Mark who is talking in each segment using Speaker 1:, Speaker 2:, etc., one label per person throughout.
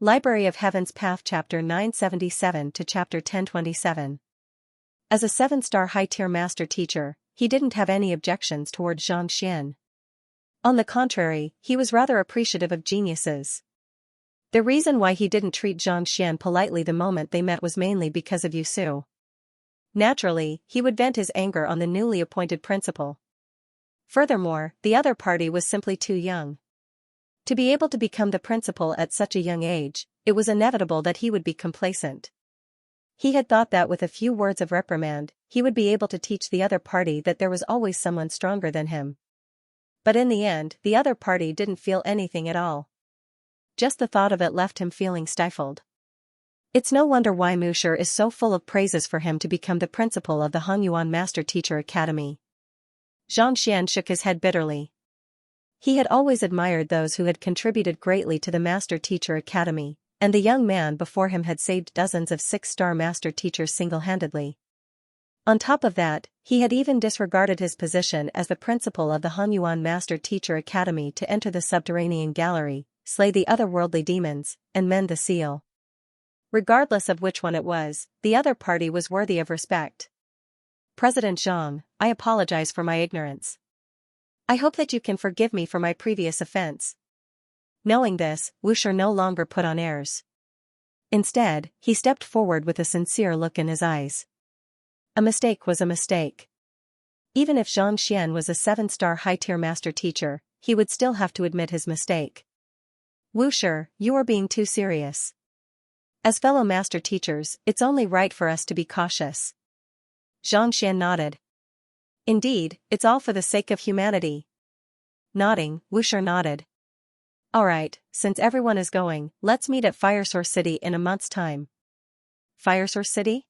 Speaker 1: Library of Heaven's Path Chapter 977 to Chapter 1027. As a 7-star high-tier master teacher, he didn't have any objections toward Xianxia. On the contrary, he was rather appreciative of geniuses. The reason why he didn't treat Xianxia politely the moment they met was mainly because of Yusu. Naturally, he would vent his anger on the newly appointed principal. Furthermore, the other party was simply too young. To be able to become the principal at such a young age, it was inevitable that he would be complacent. He had thought that with a few words of reprimand, he would be able to teach the other party that there was always someone stronger than him. But in the end, the other party didn't feel anything at all. Just the thought of it left him feeling stifled. It's no wonder why Musher is so full of praises for him to become the principal of the Hongyuan Master Teacher Academy. Xianxia shook his head bitterly. He had always admired those who had contributed greatly to the Master Teacher Academy, and the young man before him had saved dozens of 6-star master teachers single-handedly. On top of that, he had even disregarded his position as the principal of the Hongyuan Master Teacher Academy to enter the subterranean gallery, slay the otherworldly demons, and mend the seal. Regardless of which one it was, the other party was worthy of respect. President Zhang, I apologize for my ignorance. I hope that you can forgive me for my previous offense. Knowing this, Wuxia no longer put on airs. Instead, he stepped forward with a sincere look in his eyes. A mistake was a mistake. Even if Xianxia was a 7-star high-tier master teacher, he would still have to admit his mistake. Wuxia, you are being too serious. As fellow master teachers, it's only right for us to be cautious. Xianxia nodded. Indeed, it's all for the sake of humanity. Nodding, Wuxia nodded. Alright, since everyone is going, let's meet at Firesource City in a month's time. Firesource City?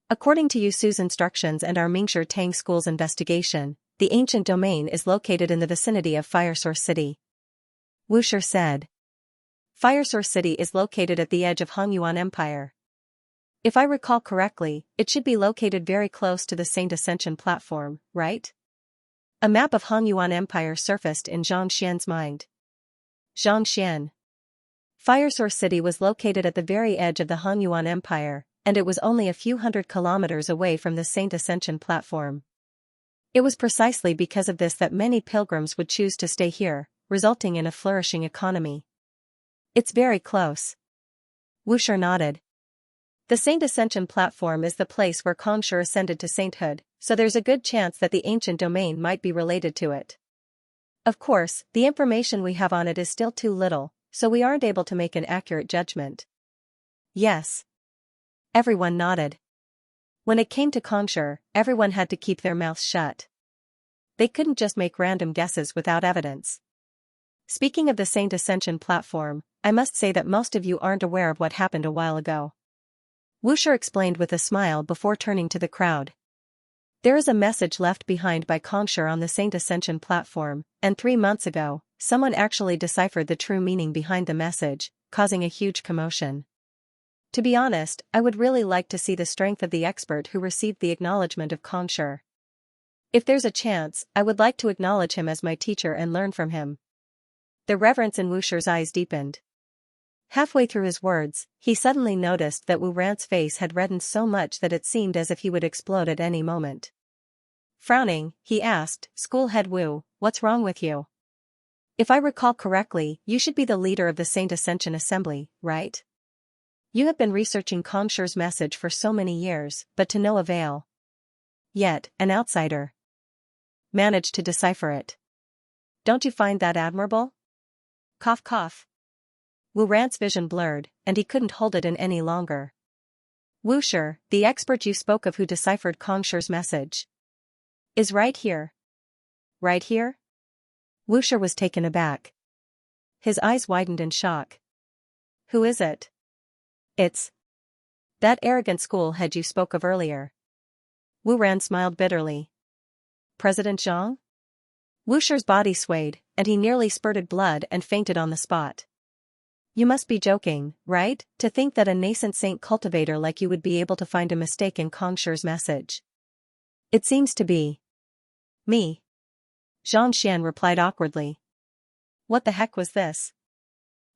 Speaker 1: According to Yusu's instructions and our Mingshi Tang School's investigation, the ancient domain is located in the vicinity of Firesource City. Wuxia said. Firesource City is located at the edge of Hongyuan Empire. If I recall correctly, it should be located very close to the Saint Ascension platform, right? A map of Hongyuan Empire surfaced in Xianxia's mind. Xianxia. Firesource City was located at the very edge of the Hongyuan Empire, and it was only a few hundred kilometers away from the Saint Ascension platform. It was precisely because of this that many pilgrims would choose to stay here, resulting in a flourishing economy. It's very close. Wuxia nodded. The Saint Ascension platform is the place where Kongshi ascended to sainthood, so there's a good chance that the ancient domain might be related to it. Of course, the information we have on it is still too little, so we aren't able to make an accurate judgment. Yes. Everyone nodded. When it came to Kongshi, everyone had to keep their mouths shut. They couldn't just make random guesses without evidence. Speaking of the Saint Ascension platform, I must say that most of you aren't aware of what happened a while ago. Wuxia explained with a smile before turning to the crowd. There is a message left behind by Kongshi on the Saint Ascension platform, and 3 months ago, someone actually deciphered the true meaning behind the message, causing a huge commotion. To be honest, I would really like to see the strength of the expert who received the acknowledgement of Kongshi. If there's a chance, I would like to acknowledge him as my teacher and learn from him. The reverence in Wuxia's eyes deepened. Halfway through his words, he suddenly noticed that Wu Ran's face had reddened so much that it seemed as if he would explode at any moment. Frowning, he asked, "School head Wu, what's wrong with you? If I recall correctly, you should be the leader of the Saint Ascension Assembly, right? You have been researching Kongshi's message for so many years, but to no avail. Yet, an outsider managed to decipher it. Don't you find that admirable?" Cough cough. Wu Ran's vision blurred, and he couldn't hold it in any longer. Wuxia, the expert you spoke of who deciphered Kongshi's message, is right here. Right here? Wuxia was taken aback. His eyes widened in shock. Who is it? It's that arrogant school head you spoke of earlier. Wu Ran smiled bitterly. President Zhang? Wuxia's body swayed, and he nearly spurted blood and fainted on the spot. You must be joking, right? To think that a nascent saint cultivator like you would be able to find a mistake in Kongshi's message. It seems to be me. Xianxia replied awkwardly. What the heck was this?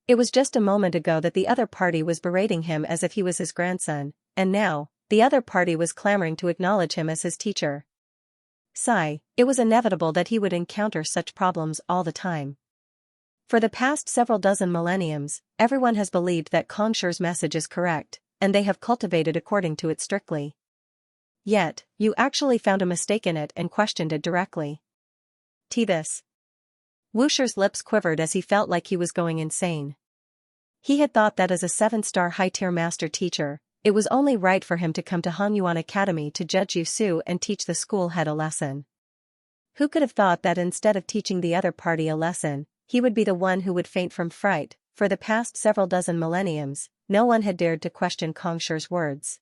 Speaker 1: It was just a moment ago that the other party was berating him as if he was his grandson, and now, the other party was clamoring to acknowledge him as his teacher. Sigh, it was inevitable that he would encounter such problems all the time. For the past several dozen millenniums, everyone has believed that Kongshi's message is correct, and they have cultivated according to it strictly. Yet, you actually found a mistake in it and questioned it directly. This. Wusher's lips quivered as he felt like he was going insane. He had thought that as a 7-star high-tier master teacher, it was only right for him to come to Hangyuan Academy to judge Yusu and teach the school head a lesson. Who could have thought that instead of teaching the other party a lesson, he would be the one who would faint from fright? For the past several dozen millenniums, no one had dared to question Kongshi's words.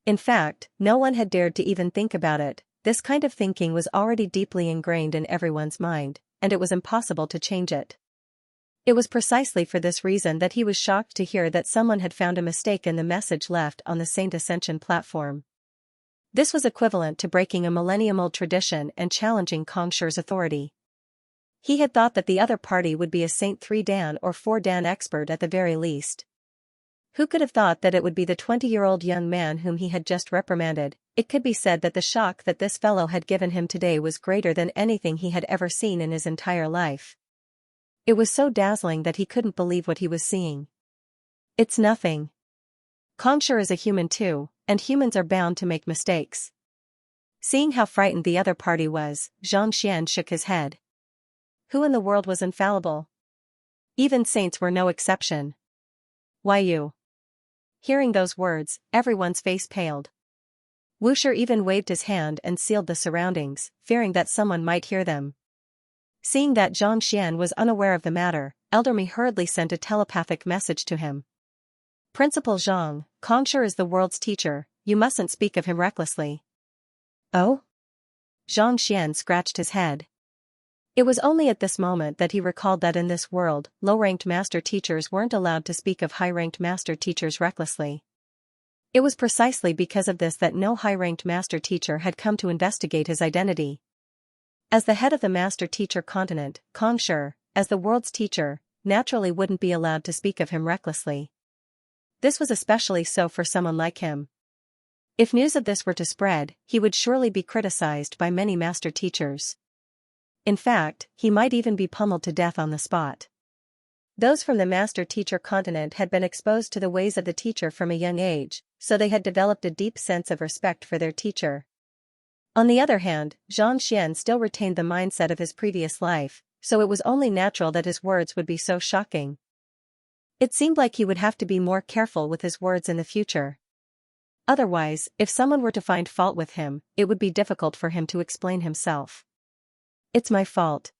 Speaker 1: In fact, no one had dared to even think about it. This kind of thinking was already deeply ingrained in everyone's mind, and it was impossible to change it. It was precisely for this reason that he was shocked to hear that someone had found a mistake in the message left on the Saint Ascension platform. This was equivalent to breaking a millennium-old tradition and challenging Kongshi's authority. He had thought that the other party would be a Saint 3 Dan or 4 Dan expert at the very least. Who could have thought that it would be the 20-year-old young man whom he had just reprimanded? It could be said that the shock that this fellow had given him today was greater than anything he had ever seen in his entire life. It was so dazzling that he couldn't believe what he was seeing. It's nothing. Kongshi is a human too, and humans are bound to make mistakes. Seeing how frightened the other party was, Xianxia shook his head. Who in the world was infallible? Even saints were no exception. Why you? Hearing those words, everyone's face paled. Wusher even waved his hand and sealed the surroundings, fearing that someone might hear them. Seeing that Xianxia was unaware of the matter, Elder Mi hurriedly sent a telepathic message to him. Principal Zhang, Kongshi is the world's teacher, you mustn't speak of him recklessly. Oh? Xianxia scratched his head. It was only at this moment that he recalled that in this world, low-ranked master teachers weren't allowed to speak of high-ranked master teachers recklessly. It was precisely because of this that no high-ranked master teacher had come to investigate his identity. As the head of the master teacher continent, Kongshi, as the world's teacher, naturally wouldn't be allowed to speak of him recklessly. This was especially so for someone like him. If news of this were to spread, he would surely be criticized by many master teachers. In fact, he might even be pummeled to death on the spot. Those from the master teacher continent had been exposed to the ways of the teacher from a young age, so they had developed a deep sense of respect for their teacher. On the other hand, Xianxia still retained the mindset of his previous life, so it was only natural that his words would be so shocking. It seemed like he would have to be more careful with his words in the future. Otherwise, if someone were to find fault with him, it would be difficult for him to explain himself. It's my fault.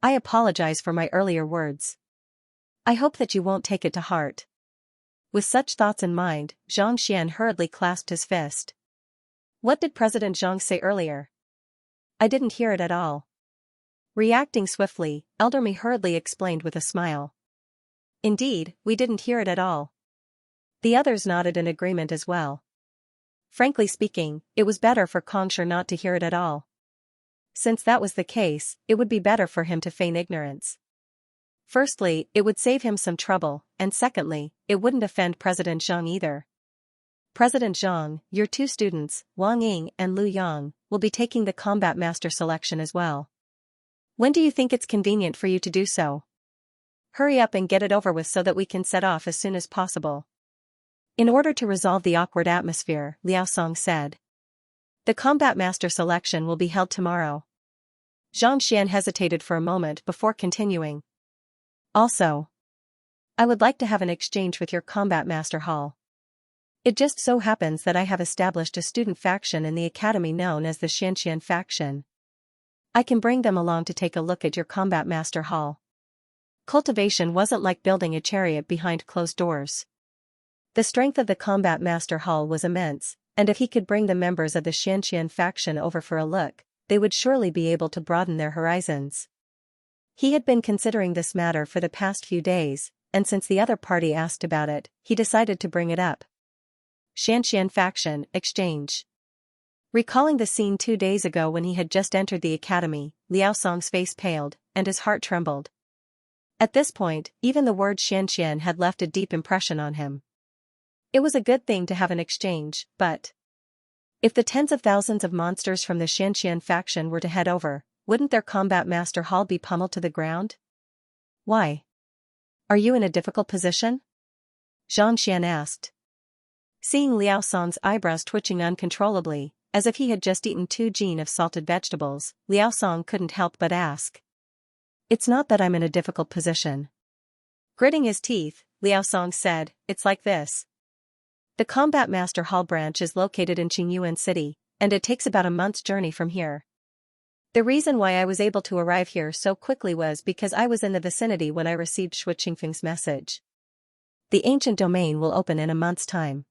Speaker 1: I apologize for my earlier words. I hope that you won't take it to heart. With such thoughts in mind, Xianxia hurriedly clasped his fist. What did President Zhang say earlier? I didn't hear it at all. Reacting swiftly, Elder Mi hurriedly explained with a smile. Indeed, we didn't hear it at all. The others nodded in agreement as well. Frankly speaking, it was better for Kongshi not to hear it at all. Since that was the case, it would be better for him to feign ignorance. Firstly, it would save him some trouble, and secondly, it wouldn't offend President Zhang either. President Zhang, your 2 students, Wang Ying and Lu Yang, will be taking the combat master selection as well. When do you think it's convenient for you to do so? Hurry up and get it over with so that we can set off as soon as possible. In order to resolve the awkward atmosphere, Liao Song said. The combat master selection will be held tomorrow. Xianxia hesitated for a moment before continuing. Also, I would like to have an exchange with your combat master hall. It just so happens that I have established a student faction in the academy known as the Xianxia faction. I can bring them along to take a look at your combat master hall. Cultivation wasn't like building a chariot behind closed doors. The strength of the combat master hall was immense, and if he could bring the members of the Xianxia faction over for a look, they would surely be able to broaden their horizons. He had been considering this matter for the past few days, and since the other party asked about it, he decided to bring it up. Xianxia faction, exchange. Recalling the scene 2 days ago when he had just entered the academy, Liao Song's face paled, and his heart trembled. At this point, even the word Xianxia had left a deep impression on him. It was a good thing to have an exchange, but if the tens of thousands of monsters from the Xianxia faction were to head over, wouldn't their combat master hall be pummeled to the ground? Why? Are you in a difficult position? Xianxia asked. Seeing Liao Song's eyebrows twitching uncontrollably, as if he had just eaten 2 jeans of salted vegetables, Liao Song couldn't help but ask. It's not that I'm in a difficult position. Gritting his teeth, Liao Song said, it's like this. The Combat Master Hall branch is located in Qingyuan City, and it takes about a month's journey from here. The reason why I was able to arrive here so quickly was because I was in the vicinity when I received Shui Qingfeng's message. The ancient domain will open in a month's time.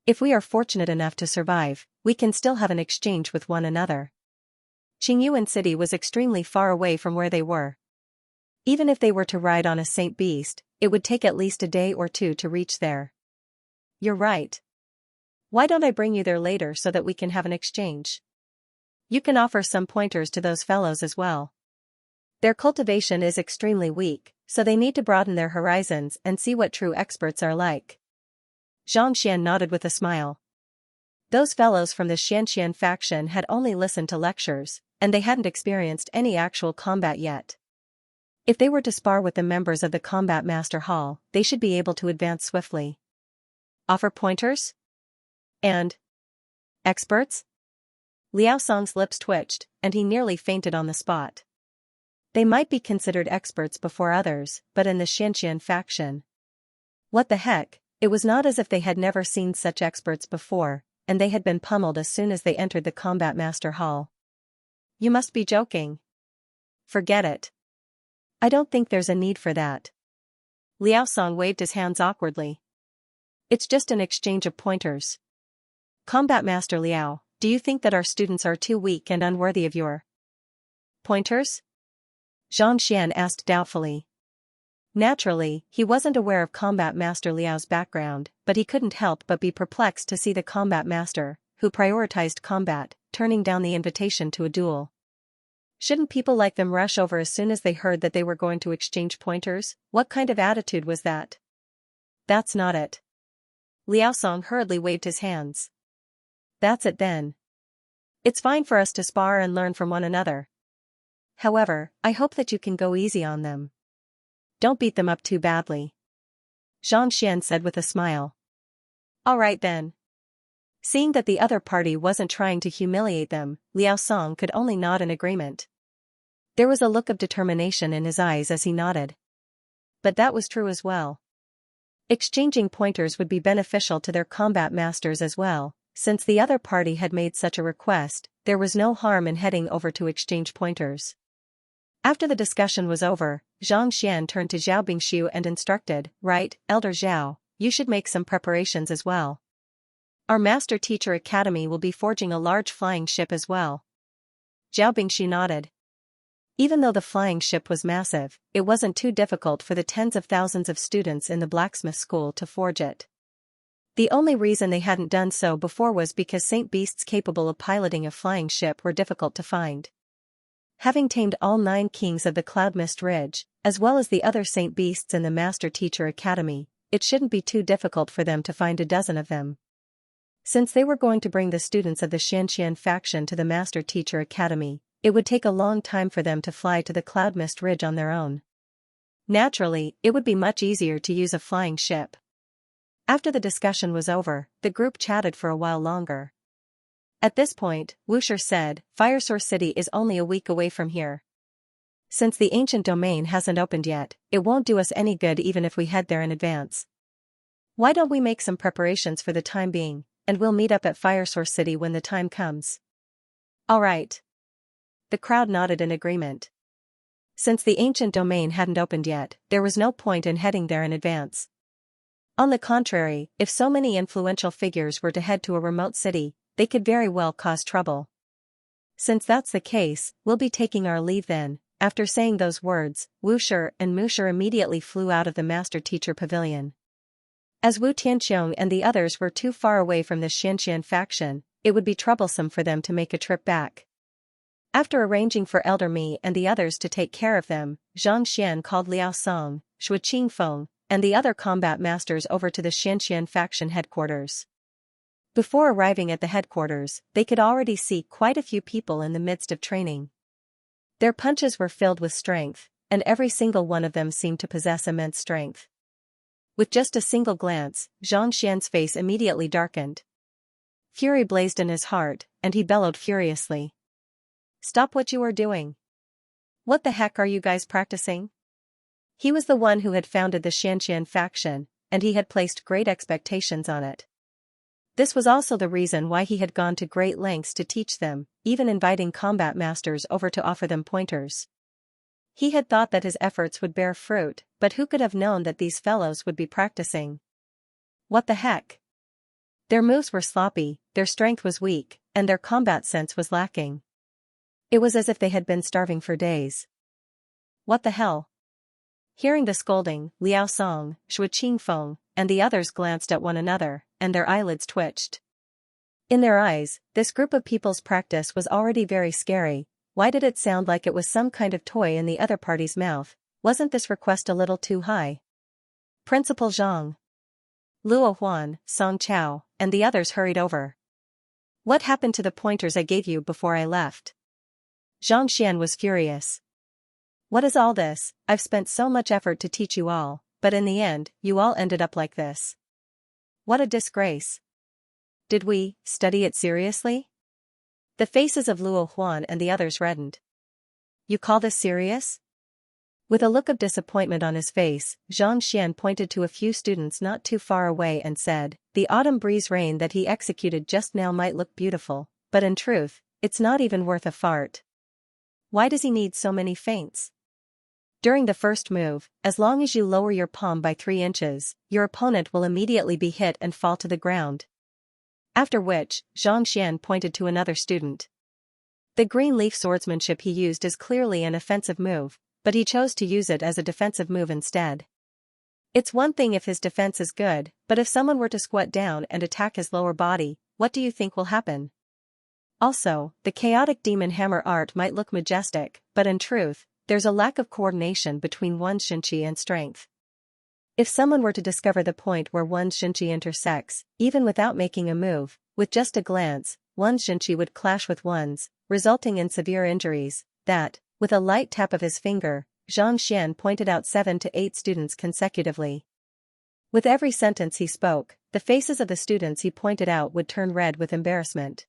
Speaker 1: If we are fortunate enough to survive, we can still have an exchange with one another. Qingyuan City was extremely far away from where they were. Even if they were to ride on a Saint Beast, it would take at least a day or 2 to reach there. You're right. Why don't I bring you there later so that we can have an exchange? You can offer some pointers to those fellows as well. Their cultivation is extremely weak, so they need to broaden their horizons and see what true experts are like. Xianxia nodded with a smile. Those fellows from the Xianxia faction had only listened to lectures, and they hadn't experienced any actual combat yet. If they were to spar with the members of the Combat Master Hall, they should be able to advance swiftly. Offer pointers? And experts? Liao Song's lips twitched, and he nearly fainted on the spot. They might be considered experts before others, but in the Xianxia faction. What the heck, it was not as if they had never seen such experts before, and they had been pummeled as soon as they entered the Combat Master Hall. You must be joking. Forget it. I don't think there's a need for that. Liao Song waved his hands awkwardly. It's just an exchange of pointers. Combat Master Liao, do you think that our students are too weak and unworthy of your pointers? Xianxia asked doubtfully. Naturally, he wasn't aware of Combat Master Liao's background, but he couldn't help but be perplexed to see the Combat Master, who prioritized combat, turning down the invitation to a duel. Shouldn't people like them rush over as soon as they heard that they were going to exchange pointers? What kind of attitude was that? That's not it. Liao Song hurriedly waved his hands. That's it then. It's fine for us to spar and learn from one another. However, I hope that you can go easy on them. Don't beat them up too badly. Xianxia said with a smile. All right then. Seeing that the other party wasn't trying to humiliate them, Liao Song could only nod in agreement. There was a look of determination in his eyes as he nodded. But that was true as well. Exchanging pointers would be beneficial to their combat masters as well. Since the other party had made such a request, there was no harm in heading over to exchange pointers. After the discussion was over, Zhang Xian turned to Zhao Bingshu and instructed, right, Elder Zhao, you should make some preparations as well. Our Master Teacher Academy will be forging a large flying ship as well. Zhao Bingshu nodded. Even though the flying ship was massive, it wasn't too difficult for the tens of thousands of students in the blacksmith school to forge it. The only reason they hadn't done so before was because Saint Beasts capable of piloting a flying ship were difficult to find. Having tamed all 9 kings of the Cloudmist Ridge, as well as the other Saint Beasts in the Master Teacher Academy, it shouldn't be too difficult for them to find a dozen of them. Since they were going to bring the students of the Xianxia faction to the Master Teacher Academy, it would take a long time for them to fly to the Cloudmist Ridge on their own. Naturally, it would be much easier to use a flying ship. After the discussion was over, the group chatted for a while longer. At this point, Wuxia said, Fire Source City is only a week away from here. Since the ancient domain hasn't opened yet, it won't do us any good even if we head there in advance. Why don't we make some preparations for the time being, and we'll meet up at Fire Source City when the time comes? All right. The crowd nodded in agreement. Since the ancient domain hadn't opened yet, there was no point in heading there in advance. On the contrary, if so many influential figures were to head to a remote city, they could very well cause trouble. Since that's the case, we'll be taking our leave then. After saying those words, Wuxia and Muxia immediately flew out of the Master Teacher Pavilion. As Wu Tianqiong and the others were too far away from the Xianxia faction, it would be troublesome for them to make a trip back. After arranging for Elder Mi and the others to take care of them, Xianxia called Liao Song, Shui Qingfeng, and the other combat masters over to the Xianxia faction headquarters. Before arriving at the headquarters, they could already see quite a few people in the midst of training. Their punches were filled with strength, and every single one of them seemed to possess immense strength. With just a single glance, Xianxia's face immediately darkened. Fury blazed in his heart, and he bellowed furiously. "Stop what you are doing! What the heck are you guys practicing?" He was the one who had founded the Xianxia faction, and he had placed great expectations on it. This was also the reason why he had gone to great lengths to teach them, even inviting combat masters over to offer them pointers. He had thought that his efforts would bear fruit, but who could have known that these fellows would be practicing? What the heck? Their moves were sloppy, their strength was weak, and their combat sense was lacking. It was as if they had been starving for days. What the hell? Hearing the scolding, Liao Song, Shui Qingfeng, and the others glanced at one another, and their eyelids twitched. In their eyes, this group of people's practice was already very scary. Why did it sound like it was some kind of toy in the other party's mouth? Wasn't this request a little too high? Principal Zhang, Luo Huan, Song Chao, and the others hurried over. What happened to the pointers I gave you before I left? Zhang Xian was furious. What is all this? I've spent so much effort to teach you all, but in the end, you all ended up like this. What a disgrace. Did we study it seriously? The faces of Luo Huan and the others reddened. You call this serious? With a look of disappointment on his face, Zhang Xian pointed to a few students not too far away and said, "The autumn breeze rain that he executed just now might look beautiful, but in truth, it's not even worth a fart. Why does he need so many feints? During the first move, as long as you lower your palm by 3 inches, your opponent will immediately be hit and fall to the ground." After which, Zhang Xian pointed to another student. The green leaf swordsmanship he used is clearly an offensive move, but he chose to use it as a defensive move instead. It's one thing if his defense is good, but if someone were to squat down and attack his lower body, what do you think will happen? Also, the chaotic demon hammer art might look majestic, but in truth, there's a lack of coordination between one's shinchi and strength. If someone were to discover the point where one's shinchi intersects, even without making a move, with just a glance, one's shinchi would clash with one's, resulting in severe injuries. That, with a light tap of his finger, Zhang Xian pointed out 7 to 8 students consecutively. With every sentence he spoke, the faces of the students he pointed out would turn red with embarrassment.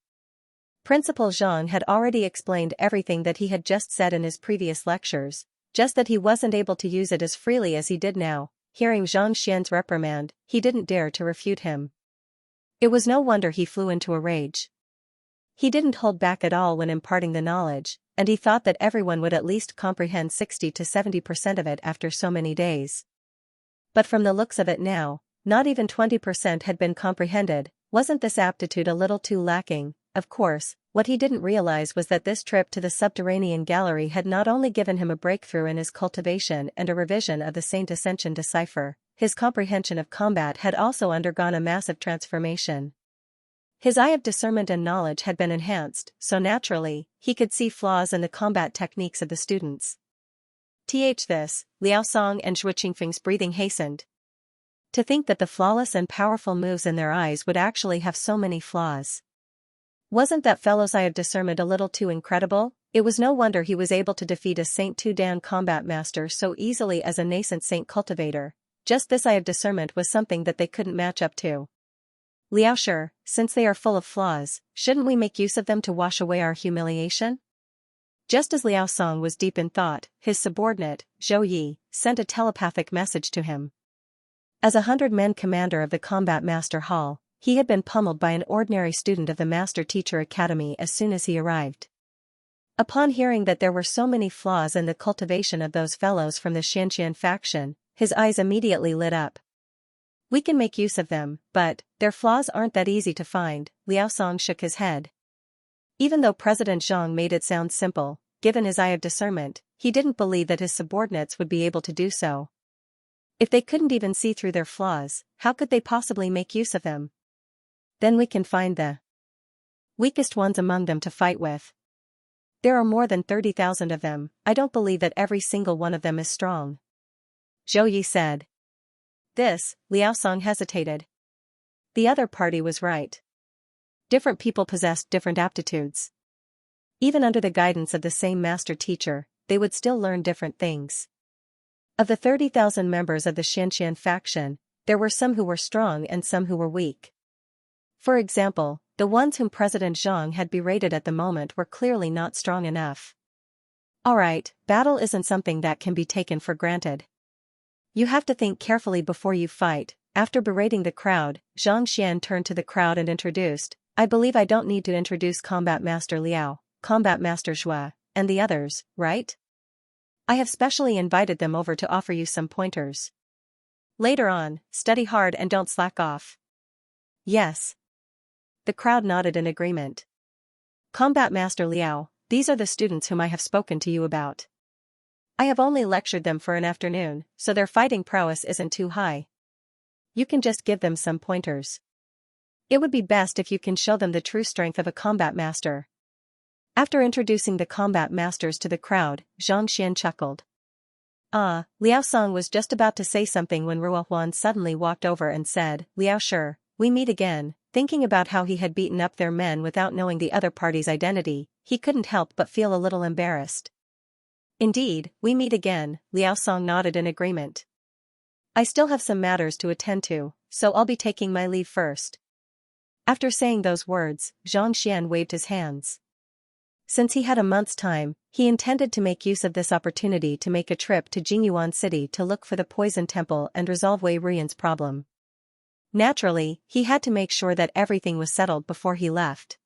Speaker 1: Principal Zhang had already explained everything that he had just said in his previous lectures, just that he wasn't able to use it as freely as he did now. Hearing Zhang Xian's reprimand, he didn't dare to refute him. It was no wonder he flew into a rage. He didn't hold back at all when imparting the knowledge, and he thought that everyone would at least comprehend 60 to 70% of it after so many days. But from the looks of it now, not even 20% had been comprehended. Wasn't this aptitude a little too lacking? Of course, what he didn't realize was that this trip to the subterranean gallery had not only given him a breakthrough in his cultivation and a revision of the Saint Ascension decipher, his comprehension of combat had also undergone a massive transformation. His eye of discernment and knowledge had been enhanced, so naturally, he could see flaws in the combat techniques of the students. This, Liao Song and Shui Qingfeng's breathing hastened. To think that the flawless and powerful moves in their eyes would actually have so many flaws. Wasn't that fellow's eye of discernment a little too incredible? It was no wonder he was able to defeat a Saint Tudan combat master so easily as a nascent Saint cultivator. Just this eye of discernment was something that they couldn't match up to. Liao Shi, since they are full of flaws, shouldn't we make use of them to wash away our humiliation? Just as Liao Song was deep in thought, his subordinate, Zhou Yi, sent a telepathic message to him. As 100-man commander of the Combat Master Hall, he had been pummeled by an ordinary student of the Master Teacher Academy as soon as he arrived. Upon hearing that there were so many flaws in the cultivation of those fellows from the Xianxia faction, his eyes immediately lit up. We can make use of them, but their flaws aren't that easy to find. Liao Song shook his head. Even though President Zhang made it sound simple, given his eye of discernment, he didn't believe that his subordinates would be able to do so. If they couldn't even see through their flaws, how could they possibly make use of them? Then we can find the weakest ones among them to fight with. There are more than 30,000 of them. I don't believe that every single one of them is strong. Zhou Yi said. Liao Song hesitated. The other party was right. Different people possessed different aptitudes. Even under the guidance of the same master teacher, they would still learn different things. Of the 30,000 members of the Xianxia faction, there were some who were strong and some who were weak. For example, the ones whom President Zhang had berated at the moment were clearly not strong enough. Alright, battle isn't something that can be taken for granted. You have to think carefully before you fight. After berating the crowd, Zhang Xian turned to the crowd and introduced, I believe I don't need to introduce Combat Master Liao, Combat Master Zhua, and the others, right? I have specially invited them over to offer you some pointers. Later on, study hard and don't slack off. Yes. The crowd nodded in agreement. Combat Master Liao, these are the students whom I have spoken to you about. I have only lectured them for an afternoon, so their fighting prowess isn't too high. You can just give them some pointers. It would be best if you can show them the true strength of a combat master. After introducing the combat masters to the crowd, Zhang Xian chuckled. Liao Song was just about to say something when Ruo Huan suddenly walked over and said, Liao sure, we meet again. Thinking about how he had beaten up their men without knowing the other party's identity, he couldn't help but feel a little embarrassed. Indeed, we meet again, Liao Song nodded in agreement. I still have some matters to attend to, so I'll be taking my leave first. After saying those words, Zhang Xian waved his hands. Since he had a month's time, he intended to make use of this opportunity to make a trip to Jingyuan City to look for the Poison Temple and resolve Wei Ruyan's problem. Naturally, he had to make sure that everything was settled before he left.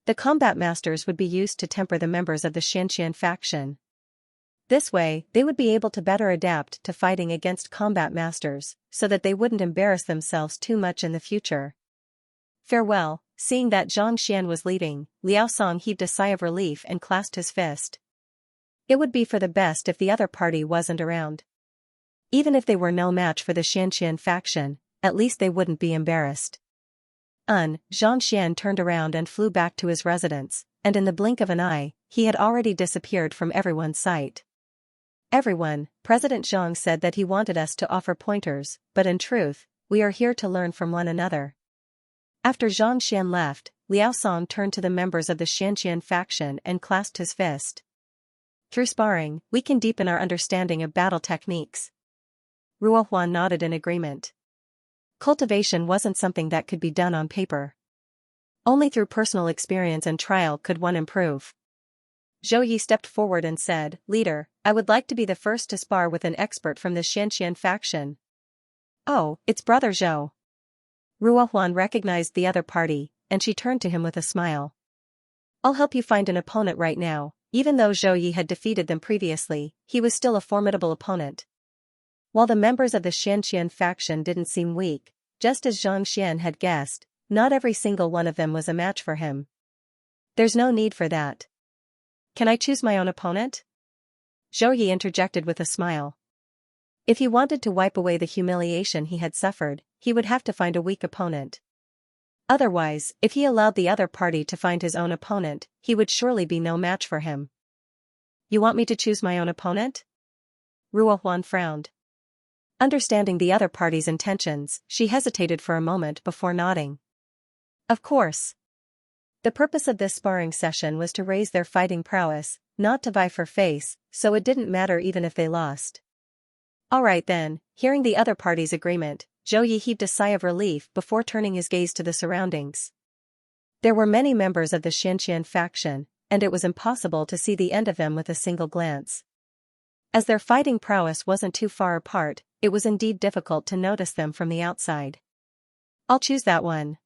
Speaker 1: The combat masters would be used to temper the members of the Xianxia faction. This way, they would be able to better adapt to fighting against combat masters, so that they wouldn't embarrass themselves too much in the future. Farewell. Seeing that Zhang Xian was leaving, Liao Song heaved a sigh of relief and clasped his fist. It would be for the best if the other party wasn't around. Even if they were no match for the Xianxia faction, at least they wouldn't be embarrassed. Zhang Xian turned around and flew back to his residence, and in the blink of an eye, he had already disappeared from everyone's sight. Everyone, President Zhang said that he wanted us to offer pointers, but in truth, we are here to learn from one another. After Zhang Xian left, Liao Song turned to the members of the Xianxia faction and clasped his fist. Through sparring, we can deepen our understanding of battle techniques. Ruo Huan nodded in agreement. Cultivation wasn't something that could be done on paper. Only through personal experience and trial could one improve. Zhou Yi stepped forward and said, Leader, I would like to be the first to spar with an expert from the Xianxia faction. Oh, it's Brother Zhou. Ruo Huan recognized the other party, and she turned to him with a smile. I'll help you find an opponent right now. Even though Zhou Yi had defeated them previously, he was still a formidable opponent. While the members of the Xianxia faction didn't seem weak, just as Zhang Xian had guessed, not every single one of them was a match for him. There's no need for that. Can I choose my own opponent? Zhou Yi interjected with a smile. If he wanted to wipe away the humiliation he had suffered, he would have to find a weak opponent. Otherwise, if he allowed the other party to find his own opponent, he would surely be no match for him. You want me to choose my own opponent? Ruo Huan frowned. Understanding the other party's intentions, she hesitated for a moment before nodding. Of course. The purpose of this sparring session was to raise their fighting prowess, not to vie for face, so it didn't matter even if they lost. Alright then, hearing the other party's agreement, Zhou Yi heaved a sigh of relief before turning his gaze to the surroundings. There were many members of the Xianxia faction, and it was impossible to see the end of them with a single glance. As their fighting prowess wasn't too far apart, it was indeed difficult to notice them from the outside. I'll choose that one.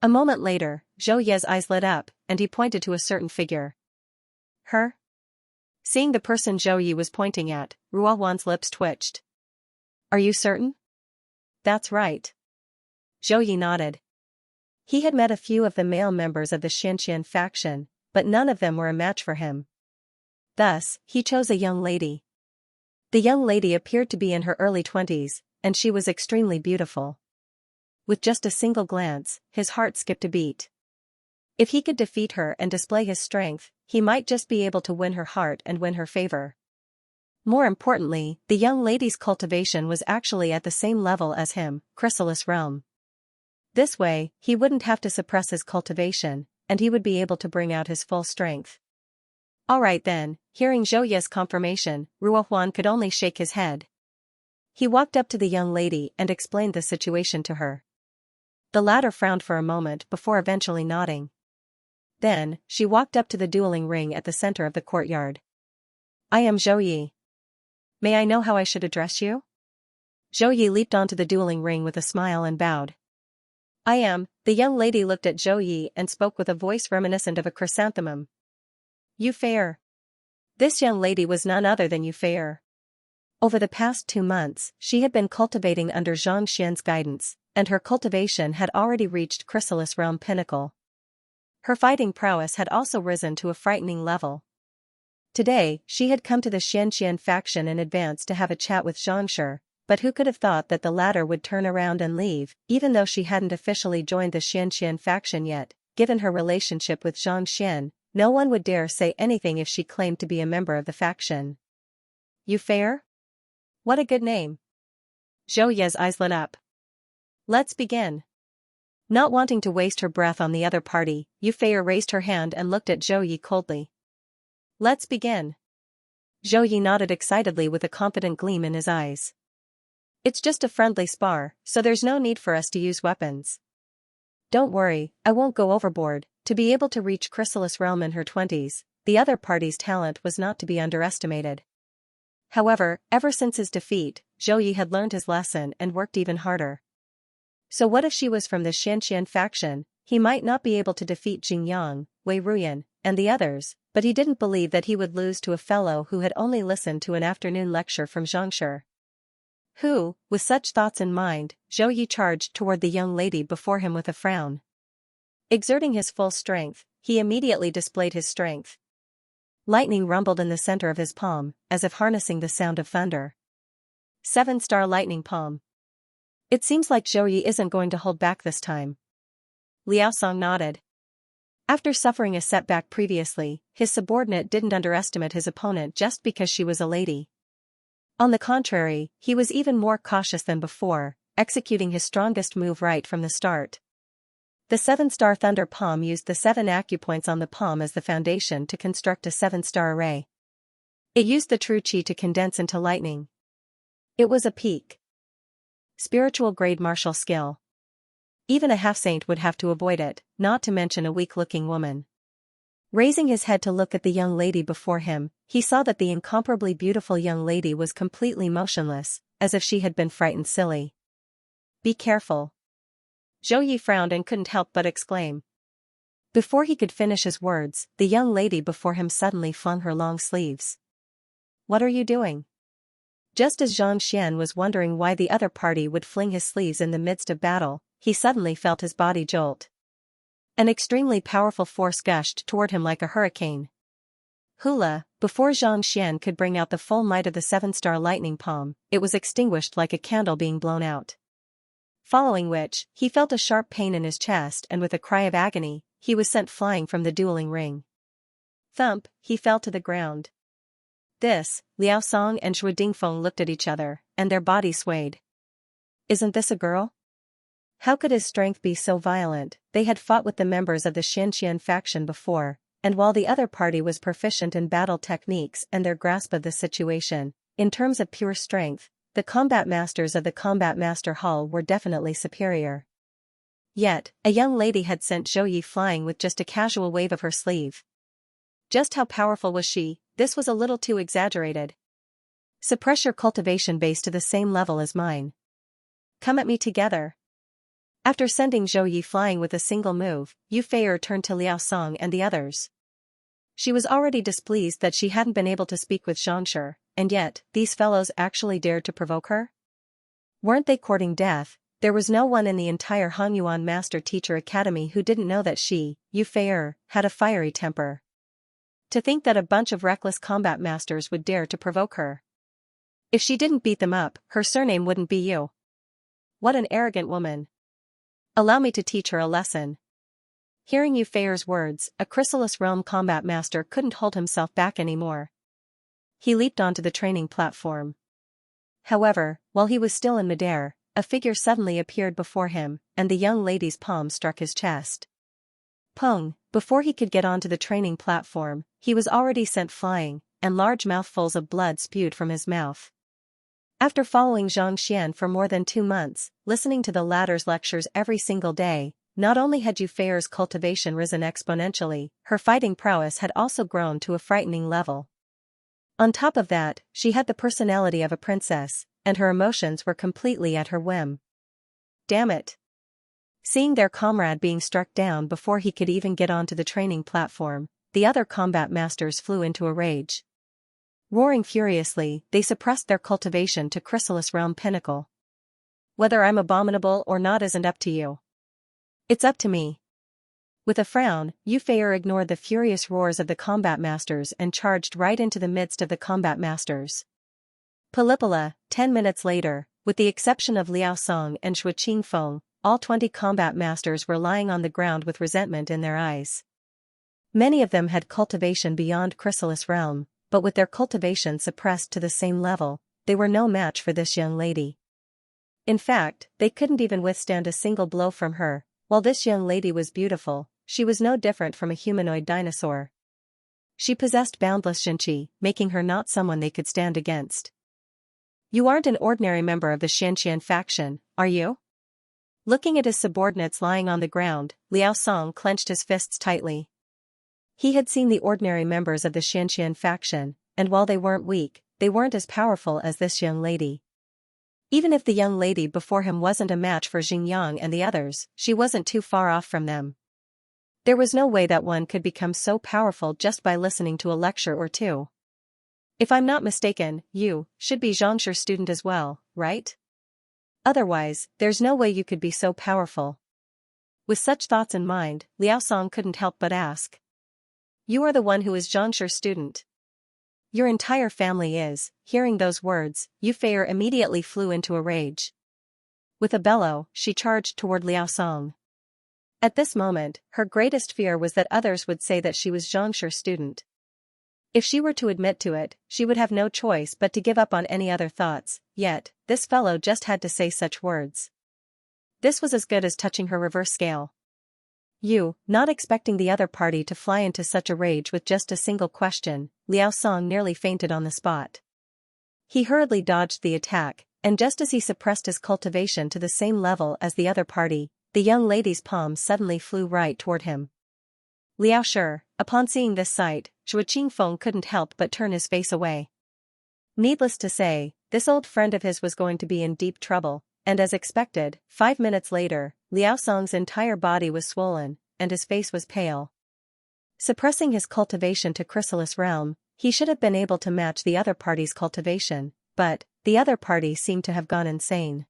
Speaker 1: A moment later, Zhou Ye's eyes lit up, and he pointed to a certain figure. Her? Seeing the person Zhou Yi was pointing at, Ruo Huan's lips twitched. Are you certain? That's right. Zhou Yi nodded. He had met a few of the male members of the Xianxia faction, but none of them were a match for him. Thus, he chose a young lady. The young lady appeared to be in her early 20s, and she was extremely beautiful. With just a single glance, his heart skipped a beat. If he could defeat her and display his strength, he might just be able to win her heart and win her favor. More importantly, the young lady's cultivation was actually at the same level as him, Chrysalis realm. This way, he wouldn't have to suppress his cultivation, and he would be able to bring out his full strength. Alright then, hearing Zhou Ye's confirmation, Ruohuan could only shake his head. He walked up to the young lady and explained the situation to her. The latter frowned for a moment before eventually nodding. Then, she walked up to the dueling ring at the center of the courtyard. I am Zhou Yi. May I know how I should address you? Zhou Yi leaped onto the dueling ring with a smile and bowed. I am. The young lady looked at Zhou Yi and spoke with a voice reminiscent of a chrysanthemum. Yu Fei'er. This young lady was none other than Yu Fei'er. Over the past 2 months, she had been cultivating under Xianxia's guidance, and her cultivation had already reached Chrysalis realm pinnacle. Her fighting prowess had also risen to a frightening level. Today, she had come to the Xianxia faction in advance to have a chat with Xianxia, but who could have thought that the latter would turn around and leave, even though she hadn't officially joined the Xianxia faction yet. Given her relationship with Xianxia, no one would dare say anything if she claimed to be a member of the faction. Yu Fei'er? What a good name. Zhou Ye's eyes lit up. Let's begin. Not wanting to waste her breath on the other party, Yu Fei'er raised her hand and looked at Zhou Yi coldly. Let's begin. Zhou Yi nodded excitedly with a confident gleam in his eyes. It's just a friendly spar, so there's no need for us to use weapons. Don't worry, I won't go overboard. To be able to reach Chrysalis realm in her 20s, the other party's talent was not to be underestimated. However, ever since his defeat, Zhou Yi had learned his lesson and worked even harder. So what if she was from the Xianxian faction? He might not be able to defeat Jingyang, Wei Ruyan, and the others, but he didn't believe that he would lose to a fellow who had only listened to an afternoon lecture from Xianxia. With such thoughts in mind, Zhou Yi charged toward the young lady before him with a frown. Exerting his full strength, he immediately displayed his strength. Lightning rumbled in the center of his palm, as if harnessing the sound of thunder. 7-star lightning palm. It seems like Zhou Yi isn't going to hold back this time. Liao Song nodded. After suffering a setback previously, his subordinate didn't underestimate his opponent just because she was a lady. On the contrary, he was even more cautious than before, executing his strongest move right from the start. The 7-star thunder palm used the 7 acupoints on the palm as the foundation to construct a 7-star array. It used the true qi to condense into lightning. It was a peak spiritual grade martial skill. Even a half-saint would have to avoid it, not to mention a weak-looking woman. Raising his head to look at the young lady before him, he saw that the incomparably beautiful young lady was completely motionless, as if she had been frightened silly. Be careful. Zhou Yi frowned and couldn't help but exclaim. Before he could finish his words, the young lady before him suddenly flung her long sleeves. What are you doing? Just as Zhang Xian was wondering why the other party would fling his sleeves in the midst of battle, he suddenly felt his body jolt. An extremely powerful force gushed toward him like a hurricane. Hula, before Zhang Xian could bring out the full might of the 7-star lightning palm, it was extinguished like a candle being blown out. Following which, he felt a sharp pain in his chest and with a cry of agony, he was sent flying from the dueling ring. Thump, he fell to the ground. This, Liao Song and Zhuo Dingfeng looked at each other, and their bodies swayed. Isn't this a girl? How could his strength be so violent? They had fought with the members of the Xianxian faction before, and while the other party was proficient in battle techniques and their grasp of the situation, in terms of pure strength, the combat masters of the Combat Master Hall were definitely superior. Yet, a young lady had sent Zhou Yi flying with just a casual wave of her sleeve. Just how powerful was she? This was a little too exaggerated. Suppress your cultivation base to the same level as mine. Come at me together. After sending Zhou Yi flying with a single move, Yu Fei'er turned to Liao Song and the others. She was already displeased that she hadn't been able to speak with Xianxia, and yet, these fellows actually dared to provoke her? Weren't they courting death? There was no one in the entire Hanyuan Master Teacher Academy who didn't know that she, Yu Fei'er, had a fiery temper. To think that a bunch of reckless combat masters would dare to provoke her. If she didn't beat them up, her surname wouldn't be Yu. What an arrogant woman. Allow me to teach her a lesson. Hearing Yu Feier's words, a Chrysalis Realm combat master couldn't hold himself back anymore. He leaped onto the training platform. However, while he was still in midair, a figure suddenly appeared before him, and the young lady's palm struck his chest. Pung! Before he could get onto the training platform, he was already sent flying, and large mouthfuls of blood spewed from his mouth. After following Xianxia for more than 2 months, listening to the latter's lectures every single day, not only had Yu Feier's cultivation risen exponentially, her fighting prowess had also grown to a frightening level. On top of that, she had the personality of a princess, and her emotions were completely at her whim. Damn it! Seeing their comrade being struck down before he could even get onto the training platform, the other combat masters flew into a rage. Roaring furiously, they suppressed their cultivation to Chrysalis Realm Pinnacle. Whether I'm abominable or not isn't up to you. It's up to me. With a frown, Yu Feier ignored the furious roars of the combat masters and charged right into the midst of the combat masters. Palipala, 10 minutes later, with the exception of Liao Song and Shui Qingfeng, all 20 combat masters were lying on the ground with resentment in their eyes. Many of them had cultivation beyond Chrysalis Realm, but with their cultivation suppressed to the same level, they were no match for this young lady. In fact, they couldn't even withstand a single blow from her. While this young lady was beautiful, she was no different from a humanoid dinosaur. She possessed boundless Xianxia, making her not someone they could stand against. You aren't an ordinary member of the Xianxia faction, are you? Looking at his subordinates lying on the ground, Liao Song clenched his fists tightly. He had seen the ordinary members of the Xianxia faction, and while they weren't weak, they weren't as powerful as this young lady. Even if the young lady before him wasn't a match for Xingyang and the others, she wasn't too far off from them. There was no way that one could become so powerful just by listening to a lecture or two. If I'm not mistaken, you should be Xianxia's student as well, right? Otherwise, there's no way you could be so powerful. With such thoughts in mind, Liao Song couldn't help but ask. You are the one who is Xianxia's student. Your entire family is. Hearing those words, Yu Feier immediately flew into a rage. With a bellow, she charged toward Liao Song. At this moment, her greatest fear was that others would say that she was Xianxia's student. If she were to admit to it, she would have no choice but to give up on any other thoughts, yet, this fellow just had to say such words. This was as good as touching her reverse scale. You, not expecting the other party to fly into such a rage with just a single question, Liao Song nearly fainted on the spot. He hurriedly dodged the attack, and just as he suppressed his cultivation to the same level as the other party, the young lady's palm suddenly flew right toward him. Liao Shi, upon seeing this sight, Shui Qingfeng couldn't help but turn his face away. Needless to say, this old friend of his was going to be in deep trouble, and as expected, 5 minutes later, Liao Song's entire body was swollen, and his face was pale. Suppressing his cultivation to Chrysalis Realm, he should have been able to match the other party's cultivation, but the other party seemed to have gone insane.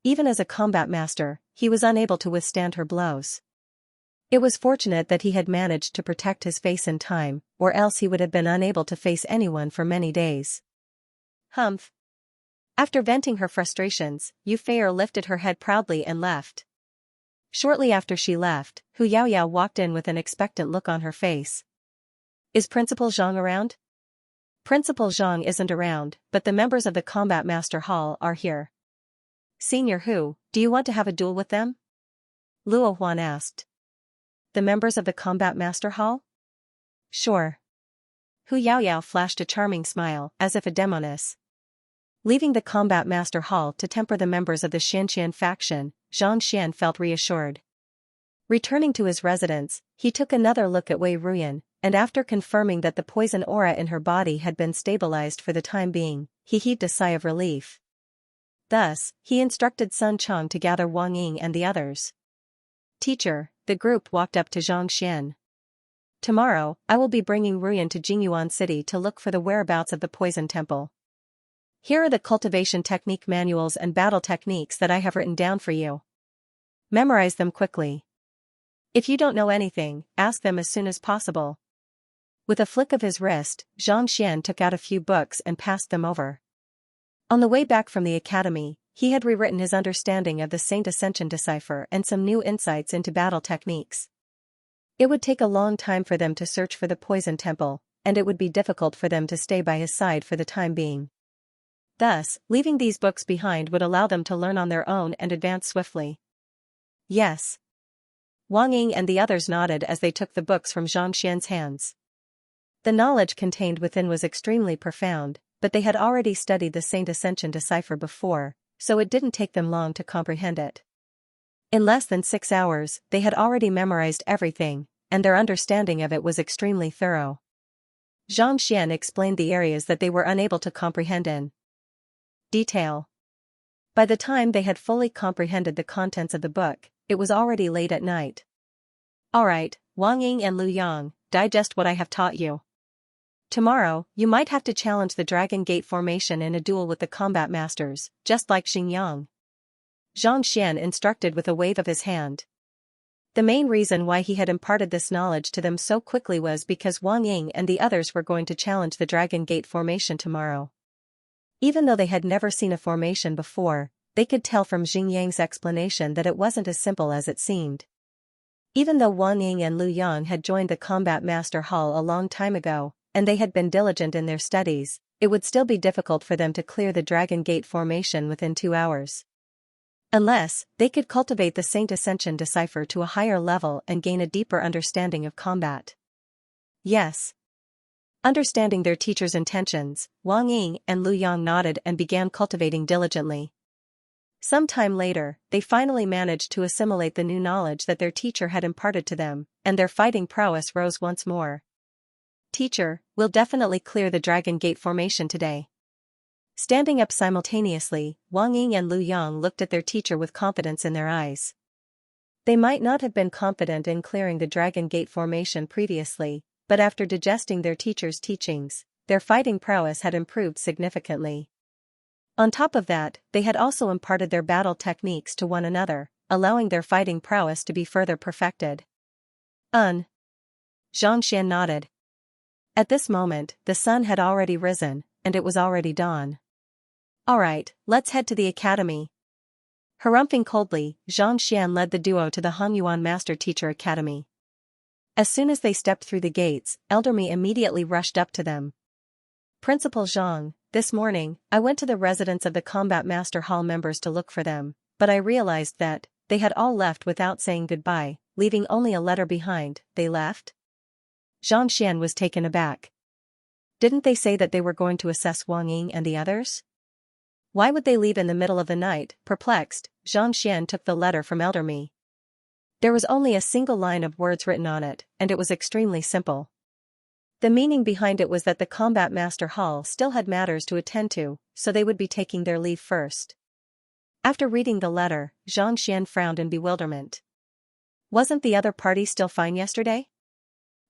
Speaker 1: Even as a combat master, he was unable to withstand her blows. It was fortunate that he had managed to protect his face in time, or else he would have been unable to face anyone for many days. Humph. After venting her frustrations, Yu Feier lifted her head proudly and left. Shortly after she left, Hu Yaoyao walked in with an expectant look on her face. Is Principal Zhang around? Principal Zhang isn't around, but the members of the Combat Master Hall are here. Senior Hu, do you want to have a duel with them? Luo Huan asked. The members of the Combat Master Hall? Sure. Hu Yaoyao flashed a charming smile, as if a demoness. Leaving the Combat Master Hall to temper the members of the Xianxia faction, Zhang Xian felt reassured. Returning to his residence, he took another look at Wei Ruyan, and after confirming that the poison aura in her body had been stabilized for the time being, he heaved a sigh of relief. Thus, he instructed Sun Chong to gather Wang Ying and the others. Teacher, the group walked up to Zhang Xian. Tomorrow, I will be bringing Ruyan to Jingyuan City to look for the whereabouts of the poison temple. Here are the cultivation technique manuals and battle techniques that I have written down for you. Memorize them quickly. If you don't know anything, ask them as soon as possible. With a flick of his wrist, Zhang Xian took out a few books and passed them over. On the way back from the academy, he had rewritten his understanding of the Saint Ascension decipher and some new insights into battle techniques. It would take a long time for them to search for the poison temple, and it would be difficult for them to stay by his side for the time being. Thus, leaving these books behind would allow them to learn on their own and advance swiftly. Yes. Wang Ying and the others nodded as they took the books from Xianxia's hands. The knowledge contained within was extremely profound, but they had already studied the Saint Ascension decipher before, so it didn't take them long to comprehend it. In less than 6 hours, they had already memorized everything, and their understanding of it was extremely thorough. Xianxia explained the areas that they were unable to comprehend in detail. By the time they had fully comprehended the contents of the book, it was already late at night. Alright, Wang Ying and Lu Yang, digest what I have taught you. Tomorrow, you might have to challenge the Dragon Gate formation in a duel with the combat masters, just like Xingyang. Zhang Xian instructed with a wave of his hand. The main reason why he had imparted this knowledge to them so quickly was because Wang Ying and the others were going to challenge the Dragon Gate formation tomorrow. Even though they had never seen a formation before, they could tell from Xingyang's explanation that it wasn't as simple as it seemed. Even though Wang Ying and Lu Yang had joined the Combat Master Hall a long time ago, and they had been diligent in their studies, it would still be difficult for them to clear the Dragon Gate formation within 2 hours. Unless, they could cultivate the Saint Ascension decipher to a higher level and gain a deeper understanding of combat. Yes. Understanding their teacher's intentions, Wang Ying and Lu Yang nodded and began cultivating diligently. Some time later, they finally managed to assimilate the new knowledge that their teacher had imparted to them, and their fighting prowess rose once more. Teacher, we'll definitely clear the Dragon Gate formation today. Standing up simultaneously, Wang Ying and Lu Yang looked at their teacher with confidence in their eyes. They might not have been confident in clearing the Dragon Gate formation previously, but after digesting their teacher's teachings, their fighting prowess had improved significantly. On top of that, they had also imparted their battle techniques to one another, allowing their fighting prowess to be further perfected. Zhang Xian nodded. At this moment, the sun had already risen, and it was already dawn. Alright, let's head to the academy. Harumphing coldly, Zhang Xian led the duo to the Hongyuan Master Teacher Academy. As soon as they stepped through the gates, Elder Mi immediately rushed up to them. Principal Zhang, this morning, I went to the residence of the Combat Master Hall members to look for them, but I realized that they had all left without saying goodbye, leaving only a letter behind. They left? Zhang Xian was taken aback. Didn't they say that they were going to assess Wang Ying and the others? Why would they leave in the middle of the night? Perplexed, Zhang Xian took the letter from Elder Mi. There was only a single line of words written on it, and it was extremely simple. The meaning behind it was that the Combat Master Hall still had matters to attend to, so they would be taking their leave first. After reading the letter, Zhang Xian frowned in bewilderment. Wasn't the other party still fine yesterday?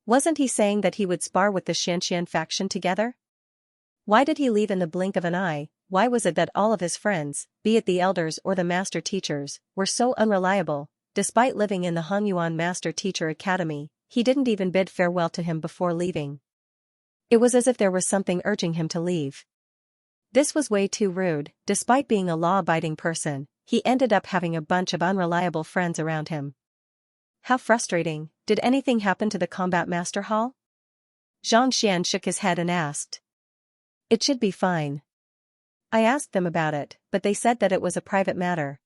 Speaker 1: Wasn't he saying that he would spar with the Xianxia faction together? Why did he leave in the blink of an eye? Why was it that all of his friends, be it the elders or the master teachers, were so unreliable? Despite living in the Hongyuan Master Teacher Academy, he didn't even bid farewell to him before leaving. It was as if there was something urging him to leave. This was way too rude. Despite being a law-abiding person, he ended up having a bunch of unreliable friends around him. How frustrating. Did anything happen to the Combat Master Hall? Zhang Xian shook his head and asked. It should be fine. I asked them about it, but they said that it was a private matter.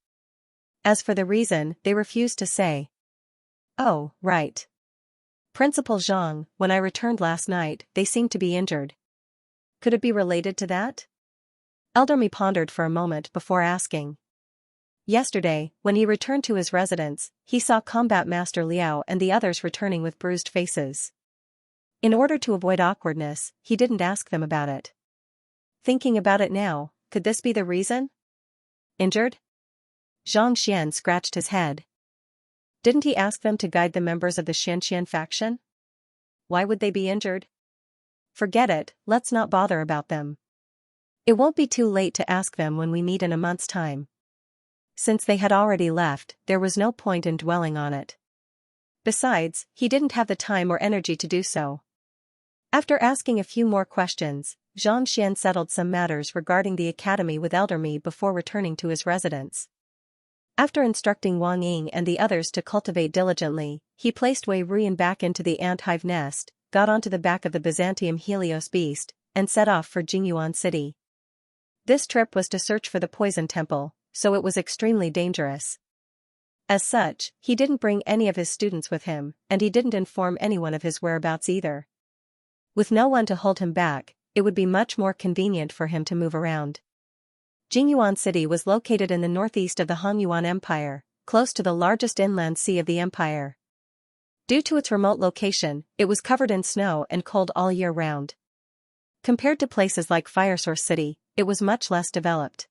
Speaker 1: As for the reason, they refused to say. Oh, right. Principal Zhang, when I returned last night, they seemed to be injured. Could it be related to that? Elder Mi pondered for a moment before asking. Yesterday, when he returned to his residence, he saw Combat Master Liao and the others returning with bruised faces. In order to avoid awkwardness, he didn't ask them about it. Thinking about it now, could this be the reason? Injured? Zhang Xian scratched his head. Didn't he ask them to guide the members of the Xianxia faction? Why would they be injured? Forget it, let's not bother about them. It won't be too late to ask them when we meet in a month's time. Since they had already left, there was no point in dwelling on it. Besides, he didn't have the time or energy to do so. After asking a few more questions, Zhang Xian settled some matters regarding the academy with Elder Mi before returning to his residence. After instructing Wang Ying and the others to cultivate diligently, he placed Wei Ruyan back into the ant hive nest, got onto the back of the Byzantium Helios beast, and set off for Jingyuan City. This trip was to search for the poison temple, so it was extremely dangerous. As such, he didn't bring any of his students with him, and he didn't inform anyone of his whereabouts either. With no one to hold him back, it would be much more convenient for him to move around. Jingyuan City was located in the northeast of the Han Empire, close to the largest inland sea of the empire. Due to its remote location, it was covered in snow and cold all year round. Compared to places like Firesource City, it was much less developed.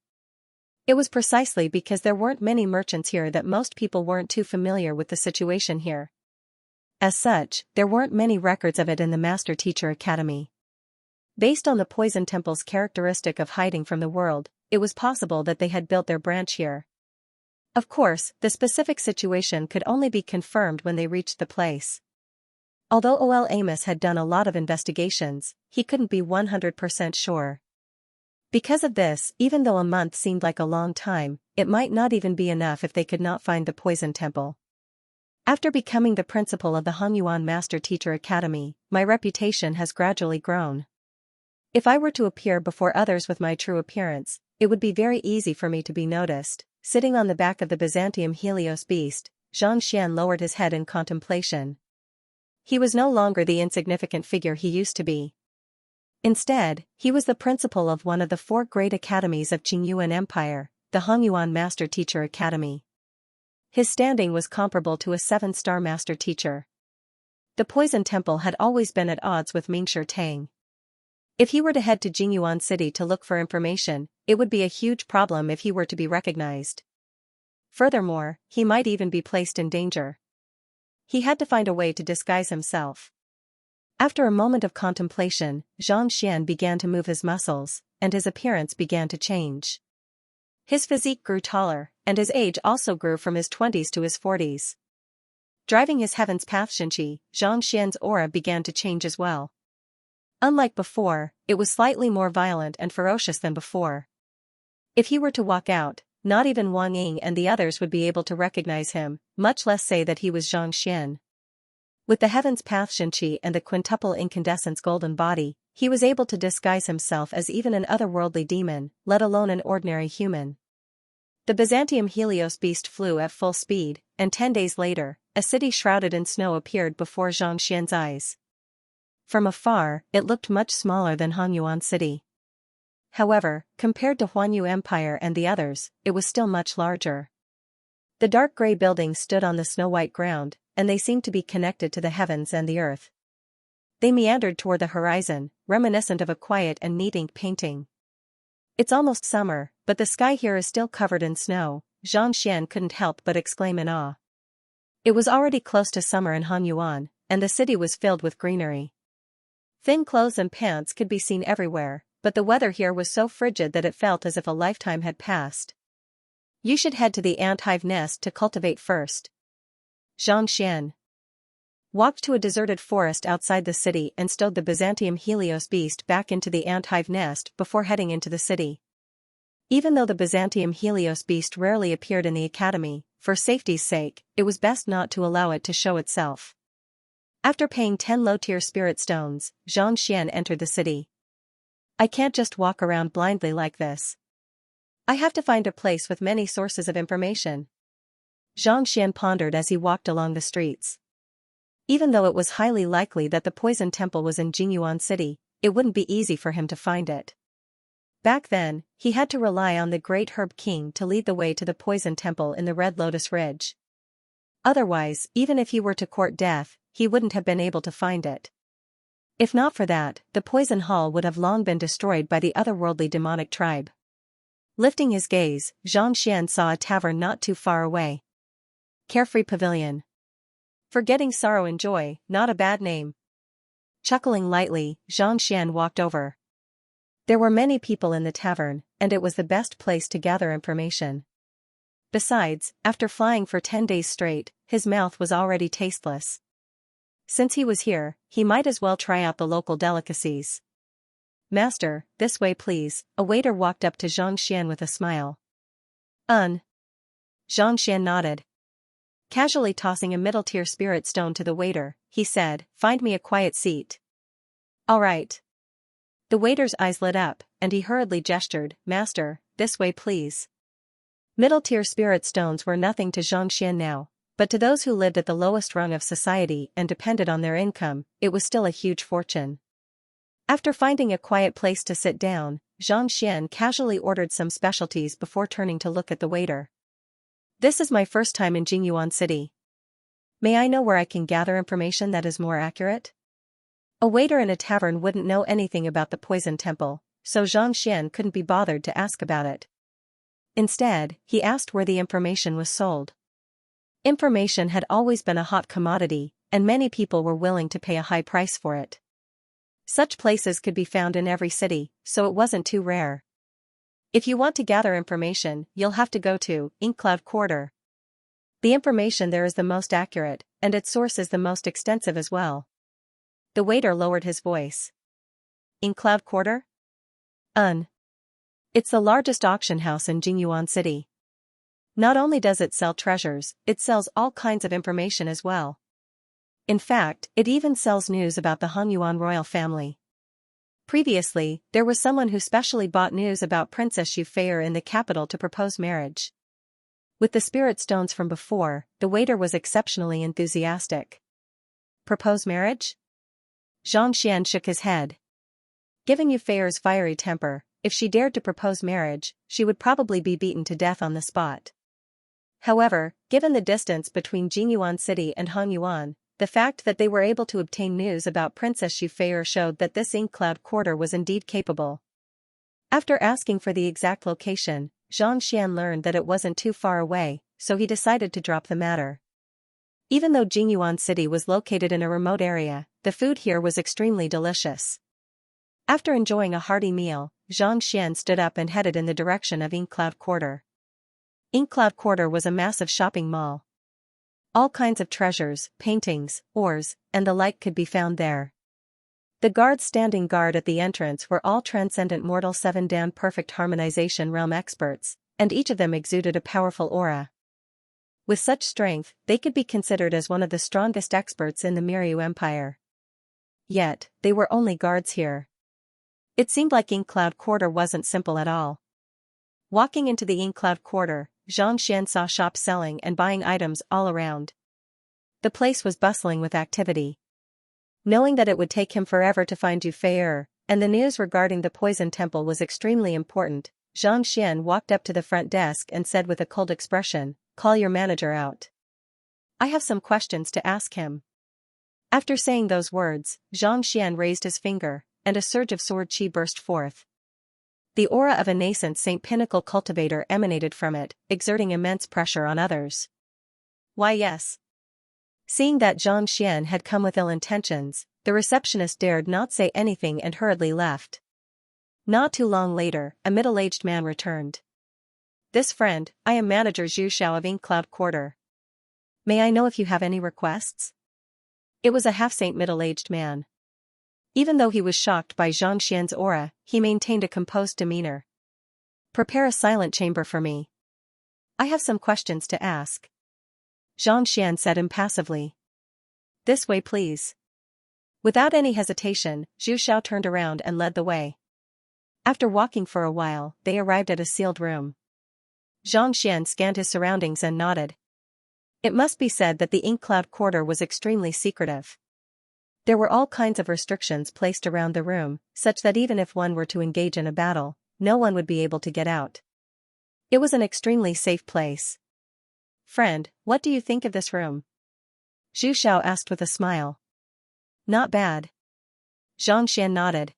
Speaker 1: It was precisely because there weren't many merchants here that most people weren't too familiar with the situation here. As such, there weren't many records of it in the Master Teacher Academy. Based on the Poison Temple's characteristic of hiding from the world, it was possible that they had built their branch here. Of course, the specific situation could only be confirmed when they reached the place. Although O.L. Amos had done a lot of investigations, he couldn't be 100% sure. Because of this, even though a month seemed like a long time, it might not even be enough if they could not find the Poison Temple. After becoming the principal of the Hanyuan Master Teacher Academy, my reputation has gradually grown. If I were to appear before others with my true appearance, it would be very easy for me to be noticed. Sitting on the back of the Byzantium Helios beast, Xianxia lowered his head in contemplation. He was no longer the insignificant figure he used to be. Instead, he was the principal of one of the 4 great academies of Qingyuan Empire, the Hanyuan Master Teacher Academy. His standing was comparable to a 7-star master teacher. The Poison Temple had always been at odds with Mingshi Tang. If he were to head to Jingyuan City to look for information, it would be a huge problem if he were to be recognized. Furthermore, he might even be placed in danger. He had to find a way to disguise himself. After a moment of contemplation, Xianxia began to move his muscles, and his appearance began to change. His physique grew taller, and his age also grew from his 20s to his 40s. Driving his heaven's path Xianxia, Xianxia's aura began to change as well. Unlike before, it was slightly more violent and ferocious than before. If he were to walk out, not even Wang Ying and the others would be able to recognize him, much less say that he was Xianxia. With the Heaven's Path Xianxia and the quintuple incandescence golden body, he was able to disguise himself as even an otherworldly demon, let alone an ordinary human. The Byzantium Helios beast flew at full speed, and 10 days later, a city shrouded in snow appeared before Xianxia's eyes. From afar, it looked much smaller than Hanyuan City. However, compared to Huanyu Empire and the others, it was still much larger. The dark gray buildings stood on the snow-white ground, and they seemed to be connected to the heavens and the earth. They meandered toward the horizon, reminiscent of a quiet and neat ink painting. It's almost summer, but the sky here is still covered in snow, Xianxia couldn't help but exclaim in awe. It was already close to summer in Hanyuan, and the city was filled with greenery. Thin clothes and pants could be seen everywhere, but the weather here was so frigid that it felt as if a lifetime had passed. You should head to the ant hive nest to cultivate first. Xianxia walked to a deserted forest outside the city and stowed the Byzantium Helios beast back into the ant hive nest before heading into the city. Even though the Byzantium Helios beast rarely appeared in the academy, for safety's sake, it was best not to allow it to show itself. After paying 10 low-tier spirit stones, Xianxia entered the city. I can't just walk around blindly like this. I have to find a place with many sources of information. Xianxia pondered as he walked along the streets. Even though it was highly likely that the Poison Temple was in Jingyuan City, it wouldn't be easy for him to find it. Back then, he had to rely on the Great Herb King to lead the way to the Poison Temple in the Red Lotus Ridge. Otherwise, even if he were to court death, he wouldn't have been able to find it. If not for that, the Poison Hall would have long been destroyed by the otherworldly demonic tribe. Lifting his gaze, Xianxia saw a tavern not too far away. Carefree Pavilion. Forgetting sorrow and joy, not a bad name. Chuckling lightly, Xianxia walked over. There were many people in the tavern, and it was the best place to gather information. Besides, after flying for 10 days straight, his mouth was already tasteless. Since he was here, he might as well try out the local delicacies. Master, this way please, a waiter walked up to Xianxia with a smile. Xianxia nodded. Casually tossing a middle-tier spirit stone to the waiter, he said, "Find me a quiet seat." "All right." The waiter's eyes lit up, and he hurriedly gestured, "Master, this way please." Middle-tier spirit stones were nothing to Xianxia now, but to those who lived at the lowest rung of society and depended on their income, it was still a huge fortune. After finding a quiet place to sit down, Xianxia casually ordered some specialties before turning to look at the waiter. "This is my first time in Jingyuan City. May I know where I can gather information that is more accurate?" A waiter in a tavern wouldn't know anything about the poison temple, so Xianxia couldn't be bothered to ask about it. Instead, he asked where the information was sold. Information had always been a hot commodity, and many people were willing to pay a high price for it. Such places could be found in every city, so it wasn't too rare. "If you want to gather information, you'll have to go to Inkcloud Quarter. The information there is the most accurate, and its source is the most extensive as well." The waiter lowered his voice. "Inkcloud Quarter? It's the largest auction house in Jingyuan City. Not only does it sell treasures, it sells all kinds of information as well. In fact, it even sells news about the Hanyuan royal family. Previously, there was someone who specially bought news about Princess Yufei in the capital to propose marriage." With the spirit stones from before, the waiter was exceptionally enthusiastic. "Propose marriage?" Xianxian shook his head. Given Yufei's fiery temper, if she dared to propose marriage, she would probably be beaten to death on the spot. However, given the distance between Jingyuan City and Hanyuan, the fact that they were able to obtain news about Princess Yufei showed that this Inkcloud Quarter was indeed capable. After asking for the exact location, Xianxian learned that it wasn't too far away, so he decided to drop the matter. Even though Jingyuan City was located in a remote area, the food here was extremely delicious. After enjoying a hearty meal, Xianxian stood up and headed in the direction of Inkcloud Quarter. Inkcloud Quarter was a massive shopping mall. All kinds of treasures, paintings, ores, and the like could be found there. The guards standing guard at the entrance were all transcendent mortal 7-dan perfect harmonization realm experts, and each of them exuded a powerful aura. With such strength, they could be considered as one of the strongest experts in the Miryu Empire. Yet, they were only guards here. It seemed like Inkcloud Quarter wasn't simple at all. Walking into the Inkcloud Quarter, Xianxian saw shops selling and buying items all around. The place was bustling with activity. Knowing that it would take him forever to find Yufei, and the news regarding the poison temple was extremely important, Xianxian walked up to the front desk and said with a cold expression, "Call your manager out. I have some questions to ask him." After saying those words, Xianxian raised his finger, and a surge of sword chi burst forth. The aura of a nascent Saint Pinnacle cultivator emanated from it, exerting immense pressure on others. "Why yes." Seeing that Xianxian had come with ill intentions, the receptionist dared not say anything and hurriedly left. Not too long later, a middle-aged man returned. "This friend, I am manager Zhu Xiao of Inkcloud Quarter. May I know if you have any requests?" It was a half-saint middle-aged man. Even though he was shocked by Xianxian's aura, he maintained a composed demeanor. "Prepare a silent chamber for me. I have some questions to ask." Xianxian said impassively. "This way please." Without any hesitation, Zhu Xiao turned around and led the way. After walking for a while, they arrived at a sealed room. Xianxian scanned his surroundings and nodded. It must be said that the Inkcloud Quarter was extremely secretive. There were all kinds of restrictions placed around the room, such that even if one were to engage in a battle, no one would be able to get out. It was an extremely safe place. "Friend, what do you think of this room?" Zhu Xiao asked with a smile. "Not bad." Xianxian nodded.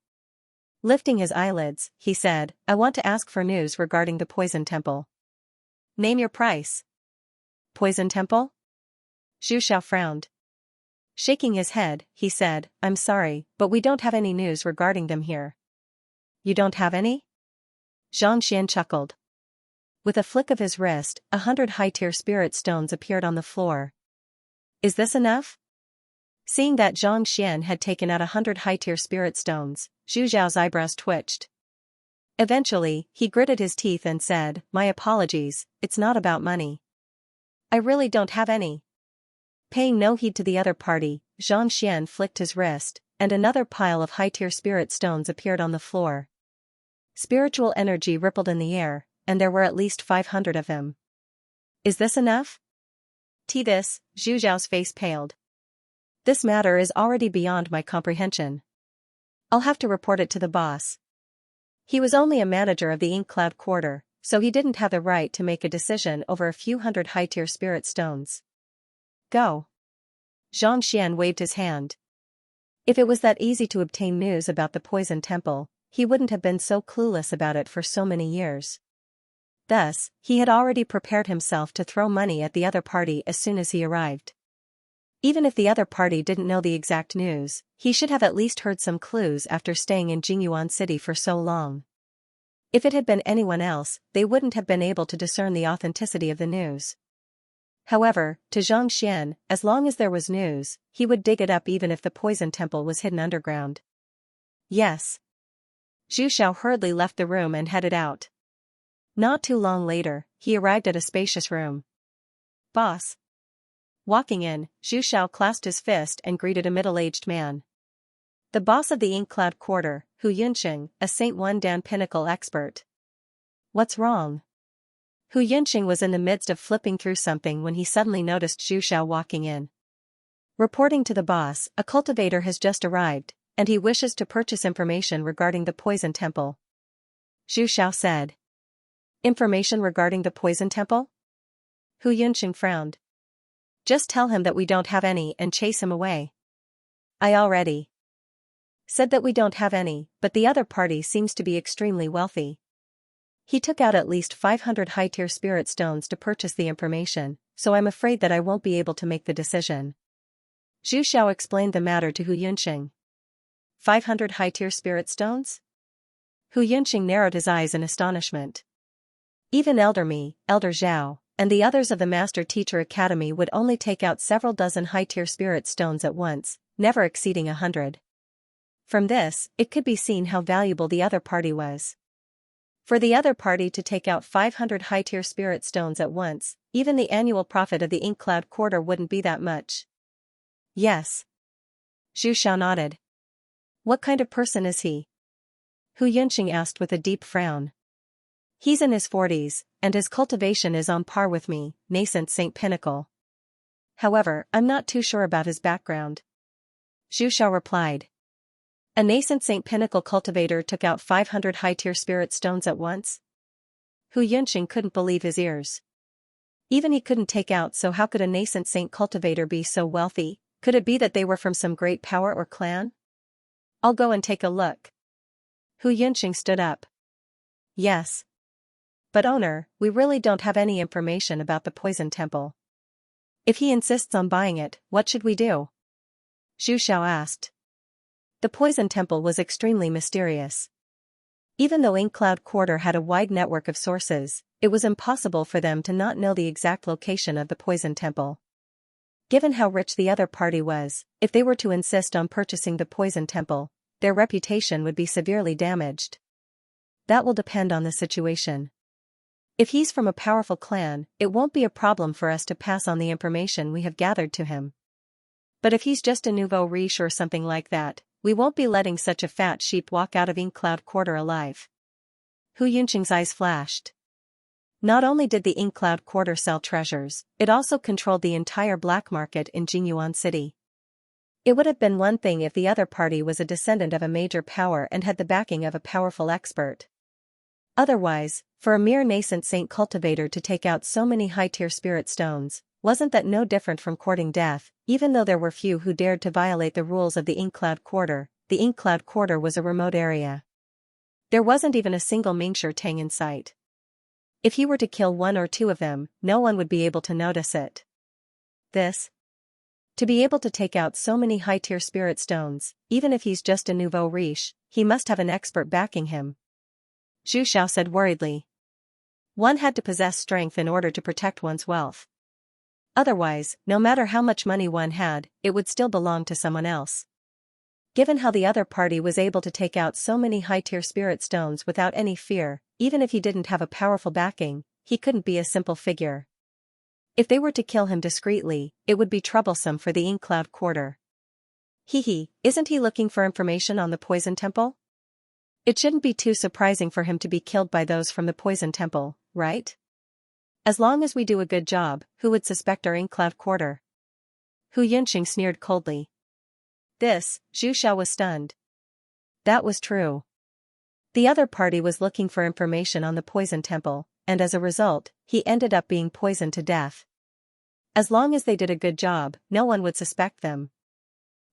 Speaker 1: Lifting his eyelids, he said, "I want to ask for news regarding the poison temple." "Name your price." "Poison temple?" Zhu Xiao frowned. Shaking his head, he said, "I'm sorry, but we don't have any news regarding them here." "You don't have any?" Xianxian chuckled. With a flick of his wrist, 100 high-tier spirit stones appeared on the floor. "Is this enough?" Seeing that Xianxian had taken out 100 high-tier spirit stones, Zhu Xiao's eyebrows twitched. Eventually, he gritted his teeth and said, "My apologies, it's not about money. I really don't have any. Paying no heed to the other party, Xianxia flicked his wrist, and another pile of high-tier spirit stones appeared on the floor. Spiritual energy rippled in the air, and there were at least 500 of them. Is this enough? This, Zhu Zhao's face paled. This matter is already beyond my comprehension. I'll have to report it to the boss. He was only a manager of the Ink Cloud Quarter, so he didn't have the right to make a decision over a few hundred high-tier spirit stones. Go. Xianxia waved his hand. If it was that easy to obtain news about the Poison Temple, he wouldn't have been so clueless about it for so many years. Thus, he had already prepared himself to throw money at the other party as soon as he arrived. Even if the other party didn't know the exact news, he should have at least heard some clues after staying in Jingyuan City for so long. If it had been anyone else, they wouldn't have been able to discern the authenticity of the news. However, to Xianxia, as long as there was news, he would dig it up even if the Poison Temple was hidden underground. Yes. Zhu Xiao hurriedly left the room and headed out. Not too long later, he arrived at a spacious room. Boss. Walking in, Zhu Xiao clasped his fist and greeted a middle-aged man. The boss of the Ink Cloud Quarter, Hu Yunxing, a Saint One Dan Pinnacle expert. What's wrong? Hu Yunxing was in the midst of flipping through something when he suddenly noticed Zhu Xiao walking in. Reporting to the boss, a cultivator has just arrived, and he wishes to purchase information regarding the Poison Temple. Zhu Xiao said. Information regarding the Poison Temple? Hu Yunxing frowned. Just tell him that we don't have any and chase him away. I already said that we don't have any, but the other party seems to be extremely wealthy. He took out at least 500 high-tier spirit stones to purchase the information, so I'm afraid that I won't be able to make the decision. Zhu Xiao explained the matter to Hu Yunxing. 500 high-tier spirit stones? Hu Yunxing narrowed his eyes in astonishment. Even Elder Mi, Elder Zhao, and the others of the Master Teacher Academy would only take out several dozen high-tier spirit stones at once, never exceeding 100. From this, it could be seen how valuable the other party was. For the other party to take out 500 high-tier spirit stones at once, even the annual profit of the Ink Cloud Quarter wouldn't be that much. Yes. Zhu Xiao nodded. What kind of person is he? Hu Yunxing asked with a deep frown. He's in his 40s, and his cultivation is on par with me, nascent Saint Pinnacle. However, I'm not too sure about his background. Zhu Xiao replied. A nascent Saint Pinnacle cultivator took out 500 high-tier spirit stones at once? Hu Yunxing couldn't believe his ears. Even he couldn't take out, so how could a nascent saint cultivator be so wealthy? Could it be that they were from some great power or clan? I'll go and take a look. Hu Yunxing stood up. Yes. But owner, we really don't have any information about the Poison Temple. If he insists on buying it, what should we do? Zhu Xiao asked. The Poison Temple was extremely mysterious. Even though Ink Cloud Quarter had a wide network of sources, it was impossible for them to not know the exact location of the Poison Temple. Given how rich the other party was, if they were to insist on purchasing the Poison Temple, their reputation would be severely damaged. That will depend on the situation. If he's from a powerful clan, it won't be a problem for us to pass on the information we have gathered to him. But if he's just a nouveau riche or something like that, we won't be letting such a fat sheep walk out of Ink Cloud Quarter alive. Hu Yunxing's eyes flashed. Not only did the Ink Cloud Quarter sell treasures, it also controlled the entire black market in Jingyuan City. It would have been one thing if the other party was a descendant of a major power and had the backing of a powerful expert. Otherwise, for a mere nascent saint cultivator to take out so many high-tier spirit stones, wasn't that no different from courting death? Even though there were few who dared to violate the rules of the Ink Cloud Quarter, the Ink Cloud Quarter was a remote area. There wasn't even a single Mingshi Tang in sight. If he were to kill one or two of them, no one would be able to notice it. To be able to take out so many high-tier spirit stones, even if he's just a nouveau riche, he must have an expert backing him. Zhu Xiao said worriedly. One had to possess strength in order to protect one's wealth. Otherwise, no matter how much money one had, it would still belong to someone else. Given how the other party was able to take out so many high-tier spirit stones without any fear, even if he didn't have a powerful backing, he couldn't be a simple figure. If they were to kill him discreetly, it would be troublesome for the Ink Cloud quarter. Isn't he looking for information on the Poison Temple? It shouldn't be too surprising for him to be killed by those from the Poison Temple, right? As long as we do a good job, who would suspect our Ink Cloud quarter? Hu Yunqing sneered coldly. Zhu Xiao was stunned. That was true. The other party was looking for information on the Poison Temple, and as a result, he ended up being poisoned to death. As long as they did a good job, no one would suspect them.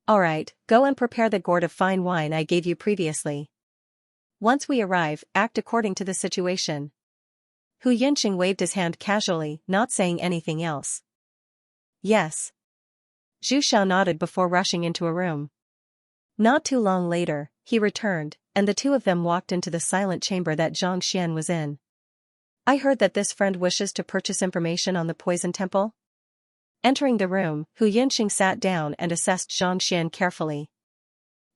Speaker 1: Alright, go and prepare the gourd of fine wine I gave you previously. Once we arrive, act according to the situation. Hu Yunqing waved his hand casually, not saying anything else. Yes. Zhu Xiao nodded before rushing into a room. Not too long later, he returned, and the two of them walked into the silent chamber that Xianxia was in. I heard that this friend wishes to purchase information on the Poison Temple. Entering the room, Hu Yunqing sat down and assessed Xianxia carefully.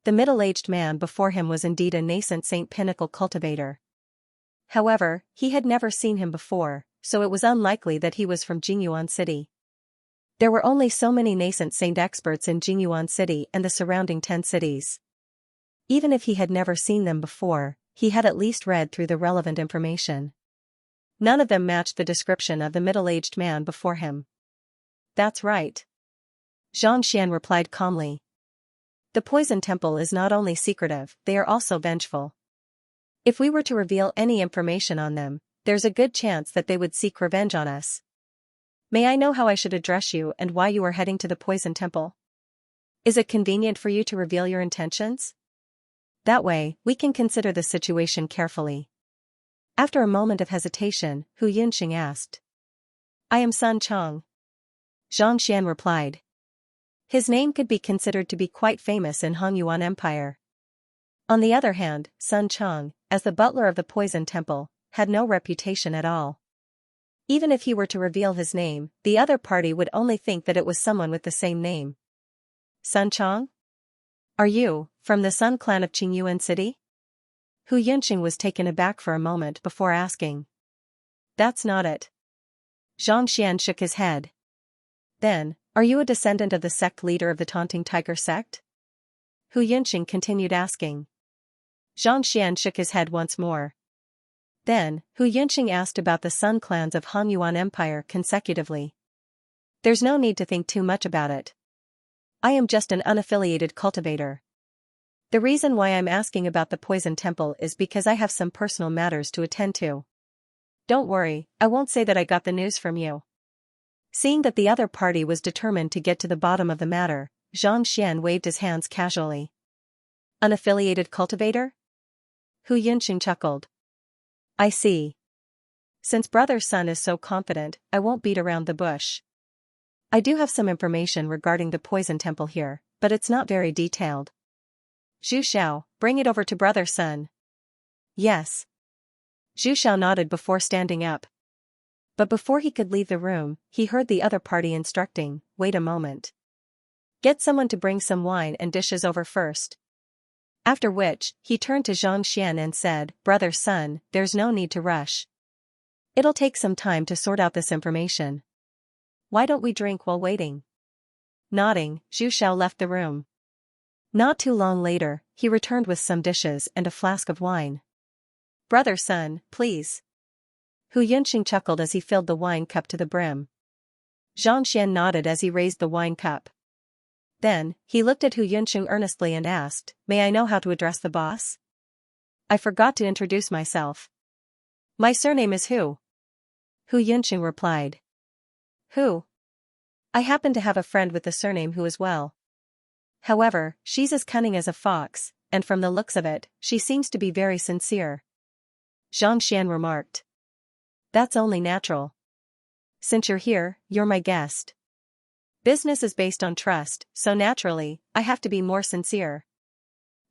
Speaker 1: The middle-aged man before him was indeed a nascent Saint Pinnacle cultivator. However, he had never seen him before, so it was unlikely that he was from Jingyuan City. There were only so many nascent saint experts in Jingyuan City and the surrounding 10 cities. Even if he had never seen them before, he had at least read through the relevant information. None of them matched the description of the middle-aged man before him. That's right. Xianxia replied calmly. The Poison Temple is not only secretive, they are also vengeful. If we were to reveal any information on them, there's a good chance that they would seek revenge on us. May I know how I should address you and why you are heading to the Poison Temple? Is it convenient for you to reveal your intentions? That way, we can consider the situation carefully. After a moment of hesitation, Hu Yunqing asked. I am Sun Chong. Xianxia replied. His name could be considered to be quite famous in Hongyuan Empire. On the other hand, Sun Chong, as the butler of the Poison Temple, had no reputation at all. Even if he were to reveal his name, the other party would only think that it was someone with the same name. Sun Chong? Are you, from the Sun clan of Qingyuan City? Hu Yunqing was taken aback for a moment before asking. That's not it. Xianxia shook his head. Then, are you a descendant of the sect leader of the Taunting Tiger sect? Hu Yunqing continued asking. Xianxia shook his head once more. Then, Hu Yunqing asked about the Sun clans of Hongyuan Empire consecutively. There's no need to think too much about it. I am just an unaffiliated cultivator. The reason why I'm asking about the Poison Temple is because I have some personal matters to attend to. Don't worry, I won't say that I got the news from you. Seeing that the other party was determined to get to the bottom of the matter, Xianxia waved his hands casually. Unaffiliated cultivator? Hu Yunqing chuckled. I see. Since Brother Sun is so confident, I won't beat around the bush. I do have some information regarding the Poison Temple here, but it's not very detailed. Zhu Xiao, bring it over to Brother Sun. Yes. Zhu Xiao nodded before standing up. But before he could leave the room, he heard the other party instructing, wait a moment. Get someone to bring some wine and dishes over first. After which, he turned to Xianxia and said, Brother Sun, there's no need to rush. It'll take some time to sort out this information. Why don't we drink while waiting? Nodding, Zhu Xiao left the room. Not too long later, he returned with some dishes and a flask of wine. Brother Sun, please. Hu Yunqing chuckled as he filled the wine cup to the brim. Xianxia nodded as he raised the wine cup. Then, he looked at Hu Yunqing earnestly and asked, May I know how to address the boss? I forgot to introduce myself. My surname is Hu. Hu Yunqing replied. Hu? I happen to have a friend with the surname Hu as well. However, she's as cunning as a fox, and from the looks of it, she seems to be very sincere. Xianxia remarked. That's only natural. Since you're here, you're my guest. Business is based on trust, so naturally, I have to be more sincere.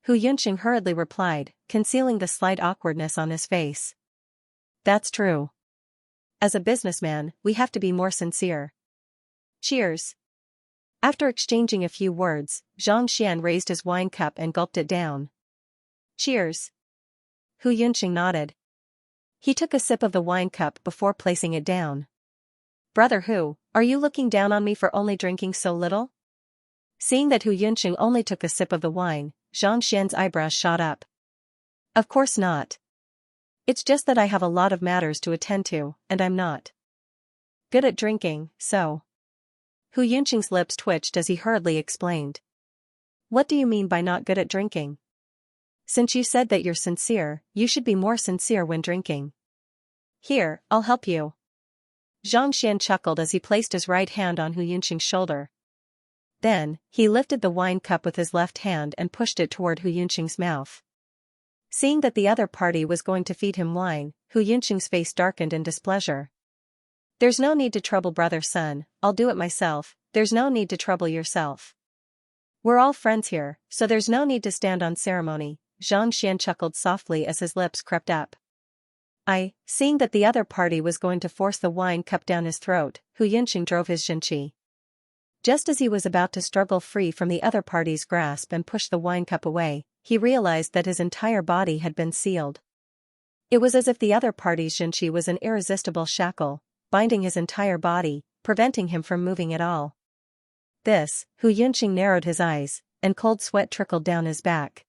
Speaker 1: Hu Yunqing hurriedly replied, concealing the slight awkwardness on his face. That's true. As a businessman, we have to be more sincere. Cheers. After exchanging a few words, Xianxia raised his wine cup and gulped it down. Cheers. Hu Yunqing nodded. He took a sip of the wine cup before placing it down. Brother Hu, Are you looking down on me for only drinking so little? Seeing that Hu Yunqing only took a sip of the wine, Xianxia's eyebrows shot up. Of course not. It's just that I have a lot of matters to attend to, and I'm not good at drinking, so. Hu Yunqing's lips twitched as he hurriedly explained. What do you mean by not good at drinking? Since you said that you're sincere, you should be more sincere when drinking. Here, I'll help you. Xianxian chuckled as he placed his right hand on Hu Yunqing's shoulder. Then, he lifted the wine cup with his left hand and pushed it toward Hu Yunqing's mouth. Seeing that the other party was going to feed him wine, Hu Yunqing's face darkened in displeasure. There's no need to trouble brother son, I'll do it myself, there's no need to trouble yourself. We're all friends here, so there's no need to stand on ceremony, Xianxian chuckled softly as his lips crept up. Seeing that the other party was going to force the wine cup down his throat, Hu Yunqing drove his Xianxia. Just as he was about to struggle free from the other party's grasp and push the wine cup away, he realized that his entire body had been sealed. It was as if the other party's Xianxia was an irresistible shackle, binding his entire body, preventing him from moving at all. Hu Yunqing narrowed his eyes, and cold sweat trickled down his back.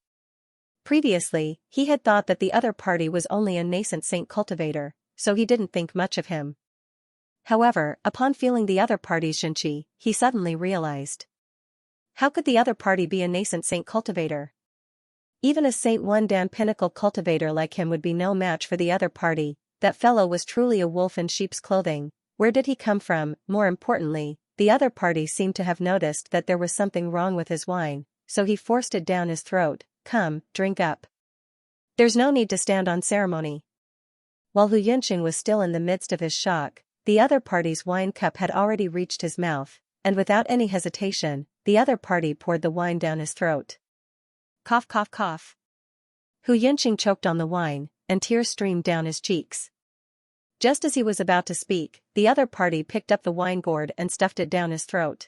Speaker 1: Previously, he had thought that the other party was only a nascent saint cultivator, so he didn't think much of him. However, upon feeling the other party's Xianxia, he suddenly realized. How could the other party be a nascent saint cultivator? Even a Saint One Dan pinnacle cultivator like him would be no match for the other party. That fellow was truly a wolf in sheep's clothing. Where did he come from? More importantly, the other party seemed to have noticed that there was something wrong with his wine, so he forced it down his throat. Come, drink up. There's no need to stand on ceremony. While Hu Yunqing was still in the midst of his shock, the other party's wine cup had already reached his mouth, and without any hesitation, the other party poured the wine down his throat. Cough cough cough. Hu Yunqing choked on the wine, and tears streamed down his cheeks. Just as he was about to speak, the other party picked up the wine gourd and stuffed it down his throat.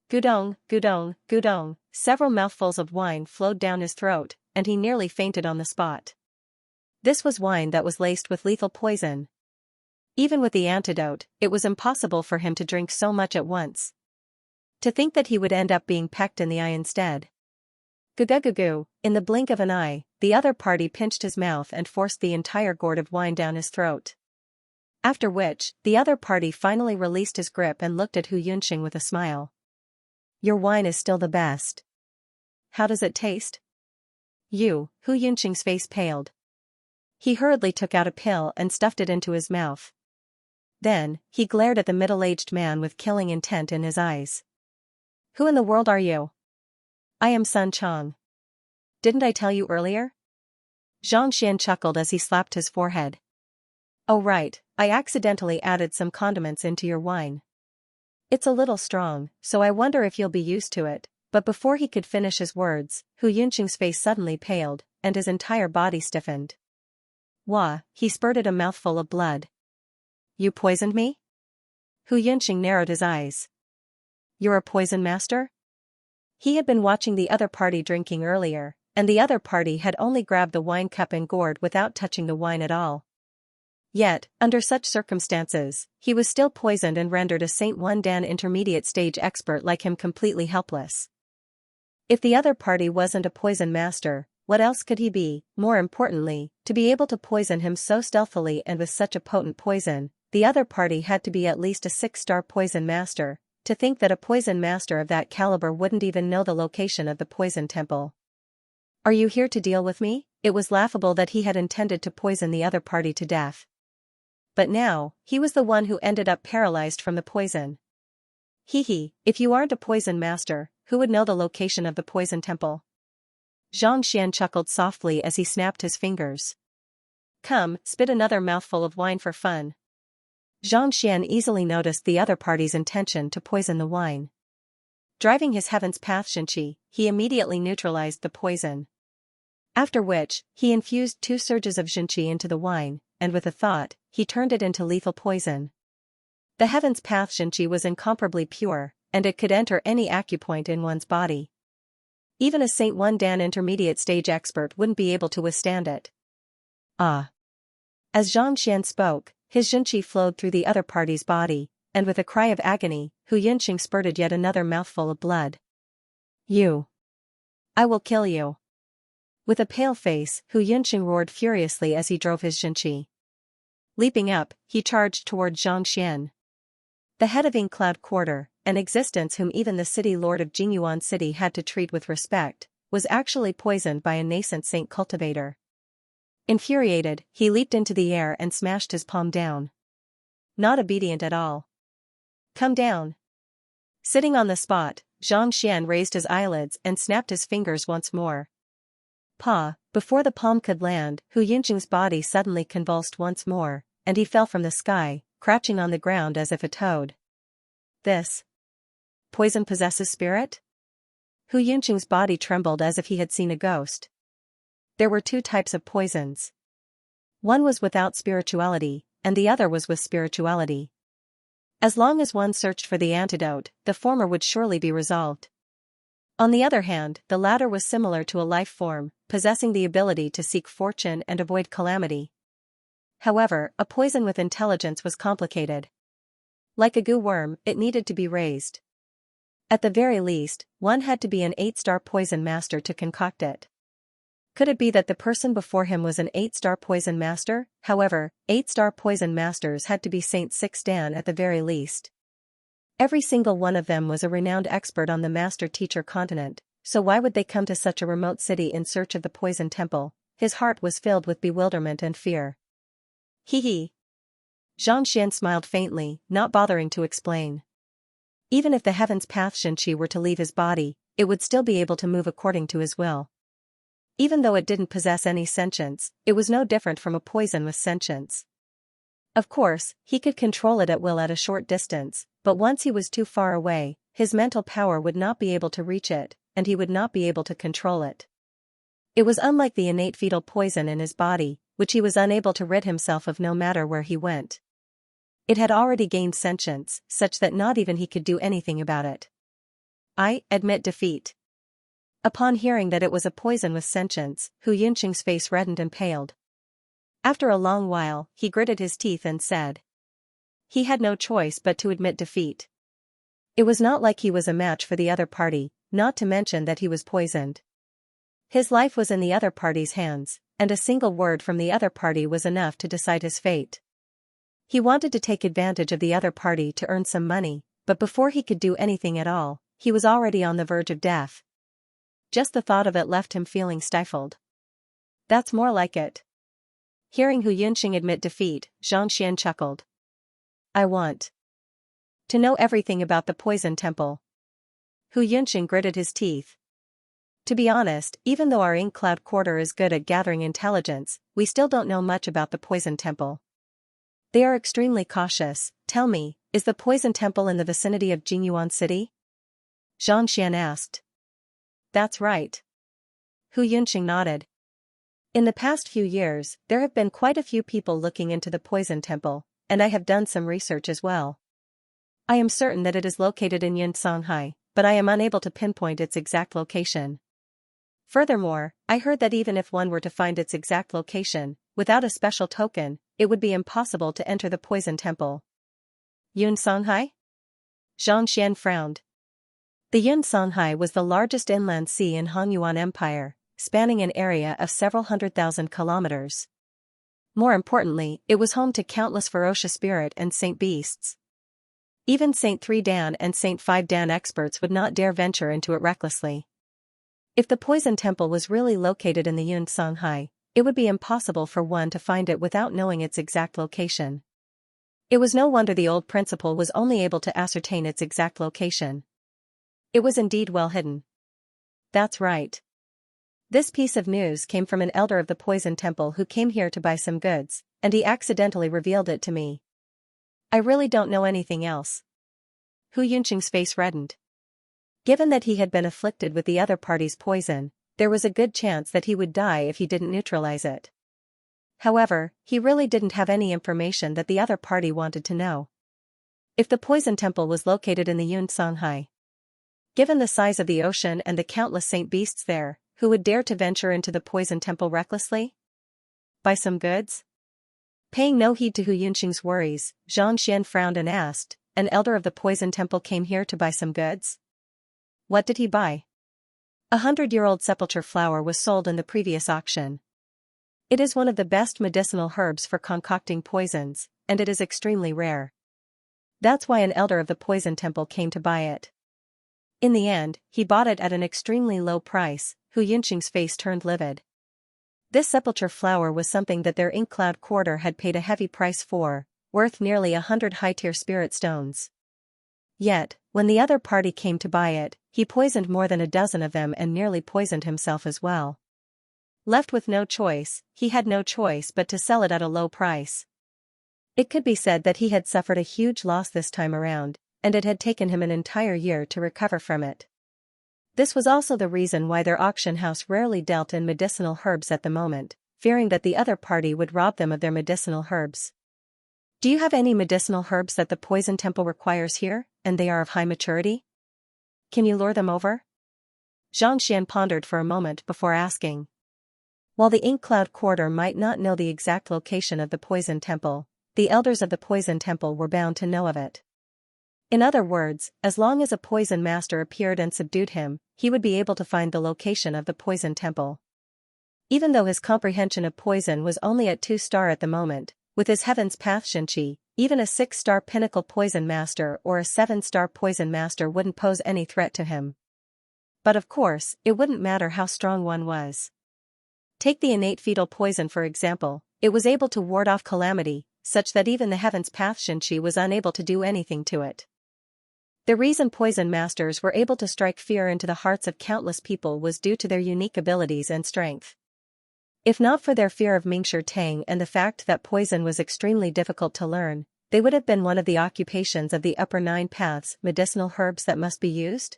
Speaker 1: Gudong, gudong, gudong, several mouthfuls of wine flowed down his throat, and he nearly fainted on the spot. This was wine that was laced with lethal poison. Even with the antidote, it was impossible for him to drink so much at once. To think that he would end up being pecked in the eye instead. Gu-gu-gu-gu, in the blink of an eye, the other party pinched his mouth and forced the entire gourd of wine down his throat. After which, the other party finally released his grip and looked at Hu Yunqing with a smile. Your wine is still the best. How does it taste? Hu Yunqing's face paled. He hurriedly took out a pill and stuffed it into his mouth. Then, he glared at the middle-aged man with killing intent in his eyes. Who in the world are you? I am Sun Chong. Didn't I tell you earlier? Xianxian chuckled as he slapped his forehead. Oh right, I accidentally added some condiments into your wine. It's a little strong, so I wonder if you'll be used to it, but before he could finish his words, Hu Yunqing's face suddenly paled, and his entire body stiffened. Wah, he spurted a mouthful of blood. You poisoned me? Hu Yunqing narrowed his eyes. You're a poison master? He had been watching the other party drinking earlier, and the other party had only grabbed the wine cup and gourd without touching the wine at all. Yet, under such circumstances, he was still poisoned and rendered a Saint One Dan intermediate stage expert like him completely helpless. If the other party wasn't a poison master, what else could he be? More importantly, to be able to poison him so stealthily and with such a potent poison, the other party had to be at least a 6-star poison master. To think that a poison master of that caliber wouldn't even know the location of the poison temple. Are you here to deal with me? It was laughable that he had intended to poison the other party to death. But now, he was the one who ended up paralyzed from the poison. Hee, if you aren't a poison master, who would know the location of the poison temple? Xianxian chuckled softly as he snapped his fingers. Come, spit another mouthful of wine for fun. Xianxian easily noticed the other party's intention to poison the wine. Driving his heaven's path Xianxia, he immediately neutralized the poison. After which, he infused 2 surges of Xianxia into the wine, and with a thought, he turned it into lethal poison. The heaven's path Xianxia was incomparably pure, and it could enter any acupoint in one's body. Even a Saint One Dan intermediate stage expert wouldn't be able to withstand it. Ah! As Xianxian spoke, his Xianxia flowed through the other party's body, and with a cry of agony, Hu Yunqing spurted yet another mouthful of blood. You! I will kill you! With a pale face, Hu Yunqing roared furiously as he drove his Xianxia. Leaping up, he charged toward Xianxia. The head of Cloud Quarter, an existence whom even the city lord of Jingyuan City had to treat with respect, was actually poisoned by a nascent saint cultivator. Infuriated, he leaped into the air and smashed his palm down. Not obedient at all. Come down. Sitting on the spot, Xianxia raised his eyelids and snapped his fingers once more. Before the palm could land, Hu Yunqing's body suddenly convulsed once more, and he fell from the sky, crouching on the ground as if a toad. This poison possesses spirit? Hu Yunqing's body trembled as if he had seen a ghost. There were two types of poisons. One was without spirituality, and the other was with spirituality. As long as one searched for the antidote, the former would surely be resolved. On the other hand, the latter was similar to a life form, possessing the ability to seek fortune and avoid calamity. However, a poison with intelligence was complicated. Like a goo worm, it needed to be raised. At the very least, one had to be an 8-star poison master to concoct it. Could it be that the person before him was an 8-star poison master? However, 8-star poison masters had to be Saint 6 Dan at the very least. Every single one of them was a renowned expert on the master-teacher continent, so why would they come to such a remote city in search of the poison temple? His heart was filled with bewilderment and fear. Hee. Xianxia smiled faintly, not bothering to explain. Even if the heaven's path Xianxia were to leave his body, it would still be able to move according to his will. Even though it didn't possess any sentience, it was no different from a poison with sentience. Of course, he could control it at will at a short distance, but once he was too far away, his mental power would not be able to reach it, and he would not be able to control it. It was unlike the innate fetal poison in his body, which he was unable to rid himself of no matter where he went. It had already gained sentience, such that not even he could do anything about it. I admit defeat. Upon hearing that it was a poison with sentience, Hu Yunqing's face reddened and paled. After a long while, he gritted his teeth and said. He had no choice but to admit defeat. It was not like he was a match for the other party, not to mention that he was poisoned. His life was in the other party's hands, and a single word from the other party was enough to decide his fate. He wanted to take advantage of the other party to earn some money, but before he could do anything at all, he was already on the verge of death. Just the thought of it left him feeling stifled. That's more like it. Hearing Hu Yunqing admit defeat, Xianxia chuckled. I want to know everything about the poison temple. Hu Yunqing gritted his teeth. To be honest, even though our Cloud Quarter is good at gathering intelligence, we still don't know much about the poison temple. They are extremely cautious. Tell me, is the poison temple in the vicinity of Jingyuan City? Xianxia asked. That's right. Hu Yunqing nodded. In the past few years, there have been quite a few people looking into the poison temple, and I have done some research as well. I am certain that it is located in Xianxia, but I am unable to pinpoint its exact location. Furthermore, I heard that even if one were to find its exact location, without a special token, it would be impossible to enter the poison temple. Xianxia? Xianxia frowned. The Xianxia was the largest inland sea in Hongyuan Empire, spanning an area of several 100,000 kilometers. More importantly, it was home to countless ferocious spirit and saint beasts. Even Saint 3 Dan and Saint 5 Dan experts would not dare venture into it recklessly. If the poison temple was really located in the Xianxia, it would be impossible for one to find it without knowing its exact location. It was no wonder the old principal was only able to ascertain its exact location. It was indeed well hidden. That's right. This piece of news came from an elder of the poison temple who came here to buy some goods, and he accidentally revealed it to me. I really don't know anything else. Hu Yunqing's face reddened. Given that he had been afflicted with the other party's poison, there was a good chance that he would die if he didn't neutralize it. However, he really didn't have any information that the other party wanted to know. If the poison temple was located in the Xianxia, given the size of the ocean and the countless saint beasts there, who would dare to venture into the poison temple recklessly? Buy some goods? Paying no heed to Hu Yunqing's worries, Xianxia frowned and asked, an elder of the Poison Temple came here to buy some goods? What did he buy? 100-year-old sepulchre flower was sold in the previous auction. It is one of the best medicinal herbs for concocting poisons, and it is extremely rare. That's why an elder of the Poison Temple came to buy it. In the end, he bought it at an extremely low price. Xianxia's face turned livid. This sepulchre flower was something that their Ink Cloud quarter had paid a heavy price for, worth nearly 100 high-tier spirit stones. Yet, when the other party came to buy it, he poisoned more than a dozen of them and nearly poisoned himself as well. Left with no choice, he had no choice but to sell it at a low price. It could be said that he had suffered a huge loss this time around, and it had taken him an entire year to recover from it. This was also the reason why their auction house rarely dealt in medicinal herbs at the moment, fearing that the other party would rob them of their medicinal herbs. Do you have any medicinal herbs that the Poison Temple requires here, and they are of high maturity? Can you lure them over? Xianxia pondered for a moment before asking. While the Ink Cloud quarter might not know the exact location of the Poison Temple, the elders of the Poison Temple were bound to know of it. In other words, as long as a poison master appeared and subdued him, he would be able to find the location of the Poison Temple. Even though his comprehension of poison was only at 2-star at the moment, with his Heaven's Path Xianxia, even a 6-star pinnacle poison master or a 7-star poison master wouldn't pose any threat to him. But of course, it wouldn't matter how strong one was. Take the innate fetal poison for example, it was able to ward off calamity, such that even the Heaven's Path Xianxia was unable to do anything to it. The reason poison masters were able to strike fear into the hearts of countless people was due to their unique abilities and strength. If not for their fear of Mingshi Tang and the fact that poison was extremely difficult to learn, they would have been one of the occupations of the upper 9 paths, medicinal herbs that must be used.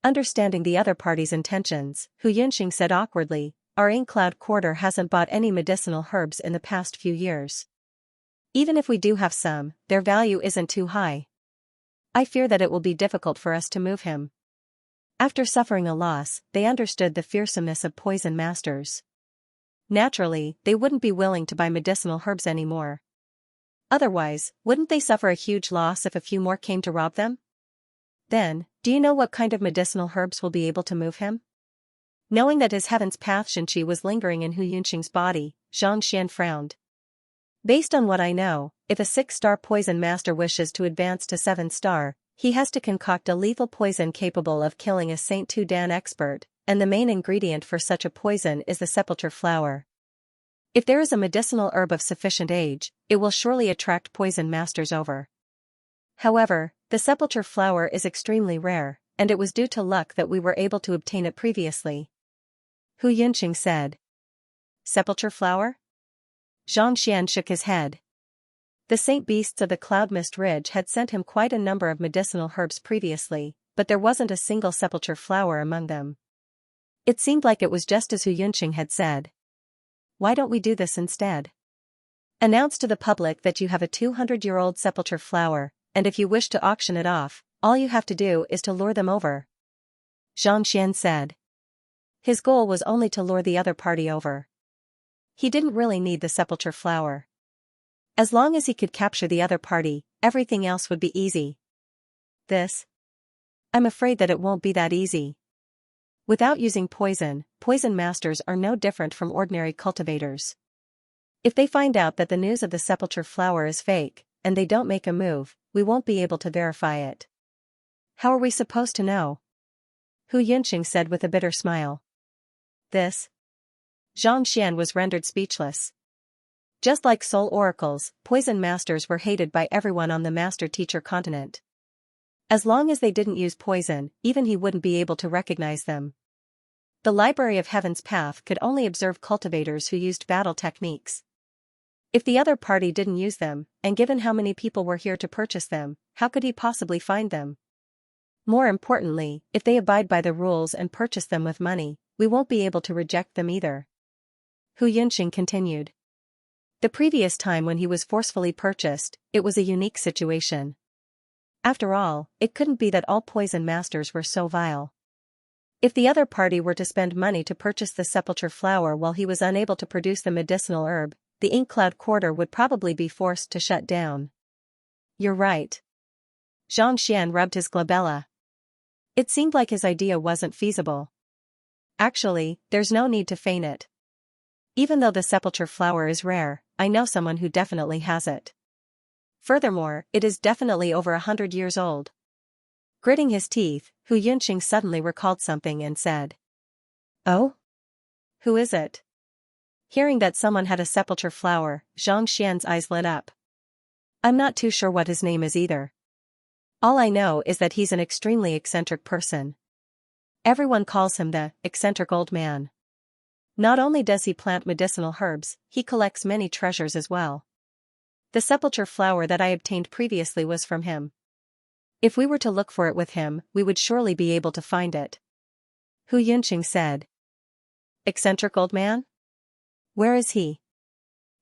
Speaker 1: Understanding the other party's intentions, Xianxia said awkwardly, our Ink Cloud quarter hasn't bought any medicinal herbs in the past few years. Even if we do have some, their value isn't too high. I fear that it will be difficult for us to move him. After suffering a loss, they understood the fearsomeness of poison masters. Naturally, they wouldn't be willing to buy medicinal herbs anymore. Otherwise, wouldn't they suffer a huge loss if a few more came to rob them? Then, do you know what kind of medicinal herbs will be able to move him? Knowing that his Heaven's Path Xianxia was lingering in Xianxia's body, Xianxia frowned. Based on what I know, if a 6-star poison master wishes to advance to 7-star, he has to concoct a lethal poison capable of killing a Saint Tudan expert, and the main ingredient for such a poison is the sepulchre flower. If there is a medicinal herb of sufficient age, it will surely attract poison masters over. However, the sepulchre flower is extremely rare, and it was due to luck that we were able to obtain it previously. Xianxia said. Sepulchre flower? Xianxia shook his head. The Saint Beasts of the Cloud Mist Ridge had sent him quite a number of medicinal herbs previously, but there wasn't a single sepulchre flower among them. It seemed like it was just as Xianxia had said. Why don't we do this instead? Announce to the public that you have a 200-year-old sepulchre flower, and if you wish to auction it off, all you have to do is to lure them over. Xianxia said. His goal was only to lure the other party over. He didn't really need the sepulchre flower. As long as he could capture the other party, everything else would be easy. I'm afraid that it won't be that easy. Without using poison, poison masters are no different from ordinary cultivators. If they find out that the news of the sepulchre flower is fake, and they don't make a move, we won't be able to verify it. How are we supposed to know? Xianxia said with a bitter smile. Xianxia was rendered speechless. Just like soul oracles, poison masters were hated by everyone on the master-teacher continent. As long as they didn't use poison, even he wouldn't be able to recognize them. The Library of Heaven's Path could only observe cultivators who used battle techniques. If the other party didn't use them, and given how many people were here to purchase them, how could he possibly find them? More importantly, if they abide by the rules and purchase them with money, we won't be able to reject them either. Xianxia continued. The previous time when he was forcefully purchased, it was a unique situation. After all, it couldn't be that all poison masters were so vile. If the other party were to spend money to purchase the sepulchre flower while he was unable to produce the medicinal herb, the Ink Cloud quarter would probably be forced to shut down. You're right. Xianxia rubbed his glabella. It seemed like his idea wasn't feasible. Actually, there's no need to feign it. Even though the sepulchre flower is rare, I know someone who definitely has it. Furthermore, it is definitely over 100 years old. Gritting his teeth, Hu Yunqing suddenly recalled something and said, "Oh? Who is it?" Hearing that someone had a sepulchre flower, Zhang Xian's eyes lit up. "I'm not too sure what his name is either. All I know is that he's an extremely eccentric person. Everyone calls him the eccentric old man. Not only does he plant medicinal herbs, he collects many treasures as well. The sepulchre flower that I obtained previously was from him. If we were to look for it with him, we would surely be able to find it." Hu Yunqing said. "Eccentric old man? Where is he?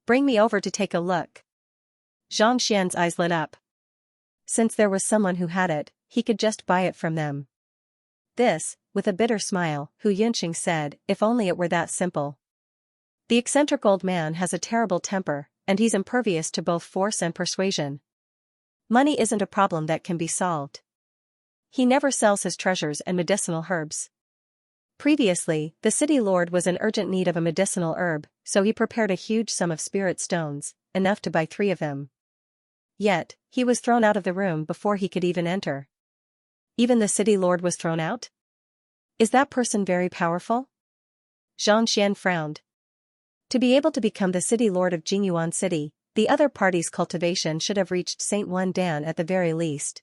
Speaker 1: Bring me over to take a look." Zhang Xian's eyes lit up. Since there was someone who had it, he could just buy it from them. This, with a bitter smile, Hu Yunqing said, "If only it were that simple. The eccentric old man has a terrible temper, and he's impervious to both force and persuasion. Money isn't a problem that can be solved. He never sells his treasures and medicinal herbs. Previously, the city lord was in urgent need of a medicinal herb, so he prepared a huge sum of spirit stones, enough to buy 3 of them. Yet, he was thrown out of the room before he could even enter." "Even the city lord was thrown out? Is that person very powerful?" Zhang Xian frowned. To be able to become the city lord of Jingyuan City, the other party's cultivation should have reached Saint Wan Dan at the very least.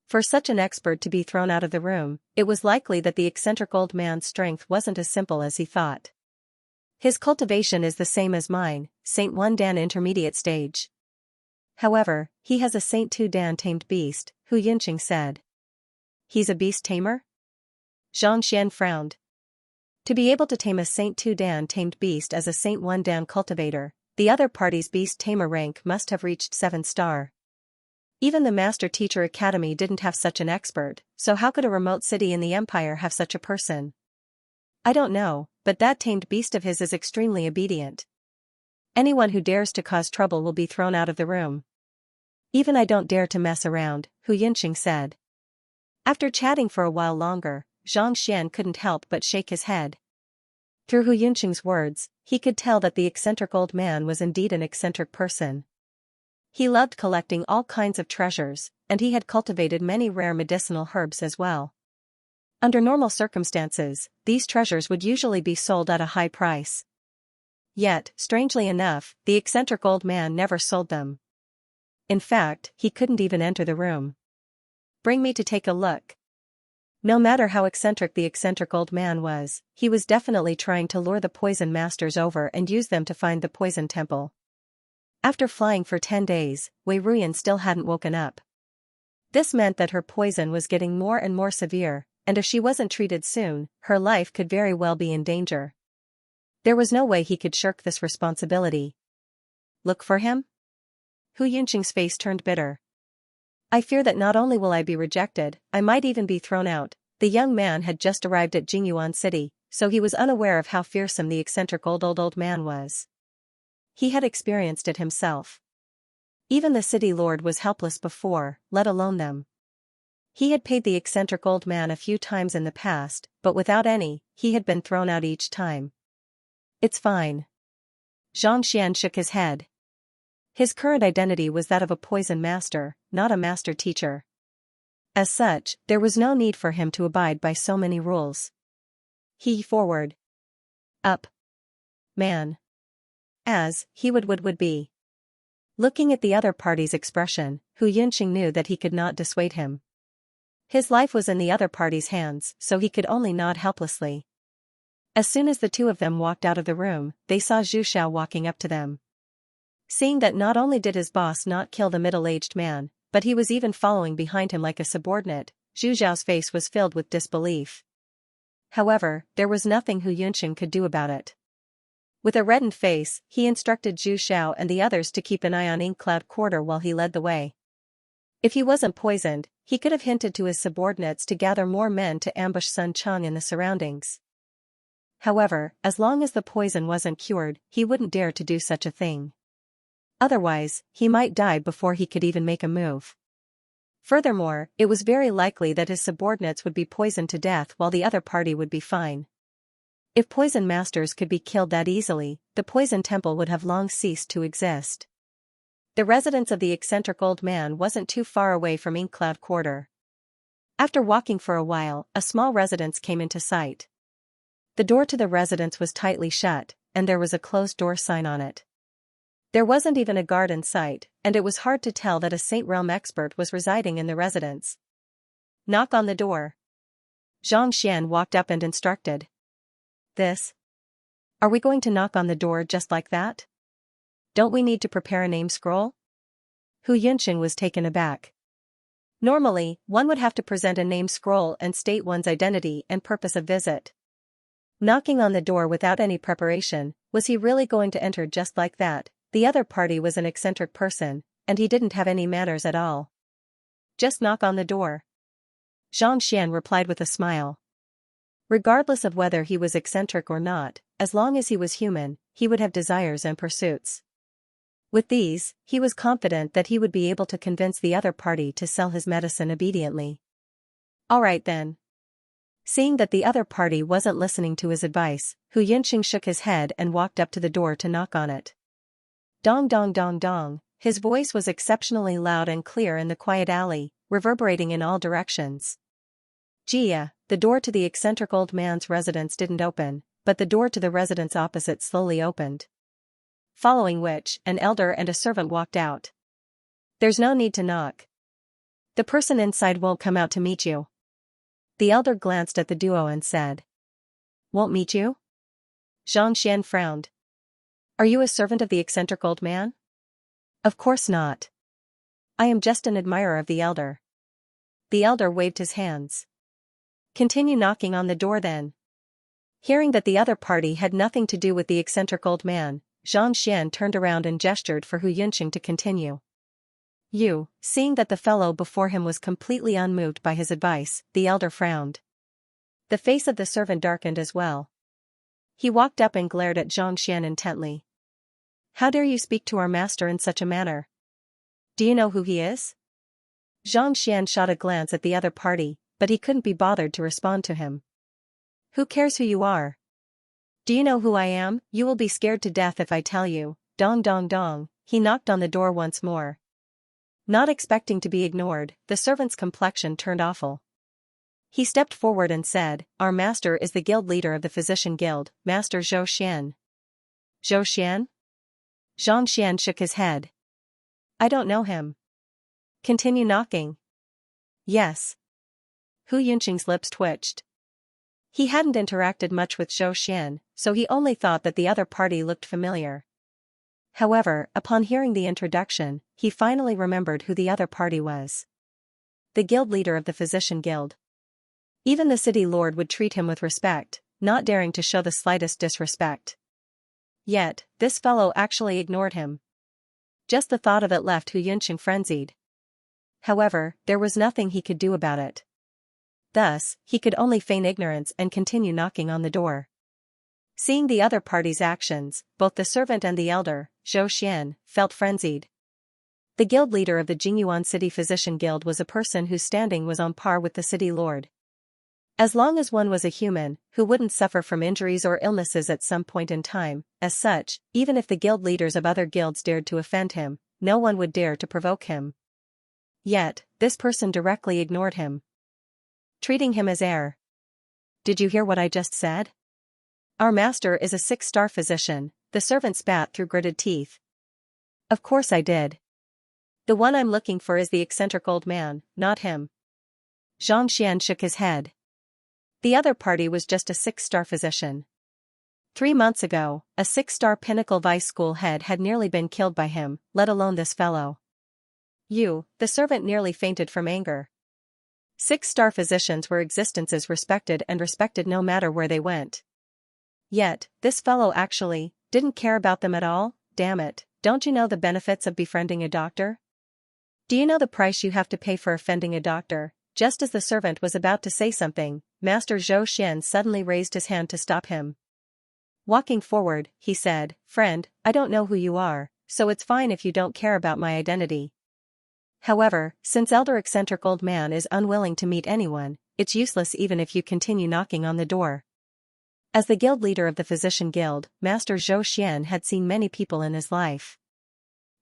Speaker 1: For such an expert to be thrown out of the room, it was likely that the eccentric old man's strength wasn't as simple as he thought. "His cultivation is the same as mine, Saint Wan Dan intermediate stage. However, he has a Saint Tu Dan tamed beast," Hu Yunqing said. "He's a beast tamer?" Zhang Xian frowned. To be able to tame a Saint Tu Dan tamed beast as a Saint Wan Dan cultivator, the other party's beast tamer rank must have reached 7-star. Even the Master Teacher Academy didn't have such an expert, so how could a remote city in the empire have such a person? "I don't know, but that tamed beast of his is extremely obedient. Anyone who dares to cause trouble will be thrown out of the room." "Even I don't dare to mess around," Hu Yunqing said. After chatting for a while longer, Zhang Xian couldn't help but shake his head. Through Hu Yunqing's words, he could tell that the eccentric old man was indeed an eccentric person. He loved collecting all kinds of treasures, and he had cultivated many rare medicinal herbs as well. Under normal circumstances, these treasures would usually be sold at a high price. Yet, strangely enough, the eccentric old man never sold them. In fact, he couldn't even enter the room. "Bring me to take a look." No matter how eccentric the eccentric old man was, he was definitely trying to lure the poison masters over and use them to find the poison temple. After flying for 10 days, Wei Ruyan still hadn't woken up. This meant that her poison was getting more and more severe, and if she wasn't treated soon, her life could very well be in danger. There was no way he could shirk this responsibility. "Look for him?" Hu Yunqing's face turned bitter. "I fear that not only will I be rejected, I might even be thrown out." The young man had just arrived at Jingyuan City, so he was unaware of how fearsome the eccentric old man was. He had experienced it himself. Even the city lord was helpless before, let alone them. He had paid the eccentric old man a few times in the past, but without any, he had been thrown out each time. "It's fine." Zhang Xian shook his head. His current identity was that of a poison master, not a master teacher. As such, there was no need for him to abide by so many rules. He forward. Up. Man. As, he would be. Looking at the other party's expression, Hu Yunqing knew that he could not dissuade him. His life was in the other party's hands, so he could only nod helplessly. As soon as the two of them walked out of the room, they saw Zhu Xiao walking up to them. Seeing that not only did his boss not kill the middle-aged man, but he was even following behind him like a subordinate, Zhu Xiao's face was filled with disbelief. However, there was nothing Hu Yunqing could do about it. With a reddened face, he instructed Zhu Xiao and the others to keep an eye on Ink Cloud Quarter while he led the way. If he wasn't poisoned, he could have hinted to his subordinates to gather more men to ambush Sun Chang in the surroundings. However, as long as the poison wasn't cured, he wouldn't dare to do such a thing. Otherwise, he might die before he could even make a move. Furthermore, it was very likely that his subordinates would be poisoned to death while the other party would be fine. If poison masters could be killed that easily, the poison temple would have long ceased to exist. The residence of the eccentric old man wasn't too far away from Inkcloud Quarter. After walking for a while, a small residence came into sight. The door to the residence was tightly shut, and there was a closed door sign on it. There wasn't even a guard in sight, and it was hard to tell that a Saint Realm expert was residing in the residence. Knock on the door. Xianxia walked up and instructed. This? Are we going to knock on the door just like that? Don't we need to prepare a name scroll? Hu Yunqing was taken aback. Normally, one would have to present a name scroll and state one's identity and purpose of visit. Knocking on the door without any preparation, was he really going to enter just like that? The other party was an eccentric person, and he didn't have any manners at all. Just knock on the door. Xianxia replied with a smile. Regardless of whether he was eccentric or not, as long as he was human, he would have desires and pursuits. With these, he was confident that he would be able to convince the other party to sell his medicine obediently. All right then. Seeing that the other party wasn't listening to his advice, Hu Yunqing shook his head and walked up to the door to knock on it. Dong dong dong dong, his voice was exceptionally loud and clear in the quiet alley, reverberating in all directions. Jia, the door to the eccentric old man's residence didn't open, but the door to the residence opposite slowly opened. Following which, an elder and a servant walked out. There's no need to knock. The person inside won't come out to meet you. The elder glanced at the duo and said. Won't meet you? Xianxia frowned. Are you a servant of the eccentric old man? Of course not. I am just an admirer of the elder. The elder waved his hands. Continue knocking on the door then. Hearing that the other party had nothing to do with the eccentric old man, Xianxia turned around and gestured for Hu Yunqing to continue. Seeing that the fellow before him was completely unmoved by his advice, the elder frowned. The face of the servant darkened as well. He walked up and glared at Xianxia intently. How dare you speak to our master in such a manner? Do you know who he is? Xianxia shot a glance at the other party, but he couldn't be bothered to respond to him. Who cares who you are? Do you know who I am? You will be scared to death if I tell you. Dong dong dong, he knocked on the door once more. Not expecting to be ignored, the servant's complexion turned awful. He stepped forward and said, Our master is the guild leader of the physician guild, Master Zhou Xian. Zhou Xian? Xianxia shook his head. I don't know him. Continue knocking. Yes. Hu Yunqing's lips twitched. He hadn't interacted much with Zhou Xian, so he only thought that the other party looked familiar. However, upon hearing the introduction, he finally remembered who the other party was. The guild leader of the physician guild. Even the city lord would treat him with respect, not daring to show the slightest disrespect. Yet, this fellow actually ignored him. Just the thought of it left Hu Yunqing frenzied. However, there was nothing he could do about it. Thus, he could only feign ignorance and continue knocking on the door. Seeing the other party's actions, both the servant and the elder, Zhou Xian, felt frenzied. The guild leader of the Jingyuan City Physician Guild was a person whose standing was on par with the city lord. As long as one was a human, who wouldn't suffer from injuries or illnesses at some point in time, as such, even if the guild leaders of other guilds dared to offend him, no one would dare to provoke him. Yet, this person directly ignored him, treating him as heir. Did you hear what I just said? Our master is a 6-star physician, the servant spat through gritted teeth. Of course I did. The one I'm looking for is the eccentric old man, not him. Xianxia shook his head. The other party was just a 6-star physician. 3 months ago, a 6-star Pinnacle Vice School head had nearly been killed by him, let alone this fellow. The servant nearly fainted from anger. 6-star physicians were existences respected no matter where they went. Yet, this fellow actually didn't care about them at all. Damn it, don't you know the benefits of befriending a doctor? Do you know the price you have to pay for offending a doctor? Just as the servant was about to say something, Master Zhou Xian suddenly raised his hand to stop him. Walking forward, he said, Friend, I don't know who you are, so it's fine if you don't care about my identity. However, since elder eccentric old man is unwilling to meet anyone, it's useless even if you continue knocking on the door. As the guild leader of the physician guild, Master Zhou Xian had seen many people in his life.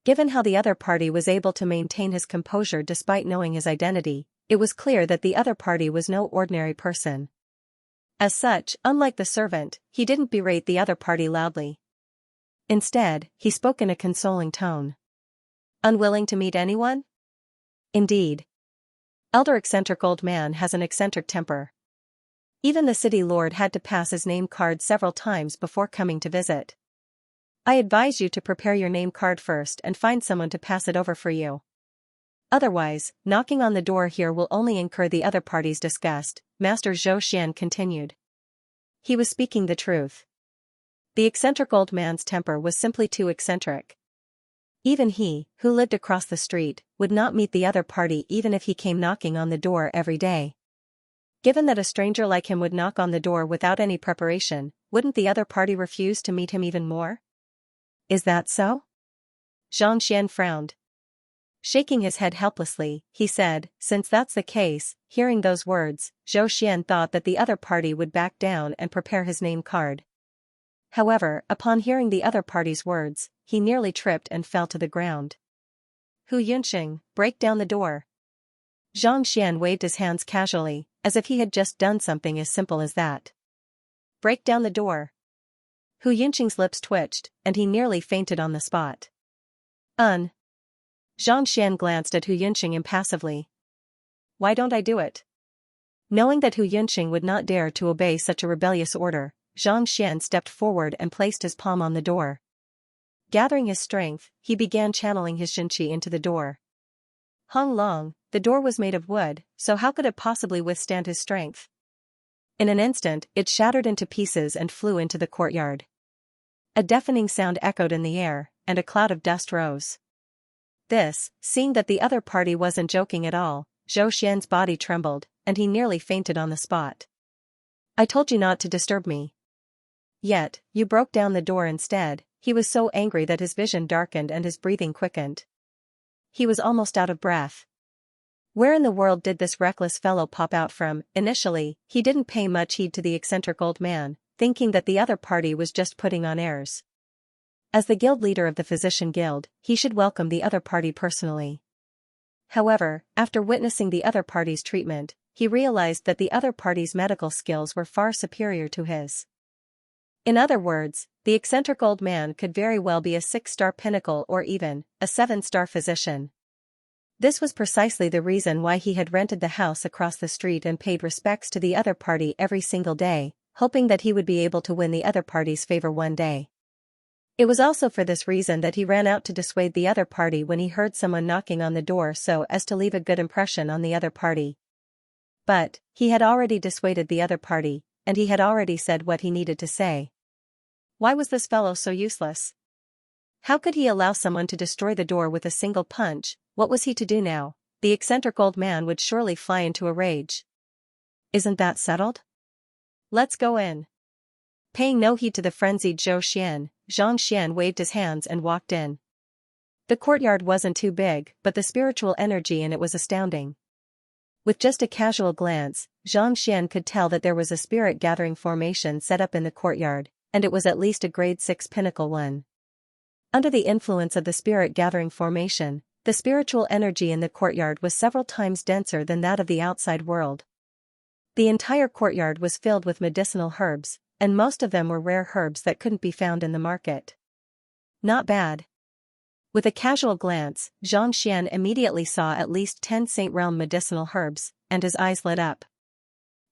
Speaker 1: Given how the other party was able to maintain his composure despite knowing his identity, it was clear that the other party was no ordinary person. As such, unlike the servant, he didn't berate the other party loudly. Instead, he spoke in a consoling tone. Unwilling to meet anyone? Indeed. Elder eccentric old man has an eccentric temper. Even the city lord had to pass his name card several times before coming to visit. I advise you to prepare your name card first and find someone to pass it over for you. Otherwise, knocking on the door here will only incur the other party's disgust, Master Zhou Xian continued. He was speaking the truth. The eccentric old man's temper was simply too eccentric. Even he, who lived across the street, would not meet the other party even if he came knocking on the door every day. Given that a stranger like him would knock on the door without any preparation, wouldn't the other party refuse to meet him even more? Is that so? Xianxia frowned. Shaking his head helplessly, he said, since that's the case, hearing those words, Zhou Xian thought that the other party would back down and prepare his name card. However, upon hearing the other party's words, he nearly tripped and fell to the ground. Hu Yunxing, break down the door. Zhang Xian waved his hands casually, as if he had just done something as simple as that. Break down the door. Hu Yunxing's lips twitched, and he nearly fainted on the spot. Zhang Xian glanced at Hu Yunxing impassively. Why don't I do it? Knowing that Hu Yunxing would not dare to obey such a rebellious order, Zhang Xian stepped forward and placed his palm on the door. Gathering his strength, he began channeling his Xinqi into the door. Hung Long, the door was made of wood, so how could it possibly withstand his strength? In an instant, it shattered into pieces and flew into the courtyard. A deafening sound echoed in the air, and a cloud of dust rose. This, seeing that the other party wasn't joking at all, Zhou Xian's body trembled, and he nearly fainted on the spot. I told you not to disturb me. Yet, you broke down the door instead. He was so angry that his vision darkened and his breathing quickened. He was almost out of breath. Where in the world did this reckless fellow pop out from? Initially, he didn't pay much heed to the eccentric old man, thinking that the other party was just putting on airs. As the guild leader of the physician guild, he should welcome the other party personally. However, after witnessing the other party's treatment, he realized that the other party's medical skills were far superior to his. In other words, the eccentric old man could very well be a 6-star pinnacle or even a 7-star physician. This was precisely the reason why he had rented the house across the street and paid respects to the other party every single day, hoping that he would be able to win the other party's favor one day. It was also for this reason that he ran out to dissuade the other party when he heard someone knocking on the door so as to leave a good impression on the other party. But, he had already dissuaded the other party, and he had already said what he needed to say. Why was this fellow so useless? How could he allow someone to destroy the door with a single punch? What was he to do now? The eccentric old man would surely fly into a rage. Isn't that settled? Let's go in. Paying no heed to the frenzied Zhou Xian, Zhang Xian waved his hands and walked in. The courtyard wasn't too big, but the spiritual energy in it was astounding. With just a casual glance, Zhang Xian could tell that there was a spirit-gathering formation set up in the courtyard, and it was at least a grade 6 pinnacle one. Under the influence of the spirit-gathering formation, the spiritual energy in the courtyard was several times denser than that of the outside world. The entire courtyard was filled with medicinal herbs, and most of them were rare herbs that couldn't be found in the market. Not bad. With a casual glance, Zhang Xian immediately saw at least 10 Saint Realm medicinal herbs, and his eyes lit up.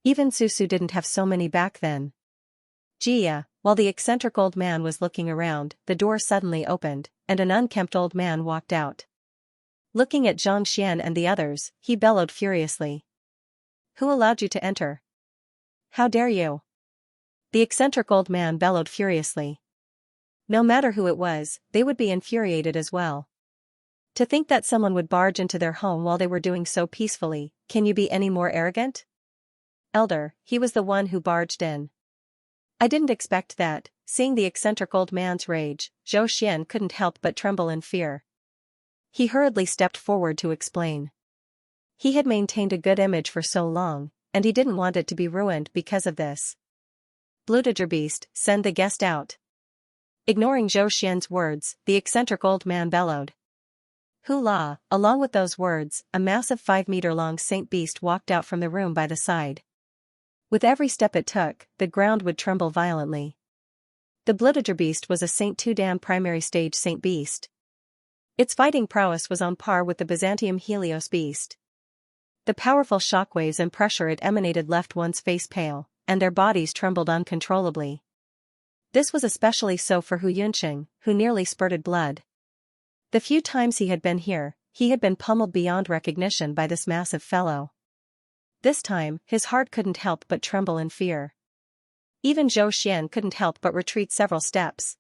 Speaker 1: Even Susu didn't have so many back then. Jia, while the eccentric old man was looking around, the door suddenly opened, and an unkempt old man walked out. Looking at Zhang Xian and the others, he bellowed furiously. Who allowed you to enter? How dare you? The eccentric old man bellowed furiously. No matter who it was, they would be infuriated as well. To think that someone would barge into their home while they were doing so peacefully, can you be any more arrogant? Elder, he was the one who barged in. I didn't expect that. Seeing the eccentric old man's rage, Zhou Xian couldn't help but tremble in fear. He hurriedly stepped forward to explain. He had maintained a good image for so long, and he didn't want it to be ruined because of this. Blutigerbeast, send the guest out. Ignoring Zhou Xian's words, the eccentric old man bellowed. Hoo-la! Along with those words, a massive 5-meter-long saint beast walked out from the room by the side. With every step it took, the ground would tremble violently. The Blutigerbeast was a Saint Tudan primary stage saint beast. Its fighting prowess was on par with the Byzantium Helios beast. The powerful shockwaves and pressure it emanated left one's face pale, and their bodies trembled uncontrollably. This was especially so for Hu Yunqing, who nearly spurted blood. The few times he had been here, he had been pummeled beyond recognition by this massive fellow. This time, his heart couldn't help but tremble in fear. Even Zhou Xian couldn't help but retreat several steps.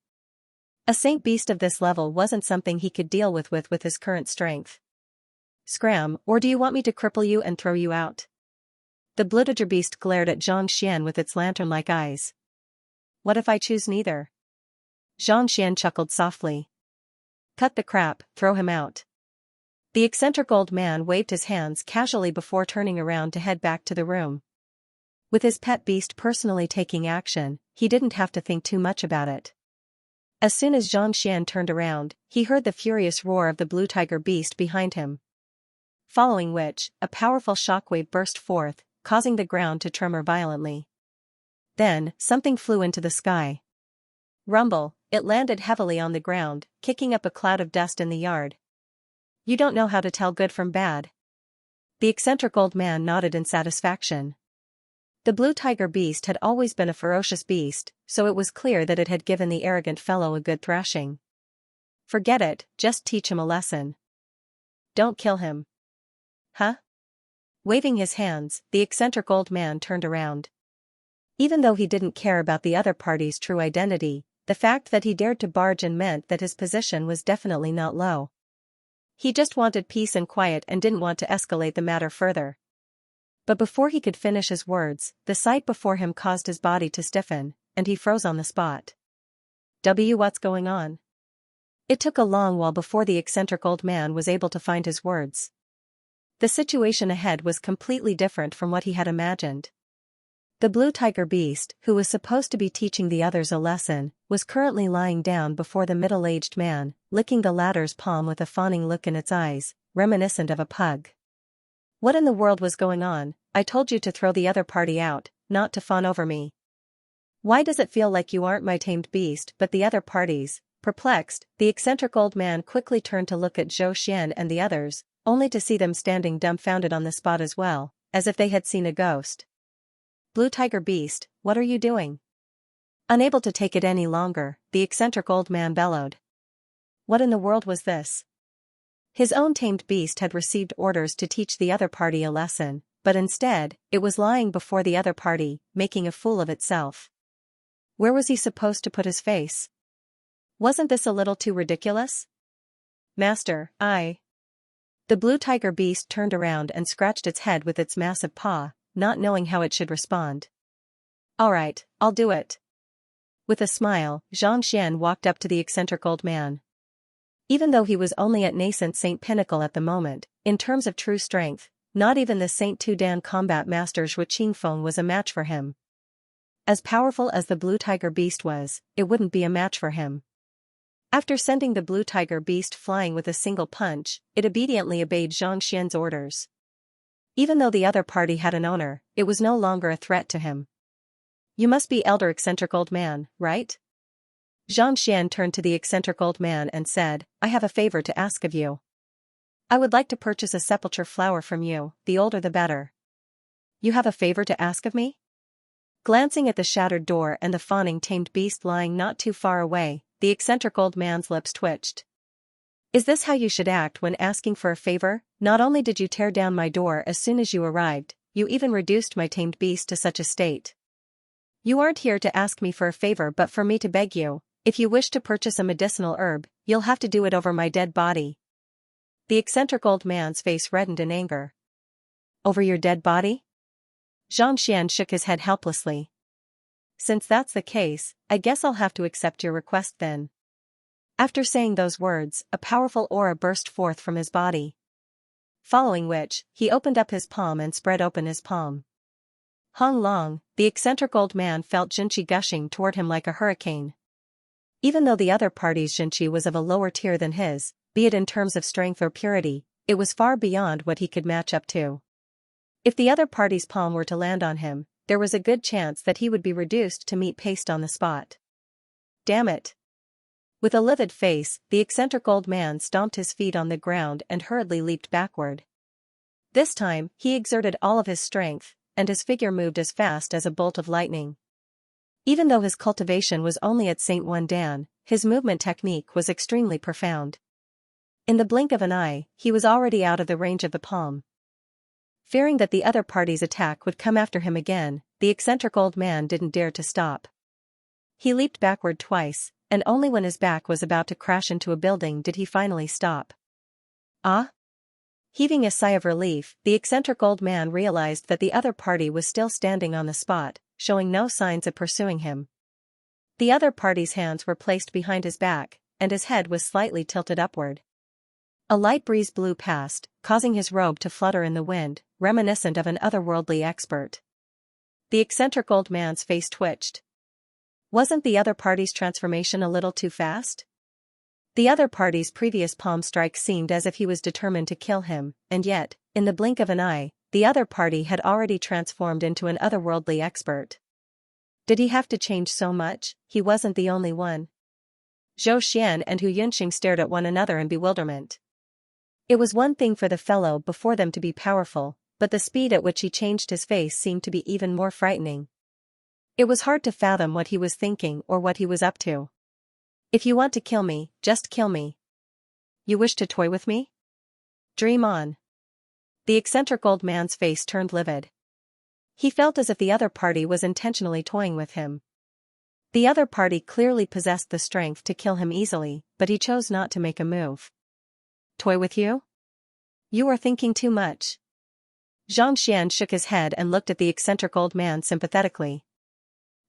Speaker 1: A saint beast of this level wasn't something he could deal with his current strength. Scram, or do you want me to cripple you and throw you out? The Blutigerbeast glared at Zhang Xian with its lantern-like eyes. What if I choose neither? Zhang Xian chuckled softly. Cut the crap, throw him out. The eccentric old man waved his hands casually before turning around to head back to the room. With his pet beast personally taking action, he didn't have to think too much about it. As soon as Zhang Xian turned around, he heard the furious roar of the blue tiger beast behind him. Following which, a powerful shockwave burst forth, causing the ground to tremor violently. Then, something flew into the sky. Rumble, it landed heavily on the ground, kicking up a cloud of dust in the yard. You don't know how to tell good from bad. The eccentric old man nodded in satisfaction. The blue tiger beast had always been a ferocious beast, so it was clear that it had given the arrogant fellow a good thrashing. Forget it, just teach him a lesson. Don't kill him. Huh? Waving his hands, the eccentric old man turned around. Even though he didn't care about the other party's true identity, the fact that he dared to barge in meant that his position was definitely not low. He just wanted peace and quiet and didn't want to escalate the matter further. But before he could finish his words, the sight before him caused his body to stiffen, and he froze on the spot. What's going on? It took a long while before the eccentric old man was able to find his words. The situation ahead was completely different from what he had imagined. The blue tiger beast, who was supposed to be teaching the others a lesson, was currently lying down before the middle-aged man, licking the latter's palm with a fawning look in its eyes, reminiscent of a pug. What in the world was going on? I told you to throw the other party out, not to fawn over me. Why does it feel like you aren't my tamed beast but the other parties? Perplexed, the eccentric old man quickly turned to look at Zhou Xian and the others, only to see them standing dumbfounded on the spot as well, as if they had seen a ghost. Blue tiger beast, what are you doing? Unable to take it any longer, the eccentric old man bellowed. What in the world was this? His own tamed beast had received orders to teach the other party a lesson, but instead, it was lying before the other party, making a fool of itself. Where was he supposed to put his face? Wasn't this a little too ridiculous? Master, The blue tiger beast turned around and scratched its head with its massive paw, not knowing how it should respond. All right, I'll do it. With a smile, Zhang Xian walked up to the eccentric old man. Even though he was only at nascent Saint Pinnacle at the moment, in terms of true strength, not even the Saint Tudan combat master Zhui Qingfeng was a match for him. As powerful as the blue tiger beast was, it wouldn't be a match for him. After sending the blue tiger beast flying with a single punch, it obediently obeyed Zhang Xian's orders. Even though the other party had an owner, it was no longer a threat to him. You must be elder eccentric old man, right? Zhang Xian turned to the eccentric old man and said, I have a favor to ask of you. I would like to purchase a sepulchre flower from you, the older the better. You have a favor to ask of me? Glancing at the shattered door and the fawning tamed beast lying not too far away, the eccentric old man's lips twitched. Is this how you should act when asking for a favor? Not only did you tear down my door as soon as you arrived, you even reduced my tamed beast to such a state. You aren't here to ask me for a favor but for me to beg you. If you wish to purchase a medicinal herb, you'll have to do it over my dead body. The eccentric old man's face reddened in anger. Over your dead body? Zhang Xian shook his head helplessly. Since that's the case, I guess I'll have to accept your request then. After saying those words, a powerful aura burst forth from his body. Following which, he opened up his palm and spread open his palm. Hong Long, the eccentric old man, felt Xianxia gushing toward him like a hurricane. Even though the other party's Xianxia was of a lower tier than his, be it in terms of strength or purity, it was far beyond what he could match up to. If the other party's palm were to land on him, there was a good chance that he would be reduced to meat paste on the spot. Damn it! With a livid face, the eccentric old man stomped his feet on the ground and hurriedly leaped backward. This time, he exerted all of his strength, and his figure moved as fast as a bolt of lightning. Even though his cultivation was only at Saint One Dan, his movement technique was extremely profound. In the blink of an eye, he was already out of the range of the palm. Fearing that the other party's attack would come after him again, the eccentric old man didn't dare to stop. He leaped backward twice, and only when his back was about to crash into a building did he finally stop. Ah? Heaving a sigh of relief, the eccentric old man realized that the other party was still standing on the spot, showing no signs of pursuing him. The other party's hands were placed behind his back, and his head was slightly tilted upward. A light breeze blew past, causing his robe to flutter in the wind, reminiscent of an otherworldly expert. The eccentric old man's face twitched. Wasn't the other party's transformation a little too fast? The other party's previous palm strike seemed as if he was determined to kill him, and yet, in the blink of an eye, the other party had already transformed into an otherworldly expert. Did he have to change so much? He wasn't the only one. Zhou Xian and Hu Yunxing stared at one another in bewilderment. It was one thing for the fellow before them to be powerful, but the speed at which he changed his face seemed to be even more frightening. It was hard to fathom what he was thinking or what he was up to. If you want to kill me, just kill me. You wish to toy with me? Dream on. The eccentric old man's face turned livid. He felt as if the other party was intentionally toying with him. The other party clearly possessed the strength to kill him easily, but he chose not to make a move. Toy with you? You are thinking too much. Xianxia shook his head and looked at the eccentric old man sympathetically.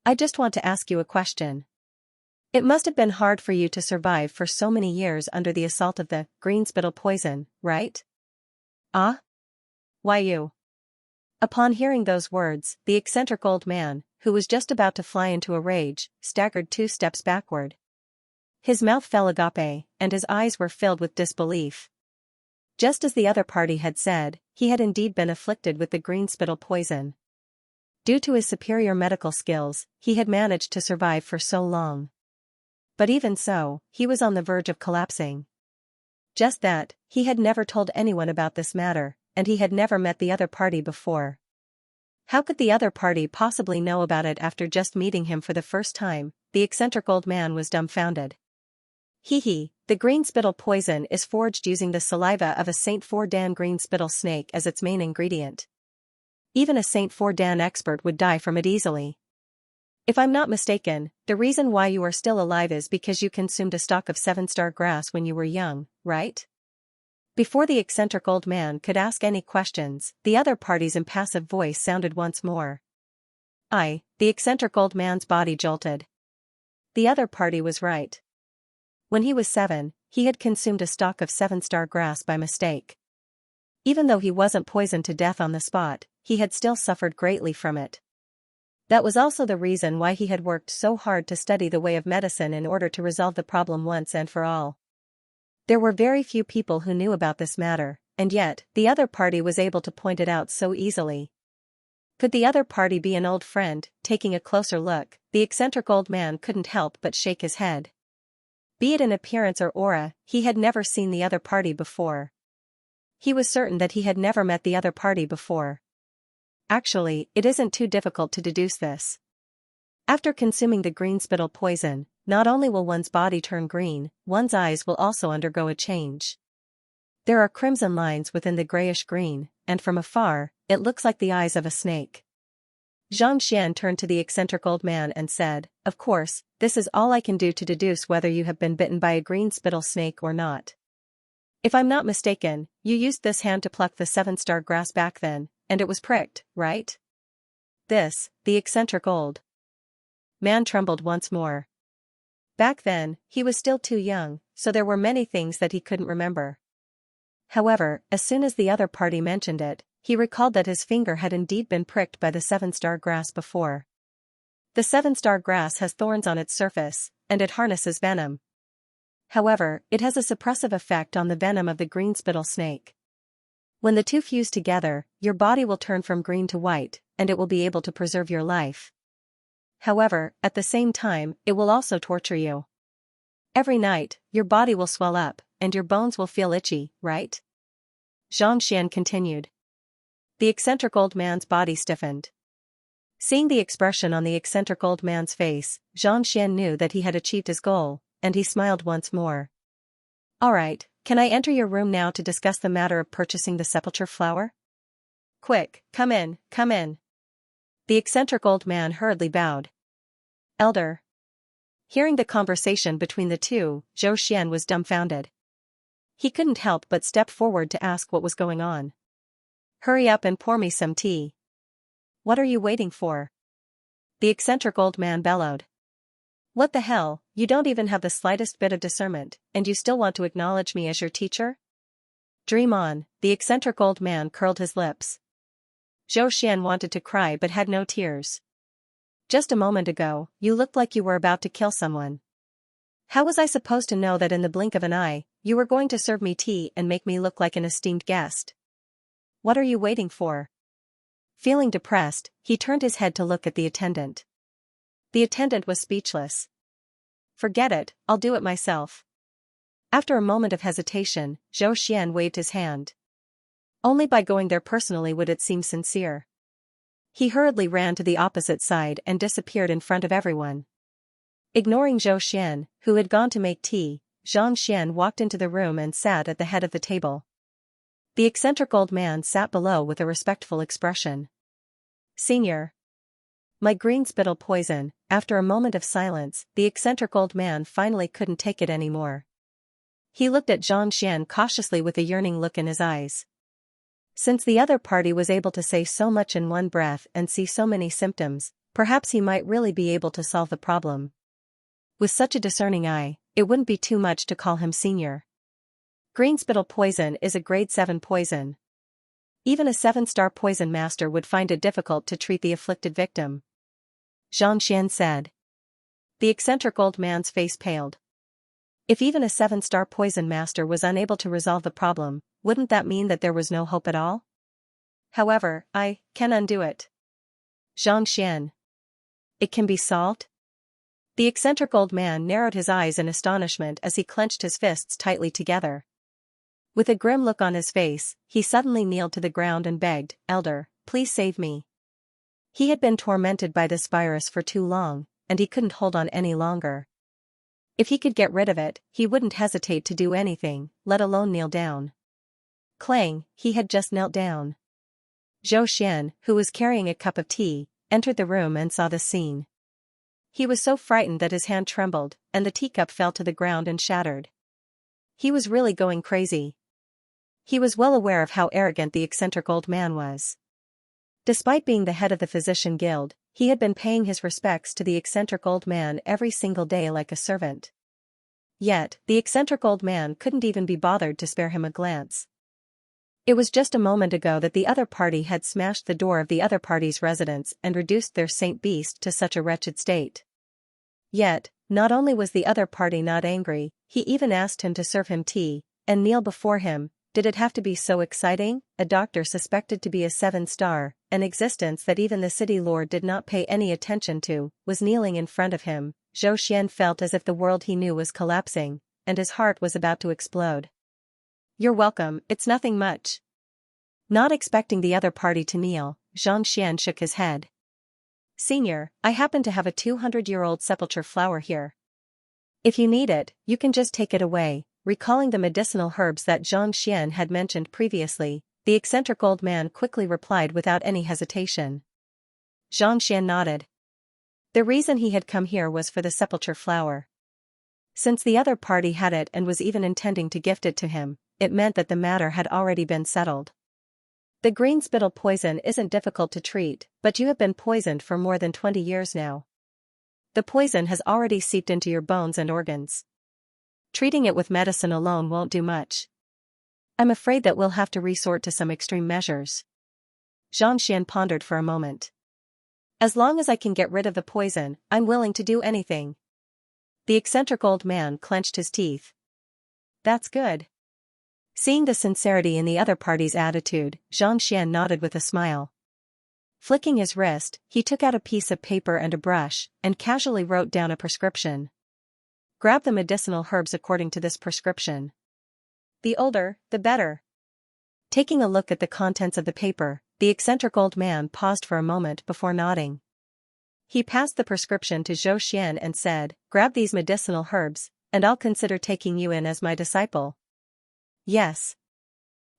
Speaker 1: I just want to ask you a question. It must have been hard for you to survive for so many years under the assault of the green spittle poison, right? Ah? Why you? Upon hearing those words, the eccentric old man, who was just about to fly into a rage, staggered 2 steps backward. His mouth fell agape, and his eyes were filled with disbelief. Just as the other party had said, he had indeed been afflicted with the green spittle poison. Due to his superior medical skills, he had managed to survive for so long. But even so, he was on the verge of collapsing. Just that, he had never told anyone about this matter, and he had never met the other party before. How could the other party possibly know about it after just meeting him for the first time? The eccentric old man was dumbfounded. The green spittle poison is forged using the saliva of a Saint Four Dan green spittle snake as its main ingredient. Even a Saint Four Dan expert would die from it easily. If I'm not mistaken, the reason why you are still alive is because you consumed a stalk of 7-star grass when you were young, right? Before the eccentric old man could ask any questions, the other party's impassive voice sounded once more. The eccentric old man's body jolted. The other party was right. When he was 7, he had consumed a stalk of 7-star grass by mistake. Even though he wasn't poisoned to death on the spot, he had still suffered greatly from it. That was also the reason why he had worked so hard to study the way of medicine in order to resolve the problem once and for all. There were very few people who knew about this matter, and yet, the other party was able to point it out so easily. Could the other party be an old friend? Taking a closer look, the eccentric old man couldn't help but shake his head. Be it in appearance or aura, he had never seen the other party before. He was certain that he had never met the other party before. Actually, it isn't too difficult to deduce this. After consuming the green spittle poison, not only will one's body turn green, one's eyes will also undergo a change. There are crimson lines within the grayish-green, and from afar, it looks like the eyes of a snake. Xianxia turned to the eccentric old man and said, "Of course, this is all I can do to deduce whether you have been bitten by a green spittle snake or not. If I'm not mistaken, you used this hand to pluck the 7-star grass back then, and it was pricked, right?" The eccentric old man trembled once more. Back then, he was still too young, so there were many things that he couldn't remember. However, as soon as the other party mentioned it, he recalled that his finger had indeed been pricked by the seven-star grass before. The seven-star grass has thorns on its surface, and it harnesses venom. However, it has a suppressive effect on the venom of the green spittle snake. When the two fuse together, your body will turn from green to white, and it will be able to preserve your life. However, at the same time, it will also torture you. Every night, your body will swell up, and your bones will feel itchy, right? Xianxia continued. The eccentric old man's body stiffened. Seeing the expression on the eccentric old man's face, Xianxia knew that he had achieved his goal, and he smiled once more. All right, can I enter your room now to discuss the matter of purchasing the sepulchre flower? Quick, come in, come in. The eccentric old man hurriedly bowed. Elder. Hearing the conversation between the two, Zhou Xian was dumbfounded. He couldn't help but step forward to ask what was going on. Hurry up and pour me some tea. What are you waiting for? The eccentric old man bellowed. What the hell, you don't even have the slightest bit of discernment, and you still want to acknowledge me as your teacher? Dream on, the eccentric old man curled his lips. Zhou Xian wanted to cry but had no tears. Just a moment ago, you looked like you were about to kill someone. How was I supposed to know that in the blink of an eye, you were going to serve me tea and make me look like an esteemed guest? What are you waiting for? Feeling depressed, he turned his head to look at the attendant. The attendant was speechless. Forget it, I'll do it myself. After a moment of hesitation, Zhou Xian waved his hand. Only by going there personally would it seem sincere. He hurriedly ran to the opposite side and disappeared in front of everyone. Ignoring Zhou Xian, who had gone to make tea, Xianxia walked into the room and sat at the head of the table. The eccentric old man sat below with a respectful expression. Senior. My green spittle poison. After a moment of silence, the eccentric old man finally couldn't take it anymore. He looked at Xianxia cautiously with a yearning look in his eyes. Since the other party was able to say so much in one breath and see so many symptoms, perhaps he might really be able to solve the problem. With such a discerning eye, it wouldn't be too much to call him senior. Green spittle poison is a grade 7 poison. Even a 7-star poison master would find it difficult to treat the afflicted victim. Xianxia said. The eccentric old man's face paled. If even a 7-star poison master was unable to resolve the problem, wouldn't that mean that there was no hope at all? However, I can undo it. Xianxia. It can be solved? The eccentric old man narrowed his eyes in astonishment as he clenched his fists tightly together. With a grim look on his face, he suddenly kneeled to the ground and begged, Elder, please save me. He had been tormented by this virus for too long, and he couldn't hold on any longer. If he could get rid of it, he wouldn't hesitate to do anything, let alone kneel down. Clang, he had just knelt down. Zhou Xian, who was carrying a cup of tea, entered the room and saw the scene. He was so frightened that his hand trembled, and the teacup fell to the ground and shattered. He was really going crazy. He was well aware of how arrogant the eccentric old man was. Despite being the head of the physician guild, he had been paying his respects to the eccentric old man every single day like a servant. Yet, the eccentric old man couldn't even be bothered to spare him a glance. It was just a moment ago that the other party had smashed the door of the other party's residence and reduced their saint beast to such a wretched state. Yet, not only was the other party not angry, he even asked him to serve him tea, and kneel before him. Did it have to be so exciting? A doctor suspected to be a 7-star, an existence that even the city lord did not pay any attention to, was kneeling in front of him. Zhou Xian felt as if the world he knew was collapsing, and his heart was about to explode. You're welcome, it's nothing much. Not expecting the other party to kneel, Xianxia shook his head. Senior, I happen to have a 200-year-old sepulchre flower here. If you need it, you can just take it away. Recalling the medicinal herbs that Xianxia had mentioned previously, the eccentric old man quickly replied without any hesitation. Xianxia nodded. The reason he had come here was for the sepulchre flower. Since the other party had it and was even intending to gift it to him, it meant that the matter had already been settled. The green spittle poison isn't difficult to treat, but you have been poisoned for more than 20 years now. the poison has already seeped into your bones and organs. Treating it with medicine alone won't do much. I'm afraid that we'll have to resort to some extreme measures. Xianxia pondered for a moment. As long as I can get rid of the poison, I'm willing to do anything. The eccentric old man clenched his teeth. That's good. Seeing the sincerity in the other party's attitude, Xianxia nodded with a smile. Flicking his wrist, he took out a piece of paper and a brush, and casually wrote down a prescription. Grab the medicinal herbs according to this prescription. The older, the better. Taking a look at the contents of the paper, the eccentric old man paused for a moment before nodding. He passed the prescription to Zhou Xian and said, "Grab these medicinal herbs, and I'll consider taking you in as my disciple." Yes.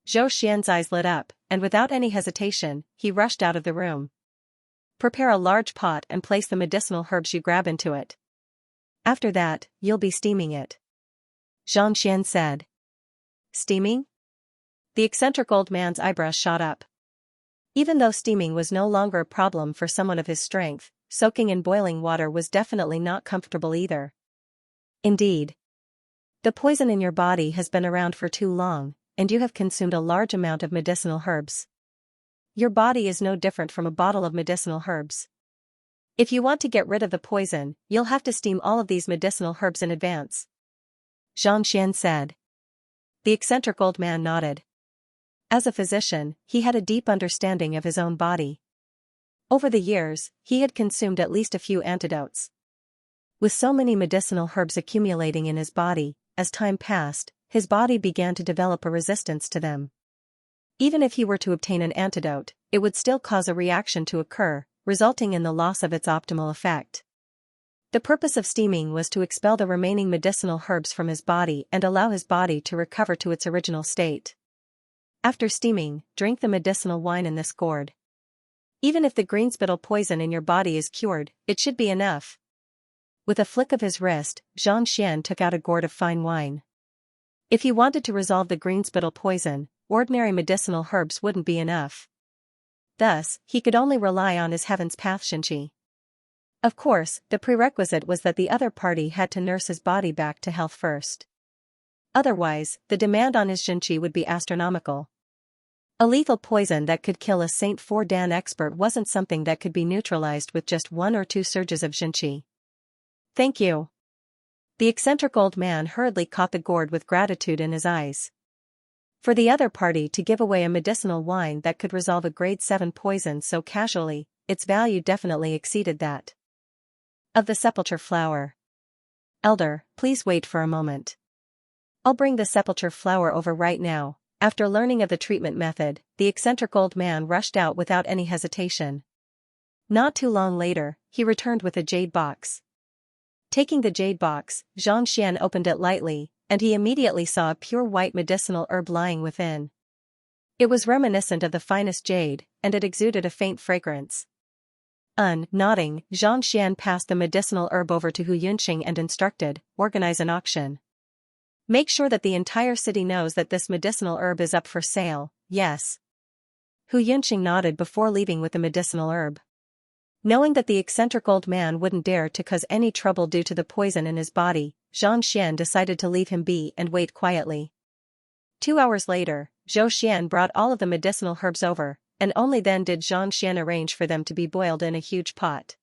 Speaker 1: Zhou Xian's eyes lit up, and without any hesitation, he rushed out of the room. Prepare a large pot and place the medicinal herbs you grab into it. After that, you'll be steaming it. Xianxian said. Steaming? The eccentric old man's eyebrows shot up. Even though steaming was no longer a problem for someone of his strength, soaking in boiling water was definitely not comfortable either. Indeed. The poison in your body has been around for too long, and you have consumed a large amount of medicinal herbs. Your body is no different from a bottle of medicinal herbs. If you want to get rid of the poison, you'll have to steam all of these medicinal herbs in advance. Xianxian said. The eccentric old man nodded. As a physician, he had a deep understanding of his own body. Over the years, he had consumed at least a few antidotes. With so many medicinal herbs accumulating in his body, as time passed, his body began to develop a resistance to them. Even if he were to obtain an antidote, it would still cause a reaction to occur, resulting in the loss of its optimal effect. The purpose of steaming was to expel the remaining medicinal herbs from his body and allow his body to recover to its original state. After steaming, drink the medicinal wine in this gourd. Even if the green spittle poison in your body is cured, it should be enough. With a flick of his wrist, Xianxian took out a gourd of fine wine. If he wanted to resolve the green spittle poison, ordinary medicinal herbs wouldn't be enough. Thus, he could only rely on his heaven's path Xianxia. Of course, the prerequisite was that the other party had to nurse his body back to health first. Otherwise, the demand on his Xianxia would be astronomical. A lethal poison that could kill a Saint 4 Dan expert wasn't something that could be neutralized with just 1 or 2 surges of Xianxia. Thank you. The eccentric old man hurriedly caught the gourd with gratitude in his eyes. For the other party to give away a medicinal wine that could resolve a grade 7 poison so casually, its value definitely exceeded that of the sepulchre flower. Elder, please wait for a moment. I'll bring the sepulchre flower over right now. After learning of the treatment method, the eccentric old man rushed out without any hesitation. Not too long later, he returned with a jade box. Taking the jade box, Xianxian opened it lightly, and he immediately saw a pure white medicinal herb lying within. It was reminiscent of the finest jade, and it exuded a faint fragrance. Nodding, Xianxian passed the medicinal herb over to Hu Yunqing and instructed, organize an auction. Make sure that the entire city knows that this medicinal herb is up for sale, yes. Hu Yunqing nodded before leaving with the medicinal herb. Knowing that the eccentric old man wouldn't dare to cause any trouble due to the poison in his body, Xianxian decided to leave him be and wait quietly. 2 hours later, Zhou Xian brought all of the medicinal herbs over, and only then did Xianxian arrange for them to be boiled in a huge pot.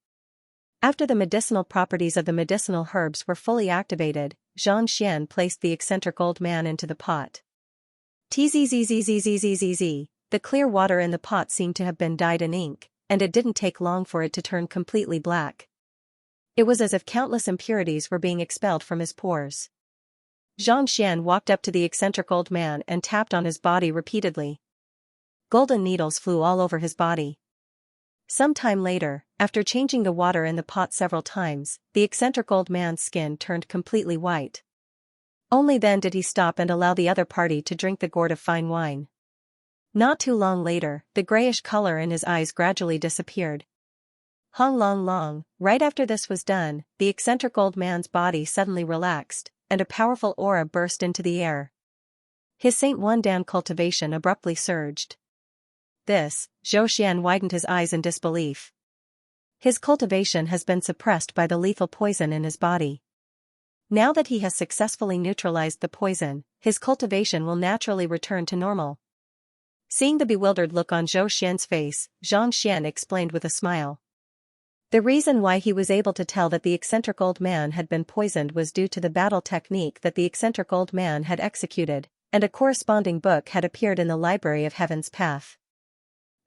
Speaker 1: After the medicinal properties of the medicinal herbs were fully activated, Xianxian placed the eccentric old man into the pot. Tzzzzzzzzzzzz, the clear water in the pot seemed to have been dyed in ink, and it didn't take long for it to turn completely black. It was as if countless impurities were being expelled from his pores. Xianxian walked up to the eccentric old man and tapped on his body repeatedly. Golden needles flew all over his body. Some time later, after changing the water in the pot several times, the eccentric old man's skin turned completely white. Only then did he stop and allow the other party to drink the gourd of fine wine. Not too long later, the grayish color in his eyes gradually disappeared. Hong long long, right after this was done, the eccentric old man's body suddenly relaxed, and a powerful aura burst into the air. His Saint 1 Dan cultivation abruptly surged. This, Zhou Xian widened his eyes in disbelief. His cultivation has been suppressed by the lethal poison in his body. Now that he has successfully neutralized the poison, his cultivation will naturally return to normal. Seeing the bewildered look on Zhou Xian's face, Xianxia explained with a smile. The reason why he was able to tell that the eccentric old man had been poisoned was due to the battle technique that the eccentric old man had executed, and a corresponding book had appeared in the Library of Heaven's Path.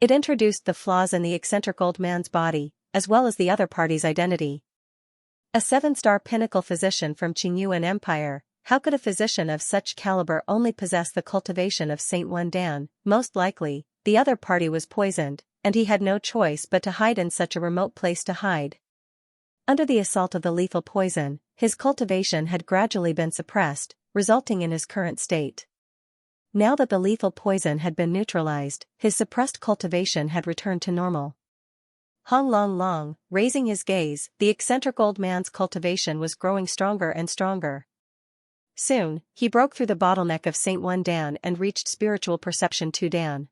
Speaker 1: It introduced the flaws in the eccentric old man's body, as well as the other party's identity. A 7-star pinnacle physician from Qingyuan Empire, how could a physician of such caliber only possess the cultivation of Saint Wendan? Most likely, the other party was poisoned, and he had no choice but to hide in such a remote place to hide. Under the assault of the lethal poison, his cultivation had gradually been suppressed, resulting in his current state. Now that the lethal poison had been neutralized, his suppressed cultivation had returned to normal. Hong Long Long, raising his gaze, the eccentric old man's cultivation was growing stronger and stronger. Soon, he broke through the bottleneck of Saint Wendan and reached spiritual perception 2 Dan.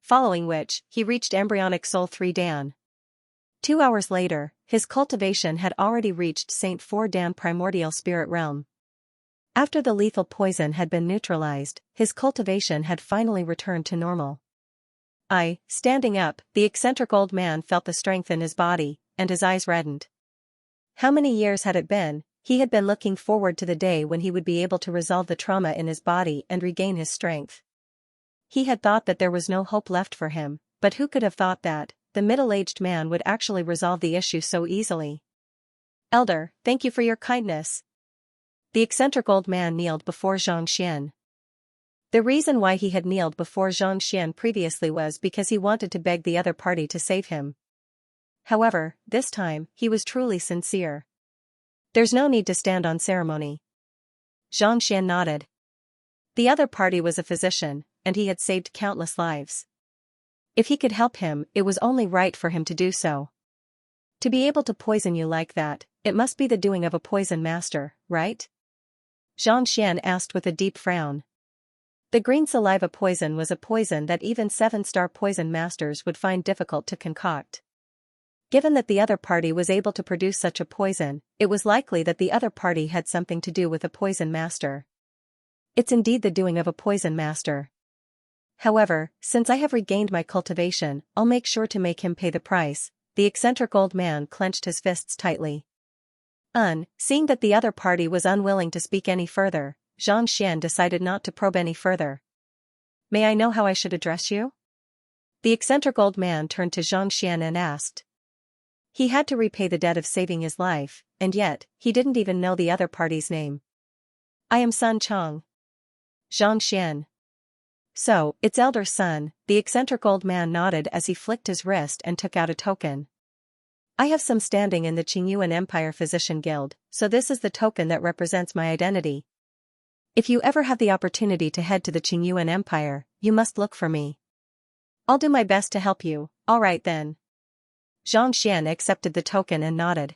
Speaker 1: Following which, he reached embryonic soul 3 Dan. 2 hours later, his cultivation had already reached Saint 4 Dan primordial spirit realm. After the lethal poison had been neutralized, his cultivation had finally returned to normal. Standing up, the eccentric old man felt the strength in his body, and his eyes reddened. How many years had it been? He had been looking forward to the day when he would be able to resolve the trauma in his body and regain his strength. He had thought that there was no hope left for him, but who could have thought that the middle-aged man would actually resolve the issue so easily? Elder, thank you for your kindness. The eccentric old man kneeled before Xianxia. The reason why he had kneeled before Xianxia previously was because he wanted to beg the other party to save him. However, this time, he was truly sincere. There's no need to stand on ceremony. Xianxia nodded. The other party was a physician, and he had saved countless lives. If he could help him, it was only right for him to do so. To be able to poison you like that, it must be the doing of a poison master, right? Xianxia asked with a deep frown. The green saliva poison was a poison that even 7-star poison masters would find difficult to concoct. Given that the other party was able to produce such a poison, it was likely that the other party had something to do with a poison master. It's indeed the doing of a poison master. However, since I have regained my cultivation, I'll make sure to make him pay the price. The eccentric old man clenched his fists tightly. Seeing that the other party was unwilling to speak any further, Xianxia decided not to probe any further. May I know how I should address you? The eccentric old man turned to Xianxia and asked. He had to repay the debt of saving his life, and yet, he didn't even know the other party's name. I am Sun Chong. Xianxia. So, it's elder son, the eccentric old man nodded as he flicked his wrist and took out a token. I have some standing in the Qingyuan Empire Physician Guild, so this is the token that represents my identity. If you ever have the opportunity to head to the Qingyuan Empire, you must look for me. I'll do my best to help you, alright then. Xianxia accepted the token and nodded.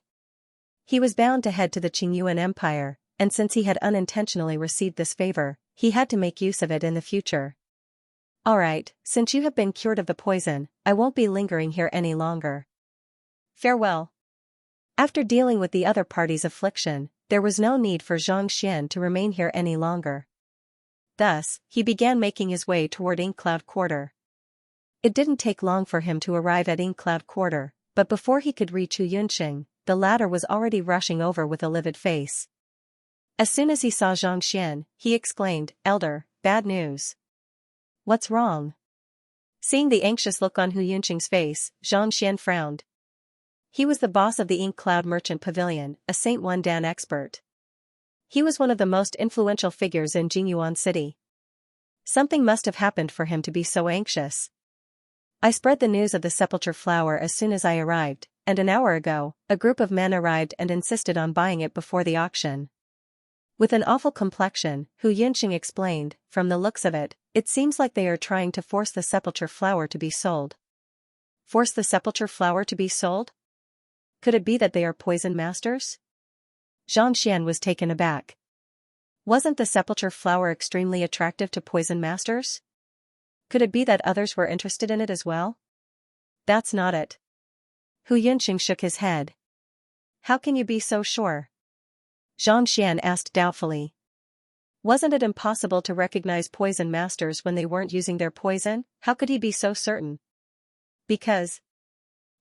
Speaker 1: He was bound to head to the Qingyuan Empire, and since he had unintentionally received this favor, he had to make use of it in the future. Alright, since you have been cured of the poison, I won't be lingering here any longer. Farewell. After dealing with the other party's affliction, there was no need for Xianxia to remain here any longer. Thus, he began making his way toward Ink Cloud Quarter. It didn't take long for him to arrive at Ink Cloud Quarter, but before he could reach Hu Yunqing, the latter was already rushing over with a livid face. As soon as he saw Xianxia, he exclaimed, Elder, bad news. What's wrong? Seeing the anxious look on Hu Yunqing's face, Xianxia frowned. He was the boss of the Ink Cloud Merchant Pavilion, a Saint Wendan expert. He was one of the most influential figures in Jingyuan City. Something must have happened for him to be so anxious. I spread the news of the sepulchre flower as soon as I arrived, and an hour ago, a group of men arrived and insisted on buying it before the auction. With an awful complexion, Hu Yunqing explained, from the looks of it, it seems like they are trying to force the sepulchre flower to be sold. Force the sepulchre flower to be sold? Could it be that they are poison masters? Xianxia was taken aback. Wasn't the sepulchre flower extremely attractive to poison masters? Could it be that others were interested in it as well? That's not it. Hu Yunqing shook his head. How can you be so sure? Xianxia asked doubtfully. Wasn't it impossible to recognize poison masters when they weren't using their poison? How could he be so certain? Because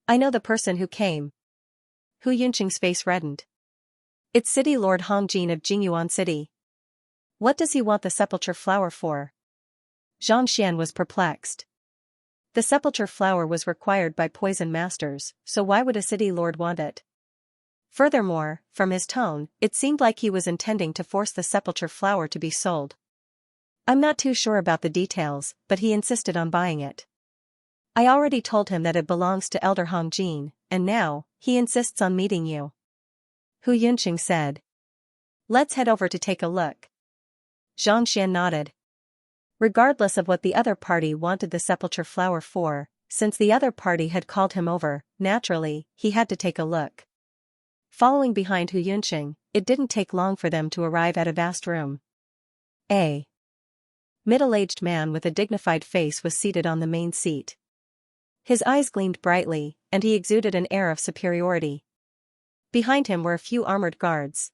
Speaker 1: I know the person who came. Hu Yunqing's face reddened. It's City Lord Hongjin of Jingyuan City. What does he want the sepulchre flower for? Xianxia was perplexed. The sepulchre flower was required by poison masters, so why would a city lord want it? Furthermore, from his tone, it seemed like he was intending to force the sepulchre flower to be sold. I'm not too sure about the details, but he insisted on buying it. I already told him that it belongs to Elder Hongjin, and now, he insists on meeting you. Hu Yunqing said. Let's head over to take a look. Xianxia nodded. Regardless of what the other party wanted the sepulchre flower for, since the other party had called him over, naturally, he had to take a look. Following behind Hu Yunqing, it didn't take long for them to arrive at a vast room. A middle-aged man with a dignified face was seated on the main seat. His eyes gleamed brightly, and he exuded an air of superiority. Behind him were a few armored guards.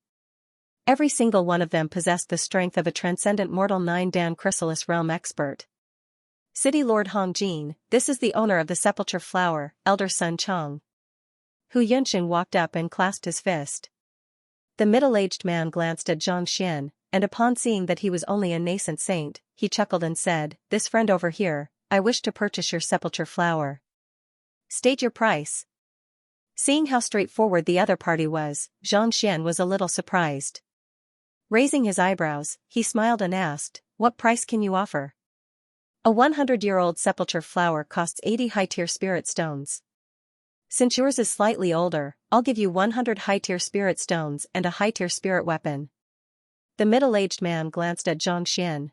Speaker 1: Every single one of them possessed the strength of a transcendent mortal 9-Dan Chrysalis realm expert. City Lord Hongjin, this is the owner of the sepulchre flower, Elder Sun Chong. Hu Yunqing walked up and clasped his fist. The middle-aged man glanced at Xianxia, and upon seeing that he was only a nascent saint, he chuckled and said, This friend over here, I wish to purchase your sepulchre flower. State your price. Seeing how straightforward the other party was, Xianxia was a little surprised. Raising his eyebrows, he smiled and asked, What price can you offer? A 100-year-old sepulchre flower costs 80 high-tier spirit stones. Since yours is slightly older, I'll give you 100 high-tier spirit stones and a high-tier spirit weapon. The middle-aged man glanced at Xianxia.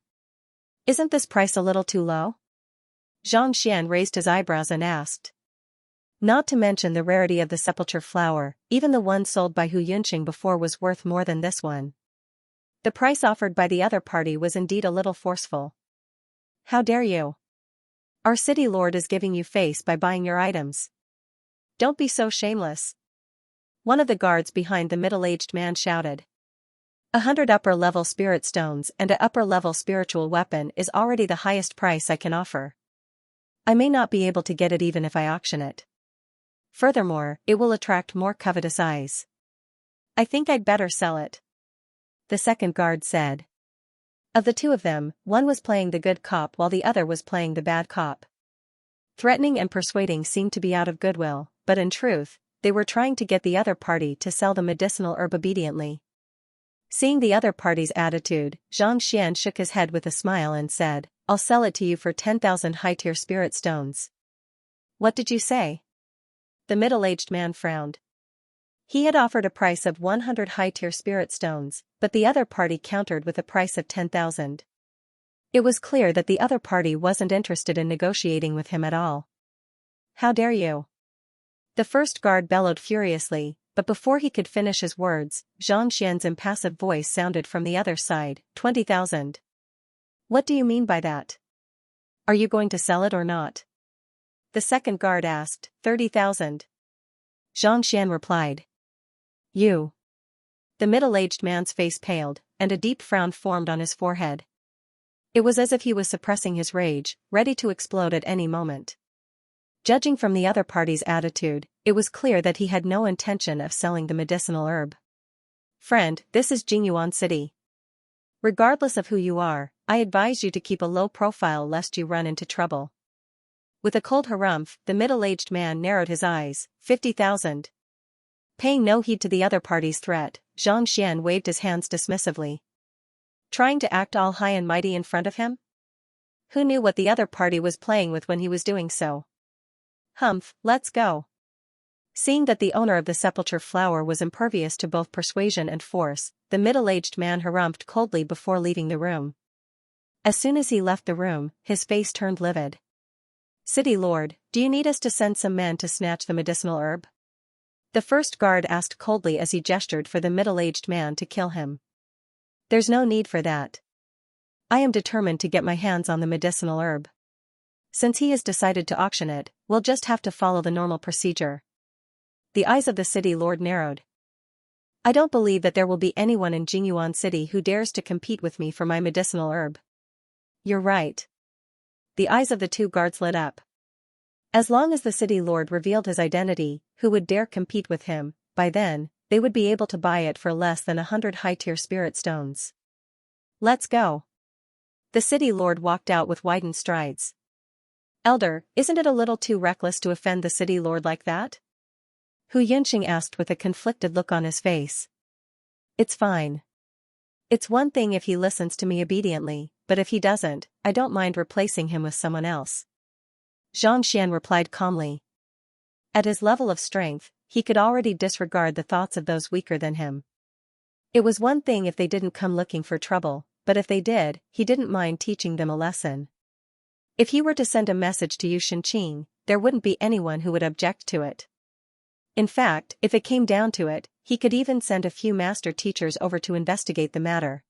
Speaker 1: Isn't this price a little too low? Xianxia raised his eyebrows and asked. Not to mention the rarity of the sepulchre flower, even the one sold by Hu Yunqing before was worth more than this one. The price offered by the other party was indeed a little forceful. How dare you? Our city lord is giving you face by buying your items. Don't be so shameless. One of the guards behind the middle-aged man shouted. 100 upper-level spirit stones and a upper-level spiritual weapon is already the highest price I can offer. I may not be able to get it even if I auction it. Furthermore, it will attract more covetous eyes. I think I'd better sell it. The second guard said. Of the two of them, one was playing the good cop while the other was playing the bad cop. Threatening and persuading seemed to be out of goodwill, but in truth, they were trying to get the other party to sell the medicinal herb obediently. Seeing the other party's attitude, Xianxia shook his head with a smile and said, I'll sell it to you for 10,000 high-tier spirit stones. What did you say? The middle-aged man frowned. He had offered a price of 100 high-tier spirit stones, but the other party countered with a price of 10,000. It was clear that the other party wasn't interested in negotiating with him at all. How dare you? The first guard bellowed furiously, but before he could finish his words, Xianxia's impassive voice sounded from the other side, 20,000. What do you mean by that? Are you going to sell it or not? The second guard asked, 30,000. Xianxia replied. You. The middle-aged man's face paled, and a deep frown formed on his forehead. It was as if he was suppressing his rage, ready to explode at any moment. Judging from the other party's attitude, it was clear that he had no intention of selling the medicinal herb. Friend, this is Jingyuan City. Regardless of who you are, I advise you to keep a low profile lest you run into trouble. With a cold harumph, the middle-aged man narrowed his eyes, 50,000. Paying no heed to the other party's threat, Xianxia waved his hands dismissively. Trying to act all high and mighty in front of him? Who knew what the other party was playing with when he was doing so? Humph, let's go. Seeing that the owner of the sepulchre flower was impervious to both persuasion and force, the middle-aged man harumphed coldly before leaving the room. As soon as he left the room, his face turned livid. City Lord, do you need us to send some men to snatch the medicinal herb? The first guard asked coldly as he gestured for the middle-aged man to kill him. There's no need for that. I am determined to get my hands on the medicinal herb. Since he has decided to auction it, we'll just have to follow the normal procedure. The eyes of the city lord narrowed. I don't believe that there will be anyone in Jingyuan City who dares to compete with me for my medicinal herb. You're right. The eyes of the two guards lit up. As long as the city lord revealed his identity, who would dare compete with him? By then, they would be able to buy it for less than 100 high-tier spirit stones. Let's go. The city lord walked out with widened strides. Elder, isn't it a little too reckless to offend the city lord like that? Hu Yunqing asked with a conflicted look on his face. It's fine. It's one thing if he listens to me obediently, but if he doesn't, I don't mind replacing him with someone else. Xianxia replied calmly. At his level of strength, he could already disregard the thoughts of those weaker than him. It was one thing if they didn't come looking for trouble, but if they did, he didn't mind teaching them a lesson. If he were to send a message to Yu Shenqing, there wouldn't be anyone who would object to it. In fact, if it came down to it, he could even send a few master teachers over to investigate the matter.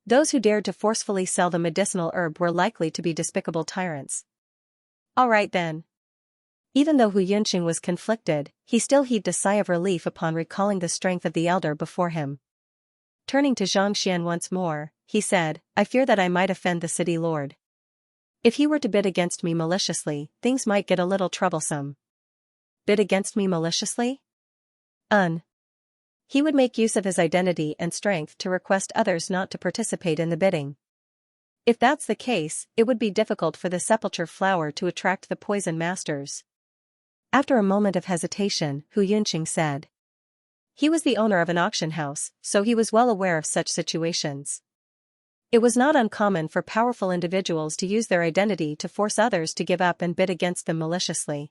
Speaker 1: Those who dared to forcefully sell the medicinal herb were likely to be despicable tyrants. All right then. Even though Hu Yunqing was conflicted, he still heaved a sigh of relief upon recalling the strength of the elder before him. Turning to Xianxia once more, he said, I fear that I might offend the city lord. If he were to bid against me maliciously, things might get a little troublesome. Bid against me maliciously? He would make use of his identity and strength to request others not to participate in the bidding. If that's the case, it would be difficult for the sepulchre flower to attract the poison masters. After a moment of hesitation, Hu Yunqing said. He was the owner of an auction house, so he was well aware of such situations. It was not uncommon for powerful individuals to use their identity to force others to give up and bid against them maliciously.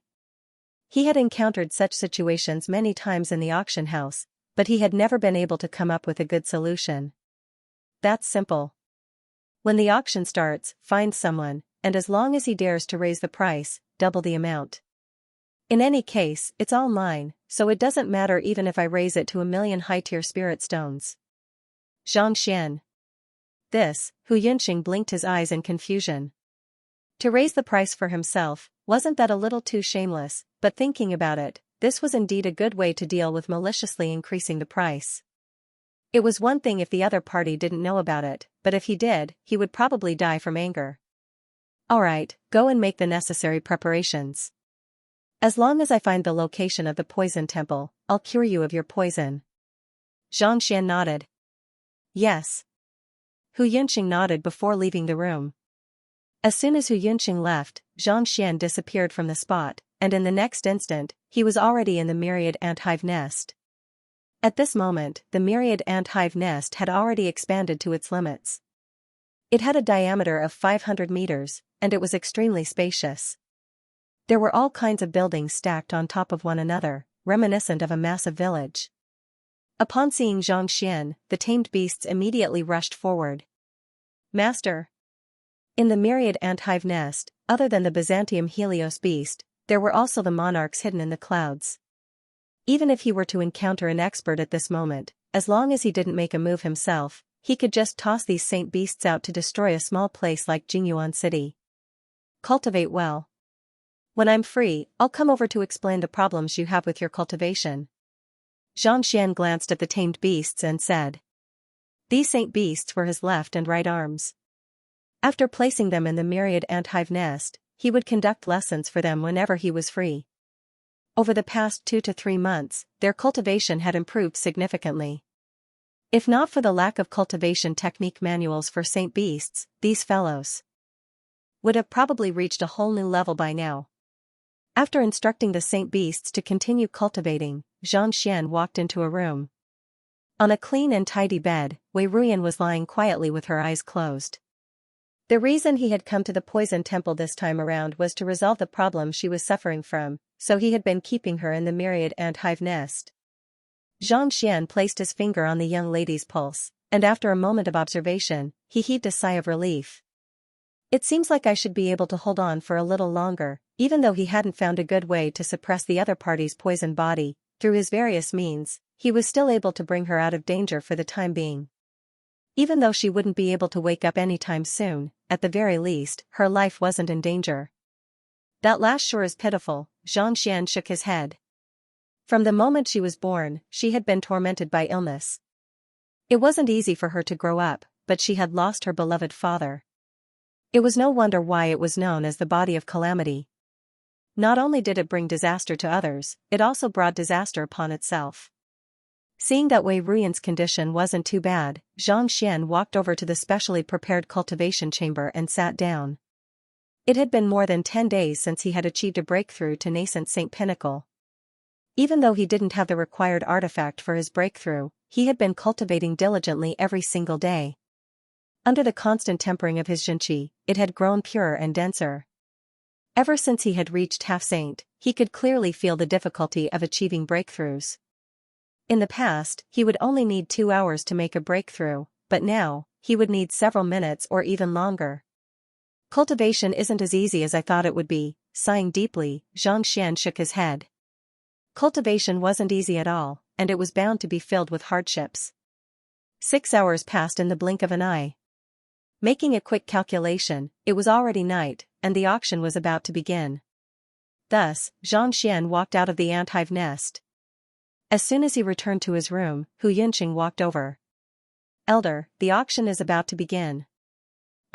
Speaker 1: He had encountered such situations many times in the auction house, but he had never been able to come up with a good solution. That's simple. When the auction starts, find someone, and as long as he dares to raise the price, double the amount. In any case, it's all mine, so it doesn't matter even if I raise it to 1,000,000 high-tier spirit stones. Xianxia. This, Hu Yunqing blinked his eyes in confusion. To raise the price for himself, wasn't that a little too shameless? But thinking about it, this was indeed a good way to deal with maliciously increasing the price. It was one thing if the other party didn't know about it, but if he did, he would probably die from anger. Alright, go and make the necessary preparations. As long as I find the location of the poison temple, I'll cure you of your poison. Xianxia nodded. Yes. Hu Yunqing nodded before leaving the room. As soon as Hu Yunqing left, Xianxia disappeared from the spot, and in the next instant, he was already in the myriad ant hive nest. At this moment, the myriad ant hive nest had already expanded to its limits. It had a diameter of 500 meters, and it was extremely spacious. There were all kinds of buildings stacked on top of one another, reminiscent of a massive village. Upon seeing Xianxia, the tamed beasts immediately rushed forward. Master! In the myriad ant hive nest, other than the Byzantium Helios beast, there were also the monarchs hidden in the clouds. Even if he were to encounter an expert at this moment, as long as he didn't make a move himself, he could just toss these saint beasts out to destroy a small place like Jingyuan City. Cultivate well. When I'm free, I'll come over to explain the problems you have with your cultivation. Xianxia glanced at the tamed beasts and said. These saint beasts were his left and right arms. After placing them in the myriad ant hive nest, he would conduct lessons for them whenever he was free. Over the past 2 to 3 months, their cultivation had improved significantly. If not for the lack of cultivation technique manuals for saint beasts, these fellows would have probably reached a whole new level by now. After instructing the saint beasts to continue cultivating, Xianxia walked into a room. On a clean and tidy bed, Wei Ruyan was lying quietly with her eyes closed. The reason he had come to the poison temple this time around was to resolve the problem she was suffering from, so he had been keeping her in the myriad ant hive nest. Xianxia placed his finger on the young lady's pulse, and after a moment of observation, he heaved a sigh of relief. It seems like I should be able to hold on for a little longer, even though he hadn't found a good way to suppress the other party's poison body. Through his various means, he was still able to bring her out of danger for the time being. Even though she wouldn't be able to wake up anytime soon, at the very least, her life wasn't in danger. That last sure is pitiful, Xianxia shook his head. From the moment she was born, she had been tormented by illness. It wasn't easy for her to grow up, but she had lost her beloved father. It was no wonder why it was known as the body of calamity. Not only did it bring disaster to others, it also brought disaster upon itself. Seeing that Wei Ruyan's condition wasn't too bad, Xianxia walked over to the specially prepared cultivation chamber and sat down. It had been more than 10 days since he had achieved a breakthrough to nascent Saint Pinnacle. Even though he didn't have the required artifact for his breakthrough, he had been cultivating diligently every single day. Under the constant tempering of his Xianxia, it had grown purer and denser. Ever since he had reached half-saint, he could clearly feel the difficulty of achieving breakthroughs. In the past, he would only need 2 hours to make a breakthrough, but now, he would need several minutes or even longer. Cultivation isn't as easy as I thought it would be, sighing deeply, Xianxia shook his head. Cultivation wasn't easy at all, and it was bound to be filled with hardships. 6 hours passed in the blink of an eye. Making a quick calculation, it was already night, and the auction was about to begin. Thus, Xianxia walked out of the ant-hive nest. As soon as he returned to his room, Hu Yunqing walked over. "Elder, the auction is about to begin."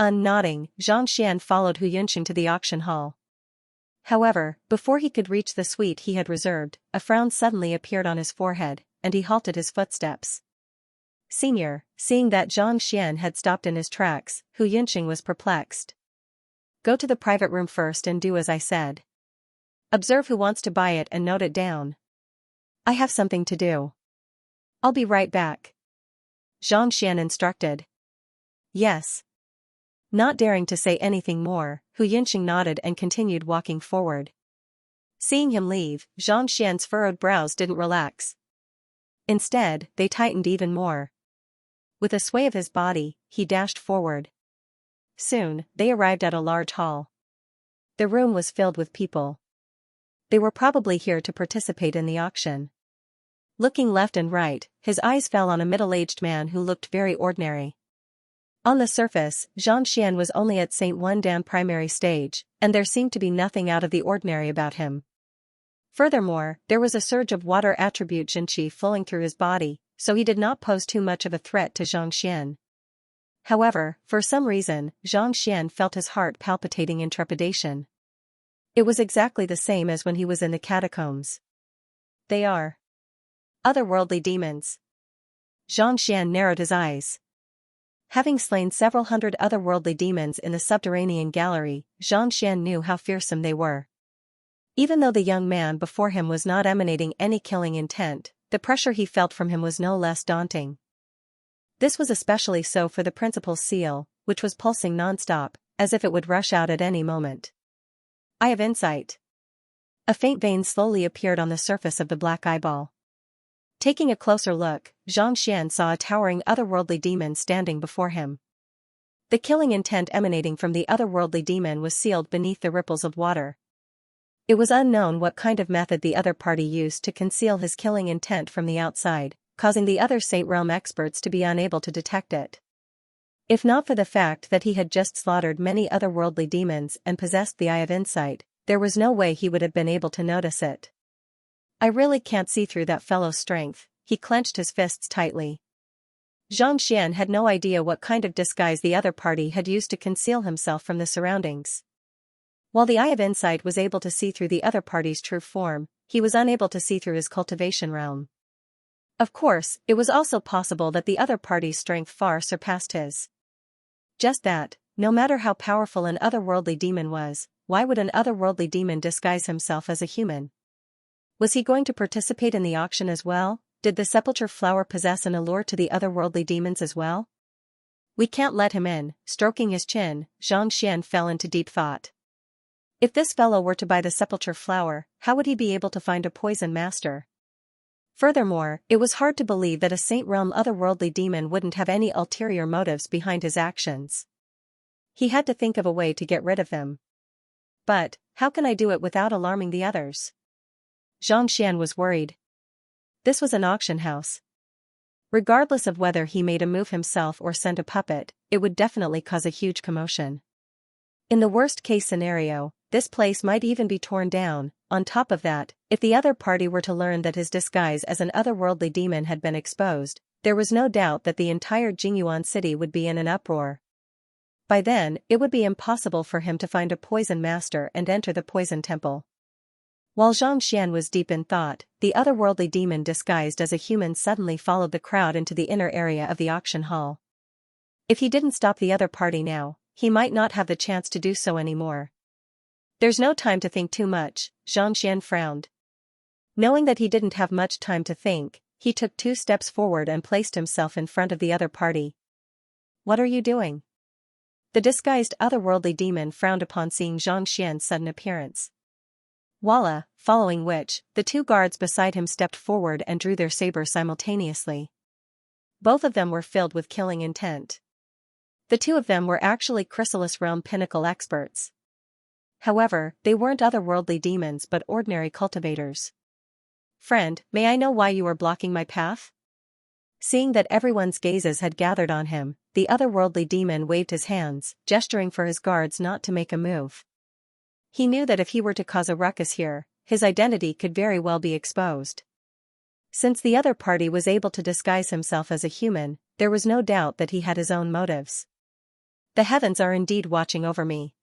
Speaker 1: Nodding, Xianxia followed Hu Yunqing to the auction hall. However, before he could reach the suite he had reserved, a frown suddenly appeared on his forehead, and he halted his footsteps. "Senior," seeing that Xianxia had stopped in his tracks, Hu Yunqing was perplexed. "Go to the private room first and do as I said. Observe who wants to buy it and note it down. I have something to do. I'll be right back," Xianxia instructed. "Yes." Not daring to say anything more, Hu Yunqing nodded and continued walking forward. Seeing him leave, Xianxia's furrowed brows didn't relax. Instead, they tightened even more. With a sway of his body, he dashed forward. Soon, they arrived at a large hall. The room was filled with people. They were probably here to participate in the auction. Looking left and right, his eyes fell on a middle-aged man who looked very ordinary. On the surface, Xianxia was only at St. Dan primary stage, and there seemed to be nothing out of the ordinary about him. Furthermore, there was a surge of water attribute Xianxia flowing through his body, so he did not pose too much of a threat to Xianxia. However, for some reason, Xianxia felt his heart palpitating in trepidation. It was exactly the same as when he was in the catacombs. "They are otherworldly demons." Xianxia narrowed his eyes. Having slain several hundred otherworldly demons in the subterranean gallery, Xianxia knew how fearsome they were. Even though the young man before him was not emanating any killing intent, the pressure he felt from him was no less daunting. This was especially so for the principal's seal, which was pulsing non-stop, as if it would rush out at any moment. "I have insight." A faint vein slowly appeared on the surface of the black eyeball. Taking a closer look, Xianxia saw a towering otherworldly demon standing before him. The killing intent emanating from the otherworldly demon was sealed beneath the ripples of water. It was unknown what kind of method the other party used to conceal his killing intent from the outside, causing the other Saint Realm experts to be unable to detect it. If not for the fact that he had just slaughtered many otherworldly demons and possessed the Eye of Insight, there was no way he would have been able to notice it. "I really can't see through that fellow's strength," he clenched his fists tightly. Xianxia had no idea what kind of disguise the other party had used to conceal himself from the surroundings. While the Eye of Insight was able to see through the other party's true form, he was unable to see through his cultivation realm. Of course, it was also possible that the other party's strength far surpassed his. Just that, no matter how powerful an otherworldly demon was, why would an otherworldly demon disguise himself as a human? Was he going to participate in the auction as well? Did the sepulchre flower possess an allure to the otherworldly demons as well? "We can't let him in," stroking his chin, Xianxia fell into deep thought. If this fellow were to buy the sepulchre flower, how would he be able to find a poison master? Furthermore, it was hard to believe that a Saint Realm otherworldly demon wouldn't have any ulterior motives behind his actions. He had to think of a way to get rid of them. But, how can I do it without alarming the others? Xianxia was worried. This was an auction house. Regardless of whether he made a move himself or sent a puppet, it would definitely cause a huge commotion. In the worst-case scenario, this place might even be torn down. On top of that, if the other party were to learn that his disguise as an otherworldly demon had been exposed, there was no doubt that the entire Jingyuan city would be in an uproar. By then, it would be impossible for him to find a poison master and enter the poison temple. While Xianxia was deep in thought, the otherworldly demon disguised as a human suddenly followed the crowd into the inner area of the auction hall. If he didn't stop the other party now, he might not have the chance to do so anymore. There's no time to think too much, Xianxia frowned. Knowing that he didn't have much time to think, he took 2 steps forward and placed himself in front of the other party. What are you doing? The disguised otherworldly demon frowned upon seeing Xianxia's sudden appearance. Voila, following which, the 2 guards beside him stepped forward and drew their sabers simultaneously. Both of them were filled with killing intent. The 2 of them were actually Chrysalis Realm Pinnacle experts. However, they weren't otherworldly demons but ordinary cultivators. Friend, may I know why you are blocking my path? Seeing that everyone's gazes had gathered on him, the otherworldly demon waved his hands, gesturing for his guards not to make a move. He knew that if he were to cause a ruckus here, his identity could very well be exposed. Since the other party was able to disguise himself as a human, there was no doubt that he had his own motives. The heavens are indeed watching over me.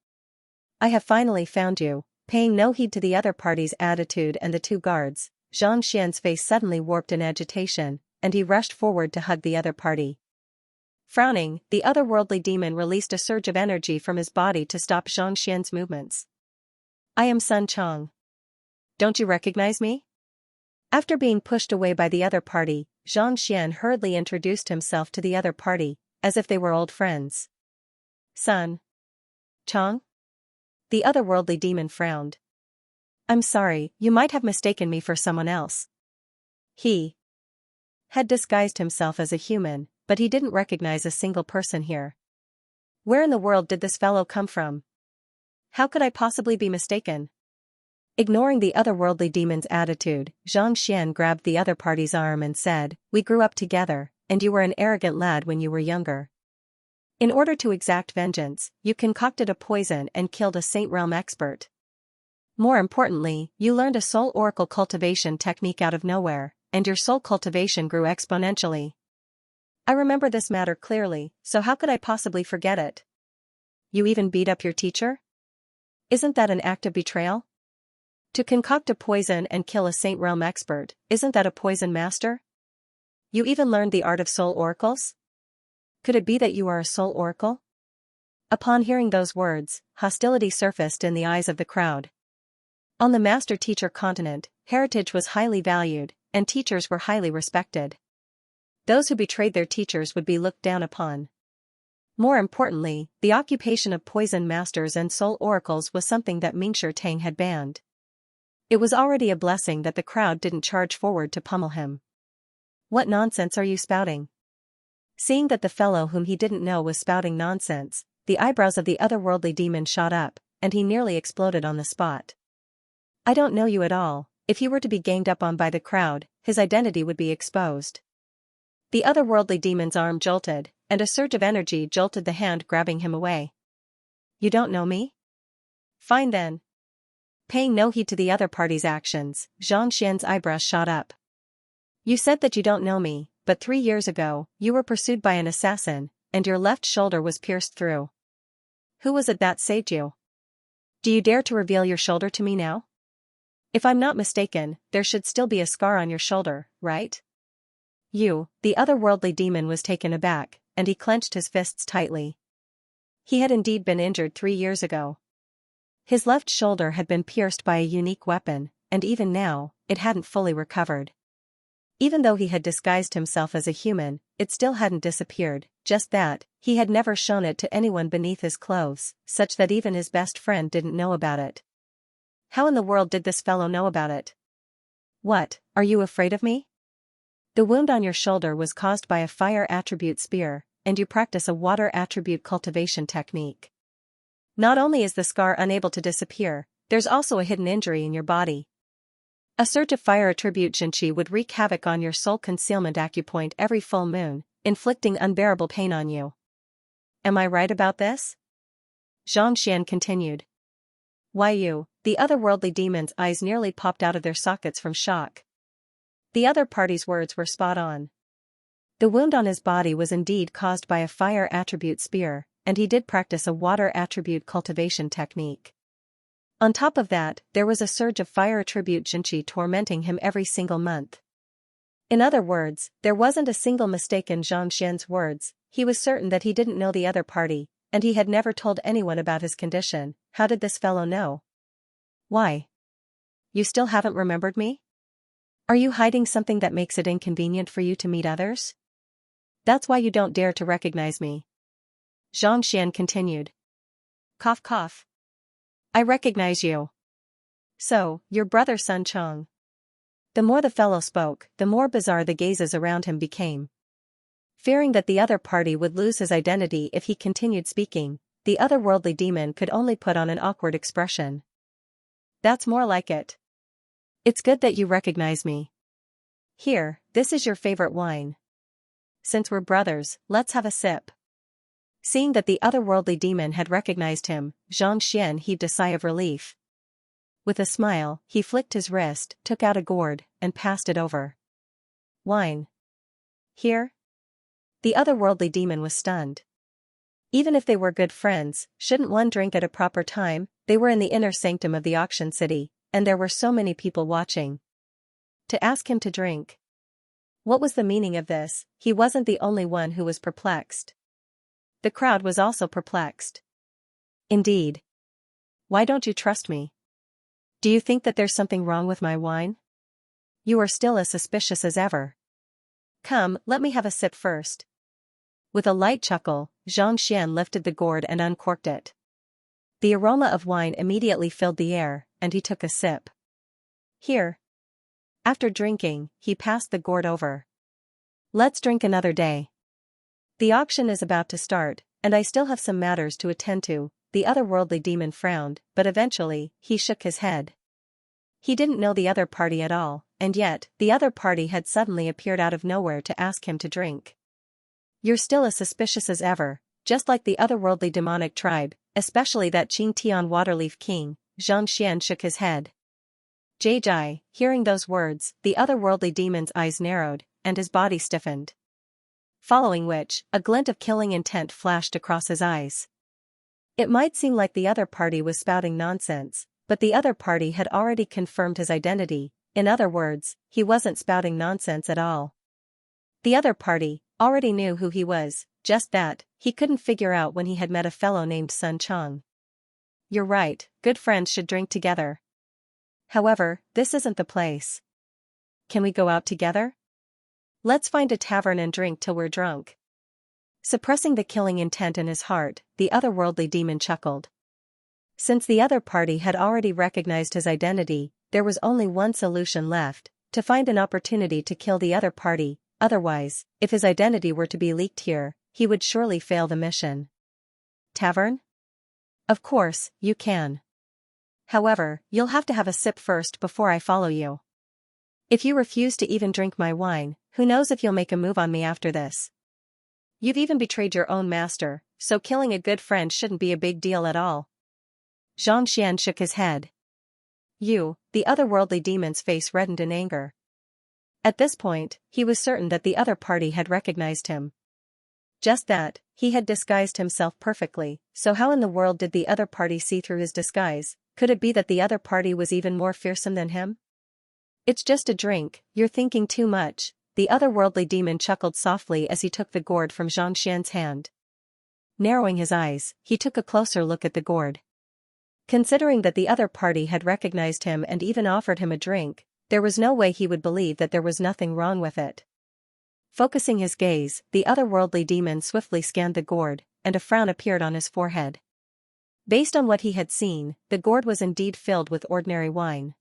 Speaker 1: I have finally found you. Paying no heed to the other party's attitude and the 2 guards, Xianxia's face suddenly warped in agitation, and he rushed forward to hug the other party. Frowning, the otherworldly demon released a surge of energy from his body to stop Xianxia's movements. I am Sun Chong. Don't you recognize me? After being pushed away by the other party, Xianxia hurriedly introduced himself to the other party, as if they were old friends. Sun Chong? The otherworldly demon frowned. I'm sorry, you might have mistaken me for someone else. He had disguised himself as a human, but he didn't recognize a single person here. Where in the world did this fellow come from? How could I possibly be mistaken? Ignoring the otherworldly demon's attitude, Xianxia grabbed the other party's arm and said, We grew up together, and you were an arrogant lad when you were younger. In order to exact vengeance, you concocted a poison and killed a Saint Realm expert. More importantly, you learned a soul oracle cultivation technique out of nowhere, and your soul cultivation grew exponentially. I remember this matter clearly, so how could I possibly forget it? You even beat up your teacher? Isn't that an act of betrayal? To concoct a poison and kill a Saint Realm expert, isn't that a poison master? You even learned the art of soul oracles? Could it be that you are a soul oracle? Upon hearing those words, hostility surfaced in the eyes of the crowd. On the master-teacher continent, heritage was highly valued, and teachers were highly respected. Those who betrayed their teachers would be looked down upon. More importantly, the occupation of poison masters and soul oracles was something that Mingshi Tang had banned. It was already a blessing that the crowd didn't charge forward to pummel him. What nonsense are you spouting? Seeing that the fellow whom he didn't know was spouting nonsense, the eyebrows of the otherworldly demon shot up, and he nearly exploded on the spot. I don't know you at all. If he were to be ganged up on by the crowd, his identity would be exposed. The otherworldly demon's arm jolted, and a surge of energy jolted the hand grabbing him away. You don't know me? Fine then. Paying no heed to the other party's actions, Xianxia's eyebrows shot up. You said that you don't know me, but 3 years ago, you were pursued by an assassin, and your left shoulder was pierced through. Who was it that saved you? Do you dare to reveal your shoulder to me now? If I'm not mistaken, there should still be a scar on your shoulder, right? The otherworldly demon was taken aback, and he clenched his fists tightly. He had indeed been injured 3 years ago. His left shoulder had been pierced by a unique weapon, and even now, it hadn't fully recovered. Even though he had disguised himself as a human, it still hadn't disappeared, just that, he had never shown it to anyone beneath his clothes, such that even his best friend didn't know about it. How in the world did this fellow know about it? What, are you afraid of me? The wound on your shoulder was caused by a fire attribute spear, and you practice a water attribute cultivation technique. Not only is the scar unable to disappear, there's also a hidden injury in your body. A surge of fire attribute Xianxia would wreak havoc on your soul concealment acupoint every full moon, inflicting unbearable pain on you. Am I right about this? Xianxia continued. Why you? The otherworldly demon's eyes nearly popped out of their sockets from shock. The other party's words were spot on. The wound on his body was indeed caused by a fire attribute spear, and he did practice a water attribute cultivation technique. On top of that, there was a surge of fire attribute Xianxia tormenting him every single month. In other words, there wasn't a single mistake in Xianxia's words. He was certain that he didn't know the other party, and he had never told anyone about his condition. How did this fellow know? Why? You still haven't remembered me? Are you hiding something that makes it inconvenient for you to meet others? That's why you don't dare to recognize me. Xianxia continued. Cough cough. I recognize you. So, your brother Sun Chong. The more the fellow spoke, the more bizarre the gazes around him became. Fearing that the other party would lose his identity if he continued speaking, the otherworldly demon could only put on an awkward expression. That's more like it. It's good that you recognize me. Here, this is your favorite wine. Since we're brothers, let's have a sip. Seeing that the otherworldly demon had recognized him, Xianxia heaved a sigh of relief. With a smile, he flicked his wrist, took out a gourd, and passed it over. Wine. Here? The otherworldly demon was stunned. Even if they were good friends, shouldn't one drink at a proper time? They were in the inner sanctum of the auction city, and there were so many people watching. To ask him to drink. What was the meaning of this? He wasn't the only one who was perplexed. The crowd was also perplexed. Indeed. Why don't you trust me? Do you think that there's something wrong with my wine? You are still as suspicious as ever. Come, let me have a sip first. With a light chuckle, Xianxia lifted the gourd and uncorked it. The aroma of wine immediately filled the air, and he took a sip. Here. After drinking, he passed the gourd over. Let's drink another day. The auction is about to start, and I still have some matters to attend to. The otherworldly demon frowned, but eventually, he shook his head. He didn't know the other party at all, and yet, the other party had suddenly appeared out of nowhere to ask him to drink. You're still as suspicious as ever, just like the otherworldly demonic tribe, especially that Qingtian Waterleaf King. Xianxia shook his head. Jai, hearing those words, the otherworldly demon's eyes narrowed, and his body stiffened. Following which, a glint of killing intent flashed across his eyes. It might seem like the other party was spouting nonsense, but the other party had already confirmed his identity. In other words, he wasn't spouting nonsense at all. The other party already knew who he was, just that, he couldn't figure out when he had met a fellow named Sun Chong. You're right, good friends should drink together. However, this isn't the place. Can we go out together? Let's find a tavern and drink till we're drunk. Suppressing the killing intent in his heart, the otherworldly demon chuckled. Since the other party had already recognized his identity, there was only one solution left, to find an opportunity to kill the other party. Otherwise, if his identity were to be leaked here, he would surely fail the mission. Tavern? Of course, you can. However, you'll have to have a sip first before I follow you. If you refuse to even drink my wine, who knows if you'll make a move on me after this. You've even betrayed your own master, so killing a good friend shouldn't be a big deal at all. Xianxia shook his head. You, the otherworldly demon's face reddened in anger. At this point, he was certain that the other party had recognized him. Just that, he had disguised himself perfectly, so how in the world did the other party see through his disguise? Could it be that the other party was even more fearsome than him? It's just a drink, you're thinking too much. The otherworldly demon chuckled softly as he took the gourd from Xianxia's hand. Narrowing his eyes, he took a closer look at the gourd. Considering that the other party had recognized him and even offered him a drink, there was no way he would believe that there was nothing wrong with it. Focusing his gaze, the otherworldly demon swiftly scanned the gourd, and a frown appeared on his forehead. Based on what he had seen, the gourd was indeed filled with ordinary wine.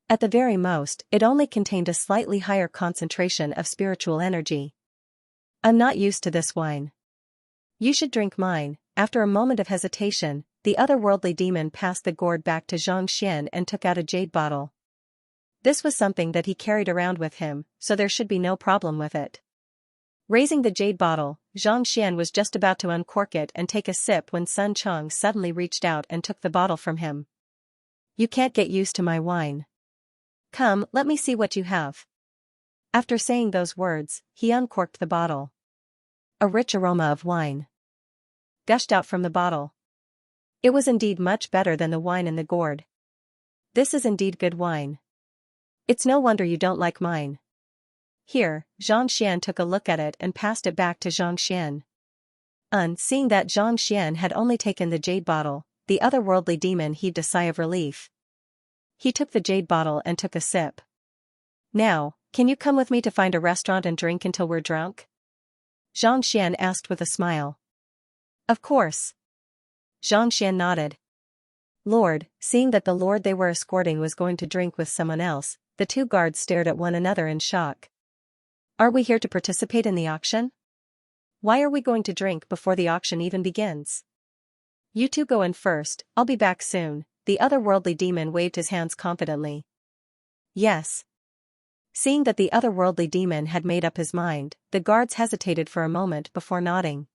Speaker 1: At the very most, it only contained a slightly higher concentration of spiritual energy. I'm not used to this wine. You should drink mine. After a moment of hesitation, the otherworldly demon passed the gourd back to Xianxia and took out a jade bottle. This was something that he carried around with him, so there should be no problem with it. Raising the jade bottle, Xianxia was just about to uncork it and take a sip when Sun Chong suddenly reached out and took the bottle from him. You can't get used to my wine. Come, let me see what you have. After saying those words, he uncorked the bottle. A rich aroma of wine gushed out from the bottle. It was indeed much better than the wine in the gourd. This is indeed good wine. It's no wonder you don't like mine. Here, Xianxia took a look at it and passed it back to Xianxia. Seeing that Xianxia had only taken the jade bottle, the otherworldly demon heaved a sigh of relief. He took the jade bottle and took a sip. Now, can you come with me to find a restaurant and drink until we're drunk? Xianxia asked with a smile. Of course. Xianxia nodded. Lord, seeing that the lord they were escorting was going to drink with someone else, the two guards stared at one another in shock. Are we here to participate in the auction? Why are we going to drink before the auction even begins? You two go in first, I'll be back soon. The otherworldly demon waved his hands confidently. Yes. Seeing that the otherworldly demon had made up his mind, the guards hesitated for a moment before nodding.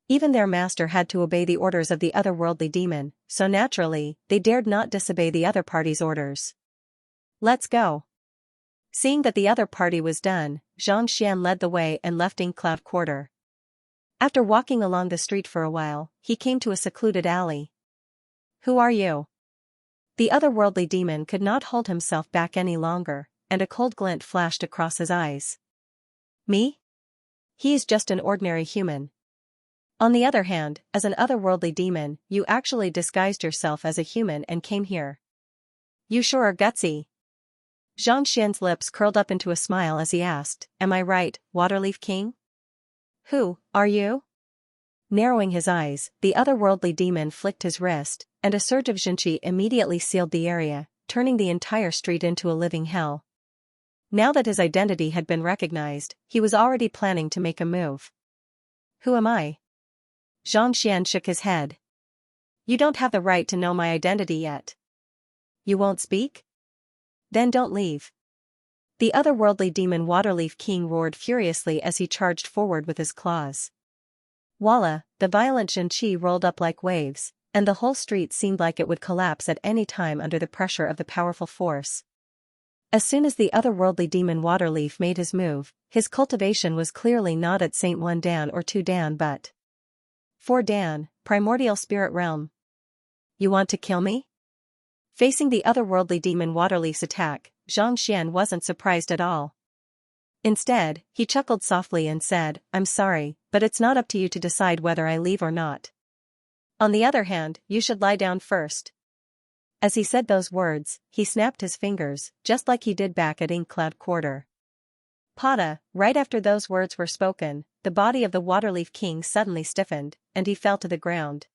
Speaker 1: Even their master had to obey the orders of the otherworldly demon, so naturally, they dared not disobey the other party's orders. Let's go. Seeing that the other party was done, Xianxia led the way and left Inkcloud Quarter. After walking along the street for a while, he came to a secluded alley. Who are you? The otherworldly demon could not hold himself back any longer, and a cold glint flashed across his eyes. Me? He is just an ordinary human. On the other hand, as an otherworldly demon, you actually disguised yourself as a human and came here. You sure are gutsy. Xianxia's lips curled up into a smile as he asked, Am I right, Waterleaf King? Who are you? Narrowing his eyes, the otherworldly demon flicked his wrist, and a surge of Xianxia immediately sealed the area, turning the entire street into a living hell. Now that his identity had been recognized, he was already planning to make a move. Who am I? Xianxia shook his head. You don't have the right to know my identity yet. You won't speak? Then don't leave. The otherworldly demon Waterleaf King roared furiously as he charged forward with his claws. Voila, the violent Xianxia rolled up like waves, and the whole street seemed like it would collapse at any time under the pressure of the powerful force. As soon as the otherworldly demon Waterleaf made his move, his cultivation was clearly not at Saint 1 Dan or 2 Dan but 4 Dan, primordial spirit realm. You want to kill me? Facing the otherworldly demon Waterleaf's attack, Xianxia wasn't surprised at all. Instead, he chuckled softly and said, I'm sorry, but it's not up to you to decide whether I leave or not. On the other hand, you should lie down first. As he said those words, he snapped his fingers, just like he did back at Inkcloud Quarter. Pada, right after those words were spoken, the body of the Waterleaf King suddenly stiffened, and he fell to the ground.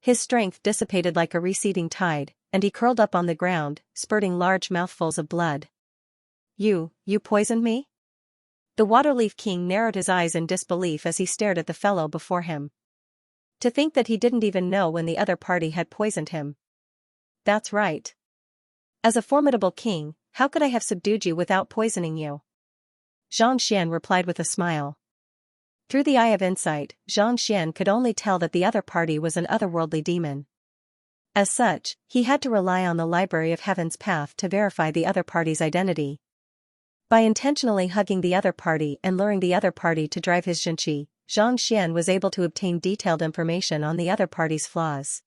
Speaker 1: His strength dissipated like a receding tide, and he curled up on the ground, spurting large mouthfuls of blood. You poisoned me? The Waterleaf King narrowed his eyes in disbelief as he stared at the fellow before him. To think that he didn't even know when the other party had poisoned him. That's right. As a formidable king, how could I have subdued you without poisoning you? Xianxia replied with a smile. Through the eye of insight, Xianxia could only tell that the other party was an otherworldly demon. As such, he had to rely on the Library of Heaven's path to verify the other party's identity. By intentionally hugging the other party and luring the other party to drive his Xianxia, Xianxia was able to obtain detailed information on the other party's flaws.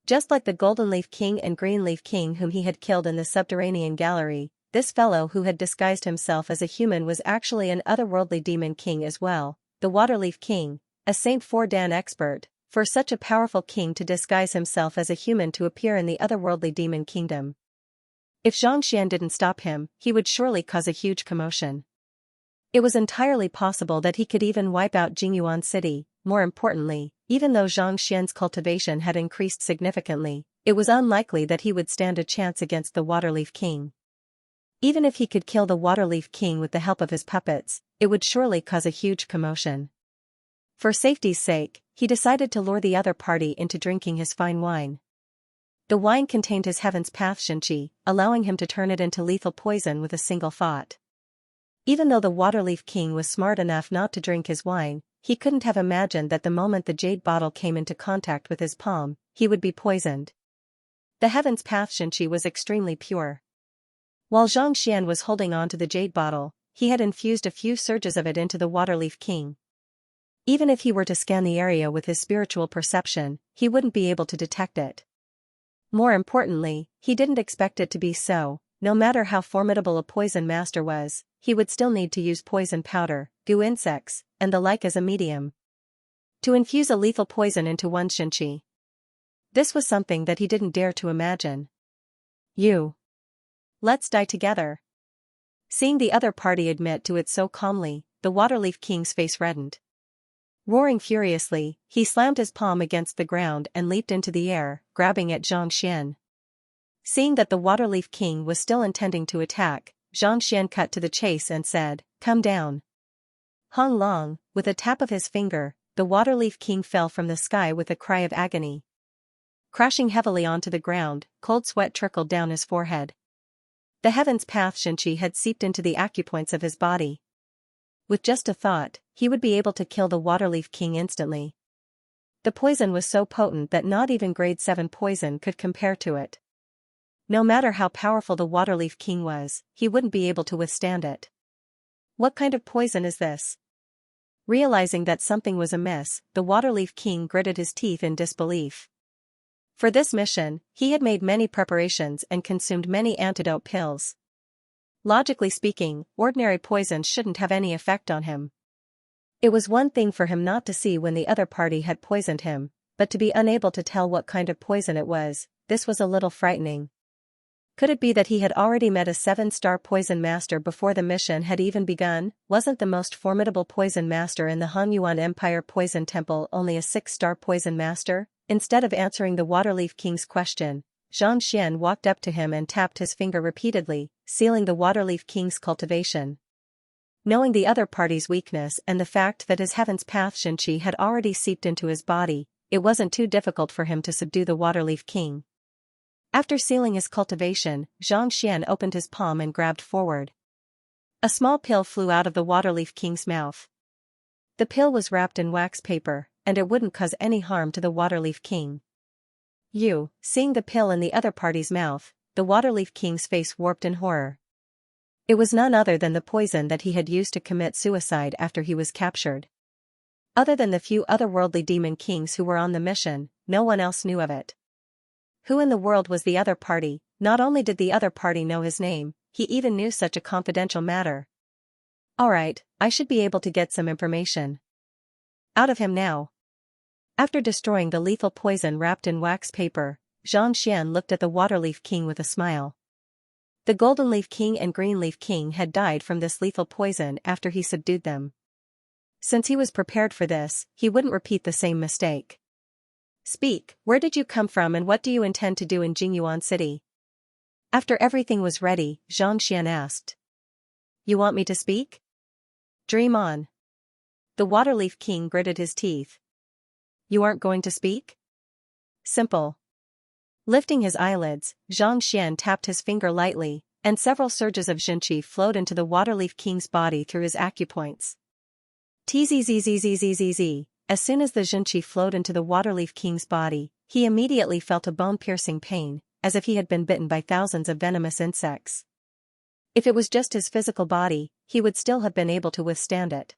Speaker 1: Just like the Golden Leaf King and Green Leaf King whom he had killed in the subterranean gallery, this fellow who had disguised himself as a human was actually an otherworldly demon king as well, the Waterleaf King, a Saint 4 Dan expert. For such a powerful king to disguise himself as a human to appear in the otherworldly demon kingdom. If Xianxia didn't stop him, he would surely cause a huge commotion. It was entirely possible that he could even wipe out Jingyuan City. More importantly, even though Xianxia's cultivation had increased significantly, it was unlikely that he would stand a chance against the Waterleaf King. Even if he could kill the Waterleaf King with the help of his puppets, it would surely cause a huge commotion. For safety's sake, he decided to lure the other party into drinking his fine wine. The wine contained his Heaven's Path Xianxia, allowing him to turn it into lethal poison with a single thought. Even though the Waterleaf King was smart enough not to drink his wine, he couldn't have imagined that the moment the jade bottle came into contact with his palm, he would be poisoned. The heaven's path Xianxia was extremely pure. While Xianxia was holding on to the jade bottle, he had infused a few surges of it into the Waterleaf King. Even if he were to scan the area with his spiritual perception, he wouldn't be able to detect it. More importantly, he didn't expect it to be so. No matter how formidable a poison master was, he would still need to use poison powder, goo insects, and the like as a medium to infuse a lethal poison into one Xianxia. This was something that he didn't dare to imagine. Let's die together. Seeing the other party admit to it so calmly, the Waterleaf King's face reddened. Roaring furiously, he slammed his palm against the ground and leaped into the air, grabbing at Xianxia. Seeing that the Waterleaf King was still intending to attack, Xianxia cut to the chase and said, "Come down." Hung Long, with a tap of his finger, the Waterleaf King fell from the sky with a cry of agony. Crashing heavily onto the ground, cold sweat trickled down his forehead. The heaven's path Xianxia had seeped into the acupoints of his body. With just a thought, he would be able to kill the Waterleaf King instantly. The poison was so potent that not even grade 7 poison could compare to it. No matter how powerful the Waterleaf King was, he wouldn't be able to withstand it. What kind of poison is this? Realizing that something was amiss, the Waterleaf King gritted his teeth in disbelief. For this mission, he had made many preparations and consumed many antidote pills. Logically speaking, ordinary poisons shouldn't have any effect on him. It was one thing for him not to see when the other party had poisoned him, but to be unable to tell what kind of poison it was. This was a little frightening. Could it be that he had already met a 7-star poison master before the mission had even begun? Wasn't the most formidable poison master in the Han Yuan Empire Poison Temple only a 6-star poison master? Instead of answering the Waterleaf King's question, Xianxia walked up to him and tapped his finger repeatedly, sealing the Waterleaf King's cultivation. Knowing the other party's weakness and the fact that his heaven's path Xianxia had already seeped into his body, it wasn't too difficult for him to subdue the Waterleaf King. After sealing his cultivation, Xianxia opened his palm and grabbed forward. A small pill flew out of the Waterleaf King's mouth. The pill was wrapped in wax paper, and it wouldn't cause any harm to the Waterleaf King. Seeing the pill in the other party's mouth, the Waterleaf King's face warped in horror. It was none other than the poison that he had used to commit suicide after he was captured. Other than the few otherworldly demon kings who were on the mission, no one else knew of it. Who in the world was the other party? Not only did the other party know his name, he even knew such a confidential matter. Alright, I should be able to get some information out of him now. After destroying the lethal poison wrapped in wax paper, Xianxia looked at the Waterleaf King with a smile. The Golden Leaf King and Green Leaf King had died from this lethal poison after he subdued them. Since he was prepared for this, he wouldn't repeat the same mistake. Speak, where did you come from and what do you intend to do in Jingyuan City? After everything was ready, Xianxia asked. You want me to speak? Dream on. The Waterleaf King gritted his teeth. You aren't going to speak? Simple. Lifting his eyelids, Xianxia tapped his finger lightly, and several surges of Xianxia flowed into the Waterleaf King's body through his acupoints. Tzzzzzzzzzz. As soon as the Xianxia flowed into the Waterleaf King's body, he immediately felt a bone-piercing pain, as if he had been bitten by thousands of venomous insects. If it was just his physical body, he would still have been able to withstand it.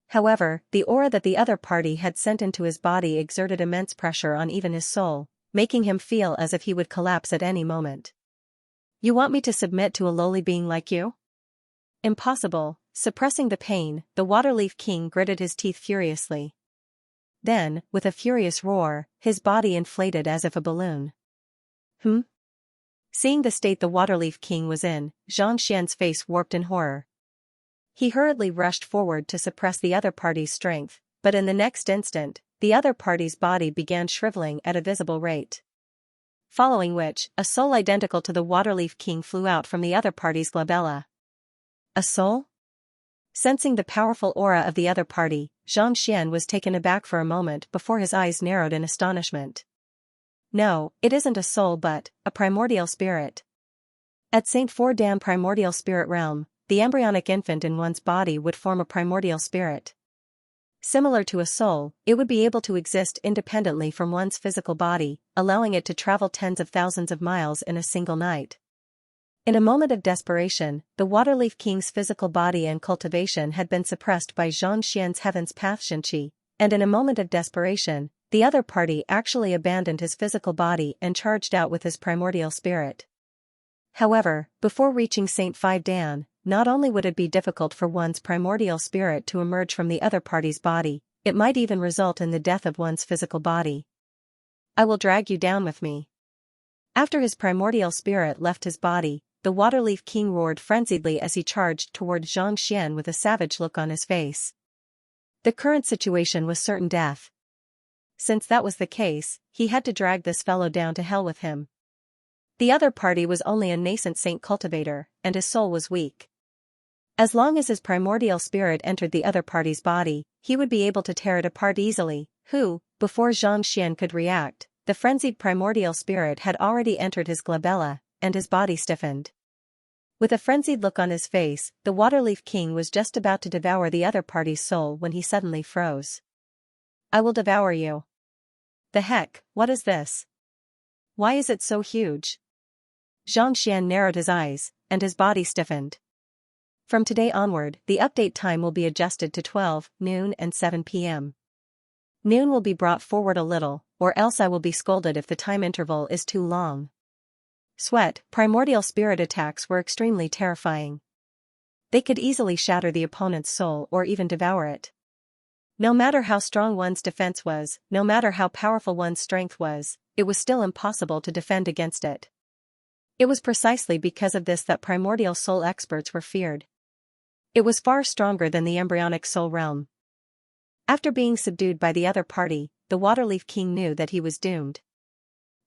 Speaker 1: However, the aura that the other party had sent into his body exerted immense pressure on even his soul, making him feel as if he would collapse at any moment. You want me to submit to a lowly being like you? Impossible. Suppressing the pain, the Waterleaf King gritted his teeth furiously. Then, with a furious roar, his body inflated as if a balloon. Seeing the state the Waterleaf King was in, Xianxia's face warped in horror. He hurriedly rushed forward to suppress the other party's strength, but in the next instant, the other party's body began shriveling at a visible rate. Following which, a soul identical to the Waterleaf King flew out from the other party's glabella. A soul? Sensing the powerful aura of the other party, Xianxia was taken aback for a moment before his eyes narrowed in astonishment. No, it isn't a soul but a primordial spirit. At St. Four-Dam primordial spirit realm, the embryonic infant in one's body would form a primordial spirit. Similar to a soul, it would be able to exist independently from one's physical body, allowing it to travel tens of thousands of miles in a single night. In a moment of desperation, the Waterleaf King's physical body and cultivation had been suppressed by Xianxia's heaven's path Xianxia, and in a moment of desperation, the other party actually abandoned his physical body and charged out with his primordial spirit. However, before reaching St. Five Dan, not only would it be difficult for one's primordial spirit to emerge from the other party's body, it might even result in the death of one's physical body. I will drag you down with me. After his primordial spirit left his body, the Waterleaf King roared frenziedly as he charged toward Xianxia with a savage look on his face. The current situation was certain death. Since that was the case, he had to drag this fellow down to hell with him. The other party was only a nascent saint cultivator, and his soul was weak. As long as his primordial spirit entered the other party's body, he would be able to tear it apart easily. Before Xianxia could react, the frenzied primordial spirit had already entered his glabella, and his body stiffened. With a frenzied look on his face, the Waterleaf King was just about to devour the other party's soul when he suddenly froze. I will devour you. The heck, what is this? Why is it so huge? Xianxia narrowed his eyes, and his body stiffened. From today onward, the update time will be adjusted to 12, noon and 7 p.m. Noon will be brought forward a little, or else I will be scolded if the time interval is too long. Sweat, primordial spirit attacks were extremely terrifying. They could easily shatter the opponent's soul or even devour it. No matter how strong one's defense was, no matter how powerful one's strength was, it was still impossible to defend against it. It was precisely because of this that primordial soul experts were feared. It was far stronger than the embryonic soul realm. After being subdued by the other party, the Waterleaf King knew that he was doomed.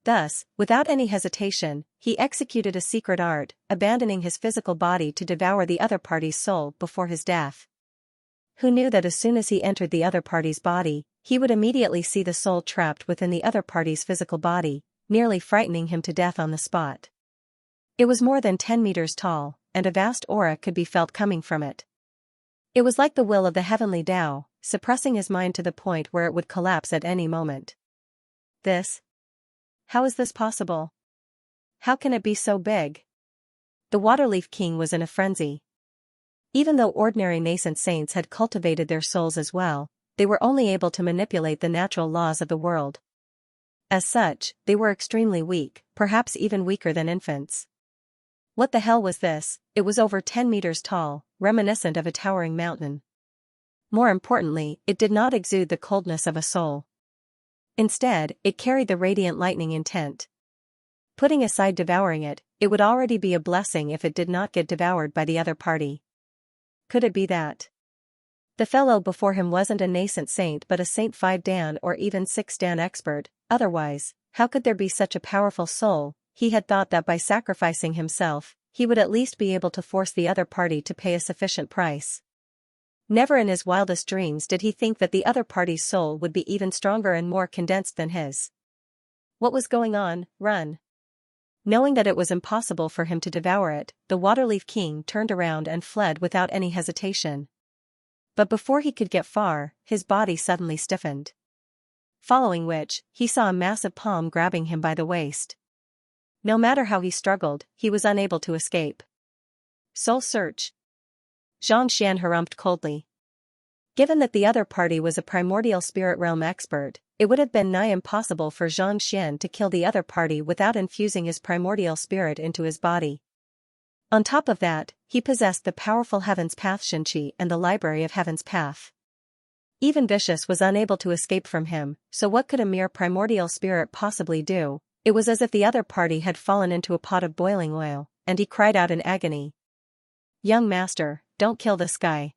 Speaker 1: Thus, without any hesitation, he executed a secret art, abandoning his physical body to devour the other party's soul before his death. Who knew that as soon as he entered the other party's body, he would immediately see the soul trapped within the other party's physical body, nearly frightening him to death on the spot. It was more than 10 meters tall, and a vast aura could be felt coming from it. It was like the will of the heavenly Tao, suppressing his mind to the point where it would collapse at any moment. How is this possible? How can it be so big? The Waterleaf King was in a frenzy. Even though ordinary nascent saints had cultivated their souls as well, they were only able to manipulate the natural laws of the world. As such, they were extremely weak, perhaps even weaker than infants. What the hell was this? It was over 10 meters tall, reminiscent of a towering mountain. More importantly, it did not exude the coldness of a soul. Instead, it carried the radiant lightning intent. Putting aside devouring it, it would already be a blessing if it did not get devoured by the other party. Could it be that the fellow before him wasn't a nascent saint but a St. 5 Dan or even 6 Dan expert? Otherwise, how could there be such a powerful soul? He had thought that by sacrificing himself, he would at least be able to force the other party to pay a sufficient price. Never in his wildest dreams did he think that the other party's soul would be even stronger and more condensed than his. What was going on? Run! Knowing that it was impossible for him to devour it, the Waterleaf King turned around and fled without any hesitation. But before he could get far, his body suddenly stiffened. Following which, he saw a massive palm grabbing him by the waist. No matter how he struggled, he was unable to escape. Soul search. Xianxia harumphed coldly. Given that the other party was a primordial spirit realm expert, it would have been nigh impossible for Xianxia to kill the other party without infusing his primordial spirit into his body. On top of that, he possessed the powerful Heaven's Path Xianxia and the Library of Heaven's Path. Even Vicious was unable to escape from him, so what could a mere primordial spirit possibly do? It was as if the other party had fallen into a pot of boiling oil, and he cried out in agony. Young master, don't kill this guy.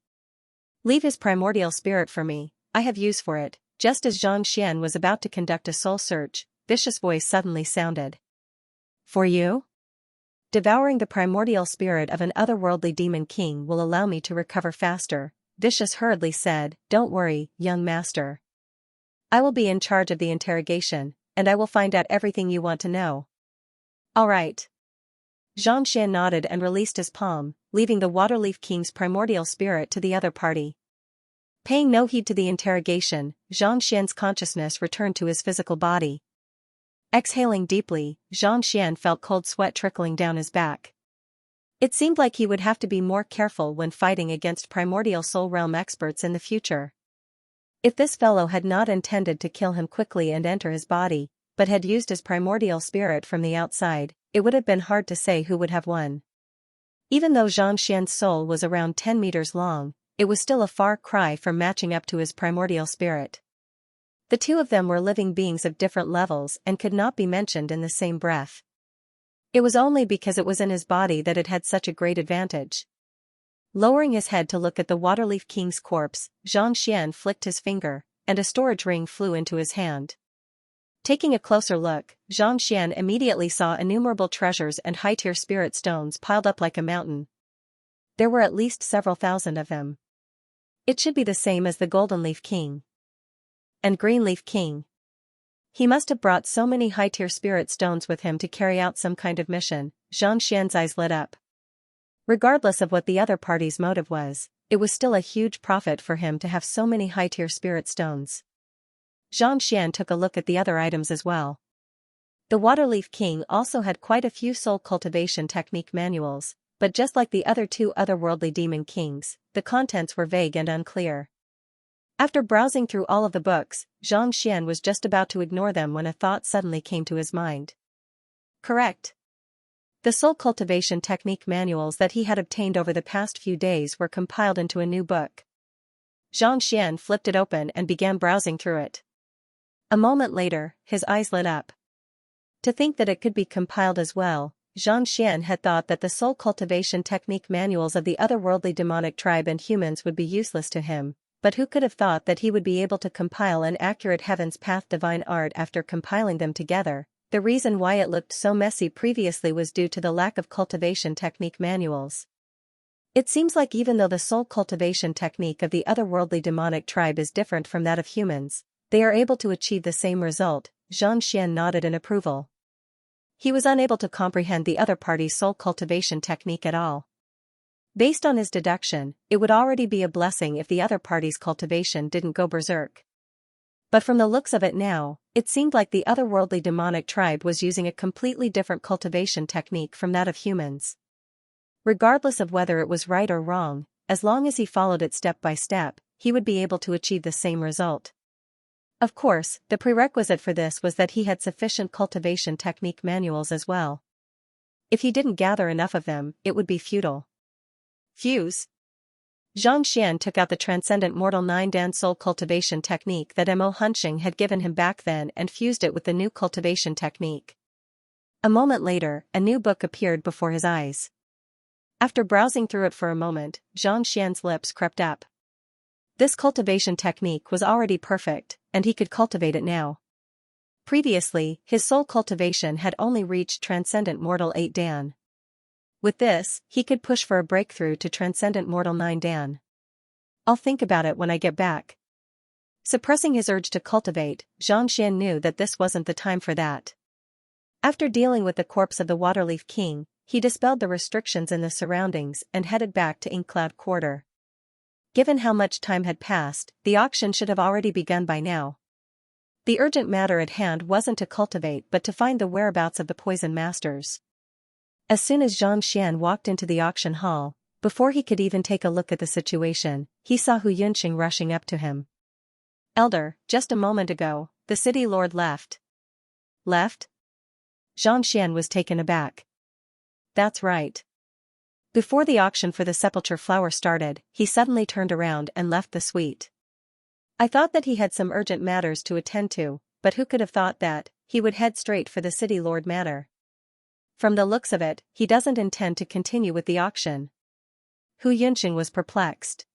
Speaker 1: Leave his primordial spirit for me, I have use for it. Just as Xianxia was about to conduct a soul search, Vicious' voice suddenly sounded. For you? Devouring the primordial spirit of an otherworldly demon king will allow me to recover faster, Vicious hurriedly said. Don't worry, young master. I will be in charge of the interrogation, and I will find out everything you want to know. All right. Xianxia nodded and released his palm, leaving the Waterleaf King's primordial spirit to the other party. Paying no heed to the interrogation, Xianxian's consciousness returned to his physical body. Exhaling deeply, Xianxian felt cold sweat trickling down his back. It seemed like he would have to be more careful when fighting against primordial soul realm experts in the future. If this fellow had not intended to kill him quickly and enter his body, but had used his primordial spirit from the outside, it would have been hard to say who would have won. Even though Xianxian's soul was around 10 meters long, it was still a far cry from matching up to his primordial spirit. The two of them were living beings of different levels and could not be mentioned in the same breath. It was only because it was in his body that it had such a great advantage. Lowering his head to look at the Waterleaf King's corpse, Xianxian flicked his finger, and a storage ring flew into his hand. Taking a closer look, Xianxian immediately saw innumerable treasures and high-tier spirit stones piled up like a mountain. There were at least several thousand of them. It should be the same as the Golden Leaf King and Green Leaf King. He must have brought so many high-tier spirit stones with him to carry out some kind of mission. Xianxian's eyes lit up. Regardless of what the other party's motive was, it was still a huge profit for him to have so many high-tier spirit stones. Xianxian took a look at the other items as well. The Waterleaf King also had quite a few soul cultivation technique manuals, but just like the other two otherworldly demon kings, the contents were vague and unclear. After browsing through all of the books, Xianxian was just about to ignore them when a thought suddenly came to his mind. Correct. The soul cultivation technique manuals that he had obtained over the past few days were compiled into a new book. Xianxian flipped it open and began browsing through it. A moment later, his eyes lit up. To think that it could be compiled as well, Xianxian had thought that the soul cultivation technique manuals of the otherworldly demonic tribe and humans would be useless to him, but who could have thought that he would be able to compile an accurate Heaven's Path divine art after compiling them together? The reason why it looked so messy previously was due to the lack of cultivation technique manuals. It seems like even though the soul cultivation technique of the otherworldly demonic tribe is different from that of humans, they are able to achieve the same result. Xianxian nodded in approval. He was unable to comprehend the other party's soul cultivation technique at all. Based on his deduction, it would already be a blessing if the other party's cultivation didn't go berserk. But from the looks of it now, it seemed like the otherworldly demonic tribe was using a completely different cultivation technique from that of humans. Regardless of whether it was right or wrong, as long as he followed it step by step, he would be able to achieve the same result. Of course, the prerequisite for this was that he had sufficient cultivation technique manuals as well. If he didn't gather enough of them, it would be futile. Fuse. Xianxian took out the Transcendent Mortal 9-Dan Soul Cultivation technique that Mo Hunxing had given him back then and fused it with the new cultivation technique. A moment later, a new book appeared before his eyes. After browsing through it for a moment, Xianxian's lips crept up. This cultivation technique was already perfect, and he could cultivate it now. Previously, his soul cultivation had only reached Transcendent Mortal 8 Dan. With this, he could push for a breakthrough to Transcendent Mortal 9 Dan. I'll think about it when I get back. Suppressing his urge to cultivate, Xianxian knew that this wasn't the time for that. After dealing with the corpse of the Waterleaf King, he dispelled the restrictions in the surroundings and headed back to Inkcloud Quarter. Given how much time had passed, the auction should have already begun by now. The urgent matter at hand wasn't to cultivate but to find the whereabouts of the Poison Masters. As soon as Xianxian walked into the auction hall, before he could even take a look at the situation, he saw Hu Yunqing rushing up to him. Elder, just a moment ago, the city lord left. Left? Xianxian was taken aback. That's right. Before the auction for the sepulchre flower started, he suddenly turned around and left the suite. I thought that he had some urgent matters to attend to, but who could have thought that he would head straight for the city lord manor? From the looks of it, he doesn't intend to continue with the auction. Hu Yunqing was perplexed.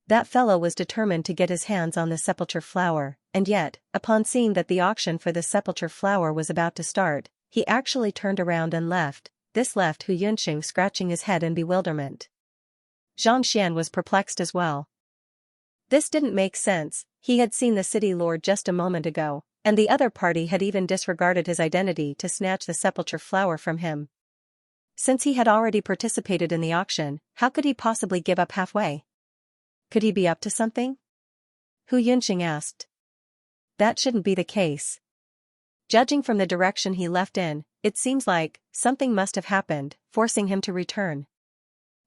Speaker 1: That fellow was determined to get his hands on the sepulchre flower, and yet, upon seeing that the auction for the sepulchre flower was about to start, he actually turned around and left. This left Hu Yunqing scratching his head in bewilderment. Xianxian was perplexed as well. This didn't make sense. He had seen the city lord just a moment ago, and the other party had even disregarded his identity to snatch the sepulchre flower from him. Since he had already participated in the auction, how could he possibly give up halfway? Could he be up to something? Hu Yunqing asked. That shouldn't be the case. Judging from the direction he left in, it seems like something must have happened, forcing him to return.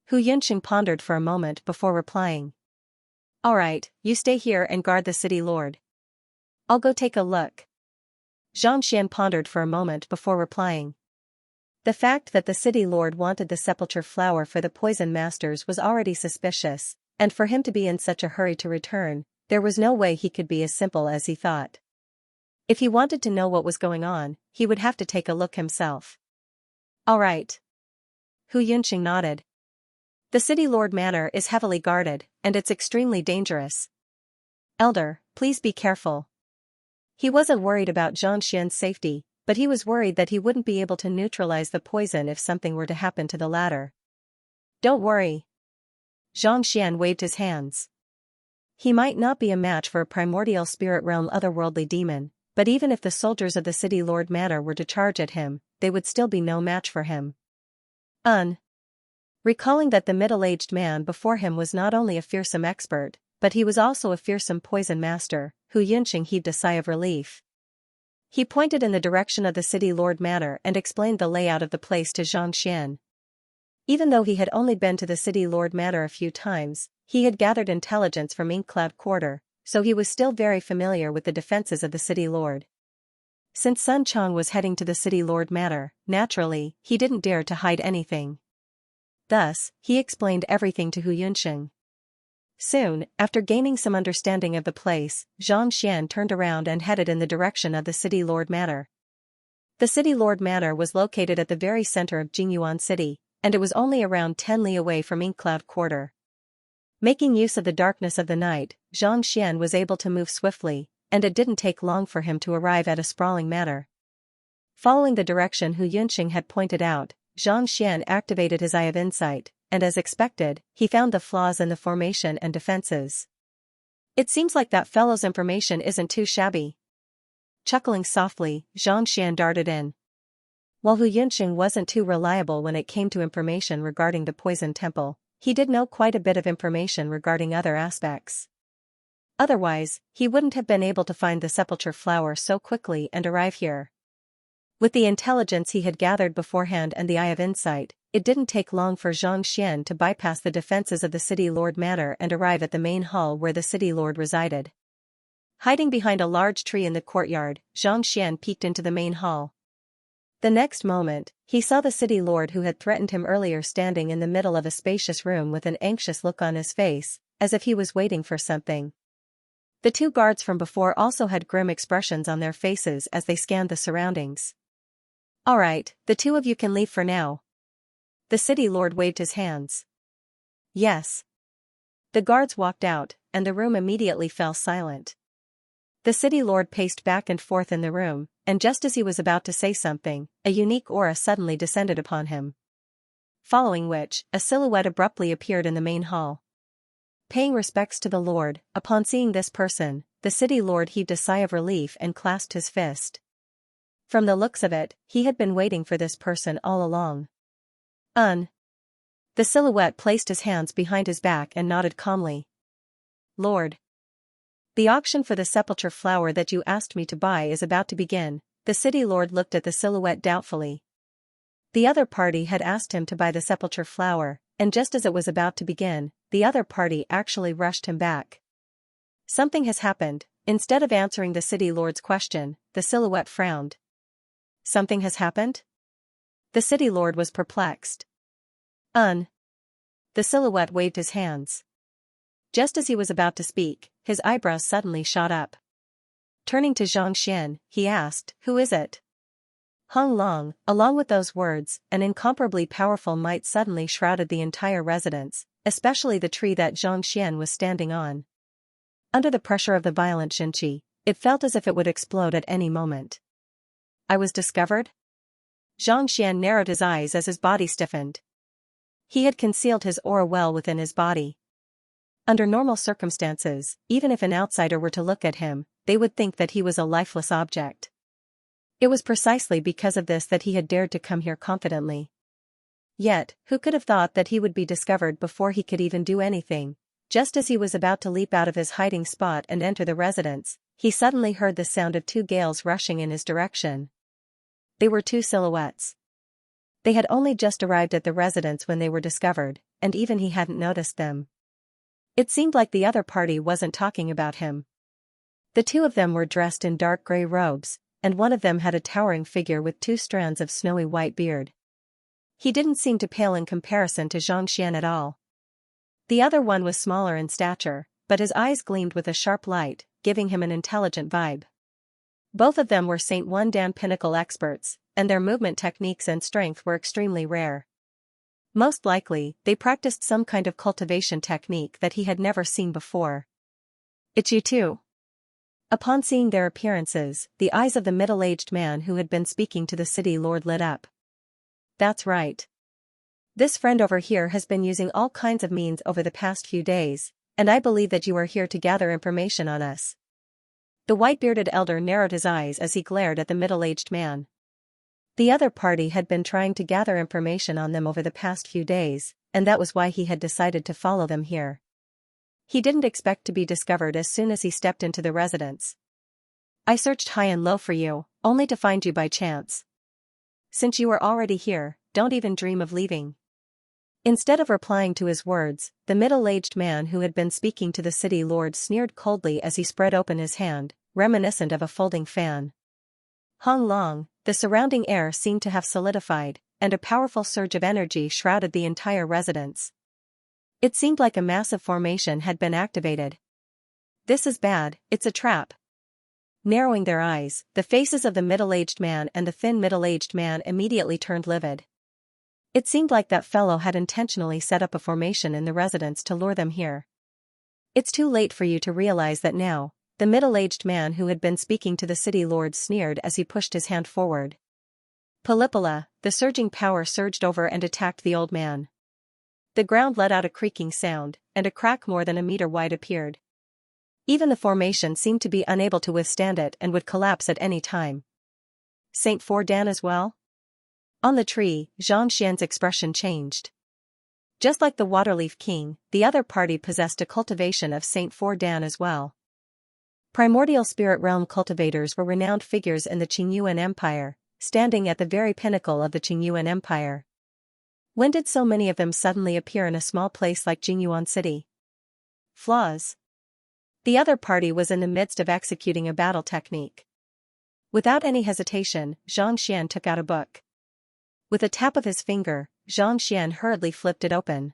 Speaker 1: Hu Yunqing pondered for a moment before replying. All right, you stay here and guard the city lord. I'll go take a look. Xianxia pondered for a moment before replying. The fact that the city lord wanted the sepulchre flower for the poison masters was already suspicious, and for him to be in such a hurry to return, there was no way he could be as simple as he thought. If he wanted to know what was going on, he would have to take a look himself. All right. Hu Yunqing nodded. The city lord manor is heavily guarded, and it's extremely dangerous. Elder, please be careful. He wasn't worried about Xianxian's safety, but he was worried that he wouldn't be able to neutralize the poison if something were to happen to the latter. Don't worry. Xianxian waved his hands. He might not be a match for a primordial spirit realm otherworldly demon, but even if the soldiers of the city lord manor were to charge at him, they would still be no match for him. Recalling that the middle-aged man before him was not only a fearsome expert, but he was also a fearsome poison master, Hu Yunqing heaved a sigh of relief. He pointed in the direction of the city lord manor and explained the layout of the place to Xianxian. Even though he had only been to the city lord manor a few times, he had gathered intelligence from Inkcloud Quarter, so he was still very familiar with the defenses of the city lord. Since Sun Chong was heading to the city lord manor, naturally, he didn't dare to hide anything. Thus, he explained everything to Hu Yunqing. Soon, after gaining some understanding of the place, Xianxian turned around and headed in the direction of the city lord manor. The city lord manor was located at the very center of Jingyuan City, and it was only around 10 li away from Inkcloud Quarter. Making use of the darkness of the night, Xianxian was able to move swiftly, and it didn't take long for him to arrive at a sprawling manor. Following the direction Hu Yunqing had pointed out, Xianxian activated his Eye of Insight, and as expected, he found the flaws in the formation and defenses. It seems like that fellow's information isn't too shabby. Chuckling softly, Xianxian darted in. While Hu Yunqing wasn't too reliable when it came to information regarding the poison temple, he did know quite a bit of information regarding other aspects. Otherwise, he wouldn't have been able to find the sepulchre flower so quickly and arrive here. With the intelligence he had gathered beforehand and the Eye of Insight, it didn't take long for Xianxian to bypass the defenses of the city lord manor and arrive at the main hall where the city lord resided. Hiding behind a large tree in the courtyard, Xianxian peeked into the main hall. The next moment, he saw the city lord who had threatened him earlier standing in the middle of a spacious room with an anxious look on his face, as if he was waiting for something. The two guards from before also had grim expressions on their faces as they scanned the surroundings. All right, the two of you can leave for now. The city lord waved his hands. Yes. The guards walked out, and the room immediately fell silent. The city lord paced back and forth in the room, and just as he was about to say something, a unique aura suddenly descended upon him. Following which, a silhouette abruptly appeared in the main hall. Paying respects to the lord, upon seeing this person, the city lord heaved a sigh of relief and clasped his fist. From the looks of it, he had been waiting for this person all along. The silhouette placed his hands behind his back and nodded calmly. Lord. The auction for the sepulchre flower that you asked me to buy is about to begin. The city lord looked at the silhouette doubtfully. The other party had asked him to buy the sepulchre flower, and just as it was about to begin, the other party actually rushed him back. Something has happened. Instead of answering the city lord's question, the silhouette frowned. Something has happened? The city lord was perplexed. The silhouette waved his hands. Just as he was about to speak, his eyebrows suddenly shot up. Turning to Xianxian, he asked, "Who is it?" Hung Long, along with those words, an incomparably powerful might suddenly shrouded the entire residence, especially the tree that Xianxian was standing on. Under the pressure of the violent Xinqi, it felt as if it would explode at any moment. I was discovered? Xianxian narrowed his eyes as his body stiffened. He had concealed his aura well within his body. Under normal circumstances, even if an outsider were to look at him, they would think that he was a lifeless object. It was precisely because of this that he had dared to come here confidently. Yet, who could have thought that he would be discovered before he could even do anything, Just as he was about to leap out of his hiding spot and enter the residence, he suddenly heard the sound of two gales rushing in his direction. They were two silhouettes. They had only just arrived at the residence when they were discovered, and even he hadn't noticed them. It seemed like the other party wasn't talking about him. The two of them were dressed in dark gray robes, and one of them had a towering figure with 2 strands of snowy white beard. He didn't seem to pale in comparison to Xianxia at all. The other one was smaller in stature, but his eyes gleamed with a sharp light, giving him an intelligent vibe. Both of them were St. Dan pinnacle experts, and their movement techniques and strength were extremely rare. Most likely, they practiced some kind of cultivation technique that he had never seen before. "It's you two." Upon seeing their appearances, the eyes of the middle-aged man who had been speaking to the city lord lit up. "That's right. This friend over here has been using all kinds of means over the past few days, and I believe that you are here to gather information on us." The white-bearded elder narrowed his eyes as he glared at the middle-aged man. The other party had been trying to gather information on them over the past few days, and that was why he had decided to follow them here. He didn't expect to be discovered as soon as he stepped into the residence. "I searched high and low for you, only to find you by chance. Since you are already here, don't even dream of leaving." Instead of replying to his words, the middle-aged man who had been speaking to the city lord sneered coldly as he spread open his hand, reminiscent of a folding fan. Hung long, the surrounding air seemed to have solidified, and a powerful surge of energy shrouded the entire residence. It seemed like a massive formation had been activated. "This is bad, it's a trap." Narrowing their eyes, the faces of the middle-aged man and the thin middle-aged man immediately turned livid. It seemed like that fellow had intentionally set up a formation in the residence to lure them here. "It's too late for you to realize that now," the middle-aged man who had been speaking to the city lord sneered as he pushed his hand forward. Palipala, the surging power surged over and attacked the old man. The ground let out a creaking sound, and a crack more than a meter wide appeared. Even the formation seemed to be unable to withstand it and would collapse at any time. "St. Dan as well?" On the tree, Xianxia's expression changed. Just like the Waterleaf King, the other party possessed a cultivation of St. Dan as well. Primordial spirit realm cultivators were renowned figures in the Qingyuan Empire, standing at the very pinnacle of the Qingyuan Empire. When did so many of them suddenly appear in a small place like Jingyuan City? Flaws. The other party was in the midst of executing a battle technique. Without any hesitation, Xianxia took out a book. With a tap of his finger, Xianxia hurriedly flipped it open.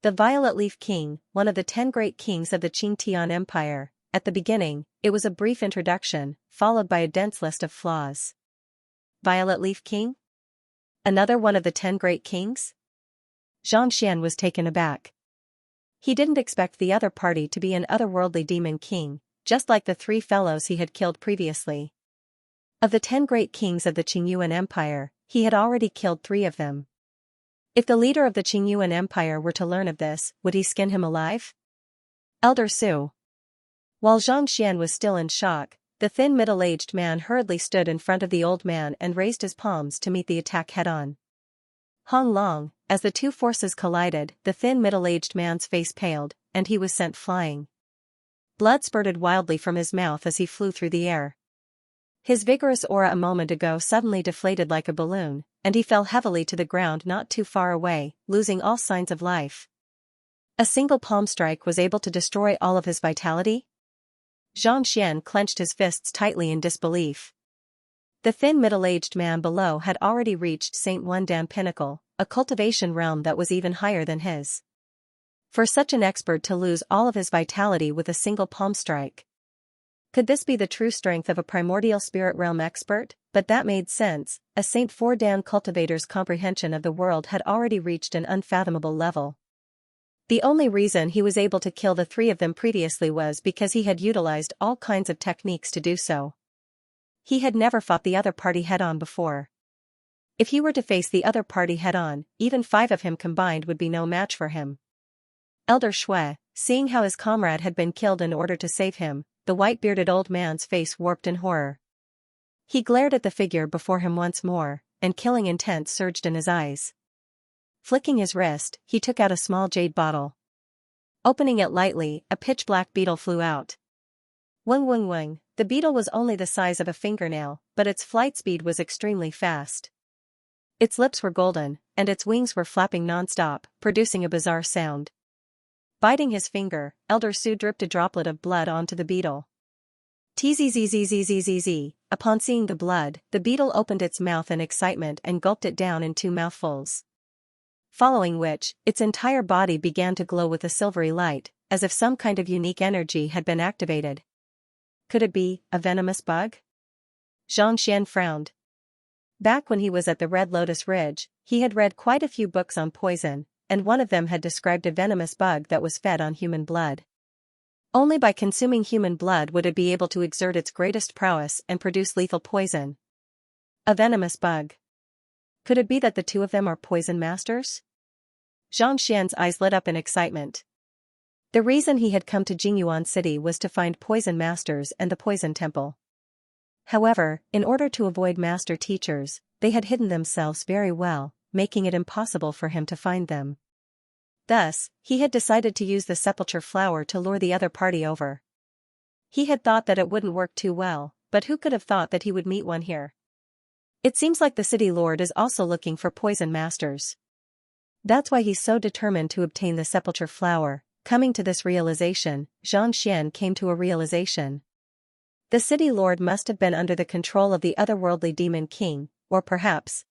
Speaker 1: The Violet Leaf King, one of the 10 great kings of the Qingtian Empire. At the beginning, it was a brief introduction, followed by a dense list of flaws. Violet Leaf King? Another one of the 10 great kings? Xianxia was taken aback. He didn't expect the other party to be an otherworldly demon king, just like the 3 fellows he had killed previously. Of the 10 great kings of the Qingyuan Empire, he had already killed 3 of them. If the leader of the Qingyuan Empire were to learn of this, would he skin him alive? Elder Su. While Xianxia was still in shock, the thin middle-aged man hurriedly stood in front of the old man and raised his palms to meet the attack head-on. Hung long, as the 2 forces collided, the thin middle-aged man's face paled, and he was sent flying. Blood spurted wildly from his mouth as he flew through the air. His vigorous aura a moment ago suddenly deflated like a balloon, and he fell heavily to the ground not too far away, losing all signs of life. A single palm strike was able to destroy all of his vitality? Xianxia clenched his fists tightly in disbelief. The thin middle-aged man below had already reached St. Dan pinnacle, a cultivation realm that was even higher than his. For such an expert to lose all of his vitality with a single palm strike. Could this be the true strength of a primordial spirit realm expert? But that made sense, as St. Dan cultivator's comprehension of the world had already reached an unfathomable level. The only reason he was able to kill the 3 of them previously was because he had utilized all kinds of techniques to do so. He had never fought the other party head-on before. If he were to face the other party head-on, even 5 of him combined would be no match for him. Elder Shui, seeing how his comrade had been killed in order to save him, the white-bearded old man's face warped in horror. He glared at the figure before him once more, and killing intent surged in his eyes. Flicking his wrist, he took out a small jade bottle. Opening it lightly, a pitch-black beetle flew out. Wing wing wing, the beetle was only the size of a fingernail, but its flight speed was extremely fast. Its lips were golden, and its wings were flapping non-stop, producing a bizarre sound. Biting his finger, Elder Su dripped a droplet of blood onto the beetle. Tzzzzzzzzzzz. Upon seeing the blood, the beetle opened its mouth in excitement and gulped it down in 2 mouthfuls. Following which, its entire body began to glow with a silvery light, as if some kind of unique energy had been activated. Could it be a venomous bug? Xianxia frowned. Back when he was at the Red Lotus Ridge, he had read quite a few books on poison, and one of them had described a venomous bug that was fed on human blood. Only by consuming human blood would it be able to exert its greatest prowess and produce lethal poison. A venomous bug. Could it be that the two of them are poison masters? Xianxia's eyes lit up in excitement. The reason he had come to Jingyuan City was to find poison masters and the poison temple. However, in order to avoid master teachers, they had hidden themselves very well, making it impossible for him to find them. Thus, he had decided to use the sepulchre flower to lure the other party over. He had thought that it wouldn't work too well, but who could have thought that he would meet one here? It seems like the city lord is also looking for poison masters. That's why he's so determined to obtain the sepulchre flower. Coming to this realization, Xianxia came to a realization. The city lord must have been under the control of the otherworldly demon king, or perhaps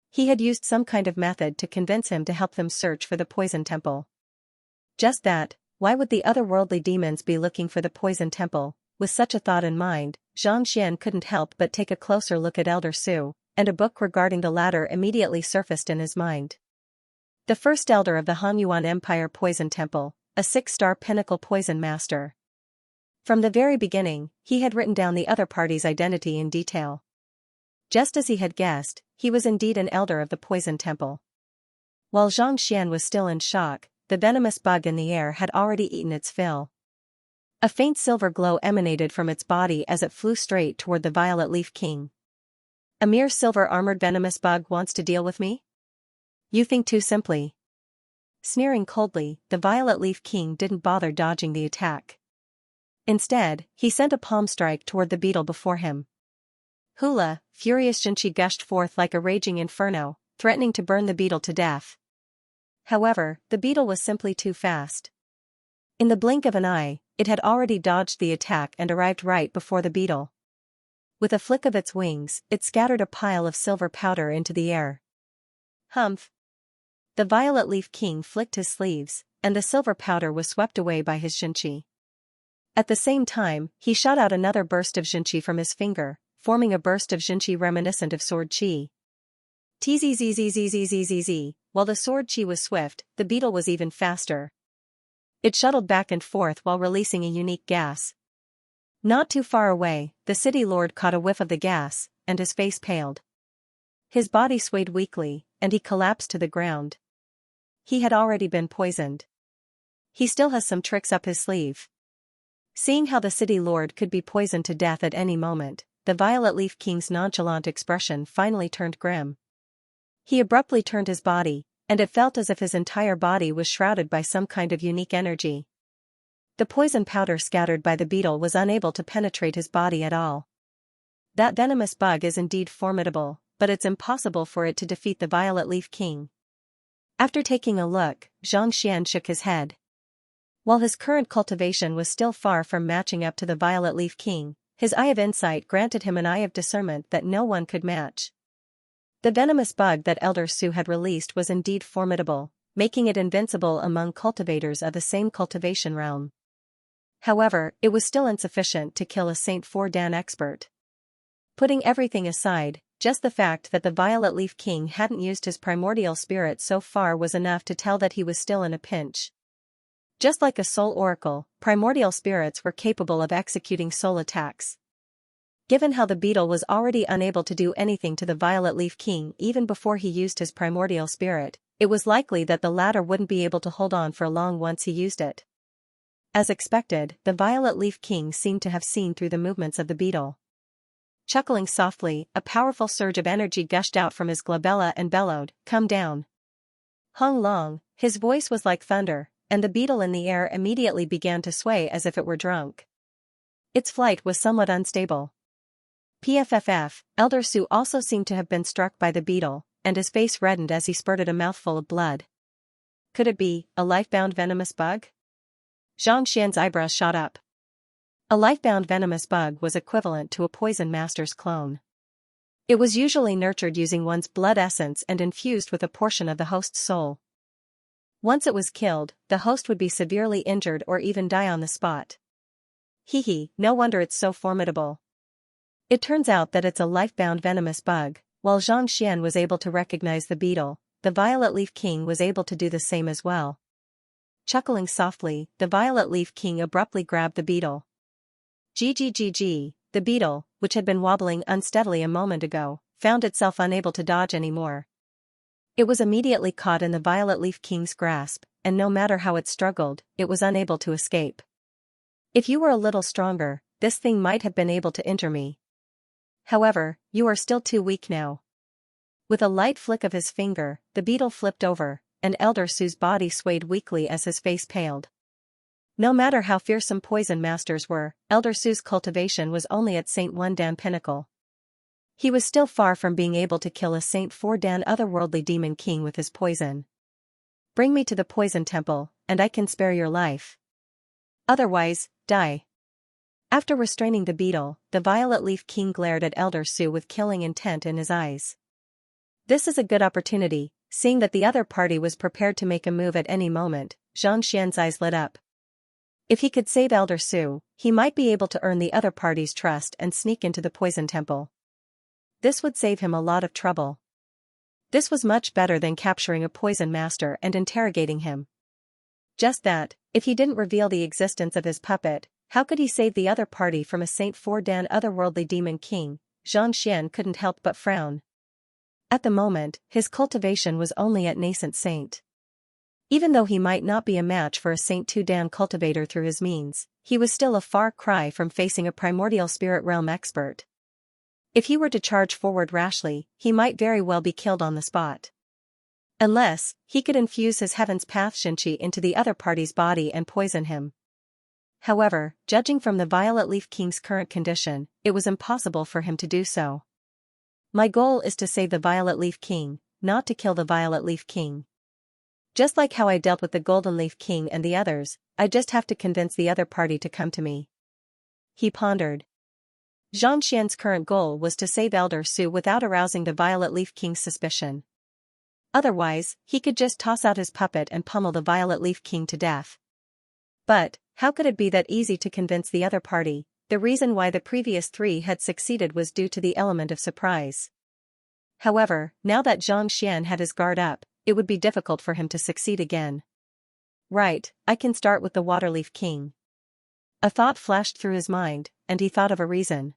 Speaker 1: he had used some kind of method to convince him to help them search for the poison temple. Just that, why would the otherworldly demons be looking for the poison temple? With such a thought in mind, Xianxia couldn't help but take a closer look at Elder Su, and a book regarding the latter immediately surfaced in his mind. The first elder of the Han-Yuan Empire Poison Temple, a 6-star pinnacle poison master. From the very beginning, he had written down the other party's identity in detail. Just as he had guessed, he was indeed an elder of the Poison Temple. While Xianxia was still in shock, the venomous bug in the air had already eaten its fill. A faint silver glow emanated from its body as it flew straight toward the Violet Leaf King. A mere silver-armored venomous bug wants to deal with me? You think too simply. Sneering coldly, the Violet Leaf King didn't bother dodging the attack. Instead, he sent a palm strike toward the beetle before him. Hula, furious Xianxia gushed forth like a raging inferno, threatening to burn the beetle to death. However, the beetle was simply too fast. In the blink of an eye, it had already dodged the attack and arrived right before the beetle. With a flick of its wings, it scattered a pile of silver powder into the air. Humph! The Violet Leaf King flicked his sleeves, and the silver powder was swept away by his Xianxia. At the same time, he shot out another burst of Xianxia from his finger, forming a burst of Xianxia reminiscent of sword qi. Tzzzzzzzzzzzz. While the sword qi was swift, the beetle was even faster. It shuttled back and forth while releasing a unique gas. Not too far away, the city lord caught a whiff of the gas, and his face paled. His body swayed weakly, and he collapsed to the ground. He had already been poisoned. He still has some tricks up his sleeve. Seeing how the city lord could be poisoned to death at any moment, the Violet Leaf King's nonchalant expression finally turned grim. He abruptly turned his body, and it felt as if his entire body was shrouded by some kind of unique energy. The poison powder scattered by the beetle was unable to penetrate his body at all. That venomous bug is indeed formidable, but it's impossible for it to defeat the Violet Leaf King. After taking a look, Xianxia shook his head. While his current cultivation was still far from matching up to the Violet Leaf King, his eye of insight granted him an eye of discernment that no one could match. The venomous bug that Elder Su had released was indeed formidable, making it invincible among cultivators of the same cultivation realm. However, it was still insufficient to kill a Saint 4 Dan expert. Putting everything aside, just the fact that the Violet Leaf King hadn't used his primordial spirit so far was enough to tell that he was still in a pinch. Just like a soul oracle, primordial spirits were capable of executing soul attacks. Given how the beetle was already unable to do anything to the Violet Leaf King even before he used his primordial spirit, it was likely that the latter wouldn't be able to hold on for long once he used it. As expected, the Violet Leaf King seemed to have seen through the movements of the beetle. Chuckling softly, a powerful surge of energy gushed out from his glabella and bellowed, "Come down." Hung Long, his voice was like thunder, and the beetle in the air immediately began to sway as if it were drunk. Its flight was somewhat unstable. PFFF, Elder Su also seemed to have been struck by the beetle, and his face reddened as he spurted a mouthful of blood. Could it be a life-bound venomous bug? Xianxia's eyebrows shot up. A life-bound venomous bug was equivalent to a poison master's clone. It was usually nurtured using one's blood essence and infused with a portion of the host's soul. Once it was killed, the host would be severely injured or even die on the spot. No wonder it's so formidable. It turns out that it's a life-bound venomous bug. While Xianxia was able to recognize the beetle, the Violet Leaf King was able to do the same as well. Chuckling softly, the Violet Leaf King abruptly grabbed the beetle. GGGG, the beetle, which had been wobbling unsteadily a moment ago, found itself unable to dodge anymore. It was immediately caught in the Violet Leaf King's grasp, and no matter how it struggled, it was unable to escape. If you were a little stronger, this thing might have been able to injure me. However, you are still too weak now. With a light flick of his finger, the beetle flipped over, and Elder Su's body swayed weakly as his face paled. No matter how fearsome poison masters were, Elder Su's cultivation was only at Saint 1 Dan pinnacle. He was still far from being able to kill a Saint 4 Dan otherworldly demon king with his poison. Bring me to the poison temple, and I can spare your life. Otherwise, die. After restraining the beetle, the Violet Leaf King glared at Elder Su with killing intent in his eyes. This is a good opportunity, seeing that the other party was prepared to make a move at any moment. Xianxia's eyes lit up. If he could save Elder Su, he might be able to earn the other party's trust and sneak into the poison temple. This would save him a lot of trouble. This was much better than capturing a poison master and interrogating him. Just that, if he didn't reveal the existence of his puppet, how could he save the other party from a Saint 4 Dan otherworldly demon king? Xianxia couldn't help but frown. At the moment, his cultivation was only at nascent saint. Even though he might not be a match for a Saint 2 Dan cultivator through his means, he was still a far cry from facing a primordial spirit realm expert. If he were to charge forward rashly, he might very well be killed on the spot. Unless, he could infuse his Heaven's Path Xianxia into the other party's body and poison him. However, judging from the Violet Leaf King's current condition, it was impossible for him to do so. My goal is to save the Violet Leaf King, not to kill the Violet Leaf King. Just like how I dealt with the Golden Leaf King and the others, I just have to convince the other party to come to me. He pondered. Xianxia's current goal was to save Elder Su without arousing the Violet Leaf King's suspicion. Otherwise, he could just toss out his puppet and pummel the Violet Leaf King to death. But, how could it be that easy to convince the other party? The reason why the previous three had succeeded was due to the element of surprise. However, now that Xianxia had his guard up, it would be difficult for him to succeed again. Right, I can start with the Waterleaf King. A thought flashed through his mind, and he thought of a reason.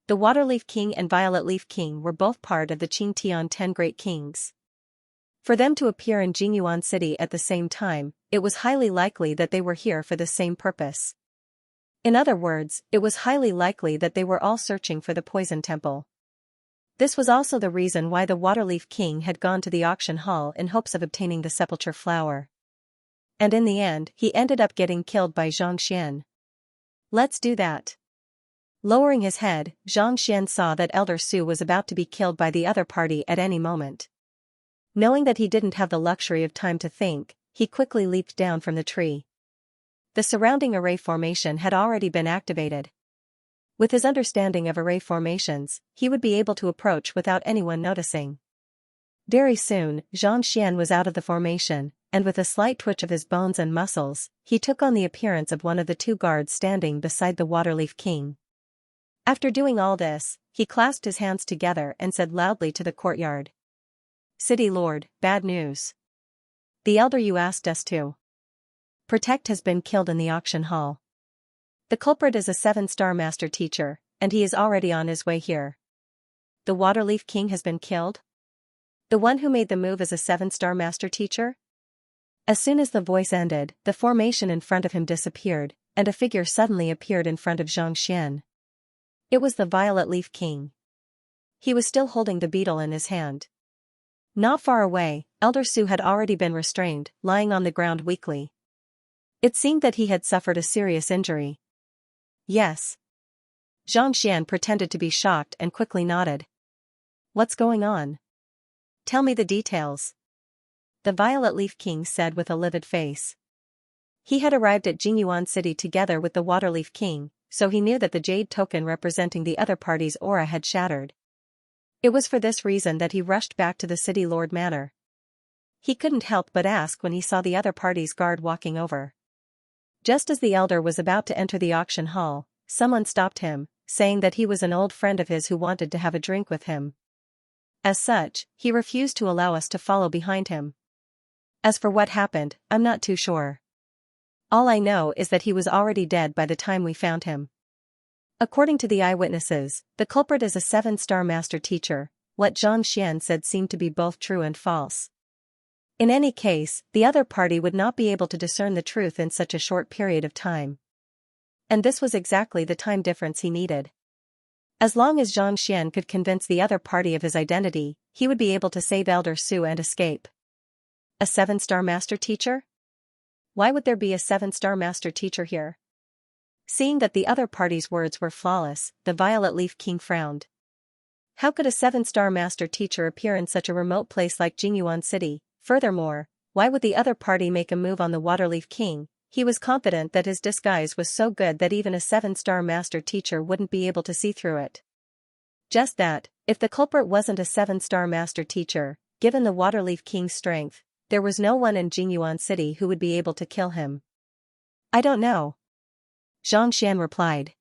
Speaker 1: The Waterleaf King and Violet Leaf King were both part of the Qingtian 10 Great Kings. For them to appear in Jingyuan City at the same time, it was highly likely that they were here for the same purpose. In other words, it was highly likely that they were all searching for the Poison Temple. This was also the reason why the Waterleaf King had gone to the auction hall in hopes of obtaining the Sepulchre Flower. And in the end, he ended up getting killed by Xianxia. Let's do that. Lowering his head, Xianxia saw that Elder Su was about to be killed by the other party at any moment. Knowing that he didn't have the luxury of time to think, he quickly leaped down from the tree. The surrounding array formation had already been activated. With his understanding of array formations, he would be able to approach without anyone noticing. Very soon, Xianxia was out of the formation, and with a slight twitch of his bones and muscles, he took on the appearance of one of the two guards standing beside the Waterleaf King. After doing all this, he clasped his hands together and said loudly to the courtyard. City Lord, bad news. The elder you asked us to protect has been killed in the auction hall. The culprit is a 7-star master teacher, and he is already on his way here. The Waterleaf King has been killed? The one who made the move is a 7-star master teacher? As soon as the voice ended, the formation in front of him disappeared, and a figure suddenly appeared in front of Xianxia. It was the Violet Leaf King. He was still holding the beetle in his hand. Not far away, Elder Su had already been restrained, lying on the ground weakly. It seemed that he had suffered a serious injury. Yes. Xianxia pretended to be shocked and quickly nodded. What's going on? Tell me the details. The Violet Leaf King said with a livid face. He had arrived at Jingyuan City together with the Waterleaf King, so he knew that the jade token representing the other party's aura had shattered. It was for this reason that he rushed back to the City Lord Manor. He couldn't help but ask when he saw the other party's guard walking over. Just as the elder was about to enter the auction hall, someone stopped him, saying that he was an old friend of his who wanted to have a drink with him. As such, he refused to allow us to follow behind him. As for what happened, I'm not too sure. All I know is that he was already dead by the time we found him. According to the eyewitnesses, the culprit is a 7-star master teacher. What Xianxia said seemed to be both true and false. In any case, the other party would not be able to discern the truth in such a short period of time. And this was exactly the time difference he needed. As long as Xianxia could convince the other party of his identity, he would be able to save Elder Su and escape. A 7-star master teacher? Why would there be a 7-star master teacher here? Seeing that the other party's words were flawless, the Violet Leaf King frowned. How could a 7-star master teacher appear in such a remote place like Jingyuan City? Furthermore, why would the other party make a move on the Waterleaf King? He was confident that his disguise was so good that even a 7-star master teacher wouldn't be able to see through it. Just that, if the culprit wasn't a 7-star master teacher, given the Waterleaf King's strength, there was no one in Jingyuan City who would be able to kill him. I don't know. Xianxia replied.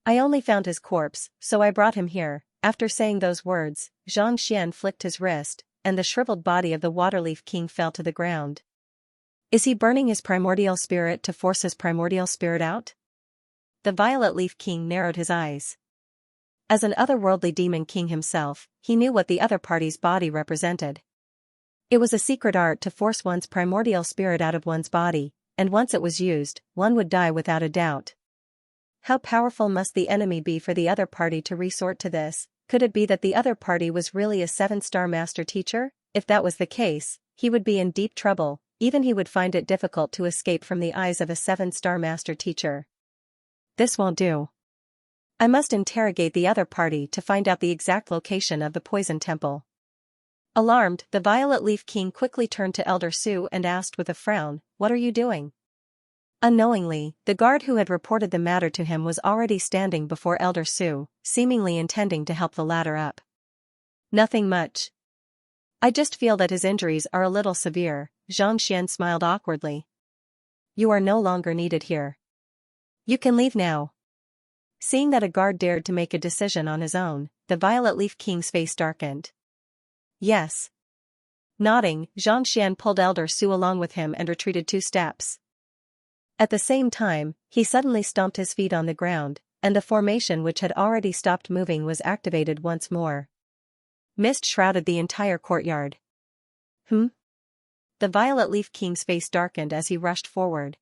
Speaker 1: I only found his corpse, so I brought him here. After saying those words, Xianxia flicked his wrist, and the shriveled body of the Waterleaf King fell to the ground. Is he burning his primordial spirit to force his primordial spirit out? The Violet Leaf King narrowed his eyes. As an otherworldly demon king himself, he knew what the other party's body represented. It was a secret art to force one's primordial spirit out of one's body, and once it was used, one would die without a doubt. How powerful must the enemy be for the other party to resort to this? Could it be that the other party was really a 7-star master teacher? If that was the case, he would be in deep trouble. Even he would find it difficult to escape from the eyes of a 7-star master teacher. This won't do. I must interrogate the other party to find out the exact location of the poison temple. Alarmed, the Violet Leaf King quickly turned to Elder Su and asked with a frown, "What are you doing?" Unknowingly, the guard who had reported the matter to him was already standing before Elder Su, seemingly intending to help the latter up. Nothing much. I just feel that his injuries are a little severe. Xianxia smiled awkwardly. You are no longer needed here. You can leave now. Seeing that a guard dared to make a decision on his own, the Violet Leaf King's face darkened. Yes. Nodding, Xianxia pulled Elder Su along with him and retreated 2 steps. At the same time, he suddenly stomped his feet on the ground, and the formation which had already stopped moving was activated once more. Mist shrouded the entire courtyard. The Violet Leaf King's face darkened as he rushed forward.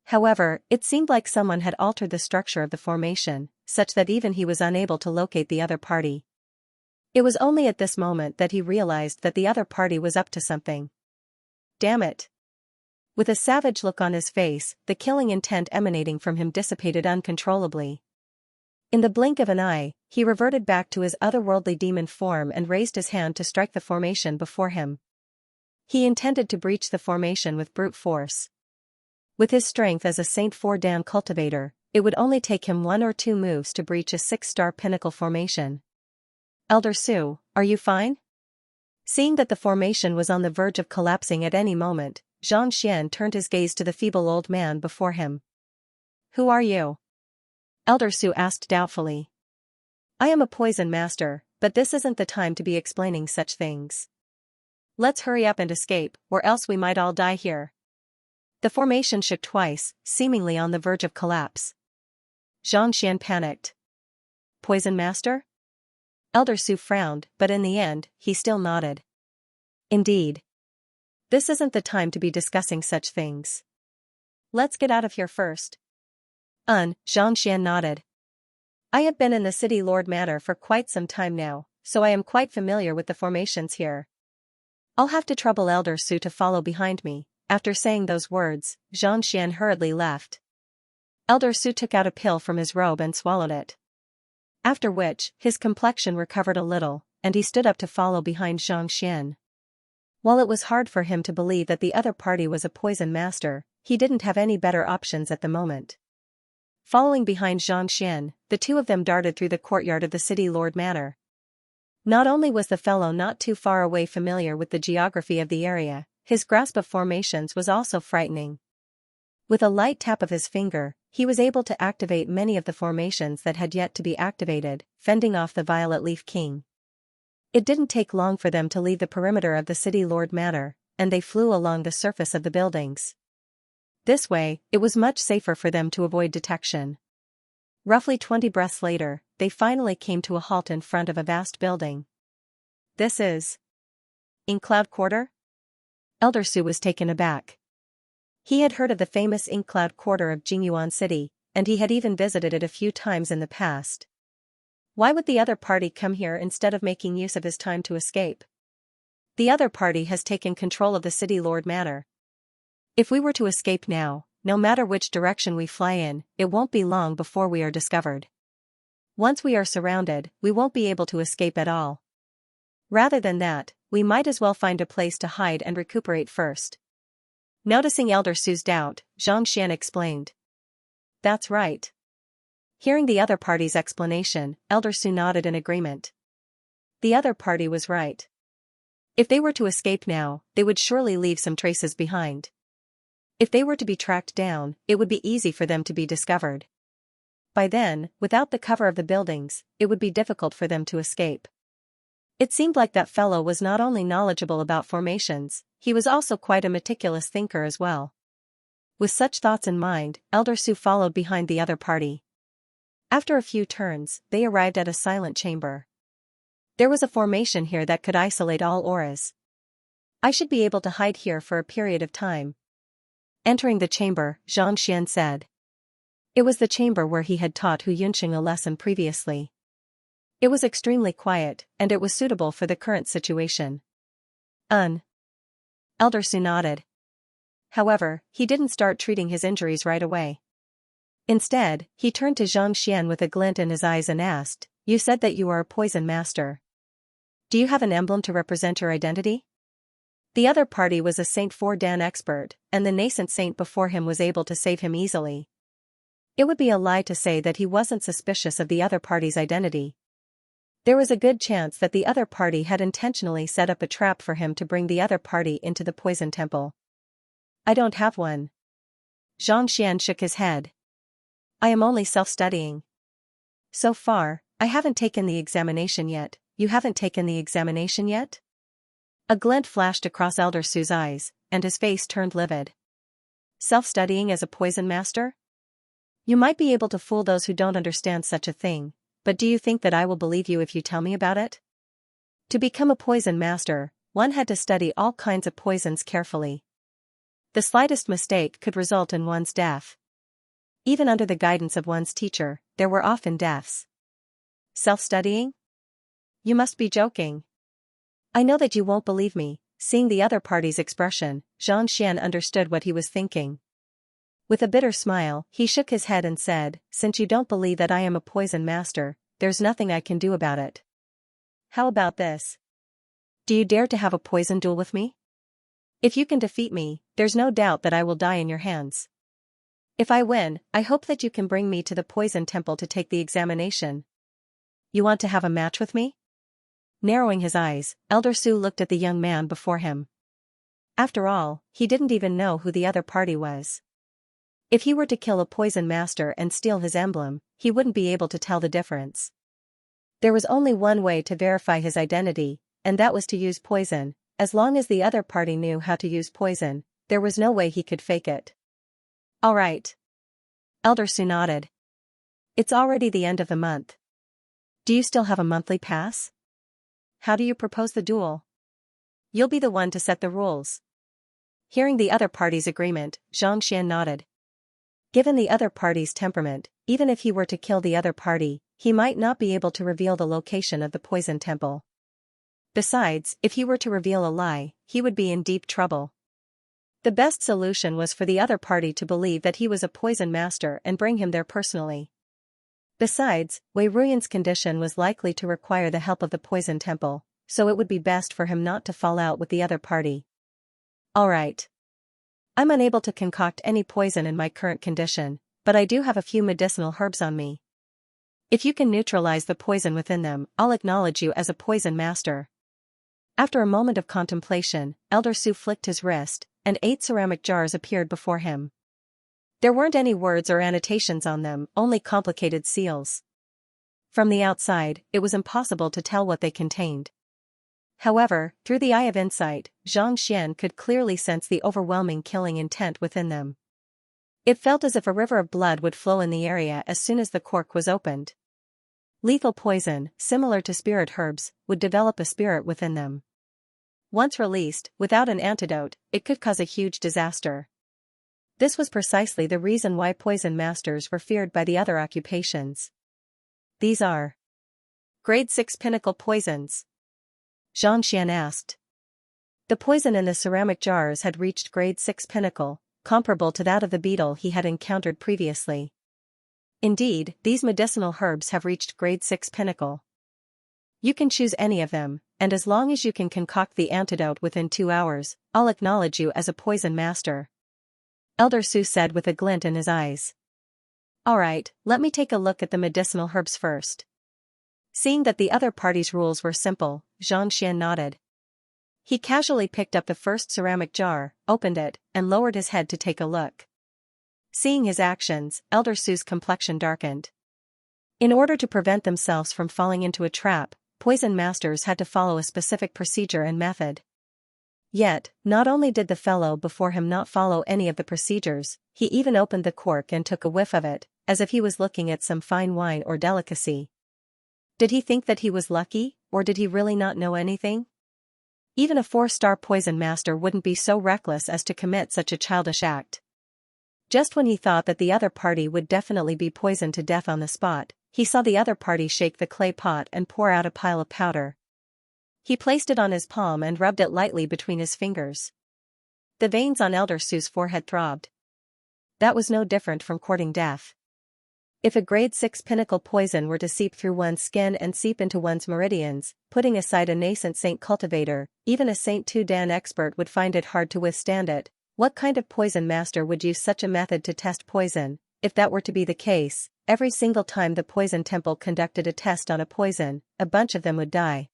Speaker 1: However, it seemed like someone had altered the structure of the formation, such that even he was unable to locate the other party. It was only at this moment that he realized that the other party was up to something. Damn it! With a savage look on his face, the killing intent emanating from him dissipated uncontrollably. In the blink of an eye, he reverted back to his otherworldly demon form and raised his hand to strike the formation before him. He intended to breach the formation with brute force. With his strength as a Saint 4-Dan cultivator, it would only take him 1 or 2 moves to breach a 6-star pinnacle formation. Elder Su, are you fine? Seeing that the formation was on the verge of collapsing at any moment, Xianxia turned his gaze to the feeble old man before him. Who are you? Elder Su asked doubtfully. I am a poison master, but this isn't the time to be explaining such things. Let's hurry up and escape, or else we might all die here. The formation shook twice, seemingly on the verge of collapse. Xianxia panicked. Poison master? Elder Su frowned, but in the end, he still nodded. Indeed. This isn't the time to be discussing such things. Let's get out of here first. Xianxia nodded. I have been in the City Lord Manor for quite some time now, so I am quite familiar with the formations here. I'll have to trouble Elder Su to follow behind me, After saying those words, Xianxia hurriedly left. Elder Su took out a pill from his robe and swallowed it. After which, his complexion recovered a little, and he stood up to follow behind Xianxia. While it was hard for him to believe that the other party was a poison master, he didn't have any better options at the moment. Following behind Xianxia, the two of them darted through the courtyard of the city lord manor. Not only was the fellow not too far away familiar with the geography of the area, his grasp of formations was also frightening. With a light tap of his finger, he was able to activate many of the formations that had yet to be activated, fending off the Violet Leaf King. It didn't take long for them to leave the perimeter of the city lord manor, and they flew along the surface of the buildings. This way, it was much safer for them to avoid detection. Roughly 20 breaths later, they finally came to a halt in front of a vast building. This is Ink Cloud Quarter? Elder Su was taken aback. He had heard of the famous Ink Cloud Quarter of Jingyuan City, and he had even visited it a few times in the past. Why would the other party come here instead of making use of his time to escape? The other party has taken control of the city lord manor. If we were to escape now, no matter which direction we fly in, it won't be long before we are discovered. Once we are surrounded, we won't be able to escape at all. Rather than that, we might as well find a place to hide and recuperate first. Noticing Elder Su's doubt, Xianxia explained. That's right. Hearing the other party's explanation, Elder Su nodded in agreement. The other party was right. If they were to escape now, they would surely leave some traces behind. If they were to be tracked down, it would be easy for them to be discovered. By then, without the cover of the buildings, it would be difficult for them to escape. It seemed like that fellow was not only knowledgeable about formations, he was also quite a meticulous thinker as well. With such thoughts in mind, Elder Su followed behind the other party. After a few turns, they arrived at a silent chamber. There was a formation here that could isolate all auras. I should be able to hide here for a period of time. Entering the chamber, Xianxia said. It was the chamber where he had taught Hu Yunqing a lesson previously. It was extremely quiet, and it was suitable for the current situation. Elder Su nodded. However, he didn't start treating his injuries right away. Instead, he turned to Xianxia with a glint in his eyes and asked, You said that you are a poison master. Do you have an emblem to represent your identity? The other party was a Saint 4 Dan expert, and the nascent saint before him was able to save him easily. It would be a lie to say that he wasn't suspicious of the other party's identity. There was a good chance that the other party had intentionally set up a trap for him to bring the other party into the poison temple. I don't have one. Xianxia shook his head. I am only self-studying. So far, I haven't taken the examination yet. You haven't taken the examination yet? A glint flashed across Elder Su's eyes, and his face turned livid. Self-studying as a poison master? You might be able to fool those who don't understand such a thing, but do you think that I will believe you if you tell me about it? To become a poison master, one had to study all kinds of poisons carefully. The slightest mistake could result in one's death. Even under the guidance of one's teacher, there were often deaths. Self-studying? You must be joking. I know that you won't believe me. Seeing the other party's expression, Xianxia understood what he was thinking. With a bitter smile, he shook his head and said, Since you don't believe that I am a poison master, there's nothing I can do about it. How about this? Do you dare to have a poison duel with me? If you can defeat me, there's no doubt that I will die in your hands. If I win, I hope that you can bring me to the poison temple to take the examination. You want to have a match with me? Narrowing his eyes, Elder Su looked at the young man before him. After all, he didn't even know who the other party was. If he were to kill a poison master and steal his emblem, he wouldn't be able to tell the difference. There was only one way to verify his identity, and that was to use poison. As long as the other party knew how to use poison, there was no way he could fake it. All right. Elder Su nodded. It's already the end of the month. Do you still have a monthly pass? How do you propose the duel? You'll be the one to set the rules. Hearing the other party's agreement, Xianxia nodded. Given the other party's temperament, even if he were to kill the other party, he might not be able to reveal the location of the poison temple. Besides, if he were to reveal a lie, he would be in deep trouble. The best solution was for the other party to believe that he was a poison master and bring him there personally. Besides, Wei Ruyan's condition was likely to require the help of the poison temple, so it would be best for him not to fall out with the other party. Alright. I'm unable to concoct any poison in my current condition, but I do have a few medicinal herbs on me. If you can neutralize the poison within them, I'll acknowledge you as a poison master. After a moment of contemplation, Elder Su flicked his wrist, and 8 ceramic jars appeared before him. There weren't any words or annotations on them, only complicated seals. From the outside, it was impossible to tell what they contained. However, through the eye of insight, Xianxia could clearly sense the overwhelming killing intent within them. It felt as if a river of blood would flow in the area as soon as the cork was opened. Lethal poison, similar to spirit herbs, would develop a spirit within them. Once released, without an antidote, it could cause a huge disaster. This was precisely the reason why poison masters were feared by the other occupations. These are Grade 6 pinnacle poisons. Xianxia asked. The poison in the ceramic jars had reached grade 6 pinnacle, comparable to that of the beetle he had encountered previously. Indeed, these medicinal herbs have reached grade 6 pinnacle. You can choose any of them, and as long as you can concoct the antidote within 2 hours, I'll acknowledge you as a poison master. Elder Su said with a glint in his eyes. Alright, let me take a look at the medicinal herbs first. Seeing that the other party's rules were simple, Xianxia nodded. He casually picked up the first ceramic jar, opened it, and lowered his head to take a look. Seeing his actions, Elder Su's complexion darkened. In order to prevent themselves from falling into a trap, poison masters had to follow a specific procedure and method. Yet, not only did the fellow before him not follow any of the procedures, he even opened the cork and took a whiff of it, as if he was looking at some fine wine or delicacy. Did he think that he was lucky, or did he really not know anything? Even a 4-star poison master wouldn't be so reckless as to commit such a childish act. Just when he thought that the other party would definitely be poisoned to death on the spot, he saw the other party shake the clay pot and pour out a pile of powder. He placed it on his palm and rubbed it lightly between his fingers. The veins on Elder Su's forehead throbbed. That was no different from courting death. If a grade 6 pinnacle poison were to seep through one's skin and seep into one's meridians, putting aside a nascent saint cultivator, even a Saint 2 Dan expert would find it hard to withstand it. What kind of poison master would use such a method to test poison? If that were to be the case, every single time the poison temple conducted a test on a poison, a bunch of them would die.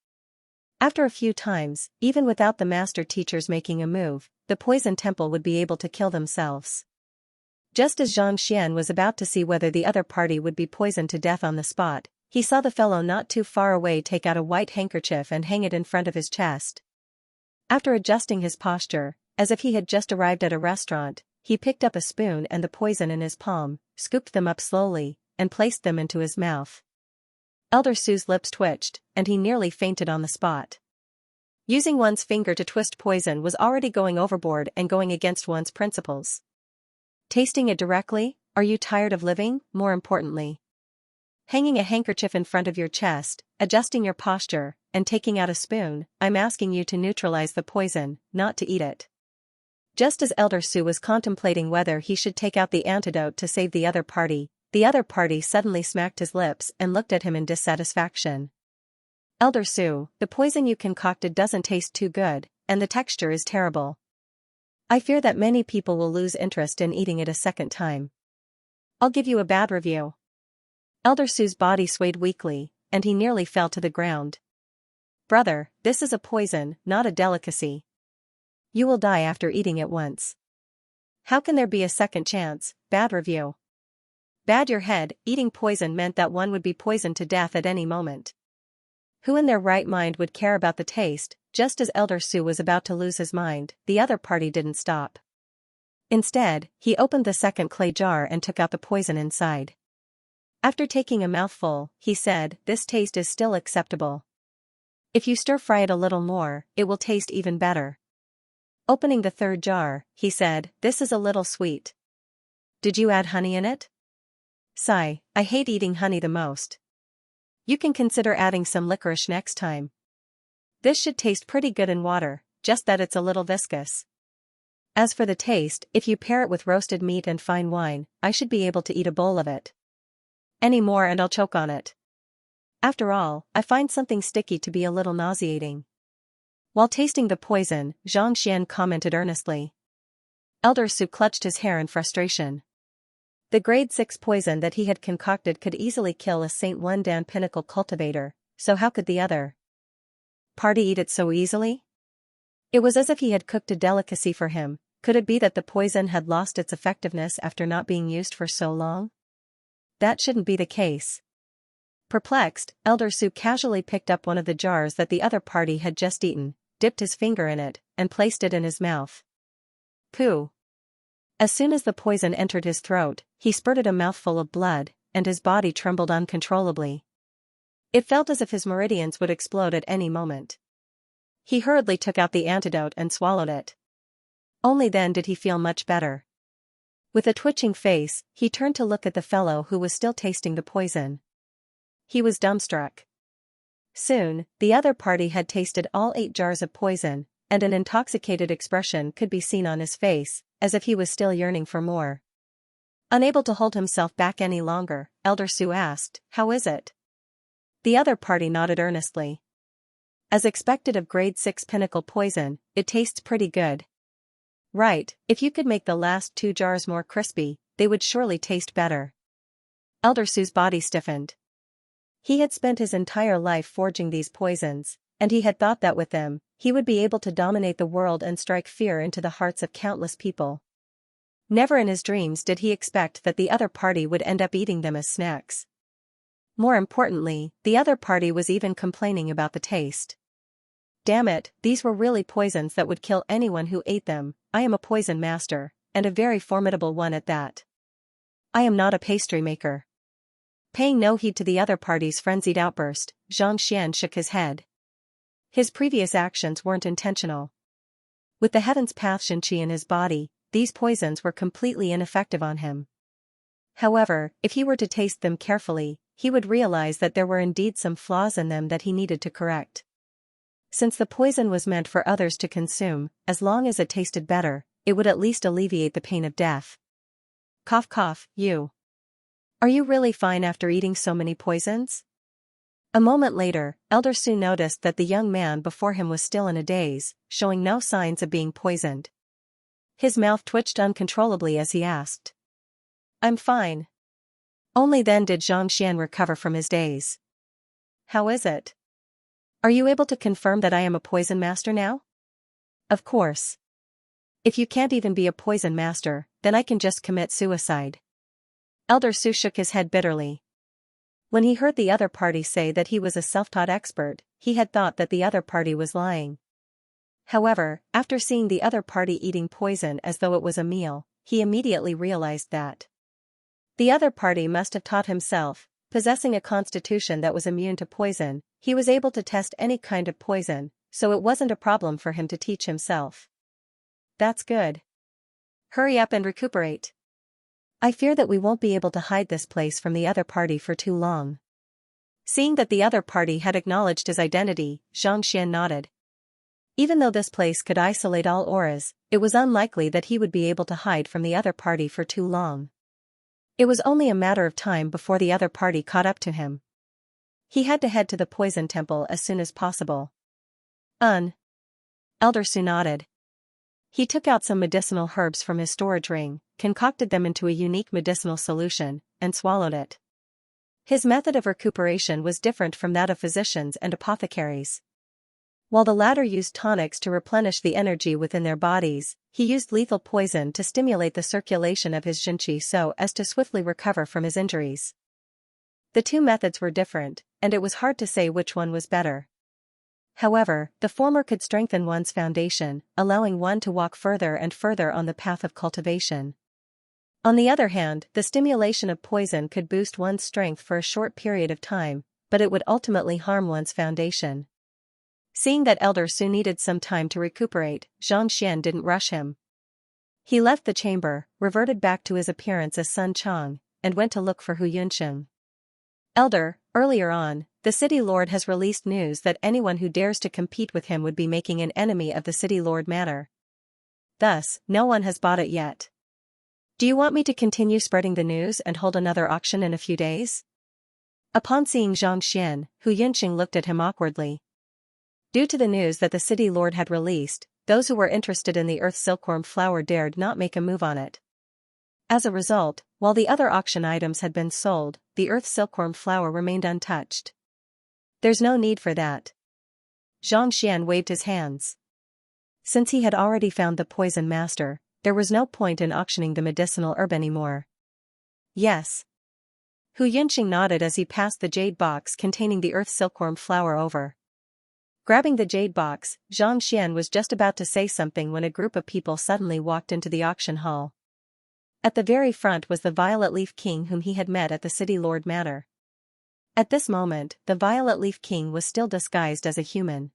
Speaker 1: After a few times, even without the master teachers making a move, the poison temple would be able to kill themselves. Just as Xianxia was about to see whether the other party would be poisoned to death on the spot, he saw the fellow not too far away take out a white handkerchief and hang it in front of his chest. After adjusting his posture, as if he had just arrived at a restaurant, he picked up a spoon and the poison in his palm, scooped them up slowly, and placed them into his mouth. Elder Su's lips twitched, and he nearly fainted on the spot. Using one's finger to twist poison was already going overboard and going against one's principles. Tasting it directly, are you tired of living? More importantly, hanging a handkerchief in front of your chest, adjusting your posture, and taking out a spoon, I'm asking you to neutralize the poison, not to eat it. Just as Elder Su was contemplating whether he should take out the antidote to save the other party suddenly smacked his lips and looked at him in dissatisfaction. Elder Su, the poison you concocted doesn't taste too good, and the texture is terrible. I fear that many people will lose interest in eating it a second time. I'll give you a bad review. Elder Su's body swayed weakly, and he nearly fell to the ground. Brother, this is a poison, not a delicacy. You will die after eating it once. How can there be a second chance? Bad review. Bad your head. Eating poison meant that one would be poisoned to death at any moment. Who in their right mind would care about the taste? Just as Elder Su was about to lose his mind, the other party didn't stop. Instead, he opened the second clay jar and took out the poison inside. After taking a mouthful, he said, "This taste is still acceptable. If you stir-fry it a little more, it will taste even better." Opening the third jar, he said, "This is a little sweet. Did you add honey in it?" Sigh, I hate eating honey the most. You can consider adding some licorice next time. This should taste pretty good in water, just that it's a little viscous. As for the taste, if you pair it with roasted meat and fine wine, I should be able to eat a bowl of it. Any more and I'll choke on it. After all, I find something sticky to be a little nauseating. While tasting the poison, Xianxia commented earnestly. Elder Su clutched his hair in frustration. The grade 6 poison that he had concocted could easily kill a Saint 1 Dan Pinnacle cultivator, so how could the other party eat it so easily? It was as if he had cooked a delicacy for him. Could it be that the poison had lost its effectiveness after not being used for so long? That shouldn't be the case. Perplexed, Elder Su casually picked up one of the jars that the other party had just eaten, dipped his finger in it, and placed it in his mouth. Pooh! As soon as the poison entered his throat, he spurted a mouthful of blood, and his body trembled uncontrollably. It felt as if his meridians would explode at any moment. He hurriedly took out the antidote and swallowed it. Only then did he feel much better. With a twitching face, he turned to look at the fellow who was still tasting the poison. He was dumbstruck. Soon, the other party had tasted all 8 jars of poison, and an intoxicated expression could be seen on his face, as if he was still yearning for more. Unable to hold himself back any longer, Elder Su asked, "How is it?" The other party nodded earnestly. As expected of grade 6 pinnacle poison, it tastes pretty good. Right, if you could make the last 2 jars more crispy, they would surely taste better. Elder Su's body stiffened. He had spent his entire life forging these poisons, and he had thought that with them, he would be able to dominate the world and strike fear into the hearts of countless people. Never in his dreams did he expect that the other party would end up eating them as snacks. More importantly, the other party was even complaining about the taste. Damn it, these were really poisons that would kill anyone who ate them. I am a poison master, and a very formidable one at that. I am not a pastry maker. Paying no heed to the other party's frenzied outburst, Xianxia shook his head. His previous actions weren't intentional. With the heaven's path Xianxia in his body, these poisons were completely ineffective on him. However, if he were to taste them carefully, he would realize that there were indeed some flaws in them that he needed to correct. Since the poison was meant for others to consume, as long as it tasted better, it would at least alleviate the pain of death. Cough cough, you. Are you really fine after eating so many poisons? A moment later, Elder Su noticed that the young man before him was still in a daze, showing no signs of being poisoned. His mouth twitched uncontrollably as he asked. I'm fine. Only then did Xianxia recover from his daze. How is it? Are you able to confirm that I am a poison master now? Of course. If you can't even be a poison master, then I can just commit suicide. Elder Su shook his head bitterly. When he heard the other party say that he was a self-taught expert, he had thought that the other party was lying. However, after seeing the other party eating poison as though it was a meal, he immediately realized that the other party must have taught himself. Possessing a constitution that was immune to poison, he was able to test any kind of poison, so it wasn't a problem for him to teach himself. That's good. Hurry up and recuperate. I fear that we won't be able to hide this place from the other party for too long. Seeing that the other party had acknowledged his identity, Xianxia nodded. Even though this place could isolate all auras, it was unlikely that he would be able to hide from the other party for too long. It was only a matter of time before the other party caught up to him. He had to head to the poison temple as soon as possible. Elder Su nodded. He took out some medicinal herbs from his storage ring, concocted them into a unique medicinal solution, and swallowed it. His method of recuperation was different from that of physicians and apothecaries. While the latter used tonics to replenish the energy within their bodies, he used lethal poison to stimulate the circulation of his Xianxia so as to swiftly recover from his injuries. The two methods were different, and it was hard to say which one was better. However, the former could strengthen one's foundation, allowing one to walk further and further on the path of cultivation. On the other hand, the stimulation of poison could boost one's strength for a short period of time, but it would ultimately harm one's foundation. Seeing that Elder Su needed some time to recuperate, Xianxia didn't rush him. He left the chamber, reverted back to his appearance as Sun Chang, and went to look for Hu Yunsheng. Elder, earlier on, the city lord has released news that anyone who dares to compete with him would be making an enemy of the city lord manor. thus, no one has bought it yet. Do you want me to continue spreading the news and hold another auction in a few days? Upon seeing Xianxia, Hu Yunqing looked at him awkwardly. Due to the news that the city lord had released, those who were interested in the earth silkworm flower dared not make a move on it. As a result, while the other auction items had been sold, the earth silkworm flower remained untouched. There's no need for that. Xianxia waved his hands. Since he had already found the poison master, there was no point in auctioning the medicinal herb anymore. Yes. Hu Yunqing nodded as he passed the jade box containing the earth silkworm flower over. Grabbing the jade box, Xianxia was just about to say something when a group of people suddenly walked into the auction hall. At the very front was the Violet Leaf King whom he had met at the City Lord Manor. At this moment, the Violet Leaf King was still disguised as a human.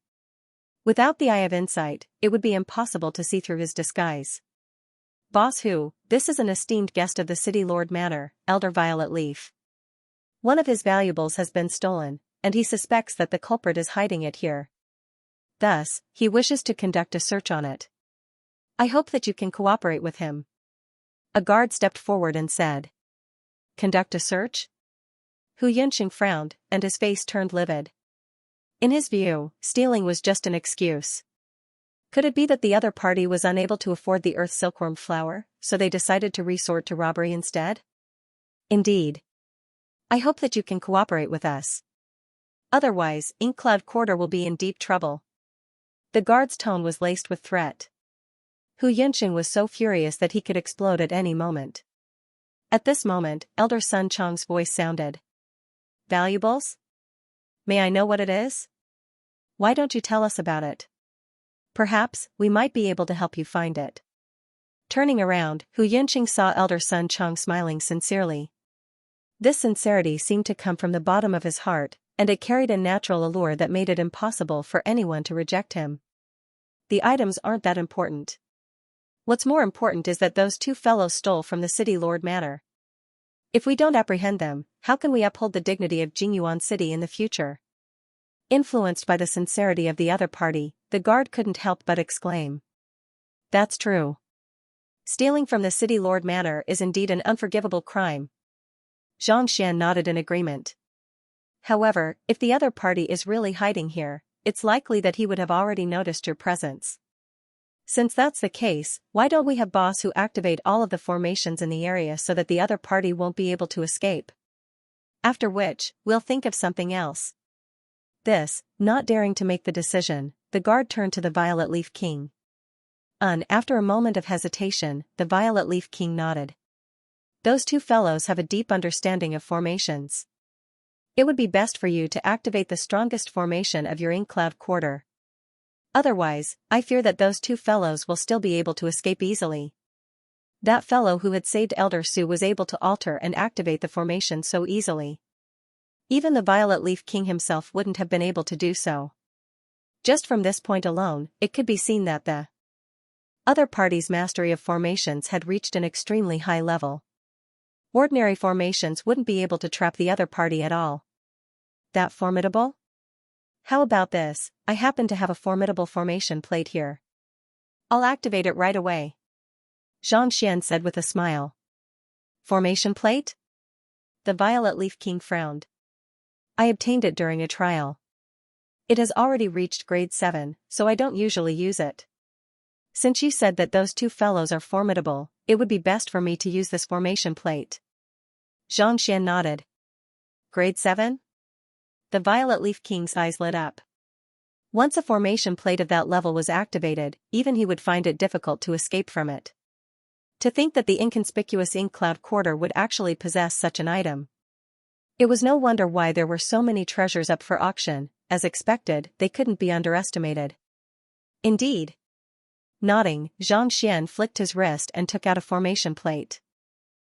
Speaker 1: Without the Eye of Insight, it would be impossible to see through his disguise. Boss Hu, this is an esteemed guest of the City Lord Manor, Elder Violet Leaf. One of his valuables has been stolen, and he suspects that the culprit is hiding it here. Thus, he wishes to conduct a search on it. I hope that you can cooperate with him. A guard stepped forward and said. Conduct a search? Hu Yunqing frowned, and his face turned livid. In his view, stealing was just an excuse. Could it be that the other party was unable to afford the earth silkworm flower, so they decided to resort to robbery instead? Indeed. I hope that you can cooperate with us. Otherwise, Inkcloud Quarter will be in deep trouble. The guard's tone was laced with threat. Hu Yunqing was so furious that he could explode at any moment. At this moment, Elder Sun Chong's voice sounded. Valuables? May I know what it is? Why don't you tell us about it? Perhaps, we might be able to help you find it. Turning around, Hu Yunqing saw Elder Sun Chong smiling sincerely. This sincerity seemed to come from the bottom of his heart, and it carried a natural allure that made it impossible for anyone to reject him. The items aren't that important. What's more important is that those two fellows stole from the City Lord Manor. If we don't apprehend them, how can we uphold the dignity of Jingyuan City in the future? Influenced by the sincerity of the other party, the guard couldn't help but exclaim. That's true. Stealing from the City Lord Manor is indeed an unforgivable crime. Xianxia nodded in agreement. However, if the other party is really hiding here, it's likely that he would have already noticed your presence. Since that's the case, why don't we have Boss Hu activate all of the formations in the area so that the other party won't be able to escape? After which, we'll think of something else. This, not daring to make the decision, the guard turned to the Violet Leaf King. After a moment of hesitation, the Violet Leaf King nodded. Those two fellows have a deep understanding of formations. It would be best for you to activate the strongest formation of your Inkcloud Quarter. Otherwise, I fear that those two fellows will still be able to escape easily. That fellow who had saved Elder Su was able to alter and activate the formation so easily. Even the Violet Leaf King himself wouldn't have been able to do so. Just from this point alone, it could be seen that the other party's mastery of formations had reached an extremely high level. Ordinary formations wouldn't be able to trap the other party at all. That formidable? How about this? I happen to have a formidable formation plate here. I'll activate it right away. Xianxia said with a smile. Formation plate? The Violet Leaf King frowned. I obtained it during a trial. It has already reached grade 7, so I don't usually use it. Since you said that those two fellows are formidable, it would be best for me to use this formation plate. Xianxia nodded. Grade 7? The Violet Leaf King's eyes lit up. Once a formation plate of that level was activated, even he would find it difficult to escape from it. To think that the inconspicuous Inkcloud Quarter would actually possess such an item. It was no wonder why there were so many treasures up for auction. As expected, they couldn't be underestimated. Indeed. Nodding, Xianxia flicked his wrist and took out a formation plate.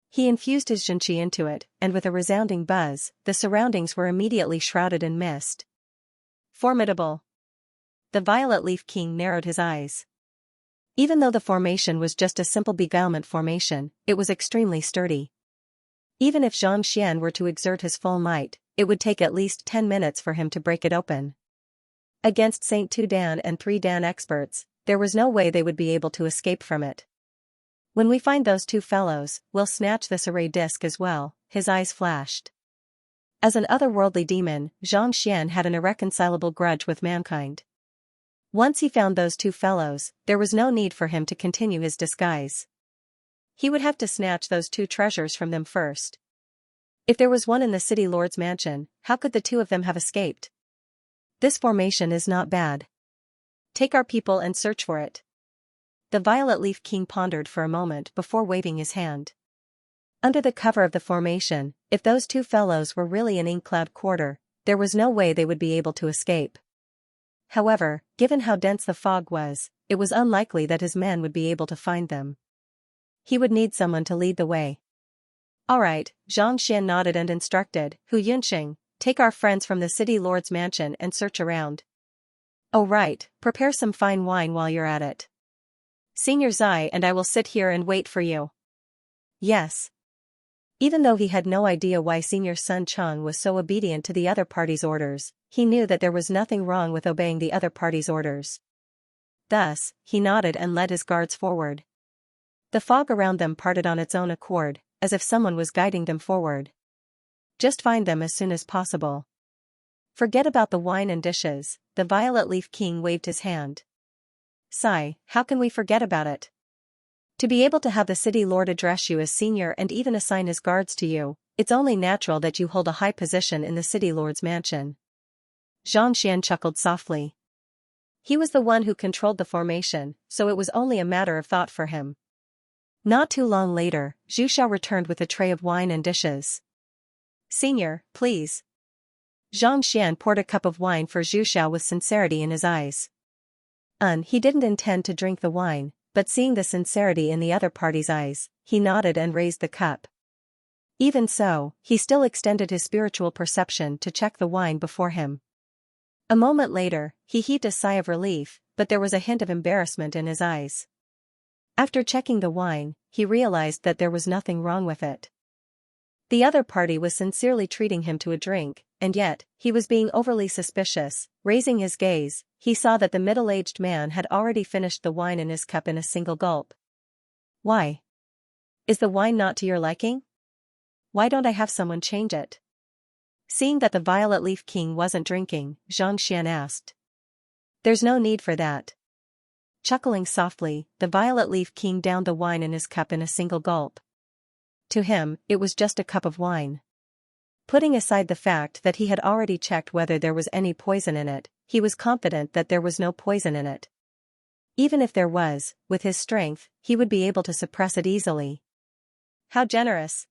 Speaker 1: He infused his Xianxia into it, and with a resounding buzz, the surroundings were immediately shrouded in mist. Formidable. The Violet Leaf King narrowed his eyes. Even though the formation was just a simple beguilement formation, it was extremely sturdy. Even if Xianxia were to exert his full might, it would take at least 10 minutes for him to break it open. Against Saint 2 Dan and 3 Dan experts, there was no way they would be able to escape from it. When we find those two fellows, we'll snatch this array disc as well, his eyes flashed. As an otherworldly demon, Xianxia had an irreconcilable grudge with mankind. Once he found those two fellows, there was no need for him to continue his disguise. He would have to snatch those two treasures from them first. If there was one in the city lord's mansion, how could the two of them have escaped? This formation is not bad. Take our people and search for it. The Violet Leaf King pondered for a moment before waving his hand. Under the cover of the formation, if those two fellows were really in Inkcloud Quarter, there was no way they would be able to escape. However, given how dense the fog was, it was unlikely that his men would be able to find them. He would need someone to lead the way. All right, Xianxia nodded and instructed, Hu Yunxing, take our friends from the city lord's mansion and search around. Oh right, prepare some fine wine while you're at it. Senior Zai and I will sit here and wait for you. Yes. Even though he had no idea why Senior Sun Chang was so obedient to the other party's orders, he knew that there was nothing wrong with obeying the other party's orders. Thus, he nodded and led his guards forward. The fog around them parted on its own accord, as if someone was guiding them forward. Just find them as soon as possible. Forget about the wine and dishes, the Violet Leaf King waved his hand. Sigh, how can we forget about it? To be able to have the city lord address you as senior and even assign his guards to you, it's only natural that you hold a high position in the city lord's mansion. Xianxia chuckled softly. He was the one who controlled the formation, so it was only a matter of thought for him. Not too long later, Zhu Xiao returned with a tray of wine and dishes. Senior, please. Xianxia poured a cup of wine for Zhu Xiao with sincerity in his eyes. He didn't intend to drink the wine, but seeing the sincerity in the other party's eyes, he nodded and raised the cup. Even so, he still extended his spiritual perception to check the wine before him. A moment later, he heaved a sigh of relief, but there was a hint of embarrassment in his eyes. After checking the wine, he realized that there was nothing wrong with it. The other party was sincerely treating him to a drink, and yet, he was being overly suspicious. Raising his gaze, he saw that the middle-aged man had already finished the wine in his cup in a single gulp. Why? Is the wine not to your liking? Why don't I have someone change it? Seeing that the Violet Leaf King wasn't drinking, Xianxia asked. There's no need for that. Chuckling softly, the Violet Leaf King downed the wine in his cup in a single gulp. To him, it was just a cup of wine. Putting aside the fact that he had already checked whether there was any poison in it, he was confident that there was no poison in it. Even if there was, with his strength, he would be able to suppress it easily. How generous!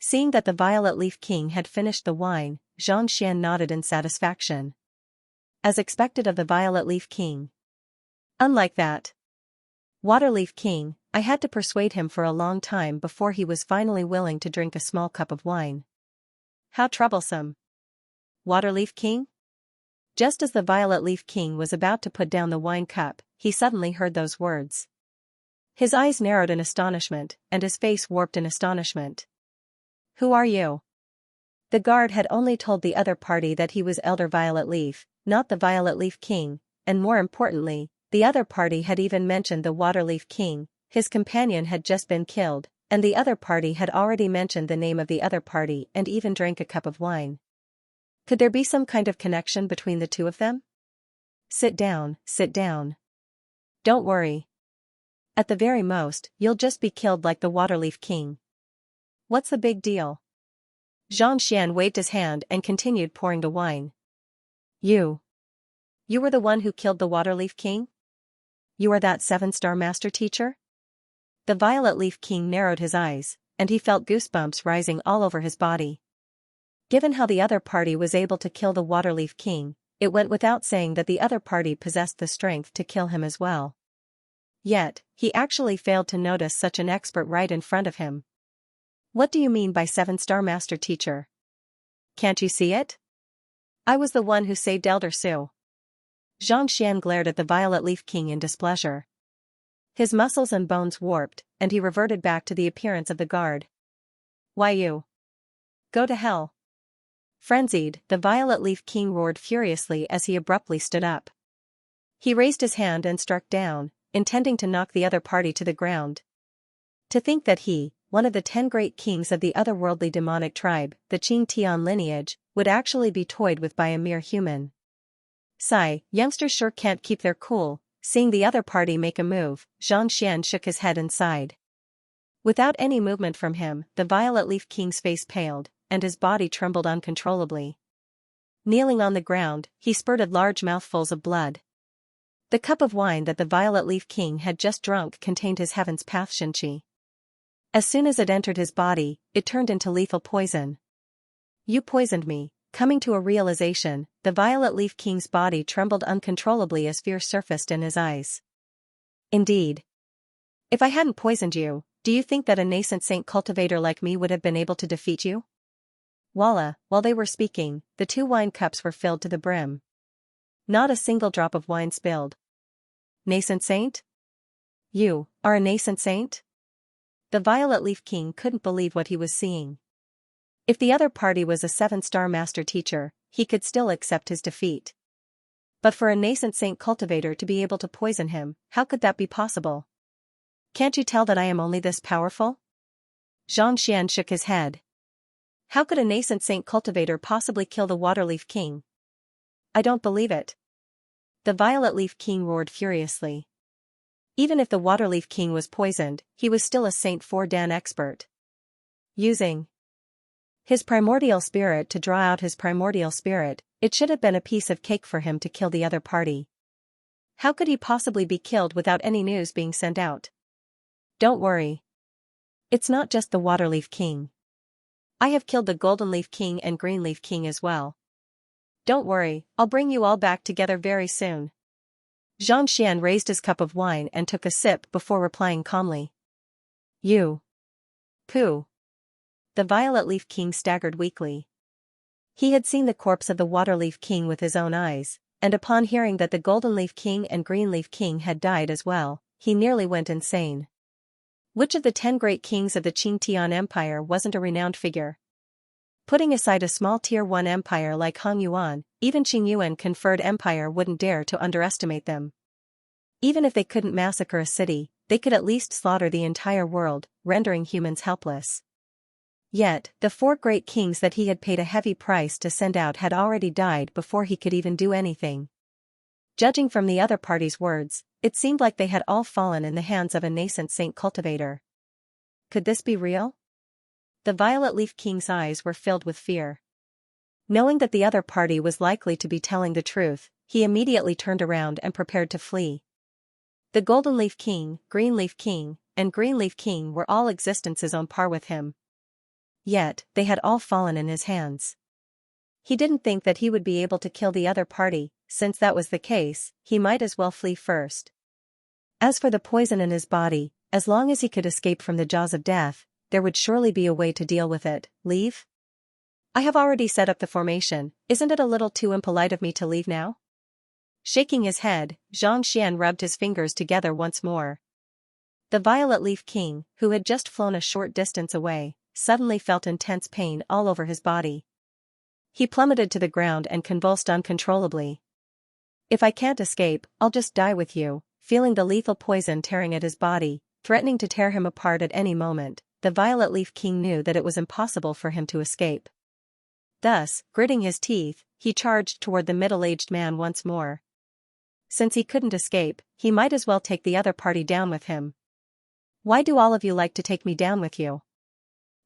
Speaker 1: Seeing that the Violet Leaf King had finished the wine, Xianxia nodded in satisfaction. As expected of the Violet Leaf King. Unlike that Waterleaf King, I had to persuade him for a long time before he was finally willing to drink a small cup of wine. How troublesome. Waterleaf King? Just as the Violet Leaf King was about to put down the wine cup, he suddenly heard those words. His eyes narrowed in astonishment, and his face warped in astonishment. Who are you? The guard had only told the other party that he was Elder Violet Leaf, not the Violet Leaf King, and more importantly, the other party had even mentioned the Waterleaf King. His companion had just been killed, and the other party had already mentioned the name of the other party and even drank a cup of wine. Could there be some kind of connection between the two of them? Sit down, sit down. Don't worry. At the very most, you'll just be killed like the Waterleaf King. What's the big deal? Xianxia waved his hand and continued pouring the wine. You were the one who killed the Waterleaf King? You are that 7-star master teacher? The Violet Leaf King narrowed his eyes, and he felt goosebumps rising all over his body. Given how the other party was able to kill the Waterleaf King, it went without saying that the other party possessed the strength to kill him as well. Yet, he actually failed to notice such an expert right in front of him. What do you mean by 7-star master teacher? Can't you see it? I was the one who saved Elder Su. Xianxia glared at the Violet Leaf King in displeasure. His muscles and bones warped, and he reverted back to the appearance of the guard. Why you? Go to hell. Frenzied, the Violet Leaf King roared furiously as he abruptly stood up. He raised his hand and struck down, intending to knock the other party to the ground. To think that he, one of the 10 great kings of the otherworldly demonic tribe, the Xianxia lineage, would actually be toyed with by a mere human. Sigh, youngsters sure can't keep their cool. Seeing the other party make a move, Xianxia shook his head and sighed. Without any movement from him, the Violet Leaf King's face paled, and his body trembled uncontrollably. Kneeling on the ground, he spurted large mouthfuls of blood. The cup of wine that the Violet Leaf King had just drunk contained his heaven's path Xianxia. As soon as it entered his body, it turned into lethal poison. You poisoned me. Coming to a realization, the Violet Leaf King's body trembled uncontrollably as fear surfaced in his eyes. Indeed. If I hadn't poisoned you, do you think that a nascent saint cultivator like me would have been able to defeat you? While they were speaking, the 2 wine cups were filled to the brim. Not a single drop of wine spilled. Nascent saint? You are a nascent saint? The Violet Leaf King couldn't believe what he was seeing. If the other party was a 7-star master teacher, he could still accept his defeat. But for a nascent saint cultivator to be able to poison him, how could that be possible? Can't you tell that I am only this powerful? Xianxia shook his head. How could a nascent saint cultivator possibly kill the Waterleaf King? I don't believe it. The Violet Leaf King roared furiously. Even if the Waterleaf King was poisoned, he was still a Saint 4 Dan expert. Using his primordial spirit to draw out his primordial spirit, it should have been a piece of cake for him to kill the other party. How could he possibly be killed without any news being sent out? Don't worry. It's not just the Waterleaf King. I have killed the Golden Leaf King and Green Leaf King as well. Don't worry, I'll bring you all back together very soon. Xianxia raised his cup of wine and took a sip before replying calmly. You. Pooh. The Violet Leaf King staggered weakly. He had seen the corpse of the Waterleaf King with his own eyes, and upon hearing that the Golden Leaf King and Green Leaf King had died as well, he nearly went insane. Which of the 10 great kings of the Qingtian Empire wasn't a renowned figure? Putting aside a small Tier 1 empire like Hongyuan, even Qingyuan conferred empire wouldn't dare to underestimate them. Even if they couldn't massacre a city, they could at least slaughter the entire world, rendering humans helpless. Yet, the 4 great kings that he had paid a heavy price to send out had already died before he could even do anything. Judging from the other party's words, it seemed like they had all fallen in the hands of a nascent saint cultivator. Could this be real? The Violet Leaf King's eyes were filled with fear. Knowing that the other party was likely to be telling the truth, he immediately turned around and prepared to flee. The Golden Leaf King, Green Leaf King, and Green Leaf King were all existences on par with him. Yet, they had all fallen in his hands. He didn't think that he would be able to kill the other party. Since that was the case, he might as well flee first. As for the poison in his body, as long as he could escape from the jaws of death, there would surely be a way to deal with it. Leave? I have already set up the formation, isn't it a little too impolite of me to leave now? Shaking his head, Xianxia rubbed his fingers together once more. The Violet Leaf King, who had just flown a short distance away, suddenly felt intense pain all over his body. He plummeted to the ground and convulsed uncontrollably. If I can't escape, I'll just die with you. Feeling the lethal poison tearing at his body, threatening to tear him apart at any moment, the Violet Leaf King knew that it was impossible for him to escape. Thus, gritting his teeth, he charged toward the middle-aged man once more. Since he couldn't escape, he might as well take the other party down with him. Why do all of you like to take me down with you?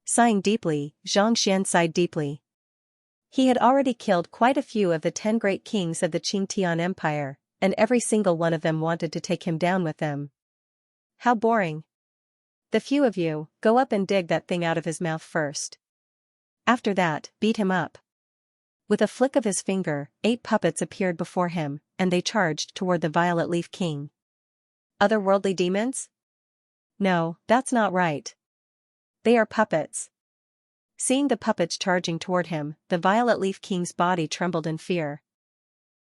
Speaker 1: Sighing deeply, Xianxia sighed deeply. He had already killed quite a few of the 10 great kings of the Qingtian Empire, and every single one of them wanted to take him down with them. How boring. The few of you, go up and dig that thing out of his mouth first. After that, beat him up. With a flick of his finger, 8 puppets appeared before him, and they charged toward the Violet Leaf King. Otherworldly demons? No, that's not right. They are puppets. Seeing the puppets charging toward him, the Violet Leaf King's body trembled in fear.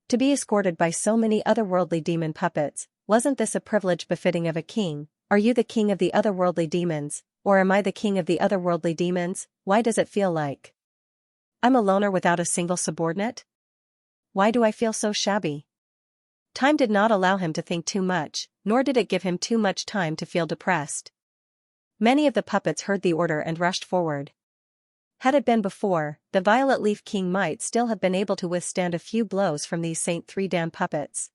Speaker 1: To be escorted by so many otherworldly demon puppets, wasn't this a privilege befitting of a king? Are you the king of the otherworldly demons, or am I the king of the otherworldly demons? Why does it feel like I'm a loner without a single subordinate? Why do I feel so shabby? Time did not allow him to think too much, nor did it give him too much time to feel depressed. Many of the puppets heard the order and rushed forward. Had it been before, the Violet Leaf King might still have been able to withstand a few blows from these Saint Three-Dan puppets.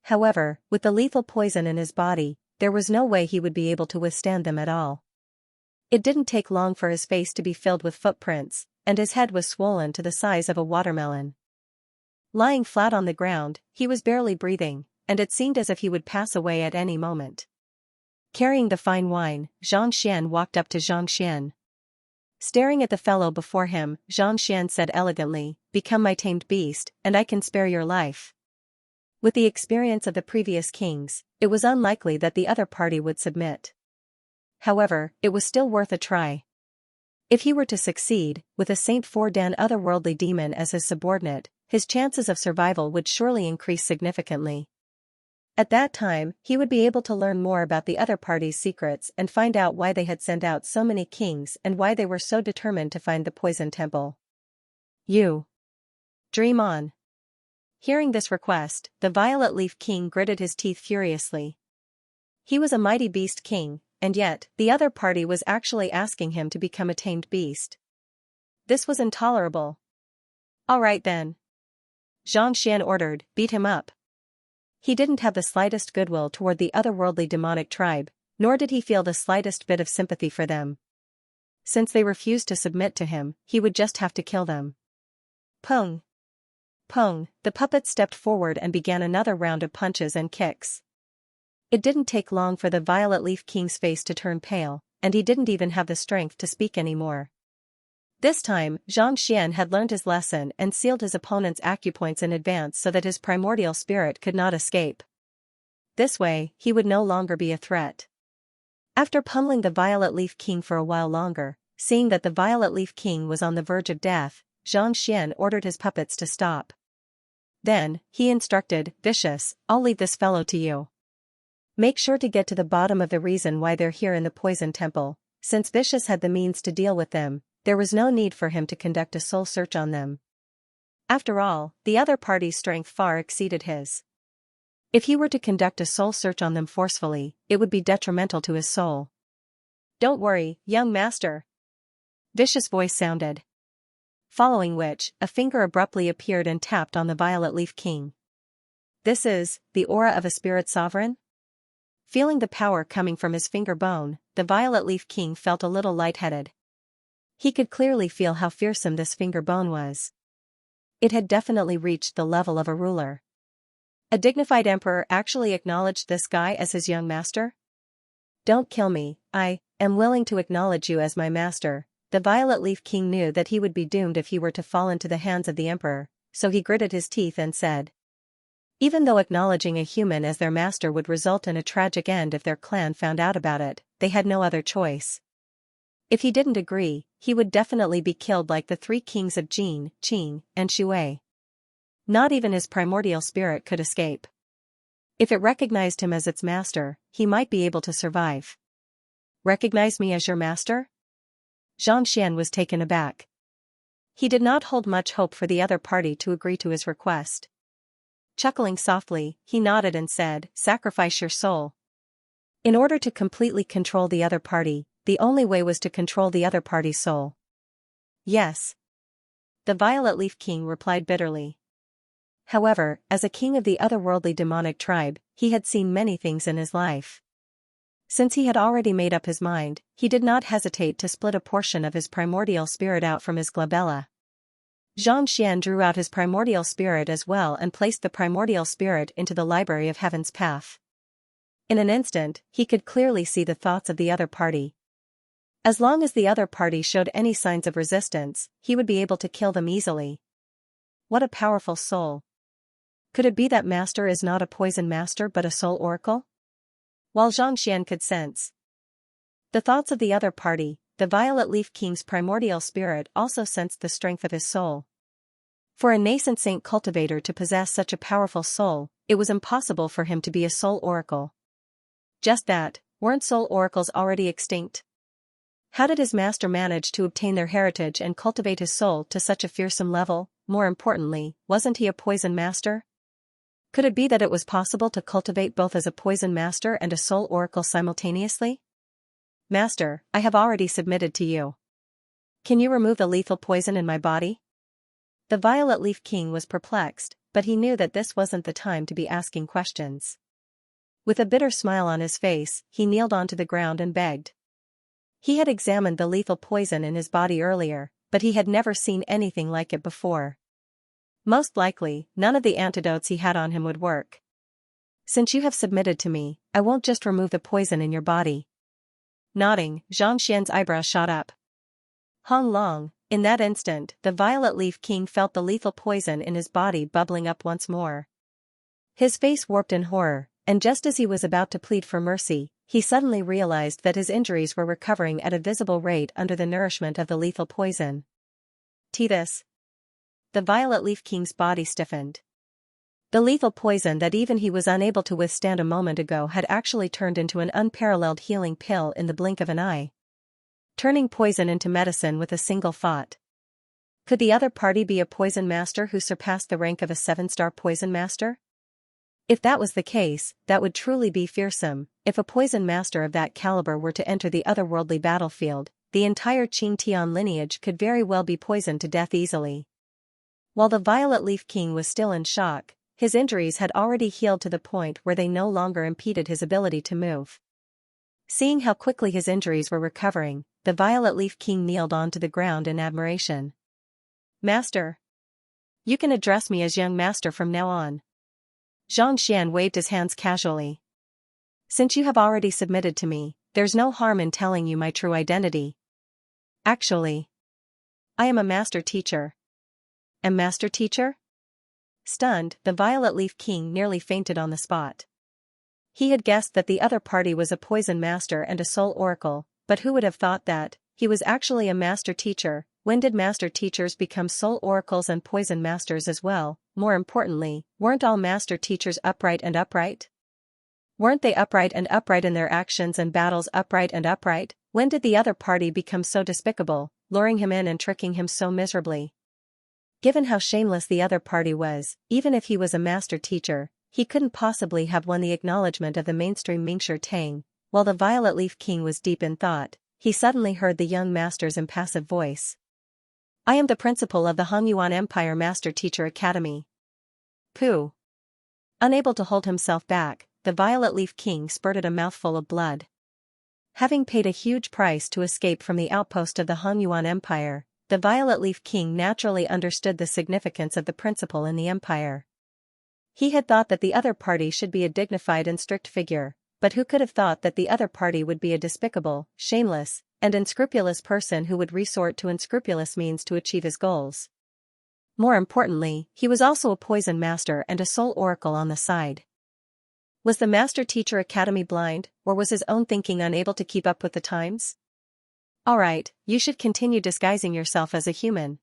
Speaker 1: However, with the lethal poison in his body, there was no way he would be able to withstand them at all. It didn't take long for his face to be filled with footprints, and his head was swollen to the size of a watermelon. Lying flat on the ground, he was barely breathing, and it seemed as if he would pass away at any moment. Carrying the fine wine, Xianxia walked up to Xianxia. Staring at the fellow before him, Xianxia said elegantly, "Become my tamed beast, and I can spare your life." With the experience of the previous kings, it was unlikely that the other party would submit. However, it was still worth a try. If he were to succeed, with a Saint Four-Dan otherworldly demon as his subordinate, his chances of survival would surely increase significantly. At that time, he would be able to learn more about the other party's secrets and find out why they had sent out so many kings and why they were so determined to find the poison temple. You. Dream on. Hearing this request, the Violet Leaf King gritted his teeth furiously. He was a mighty beast king, and yet, the other party was actually asking him to become a tamed beast. This was intolerable. All right then. Xianxia ordered, "Beat him up." He didn't have the slightest goodwill toward the otherworldly demonic tribe, nor did he feel the slightest bit of sympathy for them. Since they refused to submit to him, he would just have to kill them. Pung! Pung! The puppet stepped forward and began another round of punches and kicks. It didn't take long for the Violet Leaf King's face to turn pale, and he didn't even have the strength to speak anymore. This time, Xianxia had learned his lesson and sealed his opponent's acupoints in advance so that his primordial spirit could not escape. This way, he would no longer be a threat. After pummeling the Violet Leaf King for a while longer, seeing that the Violet Leaf King was on the verge of death, Xianxia ordered his puppets to stop. Then, he instructed, "Vicious, I'll leave this fellow to you. Make sure to get to the bottom of the reason why they're here in the Poison Temple." Since Vicious had the means to deal with them, there was no need for him to conduct a soul search on them. After all, the other party's strength far exceeded his. If he were to conduct a soul search on them forcefully, it would be detrimental to his soul. "Don't worry, young master." Vicious voice sounded. Following which, a finger abruptly appeared and tapped on the Violet Leaf King. "This is the aura of a spirit sovereign?" Feeling the power coming from his finger bone, the Violet Leaf King felt a little lightheaded. He could clearly feel how fearsome this finger bone was. It had definitely reached the level of a ruler. A dignified emperor actually acknowledged this guy as his young master? "Don't kill me, I am willing to acknowledge you as my master." The Violet Leaf King knew that he would be doomed if he were to fall into the hands of the emperor, so he gritted his teeth and said. Even though acknowledging a human as their master would result in a tragic end if their clan found out about it, they had no other choice. If he didn't agree, he would definitely be killed like the three kings of Jin, Qing, and Shui. Not even his primordial spirit could escape. If it recognized him as its master, he might be able to survive. "Recognize me as your master?" Xianxia was taken aback. He did not hold much hope for the other party to agree to his request. Chuckling softly, he nodded and said, "Sacrifice your soul." In order to completely control the other party, the only way was to control the other party's soul. "Yes." The Violet Leaf King replied bitterly. However, as a king of the otherworldly demonic tribe, he had seen many things in his life. Since he had already made up his mind, he did not hesitate to split a portion of his primordial spirit out from his glabella. Xianxia drew out his primordial spirit as well and placed the primordial spirit into the library of Heaven's Path. In an instant, he could clearly see the thoughts of the other party. As long as the other party showed any signs of resistance, he would be able to kill them easily. What a powerful soul. Could it be that master is not a poison master but a soul oracle? While Xianxia could sense the thoughts of the other party, the Violet Leaf King's primordial spirit also sensed the strength of his soul. For a nascent saint cultivator to possess such a powerful soul, it was impossible for him to be a soul oracle. Just that, weren't soul oracles already extinct? How did his master manage to obtain their heritage and cultivate his soul to such a fearsome level? More importantly, wasn't he a poison master? Could it be that it was possible to cultivate both as a poison master and a soul oracle simultaneously? Master, I have already submitted to you. Can you remove the lethal poison in my body? The Violet Leaf King was perplexed, but he knew that this wasn't the time to be asking questions. With a bitter smile on his face, he kneeled onto the ground and begged. He had examined the lethal poison in his body earlier, but he had never seen anything like it before. Most likely, none of the antidotes he had on him would work. Since you have submitted to me, I won't just remove the poison in your body. Nodding, Xianxia's eyebrows shot up. Hong Long, in that instant, the Violet Leaf King felt the lethal poison in his body bubbling up once more. His face warped in horror, and just as he was about to plead for mercy, he suddenly realized that his injuries were recovering at a visible rate under the nourishment of the lethal poison. This. The Violet Leaf King's body stiffened. The lethal poison that even he was unable to withstand a moment ago had actually turned into an unparalleled healing pill in the blink of an eye. Turning poison into medicine with a single thought. Could the other party be a poison master who surpassed the rank of a 7-star poison master? If that was the case, that would truly be fearsome. If a poison master of that caliber were to enter the otherworldly battlefield, the entire Qing Tian lineage could very well be poisoned to death easily. While the Violet Leaf King was still in shock, his injuries had already healed to the point where they no longer impeded his ability to move. Seeing how quickly his injuries were recovering, the Violet Leaf King kneeled onto the ground in admiration. Master. You can address me as young master from now on. Xianxia waved his hands casually. Since you have already submitted to me, there's no harm in telling you my true identity. Actually, I am a master teacher. A master teacher? Stunned, the Violet Leaf King nearly fainted on the spot. He had guessed that the other party was a poison master and a soul oracle, but who would have thought that he was actually a master teacher? When did master teachers become soul oracles and poison masters as well? More importantly, weren't all master teachers upright and upright? Weren't they upright and upright in their actions and battles upright and upright? When did the other party become so despicable, luring him in and tricking him so miserably? Given how shameless the other party was, even if he was a master teacher, he couldn't possibly have won the acknowledgement of the mainstream Mingshi Tang. While the Violet Leaf King was deep in thought, he suddenly heard the young master's impassive voice. I am the principal of the Hongyuan Empire Master Teacher Academy. Pooh. Unable to hold himself back, the Violet Leaf King spurted a mouthful of blood. Having paid a huge price to escape from the outpost of the Hongyuan Empire, the Violet Leaf King naturally understood the significance of the principal in the empire. He had thought that the other party should be a dignified and strict figure, but who could have thought that the other party would be a despicable, shameless, and unscrupulous person who would resort to unscrupulous means to achieve his goals? More importantly, he was also a poison master and a soul oracle on the side. Was the Master Teacher Academy blind, or was his own thinking unable to keep up with the times? Alright, you should continue disguising yourself as a human.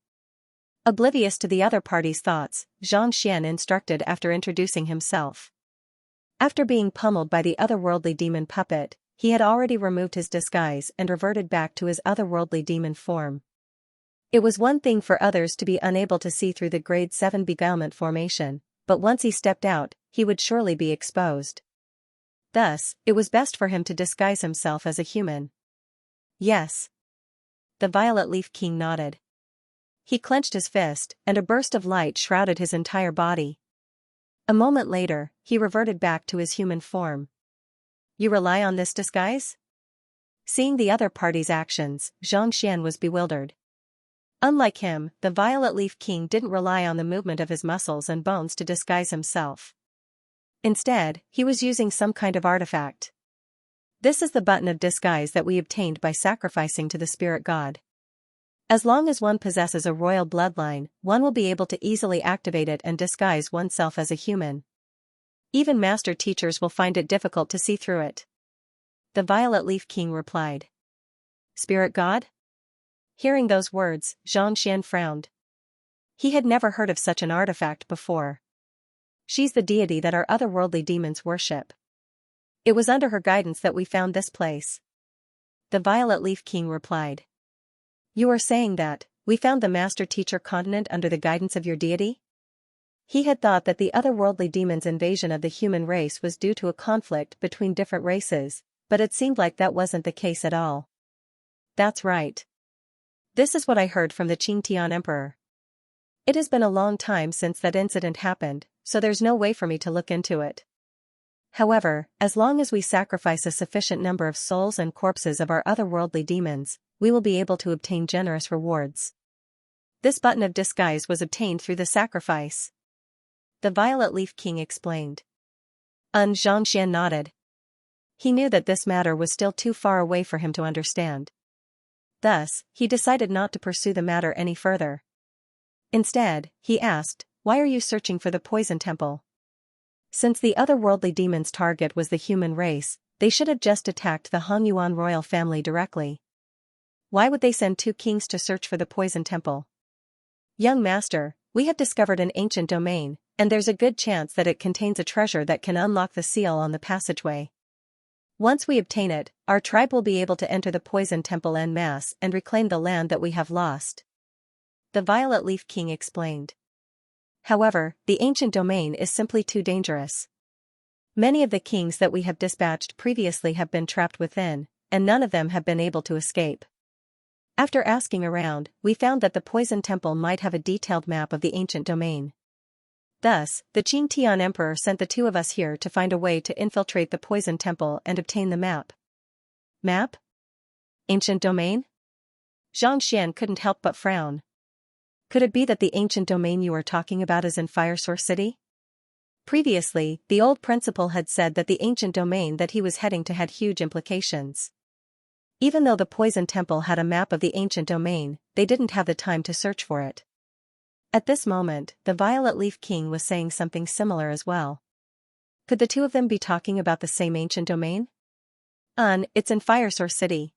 Speaker 1: Oblivious to the other party's thoughts, Xianxia instructed after introducing himself. After being pummeled by the otherworldly demon puppet, he had already removed his disguise and reverted back to his otherworldly demon form. It was one thing for others to be unable to see through the grade 7 beguilement formation, but once he stepped out, he would surely be exposed. Thus, it was best for him to disguise himself as a human. Yes. The Violet Leaf King nodded. He clenched his fist, and a burst of light shrouded his entire body. A moment later, he reverted back to his human form. You rely on this disguise? Seeing the other party's actions, Xianxia was bewildered. Unlike him, the Violet Leaf King didn't rely on the movement of his muscles and bones to disguise himself. Instead, he was using some kind of artifact. This is the button of disguise that we obtained by sacrificing to the spirit god. As long as one possesses a royal bloodline, one will be able to easily activate it and disguise oneself as a human. Even master teachers will find it difficult to see through it. The Violet Leaf King replied. Spirit god? Hearing those words, Xianxia frowned. He had never heard of such an artifact before. She's the deity that our otherworldly demons worship. It was under her guidance that we found this place. The Violet Leaf King replied. You are saying that we found the Master Teacher continent under the guidance of your deity? He had thought that the otherworldly demon's invasion of the human race was due to a conflict between different races, but it seemed like that wasn't the case at all. That's right. This is what I heard from the Qingtian Emperor. It has been a long time since that incident happened, so there's no way for me to look into it. However, as long as we sacrifice a sufficient number of souls and corpses of our otherworldly demons, we will be able to obtain generous rewards. This button of disguise was obtained through the sacrifice. The Violet Leaf King explained. Xianxia nodded. He knew that this matter was still too far away for him to understand. Thus, he decided not to pursue the matter any further. Instead, he asked, "Why are you searching for the Poison Temple?" Since the otherworldly demon's target was the human race, they should have just attacked the Hanyuan royal family directly. Why would they send 2 kings to search for the Poison Temple? Young master, we have discovered an ancient domain, and there's a good chance that it contains a treasure that can unlock the seal on the passageway. Once we obtain it, our tribe will be able to enter the Poison Temple en masse and reclaim the land that we have lost. The Violet Leaf King explained. However, the ancient domain is simply too dangerous. Many of the kings that we have dispatched previously have been trapped within, and none of them have been able to escape. After asking around, we found that the Poison Temple might have a detailed map of the ancient domain. Thus, the Qingtian Emperor sent the 2 of us here to find a way to infiltrate the Poison Temple and obtain the map. Map? Ancient domain? Xianxia couldn't help but frown. Could it be that the ancient domain you are talking about is in Fire Source City? Previously, the old principal had said that the ancient domain that he was heading to had huge implications. Even though the Poison Temple had a map of the ancient domain, they didn't have the time to search for it. At this moment, the Violet Leaf King was saying something similar as well. Could the 2 of them be talking about the same ancient domain? It's in Fire Source City.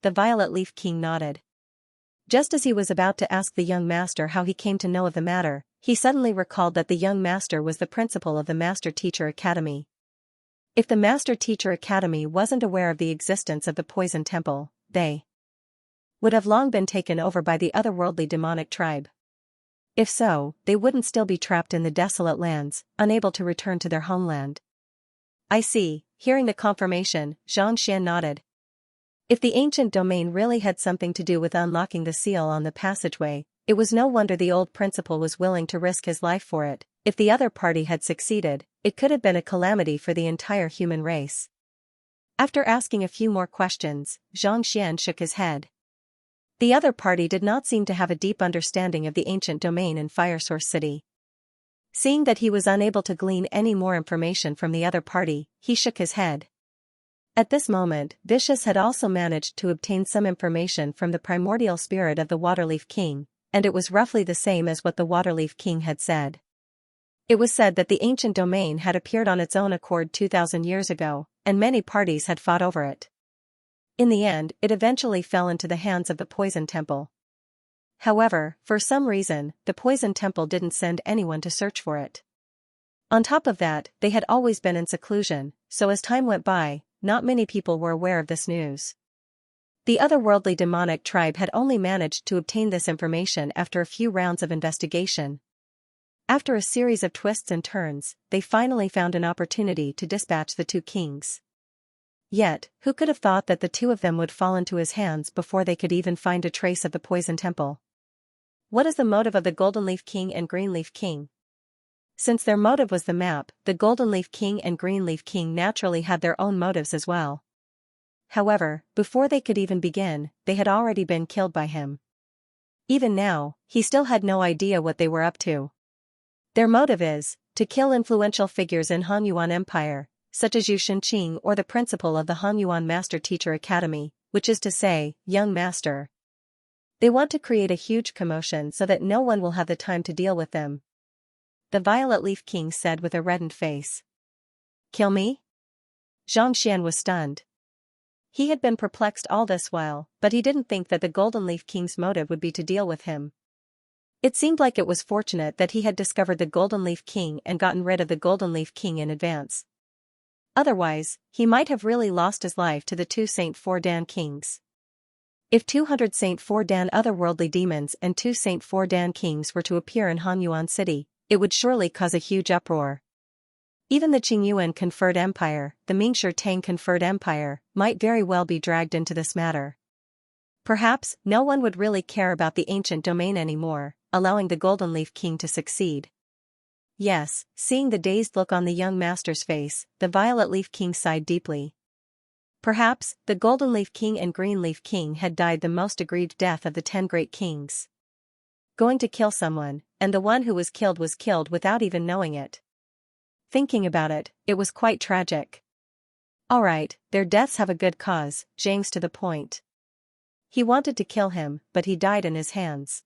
Speaker 1: The Violet Leaf King nodded. Just as he was about to ask the young master how he came to know of the matter, he suddenly recalled that the young master was the principal of the Master Teacher Academy. If the Master Teacher Academy wasn't aware of the existence of the Poison Temple, they would have long been taken over by the otherworldly demonic tribe. If so, they wouldn't still be trapped in the desolate lands, unable to return to their homeland. I see. Hearing the confirmation, Xianxia nodded. If the ancient domain really had something to do with unlocking the seal on the passageway, it was no wonder the old principal was willing to risk his life for it. If the other party had succeeded, it could have been a calamity for the entire human race. After asking a few more questions, Xianxia shook his head. The other party did not seem to have a deep understanding of the ancient domain in Fire Source City. Seeing that he was unable to glean any more information from the other party, he shook his head. At this moment, Vicious had also managed to obtain some information from the primordial spirit of the Waterleaf King, and it was roughly the same as what the Waterleaf King had said. It was said that the ancient domain had appeared on its own accord 2,000 years ago, and many parties had fought over it. In the end, it eventually fell into the hands of the Poison Temple. However, for some reason, the Poison Temple didn't send anyone to search for it. On top of that, they had always been in seclusion, so as time went by, not many people were aware of this news. The otherworldly demonic tribe had only managed to obtain this information after a few rounds of investigation. After a series of twists and turns, they finally found an opportunity to dispatch the 2 kings. Yet, who could have thought that the 2 of them would fall into his hands before they could even find a trace of the Poison Temple? What is the motive of the Golden Leaf King and Green Leaf King? Since their motive was the map, the Golden Leaf King and Green Leaf King naturally had their own motives as well. However, before they could even begin, they had already been killed by him. Even now, he still had no idea what they were up to. Their motive is to kill influential figures in Hanyuan Empire, such as Yu Shenqing or the principal of the Hanyuan Master Teacher Academy, which is to say, young master. They want to create a huge commotion so that no one will have the time to deal with them. The Violet Leaf King said with a reddened face. Kill me? Xianxia was stunned. He had been perplexed all this while, but he didn't think that the Golden Leaf King's motive would be to deal with him. It seemed like it was fortunate that he had discovered the Golden Leaf King and gotten rid of the Golden Leaf King in advance. Otherwise, he might have really lost his life to the 2 Saint Four Dan kings. If 200 Saint Four Dan otherworldly demons and 2 Saint Four Dan kings were to appear in Hanyuan City, it would surely cause a huge uproar. Even the Qingyuan conferred empire, the Mingshi Tang conferred empire, might very well be dragged into this matter. Perhaps no one would really care about the ancient domain anymore, allowing the Golden Leaf King to succeed. Yes, seeing the dazed look on the young master's face, the Violet Leaf King sighed deeply. Perhaps the Golden Leaf King and Green Leaf King had died the most aggrieved death of the 10 great kings. Going to kill someone, and the one who was killed without even knowing it. Thinking about it, it was quite tragic. Alright, their deaths have a good cause, Zhang's to the point. He wanted to kill him, but he died in his hands.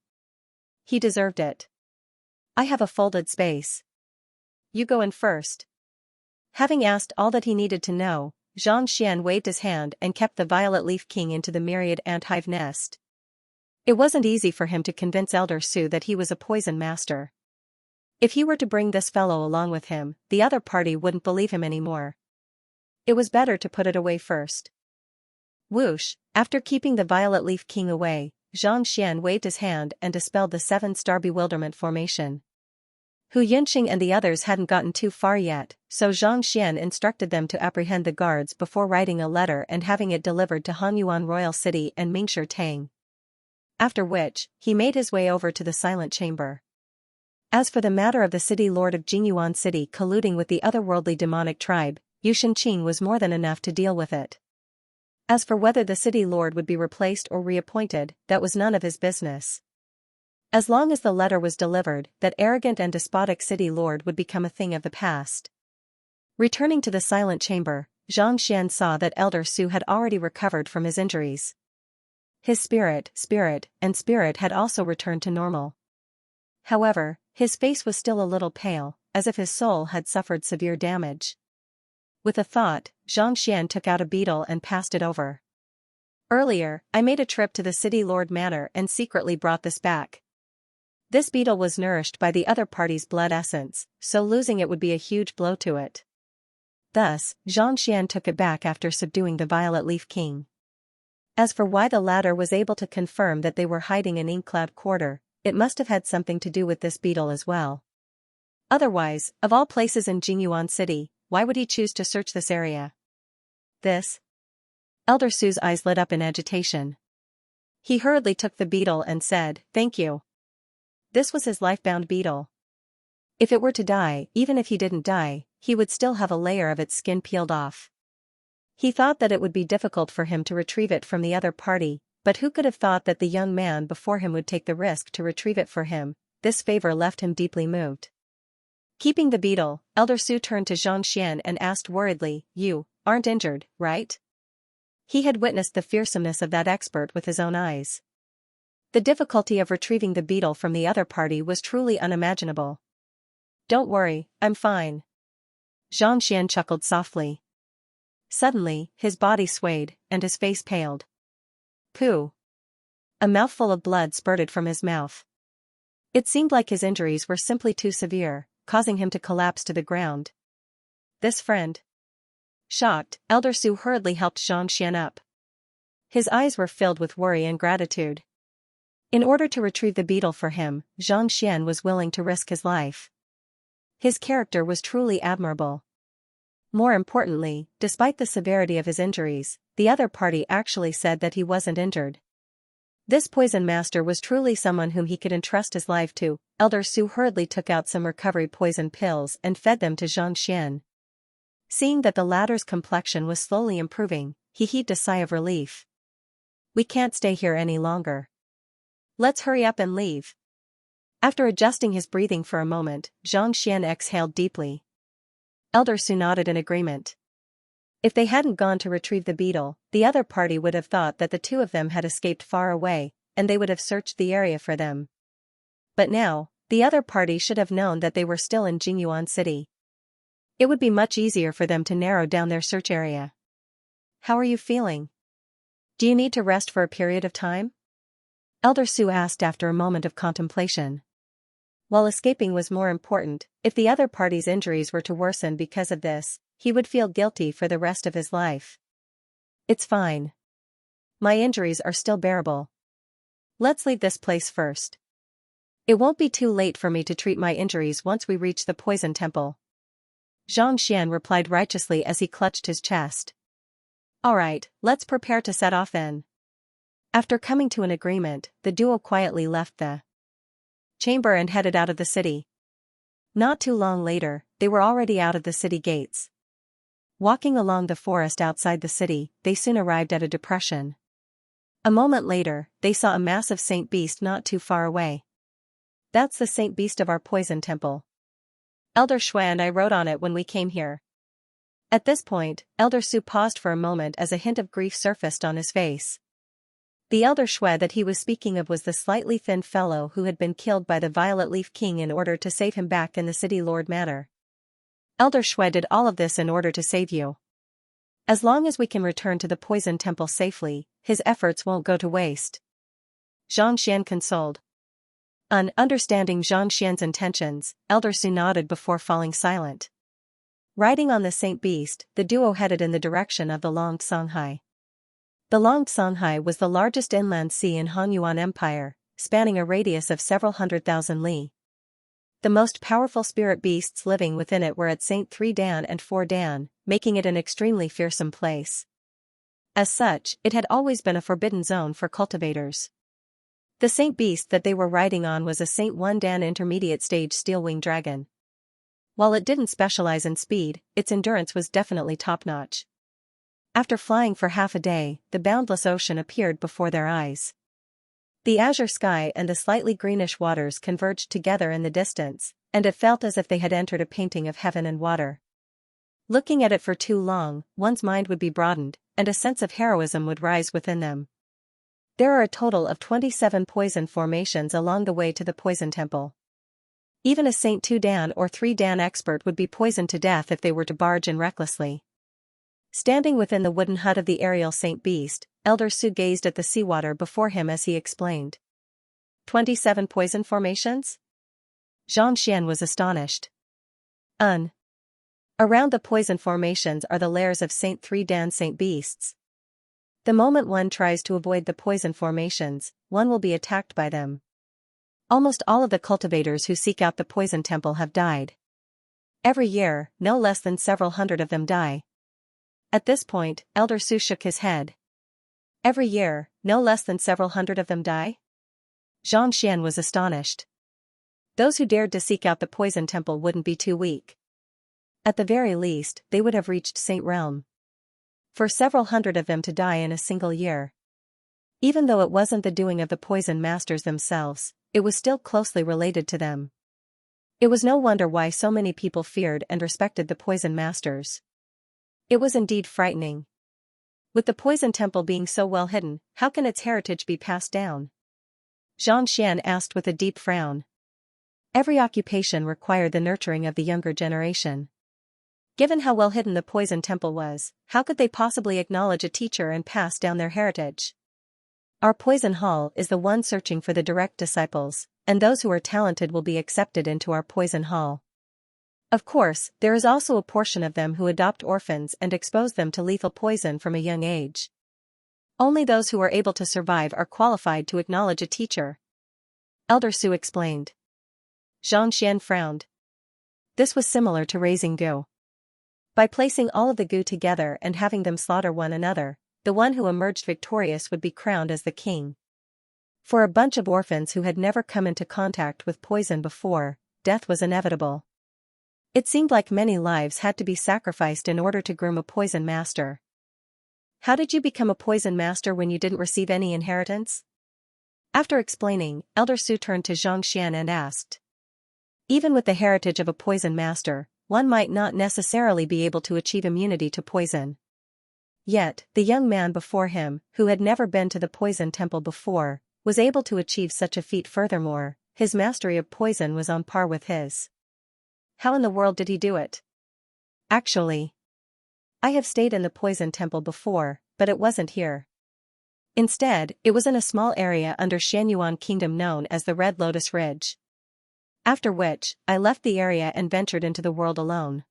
Speaker 1: He deserved it. I have a folded space. You go in first. Having asked all that he needed to know, Xianxia waved his hand and kept the Violet Leaf King into the myriad ant-hive nest. It wasn't easy for him to convince Elder Su that he was a poison master. If he were to bring this fellow along with him, the other party wouldn't believe him anymore. It was better to put it away first. Whoosh, after keeping the Violet Leaf King away, Xianxia waved his hand and dispelled the 7-star bewilderment formation. Hu Yunqing and the others hadn't gotten too far yet, so Xianxia instructed them to apprehend the guards before writing a letter and having it delivered to Hanyuan Royal City and Mingshi Tang. After which, he made his way over to the silent chamber. As for the matter of the city lord of Jingyuan City colluding with the otherworldly demonic tribe, Yu Shenqing was more than enough to deal with it. As for whether the city lord would be replaced or reappointed, that was none of his business. As long as the letter was delivered, that arrogant and despotic city lord would become a thing of the past. Returning to the silent chamber, Xianxia saw that Elder Su had already recovered from his injuries. His spirit had also returned to normal. However, his face was still a little pale, as if his soul had suffered severe damage. With a thought, Xianxia took out a beetle and passed it over. Earlier, I made a trip to the City Lord Manor and secretly brought this back. This beetle was nourished by the other party's blood essence, so losing it would be a huge blow to it. Thus, Xianxia took it back after subduing the Violet Leaf King. As for why the latter was able to confirm that they were hiding in Inkcloud Quarter, it must have had something to do with this beetle as well. Otherwise, of all places in Jingyuan City, why would he choose to search this area? This? Elder Su's eyes lit up in agitation. He hurriedly took the beetle and said, "Thank you." This was his life-bound beetle. If it were to die, even if he didn't die, he would still have a layer of its skin peeled off. He thought that it would be difficult for him to retrieve it from the other party, but who could have thought that the young man before him would take the risk to retrieve it for him? This favor left him deeply moved. Keeping the beetle, Elder Su turned to Xianxia and asked worriedly, "You aren't injured, right?" He had witnessed the fearsomeness of that expert with his own eyes. The difficulty of retrieving the beetle from the other party was truly unimaginable. "Don't worry, I'm fine." Xianxia chuckled softly. Suddenly, his body swayed, and his face paled. Pooh! A mouthful of blood spurted from his mouth. It seemed like his injuries were simply too severe, causing him to collapse to the ground. This friend. Shocked, Elder Su hurriedly helped Xianxia up. His eyes were filled with worry and gratitude. In order to retrieve the beetle for him, Xianxia was willing to risk his life. His character was truly admirable. More importantly, despite the severity of his injuries, the other party actually said that he wasn't injured. This poison master was truly someone whom he could entrust his life to. Elder Su hurriedly took out some recovery poison pills and fed them to Xianxia. Seeing that the latter's complexion was slowly improving, he heaved a sigh of relief. "We can't stay here any longer. Let's hurry up and leave." After adjusting his breathing for a moment, Xianxia exhaled deeply. Elder Su nodded in agreement. If they hadn't gone to retrieve the beetle, the other party would have thought that the two of them had escaped far away, and they would have searched the area for them. But now, the other party should have known that they were still in Jingyuan City. It would be much easier for them to narrow down their search area. "How are you feeling? Do you need to rest for a period of time?" Elder Su asked after a moment of contemplation. While escaping was more important, if the other party's injuries were to worsen because of this, he would feel guilty for the rest of his life. "It's fine. My injuries are still bearable. Let's leave this place first." It won't be too late for me to treat my injuries once we reach the poison temple. Xianxia replied righteously as he clutched his chest. Alright, let's prepare to set off then. After coming to an agreement, the duo quietly left the chamber and headed out of the city. Not too long later, they were already out of the city gates. Walking along the forest outside the city, they soon arrived at a depression. A moment later, they saw a massive saint beast not too far away. That's the saint beast of our poison temple. Elder Shui and I rode on it when we came here. At this point, Elder Su paused for a moment as a hint of grief surfaced on his face. The Elder Shui that he was speaking of was the slightly thin fellow who had been killed by the Violet Leaf King in order to save him back in the City Lord Manor. Elder Shui did all of this in order to save you. As long as we can return to the poison temple safely, his efforts won't go to waste. Xianxia consoled. Understanding Xianxia's intentions, Elder Su nodded before falling silent. Riding on the Saint Beast, the duo headed in the direction of the Long Songhai. The Long Songhai was the largest inland sea in Han Empire, spanning a radius of several 100,000 li. The most powerful spirit beasts living within it were at Saint 3 Dan and 4 Dan, making it an extremely fearsome place. As such, it had always been a forbidden zone for cultivators. The Saint Beast that they were riding on was a Saint 1 Dan intermediate stage steel-winged dragon. While it didn't specialize in speed, its endurance was definitely top-notch. After flying for half a day, the boundless ocean appeared before their eyes. The azure sky and the slightly greenish waters converged together in the distance, and it felt as if they had entered a painting of heaven and water. Looking at it for too long, one's mind would be broadened, and a sense of heroism would rise within them. There are a total of 27 poison formations along the way to the poison temple. Even a Saint 2 Dan or 3 Dan expert would be poisoned to death if they were to barge in recklessly. Standing within the wooden hut of the aerial Saint Beast, Elder Su gazed at the seawater before him as he explained. 27 poison formations? Xianxia was astonished. Around the poison formations are the lairs of Saint 3 Dan Saint Beasts. The moment one tries to avoid the poison formations, one will be attacked by them. Almost all of the cultivators who seek out the poison temple have died. Every year, no less than several hundred of them die. At this point, Elder Su shook his head. Every year, no less than several hundred of them die? Xianxia was astonished. Those who dared to seek out the poison temple wouldn't be too weak. At the very least, they would have reached Saint Realm. For several hundred of them to die in a single year. Even though it wasn't the doing of the poison masters themselves, it was still closely related to them. It was no wonder why so many people feared and respected the poison masters. It was indeed frightening. With the poison temple being so well hidden, how can its heritage be passed down? Xianxia asked with a deep frown. Every occupation required the nurturing of the younger generation. Given how well hidden the poison temple was, how could they possibly acknowledge a teacher and pass down their heritage? Our poison hall is the one searching for the direct disciples, and those who are talented will be accepted into our poison hall. Of course, there is also a portion of them who adopt orphans and expose them to lethal poison from a young age. Only those who are able to survive are qualified to acknowledge a teacher. Elder Su explained. Xianxia frowned. This was similar to raising gu. By placing all of the gu together and having them slaughter one another, the one who emerged victorious would be crowned as the king. For a bunch of orphans who had never come into contact with poison before, death was inevitable. It seemed like many lives had to be sacrificed in order to groom a poison master. How did you become a poison master when you didn't receive any inheritance? After explaining, Elder Su turned to Xianxia and asked. Even with the heritage of a poison master, one might not necessarily be able to achieve immunity to poison. Yet, the young man before him, who had never been to the poison temple before, was able to achieve such a feat. Furthermore, his mastery of poison was on par with his. How in the world did he do it? Actually, I have stayed in the poison temple before, but it wasn't here. Instead, it was in a small area under Xianyuan Kingdom known as the Red Lotus Ridge. After which, I left the area and ventured into the world alone.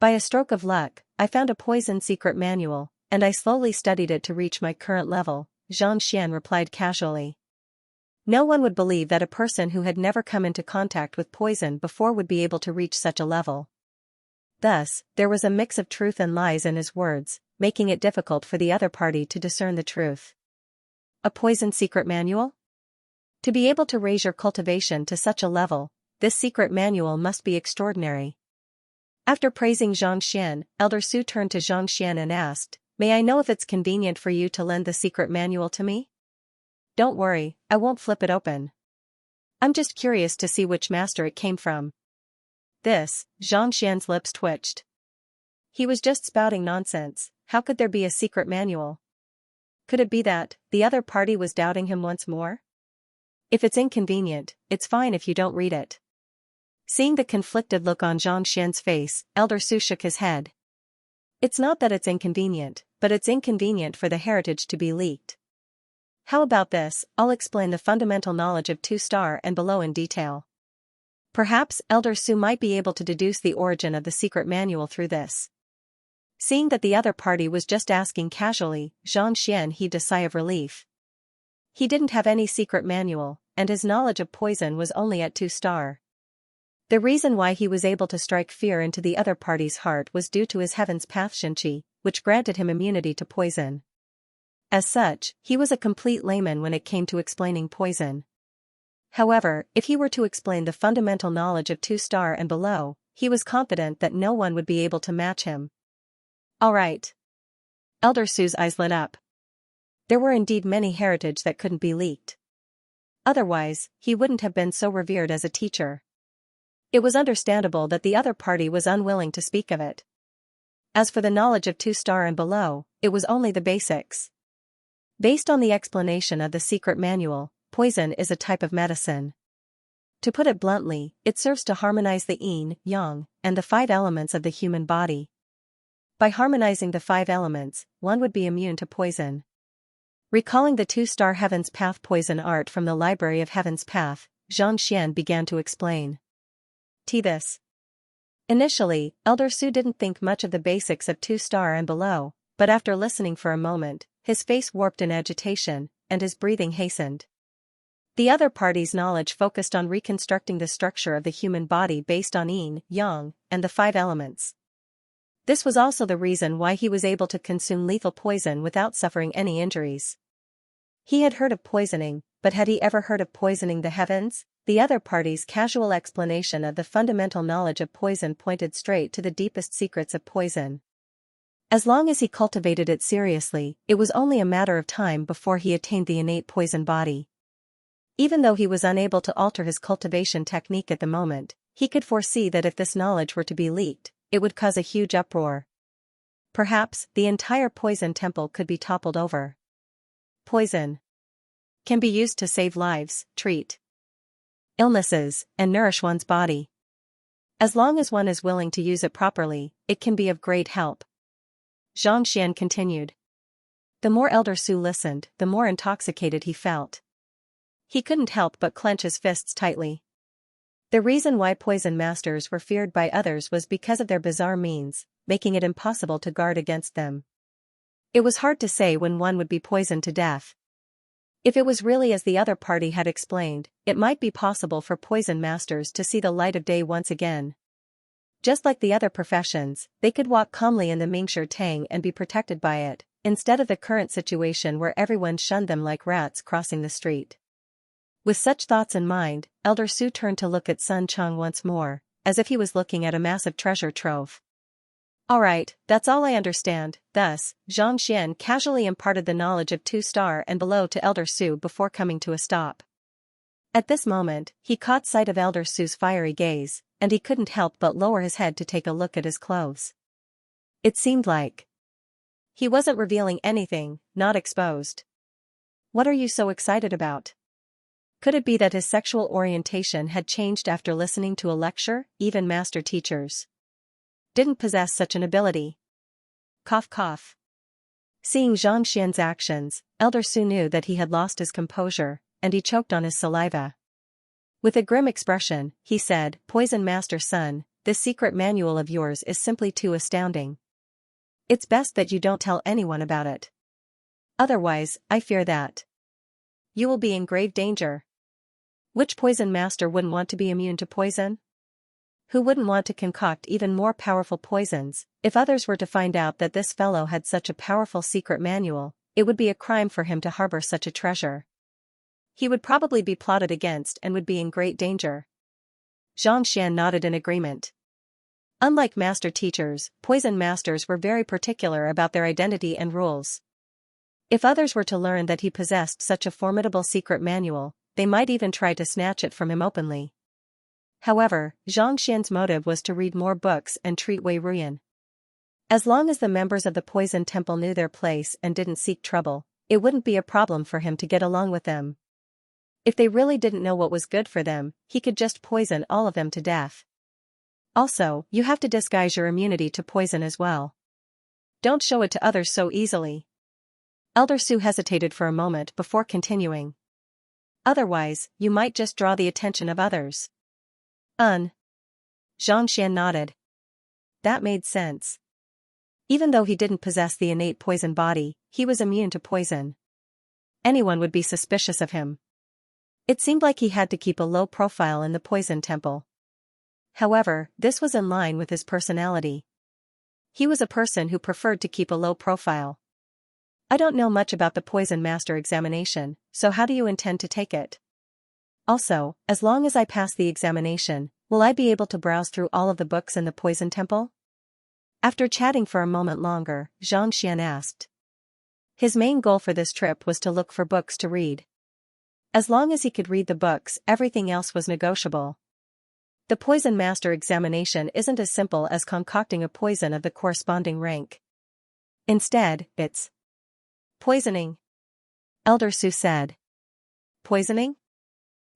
Speaker 1: By a stroke of luck, I found a poison secret manual, and I slowly studied it to reach my current level, Xianxia replied casually. No one would believe that a person who had never come into contact with poison before would be able to reach such a level. Thus, there was a mix of truth and lies in his words, making it difficult for the other party to discern the truth. A poison secret manual? To be able to raise your cultivation to such a level, this secret manual must be extraordinary. After praising Xianxia, Elder Su turned to Xianxia and asked, "May I know if it's convenient for you to lend the secret manual to me?" "Don't worry, I won't flip it open. I'm just curious to see which master it came from." This, Xianxia's lips twitched. He was just spouting nonsense. How could there be a secret manual? Could it be that the other party was doubting him once more? "If it's inconvenient, it's fine if you don't read it." Seeing the conflicted look on Xianxia's face, Elder Su shook his head. "It's not that it's inconvenient, but it's inconvenient for the heritage to be leaked. How about this? I'll explain the fundamental knowledge of 2-star and below in detail. Perhaps Elder Su might be able to deduce the origin of the secret manual through this." Seeing that the other party was just asking casually, Xianxia heaved a sigh of relief. He didn't have any secret manual, and his knowledge of poison was only at 2-star. The reason why he was able to strike fear into the other party's heart was due to his heaven's path Xianxia, which granted him immunity to poison. As such, he was a complete layman when it came to explaining poison. However, if he were to explain the fundamental knowledge of 2-star and below, he was confident that no one would be able to match him. All right. Elder Su's eyes lit up. There were indeed many heritage that couldn't be leaked. Otherwise, he wouldn't have been so revered as a teacher. It was understandable that the other party was unwilling to speak of it. As for the knowledge of 2-star and below, it was only the basics. Based on the explanation of the secret manual, poison is a type of medicine. To put it bluntly, it serves to harmonize the yin, yang, and the 5 elements of the human body. By harmonizing the 5 elements, one would be immune to poison. Recalling the 2-star Heaven's Path poison art from the Library of Heaven's Path, Xianxia began to explain. This. Initially, Elder Su didn't think much of the basics of 2-star and below, but after listening for a moment, his face warped in agitation, and his breathing hastened. The other party's knowledge focused on reconstructing the structure of the human body based on yin, yang, and the 5 elements. This was also the reason why he was able to consume lethal poison without suffering any injuries. He had heard of poisoning, but had he ever heard of poisoning the heavens? The other party's casual explanation of the fundamental knowledge of poison pointed straight to the deepest secrets of poison. As long as he cultivated it seriously, it was only a matter of time before he attained the innate poison body. Even though he was unable to alter his cultivation technique at the moment, he could foresee that if this knowledge were to be leaked, it would cause a huge uproar. Perhaps the entire poison temple could be toppled over. Poison can be used to save lives, treat illnesses, and nourish one's body. As long as one is willing to use it properly, it can be of great help. Xianxia continued. The more Elder Su listened, the more intoxicated he felt. He couldn't help but clench his fists tightly. The reason why poison masters were feared by others was because of their bizarre means, making it impossible to guard against them. It was hard to say when one would be poisoned to death. If it was really as the other party had explained, it might be possible for poison masters to see the light of day once again. Just like the other professions, they could walk calmly in the Mingshi Tang and be protected by it, instead of the current situation where everyone shunned them like rats crossing the street. With such thoughts in mind, Elder Su turned to look at Sun Chang once more, as if he was looking at a massive treasure trove. All right, that's all I understand. Thus, Xianxia casually imparted the knowledge of 2-star and below to Elder Su before coming to a stop. At this moment, he caught sight of Elder Su's fiery gaze, and he couldn't help but lower his head to take a look at his clothes. It seemed like he wasn't revealing anything, not exposed. What are you so excited about? Could it be that his sexual orientation had changed after listening to a lecture? Even master teachers didn't possess such an ability. Cough cough. Seeing Xianxia's actions, Elder Su knew that he had lost his composure, and he choked on his saliva. With a grim expression, he said, Poison Master Sun, this secret manual of yours is simply too astounding. It's best that you don't tell anyone about it. Otherwise, I fear that you will be in grave danger. Which poison master wouldn't want to be immune to poison? Who wouldn't want to concoct even more powerful poisons? If others were to find out that this fellow had such a powerful secret manual, it would be a crime for him to harbor such a treasure. He would probably be plotted against and would be in great danger. Xianxia nodded in agreement. Unlike master teachers, poison masters were very particular about their identity and rules. If others were to learn that he possessed such a formidable secret manual, they might even try to snatch it from him openly. However, Zhang Xian's motive was to read more books and treat Wei Ruyan. As long as the members of the Poison Temple knew their place and didn't seek trouble, it wouldn't be a problem for him to get along with them. If they really didn't know what was good for them, he could just poison all of them to death. Also, you have to disguise your immunity to poison as well. Don't show it to others so easily. Elder Su hesitated for a moment before continuing. Otherwise, you might just draw the attention of others. Zhang Xian nodded. That made sense. Even though he didn't possess the innate poison body, he was immune to poison. Anyone would be suspicious of him. It seemed like he had to keep a low profile in the Poison Temple. However, this was in line with his personality. He was a person who preferred to keep a low profile. I don't know much about the Poison Master examination, so how do you intend to take it? Also, as long as I pass the examination, will I be able to browse through all of the books in the Poison Temple? After chatting for a moment longer, Zhang Xian asked. His main goal for this trip was to look for books to read. As long as he could read the books, everything else was negotiable. The Poison Master examination isn't as simple as concocting a poison of the corresponding rank. Instead, it's poisoning, Elder Su said. Poisoning?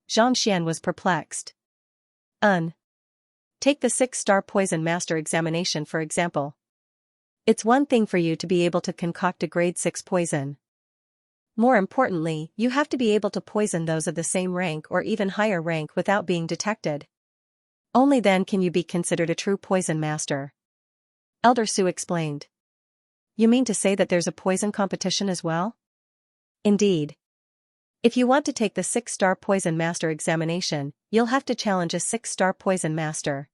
Speaker 1: Zhang Xian was perplexed. Take the 6-star Poison Master examination for example. It's one thing for you to be able to concoct a grade 6 poison. More importantly, you have to be able to poison those of the same rank or even higher rank without being detected. Only then can you be considered a true Poison Master. Elder Su explained. You mean to say that there's a poison competition as well? Indeed. If you want to take the 6-star Poison Master examination, you'll have to challenge a 6-star Poison Master.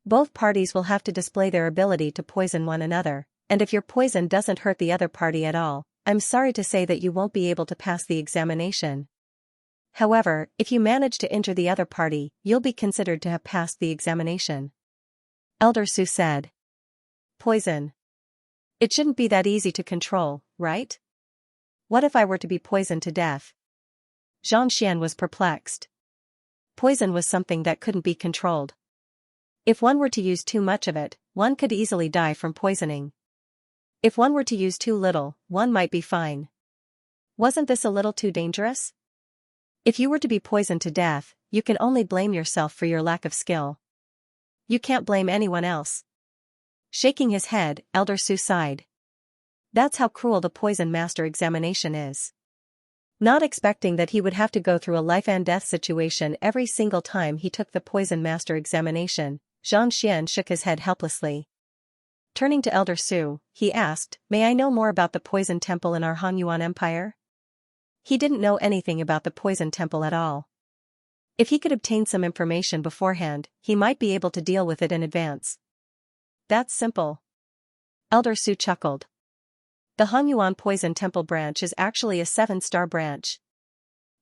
Speaker 1: Both parties will have to display their ability to poison one another, and if your poison doesn't hurt the other party at all, I'm sorry to say that you won't be able to pass the examination. However, if you manage to injure the other party, you'll be considered to have passed the examination. Elder Su said. Poison. It shouldn't be that easy to control, right? What if I were to be poisoned to death? Zhang Xian was perplexed. Poison was something that couldn't be controlled. If one were to use too much of it, one could easily die from poisoning. If one were to use too little, one might be fine. Wasn't this a little too dangerous? If you were to be poisoned to death, you can only blame yourself for your lack of skill. You can't blame anyone else. Shaking his head, Elder Su sighed. That's how cruel the Poison Master examination is. Not expecting that he would have to go through a life-and-death situation every single time he took the Poison Master examination, Zhang Xian shook his head helplessly. Turning to Elder Su, he asked, May I know more about the Poison Temple in our Hangyuan Empire? He didn't know anything about the Poison Temple at all. If he could obtain some information beforehand, he might be able to deal with it in advance. That's simple. Elder Su chuckled. The Hangyuan Poison Temple branch is actually a 7-star branch.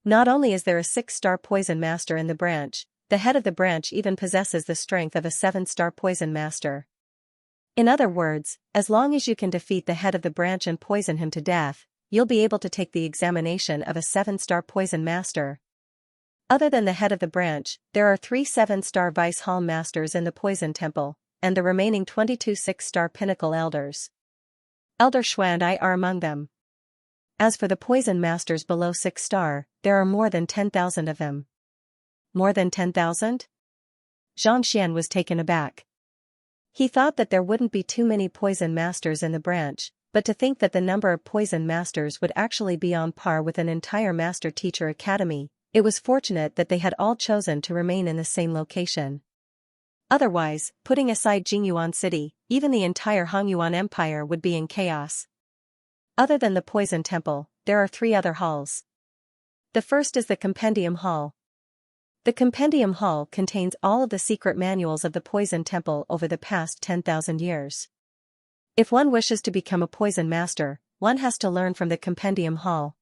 Speaker 1: Not only is there a 6-star Poison Master in the branch, the head of the branch even possesses the strength of a 7-star Poison Master. In other words, as long as you can defeat the head of the branch and poison him to death, you'll be able to take the examination of a 7-star Poison Master. Other than the head of the branch, there are 3 7-star Vice Hall Masters in the Poison Temple, and the remaining 22 6-star Pinnacle Elders. Elder Shui and I are among them. As for the Poison Masters below 6-star, there are more than 10,000 of them. More than 10,000? Zhang Xian was taken aback. He thought that there wouldn't be too many Poison Masters in the branch, but to think that the number of Poison Masters would actually be on par with an entire Master Teacher Academy, it was fortunate that they had all chosen to remain in the same location. Otherwise, putting aside Jingyuan City, even the entire Hangyuan Empire would be in chaos. Other than the Poison Temple, there are 3 other halls. The first is the Compendium Hall. The Compendium Hall contains all of the secret manuals of the Poison Temple over the past 10,000 years. If one wishes to become a poison master, one has to learn from the Compendium Hall.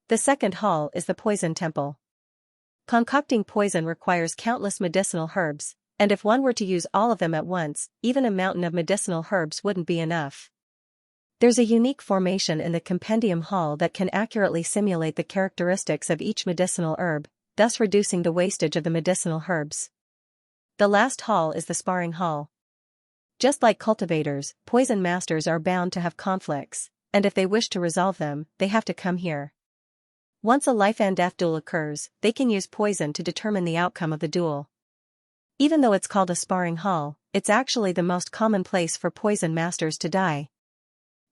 Speaker 1: The second hall is the Poison Temple. Concocting poison requires countless medicinal herbs, and if one were to use all of them at once, even a mountain of medicinal herbs wouldn't be enough. There's a unique formation in the Compendium Hall that can accurately simulate the characteristics of each medicinal herb, thus reducing the wastage of the medicinal herbs. The last hall is the Sparring Hall. Just like cultivators, poison masters are bound to have conflicts, and if they wish to resolve them, they have to come here. Once a life-and-death duel occurs, they can use poison to determine the outcome of the duel. Even though it's called a sparring hall, it's actually the most common place for poison masters to die.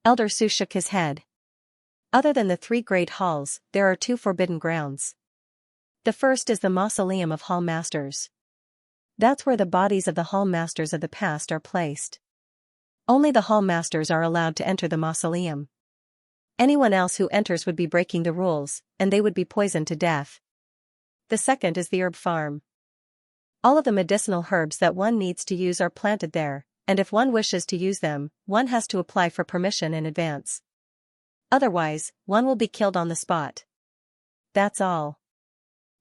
Speaker 1: Elder Su shook his head. Other than the 3 great halls, there are 2 forbidden grounds. The first is the Mausoleum of Hall Masters. That's where the bodies of the hall masters of the past are placed. Only the hall masters are allowed to enter the mausoleum. Anyone else who enters would be breaking the rules, and they would be poisoned to death. The second is the herb farm. All of the medicinal herbs that one needs to use are planted there, and if one wishes to use them, one has to apply for permission in advance. Otherwise, one will be killed on the spot. That's all.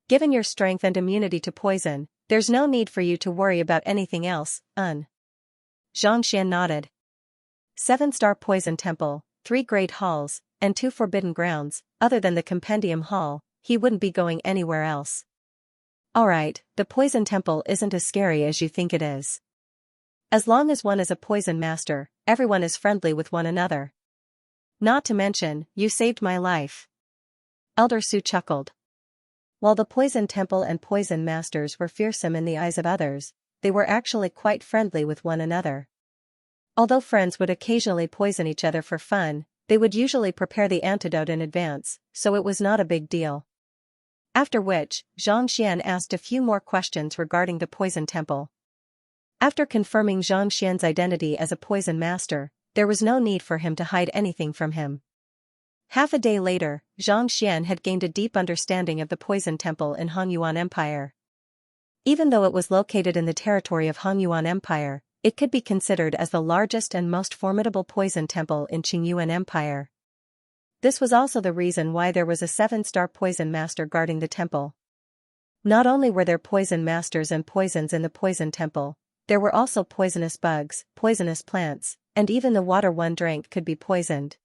Speaker 1: Given your strength and immunity to poison, there's no need for you to worry about anything else, Xianxia nodded. 7-star Poison Temple, 3 great halls, and 2 forbidden grounds, other than the Compendium Hall, he wouldn't be going anywhere else. Alright, the Poison Temple isn't as scary as you think it is. As long as one is a poison master, everyone is friendly with one another. Not to mention, you saved my life. Elder Su chuckled. While the Poison Temple and poison masters were fearsome in the eyes of others, they were actually quite friendly with one another. Although friends would occasionally poison each other for fun, they would usually prepare the antidote in advance, so it was not a big deal. After which, Xianxia asked a few more questions regarding the Poison Temple. After confirming Xianxia's identity as a poison master, there was no need for him to hide anything from him. Half a day later, Xianxia had gained a deep understanding of the Poison Temple in Hongyuan Empire. Even though it was located in the territory of Hongyuan Empire, it could be considered as the largest and most formidable poison temple in Qingyuan Empire. This was also the reason why there was a 7-star poison master guarding the temple. Not only were there poison masters and poisons in the Poison Temple, there were also poisonous bugs, poisonous plants, and even the water one drank could be poisoned.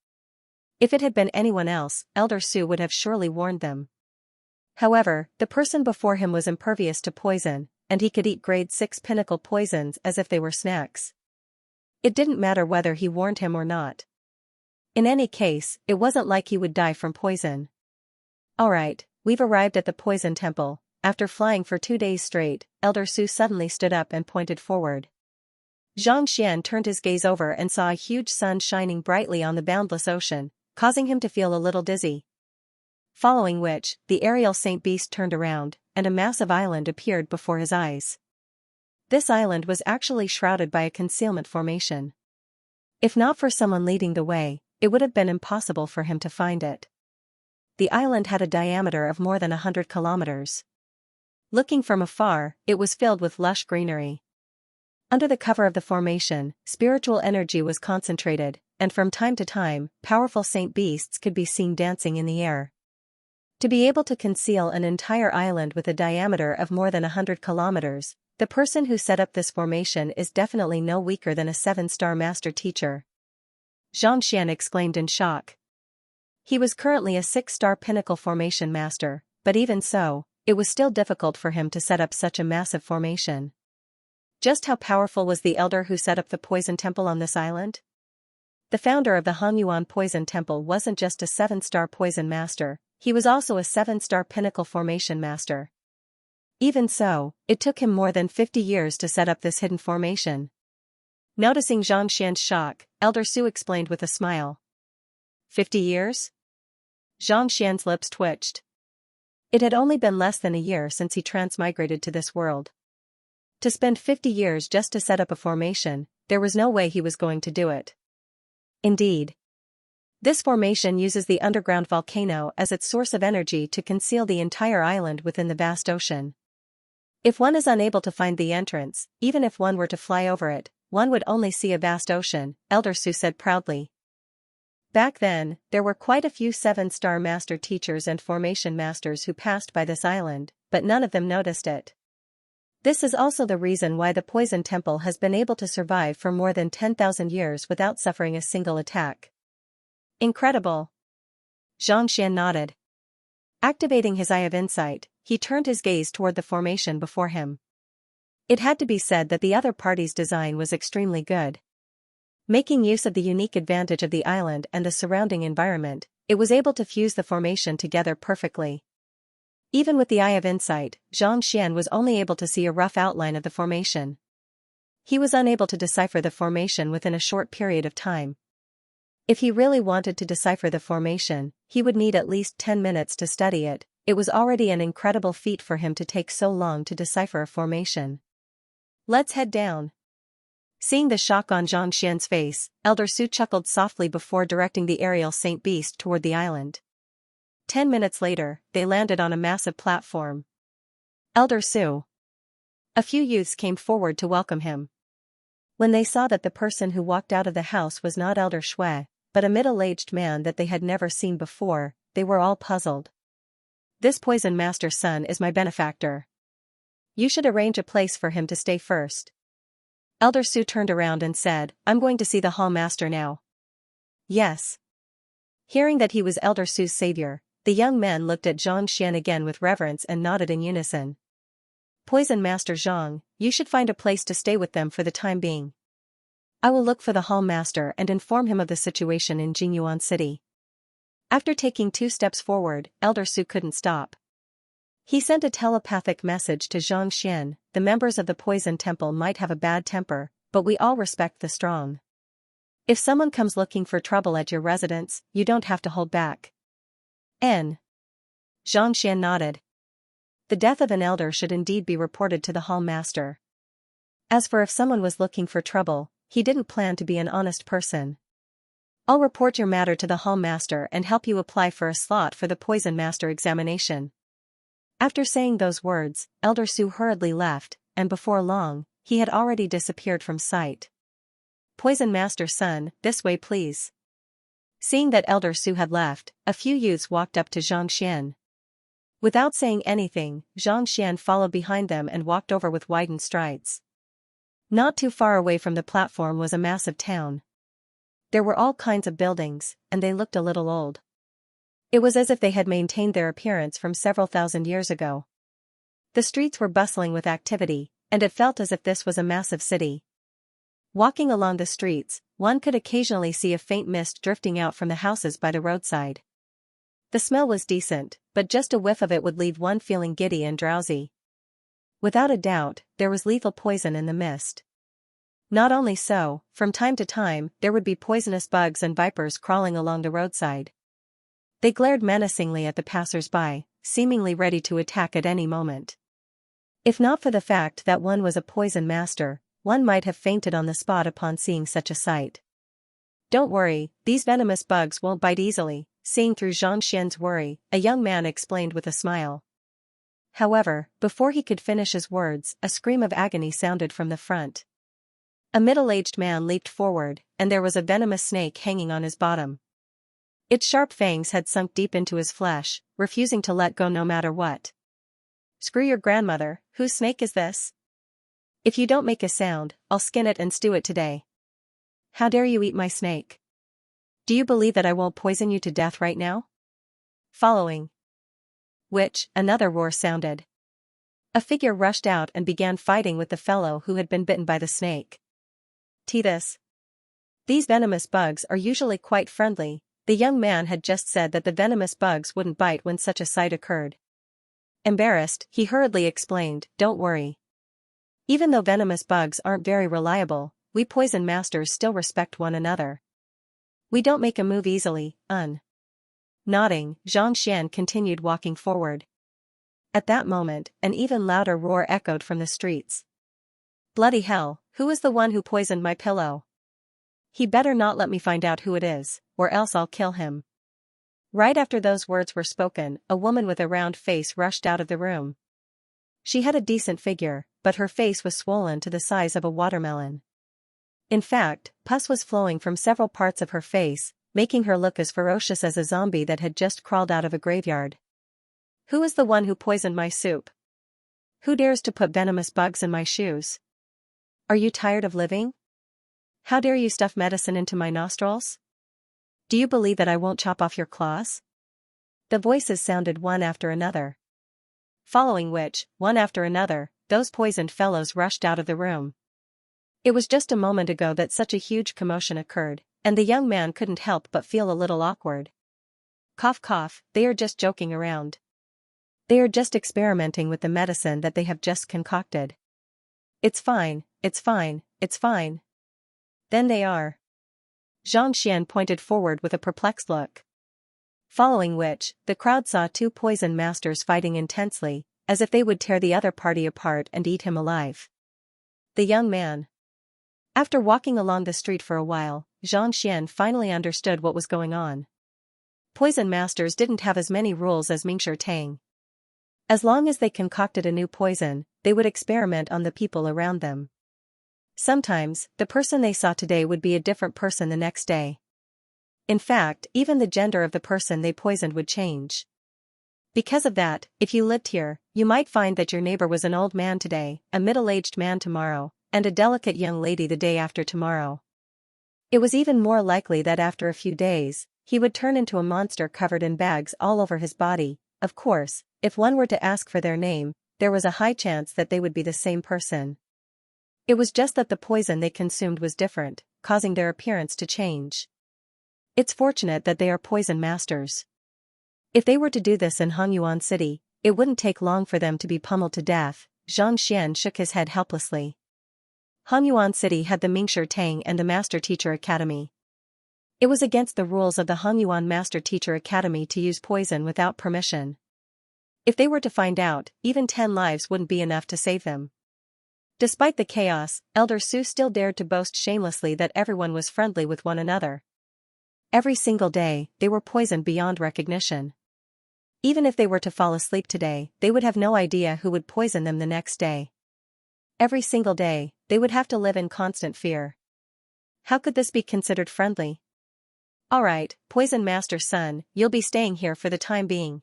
Speaker 1: If it had been anyone else, Elder Su would have surely warned them. However, the person before him was impervious to poison, and he could eat grade 6 pinnacle poisons as if they were snacks. It didn't matter whether he warned him or not. In any case, it wasn't like he would die from poison. Alright, we've arrived at the Poison Temple. After flying for 2 days straight, Elder Su suddenly stood up and pointed forward. Xianxian turned his gaze over and saw a huge sun shining brightly on the boundless ocean, causing him to feel a little dizzy. Following which, the aerial Saint Beast turned around, and a massive island appeared before his eyes. This island was actually shrouded by a concealment formation. If not for someone leading the way, it would have been impossible for him to find it. The island had a diameter of more than 100 kilometers. Looking from afar, it was filled with lush greenery. Under the cover of the formation, spiritual energy was concentrated, and from time to time, powerful saint beasts could be seen dancing in the air. To be able to conceal an entire island with a diameter of more than 100 kilometers, the person who set up this formation is definitely no weaker than a 7-star master teacher. Xianxian exclaimed in shock. He was currently a 6-star pinnacle formation master, but even so, it was still difficult for him to set up such a massive formation. Just how powerful was the elder who set up the Poison Temple on this island? The founder of the Hongyuan Poison Temple wasn't just a 7-star poison master, he was also a 7-star pinnacle formation master. Even so, it took him more than 50 years to set up this hidden formation. Noticing Xianxian's shock, Elder Su explained with a smile. 50 years? Xianxian's lips twitched. It had only been less than a year since he transmigrated to this world. To spend 50 years just to set up a formation, there was no way he was going to do it. Indeed. This formation uses the underground volcano as its source of energy to conceal the entire island within the vast ocean. If one is unable to find the entrance, even if one were to fly over it, one would only see a vast ocean, Elder Su said proudly. Back then, there were quite a few 7-star master teachers and formation masters who passed by this island, but none of them noticed it. This is also the reason why the Poison Temple has been able to survive for more than 10,000 years without suffering a single attack. Incredible. Xianxia nodded. Activating his eye of insight, he turned his gaze toward the formation before him. It had to be said that the other party's design was extremely good. Making use of the unique advantage of the island and the surrounding environment, it was able to fuse the formation together perfectly. Even with the eye of insight, Xianxia was only able to see a rough outline of the formation. He was unable to decipher the formation within a short period of time. If he really wanted to decipher the formation, he would need at least 10 minutes to study it. It was already an incredible feat for him to take so long to decipher a formation. Let's head down. Seeing the shock on Xianxia's face, Elder Su chuckled softly before directing the aerial Saint Beast toward the island. 10 minutes later, they landed on a massive platform. Elder Su. A few youths came forward to welcome him. When they saw that the person who walked out of the house was not Elder Shui, but a middle-aged man that they had never seen before, they were all puzzled. This Poison Master's son is my benefactor. You should arrange a place for him to stay first. Elder Su turned around and said, I'm going to see the Hall Master now. Yes. Hearing that he was Elder Su's savior, the young men looked at Xianxia again with reverence and nodded in unison. Poison Master Zhang, you should find a place to stay with them for the time being. I will look for the Hall Master and inform him of the situation in Jingyuan City. After taking 2 steps forward, Elder Su couldn't stop. He sent a telepathic message to Xianxia. The members of the Poison Temple might have a bad temper, but we all respect the strong. If someone comes looking for trouble at your residence, you don't have to hold back. Xianxia nodded. The death of an elder should indeed be reported to the Hall Master. As for if someone was looking for trouble, he didn't plan to be an honest person. I'll report your matter to the Hall Master and help you apply for a slot for the Poison Master examination. After saying those words, Elder Su hurriedly left, and before long, he had already disappeared from sight. Poison Master's son, this way please. Seeing that Elder Su had left, a few youths walked up to Xianxia. Without saying anything, Xianxia followed behind them and walked over with widened strides. Not too far away from the platform was a massive town. There were all kinds of buildings, and they looked a little old. It was as if they had maintained their appearance from several thousand years ago. The streets were bustling with activity, and it felt as if this was a massive city. Walking along the streets, one could occasionally see a faint mist drifting out from the houses by the roadside. The smell was decent, but just a whiff of it would leave one feeling giddy and drowsy. Without a doubt, there was lethal poison in the mist. Not only so, from time to time, there would be poisonous bugs and vipers crawling along the roadside. They glared menacingly at the passers-by, seemingly ready to attack at any moment. If not for the fact that one was a poison master, one might have fainted on the spot upon seeing such a sight. Don't worry, these venomous bugs won't bite easily, seeing through Xianxia's worry, a young man explained with a smile. However, before he could finish his words, a scream of agony sounded from the front. A middle-aged man leaped forward, and there was a venomous snake hanging on his bottom. Its sharp fangs had sunk deep into his flesh, refusing to let go no matter what. Screw your grandmother, whose snake is this? If you don't make a sound, I'll skin it and stew it today. How dare you eat my snake? Do you believe that I won't poison you to death right now? Following which, another roar sounded. A figure rushed out and began fighting with the fellow who had been bitten by the snake. This. These venomous bugs are usually quite friendly. The young man had just said that the venomous bugs wouldn't bite when such a sight occurred. Embarrassed, he hurriedly explained, don't worry. Even though venomous bugs aren't very reliable, we poison masters still respect one another. We don't make a move easily, Nodding, Xianxia continued walking forward. At that moment, an even louder roar echoed from the streets. Bloody hell, who is the one who poisoned my pillow? He better not let me find out who it is, or else I'll kill him. Right after those words were spoken, a woman with a round face rushed out of the room. She had a decent figure, but her face was swollen to the size of a watermelon. In fact, pus was flowing from several parts of her face, making her look as ferocious as a zombie that had just crawled out of a graveyard. "Who is the one who poisoned my soup? Who dares to put venomous bugs in my shoes? Are you tired of living? How dare you stuff medicine into my nostrils? Do you believe that I won't chop off your claws?" The voices sounded one after another. Following which, one after another, those poisoned fellows rushed out of the room. It was just a moment ago that such a huge commotion occurred, and the young man couldn't help but feel a little awkward. Cough cough, they are just joking around. They are just experimenting with the medicine that they have just concocted. It's fine, it's fine, it's fine. Then they are. Xianxia pointed forward with a perplexed look. Following which, the crowd saw two poison masters fighting intensely, as if they would tear the other party apart and eat him alive. The young man. After walking along the street for a while, Xianxia finally understood what was going on. Poison masters didn't have as many rules as Mingshi Tang. As long as they concocted a new poison, they would experiment on the people around them. Sometimes, the person they saw today would be a different person the next day. In fact, even the gender of the person they poisoned would change. Because of that, if you lived here, you might find that your neighbor was an old man today, a middle-aged man tomorrow, and a delicate young lady the day after tomorrow. It was even more likely that after a few days, he would turn into a monster covered in bags all over his body. Of course, if one were to ask for their name, there was a high chance that they would be the same person. It was just that the poison they consumed was different, causing their appearance to change. It's fortunate that they are poison masters. If they were to do this in Hongyuan City, it wouldn't take long for them to be pummeled to death. Xianxia shook his head helplessly. Hongyuan City had the Mingshi Tang and the Master Teacher Academy. It was against the rules of the Hongyuan Master Teacher Academy to use poison without permission. If they were to find out, even 10 lives wouldn't be enough to save them. Despite the chaos, Elder Su still dared to boast shamelessly that everyone was friendly with one another. Every single day, they were poisoned beyond recognition. Even if they were to fall asleep today, they would have no idea who would poison them the next day. Every single day, they would have to live in constant fear. How could this be considered friendly? "Alright, Poison Master's son, you'll be staying here for the time being."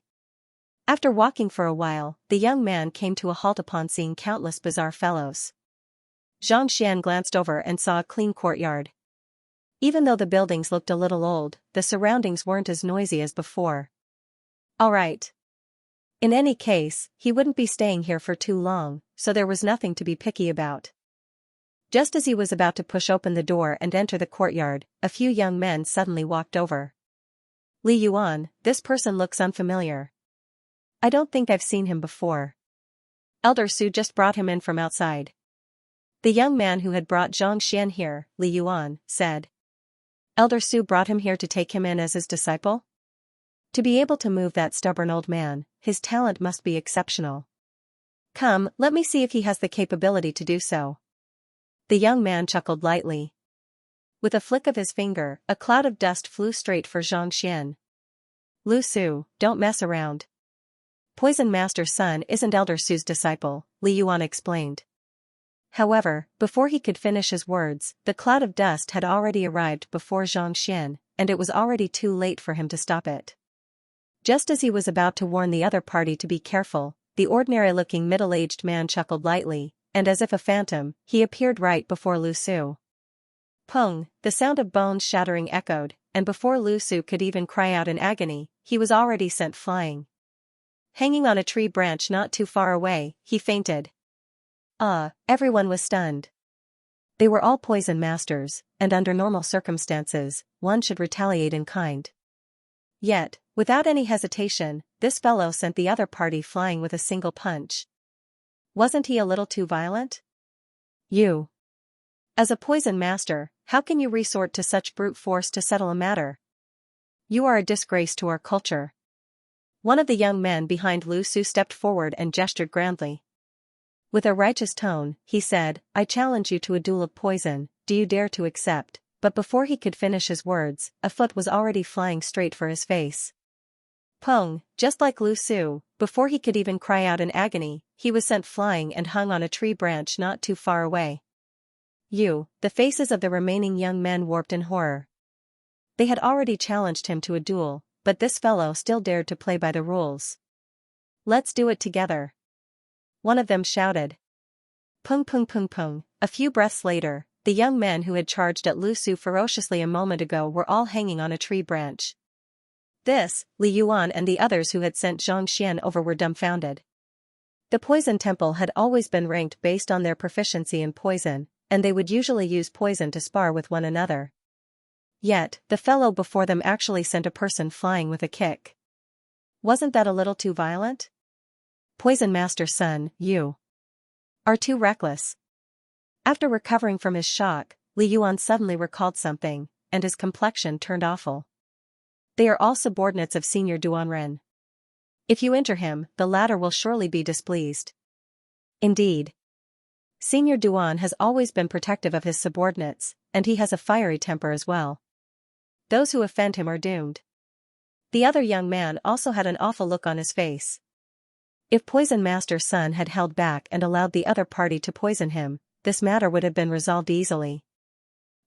Speaker 1: After walking for a while, the young man came to a halt upon seeing countless bizarre fellows. Xianxia glanced over and saw a clean courtyard. Even though the buildings looked a little old, the surroundings weren't as noisy as before. Alright. In any case, he wouldn't be staying here for too long, so there was nothing to be picky about. Just as he was about to push open the door and enter the courtyard, a few young men suddenly walked over. "Li Yuan, this person looks unfamiliar. I don't think I've seen him before. Elder Su just brought him in from outside." The young man who had brought Xianxia here, Li Yuan, said. Elder Su brought him here to take him in as his disciple? To be able to move that stubborn old man, his talent must be exceptional. Come, let me see if he has the capability to do so. The young man chuckled lightly. With a flick of his finger, a cloud of dust flew straight for Xianxia. "Lu Su, don't mess around. Poison Master's son isn't Elder Su's disciple," Li Yuan explained. However, before he could finish his words, the cloud of dust had already arrived before Xianxia, and it was already too late for him to stop it. Just as he was about to warn the other party to be careful, the ordinary-looking middle-aged man chuckled lightly, and as if a phantom, he appeared right before Lu Su. Pung, the sound of bones shattering echoed, and before Lu Su could even cry out in agony, he was already sent flying. Hanging on a tree branch not too far away, he fainted. Everyone was stunned. They were all poison masters, and under normal circumstances, one should retaliate in kind. Yet, without any hesitation, this fellow sent the other party flying with a single punch. Wasn't he a little too violent? You. As a poison master, how can you resort to such brute force to settle a matter? You are a disgrace to our culture. One of the young men behind Lu Su stepped forward and gestured grandly. With a righteous tone, he said, "I challenge you to a duel of poison, do you dare to accept?" But before he could finish his words, a foot was already flying straight for his face. Pung, just like Lu Su, before he could even cry out in agony, he was sent flying and hung on a tree branch not too far away. The faces of the remaining young men warped in horror. They had already challenged him to a duel, but this fellow still dared to play by the rules. "Let's do it together," one of them shouted. Pung pung pung pung. A few breaths later, the young men who had charged at Lu Su ferociously a moment ago were all hanging on a tree branch. Li Yuan and the others who had sent Xianxia over were dumbfounded. The poison temple had always been ranked based on their proficiency in poison, and they would usually use poison to spar with one another. Yet, the fellow before them actually sent a person flying with a kick. Wasn't that a little too violent? Poison Master Sun, you are too reckless. After recovering from his shock, Li Yuan suddenly recalled something, and his complexion turned awful. They are all subordinates of Senior Duanren. If you injure him, the latter will surely be displeased. Indeed. Senior Duan has always been protective of his subordinates, and he has a fiery temper as well. Those who offend him are doomed. The other young man also had an awful look on his face. If Poison Master Sun had held back and allowed the other party to poison him, this matter would have been resolved easily.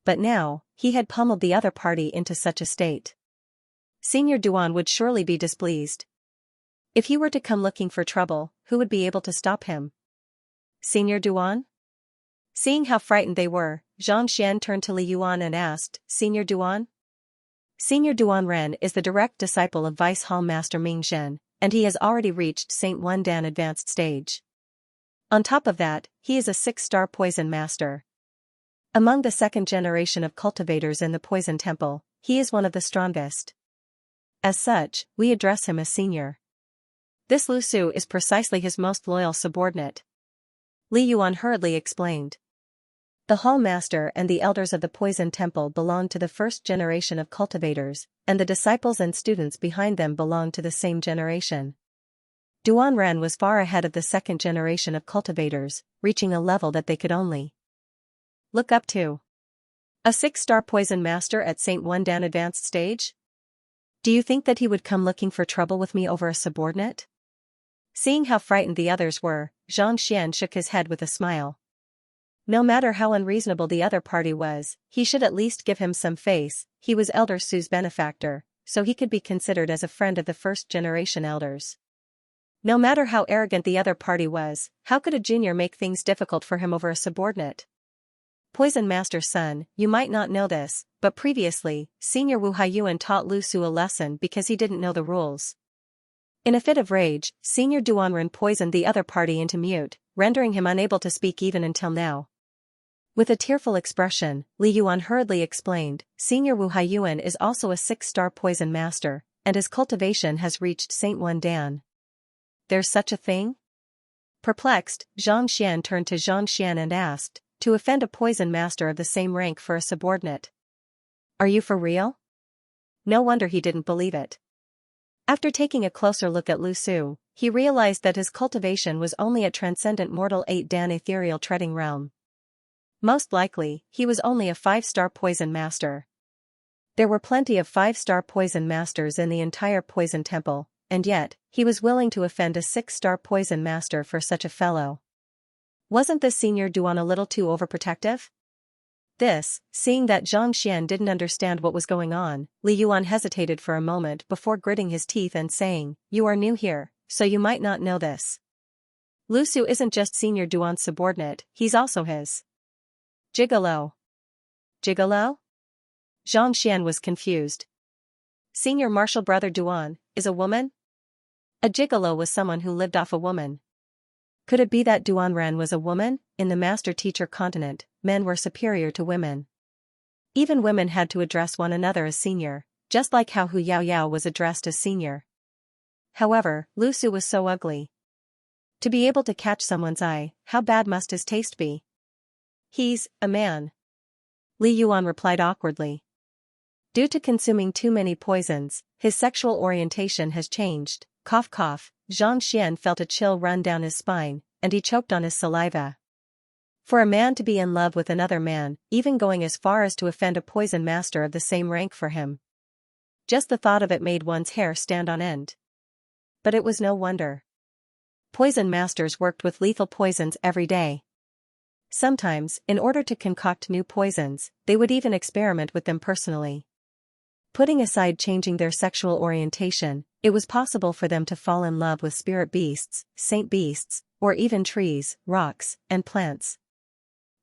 Speaker 1: But now, he had pummeled the other party into such a state. Senior Duan would surely be displeased. If he were to come looking for trouble, who would be able to stop him? Senior Duan? Seeing how frightened they were, Xianxia turned to Li Yuan and asked, "Senior Duan?" Senior Duanren is the direct disciple of Vice Hall Master Ming Zhen, and he has already reached Saint Wendan advanced stage. On top of that, he is a 6-star poison master. Among the second generation of cultivators in the poison temple, he is one of the strongest. As such, we address him as senior. This Lu Su is precisely his most loyal subordinate. Li Yuan hurriedly explained. The hall master and the elders of the poison temple belong to the first generation of cultivators, and the disciples and students behind them belong to the same generation. Duanren was far ahead of the second generation of cultivators, reaching a level that they could only look up to. A 6-star poison master at Saint Wendan advanced stage? Do you think that he would come looking for trouble with me over a subordinate? Seeing how frightened the others were, Xianxia shook his head with a smile. No matter how unreasonable the other party was, he should at least give him some face. He was Elder Su's benefactor, so he could be considered as a friend of the first-generation elders. No matter how arrogant the other party was, how could a junior make things difficult for him over a subordinate? Poison Master Sun, you might not know this, but previously, Senior Wu Haiyuan taught Lu Su a lesson because he didn't know the rules. In a fit of rage, Senior Duanren poisoned the other party into mute, rendering him unable to speak even until now. With a tearful expression, Li Yuan hurriedly explained, Senior Wu Haiyuan is also a 6-star poison master, and his cultivation has reached Saint Wendan. There's such a thing? Perplexed, Xianxia turned to Xianxia and asked, to offend a poison master of the same rank for a subordinate. Are you for real? No wonder he didn't believe it. After taking a closer look at Lu Su, he realized that his cultivation was only at transcendent mortal 8 Dan ethereal treading realm. Most likely, he was only a 5-star poison master. There were plenty of 5-star poison masters in the entire poison temple, and yet, he was willing to offend a 6-star poison master for such a fellow. Wasn't this Senior Duan a little too overprotective? Seeing that Xianxia didn't understand what was going on, Li Yuan hesitated for a moment before gritting his teeth and saying, "You are new here, so you might not know this. Lu Su isn't just Senior Duan's subordinate, he's also his gigolo." Gigolo? Xianxia was confused. Senior Martial Brother Duan is a woman? A gigolo was someone who lived off a woman. Could it be that Duanren was a woman? In the master-teacher continent, men were superior to women. Even women had to address one another as senior, just like how Hu Yaoyao was addressed as senior. However, Lu Su was so ugly. To be able to catch someone's eye, how bad must his taste be? He's a man. Li Yuan replied awkwardly. Due to consuming too many poisons, his sexual orientation has changed. Cough cough, Xianxia felt a chill run down his spine, and he choked on his saliva. For a man to be in love with another man, even going as far as to offend a poison master of the same rank for him. Just the thought of it made one's hair stand on end. But it was no wonder. poison masters worked with lethal poisons every day. Sometimes, in order to concoct new poisons, they would even experiment with them personally. Putting aside changing their sexual orientation, it was possible for them to fall in love with spirit beasts, saint beasts, or even trees, rocks, and plants.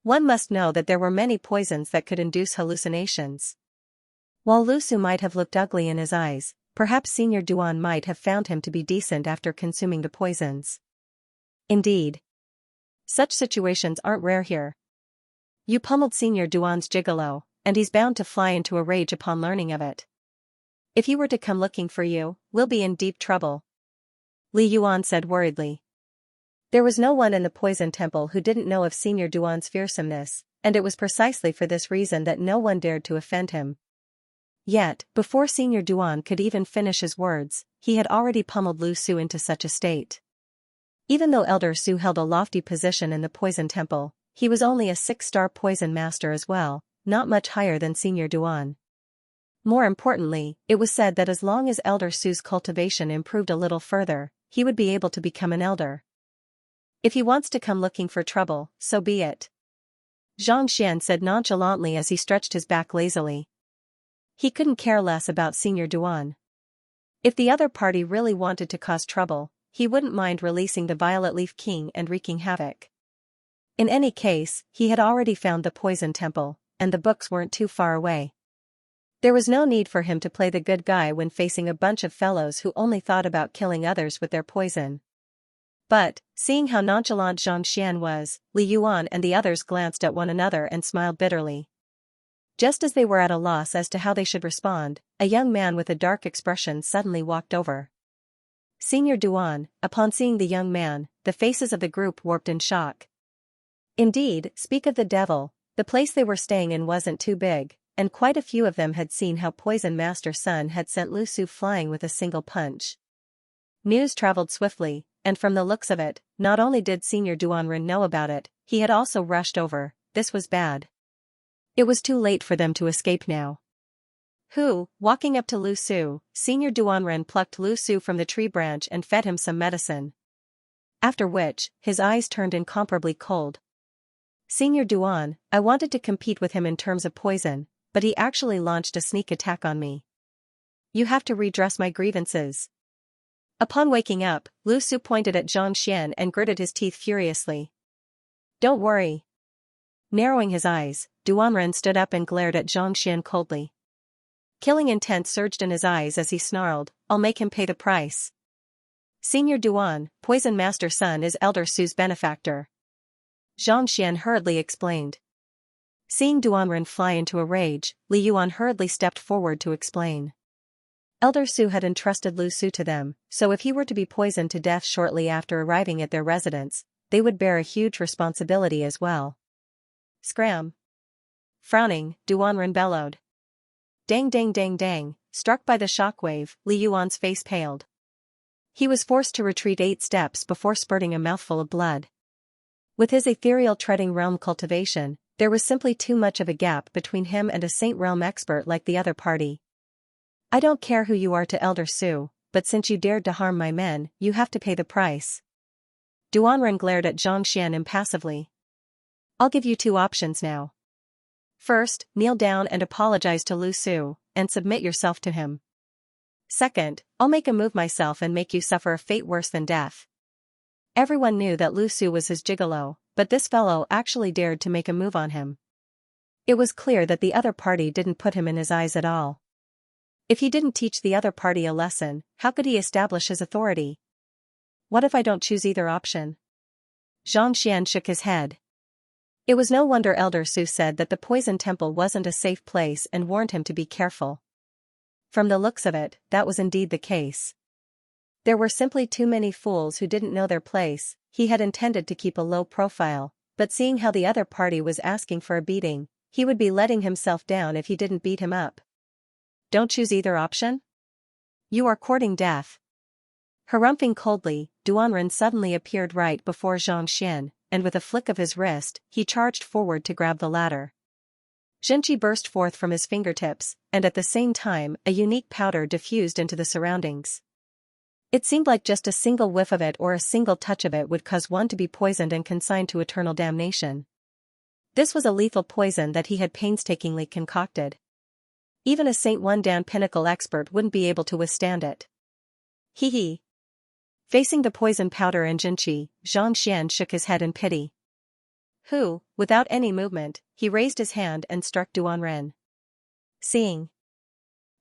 Speaker 1: One must know that there were many poisons that could induce hallucinations. While Lu Su might have looked ugly in his eyes, perhaps Senior Duan might have found him to be decent after consuming the poisons. Indeed, such situations aren't rare here. You pummeled Senior Duan's gigolo, and he's bound to fly into a rage upon learning of it. If he were to come looking for you, we'll be in deep trouble, Li Yuan said worriedly. There was no one in the poison temple who didn't know of Senior Duan's fearsomeness, and it was precisely for this reason that no one dared to offend him. Yet, before Senior Duan could even finish his words, he had already pummeled Lu Su into such a state. Even though Elder Su held a lofty position in the poison temple, he was only a 6-star poison master as well, not much higher than Senior Duan. More importantly, it was said that as long as Elder Su's cultivation improved a little further, he would be able to become an elder. If he wants to come looking for trouble, so be it, Xianxia said nonchalantly as he stretched his back lazily. He couldn't care less about Senior Duan. If the other party really wanted to cause trouble, he wouldn't mind releasing the Violet Leaf King and wreaking havoc. In any case, he had already found the poison temple, and the books weren't too far away. There was no need for him to play the good guy when facing a bunch of fellows who only thought about killing others with their poison. But, seeing how nonchalant Xianxia was, Li Yuan and the others glanced at one another and smiled bitterly. Just as they were at a loss as to how they should respond, a young man with a dark expression suddenly walked over. Senior Duan, upon seeing the young man, the faces of the group warped in shock. Indeed, speak of the devil, the place they were staying in wasn't too big, and quite a few of them had seen how Poison Master Sun had sent Lu Su flying with a single punch. News traveled swiftly, and from the looks of it, not only did Senior Duanren know about it, he had also rushed over. This was bad. It was too late for them to escape now. Walking up to Lu Su, Senior Duanren plucked Lu Su from the tree branch and fed him some medicine. After which, his eyes turned incomparably cold. Senior Duan, I wanted to compete with him in terms of poison, but he actually launched a sneak attack on me. You have to redress my grievances. Upon waking up, Lu Su pointed at Xianxia and gritted his teeth furiously. Don't worry. Narrowing his eyes, Duanren stood up and glared at Xianxia coldly. Killing intent surged in his eyes as he snarled, I'll make him pay the price. Senior Duan, Poison Master Sun is Elder Su's benefactor, Xianxia hurriedly explained. Seeing Duanren fly into a rage, Li Yuan hurriedly stepped forward to explain. Elder Su had entrusted Lu Su to them, so if he were to be poisoned to death shortly after arriving at their residence, they would bear a huge responsibility as well. Scram! Frowning, Duanren bellowed. Dang dang dang dang, struck by the shockwave, Li Yuan's face paled. He was forced to retreat 8 steps before spurting a mouthful of blood. With his ethereal treading realm cultivation, there was simply too much of a gap between him and a Saint Realm expert like the other party. I don't care who you are to Elder Su, but since you dared to harm my men, you have to pay the price. Duanren glared at Xianxia impassively. I'll give you 2 options now. First, kneel down and apologize to Lu Su, and submit yourself to him. Second, I'll make a move myself and make you suffer a fate worse than death. Everyone knew that Lu Su was his gigolo, but this fellow actually dared to make a move on him. It was clear that the other party didn't put him in his eyes at all. If he didn't teach the other party a lesson, how could he establish his authority? What if I don't choose either option? Xianxia shook his head. It was no wonder Elder Su said that the poison temple wasn't a safe place and warned him to be careful. From the looks of it, that was indeed the case. There were simply too many fools who didn't know their place. He had intended to keep a low profile, but seeing how the other party was asking for a beating, he would be letting himself down if he didn't beat him up. Don't choose either option? You are courting death. Harumphing coldly, Duanren suddenly appeared right before Xianxia, and with a flick of his wrist, he charged forward to grab the ladder. Zhenqi burst forth from his fingertips, and at the same time, a unique powder diffused into the surroundings. It seemed like just a single whiff of it or a single touch of it would cause one to be poisoned and consigned to eternal damnation. This was a lethal poison that he had painstakingly concocted. Even a St. One Dan pinnacle expert wouldn't be able to withstand it. Hee hee. Facing the poison powder and Xianxia, Xianxia shook his head in pity. Without any movement, he raised his hand and struck Duanren. Seeing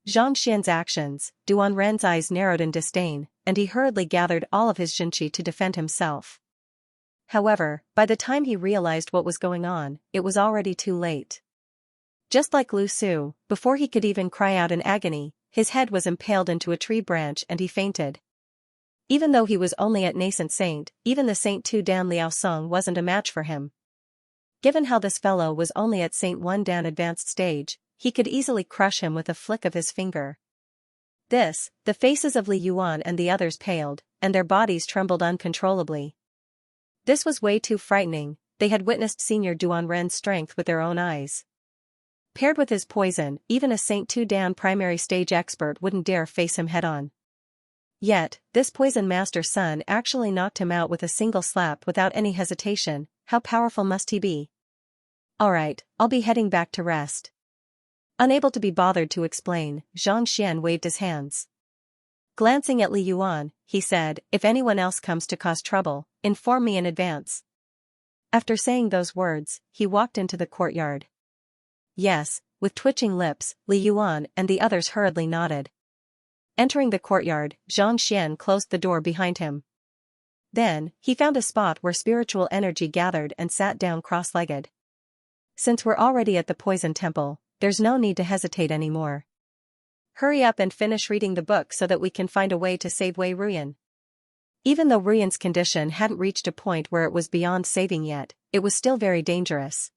Speaker 1: Xianxia's actions, Duanren's eyes narrowed in disdain, and he hurriedly gathered all of his Xianxia to defend himself. However, by the time he realized what was going on, it was already too late. Just like Lu Su, before he could even cry out in agony, his head was impaled into a tree branch and he fainted. Even though he was only at nascent saint, even the Saint 2 Dan Liao Song wasn't a match for him. Given how this fellow was only at Saint 1 Dan advanced stage, he could easily crush him with a flick of his finger. The faces of Li Yuan and the others paled, and their bodies trembled uncontrollably. This was way too frightening. They had witnessed Senior Duanren's strength with their own eyes. Paired with his poison, even a Saint 2 Dan primary stage expert wouldn't dare face him head-on. Yet, this poison master's son actually knocked him out with a single slap without any hesitation. How powerful must he be? Alright, I'll be heading back to rest. Unable to be bothered to explain, Xianxia waved his hands. Glancing at Li Yuan, he said, if anyone else comes to cause trouble, inform me in advance. After saying those words, he walked into the courtyard. Yes, with twitching lips, Li Yuan and the others hurriedly nodded. Entering the courtyard, Xianxia closed the door behind him. Then, he found a spot where spiritual energy gathered and sat down cross-legged. Since we're already at the poison temple, there's no need to hesitate anymore. Hurry up and finish reading the book so that we can find a way to save Wei Ruyan. Even though Ruyan's condition hadn't reached a point where it was beyond saving yet, it was still very dangerous.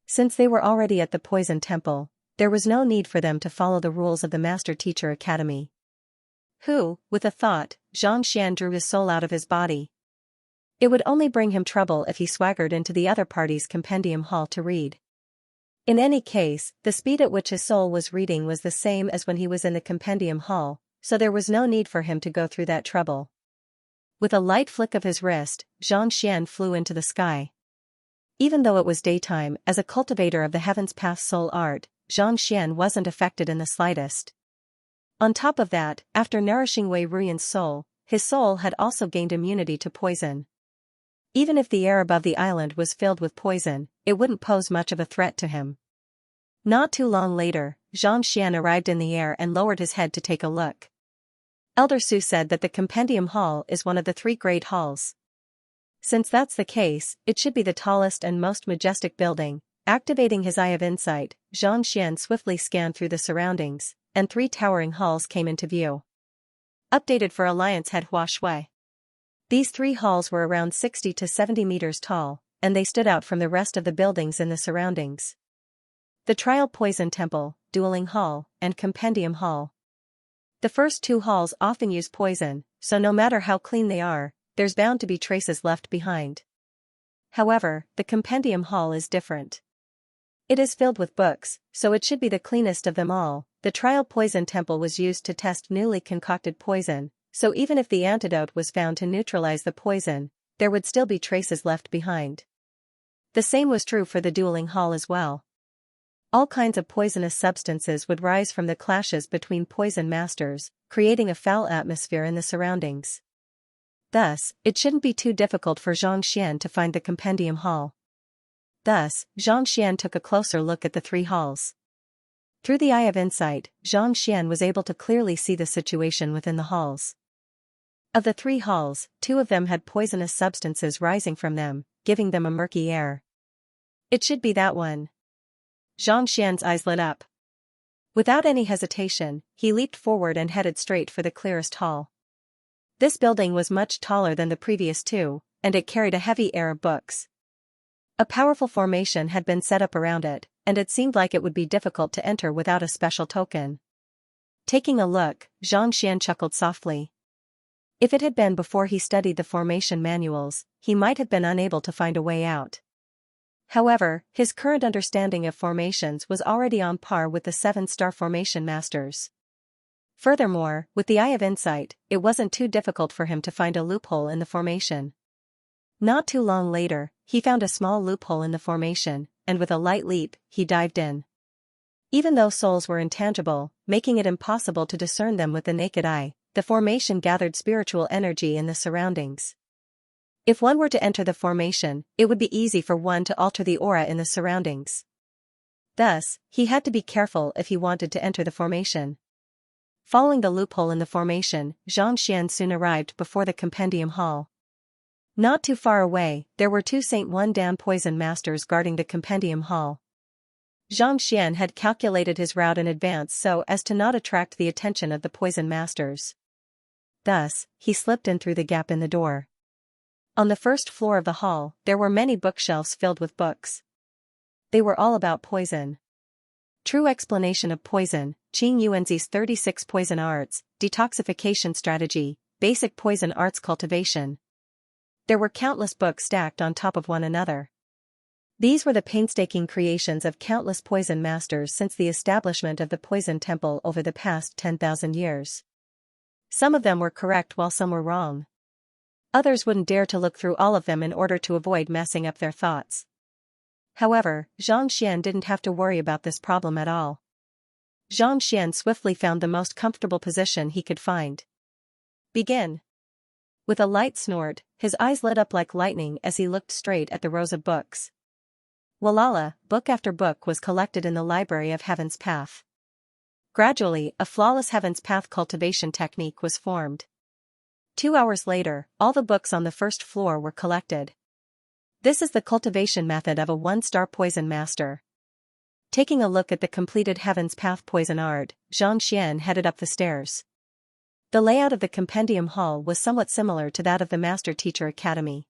Speaker 1: Since they were already at the poison temple, there was no need for them to follow the rules of the Master Teacher Academy. With a thought, Xianxia drew his soul out of his body. It would only bring him trouble if he swaggered into the other party's compendium hall to read. In any case, the speed at which his soul was reading was the same as when he was in the compendium hall, so there was no need for him to go through that trouble. With a light flick of his wrist, Xianxia flew into the sky. Even though it was daytime, as a cultivator of the heavens path soul art, Xianxia wasn't affected in the slightest. On top of that, after nourishing Wei Ruyan's soul, his soul had also gained immunity to poison. Even if the air above the island was filled with poison, it wouldn't pose much of a threat to him. Not too long later, Xianxia arrived in the air and lowered his head to take a look. Elder Su said that the Compendium Hall is one of the 3 great halls. Since that's the case, it should be the tallest and most majestic building. Activating his eye of insight, Xianxia swiftly scanned through the surroundings, and 3 towering halls came into view. Updated for Alliance Head Hua Shui. These 3 halls were around 60 to 70 meters tall, and they stood out from the rest of the buildings in the surroundings. The Trial Poison Temple, Dueling Hall, and Compendium Hall. The first 2 halls often use poison, so no matter how clean they are, there's bound to be traces left behind. However, the Compendium Hall is different. It is filled with books, so it should be the cleanest of them all. The Trial Poison Temple was used to test newly concocted poison, so even if the antidote was found to neutralize the poison, there would still be traces left behind. The same was true for the Dueling Hall as well. All kinds of poisonous substances would rise from the clashes between poison masters, creating a foul atmosphere in the surroundings. Thus, it shouldn't be too difficult for Xianxia to find the Compendium Hall. Thus, Xianxia took a closer look at the 3 halls. Through the eye of insight, Xianxia was able to clearly see the situation within the halls. Of the 3 halls, 2 of them had poisonous substances rising from them, giving them a murky air. It should be that one. Xianxia's eyes lit up. Without any hesitation, he leaped forward and headed straight for the clearest hall. This building was much taller than the previous 2, and it carried a heavy air of books. A powerful formation had been set up around it, and it seemed like it would be difficult to enter without a special token. Taking a look, Xianxia chuckled softly. If it had been before he studied the formation manuals, he might have been unable to find a way out. However, his current understanding of formations was already on par with the 7-star formation masters. Furthermore, with the eye of insight, it wasn't too difficult for him to find a loophole in the formation. Not too long later, he found a small loophole in the formation, and with a light leap, he dived in. Even though souls were intangible, making it impossible to discern them with the naked eye, the formation gathered spiritual energy in the surroundings. If one were to enter the formation, it would be easy for one to alter the aura in the surroundings. Thus, he had to be careful if he wanted to enter the formation. Following the loophole in the formation, Xianxia soon arrived before the compendium hall. Not too far away, there were two Saint One Dan poison masters guarding the compendium hall. Xianxia had calculated his route in advance so as to not attract the attention of the poison masters. Thus, he slipped in through the gap in the door. On the first floor of the hall, there were many bookshelves filled with books. They were all about poison. True explanation of poison, Qing Yuanzi's 36 poison arts, detoxification strategy, basic poison arts cultivation. There were countless books stacked on top of one another. These were the painstaking creations of countless poison masters since the establishment of the poison temple over the past 10,000 years. Some of them were correct while some were wrong. Others wouldn't dare to look through all of them in order to avoid messing up their thoughts. However, Xianxia didn't have to worry about this problem at all. Xianxia swiftly found the most comfortable position he could find. Begin. With a light snort, his eyes lit up like lightning as he looked straight at the rows of books. Walala, book after book was collected in the library of Heaven's Path. Gradually, a flawless Heaven's Path cultivation technique was formed. 2 hours later, all the books on the first floor were collected. This is the cultivation method of a one-star poison master. Taking a look at the completed Heaven's Path poison art, Xianxia headed up the stairs. The layout of the compendium hall was somewhat similar to that of the Master Teacher Academy.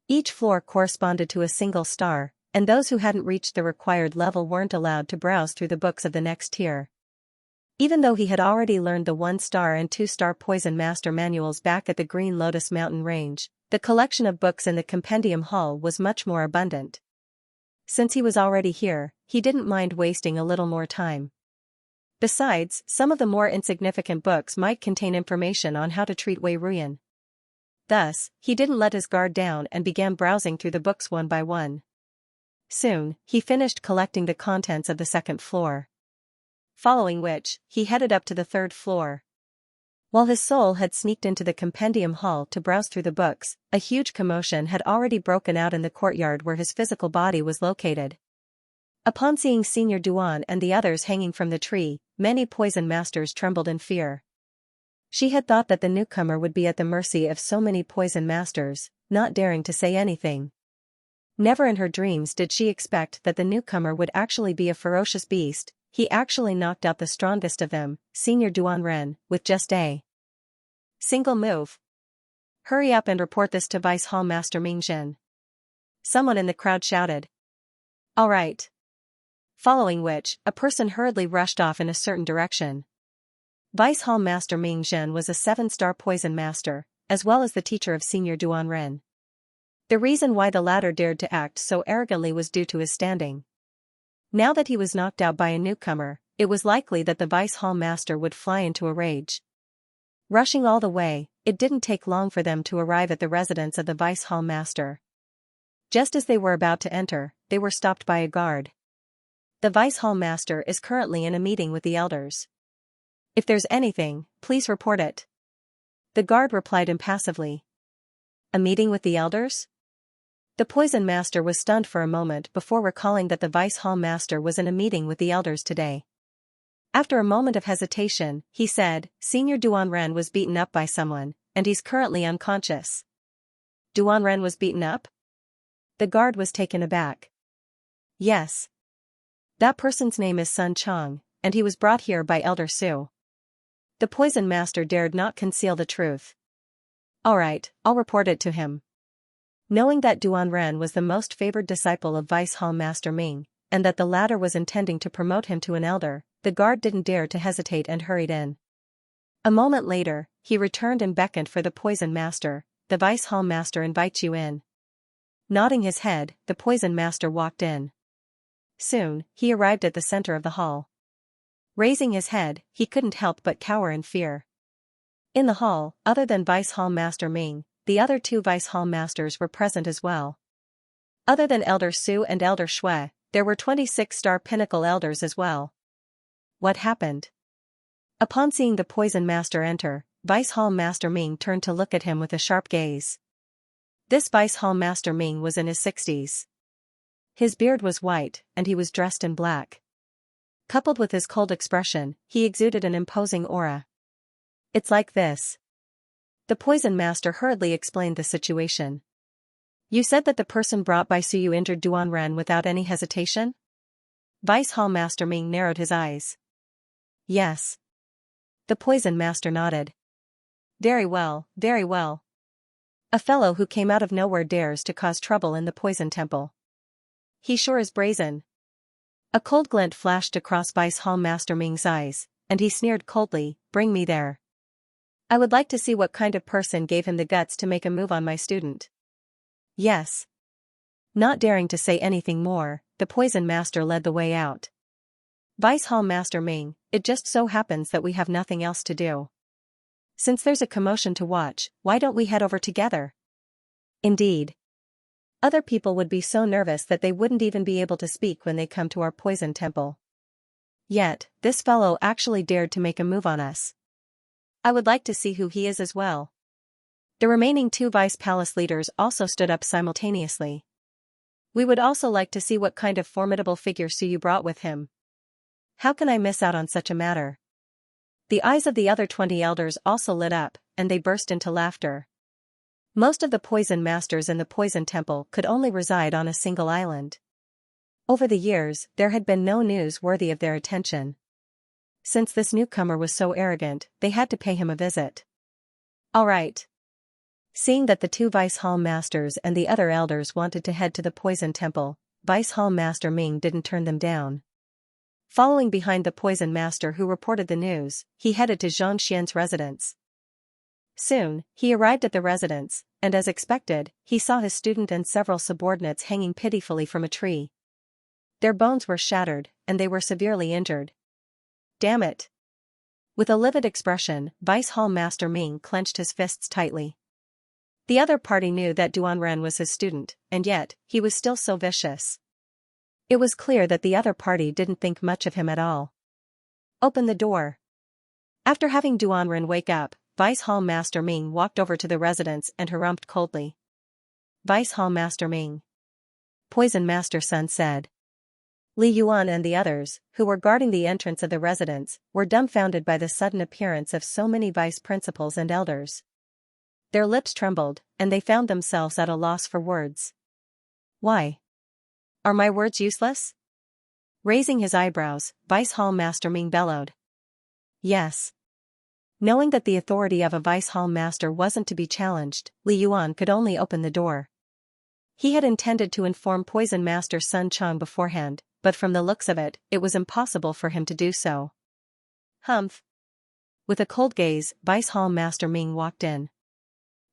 Speaker 1: Each floor corresponded to a single star, and those who hadn't reached the required level weren't allowed to browse through the books of the next tier. Even though he had already learned the 1-star and 2-star poison master manuals back at the Green Lotus Mountain Range, the collection of books in the compendium hall was much more abundant. Since he was already here, he didn't mind wasting a little more time. Besides, some of the more insignificant books might contain information on how to treat Wei Ruyan. Thus, he didn't let his guard down and began browsing through the books one by one. Soon, he finished collecting the contents of the second floor. Following which, he headed up to the third floor. While his soul had sneaked into the compendium hall to browse through the books, a huge commotion had already broken out in the courtyard where his physical body was located. Upon seeing Senior Duan and the others hanging from the tree, many poison masters trembled in fear. She had thought that the newcomer would be at the mercy of so many poison masters, not daring to say anything. Never in her dreams did she expect that the newcomer would actually be a ferocious beast. He actually knocked out the strongest of them, Senior Duan Ren, with just a single move. Hurry up and report this to Vice Hall Master Ming Zhen. Someone in the crowd shouted. All right. Following which, a person hurriedly rushed off in a certain direction. Vice Hall Master Ming Zhen was a 7-star poison master, as well as the teacher of Senior Duan Ren. The reason why the latter dared to act so arrogantly was due to his standing. Now that he was knocked out by a newcomer, it was likely that the Vice Hall Master would fly into a rage. Rushing all the way, it didn't take long for them to arrive at the residence of the Vice Hall Master. Just as they were about to enter, they were stopped by a guard. The Vice Hall Master is currently in a meeting with the elders. If there's anything, please report it. The guard replied impassively. A meeting with the elders? The poison master was stunned for a moment before recalling that the Vice Hall Master was in a meeting with the elders today. After a moment of hesitation, he said, Senior Duan Ren was beaten up by someone, and he's currently unconscious. Duan Ren was beaten up? The guard was taken aback. Yes. That person's name is Sun Chong, and he was brought here by Elder Su. The poison master dared not conceal the truth. All right, I'll report it to him. Knowing that Duan Ren was the most favored disciple of Vice Hall Master Ming, and that the latter was intending to promote him to an elder, the guard didn't dare to hesitate and hurried in. A moment later, he returned and beckoned for the poison master. The Vice Hall Master invites you in. Nodding his head, the poison master walked in. Soon, he arrived at the center of the hall. Raising his head, he couldn't help but cower in fear. In the hall, other than Vice Hall Master Ming, the other two Vice Hall Masters were present as well. Other than Elder Su and Elder Shui, there were 26-star pinnacle elders as well. What happened? Upon seeing the Poison Master enter, Vice Hall Master Ming turned to look at him with a sharp gaze. This Vice Hall Master Ming was in his 60s. His beard was white, and he was dressed in black. Coupled with his cold expression, he exuded an imposing aura. It's like this. The Poison Master hurriedly explained the situation. You said that the person brought by Suyu injured Duanren without any hesitation? Vice Hall Master Ming narrowed his eyes. Yes. The Poison Master nodded. Very well, very well. A fellow who came out of nowhere dares to cause trouble in the Poison Temple. He sure is brazen. A cold glint flashed across Vice Hall Master Ming's eyes, and he sneered coldly, bring me there. I would like to see what kind of person gave him the guts to make a move on my student. Yes. Not daring to say anything more, the Poison Master led the way out. Vice Hall Master Ming, it just so happens that we have nothing else to do. Since there's a commotion to watch, why don't we head over together? Indeed. Other people would be so nervous that they wouldn't even be able to speak when they come to our Poison Temple. Yet, this fellow actually dared to make a move on us. I would like to see who he is as well. The remaining two Vice Palace leaders also stood up simultaneously. We would also like to see what kind of formidable figure Suyu brought with him. How can I miss out on such a matter? The eyes of the other 20 elders also lit up, and they burst into laughter. Most of the Poison Masters in the Poison Temple could only reside on a single island. Over the years, there had been no news worthy of their attention. Since this newcomer was so arrogant, they had to pay him a visit. All right. Seeing that the two Vice Hall Masters and the other elders wanted to head to the Poison Temple, Vice Hall Master Ming didn't turn them down. Following behind the Poison Master who reported the news, he headed to Xianxia's residence. Soon, he arrived at the residence, and as expected, he saw his student and several subordinates hanging pitifully from a tree. Their bones were shattered, and they were severely injured. Damn it! With a livid expression, Vice Hall Master Ming clenched his fists tightly. The other party knew that Duanren was his student, and yet, he was still so vicious. It was clear that the other party didn't think much of him at all. Open the door. After having Duanren wake up, Vice Hall Master Ming walked over to the residence and harumphed coldly. Vice Hall Master Ming. Poison Master Sun said. Li Yuan and the others, who were guarding the entrance of the residence, were dumbfounded by the sudden appearance of so many vice principals and elders. Their lips trembled, and they found themselves at a loss for words. Why? Are my words useless? Raising his eyebrows, Vice Hall Master Ming bellowed. Yes. Knowing that the authority of a Vice Hall Master wasn't to be challenged, Li Yuan could only open the door. He had intended to inform Poison Master Sun Chang beforehand, but from the looks of it, it was impossible for him to do so. Humph. With a cold gaze, Vice Hall Master Ming walked in.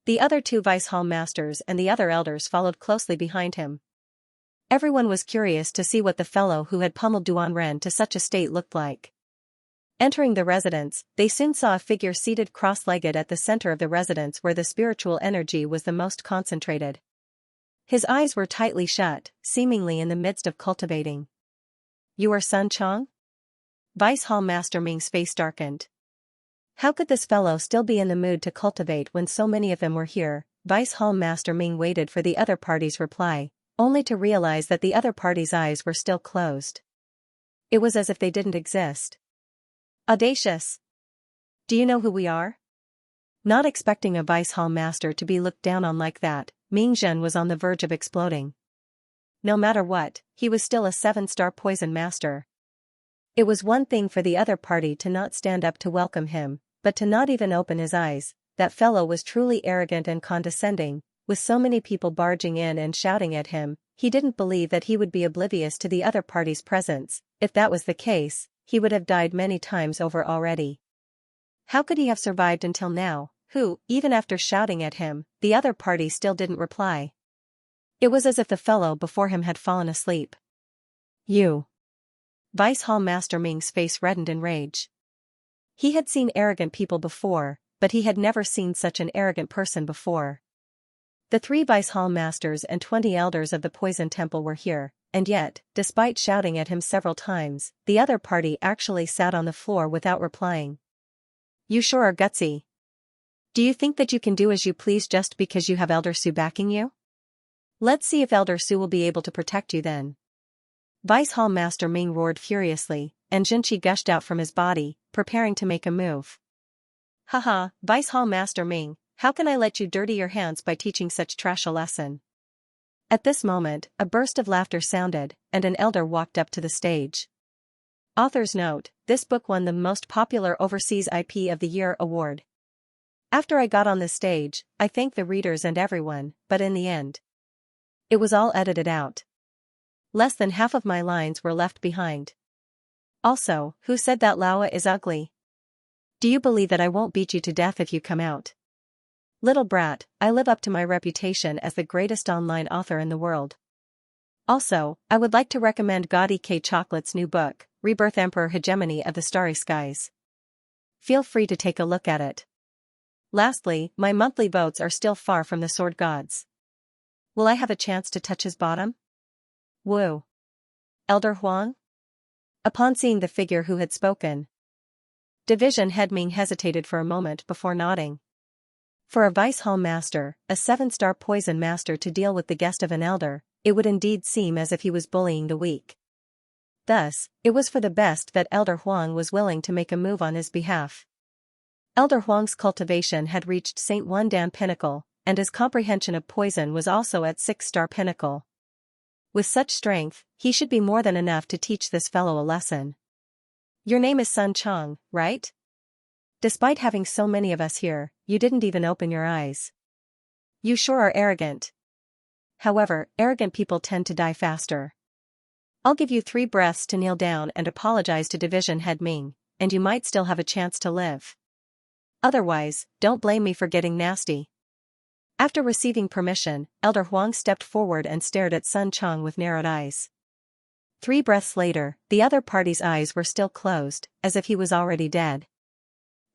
Speaker 1: The other two Vice Hall Masters and the other elders followed closely behind him. Everyone was curious to see what the fellow who had pummeled Duanren to such a state looked like. Entering the residence, they soon saw a figure seated cross-legged at the center of the residence where the spiritual energy was the most concentrated. His eyes were tightly shut, seemingly in the midst of cultivating. You are Sun Chang? Vice Hall Master Ming's face darkened. How could this fellow still be in the mood to cultivate when so many of them were here? Vice Hall Master Ming waited for the other party's reply, only to realize that the other party's eyes were still closed. It was as if they didn't exist. Audacious! Do you know who we are? Not expecting a Vice Hall Master to be looked down on like that, Ming Zhen was on the verge of exploding. No matter what, he was still a 7-star Poison Master. It was one thing for the other party to not stand up to welcome him, but to not even open his eyes. That fellow was truly arrogant and condescending. With so many people barging in and shouting at him, he didn't believe that he would be oblivious to the other party's presence. If that was the case, he would have died many times over already. How could he have survived until now? Who, even after shouting at him, the other party still didn't reply. It was as if the fellow before him had fallen asleep. You. Vice Hall Master Ming's face reddened in rage. He had seen arrogant people before, but he had never seen such an arrogant person before. The 3 Vice Hall Masters and 20 elders of the Poison Temple were here, and yet, despite shouting at him several times, the other party actually sat on the floor without replying. You sure are gutsy. Do you think that you can do as you please just because you have Elder Su backing you? Let's see if Elder Su will be able to protect you then. Vice Hall Master Ming roared furiously, and Xianxia gushed out from his body, preparing to make a move. Haha, Vice Hall Master Ming, how can I let you dirty your hands by teaching such trash a lesson? At this moment, a burst of laughter sounded, and an elder walked up to the stage. Author's note, this book won the Most Popular Overseas IP of the Year award. After I got on the stage, I thanked the readers and everyone, but in the end, it was all edited out. Less than half of my lines were left behind. Also, who said that Laowa is ugly? Do you believe that I won't beat you to death if you come out? Little brat, I live up to my reputation as the greatest online author in the world. Also, I would like to recommend Gaudy K. Chocolate's new book, Rebirth Emperor Hegemony of the Starry Skies. Feel free to take a look at it. Lastly, my monthly votes are still far from the sword gods. Will I have a chance to touch his bottom? Woo. Elder Huang? Upon seeing the figure who had spoken, Division Head Ming hesitated for a moment before nodding. For a Vice Hall Master, a 7-star poison master to deal with the guest of an elder, it would indeed seem as if he was bullying the weak. Thus, it was for the best that Elder Huang was willing to make a move on his behalf. Elder Huang's cultivation had reached St. Wandan pinnacle, and his comprehension of poison was also at 6-star pinnacle. With such strength, he should be more than enough to teach this fellow a lesson. Your name is Sun Chong, right? Despite having so many of us here, you didn't even open your eyes. You sure are arrogant. However, arrogant people tend to die faster. I'll give you 3 breaths to kneel down and apologize to Division Head Ming, and you might still have a chance to live. Otherwise, don't blame me for getting nasty. After receiving permission, Elder Huang stepped forward and stared at Sun Chong with narrowed eyes. 3 breaths later, the other party's eyes were still closed, as if he was already dead.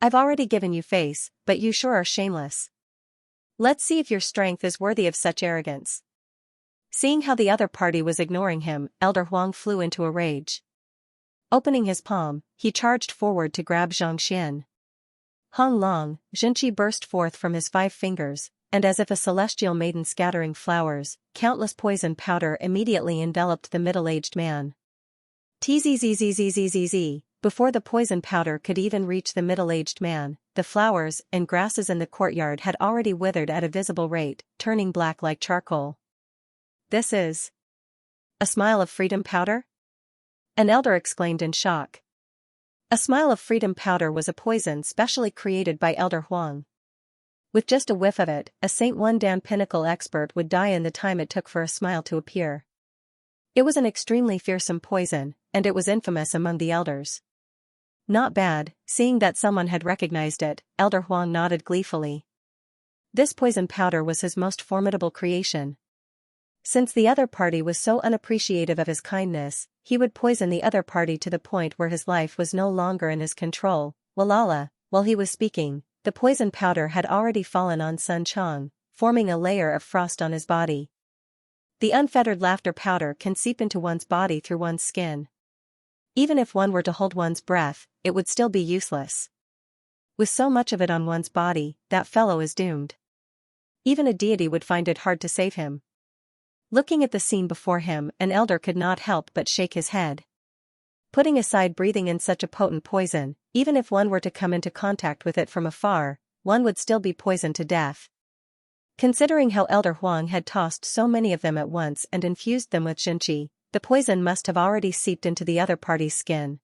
Speaker 1: I've already given you face, but you sure are shameless. Let's see if your strength is worthy of such arrogance. Seeing how the other party was ignoring him, Elder Huang flew into a rage. Opening his palm, he charged forward to grab Xianxia. Hong Long, Xianxia burst forth from his 5 fingers, and as if a celestial maiden scattering flowers, countless poison powder immediately enveloped the middle-aged man. Tzzzzzzzzzz. Before the poison powder could even reach the middle-aged man, the flowers and grasses in the courtyard had already withered at a visible rate, turning black like charcoal. This is a smile of freedom powder? An elder exclaimed in shock. A smile of freedom powder was a poison specially created by Elder Huang. With just a whiff of it, a St. Wandan pinnacle expert would die in the time it took for a smile to appear. It was an extremely fearsome poison, and it was infamous among the elders. Not bad, seeing that someone had recognized it, Elder Huang nodded gleefully. This poison powder was his most formidable creation. Since the other party was so unappreciative of his kindness, he would poison the other party to the point where his life was no longer in his control. Walala, while he was speaking, the poison powder had already fallen on Sun Chong, forming a layer of frost on his body. The unfettered laughter powder can seep into one's body through one's skin. Even if one were to hold one's breath, it would still be useless. With so much of it on one's body, that fellow is doomed. Even a deity would find it hard to save him. Looking at the scene before him, an elder could not help but shake his head. Putting aside breathing in such a potent poison, even if one were to come into contact with it from afar, one would still be poisoned to death. Considering how Elder Huang had tossed so many of them at once and infused them with Xianxia, the poison must have already seeped into the other party's skin.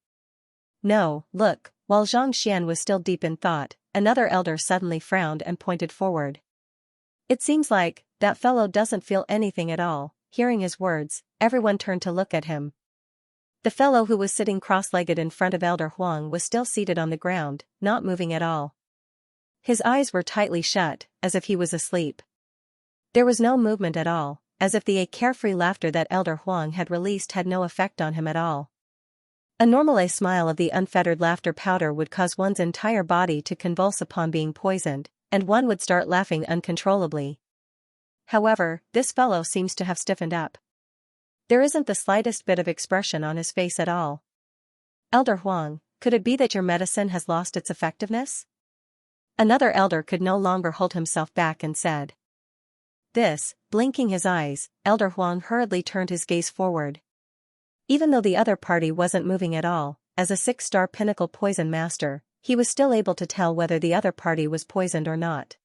Speaker 1: No, look, while Xianxia was still deep in thought, another elder suddenly frowned and pointed forward. It seems like that fellow doesn't feel anything at all. Hearing his words, everyone turned to look at him. The fellow who was sitting cross-legged in front of Elder Huang was still seated on the ground, not moving at all. His eyes were tightly shut, as if he was asleep. There was no movement at all, as if the carefree laughter that Elder Huang had released had no effect on him at all. A normale smile of the unfettered laughter powder would cause one's entire body to convulse upon being poisoned, and one would start laughing uncontrollably. However, this fellow seems to have stiffened up. There isn't the slightest bit of expression on his face at all. Elder Huang, could it be that your medicine has lost its effectiveness? Another elder could no longer hold himself back and said. This, blinking his eyes, Elder Huang hurriedly turned his gaze forward. Even though the other party wasn't moving at all, as a 6-star pinnacle poison master, he was still able to tell whether the other party was poisoned or not.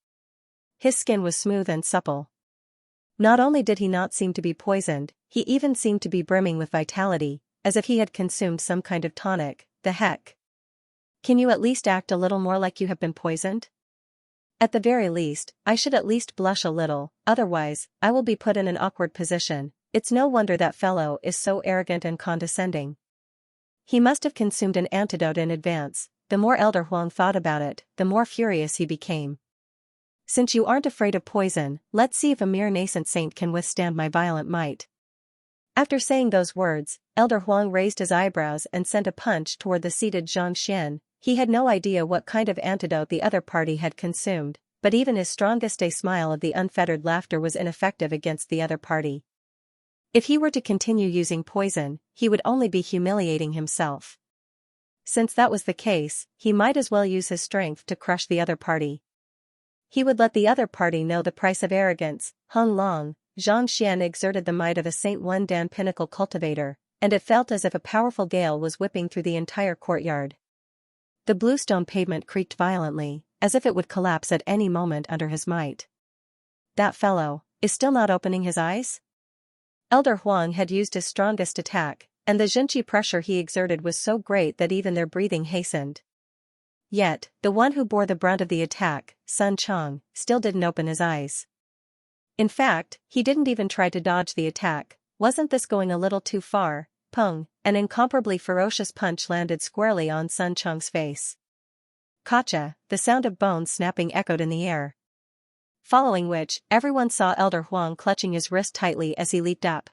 Speaker 1: His skin was smooth and supple. Not only did he not seem to be poisoned, he even seemed to be brimming with vitality, as if he had consumed some kind of tonic. The heck? Can you at least act a little more like you have been poisoned? At the very least, I should at least blush a little, otherwise, I will be put in an awkward position. It's no wonder that fellow is so arrogant and condescending. He must have consumed an antidote in advance. The more Elder Huang thought about it, the more furious he became. Since you aren't afraid of poison, let's see if a mere nascent saint can withstand my violent might. After saying those words, Elder Huang raised his eyebrows and sent a punch toward the seated Xianxia. He had no idea what kind of antidote the other party had consumed, but even his strongest smile of the unfettered laughter was ineffective against the other party. If he were to continue using poison, he would only be humiliating himself. Since that was the case, he might as well use his strength to crush the other party. He would let the other party know the price of arrogance. Hung Long, Xianxia exerted the might of a Saint One Dan pinnacle cultivator, and it felt as if a powerful gale was whipping through the entire courtyard. The bluestone pavement creaked violently, as if it would collapse at any moment under his might. That fellow is still not opening his eyes? Elder Huang had used his strongest attack, and the Xianxia pressure he exerted was so great that even their breathing hastened. Yet, the one who bore the brunt of the attack, Sun Chong, still didn't open his eyes. In fact, he didn't even try to dodge the attack. Wasn't this going a little too far? Pung, an incomparably ferocious punch landed squarely on Sun Chong's face. Gotcha, the sound of bones snapping echoed in the air. Following which, everyone saw Elder Huang clutching his wrist tightly as he leaped up.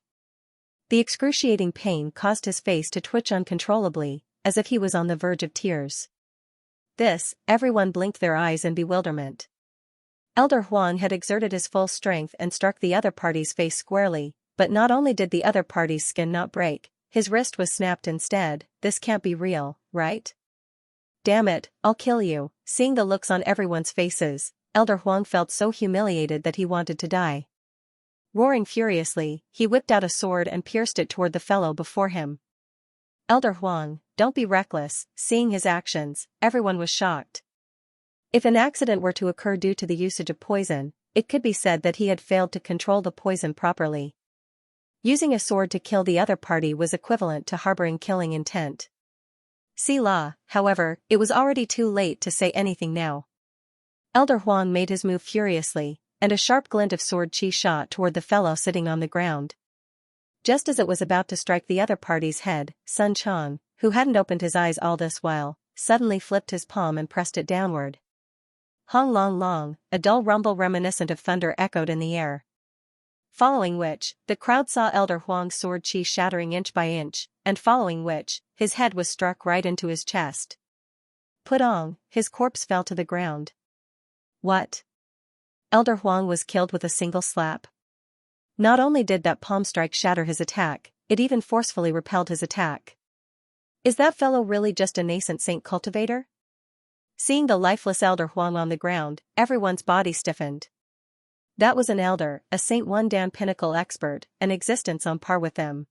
Speaker 1: The excruciating pain caused his face to twitch uncontrollably, as if he was on the verge of tears. This, everyone blinked their eyes in bewilderment. Elder Huang had exerted his full strength and struck the other party's face squarely, but not only did the other party's skin not break, his wrist was snapped instead. This can't be real, right? Damn it, I'll kill you. Seeing the looks on everyone's faces, Elder Huang felt so humiliated that he wanted to die. Roaring furiously, he whipped out a sword and pierced it toward the fellow before him. Elder Huang, don't be reckless. Seeing his actions, everyone was shocked. If an accident were to occur due to the usage of poison, it could be said that he had failed to control the poison properly. Using a sword to kill the other party was equivalent to harboring killing intent. See law, however, it was already too late to say anything now. Elder Huang made his move furiously, and a sharp glint of sword chi shot toward the fellow sitting on the ground. Just as it was about to strike the other party's head, Sun Chong, who hadn't opened his eyes all this while, suddenly flipped his palm and pressed it downward. Hong long long, a dull rumble reminiscent of thunder echoed in the air. Following which, the crowd saw Elder Huang's sword chi shattering inch by inch, and following which, his head was struck right into his chest. Putong, his corpse fell to the ground. What? Elder Huang was killed with a single slap? Not only did that palm strike shatter his attack, it even forcefully repelled his attack. Is that fellow really just a nascent saint cultivator? Seeing the lifeless Elder Huang on the ground, everyone's body stiffened. That was an elder, a Saint One Dan pinnacle expert, an existence on par with them.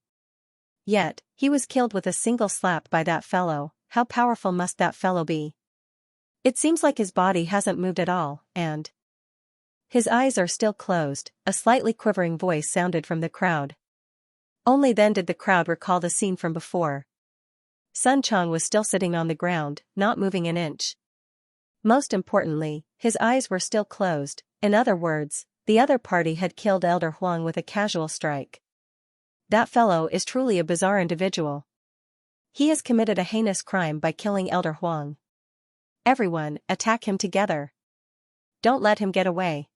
Speaker 1: Yet, he was killed with a single slap by that fellow. How powerful must that fellow be? It seems like his body hasn't moved at all, and his eyes are still closed. A slightly quivering voice sounded from the crowd. Only then did the crowd recall the scene from before. Sun Chong was still sitting on the ground, not moving an inch. Most importantly, his eyes were still closed. In other words, the other party had killed Elder Huang with a casual strike. That fellow is truly a bizarre individual. He has committed a heinous crime by killing Elder Huang. Everyone, attack him together. Don't let him get away.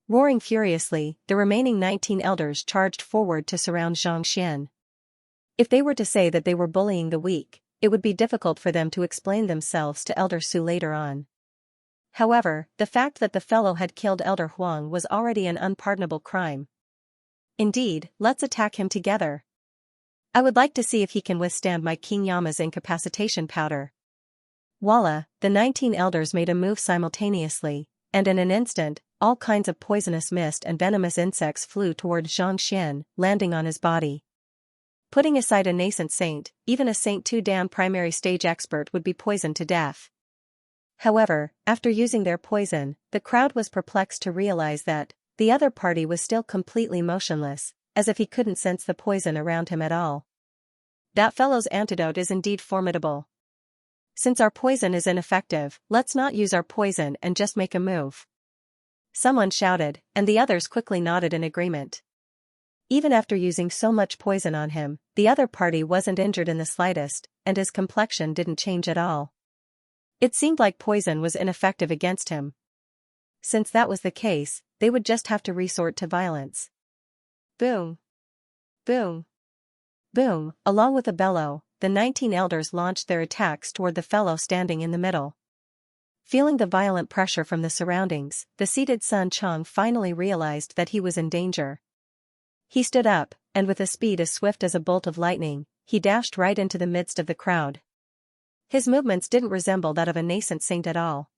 Speaker 1: Roaring furiously, the remaining 19 elders charged forward to surround Xianxia. If they were to say that they were bullying the weak, it would be difficult for them to explain themselves to Elder Su later on. However, the fact that the fellow had killed Elder Huang was already an unpardonable crime. Indeed, let's attack him together. I would like to see if he can withstand my King Yama's incapacitation powder. Voila, the 19 elders made a move simultaneously, and in an instant, all kinds of poisonous mist and venomous insects flew toward Xianxia, landing on his body. Putting aside a nascent saint, even a Saint 2 Dan primary stage expert would be poisoned to death. However, after using their poison, the crowd was perplexed to realize that the other party was still completely motionless, as if he couldn't sense the poison around him at all. That fellow's antidote is indeed formidable. Since our poison is ineffective, let's not use our poison and just make a move. Someone shouted, and the others quickly nodded in agreement. Even after using so much poison on him, the other party wasn't injured in the slightest, and his complexion didn't change at all. It seemed like poison was ineffective against him. Since that was the case, they would just have to resort to violence. Boom! Boom! Boom! Along with a bellow, the 19 elders launched their attacks toward the fellow standing in the middle. Feeling the violent pressure from the surroundings, the seated Sun Chong finally realized that he was in danger. He stood up, and with a speed as swift as a bolt of lightning, he dashed right into the midst of the crowd. His movements didn't resemble that of a nascent saint at all.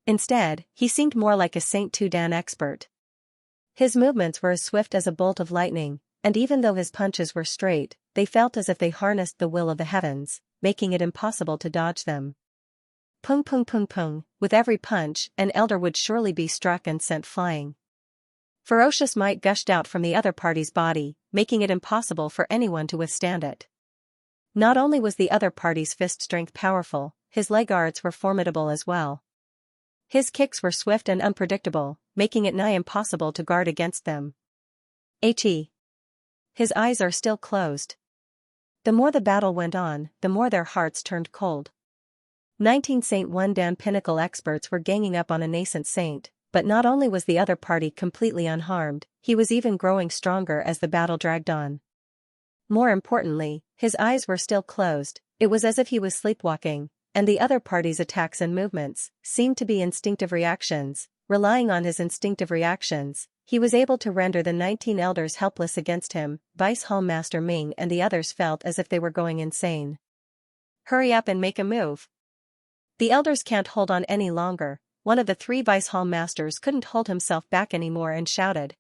Speaker 1: Instead, he seemed more like a Saint 2 Dan expert. His movements were as swift as a bolt of lightning, and even though his punches were straight, they felt as if they harnessed the will of the heavens, making it impossible to dodge them. Pung pung pung pung, with every punch, an elder would surely be struck and sent flying. Ferocious might gushed out from the other party's body, making it impossible for anyone to withstand it. Not only was the other party's fist strength powerful, his leg arts were formidable as well. His kicks were swift and unpredictable, making it nigh impossible to guard against them. He. His eyes are still closed. The more the battle went on, the more their hearts turned cold. 19 Saint 1 Dan pinnacle experts were ganging up on a nascent saint, but not only was the other party completely unharmed, he was even growing stronger as the battle dragged on. More importantly, his eyes were still closed, it was as if he was sleepwalking, and the other party's attacks and movements seemed to be instinctive reactions. Relying on his instinctive reactions, he was able to render the 19 elders helpless against him. Vice Hall Master Ming and the others felt as if they were going insane. Hurry up and make a move. The elders can't hold on any longer. One of the 3 Vice Hall Masters couldn't hold himself back anymore and shouted.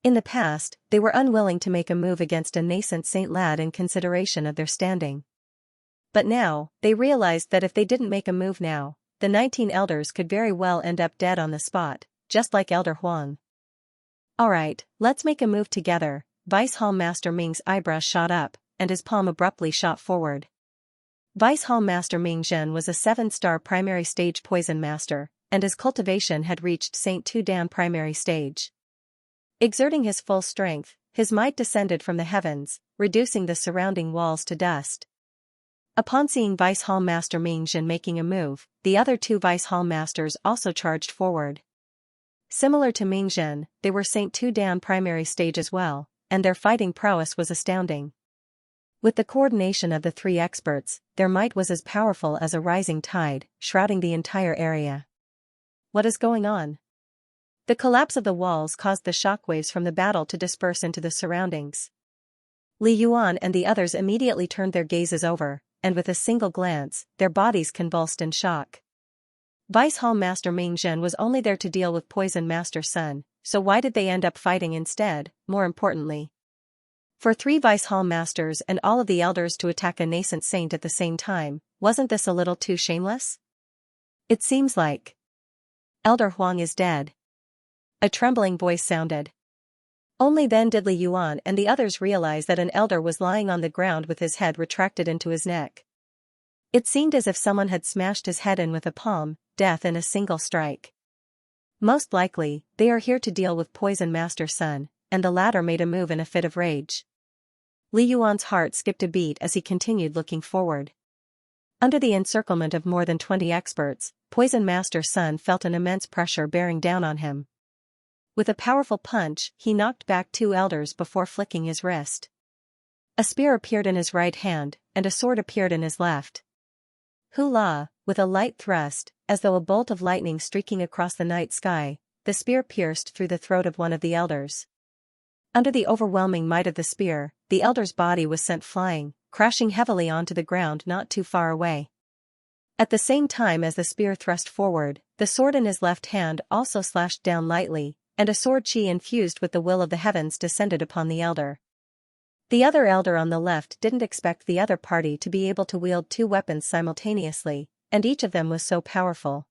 Speaker 1: In the past, they were unwilling to make a move against a nascent saint lad in consideration of their standing. But now, they realized that if they didn't make a move now, the 19 elders could very well end up dead on the spot, just like Elder Huang. Alright, let's make a move together. Vice Hall Master Ming's eyebrows shot up, and his palm abruptly shot forward. Vice Hall Master Ming Zhen was a 7-star primary stage poison master, and his cultivation had reached Saint 2 Dan primary stage. Exerting his full strength, his might descended from the heavens, reducing the surrounding walls to dust. Upon seeing Vice Hall Master Ming Zhen making a move, the other 2 Vice Hall Masters also charged forward. Similar to Ming Zhen, they were Saint 2 Dan primary stage as well, and their fighting prowess was astounding. With the coordination of the 3 experts, their might was as powerful as a rising tide, shrouding the entire area. What is going on? The collapse of the walls caused the shockwaves from the battle to disperse into the surroundings. Li Yuan and the others immediately turned their gazes over, and with a single glance, their bodies convulsed in shock. Vice Hall Master Ming Zhen was only there to deal with Poison Master Sun, so why did they end up fighting instead, more importantly? For 3 Vice Hall Masters and all of the elders to attack a nascent saint at the same time, wasn't this a little too shameless? It seems like Elder Huang is dead. A trembling voice sounded. Only then did Li Yuan and the others realize that an elder was lying on the ground with his head retracted into his neck. It seemed as if someone had smashed his head in with a palm, death in a single strike. Most likely, they are here to deal with Poison Master Sun, and the latter made a move in a fit of rage. Li Yuan's heart skipped a beat as he continued looking forward. Under the encirclement of more than 20 experts, Poison Master Sun felt an immense pressure bearing down on him. With a powerful punch, he knocked back 2 elders before flicking his wrist. A spear appeared in his right hand, and a sword appeared in his left. Hula, with a light thrust, as though a bolt of lightning streaking across the night sky, the spear pierced through the throat of one of the elders. Under the overwhelming might of the spear, the elder's body was sent flying, crashing heavily onto the ground not too far away. At the same time as the spear thrust forward, the sword in his left hand also slashed down lightly, and a sword chi infused with the will of the heavens descended upon the elder. The other elder on the left didn't expect the other party to be able to wield two weapons simultaneously, and each of them was so powerful.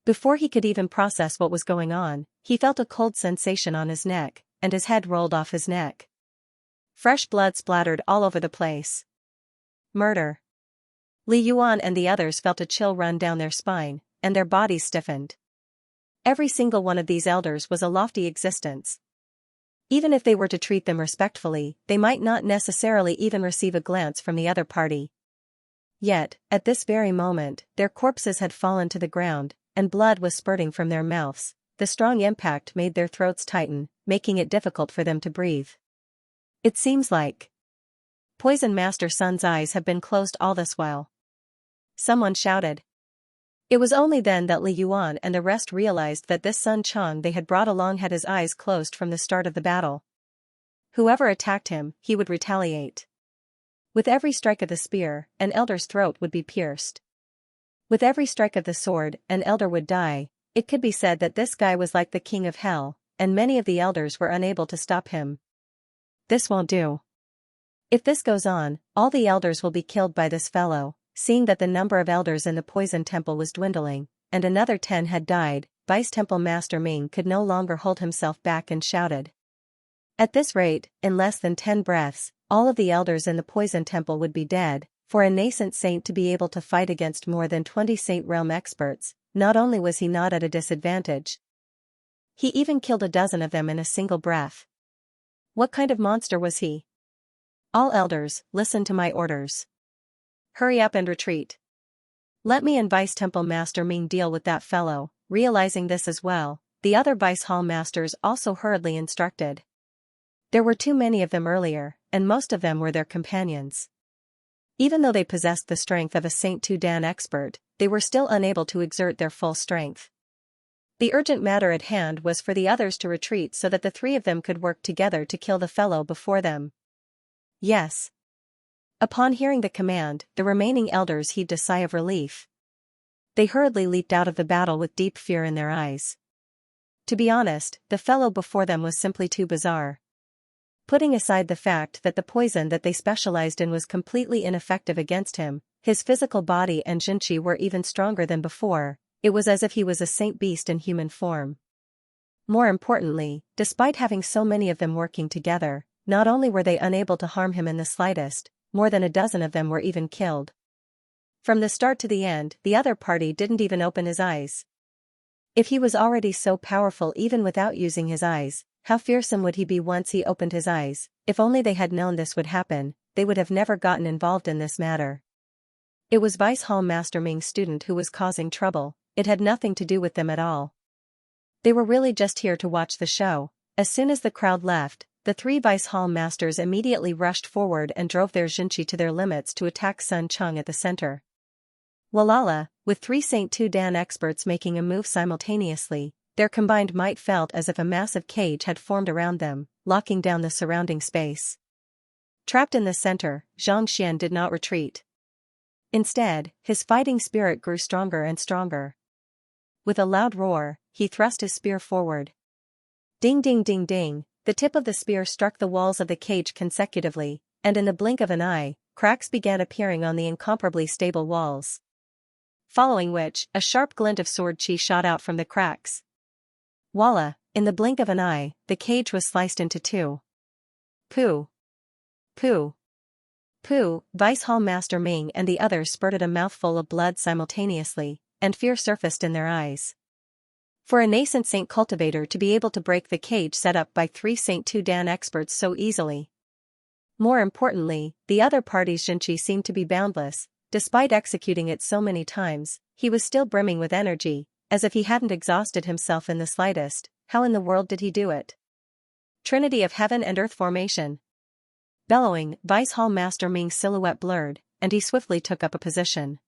Speaker 1: Before he could even process what was going on, he felt a cold sensation on his neck, and his head rolled off his neck. Fresh blood splattered all over the place. Murder. Li Yuan and the others felt a chill run down their spine, and their bodies stiffened. Every single one of these elders was a lofty existence. Even if they were to treat them respectfully, they might not necessarily even receive a glance from the other party. Yet, at this very moment, their corpses had fallen to the ground, and blood was spurting from their mouths. The strong impact made their throats tighten, making it difficult for them to breathe. It seems like Poison Master Sun's eyes have been closed all this while. Someone shouted. It was only then that Li Yuan and the rest realized that this Sun Chang they had brought along had his eyes closed from the start of the battle. Whoever attacked him, he would retaliate. With every strike of the spear, an elder's throat would be pierced. With every strike of the sword, an elder would die. It could be said that this guy was like the king of hell, and many of the elders were unable to stop him. This won't do. If this goes on, all the elders will be killed by this fellow. Seeing that the number of elders in the poison temple was dwindling, and another 10 had died, Vice Temple Master Ming could no longer hold himself back and shouted. At this rate, in less than 10 breaths, all of the elders in the poison temple would be dead. For a nascent saint to be able to fight against more than 20 Saint Realm experts, not only was he not at a disadvantage, he even killed a dozen of them in a single breath. What kind of monster was he? All elders, listen to my orders. Hurry up and retreat. Let me and Vice Temple Master Ming deal with that fellow. Realizing this as well, the other Vice Hall Masters also hurriedly instructed. There were too many of them earlier, and most of them were their companions. Even though they possessed the strength of a Saint Tu Dan expert, they were still unable to exert their full strength. The urgent matter at hand was for the others to retreat so that the three of them could work together to kill the fellow before them. Yes. Upon hearing the command, the remaining elders heaved a sigh of relief. They hurriedly leaped out of the battle with deep fear in their eyes. To be honest, the fellow before them was simply too bizarre. Putting aside the fact that the poison that they specialized in was completely ineffective against him, his physical body and Xianxia were even stronger than before. It was as if he was a saint beast in human form. More importantly, despite having so many of them working together, not only were they unable to harm him in the slightest, more than a dozen of them were even killed. From the start to the end, the other party didn't even open his eyes. If he was already so powerful even without using his eyes, how fearsome would he be once he opened his eyes? If only they had known this would happen, they would have never gotten involved in this matter. It was Vice Hall Master Ming's student who was causing trouble. It had nothing to do with them at all. They were really just here to watch the show. As soon as the crowd left, the three Vice Hall Masters immediately rushed forward and drove their Xianxia to their limits to attack Sun Chang at the center. Walala, with 3 Saint Tu Dan experts making a move simultaneously, their combined might felt as if a massive cage had formed around them, locking down the surrounding space. Trapped in the center, Xianxia did not retreat. Instead, his fighting spirit grew stronger and stronger. With a loud roar, he thrust his spear forward. Ding ding ding ding, the tip of the spear struck the walls of the cage consecutively, and in the blink of an eye, cracks began appearing on the incomparably stable walls. Following which, a sharp glint of sword chi shot out from the cracks. Voila, in the blink of an eye, the cage was sliced into two. Pooh! Pooh! Pooh! Vice Hall Master Ming and the others spurted a mouthful of blood simultaneously, and fear surfaced in their eyes. For a nascent Saint Cultivator to be able to break the cage set up by 3 Saint Tu Dan experts so easily. More importantly, the other party's Xianxia seemed to be boundless. Despite executing it so many times, he was still brimming with energy, as if he hadn't exhausted himself in the slightest. How in the world did he do it? Trinity of Heaven and Earth Formation. Bellowing, Vice Hall Master Ming's silhouette blurred, and he swiftly took up a position.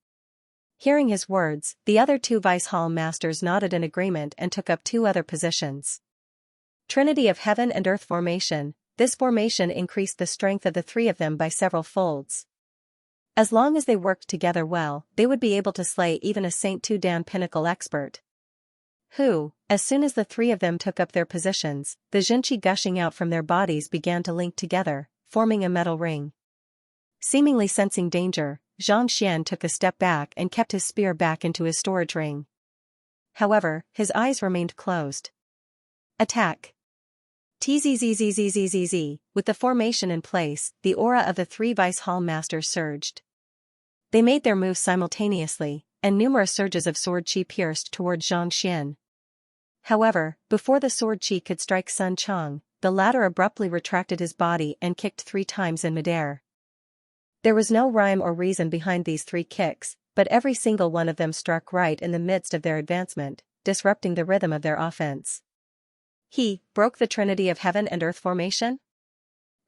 Speaker 1: Hearing his words, the other two Vice Hall Masters nodded in agreement and took up two other positions. Trinity of Heaven and Earth Formation. This formation increased the strength of the three of them by several folds. As long as they worked together well, they would be able to slay even a Saint Two Dan Pinnacle expert. Who, as soon as the three of them took up their positions, the Xianxia gushing out from their bodies began to link together, forming a metal ring. Seemingly sensing danger, Xianxia took a step back and kept his spear back into his storage ring. However, his eyes remained closed. Attack! Tzzzzzzzzzz. With the formation in place, the aura of the three Vice Hall Masters surged. They made their moves simultaneously, and numerous surges of sword chi pierced toward Xianxia. However, before the sword chi could strike Sun Chang, the latter abruptly retracted his body and kicked 3 times in midair. There was no rhyme or reason behind these 3 kicks, but every single one of them struck right in the midst of their advancement, disrupting the rhythm of their offense. He broke the Trinity of Heaven and Earth formation?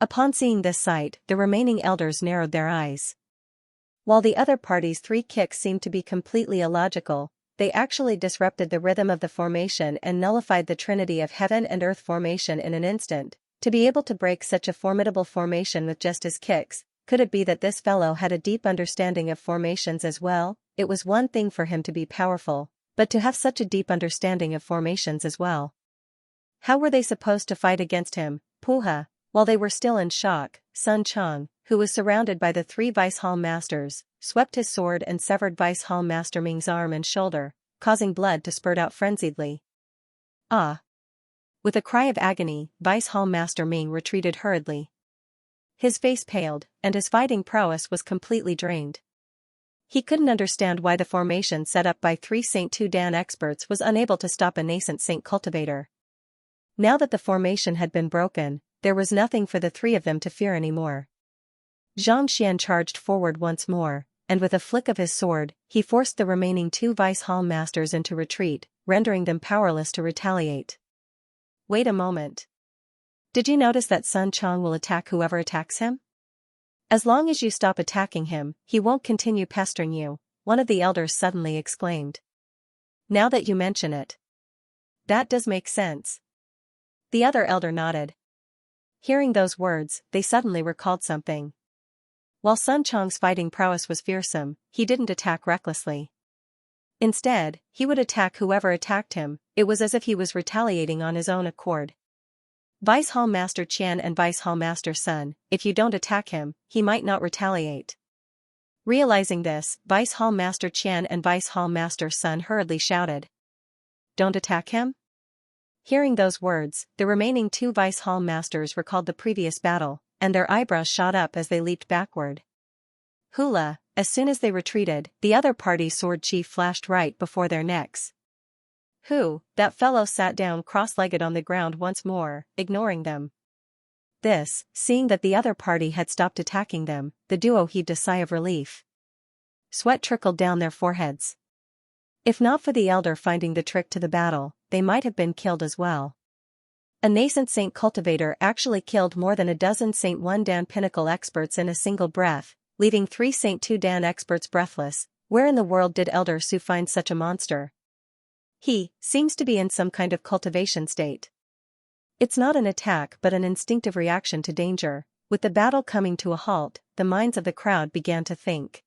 Speaker 1: Upon seeing this sight, the remaining elders narrowed their eyes. While the other party's 3 kicks seemed to be completely illogical, they actually disrupted the rhythm of the formation and nullified the Trinity of Heaven and Earth formation in an instant. To be able to break such a formidable formation with just his kicks, could it be that this fellow had a deep understanding of formations as well? It was one thing for him to be powerful, but to have such a deep understanding of formations as well. How were they supposed to fight against him? Puha. While they were still in shock, Sun Chang, who was surrounded by the 3 Vice Hall Masters, swept his sword and severed Vice Hall Master Ming's arm and shoulder, causing blood to spurt out frenziedly. Ah! With a cry of agony, Vice Hall Master Ming retreated hurriedly. His face paled, and his fighting prowess was completely drained. He couldn't understand why the formation set up by 3 Saint Two Dan experts was unable to stop a nascent Saint Cultivator. Now that the formation had been broken, there was nothing for the 3 of them to fear anymore. Xianxia charged forward once more, and with a flick of his sword, he forced the remaining 2 Vice Hall Masters into retreat, rendering them powerless to retaliate. Wait a moment. Did you notice that Sun Chang will attack whoever attacks him? As long as you stop attacking him, he won't continue pestering you, one of the elders suddenly exclaimed. Now that you mention it. That does make sense. The other elder nodded. Hearing those words, they suddenly recalled something. While Sun Chang's fighting prowess was fearsome, he didn't attack recklessly. Instead, he would attack whoever attacked him. It was as if he was retaliating on his own accord. Vice Hall Master Qian and Vice Hall Master Sun, if you don't attack him, he might not retaliate. Realizing this, Vice Hall Master Qian and Vice Hall Master Sun hurriedly shouted. Don't attack him? Hearing those words, the remaining 2 Vice Hall Masters recalled the previous battle, and their eyebrows shot up as they leaped backward. Hula, as soon as they retreated, the other party's sword chief flashed right before their necks. Who? That fellow sat down cross-legged on the ground once more, ignoring them. This, seeing that the other party had stopped attacking them, the duo heaved a sigh of relief. Sweat trickled down their foreheads. If not for the elder finding the trick to the battle, they might have been killed as well. A nascent Saint Cultivator actually killed more than a dozen Saint 1 Dan Pinnacle experts in a single breath, leaving 3 Saint 2 Dan experts breathless. Where in the world did Elder Su find such a monster? He seems to be in some kind of cultivation state. It's not an attack but an instinctive reaction to danger. With the battle coming to a halt, the minds of the crowd began to think.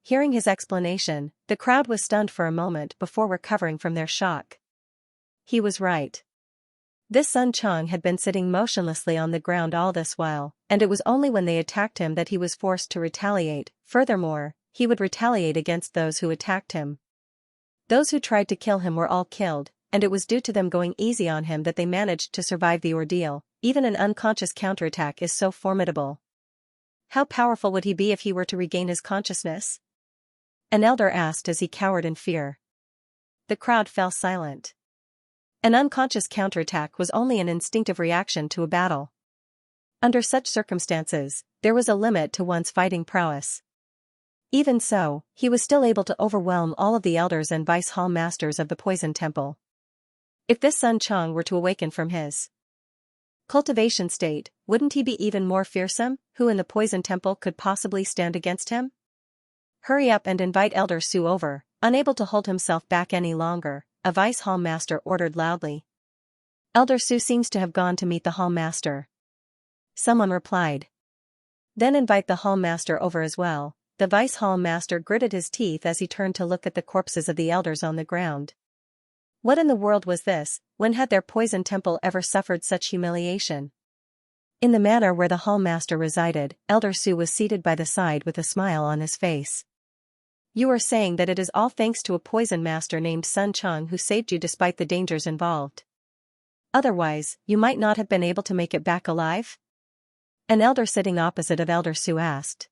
Speaker 1: Hearing his explanation, the crowd was stunned for a moment before recovering from their shock. He was right. This Sun Chang had been sitting motionlessly on the ground all this while, and it was only when they attacked him that he was forced to retaliate. Furthermore, he would retaliate against those who attacked him. Those who tried to kill him were all killed, and it was due to them going easy on him that they managed to survive the ordeal. Even an unconscious counterattack is so formidable. How powerful would he be if he were to regain his consciousness? An elder asked as he cowered in fear. The crowd fell silent. An unconscious counterattack was only an instinctive reaction to a battle. Under such circumstances, there was a limit to one's fighting prowess. Even so, he was still able to overwhelm all of the elders and Vice Hall Masters of the Poison Temple. If this Sun Chang were to awaken from his Cultivation state, wouldn't he be even more fearsome? Who in the Poison Temple could possibly stand against him? Hurry up and invite Elder Su over. Unable to hold himself back any longer, a vice hall master ordered loudly. Elder Su seems to have gone to meet the hall master. Someone replied. Then invite the hall master over as well. The vice hall master gritted his teeth as he turned to look at the corpses of the elders on the ground. What in the world was this? When had their Poison Temple ever suffered such humiliation? In the manor where the hall master resided, Elder Su was seated by the side with a smile on his face. You are saying that it is all thanks to a poison master named Sun Chang who saved you despite the dangers involved. Otherwise, you might not have been able to make it back alive? An elder sitting opposite of Elder Su asked.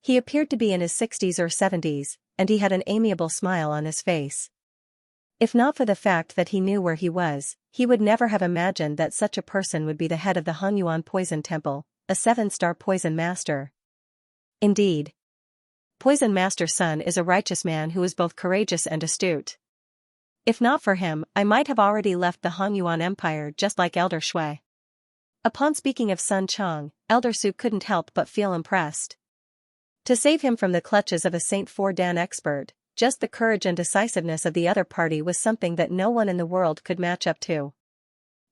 Speaker 1: He appeared to be in his 60s or 70s, and he had an amiable smile on his face. If not for the fact that he knew where he was, he would never have imagined that such a person would be the head of the Hunyuan Poison Temple, a 7-star poison master. Indeed. Poison Master Sun is a righteous man who is both courageous and astute. If not for him, I might have already left the Hunyuan Empire just like Elder Shui. Upon speaking of Sun Chang, Elder Su couldn't help but feel impressed. To save him from the clutches of a Saint 4 Dan expert, just the courage and decisiveness of the other party was something that no one in the world could match up to.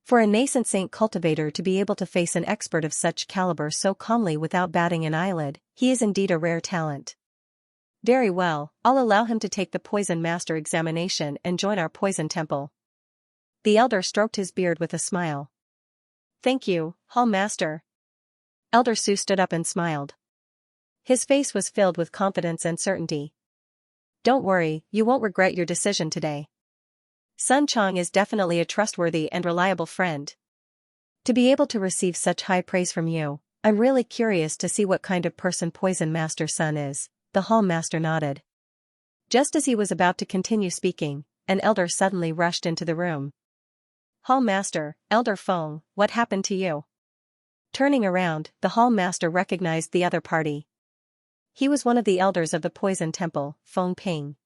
Speaker 1: For a nascent Saint cultivator to be able to face an expert of such caliber so calmly without batting an eyelid, he is indeed a rare talent. Very well, I'll allow him to take the Poison Master examination and join our Poison Temple. The elder stroked his beard with a smile. Thank you, Hall Master. Elder Su stood up and smiled. His face was filled with confidence and certainty. Don't worry, you won't regret your decision today. Sun Chang is definitely a trustworthy and reliable friend. To be able to receive such high praise from you, I'm really curious to see what kind of person Poison Master Sun is. The Hall Master nodded. Just as he was about to continue speaking, an elder suddenly rushed into the room. Hall Master, Elder Feng, what happened to you? Turning around, the Hall Master recognized the other party. He was one of the elders of the Poison Temple, Feng Ping.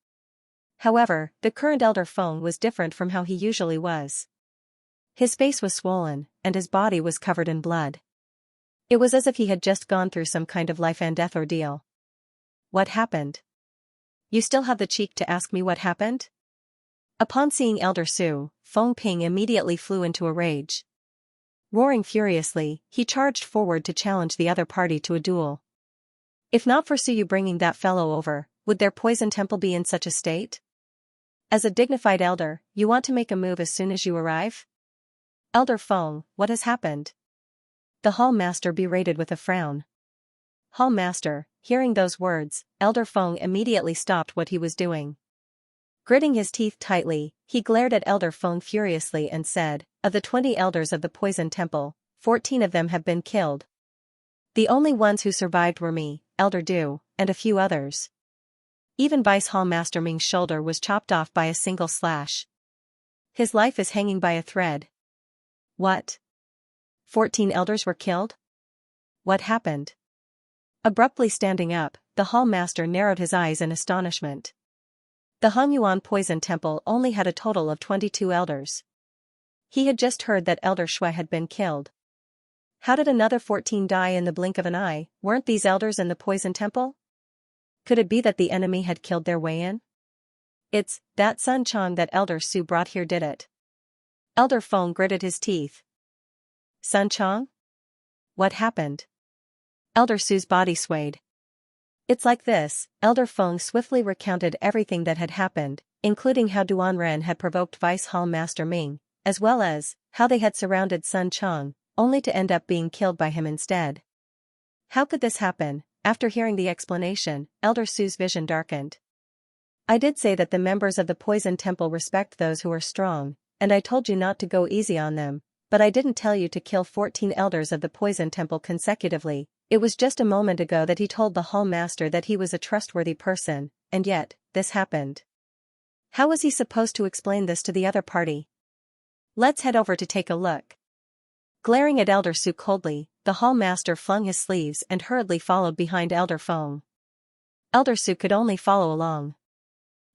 Speaker 1: However, the current Elder Feng was different from how he usually was. His face was swollen, and his body was covered in blood. It was as if he had just gone through some kind of life and death ordeal. What happened? You still have the cheek to ask me what happened? Upon seeing Elder Su, Feng Ping immediately flew into a rage. Roaring furiously, he charged forward to challenge the other party to a duel. If not for Su bringing that fellow over, would their Poison Temple be in such a state? As a dignified elder, you want to make a move as soon as you arrive? Elder Feng, what has happened? The Hall Master berated with a frown. Hall Master, hearing those words, Elder Feng immediately stopped what he was doing. Gritting his teeth tightly, he glared at Elder Feng furiously and said, of the 20 elders of the Poison Temple, 14 of them have been killed. The only ones who survived were me, Elder Du, and a few others. Even Vice Hall Master Ming's shoulder was chopped off by a single slash. His life is hanging by a thread. What? 14 elders were killed? What happened? Abruptly standing up, the Hall Master narrowed his eyes in astonishment. The Hunyuan Poison Temple only had a total of 22 elders. He had just heard that Elder Shui had been killed. How did another 14 die in the blink of an eye? Weren't these elders in the Poison Temple? Could it be that the enemy had killed their way in? It's that Sun Chang that Elder Su brought here did it. Elder Feng gritted his teeth. Sun Chang? What happened? Elder Su's body swayed. It's like this, Elder Feng swiftly recounted everything that had happened, including how Duan Ren had provoked Vice Hall Master Ming, as well as how they had surrounded Sun Chang, only to end up being killed by him instead. How could this happen? After hearing the explanation, Elder Su's vision darkened. I did say that the members of the Poison Temple respect those who are strong, and I told you not to go easy on them, but I didn't tell you to kill 14 elders of the Poison Temple consecutively. It was just a moment ago that he told the Hall Master that he was a trustworthy person, and yet, this happened. How was he supposed to explain this to the other party? Let's head over to take a look. Glaring at Elder Su coldly, the Hall Master flung his sleeves and hurriedly followed behind Elder Feng. Elder Su could only follow along.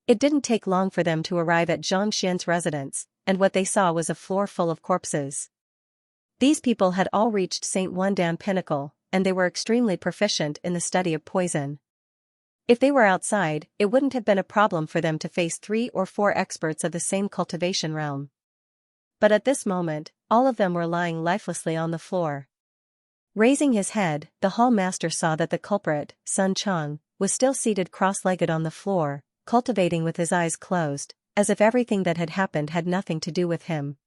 Speaker 1: It didn't take long for them to arrive at Xianxia's residence, and what they saw was a floor full of corpses. These people had all reached St. Wandan pinnacle, and they were extremely proficient in the study of poison. If they were outside, it wouldn't have been a problem for them to face 3 or 4 experts of the same cultivation realm. But at this moment, all of them were lying lifelessly on the floor. Raising his head, the hall master saw that the culprit, Sun Chang, was still seated cross-legged on the floor, cultivating with his eyes closed, as if everything that had happened had nothing to do with him.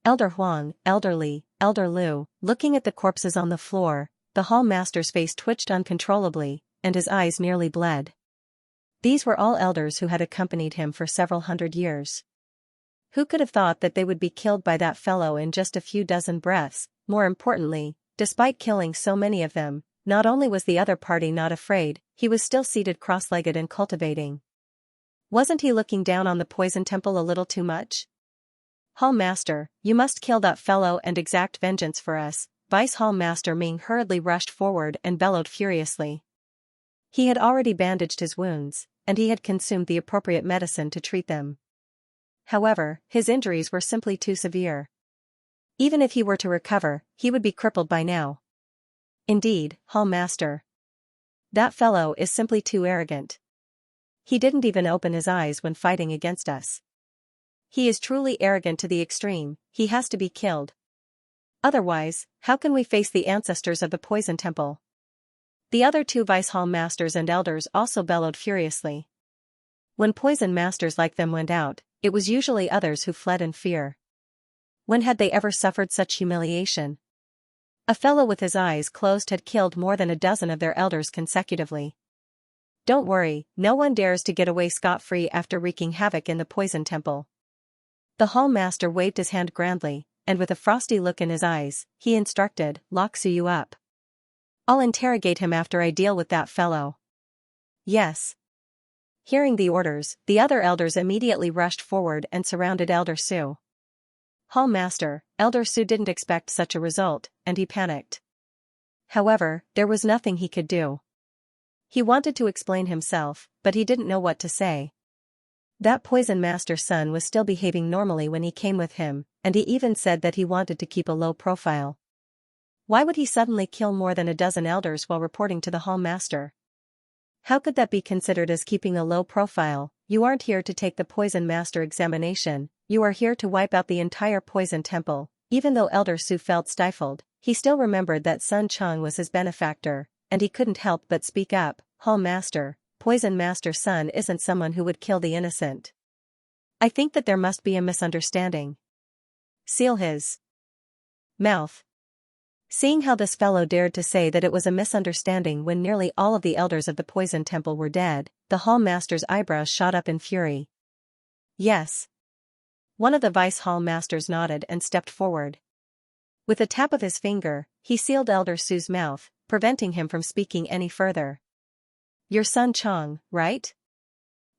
Speaker 1: Elder Huang, Elder Li, Elder Liu, looking at the corpses on the floor, the hall master's face twitched uncontrollably, and his eyes nearly bled. These were all elders who had accompanied him for several hundred years. Who could have thought that they would be killed by that fellow in just a few dozen breaths? More importantly, despite killing so many of them, not only was the other party not afraid, he was still seated cross-legged and cultivating. Wasn't he looking down on the poison temple a little too much? Hall Master, you must kill that fellow and exact vengeance for us. Vice Hall Master Ming hurriedly rushed forward and bellowed furiously. He had already bandaged his wounds, and he had consumed the appropriate medicine to treat them. However, his injuries were simply too severe. Even if he were to recover, he would be crippled by now. Indeed, Hall Master. That fellow is simply too arrogant. He didn't even open his eyes when fighting against us. He is truly arrogant to the extreme, he has to be killed. Otherwise, how can we face the ancestors of the poison temple? The other 2 vice hall masters and elders also bellowed furiously. When poison masters like them went out, it was usually others who fled in fear. When had they ever suffered such humiliation? A fellow with his eyes closed had killed more than a dozen of their elders consecutively. Don't worry, no one dares to get away scot-free after wreaking havoc in the poison temple. The hall master waved his hand grandly, and with a frosty look in his eyes, he instructed, "Lock Suyu up. I'll interrogate him after I deal with that fellow." Yes. Hearing the orders, the other elders immediately rushed forward and surrounded Elder Su. Hall Master, Elder Su didn't expect such a result, and he panicked. However, there was nothing he could do. He wanted to explain himself, but he didn't know what to say. That poison master's son was still behaving normally when he came with him, and he even said that he wanted to keep a low profile. Why would he suddenly kill more than a dozen elders while reporting to the hall master? How could that be considered as keeping a low profile? You aren't here to take the poison master examination, you are here to wipe out the entire poison temple. Even though Elder Su felt stifled, he still remembered that Sun Chang was his benefactor, and he couldn't help but speak up. Hall Master, Poison Master's son isn't someone who would kill the innocent. I think that there must be a misunderstanding. Seal his mouth. Seeing how this fellow dared to say that it was a misunderstanding when nearly all of the elders of the poison temple were dead, the hall master's eyebrows shot up in fury. Yes. One of the vice hall masters nodded and stepped forward. With a tap of his finger, he sealed Elder Su's mouth, preventing him from speaking any further. Your son Chang, right?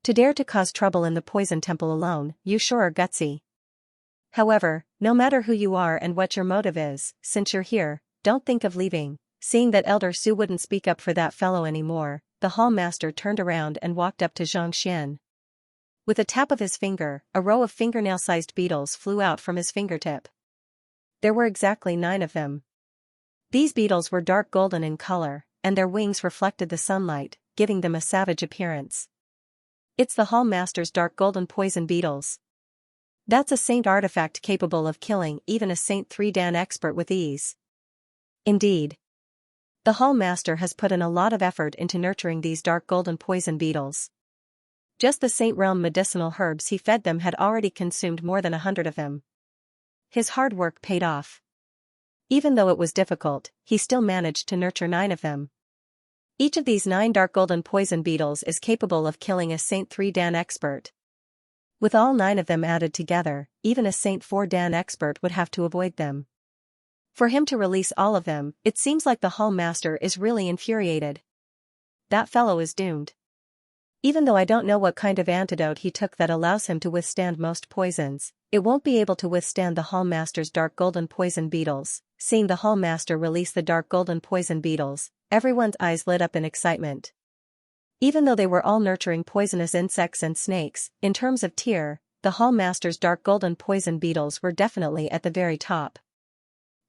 Speaker 1: To dare to cause trouble in the poison temple alone, you sure are gutsy. However, no matter who you are and what your motive is, since you're here, don't think of leaving. Seeing that Elder Su wouldn't speak up for that fellow anymore, the hall master turned around and walked up to Xianxia. With a tap of his finger, a row of fingernail-sized beetles flew out from his fingertip. There were exactly 9 of them. These beetles were dark golden in color, and their wings reflected the sunlight, giving them a savage appearance. It's the hall master's dark golden poison beetles. That's a saint artifact capable of killing even a Saint 3 Dan expert with ease. Indeed. The hall master has put in a lot of effort into nurturing these dark golden poison beetles. Just the Saint realm medicinal herbs he fed them had already consumed more than 100 of them. His hard work paid off. Even though it was difficult, he still managed to nurture 9 of them. Each of these 9 dark golden poison beetles is capable of killing a Saint 3 Dan expert. With all 9 of them added together, even a Saint 4 Dan expert would have to avoid them. For him to release all of them, it seems like the hall master is really infuriated. That fellow is doomed. Even though I don't know what kind of antidote he took that allows him to withstand most poisons, it won't be able to withstand the hall master's dark golden poison beetles. Seeing the hall master release the dark golden poison beetles, everyone's eyes lit up in excitement. Even though they were all nurturing poisonous insects and snakes, in terms of tier, the hall master's dark golden poison beetles were definitely at the very top.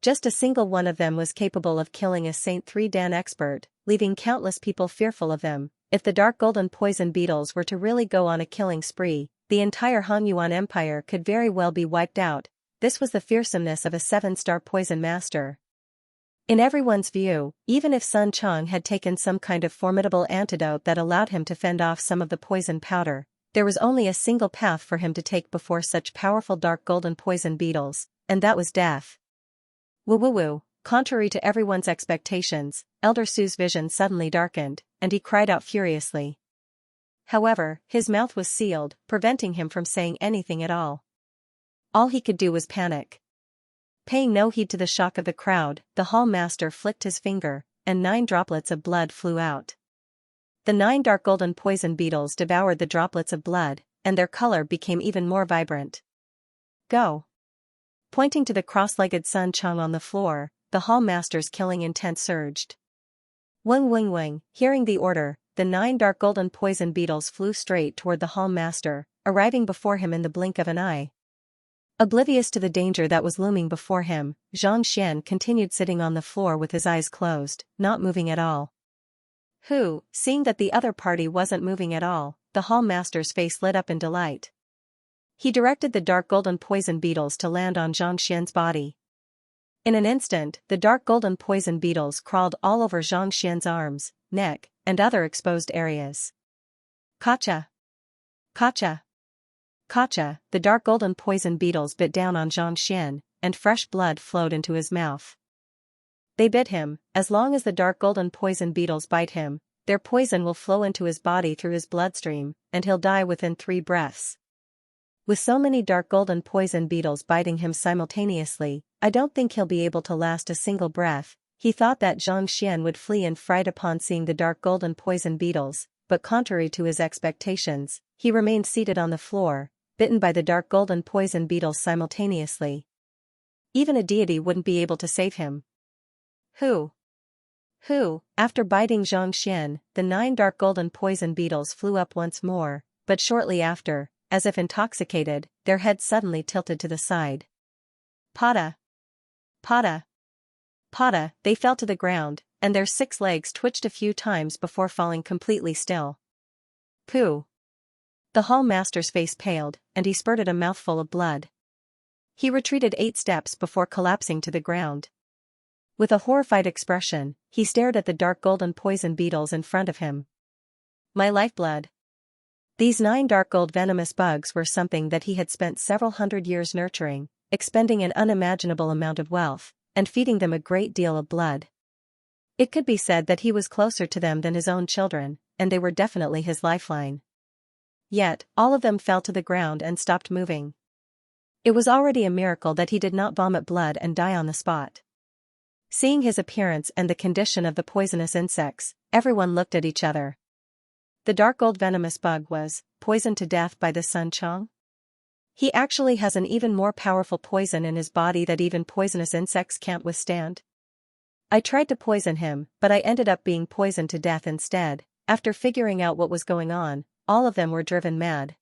Speaker 1: Just a single one of them was capable of killing a Saint 3 Dan expert, leaving countless people fearful of them. If the dark golden poison beetles were to really go on a killing spree, the entire Hangyuan Empire could very well be wiped out. This was the fearsomeness of a 7-star poison master. In everyone's view, even if Sun Chang had taken some kind of formidable antidote that allowed him to fend off some of the poison powder, there was only a single path for him to take before such powerful dark golden poison beetles, and that was death. Woo. Contrary to everyone's expectations, Elder Su's vision suddenly darkened, and he cried out furiously. However, his mouth was sealed, preventing him from saying anything at all. All he could do was panic. Paying no heed to the shock of the crowd, the hall master flicked his finger, and 9 droplets of blood flew out. The 9 dark golden poison beetles devoured the droplets of blood, and their color became even more vibrant. Go! Pointing to the cross-legged Sun Chang on the floor, the hall master's killing intent surged. Wing. Hearing the order, the 9 dark golden poison beetles flew straight toward the hall master, arriving before him in the blink of an eye. Oblivious to the danger that was looming before him, Xianxia continued sitting on the floor with his eyes closed, not moving at all. Seeing that the other party wasn't moving at all, the hall master's face lit up in delight. He directed the dark golden poison beetles to land on Xianxia's body. In an instant, the dark golden poison beetles crawled all over Xianxia's arms, neck, and other exposed areas. Kacha! The dark golden poison beetles bit down on Xianxia, and fresh blood flowed into his mouth. They bit him. As long as the dark golden poison beetles bite him, their poison will flow into his body through his bloodstream, and he'll die within 3 breaths. With so many dark golden poison beetles biting him simultaneously, I don't think he'll be able to last a single breath. He thought that Xianxia would flee in fright upon seeing the dark golden poison beetles, but contrary to his expectations, he remained seated on the floor, bitten by the dark golden poison beetles simultaneously. Even a deity wouldn't be able to save him. After biting Xianxia, the 9 dark golden poison beetles flew up once more, but shortly after, as if intoxicated, their heads suddenly tilted to the side. Pada! They fell to the ground, and their 6 legs twitched a few times before falling completely still. Pooh! The hall master's face paled, and he spurted a mouthful of blood. He retreated 8 steps before collapsing to the ground. With a horrified expression, he stared at the dark golden poison beetles in front of him. My lifeblood. These 9 dark gold venomous bugs were something that he had spent several hundred years nurturing, expending an unimaginable amount of wealth, and feeding them a great deal of blood. It could be said that he was closer to them than his own children, and they were definitely his lifeline. Yet, all of them fell to the ground and stopped moving. It was already a miracle that he did not vomit blood and die on the spot. Seeing his appearance and the condition of the poisonous insects, everyone looked at each other. The dark gold venomous bug was poisoned to death by the Sun Chang? He actually has an even more powerful poison in his body that even poisonous insects can't withstand. I tried to poison him, but I ended up being poisoned to death instead. After figuring out what was going on, all of them were driven mad.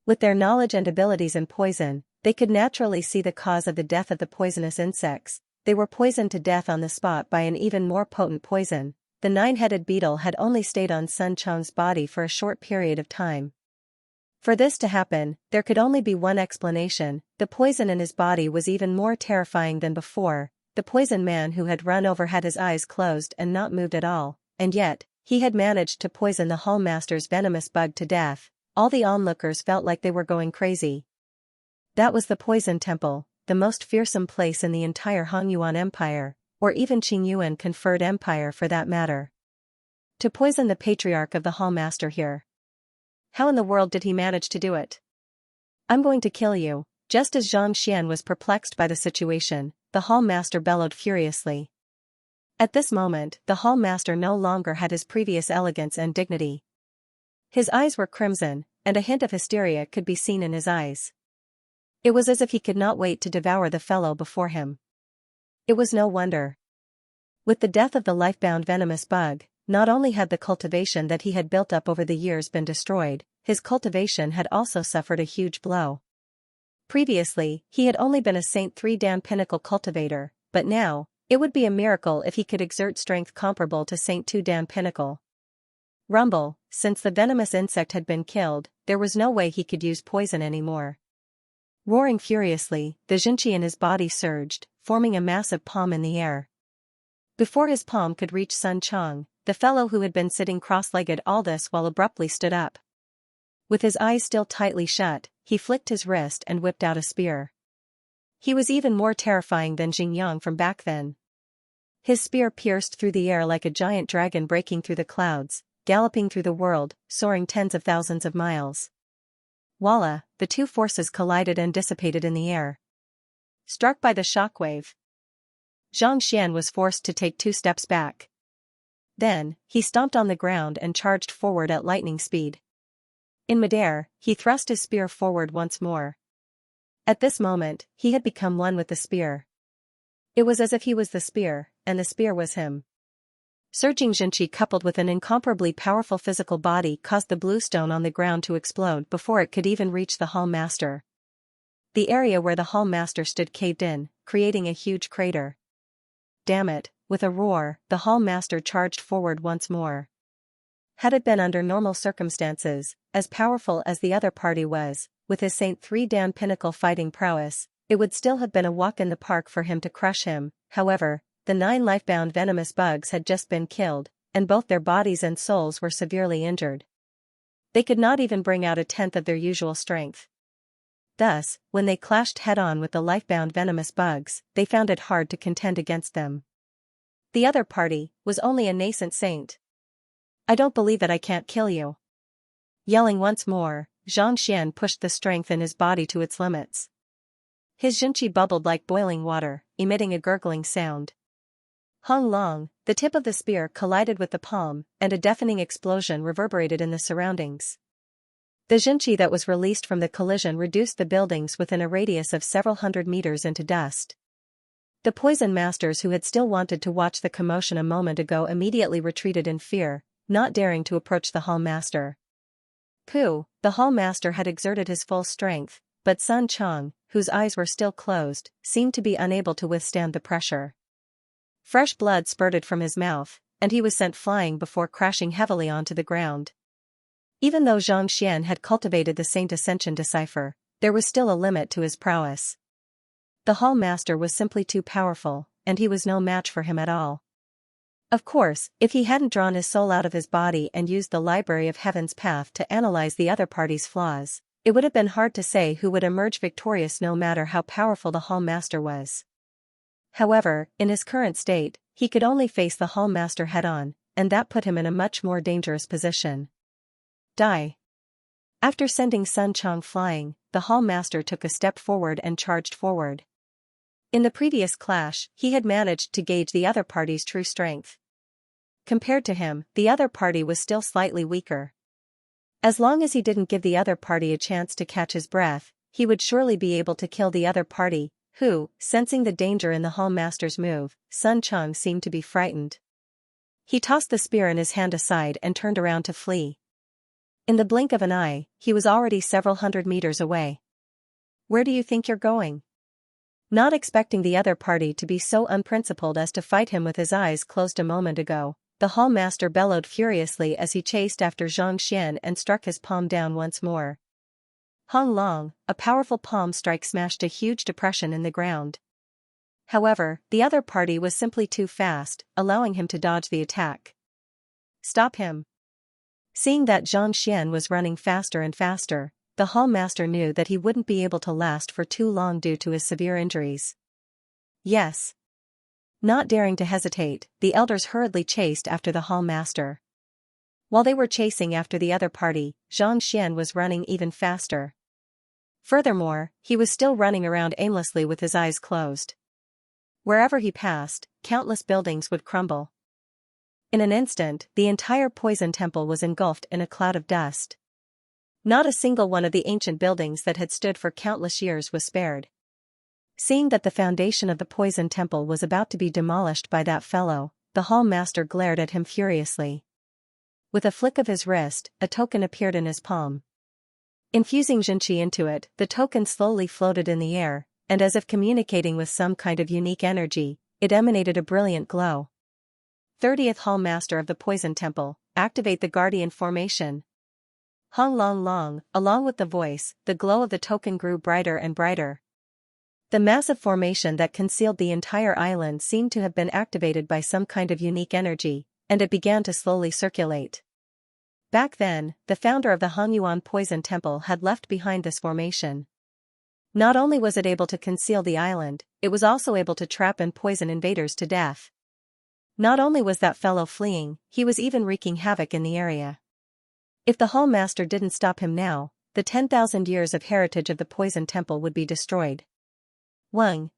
Speaker 1: With their knowledge and abilities in poison, they could naturally see the cause of the death of the poisonous insects. They were poisoned to death on the spot by an even more potent poison. The 9-headed beetle had only stayed on Sun Chang's body for a short period of time. For this to happen, there could only be one explanation: the poison in his body was even more terrifying than before. The poison man who had run over had his eyes closed and not moved at all, and yet, he had managed to poison the hall master's venomous bug to death. All the onlookers felt like they were going crazy. That was the Poison Temple, the most fearsome place in the entire Hangyuan Empire, or even Qingyuan conferred empire for that matter. To poison the patriarch of the hall master here. How in the world did he manage to do it? I'm going to kill you. Just as Xianxia was perplexed by the situation, the hall master bellowed furiously. At this moment, the hall master no longer had his previous elegance and dignity. His eyes were crimson, and a hint of hysteria could be seen in his eyes. It was as if he could not wait to devour the fellow before him. It was no wonder. With the death of the life-bound venomous bug, not only had the cultivation that he had built up over the years been destroyed, his cultivation had also suffered a huge blow. Previously, he had only been a Saint 3 Dan pinnacle cultivator, but now, it would be a miracle if he could exert strength comparable to Saint Tudan Pinnacle. Rumble, since the venomous insect had been killed, there was no way he could use poison anymore. Roaring furiously, the Xianxia in his body surged, forming a massive palm in the air. Before his palm could reach Sun Chang, the fellow who had been sitting cross-legged all this while abruptly stood up. With his eyes still tightly shut, he flicked his wrist and whipped out a spear. He was even more terrifying than Xingyang from back then. His spear pierced through the air like a giant dragon breaking through the clouds, galloping through the world, soaring tens of thousands of miles. Voila, the two forces collided and dissipated in the air. Struck by the shockwave, Zhang Xian was forced to take 2 steps back. Then, he stomped on the ground and charged forward at lightning speed. In midair, he thrust his spear forward once more. At this moment, he had become one with the spear. It was as if he was the spear, and the spear was him. Surging Xianxia coupled with an incomparably powerful physical body caused the blue stone on the ground to explode before it could even reach the hall master. The area where the hall master stood caved in, creating a huge crater. Damn it, with a roar, the hall master charged forward once more. Had it been under normal circumstances, as powerful as the other party was, with his Saint Three Dan Pinnacle fighting prowess, it would still have been a walk in the park for him to crush him. However, the 9 life-bound venomous bugs had just been killed, and both their bodies and souls were severely injured. They could not even bring out 1/10 of their usual strength. Thus, when they clashed head-on with the life-bound venomous bugs, they found it hard to contend against them. The other party was only a nascent saint. "I don't believe that I can't kill you." Yelling once more, Zhang Xian pushed the strength in his body to its limits. His Xianxia bubbled like boiling water, emitting a gurgling sound. Hung long, the tip of the spear collided with the palm, and a deafening explosion reverberated in the surroundings. The Xianxia that was released from the collision reduced the buildings within a radius of several hundred meters into dust. The poison masters who had still wanted to watch the commotion a moment ago immediately retreated in fear, not daring to approach the hall master. Pooh, the hall master had exerted his full strength, but Sun Chang, whose eyes were still closed, seemed to be unable to withstand the pressure. Fresh blood spurted from his mouth, and he was sent flying before crashing heavily onto the ground. Even though Zhang Xian had cultivated the Saint Ascension decipher, there was still a limit to his prowess. The hall master was simply too powerful, and he was no match for him at all. Of course, if he hadn't drawn his soul out of his body and used the Library of Heaven's path to analyze the other party's flaws, it would have been hard to say who would emerge victorious no matter how powerful the hall master was. However, in his current state, he could only face the hall master head-on, and that put him in a much more dangerous position. Die. After sending Sun Chang flying, the hall master took a step forward and charged forward. In the previous clash, he had managed to gauge the other party's true strength. Compared to him, the other party was still slightly weaker. As long as he didn't give the other party a chance to catch his breath, he would surely be able to kill the other party, who, sensing the danger in the hall master's move, Sun Chang seemed to be frightened. He tossed the spear in his hand aside and turned around to flee. In the blink of an eye, he was already several hundred meters away. "Where do you think you're going?" Not expecting the other party to be so unprincipled as to fight him with his eyes closed a moment ago, the hall master bellowed furiously as he chased after Zhang Xian and struck his palm down once more. Hung long, a powerful palm strike smashed a huge depression in the ground. However, the other party was simply too fast, allowing him to dodge the attack. "Stop him." Seeing that Zhang Xian was running faster and faster, the hall master knew that he wouldn't be able to last for too long due to his severe injuries. "Yes." Not daring to hesitate, the elders hurriedly chased after the hall master. While they were chasing after the other party, Zhang Xian was running even faster. Furthermore, he was still running around aimlessly with his eyes closed. Wherever he passed, countless buildings would crumble. In an instant, the entire poison temple was engulfed in a cloud of dust. Not a single one of the ancient buildings that had stood for countless years was spared. Seeing that the foundation of the poison temple was about to be demolished by that fellow, the hall master glared at him furiously. With a flick of his wrist, a token appeared in his palm. Infusing Xianxia into it, the token slowly floated in the air, and as if communicating with some kind of unique energy, it emanated a brilliant glow. 30th Hall Master of the Poison Temple, activate the Guardian Formation. Hung Long Long, along with the voice, the glow of the token grew brighter and brighter. The massive formation that concealed the entire island seemed to have been activated by some kind of unique energy, and it began to slowly circulate. Back then, the founder of the Hongyuan Poison Temple had left behind this formation. Not only was it able to conceal the island, it was also able to trap and poison invaders to death. Not only was that fellow fleeing, he was even wreaking havoc in the area. If the Hall Master didn't stop him now, the 10,000 years of heritage of the Poison Temple would be destroyed.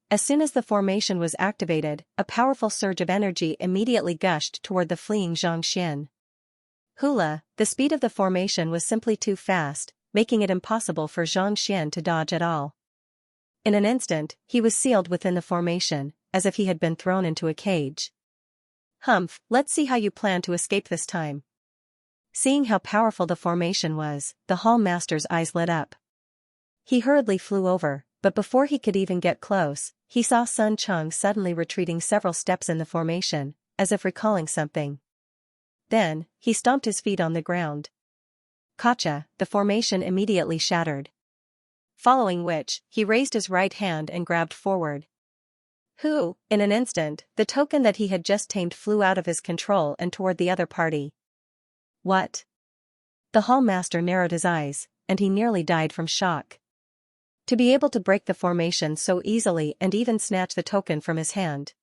Speaker 1: As soon as the formation was activated, a powerful surge of energy immediately gushed toward the fleeing Xianxia. Hula, the speed of the formation was simply too fast, making it impossible for Xianxia to dodge at all. In an instant, he was sealed within the formation, as if he had been thrown into a cage. Humph, let's see how you plan to escape this time. Seeing how powerful the formation was, the Hall Master's eyes lit up. He hurriedly flew over, but before he could even get close, he saw Sun Cheng suddenly retreating several steps in the formation, as if recalling something. Then, he stomped his feet on the ground. Gotcha, the formation immediately shattered. Following which, he raised his right hand and grabbed forward. In an instant, the token that he had just tamed flew out of his control and toward the other party. What? The Hall Master narrowed his eyes, and he nearly died from shock. To be able to break the formation so easily and even snatch the token from his hand.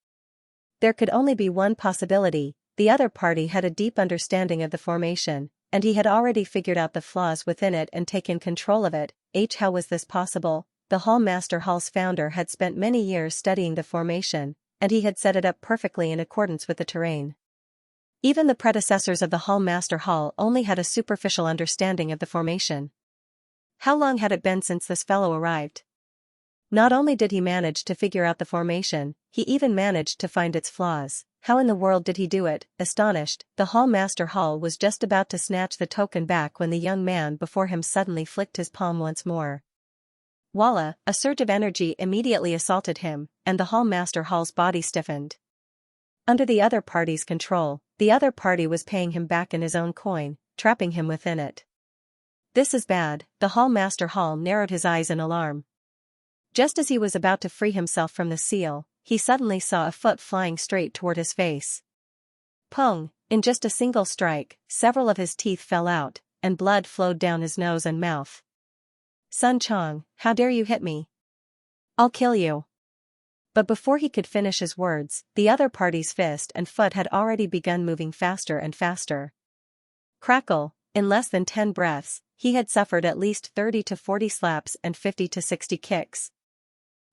Speaker 1: There could only be one possibility: the other party had a deep understanding of the formation, and he had already figured out the flaws within it and taken control of it. How was this possible? The Hall Master Hall's founder had spent many years studying the formation, and he had set it up perfectly in accordance with the terrain. Even the predecessors of the Hall Master Hall only had a superficial understanding of the formation. How long had it been since this fellow arrived? Not only did he manage to figure out the formation, he even managed to find its flaws. How in the world did he do it? Astonished, the Hall Master Hall was just about to snatch the token back when the young man before him suddenly flicked his palm once more. Voila, a surge of energy immediately assaulted him, and the Hall Master Hall's body stiffened. Under the other party's control, the other party was paying him back in his own coin, trapping him within it. This is bad, the Hall Master Hall narrowed his eyes in alarm. Just as he was about to free himself from the seal, he suddenly saw a foot flying straight toward his face. Pung! In just a single strike, several of his teeth fell out, and blood flowed down his nose and mouth. Sun Cheng, how dare you hit me? I'll kill you. But before he could finish his words, the other party's fist and foot had already begun moving faster and faster. Crackle! In less than 10 breaths, he had suffered at least 30 to 40 slaps and 50 to 60 kicks.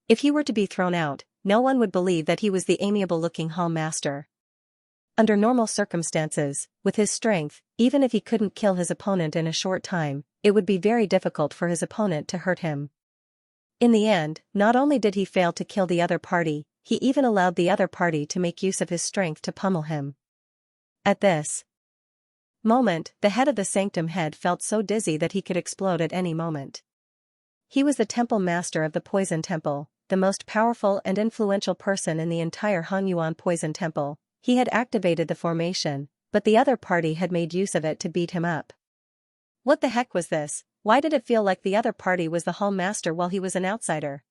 Speaker 1: If he were to be thrown out, no one would believe that he was the amiable-looking Hall Master. Under normal circumstances, with his strength, even if he couldn't kill his opponent in a short time, it would be very difficult for his opponent to hurt him. In the end, not only did he fail to kill the other party, he even allowed the other party to make use of his strength to pummel him. At this moment, the head of the Sanctum Head felt so dizzy that he could explode at any moment. He was the temple master of the Poison Temple, the most powerful and influential person in the entire Hongyuan Poison Temple. He had activated the formation, but the other party had made use of it to beat him up. What the heck was this? Why did it feel like the other party was the Hall Master while he was an outsider?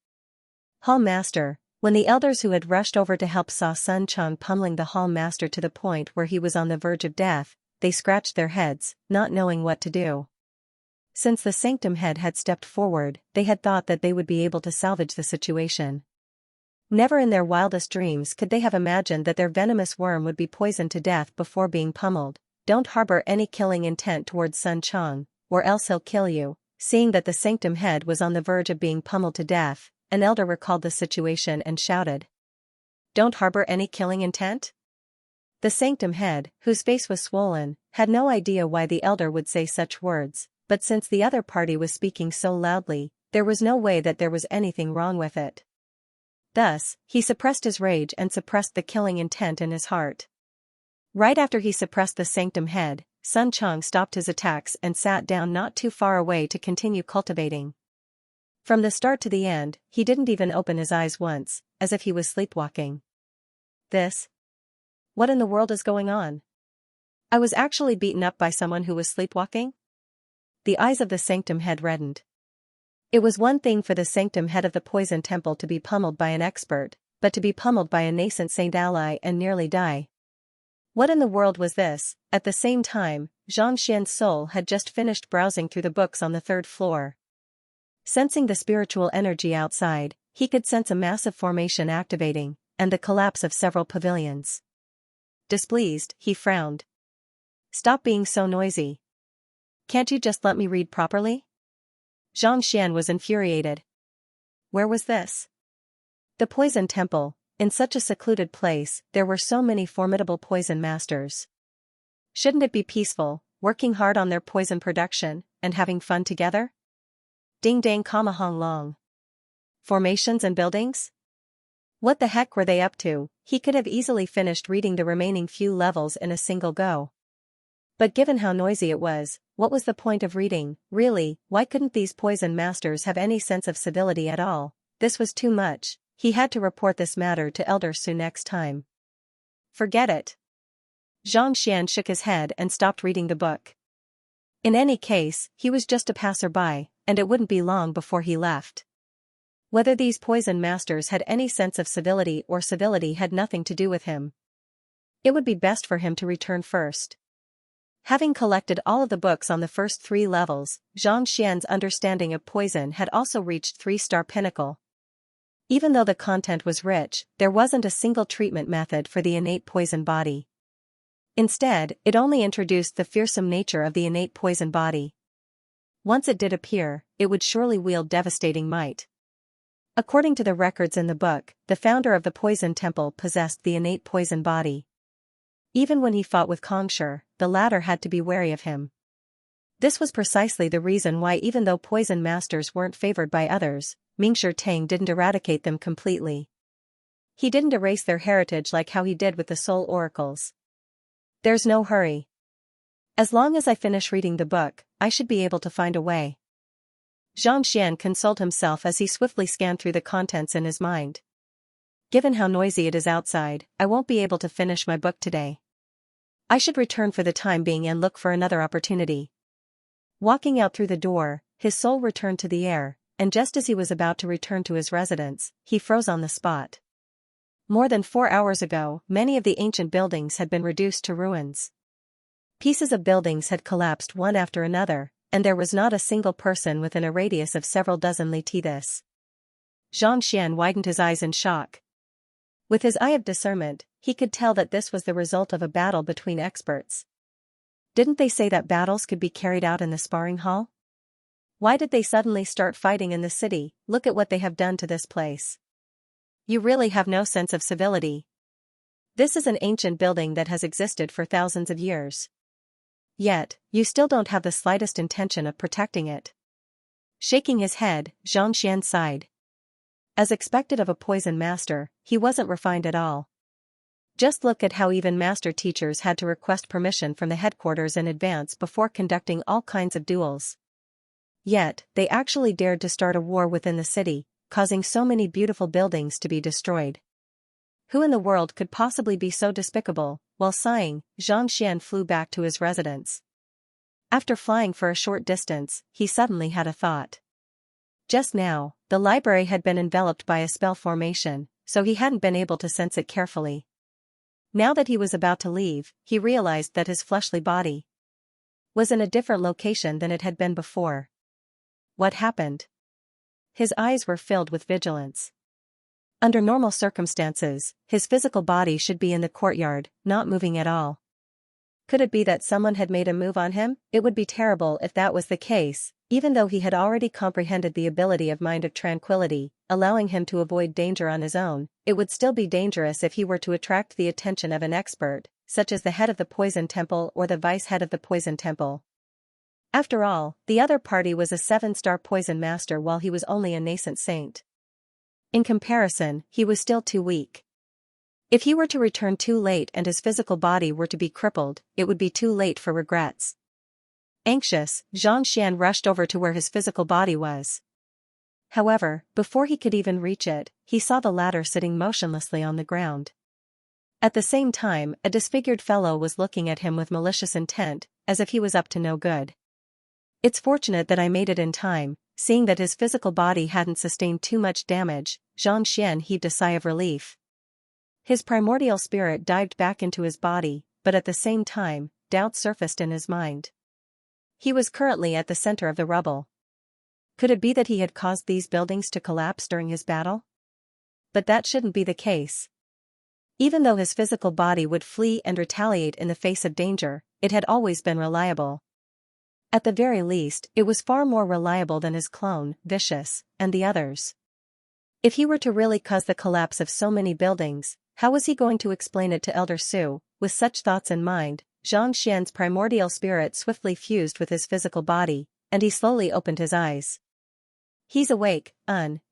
Speaker 1: Hall Master, when the elders who had rushed over to help saw Sun Cheng pummeling the Hall Master to the point where he was on the verge of death, they scratched their heads, not knowing what to do. Since the Sanctum Head had stepped forward, they had thought that they would be able to salvage the situation. Never in their wildest dreams could they have imagined that their venomous worm would be poisoned to death before being pummeled. Don't harbor any killing intent towards Sun Cheng, or else he'll kill you. Seeing that the Sanctum Head was on the verge of being pummeled to death, an elder recalled the situation and shouted. Don't harbor any killing intent? The Sanctum Head, whose face was swollen, had no idea why the elder would say such words, but since the other party was speaking so loudly, there was no way that there was anything wrong with it. Thus, he suppressed his rage and suppressed the killing intent in his heart. Right after he suppressed the Sanctum Head, Sun Cheng stopped his attacks and sat down not too far away to continue cultivating. From the start to the end, he didn't even open his eyes once, as if he was sleepwalking. This? What in the world is going on? I was actually beaten up by someone who was sleepwalking? The eyes of the sanctum head reddened. It was one thing for the sanctum head of the poison temple to be pummeled by an expert, but to be pummeled by a nascent saint ally and nearly die. What in the world was this? At the same time, Xianxia's soul had just finished browsing through the books on the third floor. Sensing the spiritual energy outside, he could sense a massive formation activating, and the collapse of several pavilions. Displeased, he frowned. Stop being so noisy. Can't you just let me read properly? Xianxia was infuriated. Where was this? The poison temple. In such a secluded place, there were so many formidable poison masters. Shouldn't it be peaceful, working hard on their poison production, and having fun together? Ding dang comma hong long. Formations and buildings? What the heck were they up to? He could have easily finished reading the remaining few levels in a single go. But given how noisy it was, what was the point of reading? Really, why couldn't these poison masters have any sense of civility at all? This was too much. He had to report this matter to Elder Su next time. Forget it. Xianxia shook his head and stopped reading the book. In any case, he was just a passerby, and it wouldn't be long before he left. Whether these poison masters had any sense of civility or civility had nothing to do with him. It would be best for him to return first. Having collected all of the books on the first 3 levels, Xianxia's understanding of poison had also reached 3-star pinnacle. Even though the content was rich, there wasn't a single treatment method for the innate poison body. Instead, it only introduced the fearsome nature of the innate poison body. Once it did appear, it would surely wield devastating might. According to the records in the book, the founder of the poison temple possessed the innate poison body. Even when he fought with Kongshi, the latter had to be wary of him. This was precisely the reason why, even though poison masters weren't favored by others, Mingshi Tang didn't eradicate them completely. He didn't erase their heritage like how he did with the soul oracles. There's no hurry. As long as I finish reading the book, I should be able to find a way. Xianxia consoled himself as he swiftly scanned through the contents in his mind. Given how noisy it is outside, I won't be able to finish my book today. I should return for the time being and look for another opportunity. Walking out through the door, his soul returned to the air, and just as he was about to return to his residence, he froze on the spot. More than 4 hours ago, many of the ancient buildings had been reduced to ruins. Pieces of buildings had collapsed one after another, and there was not a single person within a radius of several dozen li. This. Xianxia widened his eyes in shock. With his eye of discernment, he could tell that this was the result of a battle between experts. Didn't they say that battles could be carried out in the sparring hall? Why did they suddenly start fighting in the city? Look at what they have done to this place. You really have no sense of civility. This is an ancient building that has existed for thousands of years. Yet, you still don't have the slightest intention of protecting it. Shaking his head, Xianxian sighed. As expected of a poison master, he wasn't refined at all. Just look at how even master teachers had to request permission from the headquarters in advance before conducting all kinds of duels. Yet, they actually dared to start a war within the city, causing so many beautiful buildings to be destroyed. Who in the world could possibly be so despicable? While sighing, Xianxian flew back to his residence. After flying for a short distance, he suddenly had a thought. Just now, the library had been enveloped by a spell formation, so he hadn't been able to sense it carefully. Now that he was about to leave, he realized that his fleshly body was in a different location than it had been before. What happened? His eyes were filled with vigilance. Under normal circumstances, his physical body should be in the courtyard, not moving at all. Could it be that someone had made a move on him? It would be terrible if that was the case. Even though he had already comprehended the ability of mind of tranquility, allowing him to avoid danger on his own, it would still be dangerous if he were to attract the attention of an expert, such as the head of the poison temple or the vice head of the poison temple. After all, the other party was a 7-star poison master while he was only a nascent saint. In comparison, he was still too weak. If he were to return too late and his physical body were to be crippled, it would be too late for regrets. Anxious, Xianxian rushed over to where his physical body was. However, before he could even reach it, he saw the latter sitting motionlessly on the ground. At the same time, a disfigured fellow was looking at him with malicious intent, as if he was up to no good. It's fortunate that I made it in time, seeing that his physical body hadn't sustained too much damage. Xianxia heaved a sigh of relief. His primordial spirit dived back into his body, but at the same time, doubt surfaced in his mind. He was currently at the center of the rubble. Could it be that he had caused these buildings to collapse during his battle? But that shouldn't be the case. Even though his physical body would flee and retaliate in the face of danger, it had always been reliable. At the very least, it was far more reliable than his clone, Vicious, and the others. If he were to really cause the collapse of so many buildings, how was he going to explain it to Elder Su? With such thoughts in mind, Xianxian's primordial spirit swiftly fused with his physical body, and he slowly opened his eyes. He's awake,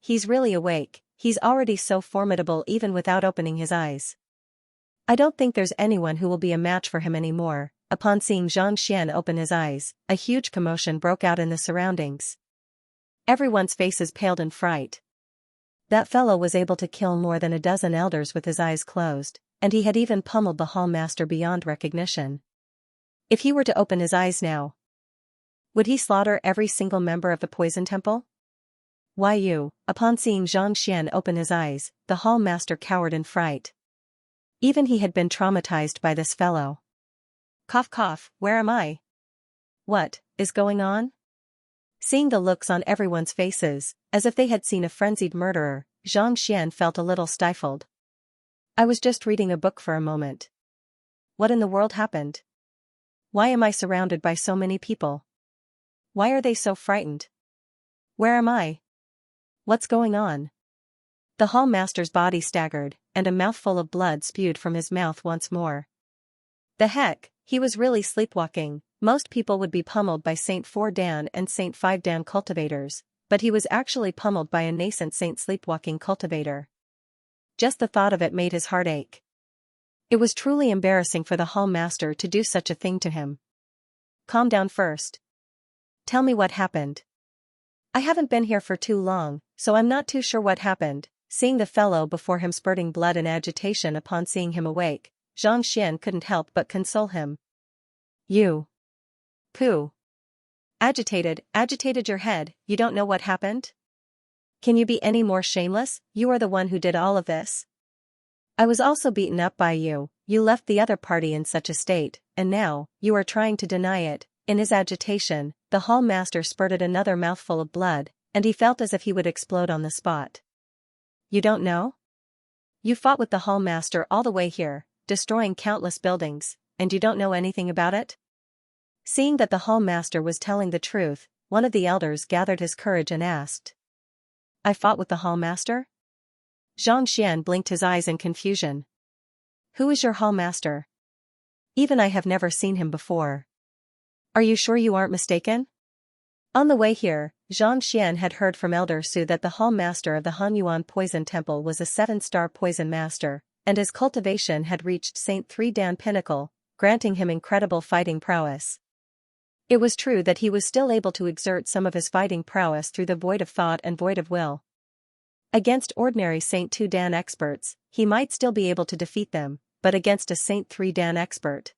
Speaker 1: he's really awake. He's already so formidable even without opening his eyes. I don't think there's anyone who will be a match for him anymore. Upon seeing Xianxian open his eyes, a huge commotion broke out in the surroundings. Everyone's faces paled in fright. That fellow was able to kill more than a dozen elders with his eyes closed, and he had even pummeled the hall master beyond recognition. If he were to open his eyes now, would he slaughter every single member of the Poison Temple? Upon seeing Xianxian open his eyes, the hall master cowered in fright. Even he had been traumatized by this fellow. Cough cough, where am I? What is going on? Seeing the looks on everyone's faces, as if they had seen a frenzied murderer, Xianxian felt a little stifled. I was just reading a book for a moment. What in the world happened? Why am I surrounded by so many people? Why are they so frightened? Where am I? What's going on? The hall master's body staggered, and a mouthful of blood spewed from his mouth once more. The heck, he was really sleepwalking. Most people would be pummeled by Saint 4 Dan and Saint 5 Dan cultivators, but he was actually pummeled by a nascent Saint sleepwalking cultivator. Just the thought of it made his heart ache. It was truly embarrassing for the hall master to do such a thing to him. Calm down first. Tell me what happened. I haven't been here for too long, so I'm not too sure what happened. Seeing the fellow before him spurting blood and agitation upon seeing him awake, Xianxian couldn't help but console him. You. Pooh. Agitated your head, you don't know what happened? Can you be any more shameless? You are the one who did all of this. I was also beaten up by you. You left the other party in such a state, and now, you are trying to deny it. In his agitation, the hall master spurted another mouthful of blood, and he felt as if he would explode on the spot. You don't know? You fought with the hall master all the way here, destroying countless buildings, and you don't know anything about it? Seeing that the hall master was telling the truth, one of the elders gathered his courage and asked. I fought with the hall master? Xianxian blinked his eyes in confusion. Who is your hall master? Even I have never seen him before. Are you sure you aren't mistaken? On the way here, Xianxian had heard from Elder Su that the hall master of the Hanyuan Poison Temple was a 7-star poison master, and his cultivation had reached Saint 3 Dan pinnacle, granting him incredible fighting prowess. It was true that he was still able to exert some of his fighting prowess through the void of thought and void of will. Against ordinary Saint 2 Dan experts, he might still be able to defeat them, but against a Saint 3 Dan expert,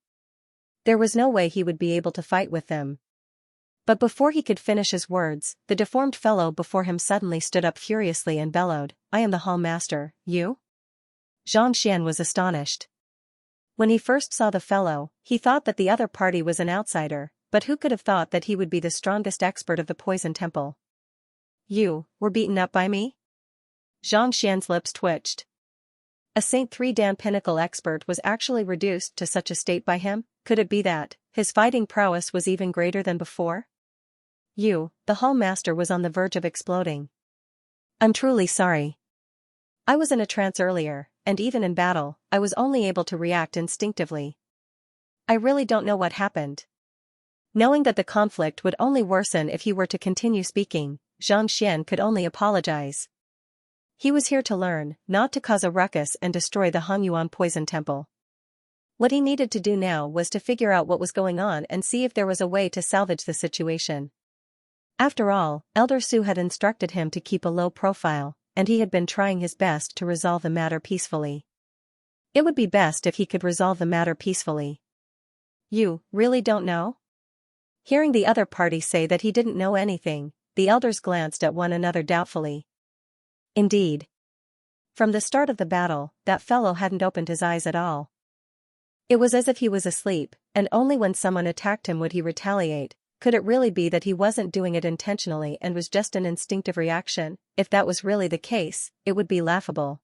Speaker 1: there was no way he would be able to fight with them. But before he could finish his words, the deformed fellow before him suddenly stood up furiously and bellowed, I am the hall master, you? Xianxian was astonished. When he first saw the fellow, he thought that the other party was an outsider, but who could have thought that he would be the strongest expert of the Poison Temple? You were beaten up by me? Xianxian's lips twitched. A Saint 3 Dan pinnacle expert was actually reduced to such a state by him? Could it be that his fighting prowess was even greater than before? The hall master was on the verge of exploding. I'm truly sorry. I was in a trance earlier, and even in battle, I was only able to react instinctively. I really don't know what happened. Knowing that the conflict would only worsen if he were to continue speaking, Xianxian could only apologize. He was here to learn, not to cause a ruckus and destroy the Hanyuan Poison Temple. What he needed to do now was to figure out what was going on and see if there was a way to salvage the situation. After all, Elder Su had instructed him to keep a low profile, and he had been trying his best to resolve the matter peacefully. It would be best if he could resolve the matter peacefully. You really don't know? Hearing the other party say that he didn't know anything, the elders glanced at one another doubtfully. Indeed. From the start of the battle, that fellow hadn't opened his eyes at all. It was as if he was asleep, and only when someone attacked him would he retaliate. Could it really be that he wasn't doing it intentionally and was just an instinctive reaction? If that was really the case, it would be laughable.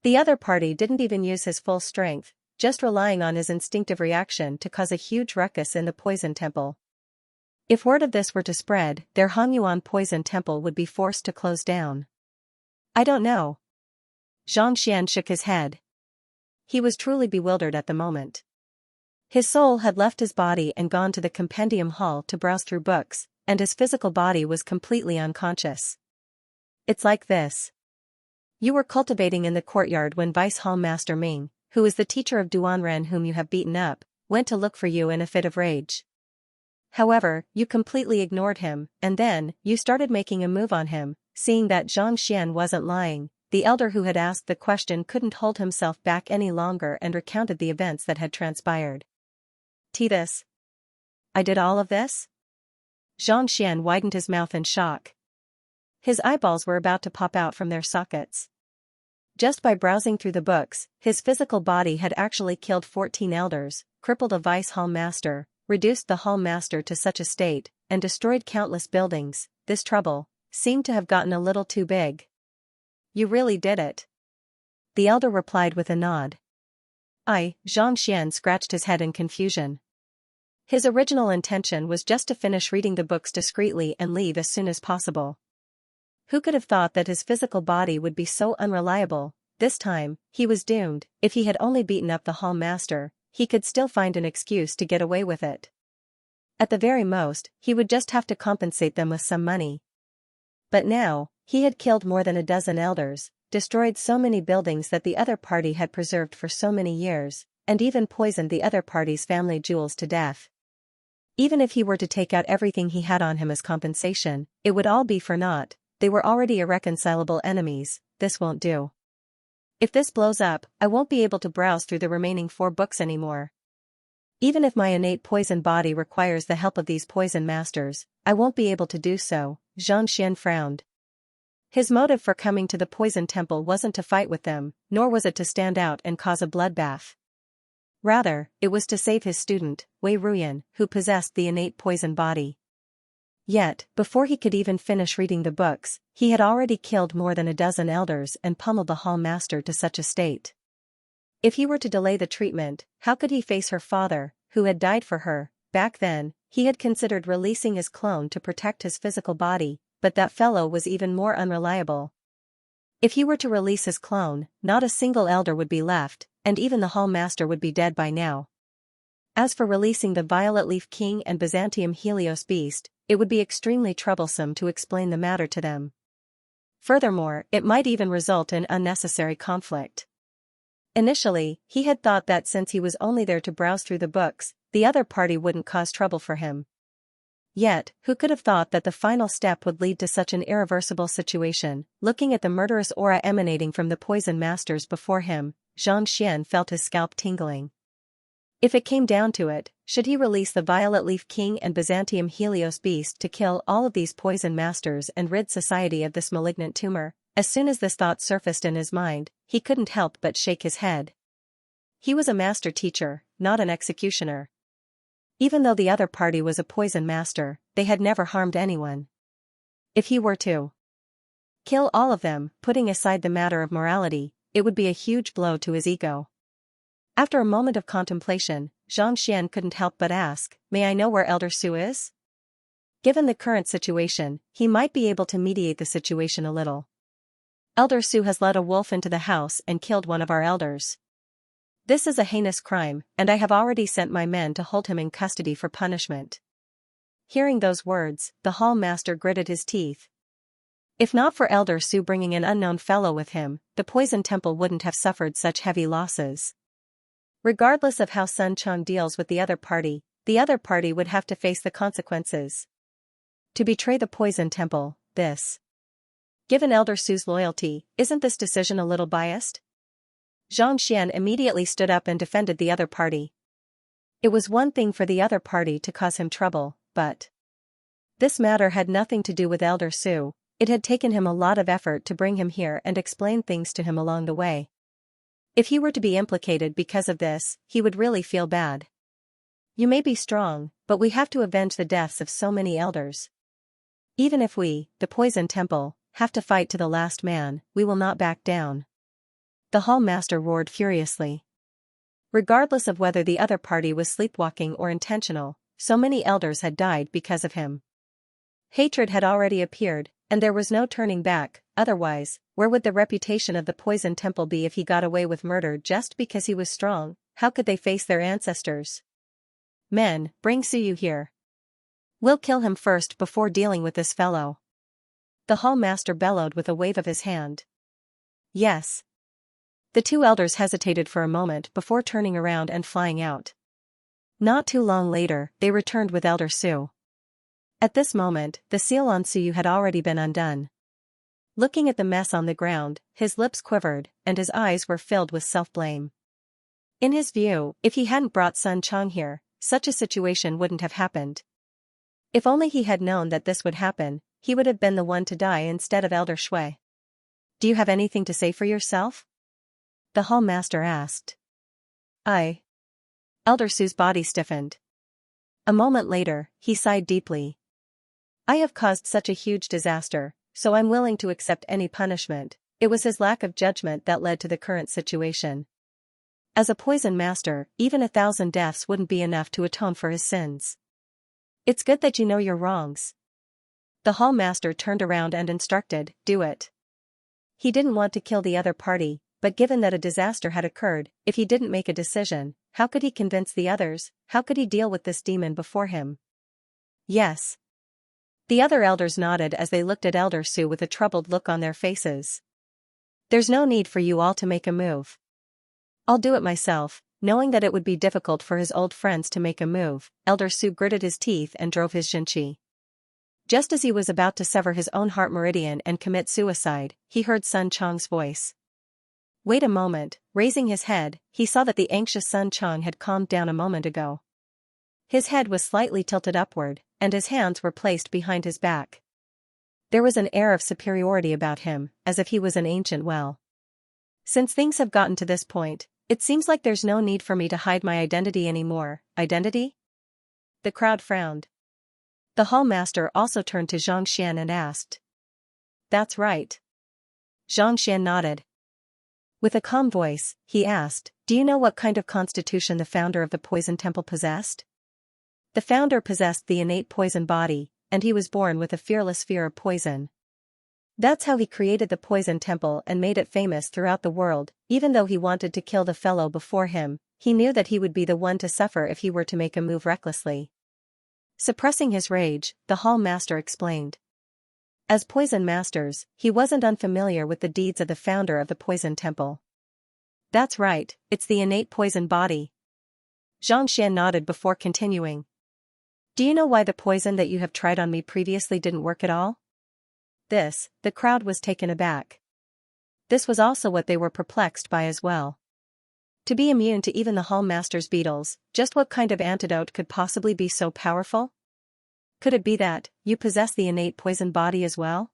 Speaker 1: The other party didn't even use his full strength, just relying on his instinctive reaction to cause a huge ruckus in the poison temple. If word of this were to spread, their Hangyuan poison temple would be forced to close down. I don't know. Xianxia shook his head. He was truly bewildered at the moment. His soul had left his body and gone to the compendium hall to browse through books, and his physical body was completely unconscious. It's like this. You were cultivating in the courtyard when Vice Hall Master Ming, who is the teacher of Duanren whom you have beaten up, went to look for you in a fit of rage. However, you completely ignored him, and then, you started making a move on him. Seeing that Zhang Xian wasn't lying, the elder who had asked the question couldn't hold himself back any longer and recounted the events that had transpired. This. I did all of this? Zhang Xian widened his mouth in shock. His eyeballs were about to pop out from their sockets. Just by browsing through the books, his physical body had actually killed 14 elders, crippled a vice hall master, reduced the hall master to such a state, and destroyed countless buildings. This trouble seemed to have gotten a little too big. You really did it. The elder replied with a nod. Zhang Xian scratched his head in confusion. His original intention was just to finish reading the books discreetly and leave as soon as possible. Who could have thought that his physical body would be so unreliable? This time, he was doomed. If he had only beaten up the hall master, he could still find an excuse to get away with it. At the very most, he would just have to compensate them with some money. But now, he had killed more than a dozen elders, destroyed so many buildings that the other party had preserved for so many years, and even poisoned the other party's family jewels to death. Even if he were to take out everything he had on him as compensation, it would all be for naught. They were already irreconcilable enemies. This won't do. If this blows up, I won't be able to browse through the remaining 4 books anymore. Even if my innate poison body requires the help of these poison masters, I won't be able to do so. Zhang Xian frowned. His motive for coming to the poison temple wasn't to fight with them, nor was it to stand out and cause a bloodbath. Rather, it was to save his student, Wei Ruyan, who possessed the innate poison body. Yet, before he could even finish reading the books, he had already killed more than a dozen elders and pummeled the hall master to such a state. If he were to delay the treatment, how could he face her father, who had died for her? Back then, he had considered releasing his clone to protect his physical body, but that fellow was even more unreliable. If he were to release his clone, not a single elder would be left, and even the hall master would be dead by now. As for releasing the Violet Leaf King and Byzantium Helios Beast, it would be extremely troublesome to explain the matter to them. Furthermore, it might even result in unnecessary conflict. Initially, he had thought that since he was only there to browse through the books, the other party wouldn't cause trouble for him. Yet, who could have thought that the final step would lead to such an irreversible situation? Looking at the murderous aura emanating from the poison masters before him, Zhang Xian felt his scalp tingling. If it came down to it, should he release the Violet Leaf King and Byzantium Helios Beast to kill all of these poison masters and rid society of this malignant tumor? As soon as this thought surfaced in his mind, he couldn't help but shake his head. He was a master teacher, not an executioner. Even though the other party was a poison master, they had never harmed anyone. If he were to kill all of them, putting aside the matter of morality, it would be a huge blow to his ego. After a moment of contemplation, Zhang Xian couldn't help but ask, "May I know where Elder Su is?" Given the current situation, he might be able to mediate the situation a little. Elder Su has let a wolf into the house and killed one of our elders. This is a heinous crime, and I have already sent my men to hold him in custody for punishment. Hearing those words, the hall master gritted his teeth. If not for Elder Su bringing an unknown fellow with him, the poison temple wouldn't have suffered such heavy losses. Regardless of how Sun Chong deals with the other party would have to face the consequences. To betray the poison temple, this. Given Elder Su's loyalty, isn't this decision a little biased? Xianxia immediately stood up and defended the other party. It was one thing for the other party to cause him trouble, but this matter had nothing to do with Elder Su. It had taken him a lot of effort to bring him here and explain things to him along the way. If he were to be implicated because of this, he would really feel bad. You may be strong, but we have to avenge the deaths of so many elders. Even if we, the Poison Temple, have to fight to the last man, we will not back down. The Hall Master roared furiously. Regardless of whether the other party was sleepwalking or intentional, so many elders had died because of him. Hatred had already appeared, and there was no turning back. Otherwise, where would the reputation of the Poison Temple be if he got away with murder just because he was strong? How could they face their ancestors? Men, bring Suyu here. We'll kill him first before dealing with this fellow. The Hall Master bellowed with a wave of his hand. Yes. The two elders hesitated for a moment before turning around and flying out. Not too long later, they returned with Elder Su. At this moment, the seal on Suyu had already been undone. Looking at the mess on the ground, his lips quivered, and his eyes were filled with self-blame. In his view, if he hadn't brought Sun Chong here, such a situation wouldn't have happened. If only he had known that this would happen, he would have been the one to die instead of Elder Shui. Do you have anything to say for yourself? The Hall Master asked. Elder Su's body stiffened. A moment later, he sighed deeply. I have caused such a huge disaster, so I'm willing to accept any punishment. It was his lack of judgment that led to the current situation. As a poison master, even 1,000 deaths wouldn't be enough to atone for his sins. It's good that you know your wrongs. The Hall Master turned around and instructed, do it. He didn't want to kill the other party, but given that a disaster had occurred, if he didn't make a decision, how could he convince the others? How could he deal with this demon before him? Yes. The other elders nodded as they looked at Elder Su with a troubled look on their faces. There's no need for you all to make a move. I'll do it myself. Knowing that it would be difficult for his old friends to make a move, Elder Su gritted his teeth and drove his Xianxia. Just as he was about to sever his own heart meridian and commit suicide, he heard Sun Chong's voice. Wait a moment. Raising his head, he saw that the anxious Sun Chong had calmed down a moment ago. His head was slightly tilted upward, and his hands were placed behind his back. There was an air of superiority about him, as if he was an ancient well. Since things have gotten to this point, it seems like there's no need for me to hide my identity anymore. Identity? The crowd frowned. The Hall Master also turned to Xianxia and asked. That's right. Xianxia nodded. With a calm voice, he asked, do you know what kind of constitution the founder of the Poison Temple possessed? The founder possessed the innate poison body, and he was born with a fearless fear of poison. That's how he created the Poison Temple and made it famous throughout the world. Even though he wanted to kill the fellow before him, he knew that he would be the one to suffer if he were to make a move recklessly. Suppressing his rage, the Hall Master explained. As Poison Masters, he wasn't unfamiliar with the deeds of the founder of the Poison Temple. That's right, it's the innate poison body. Xianxia nodded before continuing. Do you know why the poison that you have tried on me previously didn't work at all? The crowd was taken aback. This was also what they were perplexed by as well. To be immune to even the Hall Master's beetles, just what kind of antidote could possibly be so powerful? Could it be that you possess the innate poison body as well?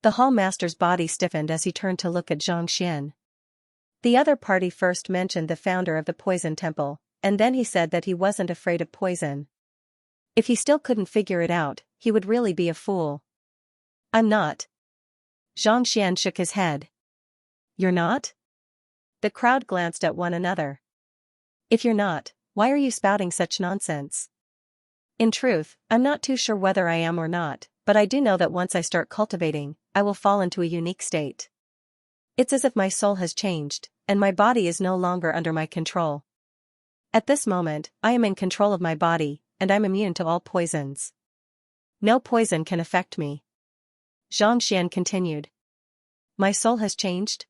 Speaker 1: The Hall Master's body stiffened as he turned to look at Xianxia. The other party first mentioned the founder of the Poison Temple, and then he said that he wasn't afraid of poison. If he still couldn't figure it out, he would really be a fool. I'm not. Xianxia shook his head. You're not? The crowd glanced at one another. If you're not, why are you spouting such nonsense? In truth, I'm not too sure whether I am or not, but I do know that once I start cultivating, I will fall into a unique state. It's as if my soul has changed, and my body is no longer under my control. At this moment, I am in control of my body, and I'm immune to all poisons. No poison can affect me. Xianxia continued. My soul has changed?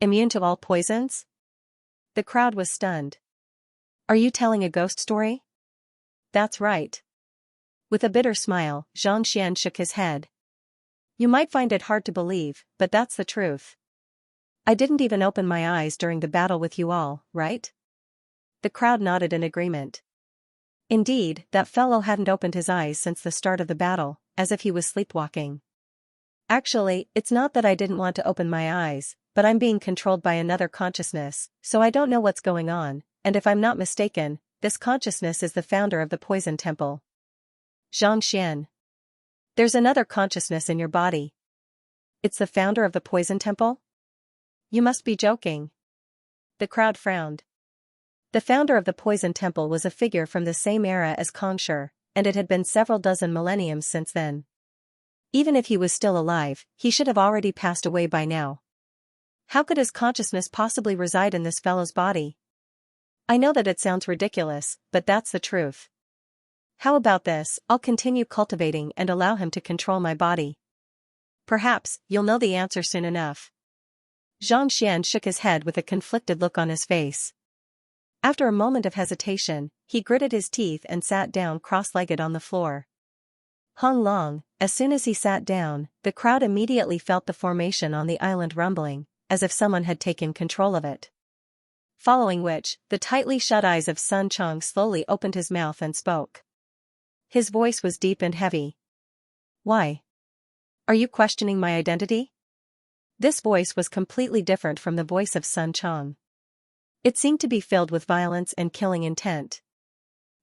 Speaker 1: Immune to all poisons? The crowd was stunned. Are you telling a ghost story? That's right. With a bitter smile, Xianxia shook his head. You might find it hard to believe, but that's the truth. I didn't even open my eyes during the battle with you all, right? The crowd nodded in agreement. Indeed, that fellow hadn't opened his eyes since the start of the battle, as if he was sleepwalking. Actually, it's not that I didn't want to open my eyes, but I'm being controlled by another consciousness, so I don't know what's going on, and if I'm not mistaken, this consciousness is the founder of the Poison Temple. Xianxia. There's another consciousness in your body. It's the founder of the Poison Temple? You must be joking. The crowd frowned. The founder of the Poison Temple was a figure from the same era as Xianxia, and it had been several dozen millenniums since then. Even if he was still alive, he should have already passed away by now. How could his consciousness possibly reside in this fellow's body? I know that it sounds ridiculous, but that's the truth. How about this? I'll continue cultivating and allow him to control my body. Perhaps you'll know the answer soon enough. Xianxia shook his head with a conflicted look on his face. After a moment of hesitation, he gritted his teeth and sat down cross-legged on the floor. Hong Long, as soon as he sat down, the crowd immediately felt the formation on the island rumbling, as if someone had taken control of it. Following which, the tightly shut eyes of Sun Chong slowly opened his mouth and spoke. His voice was deep and heavy. Why? Are you questioning my identity? This voice was completely different from the voice of Sun Chong. It seemed to be filled with violence and killing intent.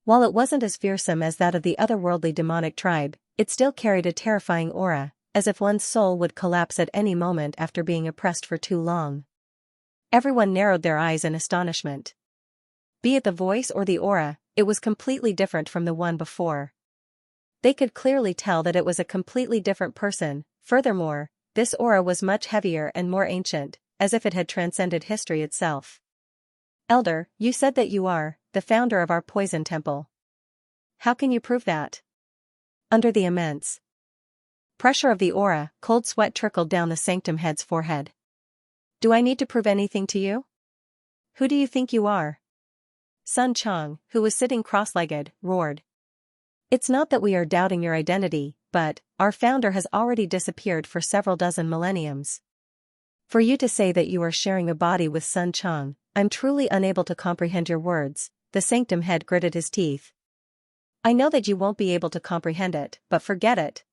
Speaker 1: While it wasn't as fearsome as that of the otherworldly demonic tribe, it still carried a terrifying aura, as if one's soul would collapse at any moment after being oppressed for too long. Everyone narrowed their eyes in astonishment. Be it the voice or the aura, it was completely different from the one before. They could clearly tell that it was a completely different person. Furthermore, this aura was much heavier and more ancient, as if it had transcended history itself. Elder, you said that you are the founder of our Poison Temple. How can you prove that? Under the immense pressure of the aura, cold sweat trickled down the sanctum head's forehead. Do I need to prove anything to you? Who do you think you are? Sun Chong, who was sitting cross-legged, roared. It's not that we are doubting your identity, but our founder has already disappeared for several dozen millenniums. For you to say that you are sharing a body with Sun Chong, I'm truly unable to comprehend your words. The sanctum head gritted his teeth. I know that you won't be able to comprehend it, but forget it.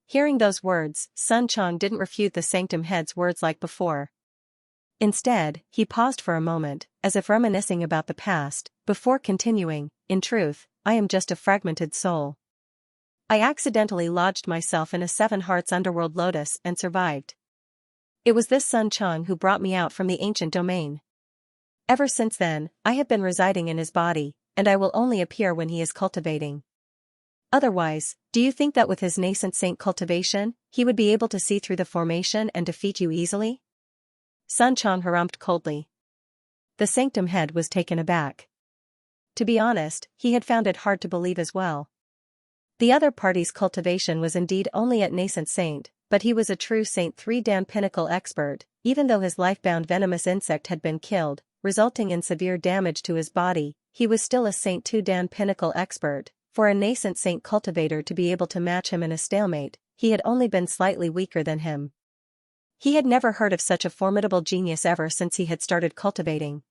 Speaker 1: Hearing those words, Sun Chong didn't refute the sanctum head's words like before. Instead, he paused for a moment, as if reminiscing about the past, before continuing, in truth, I am just a fragmented soul. I accidentally lodged myself in a Seven Hearts underworld lotus and survived. It was this Sun Chong who brought me out from the ancient domain. Ever since then, I have been residing in his body, and I will only appear when he is cultivating. Otherwise, do you think that with his nascent saint cultivation, he would be able to see through the formation and defeat you easily? Sun Chong harumphed coldly. The sanctum head was taken aback. To be honest, he had found it hard to believe as well. The other party's cultivation was indeed only at nascent saint, but he was a true Saint 3 Dan Pinnacle expert, even though his life-bound venomous insect had been killed, resulting in severe damage to his body. He was still a Saint 2 Dan Pinnacle expert. For a nascent saint cultivator to be able to match him in a stalemate, he had only been slightly weaker than him. He had never heard of such a formidable genius ever since he had started cultivating.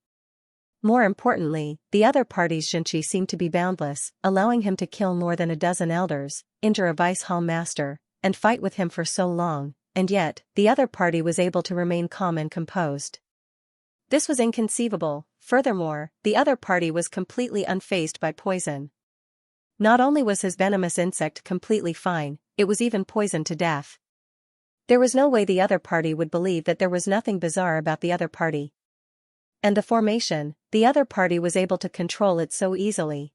Speaker 1: More importantly, the other party's Xianxia seemed to be boundless, allowing him to kill more than a dozen elders, injure a vice hall master, and fight with him for so long, and yet, the other party was able to remain calm and composed. This was inconceivable. Furthermore, the other party was completely unfazed by poison. Not only was his venomous insect completely fine, it was even poisoned to death. There was no way the other party would believe that there was nothing bizarre about the other party. And the formation, the other party was able to control it so easily.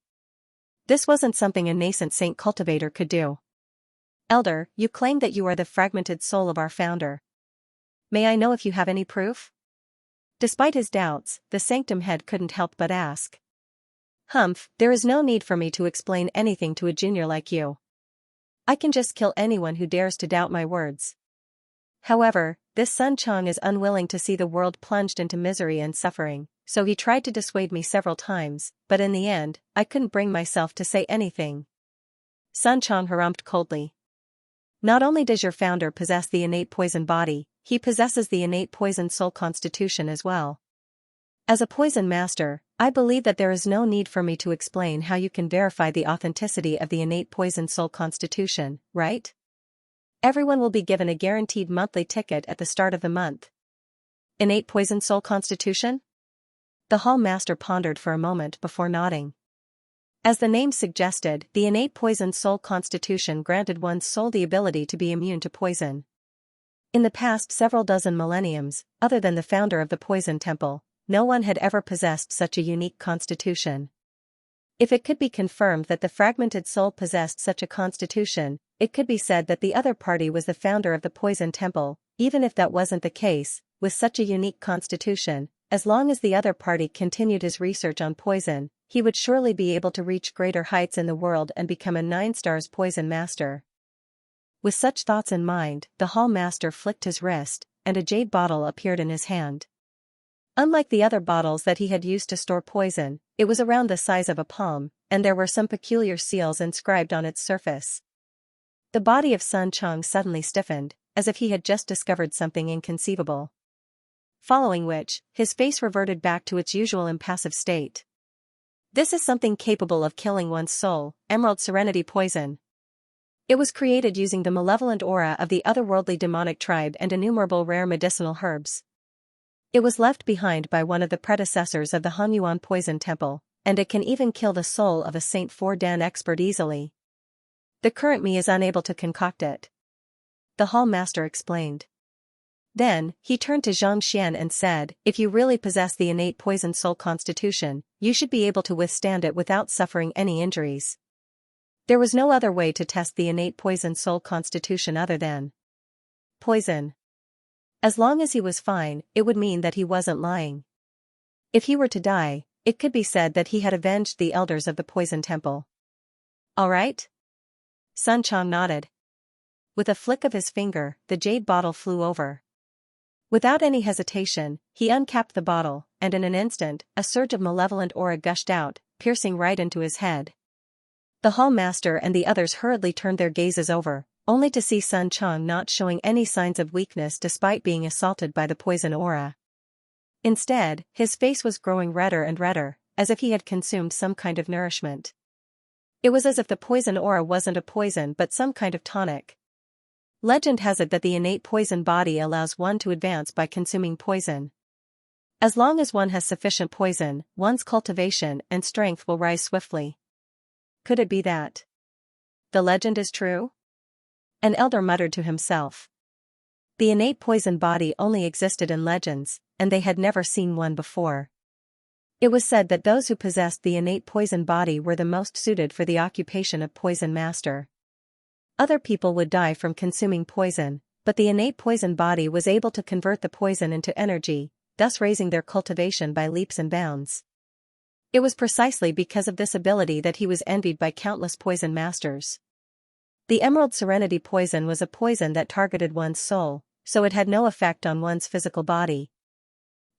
Speaker 1: This wasn't something a nascent saint cultivator could do. Elder, you claim that you are the fragmented soul of our founder. May I know if you have any proof? Despite his doubts, the sanctum head couldn't help but ask. Humph, there is no need for me to explain anything to a junior like you. I can just kill anyone who dares to doubt my words. However, this Sun Chong is unwilling to see the world plunged into misery and suffering, so he tried to dissuade me several times, but in the end, I couldn't bring myself to say anything. Sun Chong harumphed coldly. Not only does your founder possess the innate poison body, he possesses the innate poison soul constitution as well. As a poison master, I believe that there is no need for me to explain how you can verify the authenticity of the innate poison soul constitution, right? Everyone will be given a guaranteed monthly ticket at the start of the month. Innate poison soul constitution? The hall master pondered for a moment before nodding. As the name suggested, the innate poison soul constitution granted one's soul the ability to be immune to poison. In the past several dozen millenniums, other than the founder of the Poison Temple, no one had ever possessed such a unique constitution. If it could be confirmed that the fragmented soul possessed such a constitution, it could be said that the other party was the founder of the Poison Temple. Even if that wasn't the case, with such a unique constitution, as long as the other party continued his research on poison, he would surely be able to reach greater heights in the world and become a 9-stars poison master. With such thoughts in mind, the hall master flicked his wrist, and a jade bottle appeared in his hand. Unlike the other bottles that he had used to store poison, it was around the size of a palm, and there were some peculiar seals inscribed on its surface. The body of Sun Chang suddenly stiffened, as if he had just discovered something inconceivable. Following which, his face reverted back to its usual impassive state. This is something capable of killing one's soul, Emerald Serenity Poison. It was created using the malevolent aura of the otherworldly demonic tribe and innumerable rare medicinal herbs. It was left behind by one of the predecessors of the Hanyuan Poison Temple, and it can even kill the soul of a Saint 4 Dan expert easily. The current me is unable to concoct it. The hall master explained. Then, he turned to Xianxia and said, if you really possess the innate poison soul constitution, you should be able to withstand it without suffering any injuries. There was no other way to test the innate poison soul constitution other than poison. As long as he was fine, it would mean that he wasn't lying. If he were to die, it could be said that he had avenged the elders of the Poison Temple. All right? Sun Chang nodded. With a flick of his finger, the jade bottle flew over. Without any hesitation, he uncapped the bottle, and in an instant, a surge of malevolent aura gushed out, piercing right into his head. The hall master and the others hurriedly turned their gazes over, only to see Sun Chang not showing any signs of weakness despite being assaulted by the poison aura. Instead, his face was growing redder and redder, as if he had consumed some kind of nourishment. It was as if the poison aura wasn't a poison but some kind of tonic. Legend has it that the innate poison body allows one to advance by consuming poison. As long as one has sufficient poison, one's cultivation and strength will rise swiftly. Could it be that the legend is true? An elder muttered to himself. The innate poison body only existed in legends, and they had never seen one before. It was said that those who possessed the innate poison body were the most suited for the occupation of poison master. Other people would die from consuming poison, but the innate poison body was able to convert the poison into energy, thus raising their cultivation by leaps and bounds. It was precisely because of this ability that he was envied by countless poison masters. The Emerald Serenity Poison was a poison that targeted one's soul, so it had no effect on one's physical body.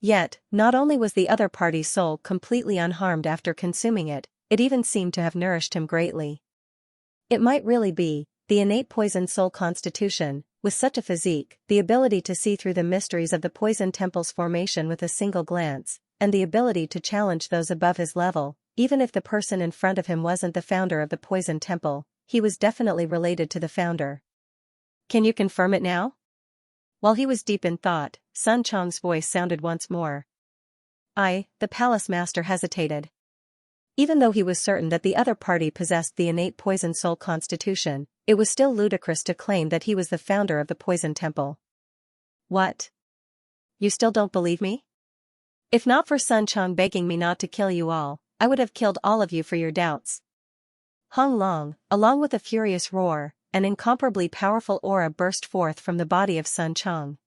Speaker 1: Yet, not only was the other party's soul completely unharmed after consuming it, it even seemed to have nourished him greatly. It might really be the innate poison soul constitution, with such a physique, the ability to see through the mysteries of the Poison Temple's formation with a single glance, and the ability to challenge those above his level, even if the person in front of him wasn't the founder of the Poison Temple, he was definitely related to the founder. Can you confirm it now? While he was deep in thought, Sun Chang's voice sounded once more. The palace master hesitated. Even though he was certain that the other party possessed the innate poison soul constitution, it was still ludicrous to claim that he was the founder of the Poison Temple. What? You still don't believe me? If not for Sun Chang begging me not to kill you all, I would have killed all of you for your doubts. Hung Long, along with a furious roar, an incomparably powerful aura burst forth from the body of Sun Chang.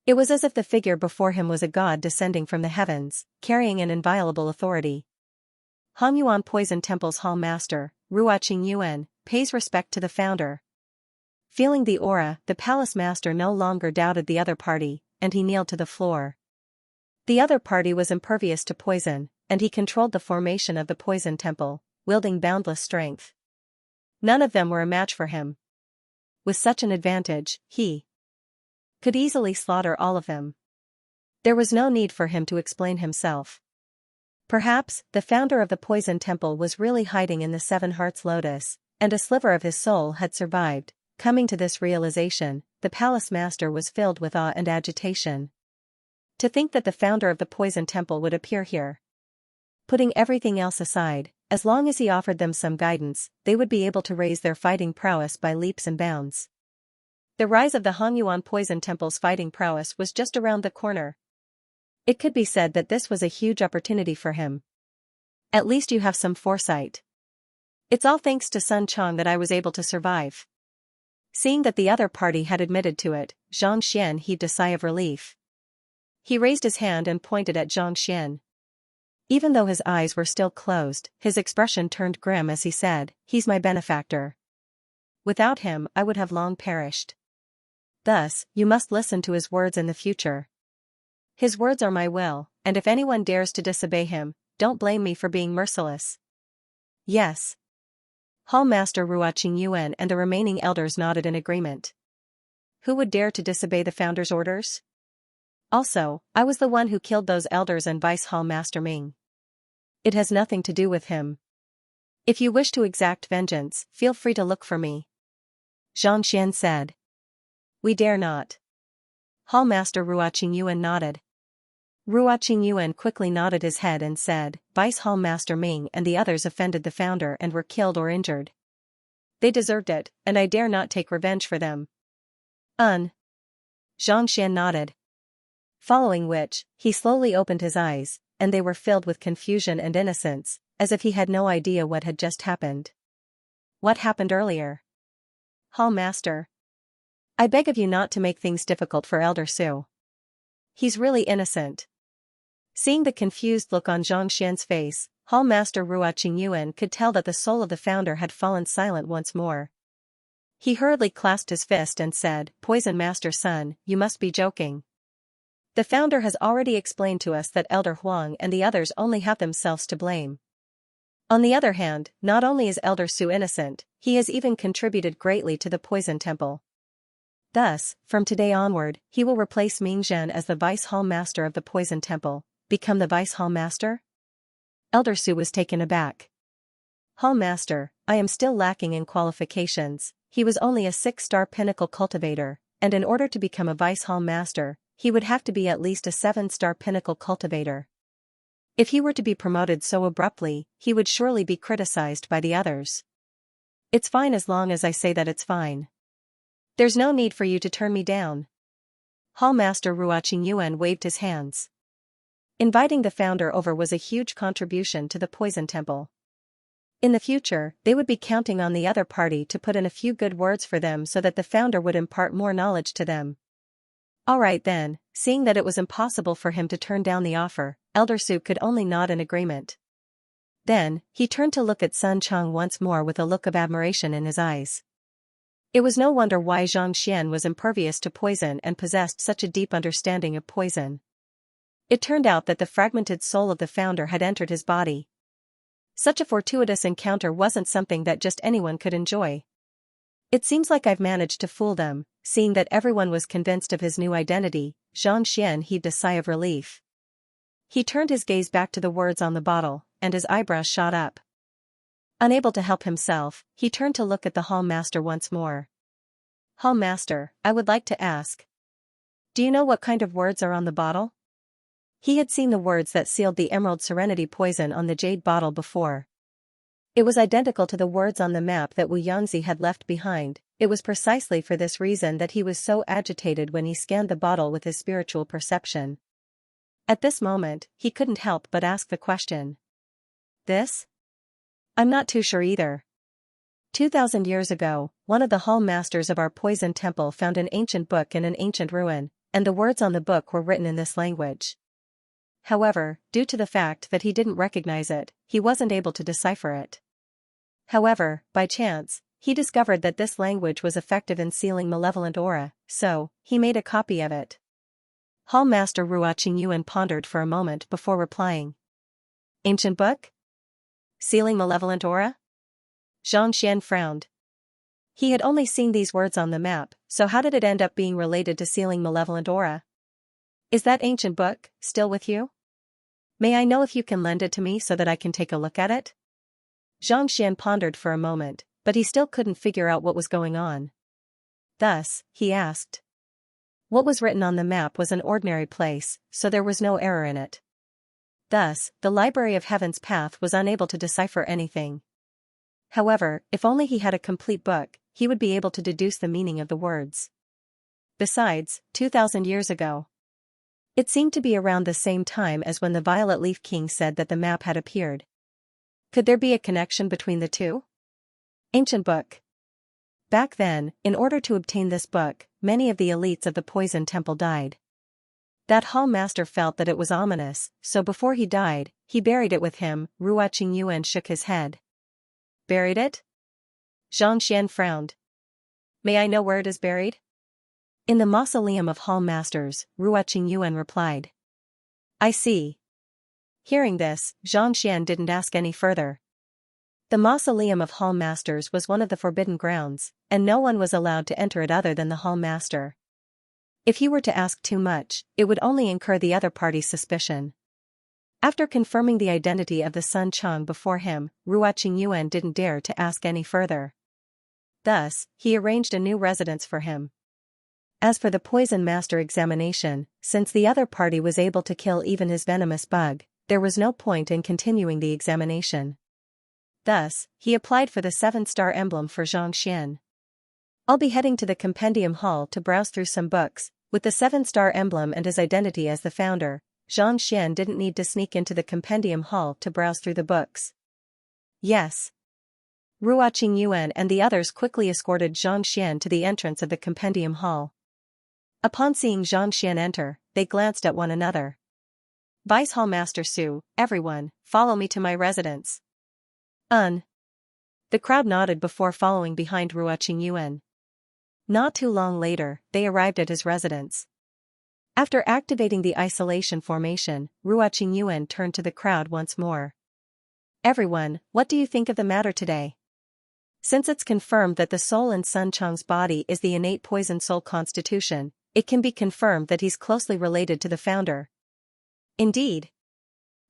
Speaker 1: It was as if the figure before him was a god descending from the heavens, carrying an inviolable authority. Hanyuan Poison Temple's Hall Master, Ruoqing Yuan, pays respect to the founder. Feeling the aura, the palace master no longer doubted the other party, and he kneeled to the floor. The other party was impervious to poison, and he controlled the formation of the Poison Temple, wielding boundless strength. None of them were a match for him. With such an advantage, he could easily slaughter all of them. There was no need for him to explain himself. Perhaps, the founder of the Poison Temple was really hiding in the Seven Hearts Lotus, and a sliver of his soul had survived. Coming to this realization, the palace master was filled with awe and agitation. To think that the founder of the Poison Temple would appear here. Putting everything else aside, as long as he offered them some guidance, they would be able to raise their fighting prowess by leaps and bounds. The rise of the Hongyuan Poison Temple's fighting prowess was just around the corner. It could be said that this was a huge opportunity for him. At least you have some foresight. It's all thanks to Sun Chong that I was able to survive. Seeing that the other party had admitted to it, Xianxia heaved a sigh of relief. He raised his hand and pointed at Xianxia. Even though his eyes were still closed, his expression turned grim as he said, "He's my benefactor. Without him, I would have long perished. Thus, you must listen to his words in the future. His words are my will, and if anyone dares to disobey him, don't blame me for being merciless." Yes. Hall Master Ruoqing Yuan and the remaining elders nodded in agreement. Who would dare to disobey the founder's orders? Also, I was the one who killed those elders and Vice Hall Master Ming. It has nothing to do with him. If you wish to exact vengeance, feel free to look for me. Xianxia said. We dare not. Hall Master Ruoqing Yuan nodded. Ruoqing Yuan quickly nodded his head and said, Vice Hall Master Ming and the others offended the founder and were killed or injured. They deserved it, and I dare not take revenge for them. Xianxia nodded. Following which, he slowly opened his eyes, and they were filled with confusion and innocence, as if he had no idea what had just happened. What happened earlier? Hall Master. I beg of you not to make things difficult for Elder Su. He's really innocent. Seeing the confused look on Xianxia's face, Hall Master Ruoqing Yuan could tell that the soul of the founder had fallen silent once more. He hurriedly clasped his fist and said, Poison Master Sun, you must be joking. The founder has already explained to us that Elder Huang and the others only have themselves to blame. On the other hand, not only is Elder Su innocent, he has even contributed greatly to the Poison Temple. Thus, from today onward, he will replace Ming Zhen as the Vice Hall Master of the Poison Temple. Become the Vice Hall Master? Elder Su was taken aback. Hall Master, I am still lacking in qualifications. He was only a 6-star pinnacle cultivator, and in order to become a Vice Hall Master, he would have to be at least a 7-star pinnacle cultivator. If he were to be promoted so abruptly, he would surely be criticized by the others. It's fine as long as I say that it's fine. There's no need for you to turn me down. Hall Master Ruoqing Yuan waved his hands. Inviting the founder over was a huge contribution to the Poison Temple. In the future, they would be counting on the other party to put in a few good words for them so that the founder would impart more knowledge to them. Alright then, seeing that it was impossible for him to turn down the offer, Elder Su could only nod in agreement. Then, he turned to look at Sun Chong once more with a look of admiration in his eyes. It was no wonder why Xianxia was impervious to poison and possessed such a deep understanding of poison. It turned out that the fragmented soul of the founder had entered his body. Such a fortuitous encounter wasn't something that just anyone could enjoy. It seems like I've managed to fool them. Seeing that everyone was convinced of his new identity, Xianxia heaved a sigh of relief. He turned his gaze back to the words on the bottle, and his eyebrows shot up. Unable to help himself, he turned to look at the Hall Master once more. Hall Master, I would like to ask. Do you know what kind of words are on the bottle? He had seen the words that sealed the Emerald Serenity poison on the jade bottle before. It was identical to the words on the map that Wu Yanzi had left behind. It was precisely for this reason that he was so agitated when he scanned the bottle with his spiritual perception. At this moment, he couldn't help but ask the question. This? I'm not too sure either. 2,000 years ago, one of the hall masters of our Poison Temple found an ancient book in an ancient ruin, and the words on the book were written in this language. However, due to the fact that he didn't recognize it, he wasn't able to decipher it. However, by chance, he discovered that this language was effective in sealing malevolent aura, so, he made a copy of it. Hall Master Ruoqing Yuan pondered for a moment before replying. Ancient book? Sealing malevolent aura? Xianxia frowned. He had only seen these words on the map, So how did it end up being related to sealing malevolent aura? Is that ancient book still with you? May I know if you can lend it to me so that I can take a look at it? Xianxia pondered for a moment, but he still couldn't figure out what was going on. Thus, he asked. What was written on the map was an ordinary place, so there was no error in it. Thus, the Library of Heaven's Path was unable to decipher anything. However, if only he had a complete book, he would be able to deduce the meaning of the words. Besides, 2,000 years ago. It seemed to be around the same time as when the Violet Leaf King said that the map had appeared. Could there be a connection between the two? Ancient book. Back then, in order to obtain this book, many of the elites of the Poison Temple died. That Hall Master felt that it was ominous, so before he died, he buried it with him. Ruoqing Yuan shook his head. Buried it? Xianxia frowned. May I know where it is buried? In the mausoleum of Hall Masters, Ruoqing Yuan replied. I see. Hearing this, Xianxia didn't ask any further. The mausoleum of Hall Masters was one of the forbidden grounds, and no one was allowed to enter it other than the Hall Master. If he were to ask too much, it would only incur the other party's suspicion. After confirming the identity of the Sun Chang before him, Ruoqing Yuan didn't dare to ask any further. Thus, he arranged a new residence for him. As for the Poison Master examination, since the other party was able to kill even his venomous bug, there was no point in continuing the examination. Thus, he applied for the 7-star emblem for Xianxia. I'll be heading to the Compendium Hall to browse through some books. With the 7-star emblem and his identity as the founder, Xianxia didn't need to sneak into the Compendium Hall to browse through the books. Yes. Ruoqing Yuan and the others quickly escorted Xianxia to the entrance of the Compendium Hall. Upon seeing Xianxia enter, they glanced at one another. Vice Hall Master Su, everyone, follow me to my residence. The crowd nodded before following behind Ruoqing Yuan. Not too long later, they arrived at his residence. After activating the isolation formation, Ruoqing Yuan turned to the crowd once more. Everyone, what do you think of the matter today? Since it's confirmed that the soul in Sun Chang's body is the innate poison soul constitution, it can be confirmed that he's closely related to the founder. Indeed.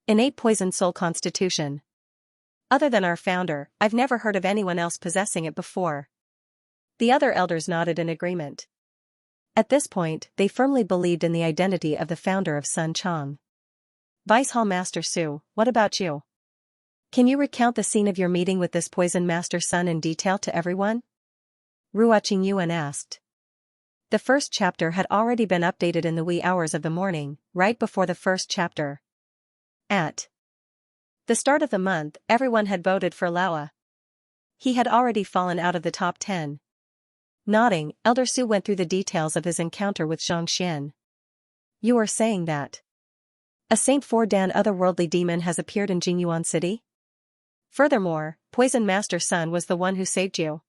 Speaker 1: Innate poison soul constitution. Other than our founder, I've never heard of anyone else possessing it before. The other elders nodded in agreement. At this point, they firmly believed in the identity of the founder of Sun Chang. Vice Hall Master Su, what about you? Can you recount the scene of your meeting with this Poison Master Sun in detail to everyone? Ruoqing Yuan asked. The first chapter had already been updated in the wee hours of the morning, right before the first chapter. At the start of the month, everyone had voted for Laowa. He had already fallen out of the top 10. Nodding, Elder Su went through the details of his encounter with Xianxia. You are saying that a Saint Fordan otherworldly demon has appeared in Jingyuan City? Furthermore, Poison Master Sun was the one who saved you.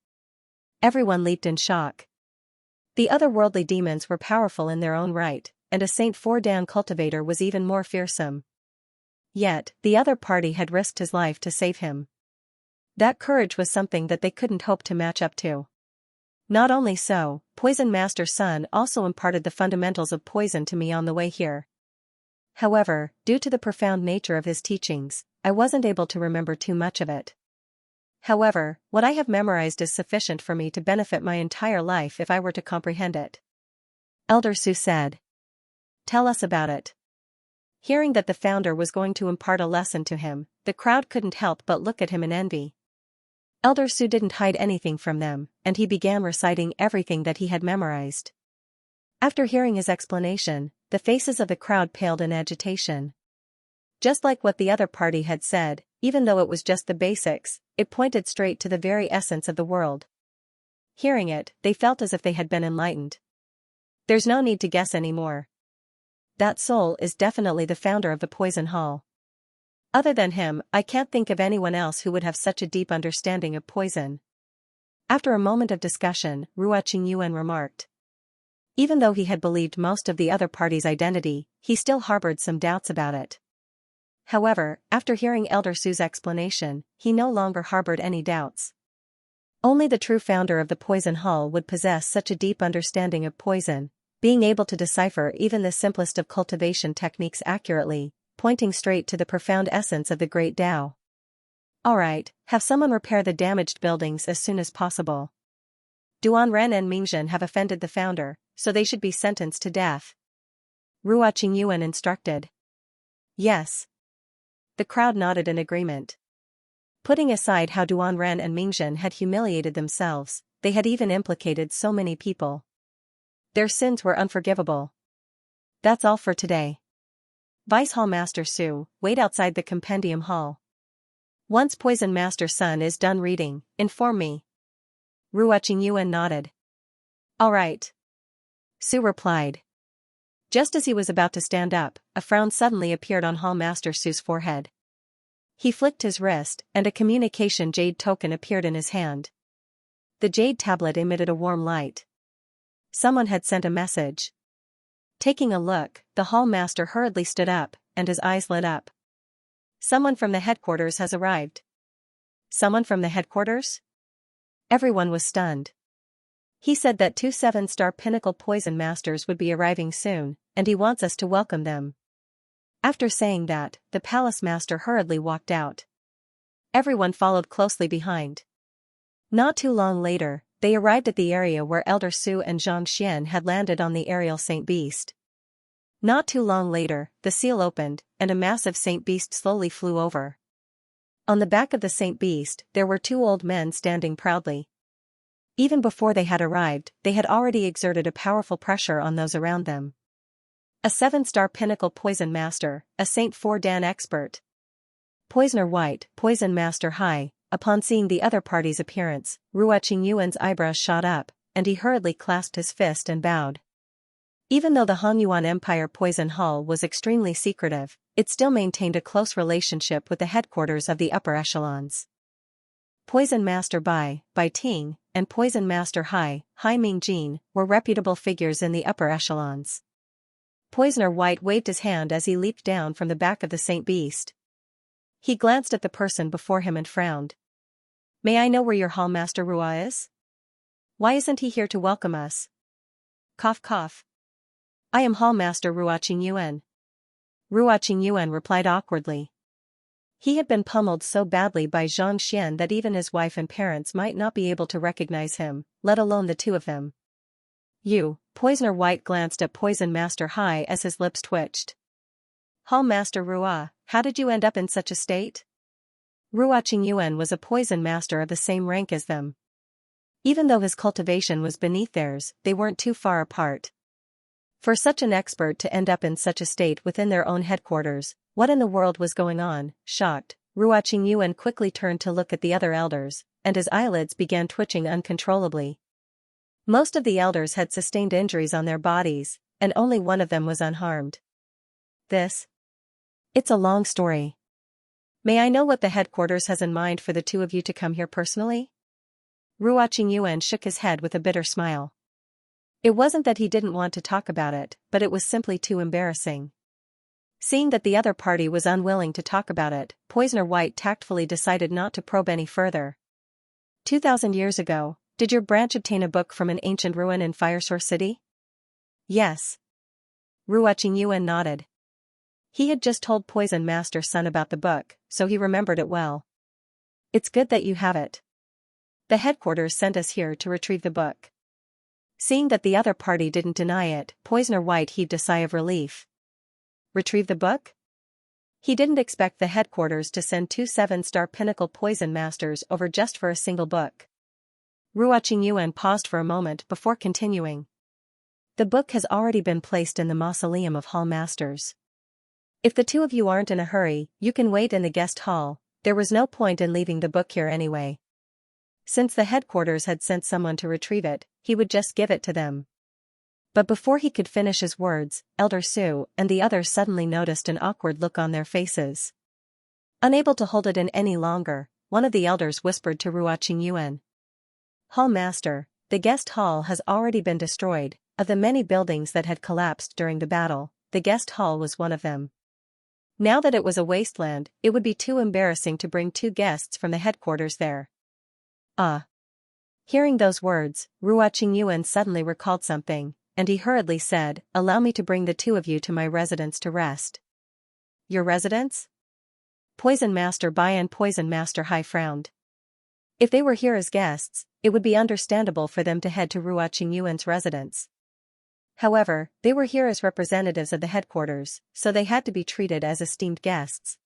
Speaker 1: Everyone leaped in shock. The otherworldly demons were powerful in their own right, and a Saint Fordan cultivator was even more fearsome. Yet, the other party had risked his life to save him. That courage was something that they couldn't hope to match up to. Not only so, Poison Master Sun also imparted the fundamentals of poison to me on the way here. However, due to the profound nature of his teachings, I wasn't able to remember too much of it. However, what I have memorized is sufficient for me to benefit my entire life if I were to comprehend it. Elder Su said. Tell us about it. Hearing that the founder was going to impart a lesson to him, the crowd couldn't help but look at him in envy. Elder Su didn't hide anything from them, and he began reciting everything that he had memorized. After hearing his explanation, the faces of the crowd paled in agitation. Just like what the other party had said, even though it was just the basics, it pointed straight to the very essence of the world. Hearing it, they felt as if they had been enlightened. There's no need to guess anymore. That soul is definitely the founder of the Poison Hall. Other than him, I can't think of anyone else who would have such a deep understanding of poison. After a moment of discussion, Ruoqing Yuan remarked. Even though he had believed most of the other party's identity, he still harbored some doubts about it. However, after hearing Elder Su's explanation, he no longer harbored any doubts. Only the true founder of the poison hall would possess such a deep understanding of poison, being able to decipher even the simplest of cultivation techniques accurately, pointing straight to the profound essence of the great Tao. Alright, have someone repair the damaged buildings as soon as possible. Duan Ren and Mingzhen have offended the founder, so they should be sentenced to death. Ruo Qingyuan instructed. Yes. The crowd nodded in agreement. Putting aside how Duan Ren and Mingzhen had humiliated themselves, they had even implicated so many people. Their sins were unforgivable. That's all for today. Vice Hall Master Su, wait outside the Compendium Hall. Once Poison Master Sun is done reading, inform me. Ruo Qingyuan nodded. All right. Su replied. Just as he was about to stand up, a frown suddenly appeared on Hall Master Su's forehead. He flicked his wrist, and a communication jade token appeared in his hand. The jade tablet emitted a warm light. Someone had sent a message. Taking a look, the hall master hurriedly stood up, and his eyes lit up. Someone from the headquarters has arrived. Someone from the headquarters? Everyone was stunned. He said that 2 7-star pinnacle poison masters would be arriving soon, and he wants us to welcome them. After saying that, the palace master hurriedly walked out. Everyone followed closely behind. Not too long later, they arrived at the area where Elder Su and Xianxia had landed on the aerial Saint Beast. Not too long later, the seal opened, and a massive Saint Beast slowly flew over. On the back of the Saint Beast, there were 2 old men standing proudly. Even before they had arrived, they had already exerted a powerful pressure on those around them. A 7-star pinnacle poison master, a Saint 4 Dan expert. Poisoner White, Poison Master High. Upon seeing the other party's appearance, Ruo Qingyuan's eyebrows shot up, and he hurriedly clasped his fist and bowed. Even though the Hongyuan Empire Poison Hall was extremely secretive, it still maintained a close relationship with the headquarters of the upper echelons. Poison Master Bai Ting, and Poison Master Hai Mingjin, were reputable figures in the upper echelons. Poisoner White waved his hand as he leaped down from the back of the Saint Beast. He glanced at the person before him and frowned. May I know where your Hall Master Ruo is? Why isn't he here to welcome us? Cough cough. I am Hall Master Ruo Qingyuan. Ruo Qingyuan replied awkwardly. He had been pummeled so badly by Xianxia that even his wife and parents might not be able to recognize him, let alone the 2 of them. You, Poisoner White glanced at Poison Master Hai as his lips twitched. Hall Master Ruo, how did you end up in such a state? Ruo Qingyuan was a poison master of the same rank as them. Even though his cultivation was beneath theirs, they weren't too far apart. For such an expert to end up in such a state within their own headquarters, what in the world was going on? Shocked, Ruo Qingyuan quickly turned to look at the other elders, and his eyelids began twitching uncontrollably. Most of the elders had sustained injuries on their bodies, and only one of them was unharmed. It's a long story. May I know what the headquarters has in mind for the 2 of you to come here personally? Ruo Qingyuan shook his head with a bitter smile. It wasn't that he didn't want to talk about it, but it was simply too embarrassing. Seeing that the other party was unwilling to talk about it, Poisoner White tactfully decided not to probe any further. 2,000 years ago, did your branch obtain a book from an ancient ruin in Fire Source City? Yes. Ruo Qingyuan nodded. He had just told Poison Master Sun about the book, so he remembered it well. It's good that you have it. The headquarters sent us here to retrieve the book. Seeing that the other party didn't deny it, Poisoner White heaved a sigh of relief. Retrieve the book? He didn't expect the headquarters to send 2 7-star pinnacle poison masters over just for a single book. Ruo Qingyuan paused for a moment before continuing. The book has already been placed in the mausoleum of Hall Masters. If the 2 of you aren't in a hurry, you can wait in the guest hall. There was no point in leaving the book here anyway. Since the headquarters had sent someone to retrieve it, he would just give it to them. But before he could finish his words, Elder Su and the others suddenly noticed an awkward look on their faces. Unable to hold it in any longer, one of the elders whispered to Ruo Qingyuan. Hall Master, the guest hall has already been destroyed. Of the many buildings that had collapsed during the battle, the guest hall was one of them. Now that it was a wasteland, it would be too embarrassing to bring 2 guests from the headquarters there. Hearing those words, Ruo Qingyuan suddenly recalled something, and he hurriedly said, "Allow me to bring the two of you to my residence to rest." "Your residence?" Poison Master Bai and Poison Master Hai frowned. If they were here as guests, it would be understandable for them to head to Ruo Qingyuan's residence. However, they were here as representatives of the headquarters, so they had to be treated as esteemed guests.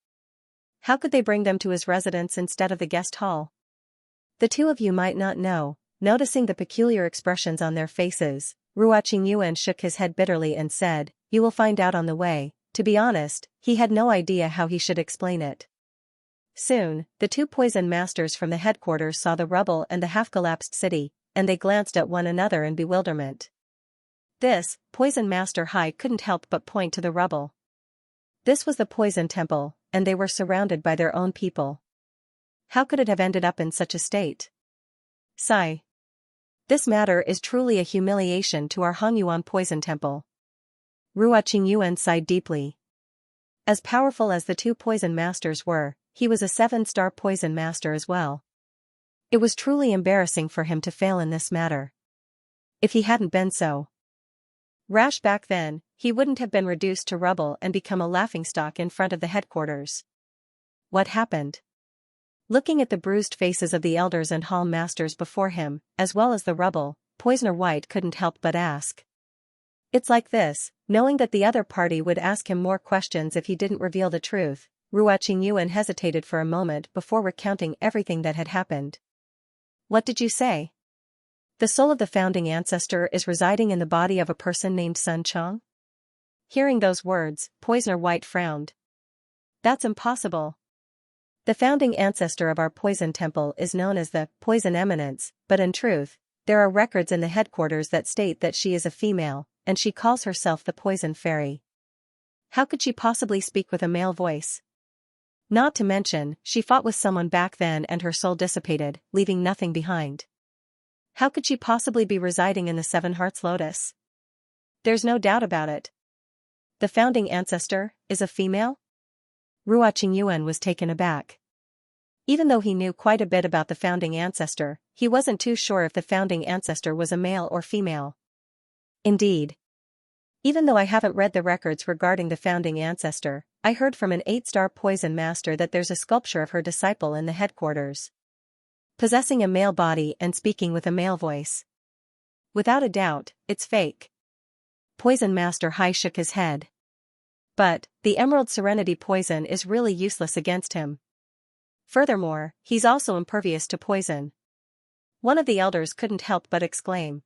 Speaker 1: How could they bring them to his residence instead of the guest hall? The two of you might not know. Noticing the peculiar expressions on their faces, Ruo Qingyuan shook his head bitterly and said, "You will find out on the way." To be honest, he had no idea how he should explain it. Soon, the two poison masters from the headquarters saw the rubble and the half-collapsed city, and they glanced at one another in bewilderment. This, Poison Master Hai couldn't help but point to the rubble. This was the Poison Temple, and they were surrounded by their own people. How could it have ended up in such a state? Sigh. This matter is truly a humiliation to our Hongyuan Poison Temple. Ruo Qingyuan sighed deeply. As powerful as the two poison masters were, he was a 7-star poison master as well. It was truly embarrassing for him to fail in this matter. If he hadn't been so rash back then, he wouldn't have been reduced to rubble and become a laughingstock in front of the headquarters. What happened? Looking at the bruised faces of the elders and hall masters before him, as well as the rubble, Poisoner White couldn't help but ask. It's like this, knowing that the other party would ask him more questions if he didn't reveal the truth, Ruo Qingyuan hesitated for a moment before recounting everything that had happened. What did you say? The soul of the founding ancestor is residing in the body of a person named Sun Chong? Hearing those words, Poisoner White frowned. That's impossible. The founding ancestor of our poison temple is known as the Poison Eminence, but in truth, there are records in the headquarters that state that she is a female, and she calls herself the Poison Fairy. How could she possibly speak with a male voice? Not to mention, she fought with someone back then and her soul dissipated, leaving nothing behind. How could she possibly be residing in the Seven Hearts Lotus? There's no doubt about it. The founding ancestor is a female? Ruo Qingyuan was taken aback. Even though he knew quite a bit about the founding ancestor, he wasn't too sure if the founding ancestor was a male or female. Indeed. Even though I haven't read the records regarding the founding ancestor, I heard from an 8-star poison master that there's a sculpture of her disciple in the headquarters, possessing a male body and speaking with a male voice. Without a doubt, it's fake. Poison Master Hai shook his head. But, the Emerald Serenity poison is really useless against him. Furthermore, he's also impervious to poison. One of the elders couldn't help but exclaim.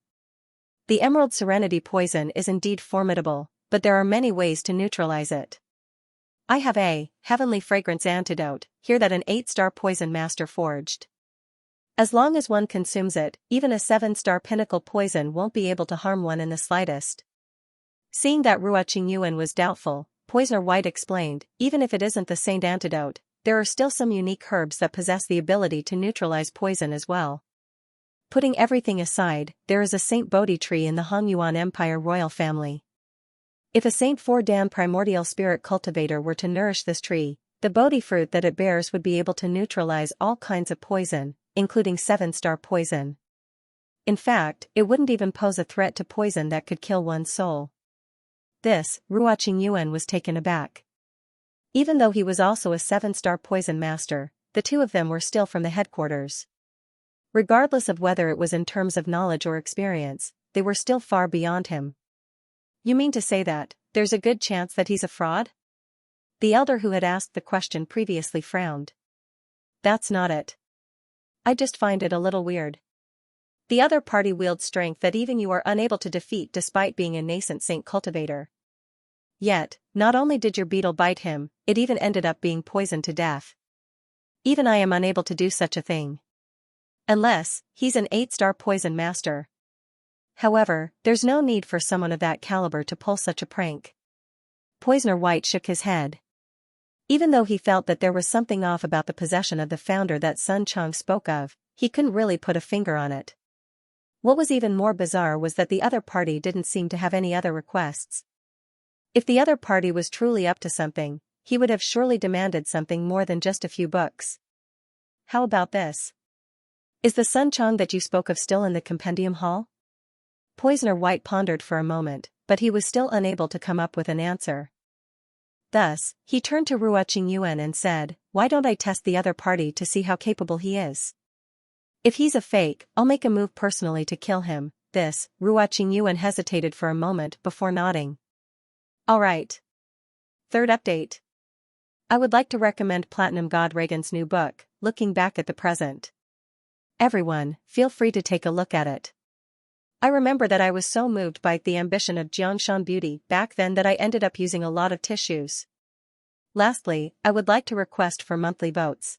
Speaker 1: The Emerald Serenity poison is indeed formidable, but there are many ways to neutralize it. I have a Heavenly Fragrance antidote here that an 8-star poison master forged. As long as one consumes it, even a 7-star pinnacle poison won't be able to harm one in the slightest. Seeing that Ruo Qingyuan was doubtful, Poisoner White explained, even if it isn't the saint antidote, there are still some unique herbs that possess the ability to neutralize poison as well. Putting everything aside, there is a Saint Bodhi tree in the Hongyuan Empire royal family. If a Saint Fordan primordial spirit cultivator were to nourish this tree, the Bodhi fruit that it bears would be able to neutralize all kinds of poison, including 7-star poison. In fact, it wouldn't even pose a threat to poison that could kill one's soul. This, Ruo Qingyuan was taken aback. Even though he was also a 7-star poison master, the two of them were still from the headquarters. Regardless of whether it was in terms of knowledge or experience, they were still far beyond him. You mean to say that, there's a good chance that he's a fraud? The elder who had asked the question previously frowned. That's not it. I just find it a little weird. The other party wields strength that even you are unable to defeat despite being a nascent saint cultivator. Yet, not only did your beetle bite him, it even ended up being poisoned to death. Even I am unable to do such a thing. Unless, he's an 8-star poison master. However, there's no need for someone of that caliber to pull such a prank. Poisoner White shook his head. Even though he felt that there was something off about the possession of the founder that Sun Chong spoke of, he couldn't really put a finger on it. What was even more bizarre was that the other party didn't seem to have any other requests. If the other party was truly up to something, he would have surely demanded something more than just a few books. How about this? Is the Sun Chang that you spoke of still in the compendium hall? Poisoner White pondered for a moment, but he was still unable to come up with an answer. Thus, he turned to Ruoqing Yuan and said, "Why don't I test the other party to see how capable he is? If he's a fake, I'll make a move personally to kill him." Ruoqing Yuan hesitated for a moment before nodding. All right. Third update. I would like to recommend Platinum God Reagan's new book, Looking Back at the Present. Everyone, feel free to take a look at it. I remember that I was so moved by the ambition of Xianxia beauty back then that I ended up using a lot of tissues. Lastly, I would like to request for monthly votes.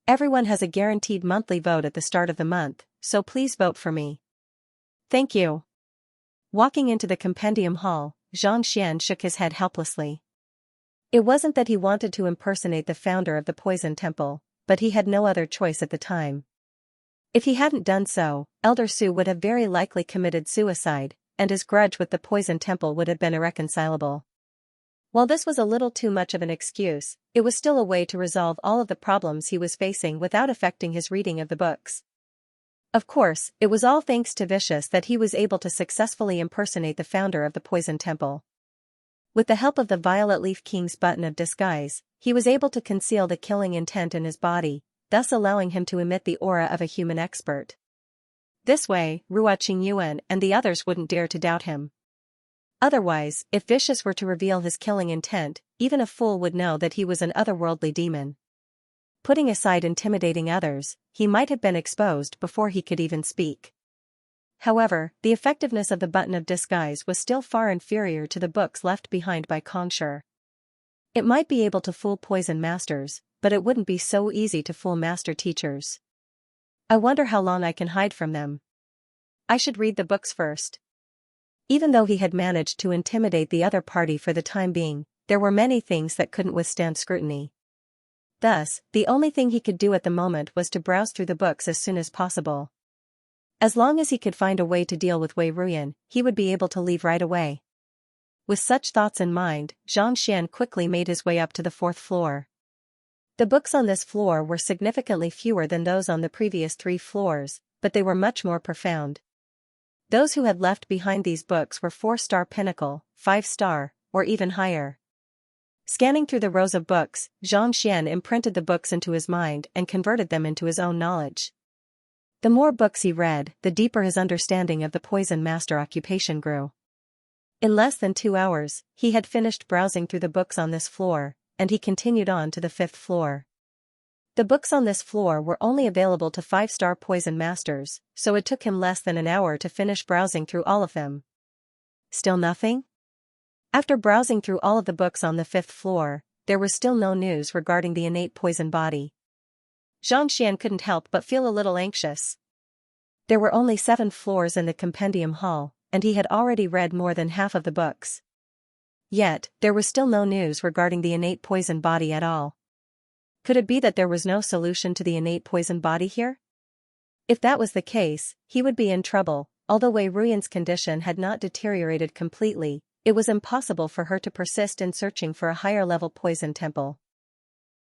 Speaker 1: Everyone has a guaranteed monthly vote at the start of the month, so please vote for me. Thank you. Walking into the compendium hall, Xianxia shook his head helplessly. It wasn't that he wanted to impersonate the founder of the Poison Temple, but he had no other choice at the time. If he hadn't done so, Elder Su would have very likely committed suicide, and his grudge with the Poison Temple would have been irreconcilable. While this was a little too much of an excuse, it was still a way to resolve all of the problems he was facing without affecting his reading of the books. Of course, it was all thanks to Vicious that he was able to successfully impersonate the founder of the Poison Temple. With the help of the Violet Leaf King's button of disguise, he was able to conceal the killing intent in his body, thus allowing him to emit the aura of a human expert. This way, Ruoqing Yuan and the others wouldn't dare to doubt him. Otherwise, if Vicious were to reveal his killing intent, even a fool would know that he was an otherworldly demon. Putting aside intimidating others, he might have been exposed before he could even speak. However, the effectiveness of the button of disguise was still far inferior to the books left behind by Kongshi. It might be able to fool poison masters, but it wouldn't be so easy to fool master teachers. I wonder how long I can hide from them. I should read the books first. Even though he had managed to intimidate the other party for the time being, there were many things that couldn't withstand scrutiny. Thus, the only thing he could do at the moment was to browse through the books as soon as possible. As long as he could find a way to deal with Wei Ruyan, he would be able to leave right away. With such thoughts in mind, Xianxia quickly made his way up to the 4th floor. The books on this floor were significantly fewer than those on the previous 3 floors, but they were much more profound. Those who had left behind these books were 4-star pinnacle, 5-star, or even higher. Scanning through the rows of books, Xianxia imprinted the books into his mind and converted them into his own knowledge. The more books he read, the deeper his understanding of the poison master occupation grew. In less than 2 hours, he had finished browsing through the books on this floor, and he continued on to the 5th floor. The books on this floor were only available to 5-star poison masters, so it took him less than an hour to finish browsing through all of them. Still nothing? After browsing through all of the books on the 5th floor, there was still no news regarding the innate poison body. Xianxia couldn't help but feel a little anxious. There were only 7 floors in the compendium hall, and he had already read more than half of the books. Yet, there was still no news regarding the innate poison body at all. Could it be that there was no solution to the innate poison body here? If that was the case, he would be in trouble. Although Wei Ruyan's condition had not deteriorated completely, it was impossible for her to persist in searching for a higher-level poison temple.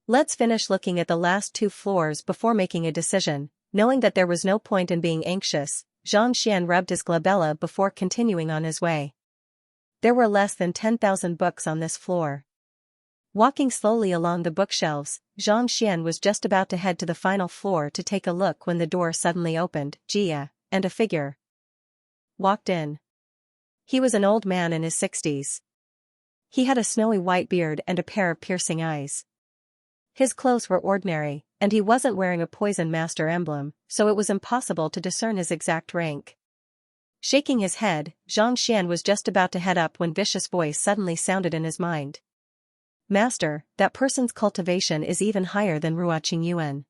Speaker 1: Let's finish looking at the last 2 floors before making a decision. Knowing that there was no point in being anxious, Xianxia rubbed his glabella before continuing on his way. There were less than 10,000 books on this floor. Walking slowly along the bookshelves, Xianxia was just about to head to the final floor to take a look when the door suddenly opened, and a figure walked in. He was an old man in his 60s. He had a snowy white beard and a pair of piercing eyes. His clothes were ordinary, and he wasn't wearing a Poison Master emblem, so it was impossible to discern his exact rank. Shaking his head, Xianxia was just about to head up when Vicious' voice suddenly sounded in his mind. Master, that person's cultivation is even higher than Ruoqing Yuan.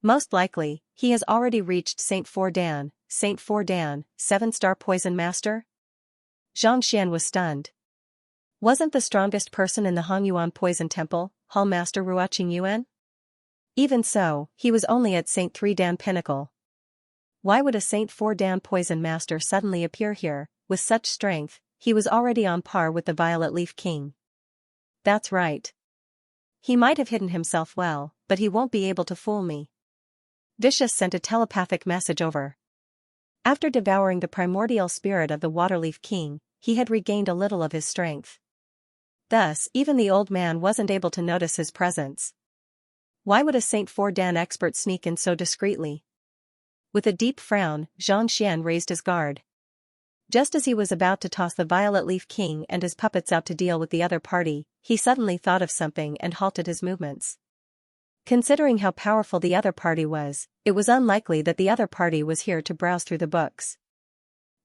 Speaker 1: Most likely, he has already reached Saint Fordan, 7-star Poison Master? Xianxia was stunned. Wasn't the strongest person in the Hongyuan Poison Temple, Hall Master Ruoqing Yuan? Even so, he was only at Saint 3 Dan Pinnacle. Why would a Saint 4 Dan Poison Master suddenly appear here? With such strength, he was already on par with the Violet Leaf King. That's right. He might have hidden himself well, but he won't be able to fool me. Vicious sent a telepathic message over. After devouring the primordial spirit of the Waterleaf King, he had regained a little of his strength. Thus, even the old man wasn't able to notice his presence. Why would a Saint Fordan expert sneak in so discreetly? With a deep frown, Xianxia raised his guard. Just as he was about to toss the Violet Leaf King and his puppets out to deal with the other party, he suddenly thought of something and halted his movements. Considering how powerful the other party was, it was unlikely that the other party was here to browse through the books.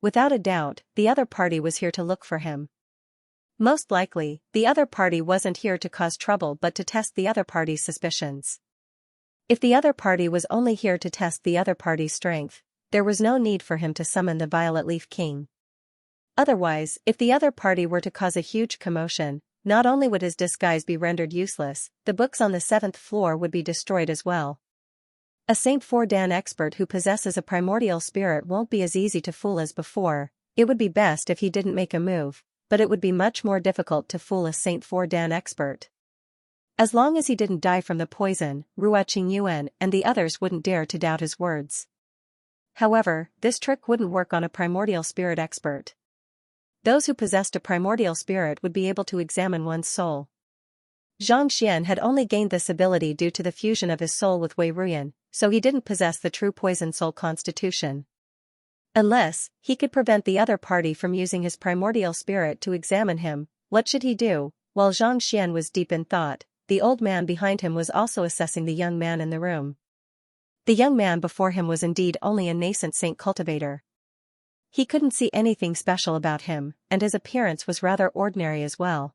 Speaker 1: Without a doubt, the other party was here to look for him. Most likely, the other party wasn't here to cause trouble but to test the other party's suspicions. If the other party was only here to test the other party's strength, there was no need for him to summon the Violet Leaf King. Otherwise, if the other party were to cause a huge commotion, not only would his disguise be rendered useless, the books on the 7th floor would be destroyed as well. A Saint Fordan expert who possesses a primordial spirit won't be as easy to fool as before. It would be best if he didn't make a move, but it would be much more difficult to fool a Saint Fordan expert. As long as he didn't die from the poison, Ruoqingyuan and the others wouldn't dare to doubt his words. However, this trick wouldn't work on a primordial spirit expert. Those who possessed a primordial spirit would be able to examine one's soul. Zhang Xian had only gained this ability due to the fusion of his soul with Wei Ruyan, so he didn't possess the true poison soul constitution. Unless he could prevent the other party from using his primordial spirit to examine him, what should he do? While Zhang Xian was deep in thought, the old man behind him was also assessing the young man in the room. The young man before him was indeed only a nascent saint cultivator. He couldn't see anything special about him, and his appearance was rather ordinary as well.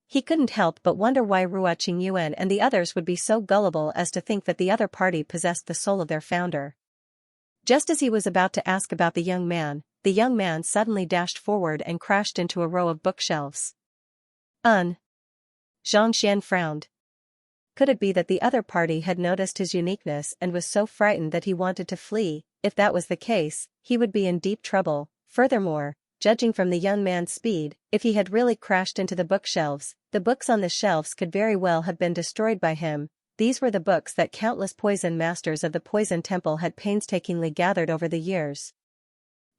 Speaker 1: He couldn't help but wonder why Ruoqingyuan and the others would be so gullible as to think that the other party possessed the soul of their founder. Just as he was about to ask about the young man suddenly dashed forward and crashed into a row of bookshelves. Zhang Xian frowned. Could it be that the other party had noticed his uniqueness and was so frightened that he wanted to flee? If that was the case, he would be in deep trouble. Furthermore, judging from the young man's speed, if he had really crashed into the bookshelves, the books on the shelves could very well have been destroyed by him. These were the books that countless poison masters of the Poison Temple had painstakingly gathered over the years.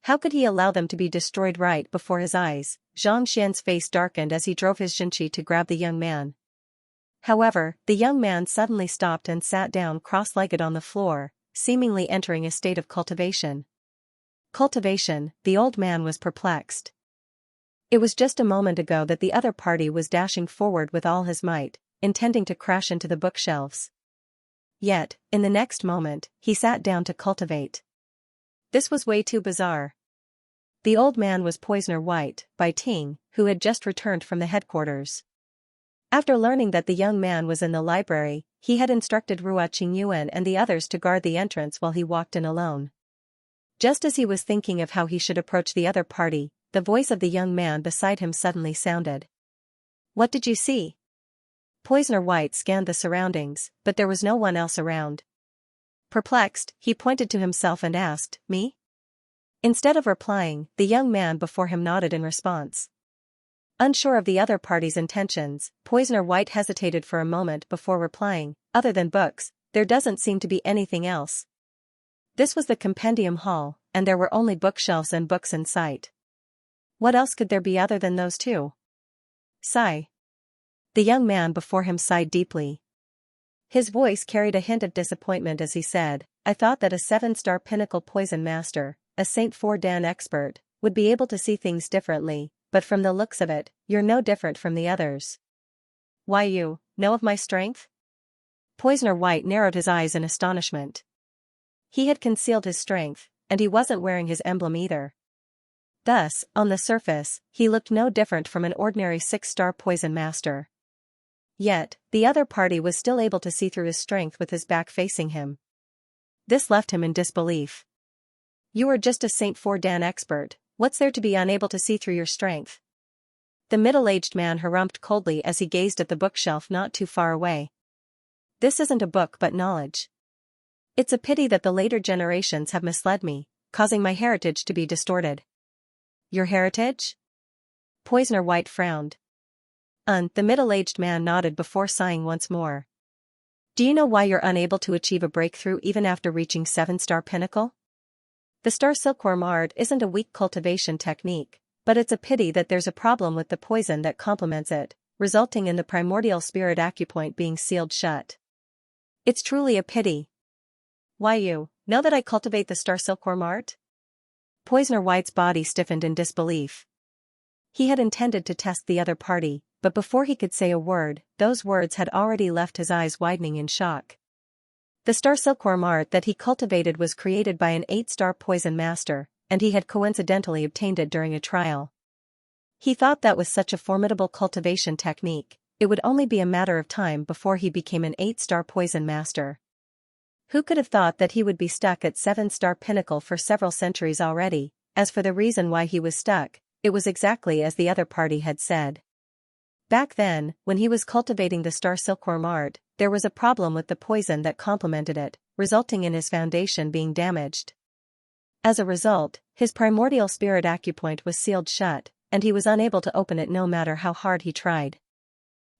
Speaker 1: How could he allow them to be destroyed right before his eyes? Zhang Xian's face darkened as he drove his Xianxia to grab the young man. However, the young man suddenly stopped and sat down cross-legged on the floor, seemingly entering a state of cultivation. Cultivation, the old man was perplexed. It was just a moment ago that the other party was dashing forward with all his might, intending to crash into the bookshelves. Yet, in the next moment, he sat down to cultivate. This was way too bizarre. The old man was Poisoner White, Bai Ting, who had just returned from the headquarters. After learning that the young man was in the library, he had instructed Ruoqingyuan and the others to guard the entrance while he walked in alone. Just as he was thinking of how he should approach the other party, the voice of the young man beside him suddenly sounded. "What did you see?" Poisoner White scanned the surroundings, but there was no one else around. Perplexed, he pointed to himself and asked, "Me?" Instead of replying, the young man before him nodded in response. Unsure of the other party's intentions, Poisoner White hesitated for a moment before replying, "Other than books, there doesn't seem to be anything else." This was the compendium hall, and there were only bookshelves and books in sight. What else could there be other than those two? Sigh. The young man before him sighed deeply. His voice carried a hint of disappointment as he said, "I thought that a 7-star pinnacle poison master, a Saint Fordan expert, would be able to see things differently, but from the looks of it, you're no different from the others." "Why, you know of my strength?" Poisoner White narrowed his eyes in astonishment. He had concealed his strength, and he wasn't wearing his emblem either. Thus, on the surface, he looked no different from an ordinary 6-star poison master. Yet, the other party was still able to see through his strength with his back facing him. This left him in disbelief. "You are just a Saint Fordan expert, what's there to be unable to see through your strength?" The middle-aged man harumphed coldly as he gazed at the bookshelf not too far away. "This isn't a book but knowledge. It's a pity that the later generations have misled me, causing my heritage to be distorted." "Your heritage?" Poisoner White frowned. The middle-aged man nodded before sighing once more. Do you know why you're unable to achieve a breakthrough even after reaching 7-star pinnacle? The star silkworm art isn't a weak cultivation technique, but it's a pity that there's a problem with the poison that complements it, resulting in the primordial spirit acupoint being sealed shut. It's truly a pity. Why you, know that I cultivate the star silkworm art? Poisoner White's body stiffened in disbelief. He had intended to test the other party, but before he could say a word, those words had already left his eyes widening in shock. The star silkworm art that he cultivated was created by an 8-star poison master, and he had coincidentally obtained it during a trial. He thought that with such a formidable cultivation technique, it would only be a matter of time before he became an 8-star poison master. Who could have thought that he would be stuck at 7-star pinnacle for several centuries already? As for the reason why he was stuck, it was exactly as the other party had said. Back then, when he was cultivating the star silkworm art, there was a problem with the poison that complemented it, resulting in his foundation being damaged. As a result, his primordial spirit acupoint was sealed shut, and he was unable to open it no matter how hard he tried.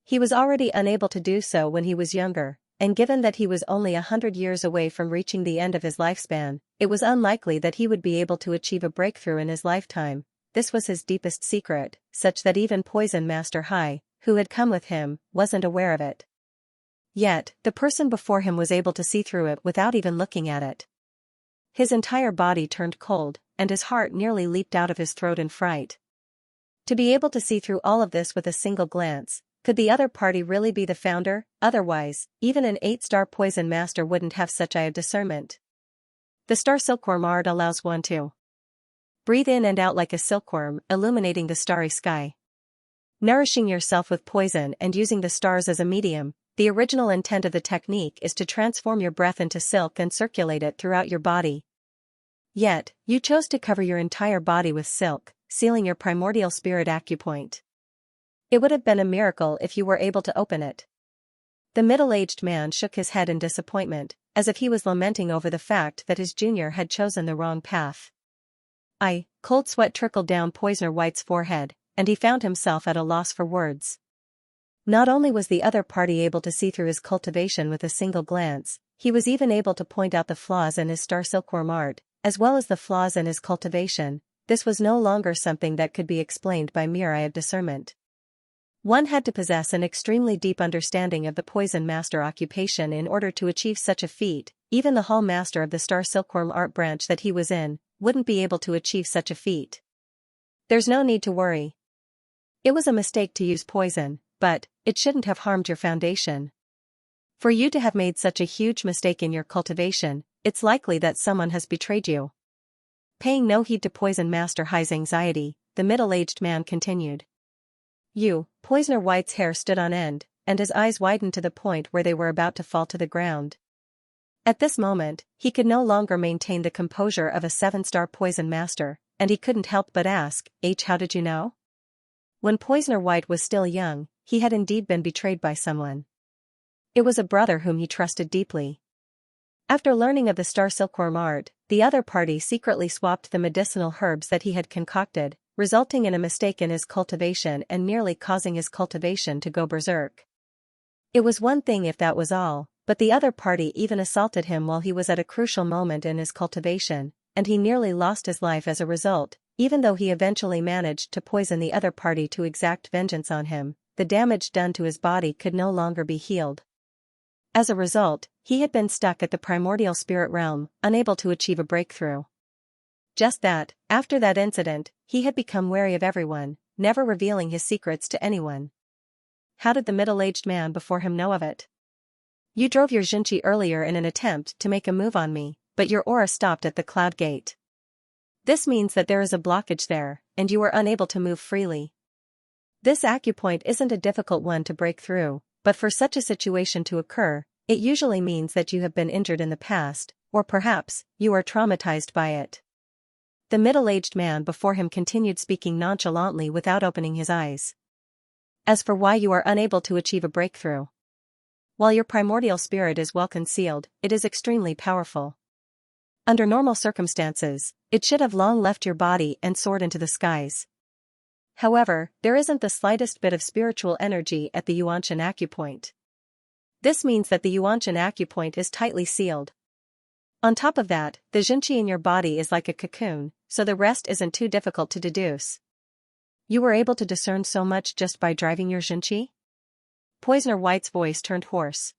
Speaker 1: He was already unable to do so when he was younger, and given that he was only 100 years away from reaching the end of his lifespan, it was unlikely that he would be able to achieve a breakthrough in his lifetime. This was his deepest secret, such that even Poison Master Hai, who had come with him, wasn't aware of it. Yet, the person before him was able to see through it without even looking at it. His entire body turned cold, and his heart nearly leaped out of his throat in fright. To be able to see through all of this with a single glance, could the other party really be the founder? Otherwise, even an 8-star poison master wouldn't have such eye of discernment. The star silkworm art allows one to breathe in and out like a silkworm, illuminating the starry sky. Nourishing yourself with poison and using the stars as a medium, the original intent of the technique is to transform your breath into silk and circulate it throughout your body. Yet, you chose to cover your entire body with silk, sealing your primordial spirit acupoint. It would have been a miracle if you were able to open it. The middle-aged man shook his head in disappointment, as if he was lamenting over the fact that his junior had chosen the wrong path. Cold sweat trickled down Poisoner White's forehead, and he found himself at a loss for words. Not only was the other party able to see through his cultivation with a single glance, he was even able to point out the flaws in his star silkworm art, as well as the flaws in his cultivation. This was no longer something that could be explained by mere eye of discernment. One had to possess an extremely deep understanding of the poison master occupation in order to achieve such a feat. Even the hall master of the star silkworm art branch that he was in wouldn't be able to achieve such a feat. There's no need to worry. It was a mistake to use poison, but it shouldn't have harmed your foundation. For you to have made such a huge mistake in your cultivation, it's likely that someone has betrayed you. Paying no heed to Poison Master Hai's anxiety, the middle-aged man continued. Poisoner White's hair stood on end, and his eyes widened to the point where they were about to fall to the ground. At this moment, he could no longer maintain the composure of a 7-star poison master, and he couldn't help but ask, how did you know? When Poisoner White was still young, he had indeed been betrayed by someone. It was a brother whom he trusted deeply. After learning of the star silkworm art, the other party secretly swapped the medicinal herbs that he had concocted, resulting in a mistake in his cultivation and nearly causing his cultivation to go berserk. It was one thing if that was all, but the other party even assaulted him while he was at a crucial moment in his cultivation, and he nearly lost his life as a result. Even though he eventually managed to poison the other party to exact vengeance on him, the damage done to his body could no longer be healed. As a result, he had been stuck at the primordial spirit realm, unable to achieve a breakthrough. Just that, after that incident, he had become wary of everyone, never revealing his secrets to anyone. How did the middle-aged man before him know of it? You drove your Xianxia earlier in an attempt to make a move on me, but your aura stopped at the cloud gate. This means that there is a blockage there, and you are unable to move freely. This acupoint isn't a difficult one to break through, but for such a situation to occur, it usually means that you have been injured in the past, or perhaps, you are traumatized by it. The middle-aged man before him continued speaking nonchalantly without opening his eyes. As for why you are unable to achieve a breakthrough. While your primordial spirit is well concealed, it is extremely powerful. Under normal circumstances, it should have long left your body and soared into the skies. However, there isn't the slightest bit of spiritual energy at the Xianxia acupoint. This means that the Xianxia acupoint is tightly sealed. On top of that, the Xianxia in your body is like a cocoon, so the rest isn't too difficult to deduce. You were able to discern so much just by driving your Xianxia? Poisoner White's voice turned hoarse.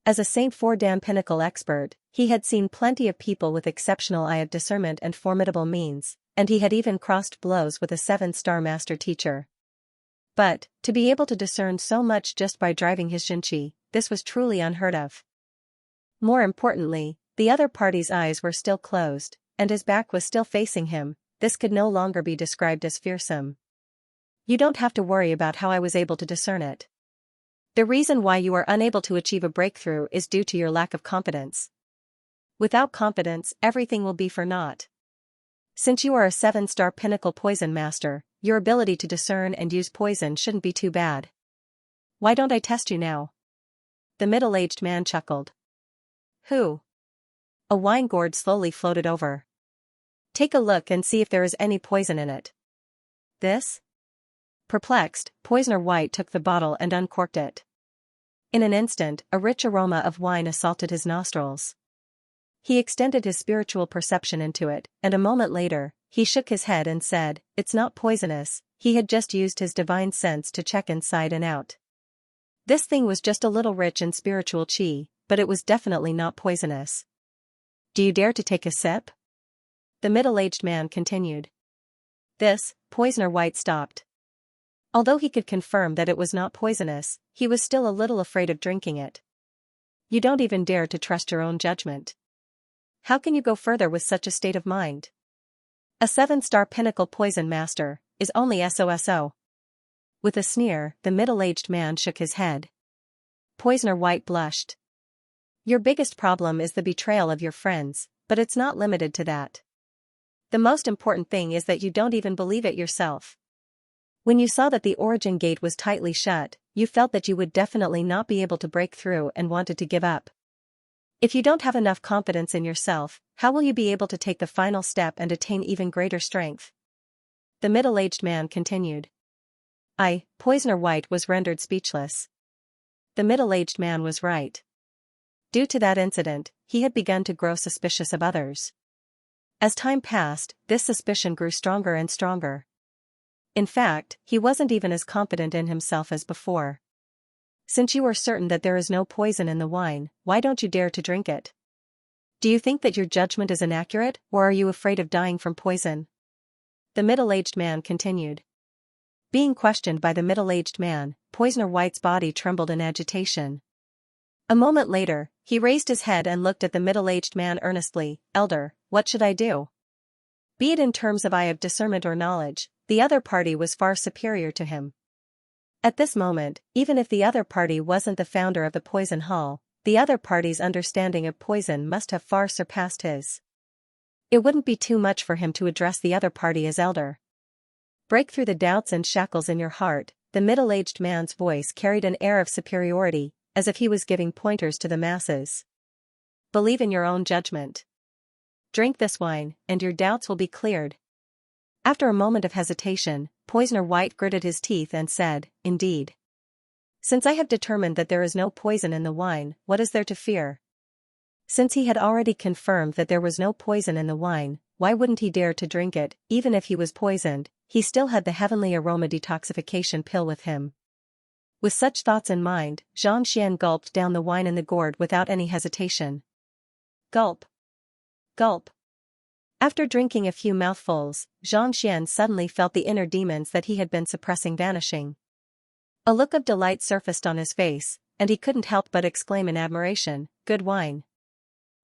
Speaker 1: As a St. Fordan Pinnacle expert, he had seen plenty of people with exceptional eye of discernment and formidable means, and he had even crossed blows with a 7-star master teacher. But, to be able to discern so much just by driving his Xianxia, this was truly unheard of. More importantly, the other party's eyes were still closed, and his back was still facing him. This could no longer be described as fearsome. You don't have to worry about how I was able to discern it. The reason why you are unable to achieve a breakthrough is due to your lack of confidence. Without confidence, everything will be for naught. Since you are a 7-star Pinnacle poison master, your ability to discern and use poison shouldn't be too bad. Why don't I test you now? The middle-aged man chuckled. Who? A wine gourd slowly floated over. Take a look and see if there is any poison in it. This? Perplexed, Poisoner White took the bottle and uncorked it. In an instant, a rich aroma of wine assaulted his nostrils. He extended his spiritual perception into it, and a moment later, he shook his head and said, "It's not poisonous." He had just used his divine sense to check inside and out. This thing was just a little rich in spiritual qi, but it was definitely not poisonous. Do you dare to take a sip? The middle-aged man continued. This, Poisoner White stopped. Although he could confirm that it was not poisonous, he was still a little afraid of drinking it. You don't even dare to trust your own judgment. How can you go further with such a state of mind? A 7-star Pinnacle poison master is only SOSO. With a sneer, the middle-aged man shook his head. Poisoner White blushed. Your biggest problem is the betrayal of your friends, but it's not limited to that. The most important thing is that you don't even believe it yourself. When you saw that the origin gate was tightly shut, you felt that you would definitely not be able to break through and wanted to give up. If you don't have enough confidence in yourself, how will you be able to take the final step and attain even greater strength? The middle-aged man continued. Poisoner White was rendered speechless. The middle-aged man was right. Due to that incident, he had begun to grow suspicious of others. As time passed, this suspicion grew stronger and stronger. In fact, he wasn't even as confident in himself as before. Since you are certain that there is no poison in the wine, why don't you dare to drink it? Do you think that your judgment is inaccurate, or are you afraid of dying from poison? The middle-aged man continued. Being questioned by the middle-aged man, Poisoner White's body trembled in agitation. A moment later, he raised his head and looked at the middle-aged man earnestly. Elder, what should I do? Be it in terms of eye of discernment or knowledge, the other party was far superior to him. At this moment, even if the other party wasn't the founder of the poison hall, the other party's understanding of poison must have far surpassed his. It wouldn't be too much for him to address the other party as elder. Break through the doubts and shackles in your heart. The middle-aged man's voice carried an air of superiority, as if he was giving pointers to the masses. Believe in your own judgment. Drink this wine, and your doubts will be cleared. After a moment of hesitation, Poisoner White gritted his teeth and said, Indeed. Since I have determined that there is no poison in the wine, what is there to fear? Since he had already confirmed that there was no poison in the wine, why wouldn't he dare to drink it? Even if he was poisoned, he still had the heavenly aroma detoxification pill with him. With such thoughts in mind, Xianxia gulped down the wine in the gourd without any hesitation. Gulp. Gulp. After drinking a few mouthfuls, Xianxia suddenly felt the inner demons that he had been suppressing vanishing. A look of delight surfaced on his face, and he couldn't help but exclaim in admiration, "Good wine."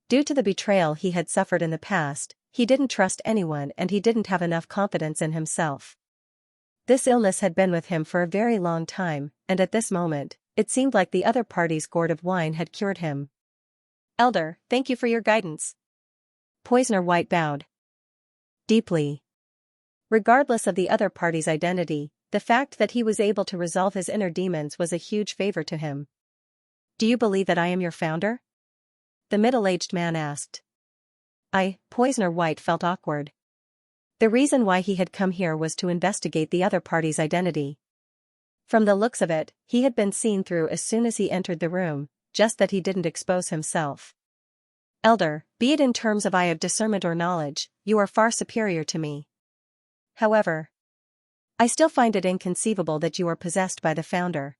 Speaker 1: Due to the betrayal he had suffered in the past, he didn't trust anyone and he didn't have enough confidence in himself. This illness had been with him for a very long time, and at this moment, it seemed like the other party's gourd of wine had cured him. Elder, thank you for your guidance. Poisoner White bowed deeply. Regardless of the other party's identity, the fact that he was able to resolve his inner demons was a huge favor to him. Do you believe that I am your founder? The middle-aged man asked. Poisoner White felt awkward. The reason why he had come here was to investigate the other party's identity. From the looks of it, he had been seen through as soon as he entered the room, just that he didn't expose himself. Elder, be it in terms of eye of discernment or knowledge, you are far superior to me. However, I still find it inconceivable that you are possessed by the founder.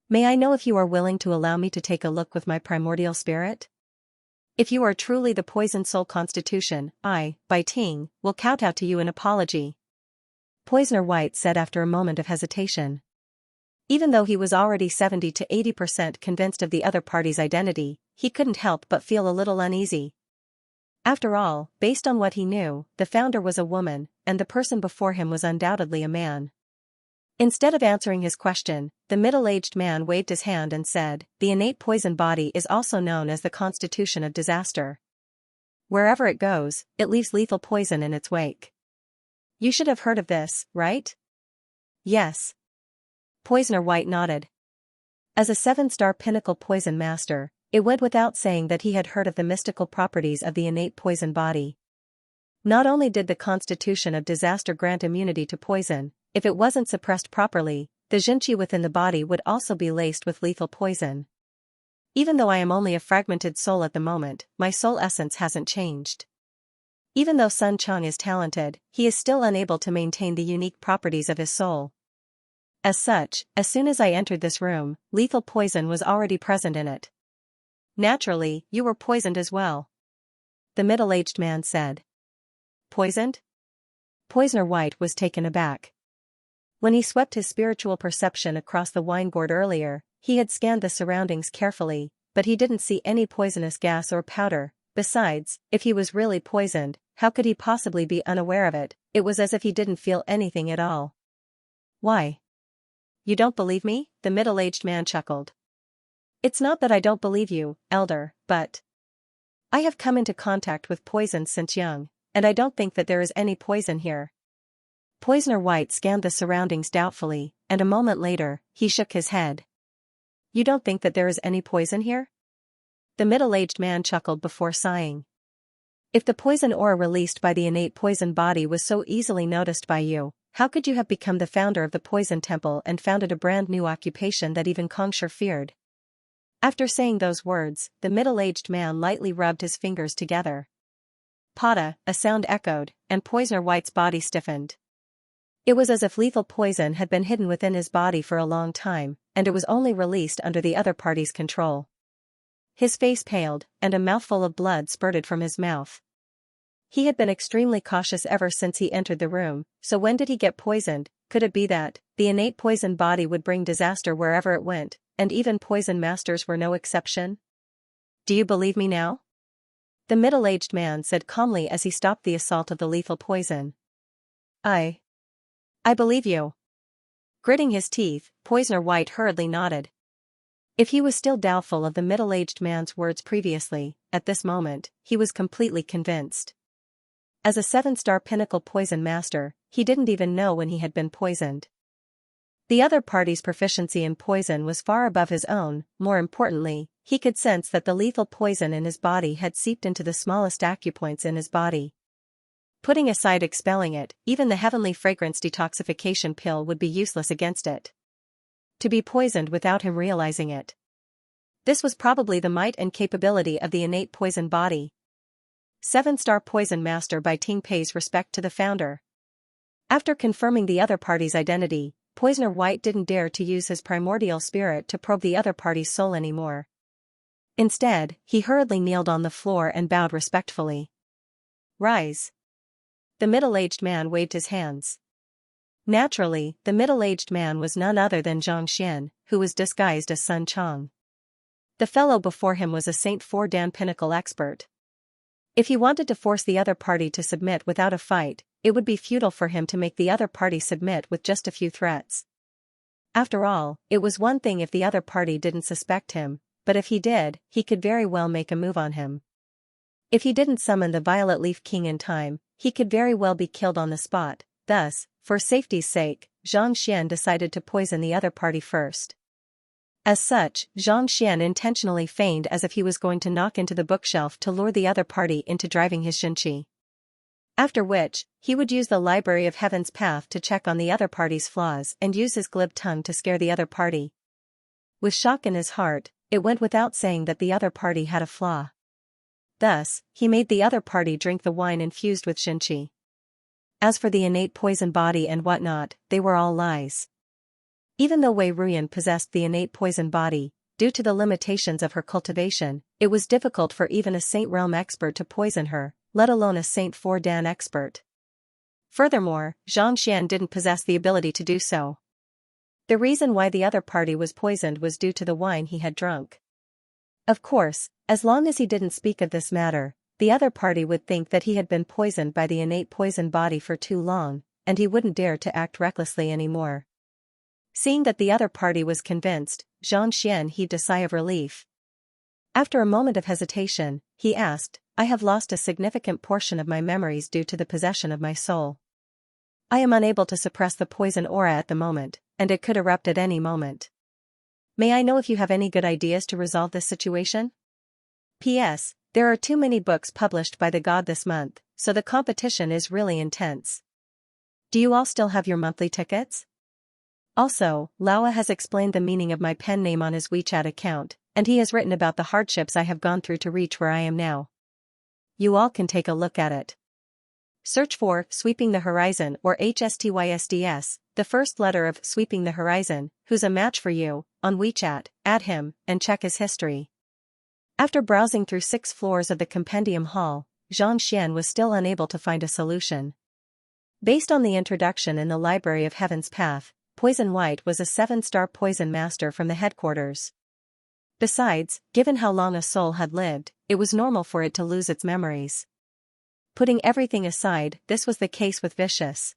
Speaker 1: May I know if you are willing to allow me to take a look with my primordial spirit? If you are truly the poisoned soul constitution, I, Bai Ting, will kowtow to you in apology. Poisoner White said after a moment of hesitation. Even though he was already 70 to 80% convinced of the other party's identity, he couldn't help but feel a little uneasy. After all, based on what he knew, the founder was a woman, and the person before him was undoubtedly a man. Instead of answering his question, the middle-aged man waved his hand and said, "The innate poison body is also known as the constitution of disaster. Wherever it goes, it leaves lethal poison in its wake. You should have heard of this, right?" "Yes." Poisoner White nodded. As a 7-star pinnacle poison master, it went without saying that he had heard of the mystical properties of the innate poison body. Not only did the constitution of disaster grant immunity to poison, if it wasn't suppressed properly, the Xianxia within the body would also be laced with lethal poison. Even though I am only a fragmented soul at the moment, my soul essence hasn't changed. Even though Sun Chang is talented, he is still unable to maintain the unique properties of his soul. As such, as soon as I entered this room, lethal poison was already present in it. Naturally, you were poisoned as well. The middle-aged man said. Poisoned? Poisoner White was taken aback. When he swept his spiritual perception across the wine gourd earlier, he had scanned the surroundings carefully, but he didn't see any poisonous gas or powder. Besides, if he was really poisoned, how could he possibly be unaware of it? It was as if he didn't feel anything at all. Why? You don't believe me? The middle-aged man chuckled. It's not that I don't believe you, Elder, but I have come into contact with poison since young, and I don't think that there is any poison here. Poisoner White scanned the surroundings doubtfully, and a moment later, he shook his head. You don't think that there is any poison here? The middle-aged man chuckled before sighing. If the poison aura released by the innate poison body was so easily noticed by you, how could you have become the founder of the Poison Temple and founded a brand new occupation that even Kongshur feared? After saying those words, the middle-aged man lightly rubbed his fingers together. Pada, a sound echoed, and Poisoner White's body stiffened. It was as if lethal poison had been hidden within his body for a long time, and it was only released under the other party's control. His face paled, and a mouthful of blood spurted from his mouth. He had been extremely cautious ever since he entered the room, so when did he get poisoned? Could it be that the innate poison body would bring disaster wherever it went, and even poison masters were no exception? Do you believe me now? The middle-aged man said calmly as he stopped the assault of the lethal poison. I believe you. Gritting his teeth, Poisoner White hurriedly nodded. If he was still doubtful of the middle-aged man's words previously, at this moment, he was completely convinced. As a 7-star pinnacle poison master, he didn't even know when he had been poisoned. The other party's proficiency in poison was far above his own. More importantly, he could sense that the lethal poison in his body had seeped into the smallest acupoints in his body. Putting aside expelling it, even the heavenly fragrance detoxification pill would be useless against it. To be poisoned without him realizing it. This was probably the might and capability of the innate poison body. 7-star poison master Bai Ting pays respect to the founder. After confirming the other party's identity, Poisoner White didn't dare to use his primordial spirit to probe the other party's soul anymore. Instead, he hurriedly kneeled on the floor and bowed respectfully. Rise. The middle-aged man waved his hands. Naturally, the middle-aged man was none other than Xianxia, who was disguised as Sun Chang. The fellow before him was a Saint 4 Dan pinnacle expert. If he wanted to force the other party to submit without a fight, it would be futile for him to make the other party submit with just a few threats. After all, it was one thing if the other party didn't suspect him, but if he did, he could very well make a move on him. If he didn't summon the Violet Leaf King in time, he could very well be killed on the spot. Thus, for safety's sake, Xianxia decided to poison the other party first. As such, Xianxia intentionally feigned as if he was going to knock into the bookshelf to lure the other party into driving his Xianxia. After which, he would use the Library of Heaven's path to check on the other party's flaws and use his glib tongue to scare the other party. With shock in his heart, it went without saying that the other party had a flaw. Thus, he made the other party drink the wine infused with Xianxia. As for the innate poison body and whatnot, they were all lies. Even though Wei Ruyan possessed the innate poison body, due to the limitations of her cultivation, it was difficult for even a Saint Realm expert to poison her, let alone a Saint 4 Dan expert. Furthermore, Xianxia didn't possess the ability to do so. The reason why the other party was poisoned was due to the wine he had drunk. Of course, as long as he didn't speak of this matter, the other party would think that he had been poisoned by the innate poison body for too long, and he wouldn't dare to act recklessly anymore. Seeing that the other party was convinced, Xianxia heaved a sigh of relief. After a moment of hesitation, he asked, I have lost a significant portion of my memories due to the possession of my soul. I am unable to suppress the poison aura at the moment, and it could erupt at any moment. May I know if you have any good ideas to resolve this situation? P.S. There are too many books published by the god this month, so the competition is really intense. Do you all still have your monthly tickets? Also, Laowa has explained the meaning of my pen name on his WeChat account, and he has written about the hardships I have gone through to reach where I am now. You all can take a look at it. Search for Sweeping the Horizon or HSTYSDS, the first letter of Sweeping the Horizon, who's a match for you, on WeChat, add him, and check his history. After browsing through 6 floors of the compendium hall, Xianxia was still unable to find a solution. Based on the introduction in the Library of Heaven's Path, Poison White was a 7-star poison master from the headquarters. Besides, given how long a soul had lived, it was normal for it to lose its memories. Putting everything aside, this was the case with Vicious.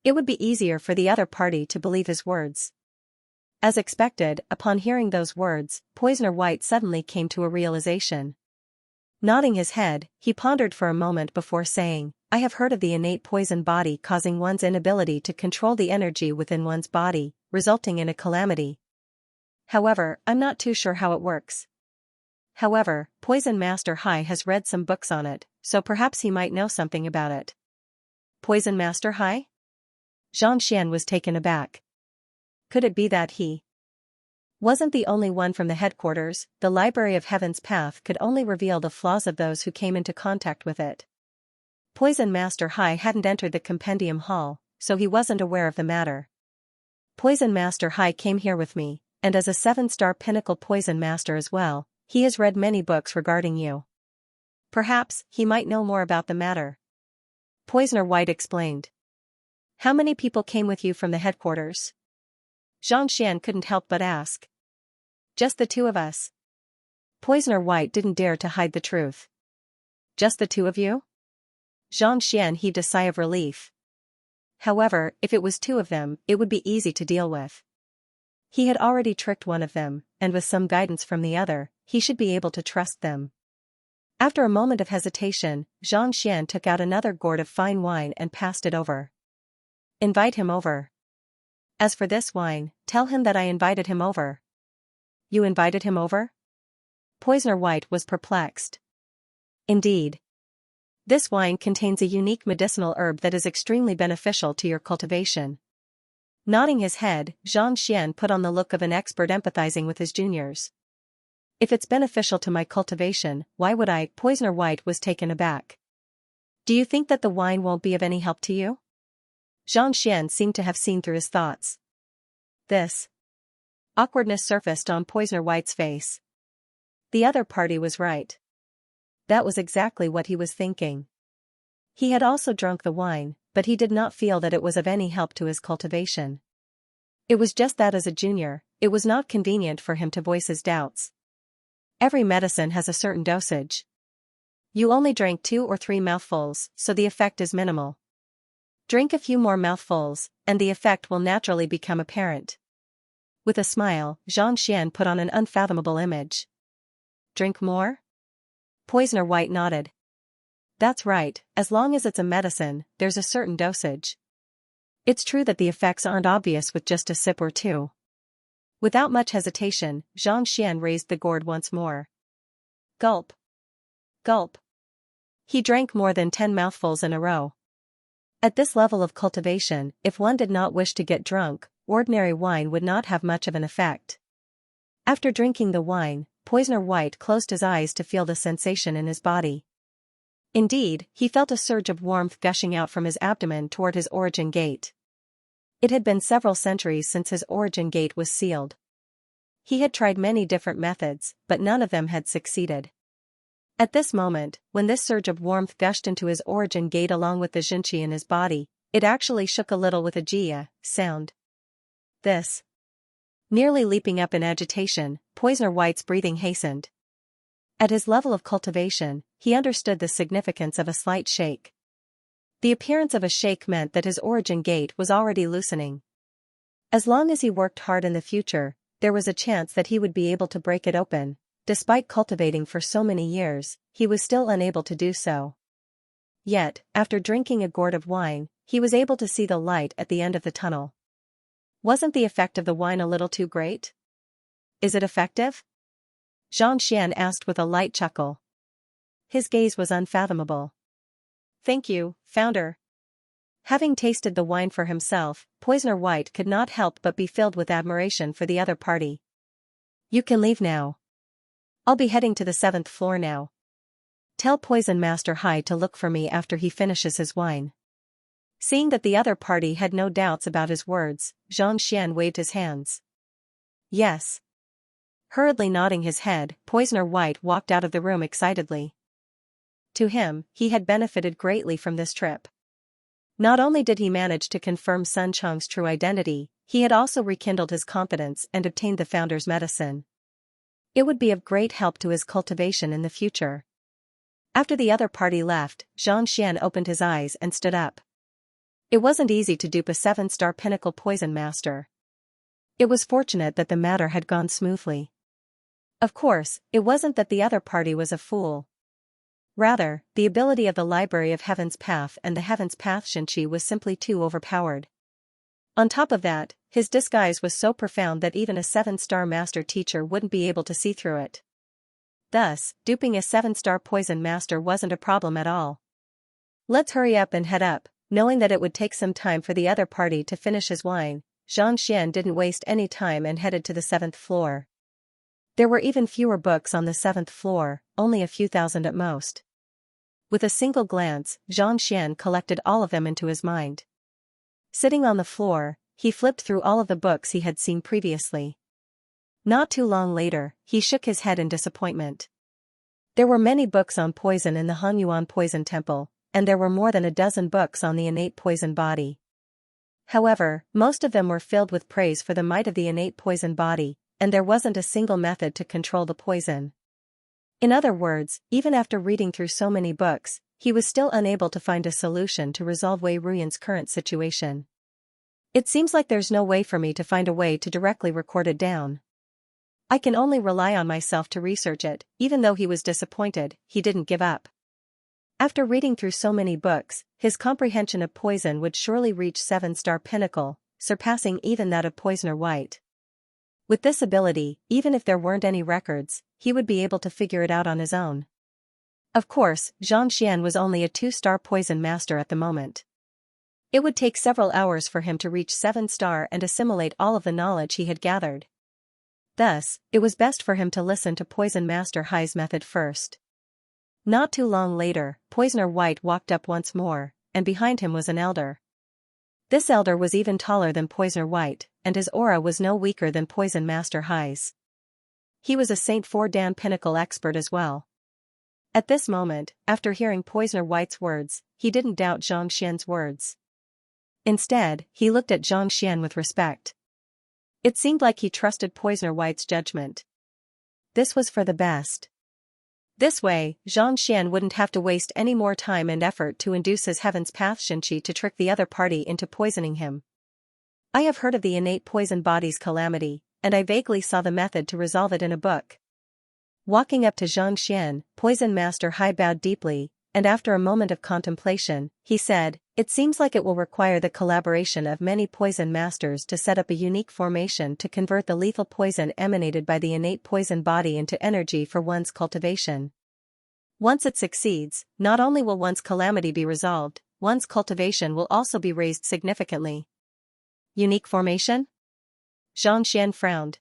Speaker 1: It would be easier for the other party to believe his words. As expected, upon hearing those words, Poisoner White suddenly came to a realization. Nodding his head, he pondered for a moment before saying, I have heard of the innate poison body causing one's inability to control the energy within one's body, resulting in a calamity. However, I'm not too sure how it works. However, Poison Master Hai has read some books on it, so perhaps he might know something about it. Poison Master Hai? Xianxia was taken aback. Could it be that he wasn't the only one from the headquarters? The Library of Heaven's Path could only reveal the flaws of those who came into contact with it. Poison Master Hai hadn't entered the compendium hall, so he wasn't aware of the matter. Poison Master Hai came here with me, and as a 7-star pinnacle poison master as well, he has read many books regarding you. Perhaps he might know more about the matter. Poisoner White explained. How many people came with you from the headquarters? Xianxia couldn't help but ask. Just the 2 of us. Poisoner White didn't dare to hide the truth. Just the 2 of you? Xianxia heaved a sigh of relief. However, if it was 2 of them, it would be easy to deal with. He had already tricked one of them, and with some guidance from the other, he should be able to trust them. After a moment of hesitation, Xianxia took out another gourd of fine wine and passed it over. Invite him over. As for this wine, tell him that I invited him over. You invited him over? Poisoner White was perplexed. Indeed. This wine contains a unique medicinal herb that is extremely beneficial to your cultivation. Nodding his head, Xianxia put on the look of an expert empathizing with his juniors. If it's beneficial to my cultivation, why would I? Poisoner White was taken aback. Do you think that the wine won't be of any help to you? Xianxia seemed to have seen through his thoughts. This awkwardness surfaced on Poisoner White's face. The other party was right. That was exactly what he was thinking. He had also drunk the wine, but he did not feel that it was of any help to his cultivation. It was just that as a junior, it was not convenient for him to voice his doubts. Every medicine has a certain dosage. You only drank 2 or 3 mouthfuls, so the effect is minimal. Drink a few more mouthfuls, and the effect will naturally become apparent. With a smile, Xianxia put on an unfathomable image. Drink more? Poisoner White nodded. That's right, as long as it's a medicine, there's a certain dosage. It's true that the effects aren't obvious with just a sip or 2. Without much hesitation, Xianxia raised the gourd once more. Gulp. Gulp. He drank more than 10 mouthfuls in a row. At this level of cultivation, if one did not wish to get drunk, ordinary wine would not have much of an effect. After drinking the wine, Poisoner White closed his eyes to feel the sensation in his body. Indeed, he felt a surge of warmth gushing out from his abdomen toward his origin gate. It had been several centuries since his origin gate was sealed. He had tried many different methods, but none of them had succeeded. At this moment, when this surge of warmth gushed into his origin gate along with the Xianxia in his body, it actually shook a little with a Jia sound. This. Nearly leaping up in agitation, Poisoner White's breathing hastened. At his level of cultivation, he understood the significance of a slight shake. The appearance of a shake meant that his origin gate was already loosening. As long as he worked hard in the future, there was a chance that he would be able to break it open. Despite cultivating for so many years, he was still unable to do so. Yet, after drinking a gourd of wine, he was able to see the light at the end of the tunnel. Wasn't the effect of the wine a little too great? Is it effective? Xianxia asked with a light chuckle. His gaze was unfathomable. Thank you, Founder. Having tasted the wine for himself, Poisoner White could not help but be filled with admiration for the other party. You can leave now. I'll be heading to the 7th floor now. Tell Poison Master Hai to look for me after he finishes his wine. Seeing that the other party had no doubts about his words, Xianxia waved his hands. Yes. Hurriedly nodding his head, Poisoner White walked out of the room excitedly. To him, he had benefited greatly from this trip. Not only did he manage to confirm Sun Cheng's true identity, he had also rekindled his confidence and obtained the Founder's medicine. It would be of great help to his cultivation in the future. After the other party left, Xianxia opened his eyes and stood up. It wasn't easy to dupe a 7-star pinnacle poison master. It was fortunate that the matter had gone smoothly. Of course, it wasn't that the other party was a fool. Rather, the ability of the Library of Heaven's Path and the Heaven's Path Xianxia was simply too overpowered. On top of that, his disguise was so profound that even a 7-star master teacher wouldn't be able to see through it. Thus, duping a 7-star poison master wasn't a problem at all. Let's hurry up and head up. Knowing that it would take some time for the other party to finish his wine, Xianxia didn't waste any time and headed to the 7th floor. There were even fewer books on the 7th floor, only a few thousand at most. With a single glance, Xianxia collected all of them into his mind. Sitting on the floor, he flipped through all of the books he had seen previously. Not too long later, he shook his head in disappointment. There were many books on poison in the Hanyuan Poison Temple, and there were more than a dozen books on the innate poison body. However, most of them were filled with praise for the might of the innate poison body, and there wasn't a single method to control the poison. In other words, even after reading through so many books, he was still unable to find a solution to resolve Wei Ruyan's current situation. It seems like there's no way for me to find a way to directly record it down. I can only rely on myself to research it. Even though he was disappointed, he didn't give up. After reading through so many books, his comprehension of poison would surely reach 7-star pinnacle, surpassing even that of Poisoner White. With this ability, even if there weren't any records, he would be able to figure it out on his own. Of course, Xianxia was only a 2-star poison master at the moment. It would take several hours for him to reach 7-star and assimilate all of the knowledge he had gathered. Thus, it was best for him to listen to Poison Master Hai's method first. Not too long later, Poisoner White walked up once more, and behind him was an elder. This elder was even taller than Poisoner White, and his aura was no weaker than Poison Master Hai's. He was a Saint 4 Dan Pinnacle expert as well. At this moment, after hearing Poisoner White's words, he didn't doubt Xianxia's words. Instead, he looked at Xianxia with respect. It seemed like he trusted Poisoner White's judgment. This was for the best. This way, Xianxia wouldn't have to waste any more time and effort to induce his Heaven's Path Xianxia to trick the other party into poisoning him. I have heard of the innate poison body's calamity, and I vaguely saw the method to resolve it in a book. Walking up to Xianxia, Poison Master Hai bowed deeply, and after a moment of contemplation, he said, "It seems like it will require the collaboration of many poison masters to set up a unique formation to convert the lethal poison emanated by the innate poison body into energy for one's cultivation. Once it succeeds, not only will one's calamity be resolved, one's cultivation will also be raised significantly. Unique formation? Xianxia frowned.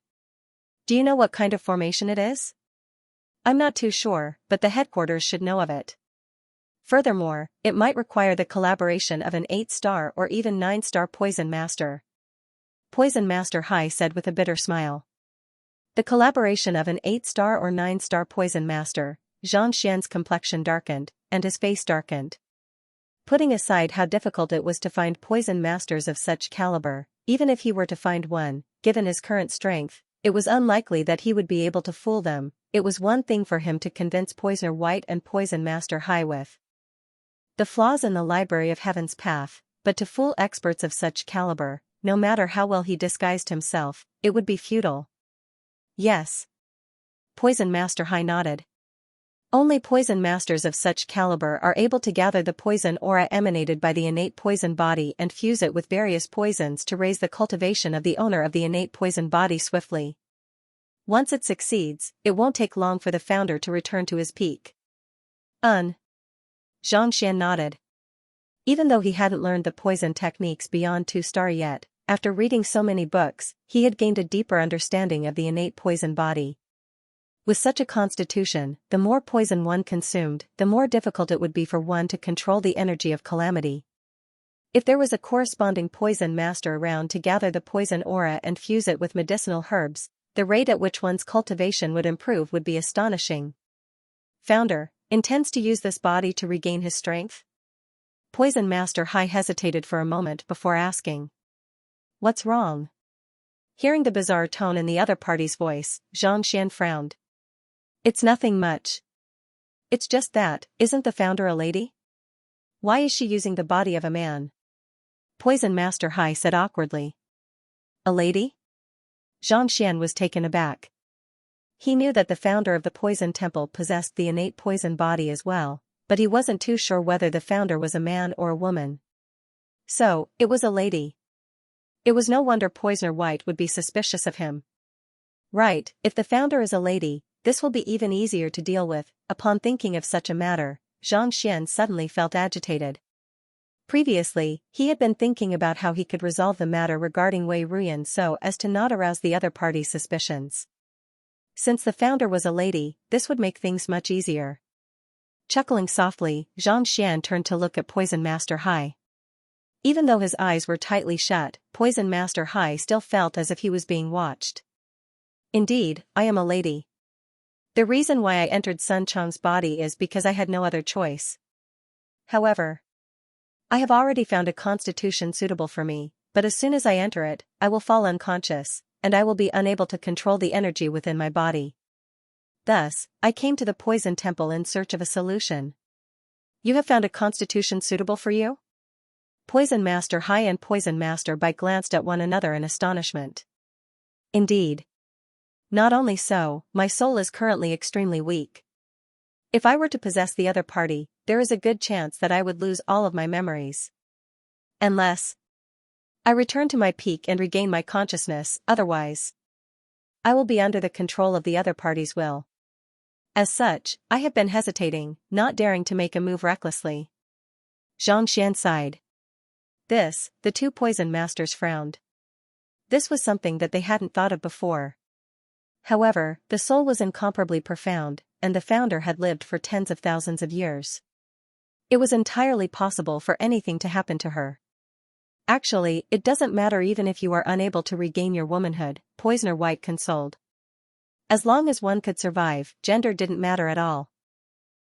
Speaker 1: Do you know what kind of formation it is? I'm not too sure, but the headquarters should know of it. Furthermore, it might require the collaboration of an 8-star or even 9-star poison master. Poison Master Hai said with a bitter smile. The collaboration of an 8-star or 9-star poison master. Xianxia's complexion darkened, and his face darkened. Putting aside how difficult it was to find poison masters of such caliber, even if he were to find one, given his current strength, it was unlikely that he would be able to fool them. It was one thing for him to convince Poisoner White and Poison Master Hai with the flaws in the Library of Heaven's Path, but to fool experts of such caliber, no matter how well he disguised himself, it would be futile. Yes. Poison Master Hai nodded. Only poison masters of such caliber are able to gather the poison aura emanated by the innate poison body and fuse it with various poisons to raise the cultivation of the owner of the innate poison body swiftly. Once it succeeds, it won't take long for the founder to return to his peak. Xianxia nodded. Even though he hadn't learned the poison techniques beyond 2-star yet, after reading so many books, he had gained a deeper understanding of the innate poison body. With such a constitution, the more poison one consumed, the more difficult it would be for one to control the energy of calamity. If there was a corresponding poison master around to gather the poison aura and fuse it with medicinal herbs, the rate at which one's cultivation would improve would be astonishing. Founder, intends to use this body to regain his strength? Poison Master Hai hesitated for a moment before asking. What's wrong? Hearing the bizarre tone in the other party's voice, Xianxia frowned. It's nothing much. It's just that, isn't the founder a lady? Why is she using the body of a man? Poison Master Hai said awkwardly. A lady? Xianxia was taken aback. He knew that the founder of the poison temple possessed the innate poison body as well, but he wasn't too sure whether the founder was a man or a woman. So, it was a lady. It was no wonder Poisoner White would be suspicious of him. Right, if the founder is a lady, this will be even easier to deal with. Upon thinking of such a matter, Xianxia suddenly felt agitated. Previously, he had been thinking about how he could resolve the matter regarding Wei Ruyan so as to not arouse the other party's suspicions. Since the founder was a lady, this would make things much easier. Chuckling softly, Xianxia turned to look at Poison Master Hai. Even though his eyes were tightly shut, Poison Master Hai still felt as if he was being watched. Indeed, I am a lady. The reason why I entered Sun Chang's body is because I had no other choice. However, I have already found a constitution suitable for me, but as soon as I enter it, I will fall unconscious, and I will be unable to control the energy within my body. Thus, I came to the Poison Temple in search of a solution. You have found a constitution suitable for you? Poison Master Hai and Poison Master Bai glanced at one another in astonishment. Indeed. Not only so, my soul is currently extremely weak. If I were to possess the other party, there is a good chance that I would lose all of my memories. Unless I return to my peak and regain my consciousness, otherwise I will be under the control of the other party's will. As such, I have been hesitating, not daring to make a move recklessly. Xianxia sighed. The two poison masters frowned. This was something that they hadn't thought of before. However, the soul was incomparably profound, and the founder had lived for tens of thousands of years. It was entirely possible for anything to happen to her. Actually, it doesn't matter even if you are unable to regain your womanhood, Poisoner White consoled. As long as one could survive, gender didn't matter at all.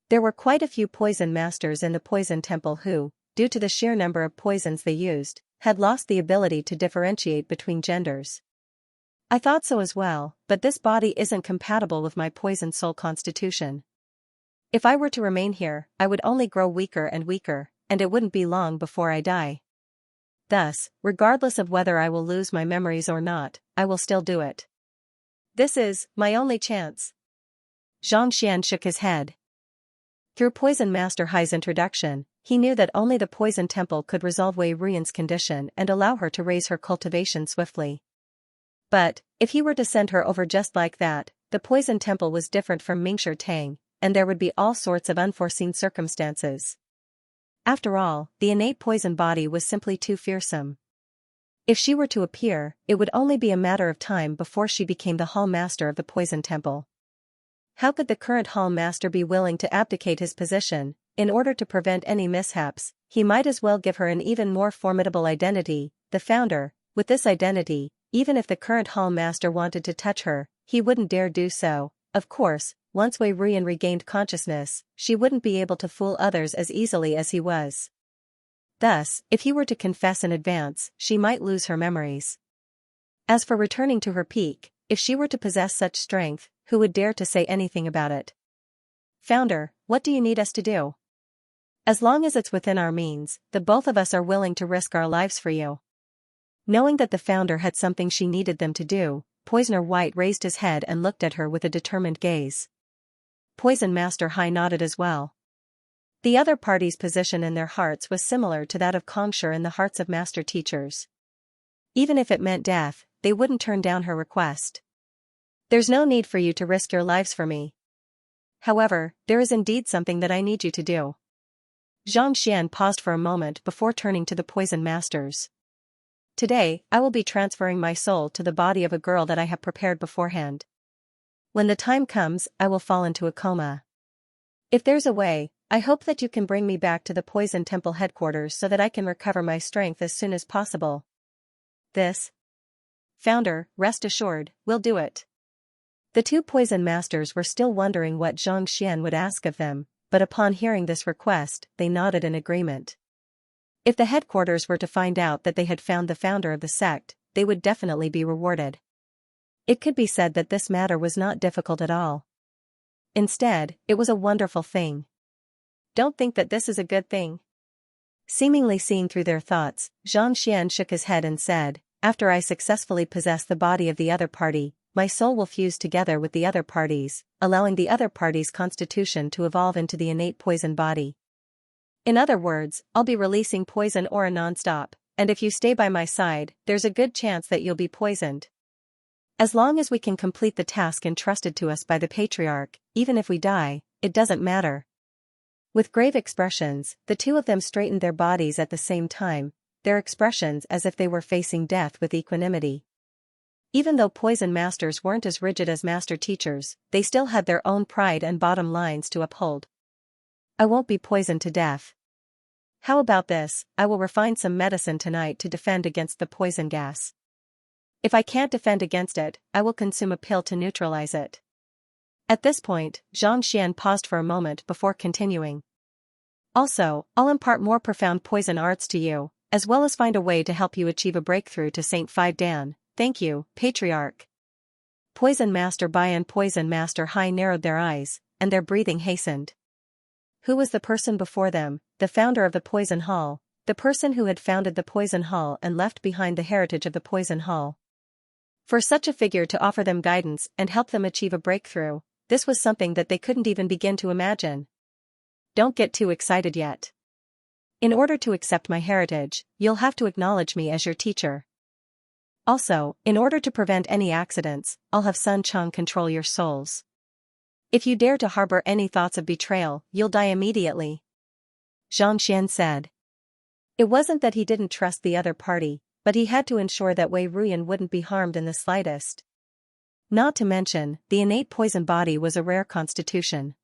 Speaker 1: There were quite a few poison masters in the Poison Temple who, due to the sheer number of poisons they used, had lost the ability to differentiate between genders. I thought so as well, but this body isn't compatible with my poison soul constitution. If I were to remain here, I would only grow weaker and weaker, and it wouldn't be long before I die. Thus, regardless of whether I will lose my memories or not, I will still do it. This is my only chance. Xianxia shook his head. Through Poison Master Hai's introduction, he knew that only the Poison Temple could resolve Wei Ruyan's condition and allow her to raise her cultivation swiftly. But, if he were to send her over just like that, the Poison Temple was different from Mingshi Tang, and there would be all sorts of unforeseen circumstances. After all, the innate poison body was simply too fearsome. If she were to appear, it would only be a matter of time before she became the hall master of the poison temple. How could the current hall master be willing to abdicate his position? In order to prevent any mishaps, he might as well give her an even more formidable identity, the founder. With this identity, even if the current hall master wanted to touch her, he wouldn't dare do so. Of course, once Wei Ruyan regained consciousness, she wouldn't be able to fool others as easily as he was. Thus, if he were to confess in advance, she might lose her memories. As for returning to her peak, if she were to possess such strength, who would dare to say anything about it? Founder, what do you need us to do? As long as it's within our means, the both of us are willing to risk our lives for you. Knowing that the founder had something she needed them to do, Poisoner White raised his head and looked at her with a determined gaze. Poison Master Hai nodded as well. The other party's position in their hearts was similar to that of Kongsher in the hearts of master teachers. Even if it meant death, they wouldn't turn down her request. There's no need for you to risk your lives for me. However, there is indeed something that I need you to do. Xianxia paused for a moment before turning to the poison masters. Today, I will be transferring my soul to the body of a girl that I have prepared beforehand. When the time comes, I will fall into a coma. If there's a way, I hope that you can bring me back to the Poison Temple headquarters so that I can recover my strength as soon as possible. This, Founder, rest assured, will do it. The two poison masters were still wondering what Zhang Xian would ask of them, but upon hearing this request, they nodded in agreement. If the headquarters were to find out that they had found the founder of the sect, they would definitely be rewarded. It could be said that this matter was not difficult at all. Instead, it was a wonderful thing. Don't think that this is a good thing. Seemingly seeing through their thoughts, Zhang Xian shook his head and said, after I successfully possess the body of the other party, my soul will fuse together with the other party's, allowing the other party's constitution to evolve into the innate poison body. In other words, I'll be releasing poison aura non-stop, and if you stay by my side, there's a good chance that you'll be poisoned. As long as we can complete the task entrusted to us by the Patriarch, even if we die, it doesn't matter. With grave expressions, the two of them straightened their bodies at the same time, their expressions as if they were facing death with equanimity. Even though poison masters weren't as rigid as master teachers, they still had their own pride and bottom lines to uphold. I won't be poisoned to death. How about this? I will refine some medicine tonight to defend against the poison gas. If I can't defend against it, I will consume a pill to neutralize it. At this point, Zhang Xian paused for a moment before continuing. Also, I'll impart more profound poison arts to you, as well as find a way to help you achieve a breakthrough to Saint Phi Dan. Thank you, Patriarch. Poison Master Bai and Poison Master Hai narrowed their eyes, and their breathing hastened. Who was the person before them? The founder of the Poison Hall, the person who had founded the Poison Hall and left behind the heritage of the Poison Hall. For such a figure to offer them guidance and help them achieve a breakthrough, this was something that they couldn't even begin to imagine. Don't get too excited yet. In order to accept my heritage, you'll have to acknowledge me as your teacher. Also, in order to prevent any accidents, I'll have Sun Chang control your souls. If you dare to harbor any thoughts of betrayal, you'll die immediately. Zhang Xian said. It wasn't that he didn't trust the other party, but he had to ensure that Wei Ruyan wouldn't be harmed in the slightest. Not to mention, the innate poison body was a rare constitution.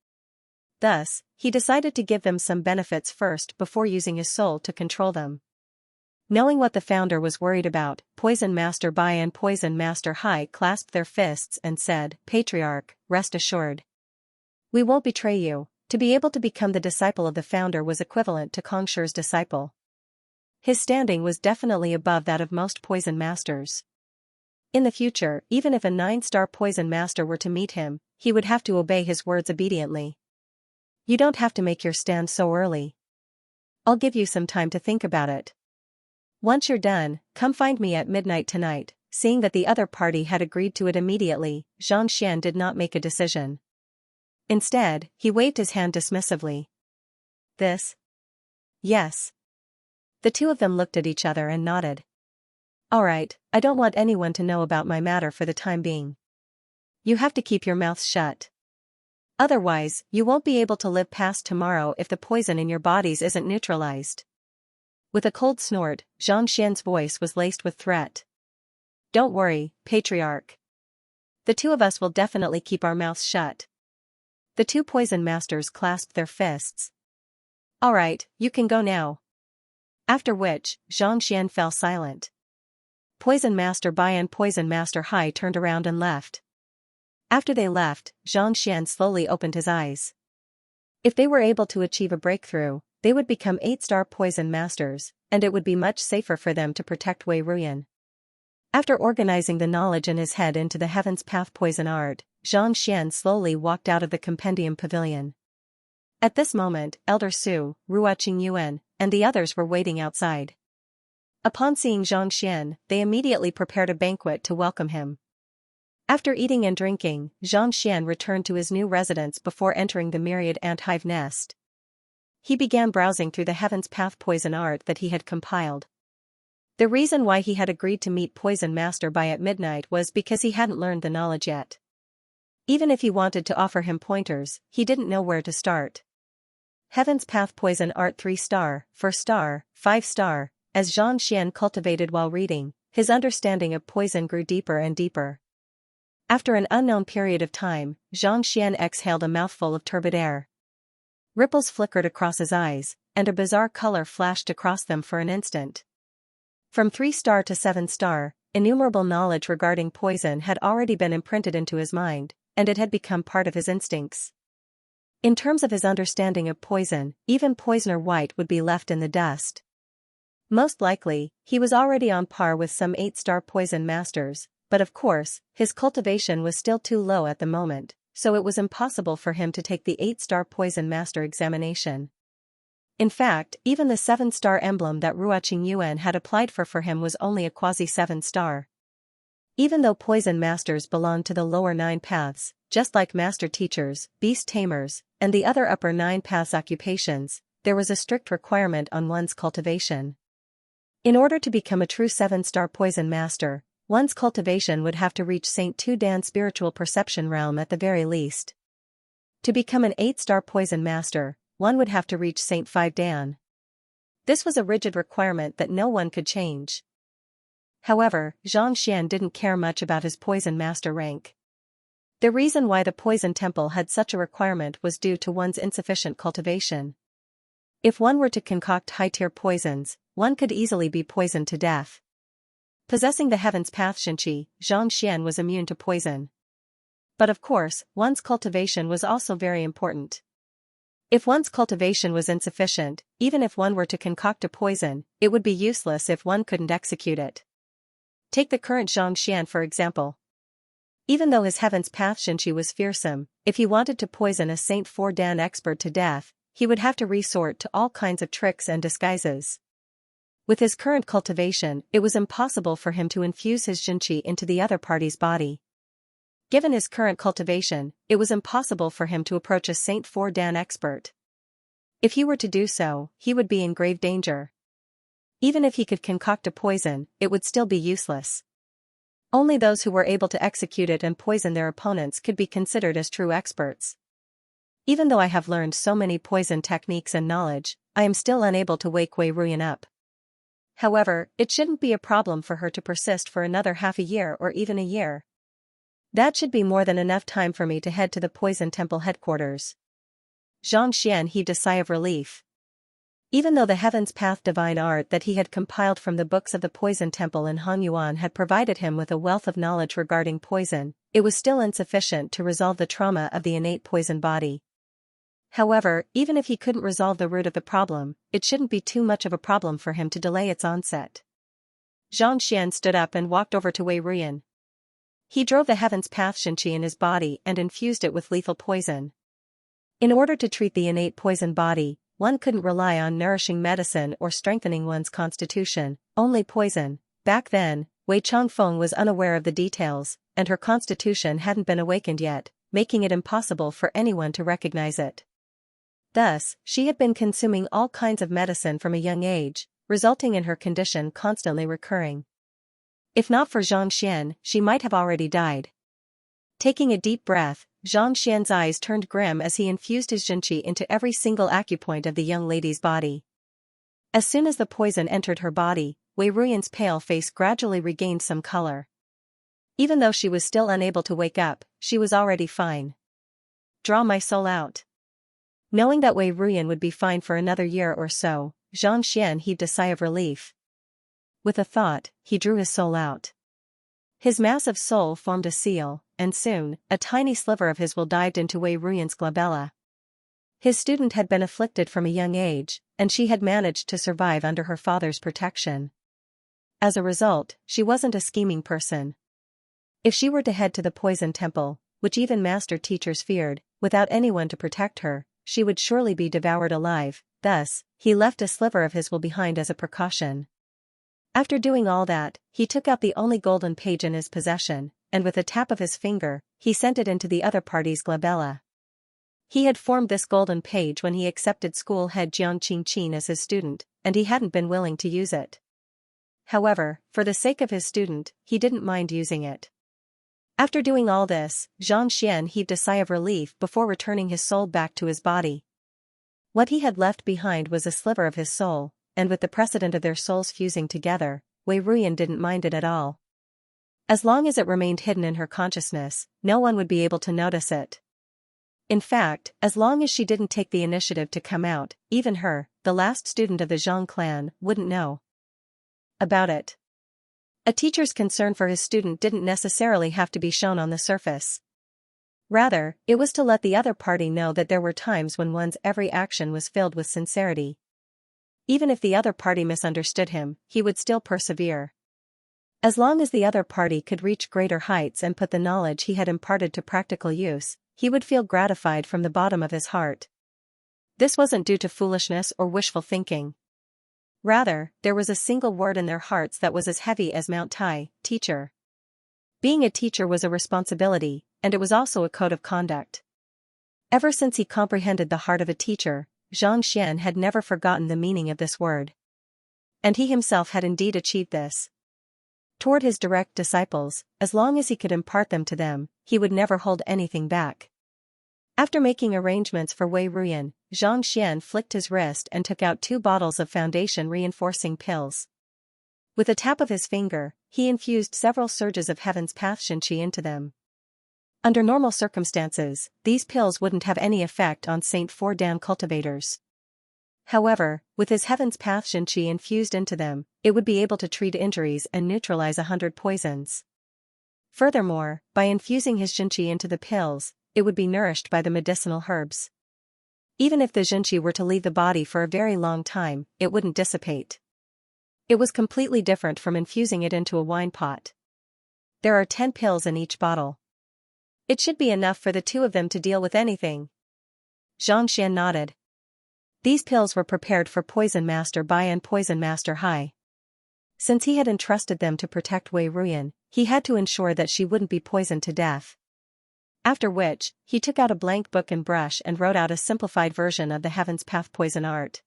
Speaker 1: Thus, he decided to give them some benefits first before using his soul to control them. Knowing what the founder was worried about, Poison Master Bai and Poison Master Hai clasped their fists and said, Patriarch, rest assured. We won't betray you. To be able to become the disciple of the founder was equivalent to Kongsher's disciple. His standing was definitely above that of most poison masters. In the future, even if a 9-star poison master were to meet him, he would have to obey his words obediently. You don't have to make your stand so early. I'll give you some time to think about it. Once you're done, come find me at midnight tonight. Seeing that the other party had agreed to it immediately, Zhang Xian did not make a decision. Instead, he waved his hand dismissively. This? Yes. The two of them looked at each other and nodded. All right, I don't want anyone to know about my matter for the time being. You have to keep your mouths shut. Otherwise, you won't be able to live past tomorrow if the poison in your bodies isn't neutralized. With a cold snort, Xianxia's voice was laced with threat. Don't worry, Patriarch. The two of us will definitely keep our mouths shut. The two poison masters clasped their fists. All right, you can go now. After which, Xianxian fell silent. Poison Master Bai and Poison Master Hai turned around and left. After they left, Xianxian slowly opened his eyes. If they were able to achieve a breakthrough, they would become 8-star poison masters, and it would be much safer for them to protect Wei Ruyan. After organizing the knowledge in his head into the Heaven's Path poison art, Xianxian slowly walked out of the compendium pavilion. At this moment, Elder Su, Ruoqing Yuan, and the others were waiting outside. Upon seeing Xianxian, they immediately prepared a banquet to welcome him. After eating and drinking, Xianxian returned to his new residence before entering the myriad ant hive nest. He began browsing through the Heaven's Path poison art that he had compiled. The reason why he had agreed to meet Poison Master Bai at midnight was because he hadn't learned the knowledge yet. Even if he wanted to offer him pointers, he didn't know where to start. Heaven's Path poison art 3-star, 4-star, 5-star, as Xianxian cultivated while reading, his understanding of poison grew deeper and deeper. After an unknown period of time, Xianxian exhaled a mouthful of turbid air. Ripples flickered across his eyes, and a bizarre color flashed across them for an instant. From 3-star to 7-star, innumerable knowledge regarding poison had already been imprinted into his mind, and it had become part of his instincts. In terms of his understanding of poison, even Poisoner White would be left in the dust. Most likely, he was already on par with some 8-star poison masters, but of course, his cultivation was still too low at the moment, so it was impossible for him to take the 8-star poison master examination. In fact, even the 7-star emblem that Ruoqing Yuan had applied for him was only a quasi-7-star. Even though poison masters belonged to the lower 9 paths, just like master teachers, beast tamers, and the other upper 9 paths occupations, there was a strict requirement on one's cultivation. In order to become a true 7-star poison master, one's cultivation would have to reach Saint 2 Dan spiritual perception realm at the very least. To become an 8-star poison master, one would have to reach Saint 5 Dan. This was a rigid requirement that no one could change. However, Xianxian didn't care much about his poison master rank. The reason why the poison temple had such a requirement was due to one's insufficient cultivation. If one were to concoct high-tier poisons, one could easily be poisoned to death. Possessing the Heaven's Path Xianxia, Xianxian was immune to poison. But of course, one's cultivation was also very important. If one's cultivation was insufficient, even if one were to concoct a poison, it would be useless if one couldn't execute it. Take the current Xianxian for example. Even though his Heaven's Path Xianxia was fearsome, if he wanted to poison a Saint 4 Dan expert to death, he would have to resort to all kinds of tricks and disguises. With his current cultivation, it was impossible for him to infuse his Xianxia into the other party's body. Given his current cultivation, it was impossible for him to approach a Saint 4 Dan expert. If he were to do so, he would be in grave danger. Even if he could concoct a poison, it would still be useless. Only those who were able to execute it and poison their opponents could be considered as true experts. Even though I have learned so many poison techniques and knowledge, I am still unable to wake Wei Ruyan up. However, it shouldn't be a problem for her to persist for another half a year or even a year. That should be more than enough time for me to head to the Poison Temple headquarters. Xianxian heaved a sigh of relief. Even though the Heaven's Path divine art that he had compiled from the books of the Poison Temple in Hanyuan had provided him with a wealth of knowledge regarding poison, it was still insufficient to resolve the trauma of the innate poison body. However, even if he couldn't resolve the root of the problem, it shouldn't be too much of a problem for him to delay its onset. Xianxian stood up and walked over to Wei Ruyan. He drove the Heaven's Path Xianxia in his body and infused it with lethal poison. In order to treat the innate poison body, one couldn't rely on nourishing medicine or strengthening one's constitution, only poison. Back then, Wei Changfeng was unaware of the details, and her constitution hadn't been awakened yet, making it impossible for anyone to recognize it. Thus, she had been consuming all kinds of medicine from a young age, resulting in her condition constantly recurring. If not for Xianxian, she might have already died. Taking a deep breath, Xianxian's eyes turned grim as he infused his Xianqi into every single acupoint of the young lady's body. As soon as the poison entered her body, Wei Ruyan's pale face gradually regained some color. Even though she was still unable to wake up, she was already fine. Draw my soul out. Knowing that Wei Ruyan would be fine for another year or so, Xianxian heaved a sigh of relief. With a thought, he drew his soul out. His massive soul formed a seal, and soon, a tiny sliver of his will dived into Wei Ruyan's glabella. His student had been afflicted from a young age, and she had managed to survive under her father's protection. As a result, she wasn't a scheming person. If she were to head to the poison temple, which even master teachers feared, without anyone to protect her, she would surely be devoured alive. Thus, he left a sliver of his will behind as a precaution. After doing all that, he took out the only golden page in his possession, and with a tap of his finger, he sent it into the other party's glabella. He had formed this golden page when he accepted school head Jiang Qingqin as his student, and he hadn't been willing to use it. However, for the sake of his student, he didn't mind using it. After doing all this, Xianxian heaved a sigh of relief before returning his soul back to his body. What he had left behind was a sliver of his soul, and with the precedent of their souls fusing together, Wei Ruyan didn't mind it at all. As long as it remained hidden in her consciousness, no one would be able to notice it. In fact, as long as she didn't take the initiative to come out, even her, the last student of the Zhang clan, wouldn't know about it. A teacher's concern for his student didn't necessarily have to be shown on the surface. Rather, it was to let the other party know that there were times when one's every action was filled with sincerity. Even if the other party misunderstood him, he would still persevere. As long as the other party could reach greater heights and put the knowledge he had imparted to practical use, he would feel gratified from the bottom of his heart. This wasn't due to foolishness or wishful thinking. Rather, there was a single word in their hearts that was as heavy as Mount Tai, teacher. Being a teacher was a responsibility, and it was also a code of conduct. Ever since he comprehended the heart of a teacher, Zhang Xian had never forgotten the meaning of this word. And he himself had indeed achieved this. Toward his direct disciples, as long as he could impart them to them, he would never hold anything back. After making arrangements for Wei Ruyan, Zhang Xian flicked his wrist and took out 2 bottles of foundation-reinforcing pills. With a tap of his finger, he infused several surges of Heaven's Path Xianqi into them. Under normal circumstances, these pills wouldn't have any effect on Saint Fordan cultivators. However, with his Heaven's Path Xianqi infused into them, it would be able to treat injuries and neutralize 100 poisons. Furthermore, by infusing his Xianqi into the pills, it would be nourished by the medicinal herbs. Even if the Xianqi were to leave the body for a very long time, it wouldn't dissipate. It was completely different from infusing it into a wine pot. There are 10 pills in each bottle. It should be enough for the 2 of them to deal with anything. Zhang Xian nodded. These pills were prepared for Poison Master Bai and Poison Master Hai. Since he had entrusted them to protect Wei Ruyan, he had to ensure that she wouldn't be poisoned to death. After which, he took out a blank book and brush and wrote out a simplified version of the Heaven's Path poison art.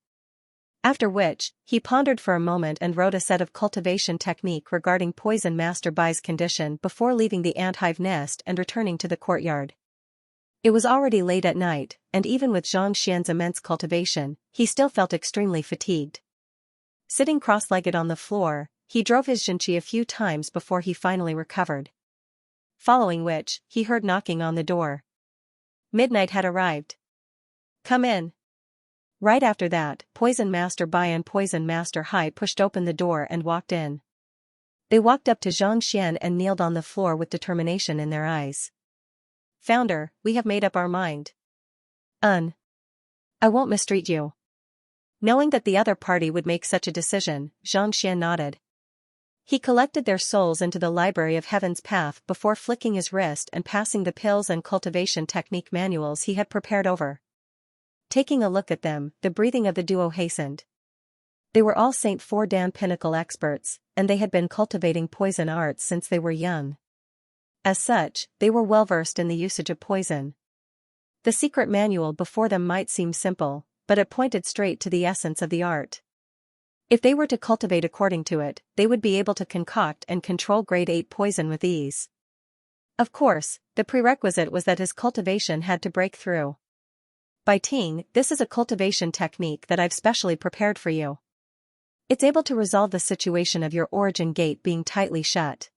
Speaker 1: After which, he pondered for a moment and wrote a set of cultivation technique regarding Poison Master Bai's condition before leaving the ant hive nest and returning to the courtyard. It was already late at night, and even with Zhang Xian's immense cultivation, he still felt extremely fatigued. Sitting cross-legged on the floor, he drove his Xianqi a few times before he finally recovered. Following which, he heard knocking on the door. Midnight had arrived. Come in. Right after that, Poison Master Bai and Poison Master Hai pushed open the door and walked in. They walked up to Zhang Xian and kneeled on the floor with determination in their eyes. Founder, we have made up our mind. I won't mistreat you. Knowing that the other party would make such a decision, Zhang Xian nodded. He collected their souls into the library of Heaven's Path before flicking his wrist and passing the pills and cultivation technique manuals he had prepared over. Taking a look at them, the breathing of the duo hastened. They were all Saint Fordan pinnacle experts, and they had been cultivating poison arts since they were young. As such, they were well versed in the usage of poison. The secret manual before them might seem simple, but it pointed straight to the essence of the art. If they were to cultivate according to it, they would be able to concoct and control grade 8 poison with ease. Of course, the prerequisite was that his cultivation had to break through. Bai Ting, this is a cultivation technique that I've specially prepared for you. It's able to resolve the situation of your origin gate being tightly shut.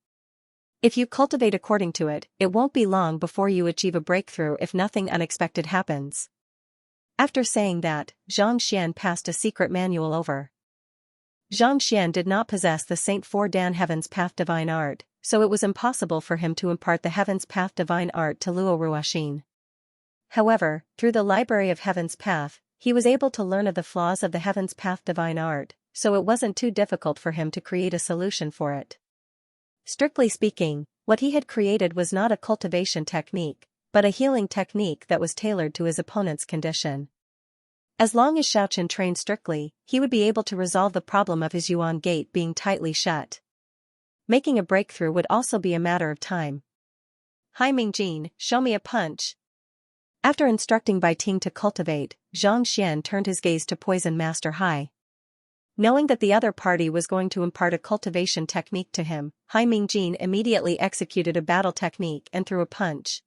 Speaker 1: If you cultivate according to it, it won't be long before you achieve a breakthrough if nothing unexpected happens. After saying that, Xianxia passed a secret manual over. Xianxia did not possess the Saint For Dan Heaven's Path Divine Art, so it was impossible for him to impart the Heaven's Path Divine Art to Luo Ruoxin. However, through the Library of Heaven's Path, he was able to learn of the flaws of the Heaven's Path Divine Art, so it wasn't too difficult for him to create a solution for it. Strictly speaking, what he had created was not a cultivation technique, but a healing technique that was tailored to his opponent's condition. As long as Xiaoqin trained strictly, he would be able to resolve the problem of his Yuan gate being tightly shut. Making a breakthrough would also be a matter of time. Hai Mingjin, show me a punch. After instructing Bai Ting to cultivate, Xianxia turned his gaze to Poison Master Hai. Knowing that the other party was going to impart a cultivation technique to him, Hai Mingjin immediately executed a battle technique and threw a punch.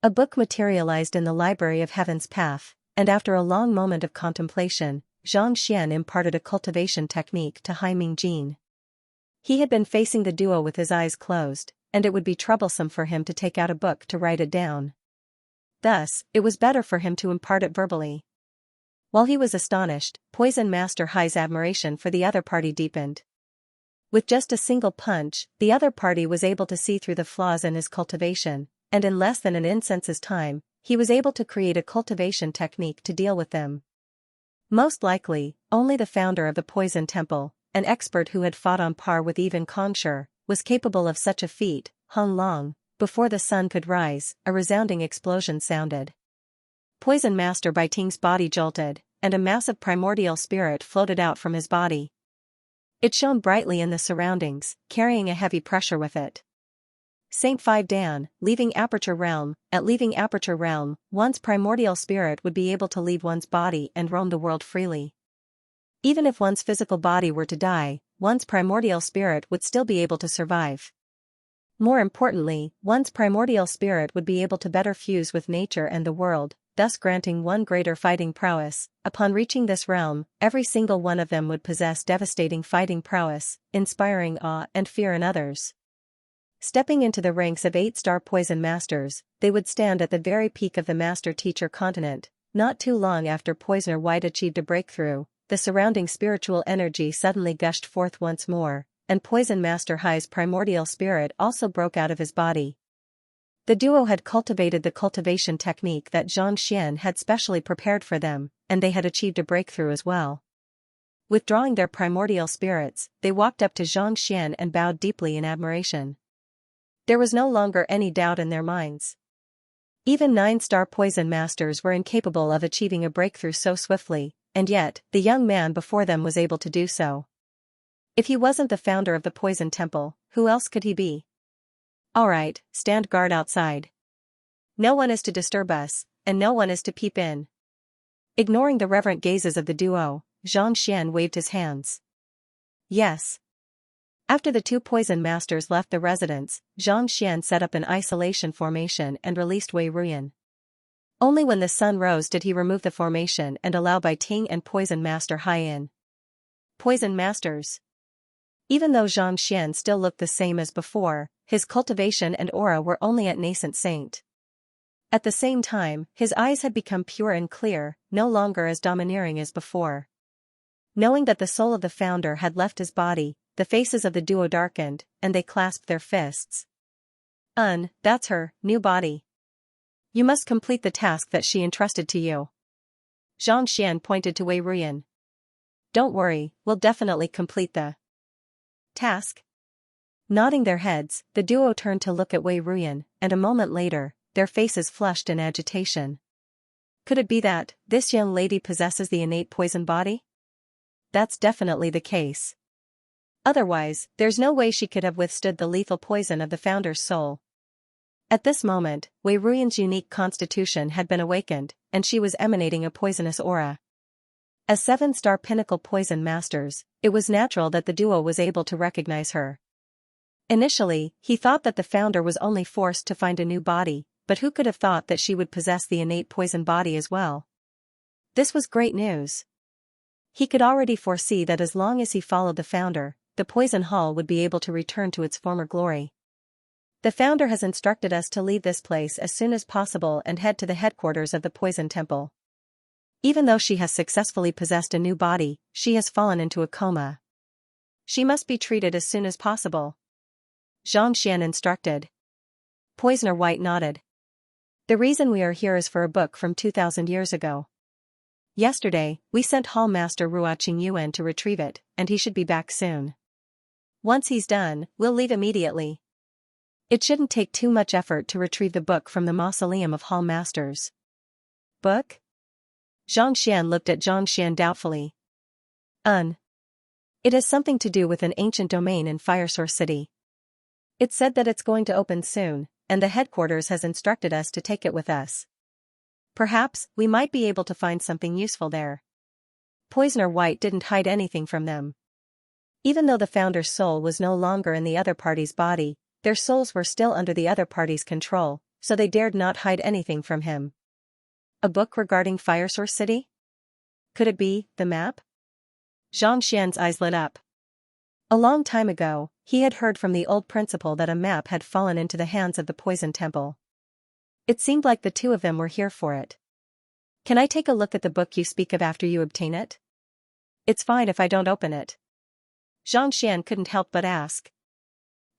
Speaker 1: A book materialized in the Library of Heaven's Path, and after a long moment of contemplation, Xianxia imparted a cultivation technique to Hai Mingjin. He had been facing the duo with his eyes closed, and it would be troublesome for him to take out a book to write it down. Thus, it was better for him to impart it verbally. While he was astonished, Poison Master Hai's admiration for the other party deepened. With just a single punch, the other party was able to see through the flaws in his cultivation, and in less than an instance's time, he was able to create a cultivation technique to deal with them. Most likely, only the founder of the Poison Temple, an expert who had fought on par with even Kongsher, was capable of such a feat. Hung Long, before the sun could rise, a resounding explosion sounded. Poison Master Bai Ting's body jolted, and a massive primordial spirit floated out from his body. It shone brightly in the surroundings, carrying a heavy pressure with it. Saint Five Dan, leaving Aperture Realm. At leaving Aperture Realm, one's primordial spirit would be able to leave one's body and roam the world freely. Even if one's physical body were to die, one's primordial spirit would still be able to survive. More importantly, one's primordial spirit would be able to better fuse with nature and the world, thus granting one greater fighting prowess. Upon reaching this realm, every single one of them would possess devastating fighting prowess, inspiring awe and fear in others. Stepping into the ranks of 8-star Poison Masters, they would stand at the very peak of the Master-Teacher continent. Not too long after Poisoner White achieved a breakthrough, the surrounding spiritual energy suddenly gushed forth once more, and Poison Master Hai's primordial spirit also broke out of his body. The duo had cultivated the cultivation technique that Xianxia had specially prepared for them, and they had achieved a breakthrough as well. Withdrawing their primordial spirits, they walked up to Xianxia and bowed deeply in admiration. There was no longer any doubt in their minds. Even 9-star Poison Masters were incapable of achieving a breakthrough so swiftly, and yet, the young man before them was able to do so. If he wasn't the founder of the Poison Temple, who else could he be? Alright, stand guard outside. No one is to disturb us, and no one is to peep in. Ignoring the reverent gazes of the duo, Xianxia waved his hands. Yes. After the two Poison Masters left the residence, Xianxia set up an isolation formation and released Wei Ruyan. Only when the sun rose did he remove the formation and allow Bai Ting and Poison Master Hai in. Poison Masters. Even though Xianxia still looked the same as before, his cultivation and aura were only at nascent saint. At the same time, his eyes had become pure and clear, no longer as domineering as before. Knowing that the soul of the founder had left his body, the faces of the duo darkened, and they clasped their fists. That's her new body. You must complete the task that she entrusted to you. Xianxia pointed to Wei Ruyan. Don't worry, we'll definitely complete the task. Nodding their heads, the duo turned to look at Wei Ruyan, and a moment later, their faces flushed in agitation. Could it be that this young lady possesses the innate poison body? That's definitely the case. Otherwise, there's no way she could have withstood the lethal poison of the founder's soul. At this moment, Wei Ruyan's unique constitution had been awakened, and she was emanating a poisonous aura. As 7-star pinnacle Poison Masters, it was natural that the duo was able to recognize her. Initially, he thought that the founder was only forced to find a new body, but who could have thought that she would possess the innate poison body as well? This was great news. He could already foresee that as long as he followed the founder, the poison hall would be able to return to its former glory. The founder has instructed us to leave this place as soon as possible and head to the headquarters of the poison temple. Even though she has successfully possessed a new body, she has fallen into a coma. She must be treated as soon as possible. Xianxia instructed. Poisoner White nodded. The reason we are here is for a book from 2,000 years ago. Yesterday, we sent Hall Master Ruoqing Yuan to retrieve it, and he should be back soon. Once he's done, we'll leave immediately. It shouldn't take too much effort to retrieve the book from the mausoleum of Hall Masters. Book? Xianxia looked at Xianxia doubtfully. It has something to do with an ancient domain in Fire Source City. It said that it's going to open soon, and the headquarters has instructed us to take it with us. Perhaps, we might be able to find something useful there. Poisoner White didn't hide anything from them. Even though the founder's soul was no longer in the other party's body, their souls were still under the other party's control, so they dared not hide anything from him. A book regarding Fire Source City? Could it be the map? Xianxia's eyes lit up. A long time ago, he had heard from the old principal that a map had fallen into the hands of the poison temple. It seemed like the two of them were here for it. Can I take a look at the book you speak of after you obtain it? It's fine if I don't open it. Xianxia couldn't help but ask.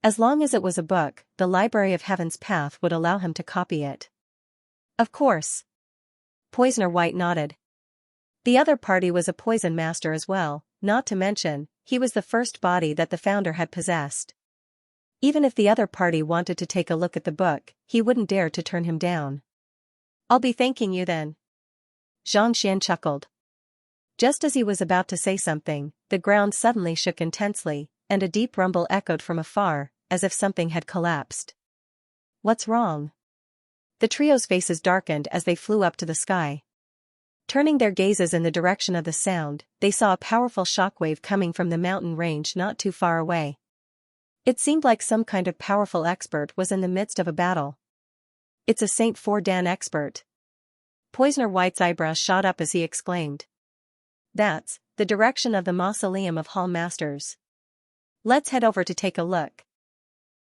Speaker 1: As long as it was a book, the Library of Heaven's Path would allow him to copy it. Of course. Poisoner White nodded. The other party was a poison master as well, not to mention, he was the first body that the founder had possessed. Even if the other party wanted to take a look at the book, he wouldn't dare to turn him down. I'll be thanking you then. Xianxia chuckled. Just as he was about to say something, the ground suddenly shook intensely, and a deep rumble echoed from afar, as if something had collapsed. What's wrong? The trio's faces darkened as they flew up to the sky. Turning their gazes in the direction of the sound, they saw a powerful shockwave coming from the mountain range not too far away. It seemed like some kind of powerful expert was in the midst of a battle. It's a Saint Fordan expert. Poisoner White's eyebrows shot up as he exclaimed. That's the direction of the mausoleum of Hall Masters. Let's head over to take a look.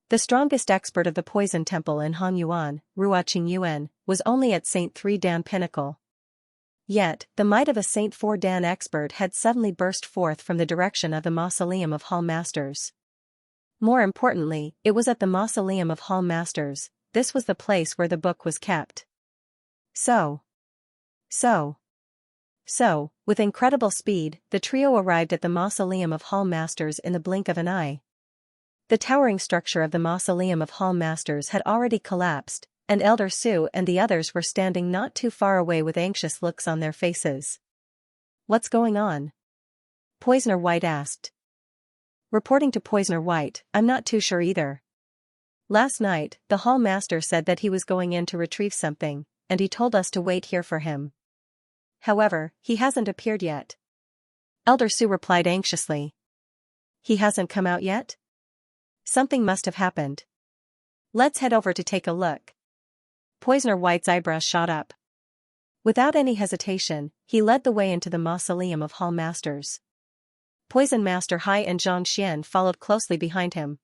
Speaker 1: The strongest expert of the poison temple in Hongyuan, Ruoqing Yuan, was only at Saint 3 Dan Pinnacle. Yet, the might of a Saint 4 Dan expert had suddenly burst forth from the direction of the mausoleum of Hall Masters. More importantly, it was at the mausoleum of Hall Masters. This was the place where the book was kept. So, with incredible speed, the trio arrived at the mausoleum of Hall Masters in the blink of an eye. The towering structure of the mausoleum of Hall Masters had already collapsed, and Elder Su and the others were standing not too far away with anxious looks on their faces. What's going on? Poisoner White asked. Reporting to Poisoner White, I'm not too sure either. Last night, the Hall Master said that he was going in to retrieve something, and he told us to wait here for him. However, he hasn't appeared yet. Elder Su replied anxiously. He hasn't come out yet? Something must have happened. Let's head over to take a look. Poisoner White's eyebrows shot up. Without any hesitation, he led the way into the mausoleum of Hall Masters. Poison Master Hai and Xianxia followed closely behind him.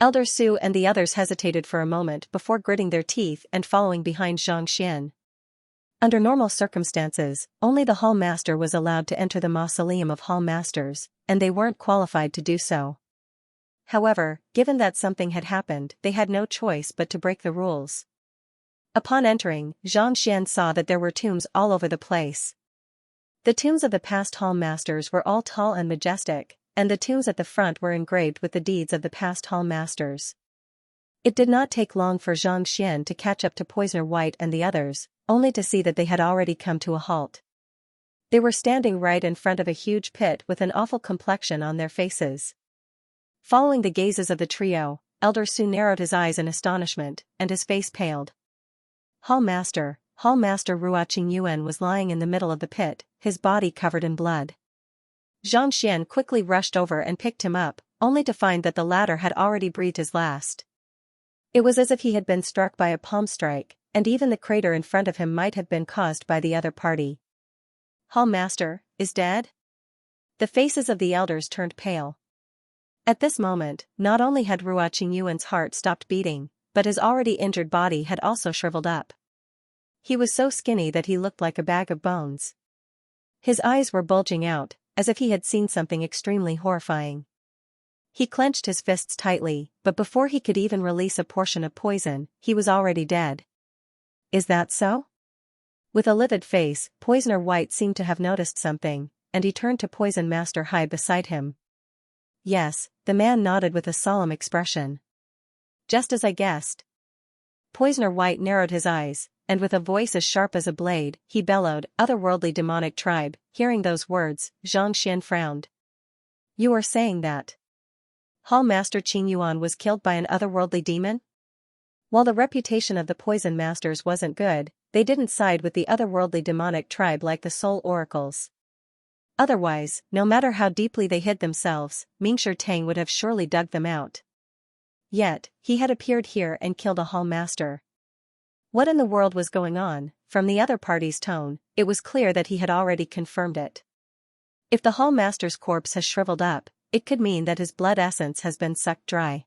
Speaker 1: Elder Su and the others hesitated for a moment before gritting their teeth and following behind Xianxia. Under normal circumstances, only the Hall Master was allowed to enter the mausoleum of Hall Masters, and they weren't qualified to do so. However, given that something had happened, they had no choice but to break the rules. Upon entering, Xianxia saw that there were tombs all over the place. The tombs of the past Hall Masters were all tall and majestic, and the tombs at the front were engraved with the deeds of the past Hall Masters. It did not take long for Xianxia to catch up to Poisoner White and the others, only to see that they had already come to a halt. They were standing right in front of a huge pit with an awful complexion on their faces. Following the gazes of the trio, Elder Su narrowed his eyes in astonishment, and his face paled. Hall Master Ruoqing Yuan was lying in the middle of the pit, his body covered in blood. Xianxia quickly rushed over and picked him up, only to find that the latter had already breathed his last. It was as if he had been struck by a palm strike, and even the crater in front of him might have been caused by the other party. Hall Master is dead? The faces of the elders turned pale. At this moment, not only had Ruo Qingyuan's heart stopped beating, but his already injured body had also shriveled up. He was so skinny that he looked like a bag of bones. His eyes were bulging out, as if he had seen something extremely horrifying. He clenched his fists tightly, but before he could even release a portion of poison, he was already dead. Is that so? With a livid face, Poisoner White seemed to have noticed something, and he turned to Poison Master Hai beside him. Yes, the man nodded with a solemn expression. Just as I guessed. Poisoner White narrowed his eyes, and with a voice as sharp as a blade, he bellowed, "Otherworldly demonic tribe." Hearing those words, Xianxia frowned. You are saying that Hall Master Qingyuan was killed by an otherworldly demon? While the reputation of the Poison Masters wasn't good, they didn't side with the otherworldly demonic tribe like the Soul Oracles. Otherwise, no matter how deeply they hid themselves, Mingshi Tang would have surely dug them out. Yet, he had appeared here and killed a Hall Master. What in the world was going on? From the other party's tone, it was clear that he had already confirmed it. If the Hall Master's corpse has shriveled up, it could mean that his blood essence has been sucked dry.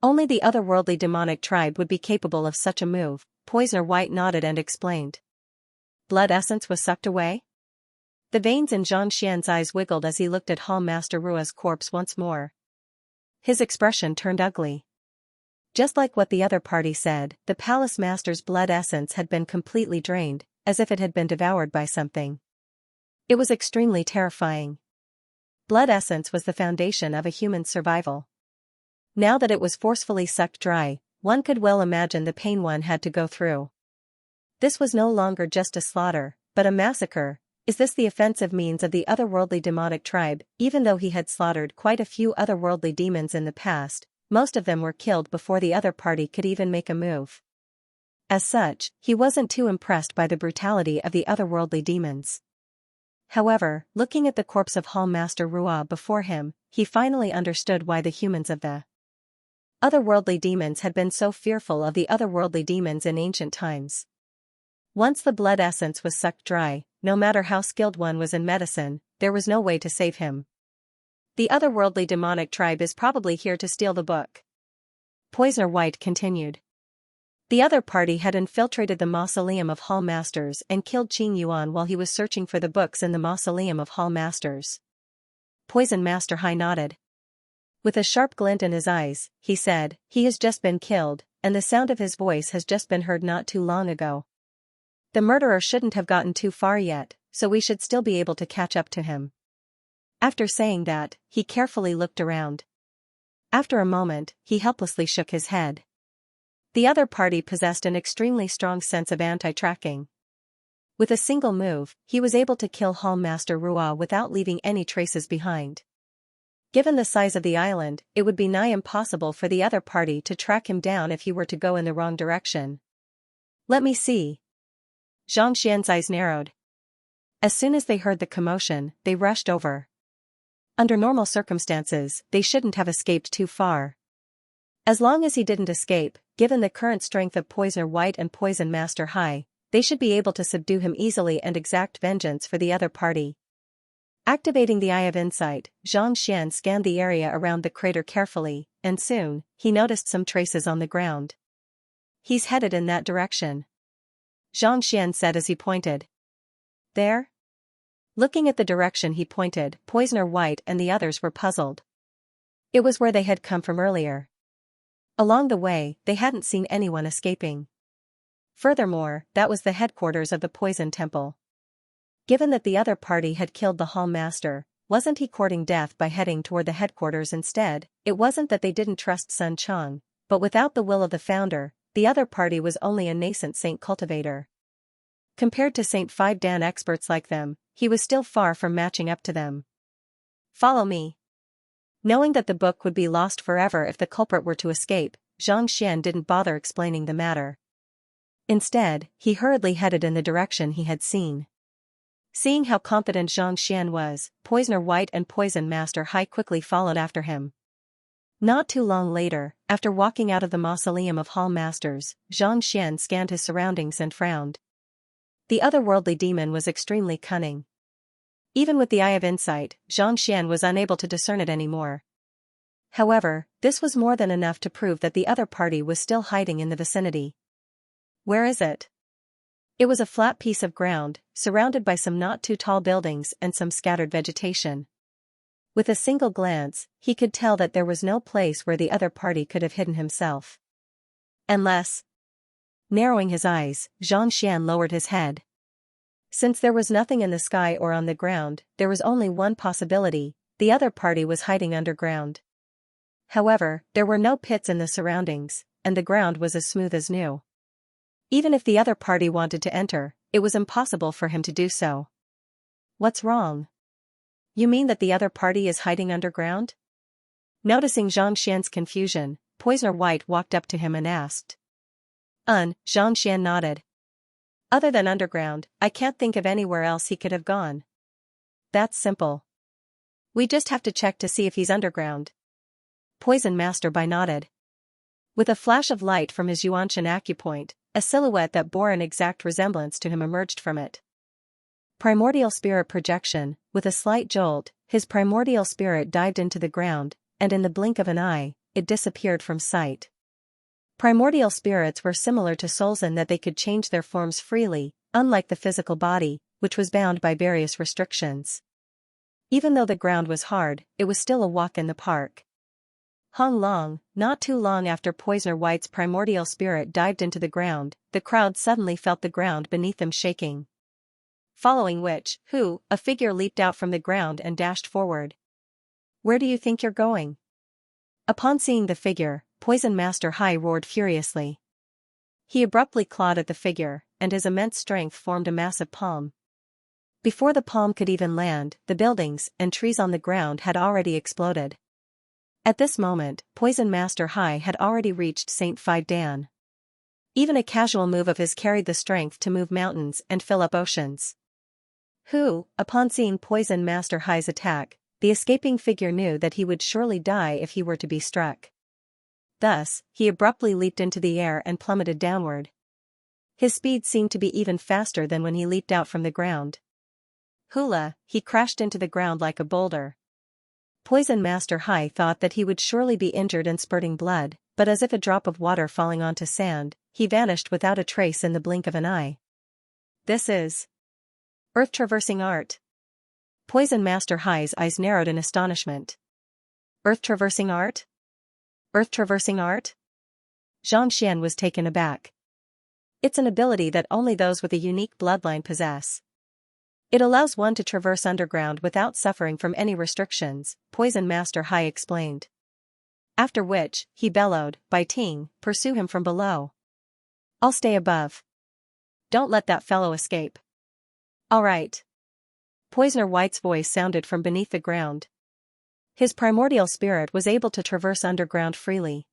Speaker 1: Only the otherworldly demonic tribe would be capable of such a move. Poisoner White nodded and explained. Blood essence was sucked away? The veins in Xianxia's eyes wiggled as he looked at Hall Master Rua's corpse once more. His expression turned ugly. Just like what the other party said, the Palace Master's blood essence had been completely drained, as if it had been devoured by something. It was extremely terrifying. Blood essence was the foundation of a human's survival. Now that it was forcefully sucked dry, one could well imagine the pain one had to go through. This was no longer just a slaughter, but a massacre. Is this the offensive means of the otherworldly demonic tribe? Even though he had slaughtered quite a few otherworldly demons in the past, most of them were killed before the other party could even make a move. As such, he wasn't too impressed by the brutality of the otherworldly demons. However, looking at the corpse of Hall Master Ruo before him, he finally understood why the humans of the otherworldly demons had been so fearful of the otherworldly demons in ancient times. Once the blood essence was sucked dry, no matter how skilled one was in medicine, there was no way to save him. The otherworldly demonic tribe is probably here to steal the book. Poisoner White continued. The other party had infiltrated the mausoleum of Hall Masters and killed Qingyuan while he was searching for the books in the mausoleum of Hall Masters. Poison Master Hai nodded. With a sharp glint in his eyes, he said, he has just been killed, and the sound of his voice has just been heard not too long ago. The murderer shouldn't have gotten too far yet, so we should still be able to catch up to him. After saying that, he carefully looked around. After a moment, he helplessly shook his head. The other party possessed an extremely strong sense of anti-tracking. With a single move, he was able to kill Hall Master Ruo without leaving any traces behind. Given the size of the island, it would be nigh impossible for the other party to track him down if he were to go in the wrong direction. Let me see. Xianxia's eyes narrowed. As soon as they heard the commotion, they rushed over. Under normal circumstances, they shouldn't have escaped too far. As long as he didn't escape, given the current strength of Poisoner White and Poison Master Hai, they should be able to subdue him easily and exact vengeance for the other party. Activating the Eye of Insight, Xianxia scanned the area around the crater carefully, and soon, he noticed some traces on the ground. He's headed in that direction. Xianxia said as he pointed. There? Looking at the direction he pointed, Poisoner White and the others were puzzled. It was where they had come from earlier. Along the way, they hadn't seen anyone escaping. Furthermore, that was the headquarters of the Poison Temple. Given that the other party had killed the Hall Master, wasn't he courting death by heading toward the headquarters instead? It wasn't that they didn't trust Sun Chang, but without the will of the founder, the other party was only a nascent saint cultivator. Compared to Saint Five Dan experts like them, he was still far from matching up to them. Follow me. Knowing that the book would be lost forever if the culprit were to escape, Xianxia didn't bother explaining the matter. Instead, he hurriedly headed in the direction he had seen. Seeing how confident Xianxia was, Poisoner White and Poison Master Hai quickly followed after him. Not too long later, after walking out of the mausoleum of Hall Masters, Xianxia scanned his surroundings and frowned. The otherworldly demon was extremely cunning. Even with the Eye of Insight, Xianxia was unable to discern it anymore. However, this was more than enough to prove that the other party was still hiding in the vicinity. Where is it? It was a flat piece of ground, surrounded by some not too tall buildings and some scattered vegetation. With a single glance, he could tell that there was no place where the other party could have hidden himself. Unless... Narrowing his eyes, Xianxia lowered his head. Since there was nothing in the sky or on the ground, there was only one possibility: the other party was hiding underground. However, there were no pits in the surroundings, and the ground was as smooth as new. Even if the other party wanted to enter, it was impossible for him to do so. What's wrong? You mean that the other party is hiding underground? Noticing Xianxia's confusion, Poisoner White walked up to him and asked. Xianxia nodded. Other than underground, I can't think of anywhere else he could have gone. That's simple. We just have to check to see if he's underground. Poison Master Bai nodded. With a flash of light from his Xianxian acupoint, a silhouette that bore an exact resemblance to him emerged from it. Primordial spirit projection. With a slight jolt, his primordial spirit dived into the ground, and in the blink of an eye, it disappeared from sight. Primordial spirits were similar to souls in that they could change their forms freely, unlike the physical body, which was bound by various restrictions. Even though the ground was hard, it was still a walk in the park. Hong Long, not too long after Poisoner White's primordial spirit dived into the ground, the crowd suddenly felt the ground beneath them shaking. Following which, a figure leaped out from the ground and dashed forward. Where do you think you're going? Upon seeing the figure, Poison Master Hai roared furiously. He abruptly clawed at the figure, and his immense strength formed a massive palm. Before the palm could even land, the buildings and trees on the ground had already exploded. At this moment, Poison Master Hai had already reached St. Phi Dan. Even a casual move of his carried the strength to move mountains and fill up oceans. Upon seeing Poison Master Hai's attack, the escaping figure knew that he would surely die if he were to be struck. Thus, he abruptly leaped into the air and plummeted downward. His speed seemed to be even faster than when he leaped out from the ground. He crashed into the ground like a boulder. Poison Master Hai thought that he would surely be injured and spurting blood, but as if a drop of water falling onto sand, he vanished without a trace in the blink of an eye. This is earth-traversing art. Poison Master Hai's eyes narrowed in astonishment. Earth-traversing art? Earth-traversing art? Xianxia was taken aback. It's an ability that only those with a unique bloodline possess. It allows one to traverse underground without suffering from any restrictions, Poison Master Hai explained. After which, he bellowed, Bai Ting, pursue him from below. I'll stay above. Don't let that fellow escape. All right. Poisoner White's voice sounded from beneath the ground. His primordial spirit was able to traverse underground freely.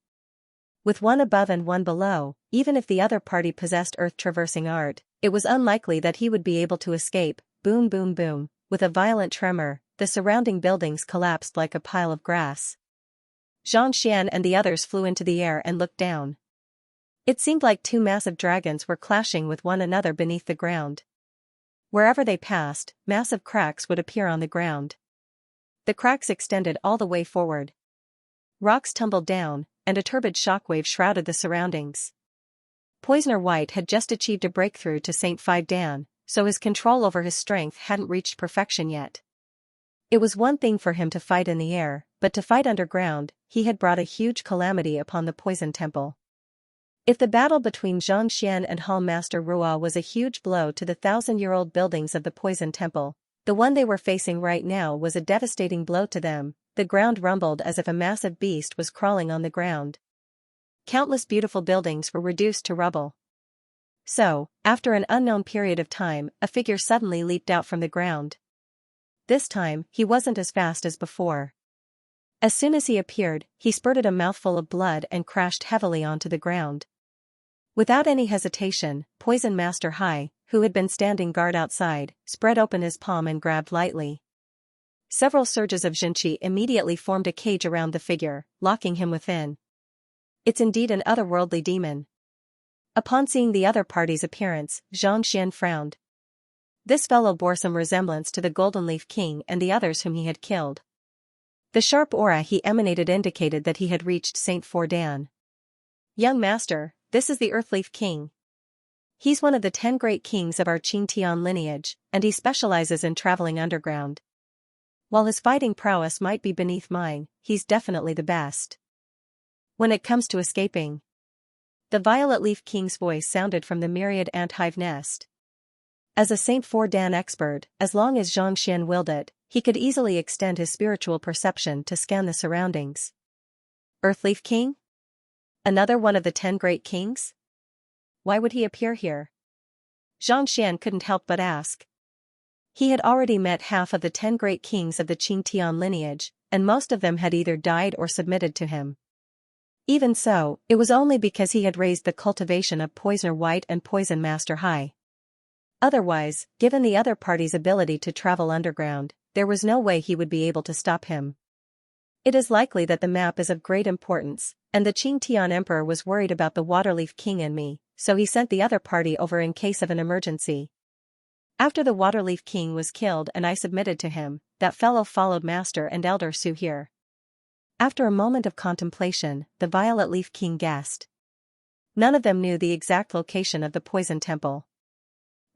Speaker 1: With one above and one below, even if the other party possessed earth-traversing art, it was unlikely that he would be able to escape. Boom boom boom, with a violent tremor, the surrounding buildings collapsed like a pile of grass. Xianxia and the others flew into the air and looked down. It seemed like two massive dragons were clashing with one another beneath the ground. Wherever they passed, massive cracks would appear on the ground. The cracks extended all the way forward. Rocks tumbled down, and a turbid shockwave shrouded the surroundings. Poisoner White had just achieved a breakthrough to St. Phi Dan, so his control over his strength hadn't reached perfection yet. It was one thing for him to fight in the air, but to fight underground, he had brought a huge calamity upon the Poison Temple. If the battle between Xianxia and Hall Master Ruo was a huge blow to the 1,000-year-old buildings of the Poison Temple, the one they were facing right now was a devastating blow to them. The ground rumbled as if a massive beast was crawling on the ground. Countless beautiful buildings were reduced to rubble. So, after an unknown period of time, a figure suddenly leaped out from the ground. This time, he wasn't as fast as before. As soon as he appeared, he spurted a mouthful of blood and crashed heavily onto the ground. Without any hesitation, Poison Master Hai, who had been standing guard outside, spread open his palm and grabbed lightly. Several surges of Xianxia immediately formed a cage around the figure, locking him within. It's indeed an otherworldly demon. Upon seeing the other party's appearance, Xianxia frowned. This fellow bore some resemblance to the Golden Leaf King and the others whom he had killed. The sharp aura he emanated indicated that he had reached Saint Fordan. Young master, this is the Earthleaf King. He's one of the 10 great kings of our Qingtian lineage, and he specializes in traveling underground. While his fighting prowess might be beneath mine, he's definitely the best when it comes to escaping. The Violet Leaf King's voice sounded from the myriad ant hive nest. As a Saint Fordan expert, as long as Xianxia willed it, he could easily extend his spiritual perception to scan the surroundings. Earthleaf King? Another one of the 10 great kings? Why would he appear here? Xianxia couldn't help but ask. He had already met half of the 10 great kings of the Qingtian lineage, and most of them had either died or submitted to him. Even so, it was only because he had raised the cultivation of Poisoner White and Poison Master high. Otherwise, given the other party's ability to travel underground, there was no way he would be able to stop him. It is likely that the map is of great importance, and the Qingtian Emperor was worried about the Waterleaf King and me, so he sent the other party over in case of an emergency. After the Waterleaf King was killed and I submitted to him, that fellow followed Master and Elder Su here. After a moment of contemplation, the Violet Leaf King guessed. None of them knew the exact location of the Poison Temple.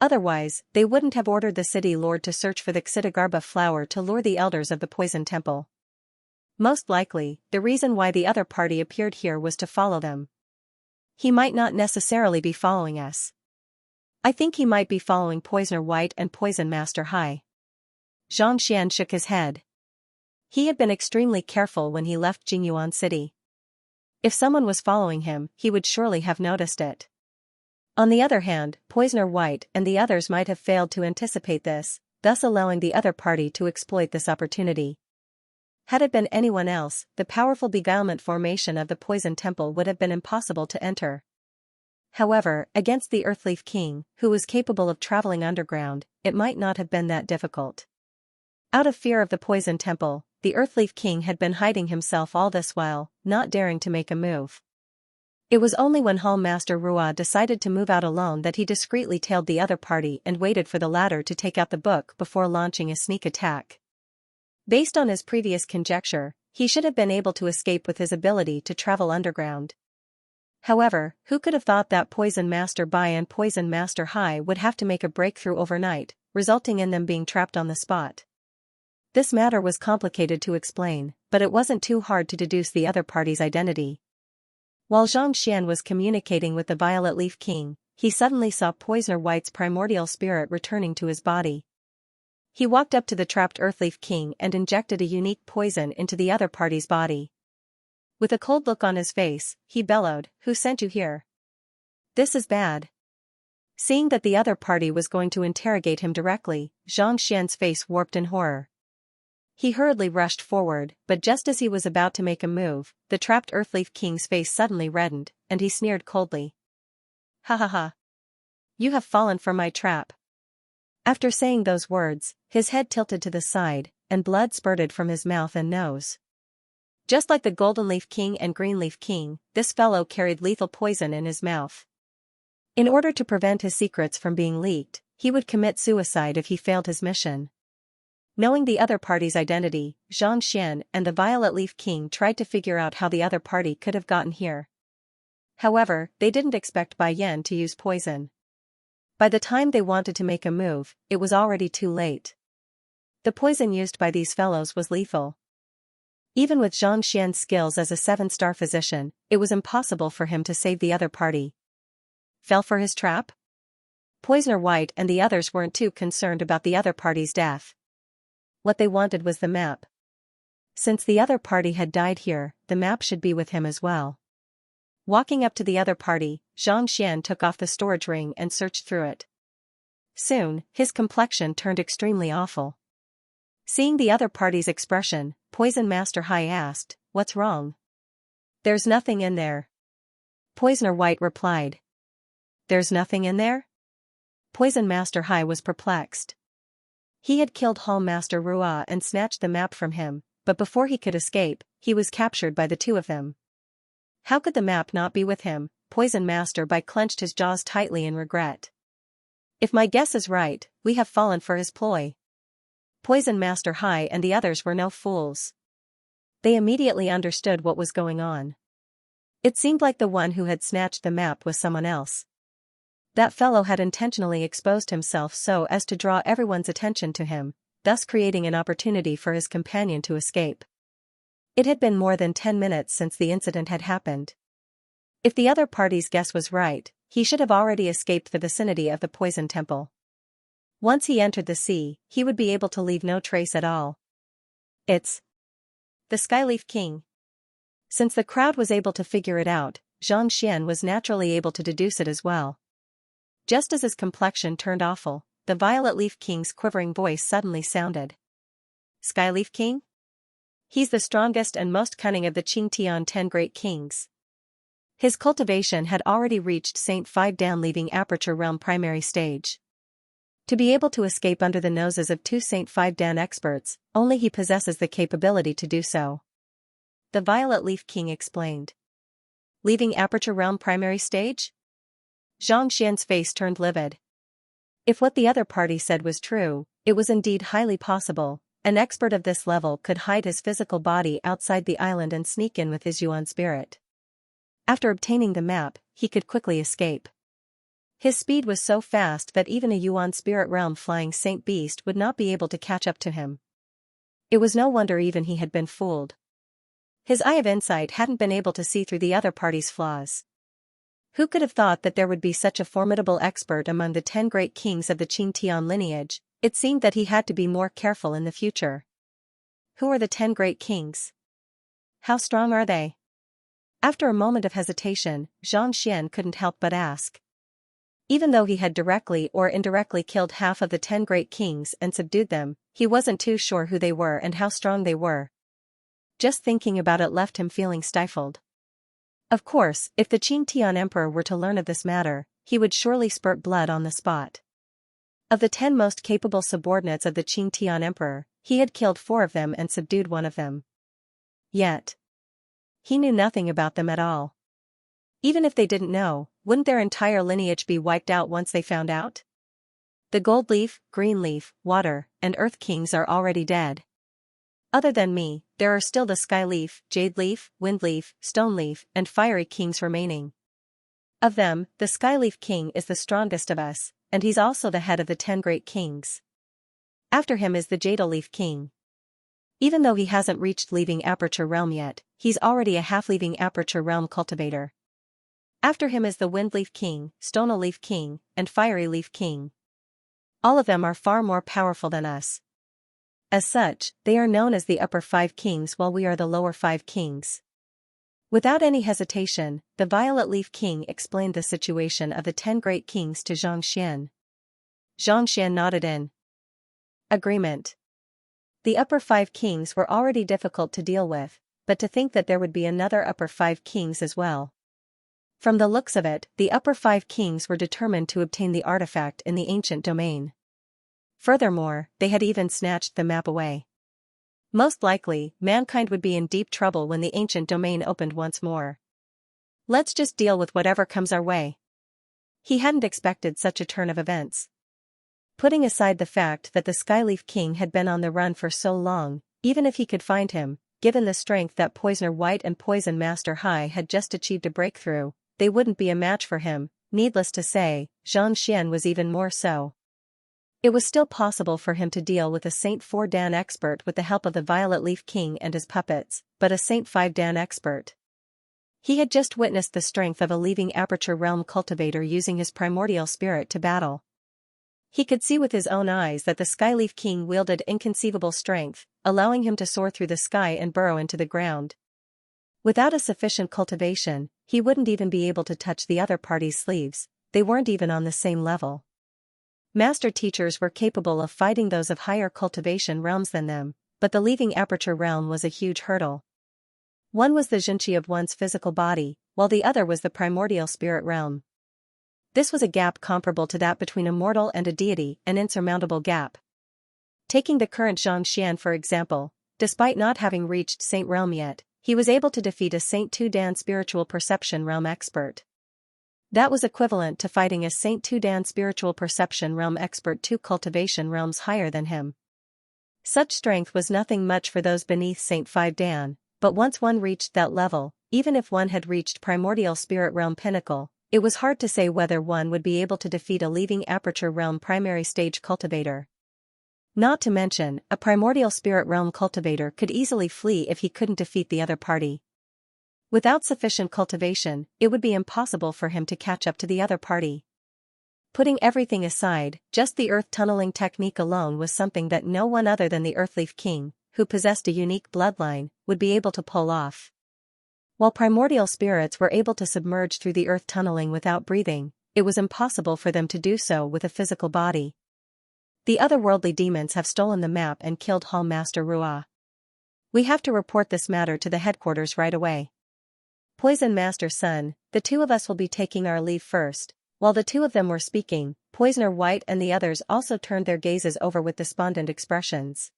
Speaker 1: Otherwise, they wouldn't have ordered the city lord to search for the Xidagarba flower to lure the elders of the Poison Temple. Most likely, the reason why the other party appeared here was to follow them. He might not necessarily be following us. I think he might be following Poisoner White and Poison Master high. Xianxia shook his head. He had been extremely careful when he left Jingyuan City. If someone was following him, he would surely have noticed it. On the other hand, Poisoner White and the others might have failed to anticipate this, thus allowing the other party to exploit this opportunity. Had it been anyone else, the powerful beguilement formation of the Poison Temple would have been impossible to enter. However, against the Earthleaf King, who was capable of traveling underground, it might not have been that difficult. Out of fear of the Poison Temple, the Earthleaf King had been hiding himself all this while, not daring to make a move. It was only when Hall Master Rua decided to move out alone that he discreetly tailed the other party and waited for the latter to take out the book before launching a sneak attack. Based on his previous conjecture, he should have been able to escape with his ability to travel underground. However, who could have thought that Poison Master Bai and Poison Master High would have to make a breakthrough overnight, resulting in them being trapped on the spot? This matter was complicated to explain, but it wasn't too hard to deduce the other party's identity. While Xianxia was communicating with the Violet Leaf King, he suddenly saw Poisoner White's primordial spirit returning to his body. He walked up to the trapped Earthleaf King and injected a unique poison into the other party's body. With a cold look on his face, he bellowed, "Who sent you here? This is bad." Seeing that the other party was going to interrogate him directly, Xianxia's face warped in horror. He hurriedly rushed forward, but just as he was about to make a move, the trapped Earthleaf King's face suddenly reddened, and he sneered coldly. "Ha ha ha. You have fallen for my trap." After saying those words, his head tilted to the side, and blood spurted from his mouth and nose. Just like the Golden Leaf King and Green Leaf King, this fellow carried lethal poison in his mouth. In order to prevent his secrets from being leaked, he would commit suicide if he failed his mission. Knowing the other party's identity, Xianxia and the Violet Leaf King tried to figure out how the other party could have gotten here. However, they didn't expect Bai Yan to use poison. By the time they wanted to make a move, it was already too late. The poison used by these fellows was lethal. Even with Xianxia's skills as a 7-star physician, it was impossible for him to save the other party. Fell for his trap? Poisoner White and the others weren't too concerned about the other party's death. What they wanted was the map. Since the other party had died here, the map should be with him as well. Walking up to the other party, Xianxia took off the storage ring and searched through it. Soon, his complexion turned extremely awful. Seeing the other party's expression, Poison Master High asked, "What's wrong?" "There's nothing in there." Poisoner White replied. "There's nothing in there?" Poison Master Hai was perplexed. He had killed Hall Master Rua and snatched the map from him, but before he could escape, he was captured by the two of them. How could the map not be with him? Poison Master Bai clenched his jaws tightly in regret. If my guess is right, we have fallen for his ploy. Poison Master Hai and the others were no fools. They immediately understood what was going on. It seemed like the one who had snatched the map was someone else. That fellow had intentionally exposed himself so as to draw everyone's attention to him, thus creating an opportunity for his companion to escape. It had been more than 10 minutes since the incident had happened. If the other party's guess was right, he should have already escaped the vicinity of the poison temple. Once he entered the sea, he would be able to leave no trace at all. It's the Skyleaf King. Since the crowd was able to figure it out, Xianxia was naturally able to deduce it as well. Just as his complexion turned awful, the Violet Leaf King's quivering voice suddenly sounded. Skyleaf King? He's the strongest and most cunning of the Qingtian 10 Great Kings. His cultivation had already reached Saint 5 Dan, leaving Aperture Realm primary stage. To be able to escape under the noses of 2 Saint 5 Dan experts, only he possesses the capability to do so. The Violet Leaf King explained. Leaving Aperture Realm primary stage? Xianxia's face turned livid. If what the other party said was true, it was indeed highly possible. An expert of this level could hide his physical body outside the island and sneak in with his Yuan spirit. After obtaining the map, he could quickly escape. His speed was so fast that even a Yuan spirit realm flying Saint Beast would not be able to catch up to him. It was no wonder even he had been fooled. His eye of insight hadn't been able to see through the other party's flaws. Who could have thought that there would be such a formidable expert among the 10 great kings of the Qingtian lineage? It seemed that he had to be more careful in the future. Who are the 10 great kings? How strong are they? After a moment of hesitation, Xianxia couldn't help but ask. Even though he had directly or indirectly killed half of the 10 great kings and subdued them, he wasn't too sure who they were and how strong they were. Just thinking about it left him feeling stifled. Of course, if the Qingtian emperor were to learn of this matter, he would surely spurt blood on the spot. Of the 10 most capable subordinates of the Qingtian emperor, he had killed 4 of them and subdued 1 of them. Yet, he knew nothing about them at all. Even if they didn't know, wouldn't their entire lineage be wiped out once they found out? The Gold Leaf, Green Leaf, Water, and Earth Kings are already dead. Other than me, there are still the Sky Leaf, Jade Leaf, Wind Leaf, Stone Leaf, and Fiery Kings remaining. Of them, the Sky Leaf King is the strongest of us, and he's also the head of the 10 great kings. After him is the Jade Leaf King. Even though he hasn't reached leaving Aperture Realm yet, he's already a half-leaving Aperture Realm cultivator. After him is the Wind Leaf King, Stone Leaf King, and Fiery Leaf King. All of them are far more powerful than us. As such, they are known as the Upper 5 Kings while we are the Lower 5 Kings. Without any hesitation, the Violet Leaf King explained the situation of the 10 great kings to Xianxia. Xianxia nodded in agreement. The Upper 5 Kings were already difficult to deal with, but to think that there would be another Upper 5 Kings as well. From the looks of it, the Upper 5 Kings were determined to obtain the artifact in the ancient domain. Furthermore, they had even snatched the map away. Most likely, mankind would be in deep trouble when the ancient domain opened once more. Let's just deal with whatever comes our way. He hadn't expected such a turn of events. Putting aside the fact that the Skyleaf King had been on the run for so long, even if he could find him, given the strength that Poisoner White and Poison Master Hai had just achieved a breakthrough, they wouldn't be a match for him. Needless to say, Xianxia was even more so. It was still possible for him to deal with a Saint 4 Dan expert with the help of the Violet Leaf King and his puppets, but a Saint 5 Dan expert. He had just witnessed the strength of a leaving Aperture Realm cultivator using his primordial spirit to battle. He could see with his own eyes that the Skyleaf King wielded inconceivable strength, allowing him to soar through the sky and burrow into the ground. Without a sufficient cultivation, he wouldn't even be able to touch the other party's sleeves. They weren't even on the same level. Master teachers were capable of fighting those of higher cultivation realms than them, but the leaving Aperture Realm was a huge hurdle. One was the Xianxia of one's physical body, while the other was the primordial spirit realm. This was a gap comparable to that between a mortal and a deity, an insurmountable gap. Taking the current Xianxia for example, despite not having reached Saint Realm yet, he was able to defeat a Saint 2 Dan spiritual perception realm expert. That was equivalent to fighting a Saint 2 Dan spiritual perception realm expert 2 cultivation realms higher than him. Such strength was nothing much for those beneath Saint 5 Dan, but once one reached that level, even if one had reached primordial spirit realm pinnacle, it was hard to say whether one would be able to defeat a leaving aperture realm primary stage cultivator. Not to mention, a primordial spirit realm cultivator could easily flee if he couldn't defeat the other party. Without sufficient cultivation, it would be impossible for him to catch up to the other party. Putting everything aside, just the earth tunneling technique alone was something that no one other than the Earthleaf King, who possessed a unique bloodline, would be able to pull off. While primordial spirits were able to submerge through the earth tunneling without breathing, it was impossible for them to do so with a physical body. The otherworldly demons have stolen the map and killed Hall Master Ruah. We have to report this matter to the headquarters right away. Poison Master Sun, the two of us will be taking our leave first. While the two of them were speaking, Poisoner White and the others also turned their gazes over with despondent expressions.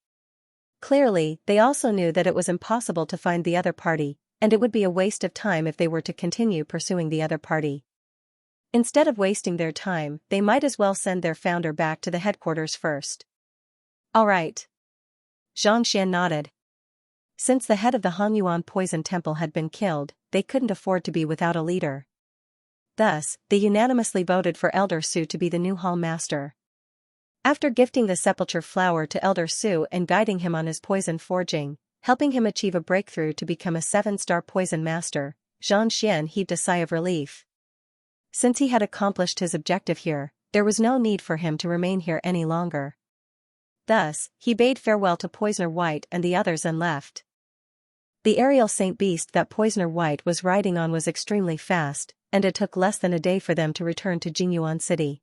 Speaker 1: Clearly, they also knew that it was impossible to find the other party, and it would be a waste of time if they were to continue pursuing the other party. Instead of wasting their time, they might as well send their founder back to the headquarters first. All right. Xianxia nodded. Since the head of the Hanyuan Poison Temple had been killed, they couldn't afford to be without a leader. Thus, they unanimously voted for Elder Su to be the new Hall Master. After gifting the Sepulchre Flower to Elder Su and guiding him on his poison forging, helping him achieve a breakthrough to become a 7-star poison master, Xianxia heaved a sigh of relief. Since he had accomplished his objective here, there was no need for him to remain here any longer. Thus, he bade farewell to Poisoner White and the others and left. The aerial Saint Beast that Poisoner White was riding on was extremely fast, and it took less than a day for them to return to Jinyuan City.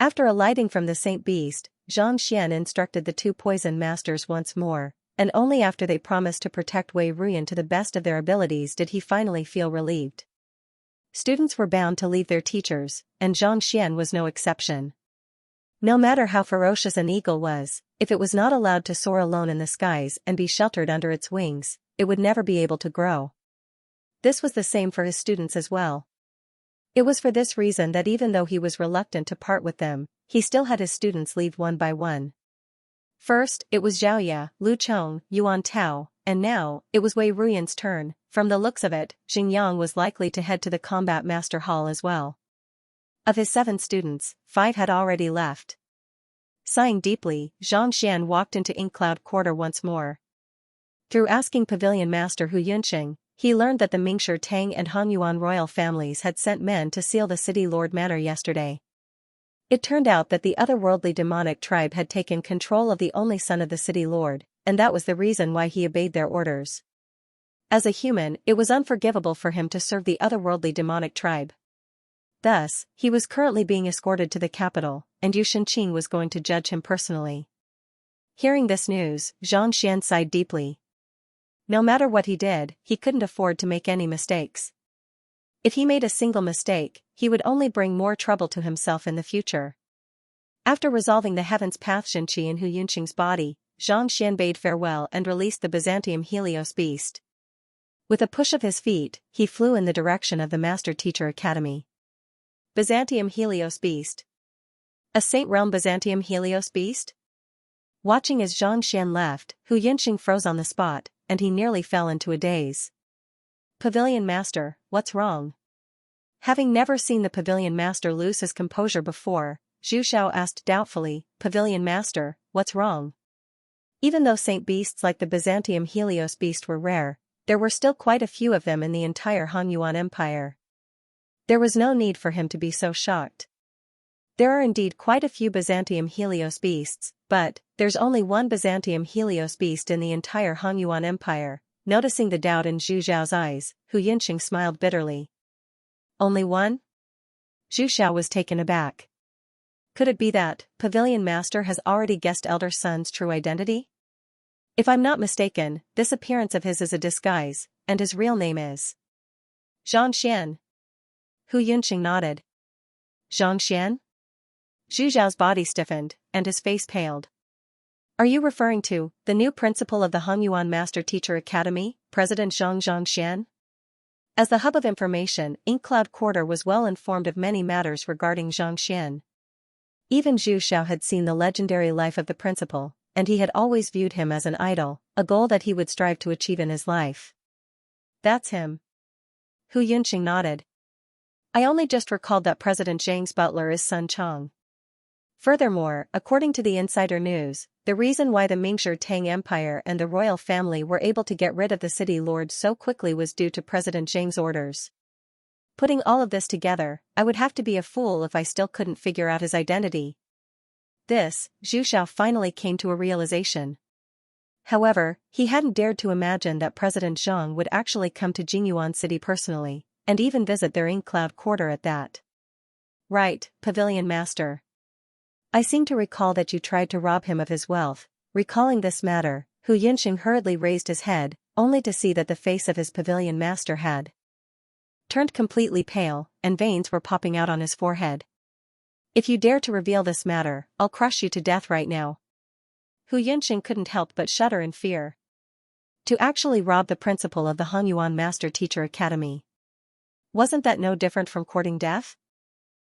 Speaker 1: After alighting from the Saint Beast, Xianxia instructed the two poison masters once more, and only after they promised to protect Wei Ruyan to the best of their abilities did he finally feel relieved. Students were bound to leave their teachers, and Xianxia was no exception. No matter how ferocious an eagle was, if it was not allowed to soar alone in the skies and be sheltered under its wings, it would never be able to grow. This was the same for his students as well. It was for this reason that even though he was reluctant to part with them, he still had his students leave one by one. First, it was Zhaoya, Lu Chong, Yuan Tao, and now, it was Wei Ruyan's turn. From the looks of it, Xingyang was likely to head to the Combat Master Hall as well. Of his 7 students, 5 had already left. Sighing deeply, Xianxia walked into Inkcloud Quarter once more. Through asking Pavilion Master Hu Yunqing, he learned that the Mingshi Tang and Hanyuan royal families had sent men to seal the City Lord Manor yesterday. It turned out that the otherworldly demonic tribe had taken control of the only son of the City Lord, and that was the reason why he obeyed their orders. As a human, it was unforgivable for him to serve the otherworldly demonic tribe. Thus, he was currently being escorted to the capital, and Yu Shenqing was going to judge him personally. Hearing this news, Xianxia sighed deeply. No matter what he did, he couldn't afford to make any mistakes. If he made a single mistake, he would only bring more trouble to himself in the future. After resolving the Heaven's Path Xinqi in Hu Yunqing's body, Xianxia bade farewell and released the Byzantium Helios beast. With a push of his feet, he flew in the direction of the Master Teacher Academy. Byzantium Helios beast. A Saint Realm Byzantium Helios beast? Watching as Xianxia left, Hu Yunqing froze on the spot, and he nearly fell into a daze. Pavilion Master, what's wrong? Having never seen the Pavilion Master lose his composure before, Zhu Xiao asked doubtfully, Pavilion Master, what's wrong? Even though saint beasts like the Byzantium Helios beast were rare, there were still quite a few of them in the entire Han-Yuan Empire. There was no need for him to be so shocked. There are indeed quite a few Byzantium Helios beasts, but there's only one Byzantium Helios beast in the entire Han-Yuan Empire. Noticing the doubt in Zhu Xiao's eyes, Hu Yunqing smiled bitterly. Only one? Zhu Xiao was taken aback. Could it be that Pavilion Master has already guessed Elder Sun's true identity? If I'm not mistaken, this appearance of his is a disguise, and his real name is Xianxia. Hu Yunqing nodded. Xianxia? Zhu Zhao's body stiffened, and his face paled. Are you referring to the new principal of the Hongyuan Master Teacher Academy, President Zhang Zhongxian? As the hub of information, Inkcloud Quarter was well informed of many matters regarding Zhongxian. Even Zhu Xiao had seen the legendary life of the principal, and he had always viewed him as an idol, a goal that he would strive to achieve in his life. That's him. Hu Yunqing nodded. I only just recalled that President Zhang's butler is Sun Chong. Furthermore, according to the insider news, the reason why the Mingshi Tang Empire and the royal family were able to get rid of the city lord so quickly was due to President Zhang's orders. Putting all of this together, I would have to be a fool if I still couldn't figure out his identity. This, Zhu Xiao finally came to a realization. However, he hadn't dared to imagine that President Zhang would actually come to Jingyuan City personally, and even visit their Inkcloud Quarter at that. Right, Pavilion Master. I seem to recall that you tried to rob him of his wealth. Recalling this matter, Hu Yunqing hurriedly raised his head, only to see that the face of his pavilion master had turned completely pale, and veins were popping out on his forehead. If you dare to reveal this matter, I'll crush you to death right now. Hu Yunqing couldn't help but shudder in fear. To actually rob the principal of the Hongyuan Master Teacher Academy. Wasn't that no different from courting death?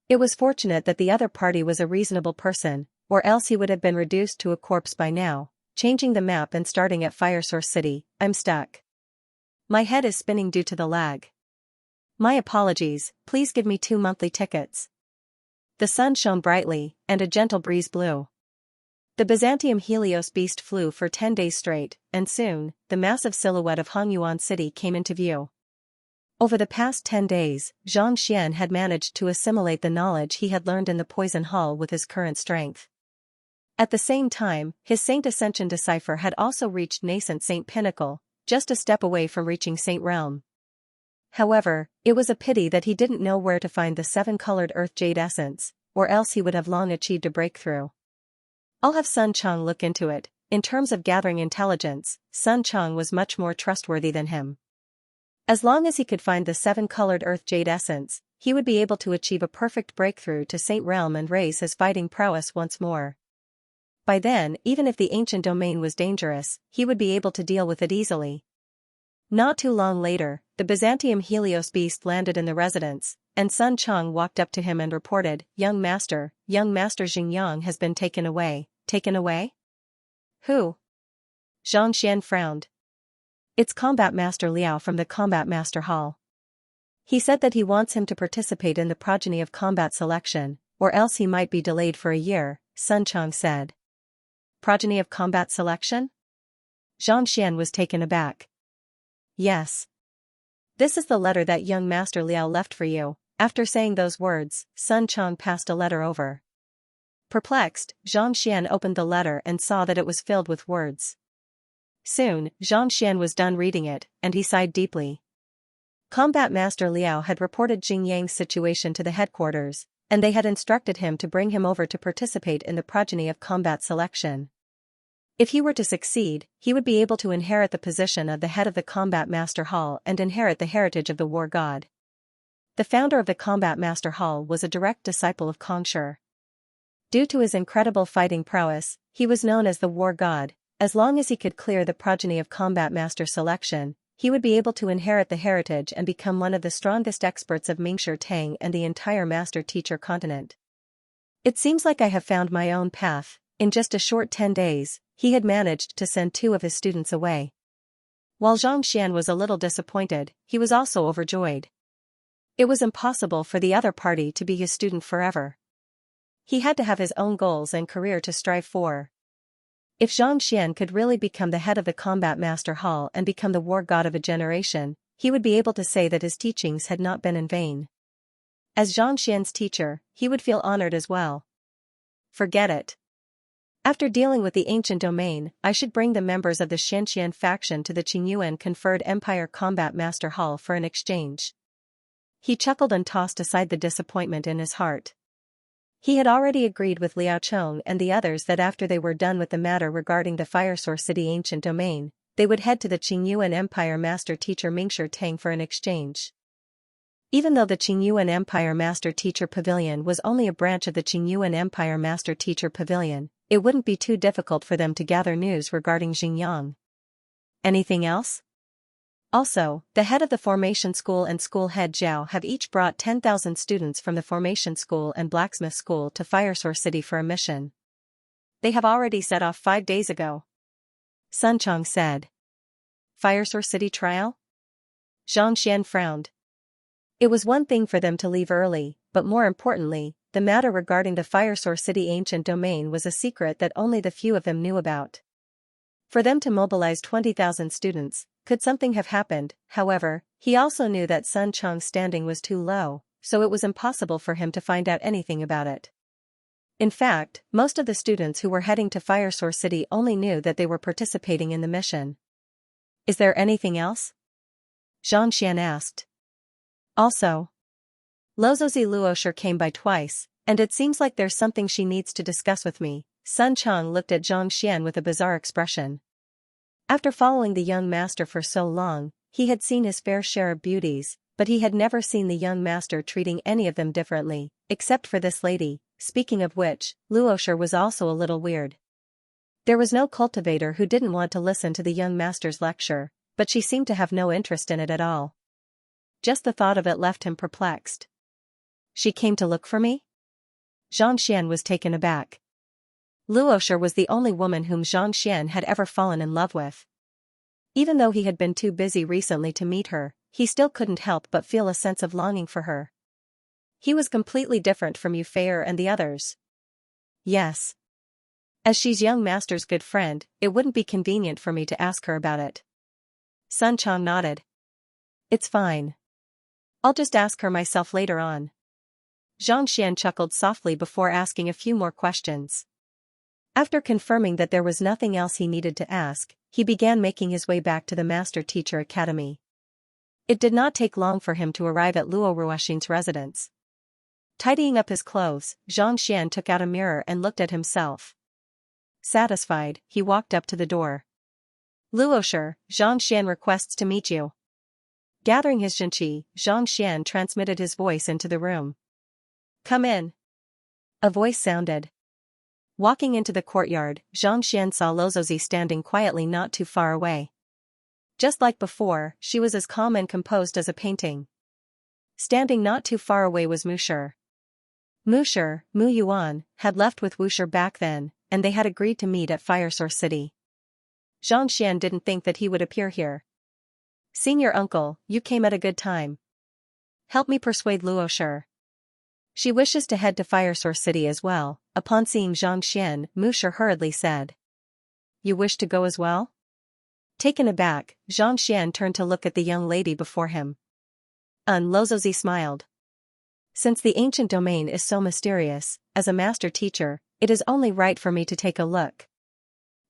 Speaker 1: It was fortunate that the other party was a reasonable person, or else he would have been reduced to a corpse by now. Changing the map and starting at Fire Source City, I'm stuck. My head is spinning due to the lag. My apologies, please give me 2 monthly tickets. The sun shone brightly, and a gentle breeze blew. The Byzantium Helios beast flew for 10 days straight, and soon, the massive silhouette of Hongyuan City came into view. Over the past 10 days, Zhongxian had managed to assimilate the knowledge he had learned in the Poison Hall with his current strength. At the same time, his Saint Ascension decipher had also reached nascent Saint Pinnacle, just a step away from reaching Saint Realm. However, it was a pity that he didn't know where to find the 7-colored Earth Jade Essence, or else he would have long achieved a breakthrough. I'll have Sun Chong look into it. In terms of gathering intelligence, Sun Chong was much more trustworthy than him. As long as he could find the 7-colored Earth Jade Essence, he would be able to achieve a perfect breakthrough to Saint Realm and raise his fighting prowess once more. By then, even if the ancient domain was dangerous, he would be able to deal with it easily. Not too long later, the Byzantium Helios beast landed in the residence, and Sun Chong walked up to him and reported, Young Master Xingyang has been taken away. Taken away? Who? Zhongxian frowned. It's Combat Master Liao from the Combat Master Hall. He said that he wants him to participate in the progeny of combat selection, or else he might be delayed for a year, Sun Chong said. Progeny of combat selection? Zhongxian was taken aback. Yes. This is the letter that young Master Liao left for you. After saying those words, Sun Chong passed a letter over. Perplexed, Zhongxian opened the letter and saw that it was filled with words. Soon, Zhongxian was done reading it, and he sighed deeply. Combat Master Liao had reported Jing Yang's situation to the headquarters, and they had instructed him to bring him over to participate in the progeny of combat selection. If he were to succeed, he would be able to inherit the position of the head of the Combat Master Hall and inherit the heritage of the War God. The founder of the Combat Master Hall was a direct disciple of Kongshi. Due to his incredible fighting prowess, he was known as the War God. As long as he could clear the progeny of Combat Master selection, he would be able to inherit the heritage and become one of the strongest experts of Mingshi Tang and the entire Master Teacher continent. It seems like I have found my own path. In just a short 10 days, he had managed to send 2 of his students away. While Zhongxian was a little disappointed, he was also overjoyed. It was impossible for the other party to be his student forever. He had to have his own goals and career to strive for. If Zhongxian could really become the head of the Combat Master Hall and become the war god of a generation, he would be able to say that his teachings had not been in vain. As Zhongxian's teacher, he would feel honored as well. Forget it. After dealing with the ancient domain, I should bring the members of the Xianxia faction to the Qingyuan conferred Empire Combat Master Hall for an exchange. He chuckled and tossed aside the disappointment in his heart. He had already agreed with Liao Chong and the others that after they were done with the matter regarding the Fire Source City ancient domain, they would head to the Qingyuan Empire Master Teacher Mingshi Tang for an exchange. Even though the Qingyuan Empire Master Teacher Pavilion was only a branch of the Qingyuan Empire Master Teacher Pavilion, it wouldn't be too difficult for them to gather news regarding Xinjiang. Anything else? Also, the head of the Formation School and school head Zhao have each brought 10,000 students from the Formation School and Blacksmith School to Firesource City for a mission. They have already set off 5 days ago. Sun Chong said. Firesource City trial? Xianxia frowned. It was one thing for them to leave early, but more importantly, the matter regarding the Firesource City ancient domain was a secret that only the few of them knew about. For them to mobilize 20,000 students, could something have happened? However, he also knew that Sun Chong's standing was too low, so it was impossible for him to find out anything about it. In fact, most of the students who were heading to Firesource City only knew that they were participating in the mission. Is there anything else? Xianxia asked. Also, Luozi Luosher came by twice, and it seems like there's something she needs to discuss with me. Sun Chong looked at Zhang Xian with a bizarre expression. After following the young master for so long, he had seen his fair share of beauties, but he had never seen the young master treating any of them differently, except for this lady, speaking of which, Luosher was also a little weird. There was no cultivator who didn't want to listen to the young master's lecture, but she seemed to have no interest in it at all. Just the thought of it left him perplexed. She came to look for me? Zhang Xian was taken aback. Luosher was the only woman whom Zhang Xian had ever fallen in love with. Even though he had been too busy recently to meet her, he still couldn't help but feel a sense of longing for her. He was completely different from Yu Feier and the others. Yes. As she's young master's good friend, it wouldn't be convenient for me to ask her about it. Sun Chong nodded. It's fine. I'll just ask her myself later on. Zhang Xian chuckled softly before asking a few more questions. After confirming that there was nothing else he needed to ask, he began making his way back to the Master Teacher Academy. It did not take long for him to arrive at Luo Ruoxin's residence. Tidying up his clothes, Zhang Xian took out a mirror and looked at himself. Satisfied, he walked up to the door. Luosher, Zhang Xian requests to meet you. Gathering his Xianxia, Zhang Xian transmitted his voice into the room. Come in. A voice sounded. Walking into the courtyard, Zhang Xian saw Luozi standing quietly not too far away. Just like before, she was as calm and composed as a painting. Standing not too far away was Musher. Musher, Mu Yuan, had left with Wusher back then, and they had agreed to meet at Firesource City. Zhang Xian didn't think that he would appear here. Senior uncle, you came at a good time. Help me persuade Luosher. She wishes to head to Firesource City as well. Upon seeing Zhang Xian, Musher hurriedly said. You wish to go as well? Taken aback, Zhang Xian turned to look at the young lady before him. Luozi smiled. Since the ancient domain is so mysterious, as a master teacher, it is only right for me to take a look.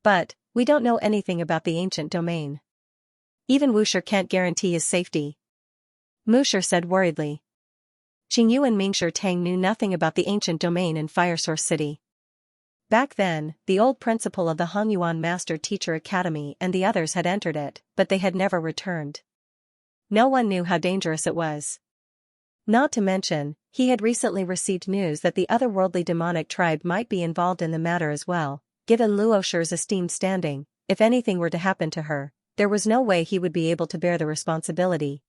Speaker 1: But, we don't know anything about the ancient domain. Even Wusher can't guarantee his safety. Musher said worriedly. Qingyu and Mingshi Tang knew nothing about the ancient domain in Firesource City. Back then, the old principal of the Hongyuan Master Teacher Academy and the others had entered it, but they had never returned. No one knew how dangerous it was. Not to mention, he had recently received news that the otherworldly demonic tribe might be involved in the matter as well. Given Luosher's esteemed standing, if anything were to happen to her, there was no way he would be able to bear the responsibility.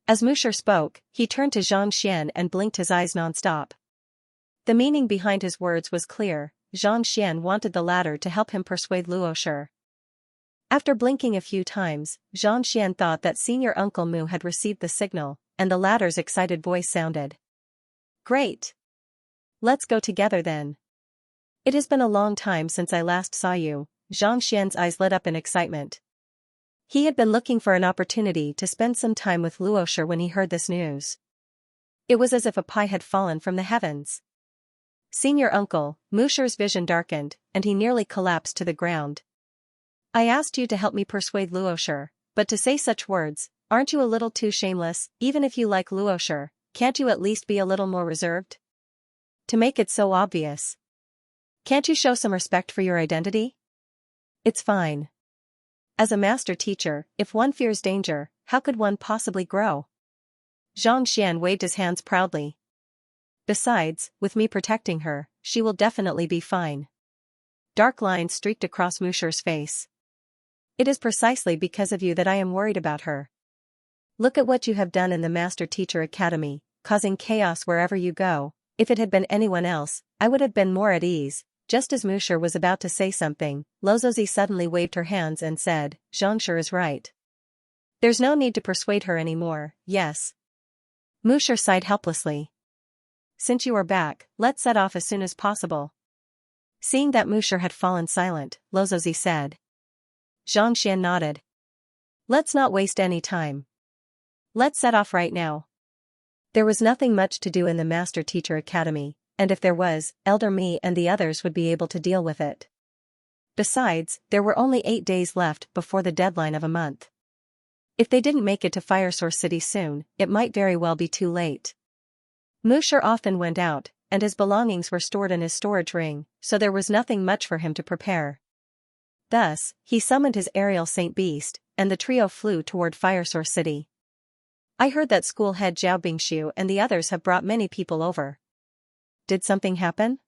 Speaker 1: As Musher spoke, he turned to Zhang Xian and blinked his eyes non-stop. The meaning behind his words was clear. Zhang Xian wanted the latter to help him persuade Luosher. After blinking a few times, Zhang Xian thought that Senior Uncle Mu had received the signal, and the latter's excited voice sounded. Great! Let's go together then. It has been a long time since I last saw you. Zhang Xian's eyes lit up in excitement. He had been looking for an opportunity to spend some time with Luosher when he heard this news. It was as if a pie had fallen from the heavens. Senior Uncle, Musher's vision darkened, and he nearly collapsed to the ground. I asked you to help me persuade Luosher, but to say such words, aren't you a little too shameless? Even if you like Luosher, can't you at least be a little more reserved? To make it so obvious. Can't you show some respect for your identity? It's fine. As a master teacher, if one fears danger, how could one possibly grow? Xianxia waved his hands proudly. Besides, with me protecting her, she will definitely be fine. Dark lines streaked across Musher's face. It is precisely because of you that I am worried about her. Look at what you have done in the Master Teacher Academy, causing chaos wherever you go. If it had been anyone else, I would have been more at ease. Just as Musher was about to say something, Lozozi suddenly waved her hands and said, Xianxia is right. There's no need to persuade her anymore, yes. Musher sighed helplessly. Since you are back, let's set off as soon as possible. Seeing that Musher had fallen silent, Lozozi said. Xianxia nodded. Let's not waste any time. Let's set off right now. There was nothing much to do in the Master Teacher Academy, and if there was, Elder Me and the others would be able to deal with it. Besides, there were only 8 days left before the deadline of a month. If they didn't make it to Fire Source City soon, it might very well be too late. Musher often went out, and his belongings were stored in his storage ring, so there was nothing much for him to prepare. Thus, he summoned his aerial Saint Beast, and the trio flew toward Fire Source City. I heard that school head Zhao Bingshu and the others have brought many people over. Did something happen?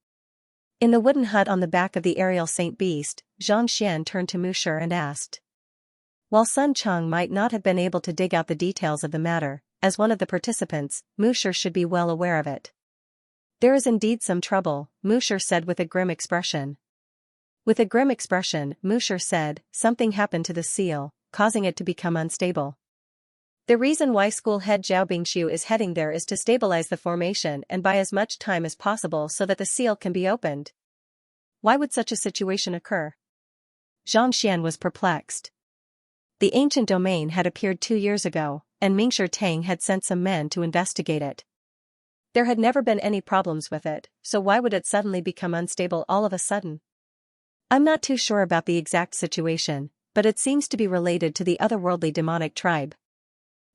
Speaker 1: In the wooden hut on the back of the aerial Saint Beast, Xianxia turned to Musher and asked. While Sun Chang might not have been able to dig out the details of the matter, as one of the participants, Musher should be well aware of it. There is indeed some trouble, Musher said with a grim expression. With a grim expression, Musher said, something happened to the seal, causing it to become unstable. The reason why school head Zhao Bingshu is heading there is to stabilize the formation and buy as much time as possible so that the seal can be opened. Why would such a situation occur? Xianxia was perplexed. The ancient domain had appeared 2 years ago, and Mingshi Tang had sent some men to investigate it. There had never been any problems with it, so why would it suddenly become unstable all of a sudden? I'm not too sure about the exact situation, but it seems to be related to the otherworldly demonic tribe.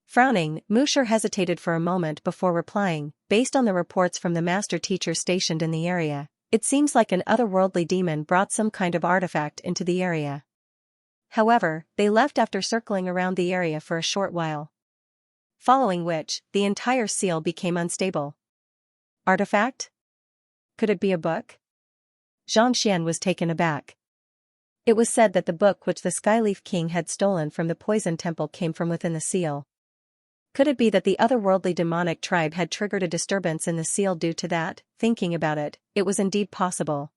Speaker 1: Frowning, Musher hesitated for a moment before replying. Based on the reports from the master teachers stationed in the area, it seems like an otherworldly demon brought some kind of artifact into the area. However, they left after circling around the area for a short while. Following which, the entire seal became unstable. Artifact? Could it be a book? Xianxia was taken aback. It was said that the book which the Skyleaf King had stolen from the Poison Temple came from within the seal. Could it be that the otherworldly demonic tribe had triggered a disturbance in the seal due to that? Thinking about it, it was indeed possible.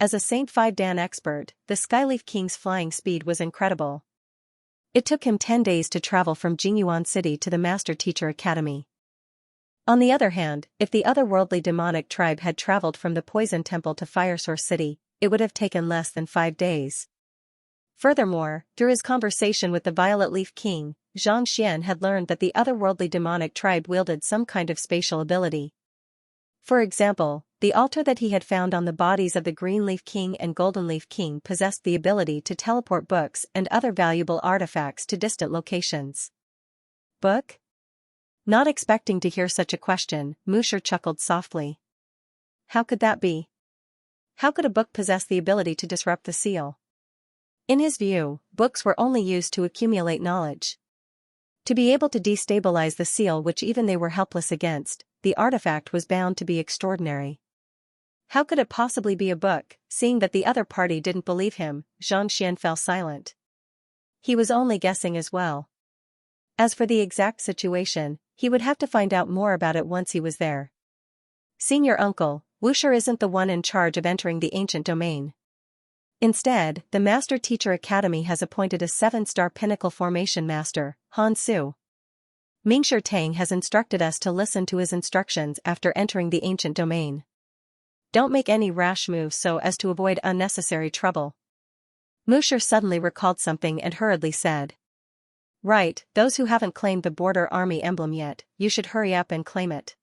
Speaker 1: As a Saint 5 Dan expert, the Skyleaf King's flying speed was incredible. It took him 10 days to travel from Jingyuan City to the Master Teacher Academy. On the other hand, if the otherworldly demonic tribe had traveled from the Poison Temple to Fire Source City, it would have taken less than 5 days. Furthermore, through his conversation with the Violet Leaf King, Xianxia had learned that the otherworldly demonic tribe wielded some kind of spatial ability. For example, the altar that he had found on the bodies of the Green Leaf King and Golden Leaf King possessed the ability to teleport books and other valuable artifacts to distant locations. Book? Not expecting to hear such a question, Musher chuckled softly. How could that be? How could a book possess the ability to disrupt the seal? In his view, books were only used to accumulate knowledge. To be able to destabilize the seal which even they were helpless against, the artifact was bound to be extraordinary. How could it possibly be a book? Seeing that the other party didn't believe him, Xianxia fell silent. He was only guessing as well. As for the exact situation, he would have to find out more about it once he was there. Senior uncle, Wuxia isn't the one in charge of entering the ancient domain. Instead, the Master Teacher Academy has appointed a 7-star Pinnacle Formation Master, Han Su. Mingshi Tang has instructed us to listen to his instructions after entering the ancient domain. Don't make any rash moves so as to avoid unnecessary trouble. Musher suddenly recalled something and hurriedly said. Right, those who haven't claimed the Border Army emblem yet, you should hurry up and claim it.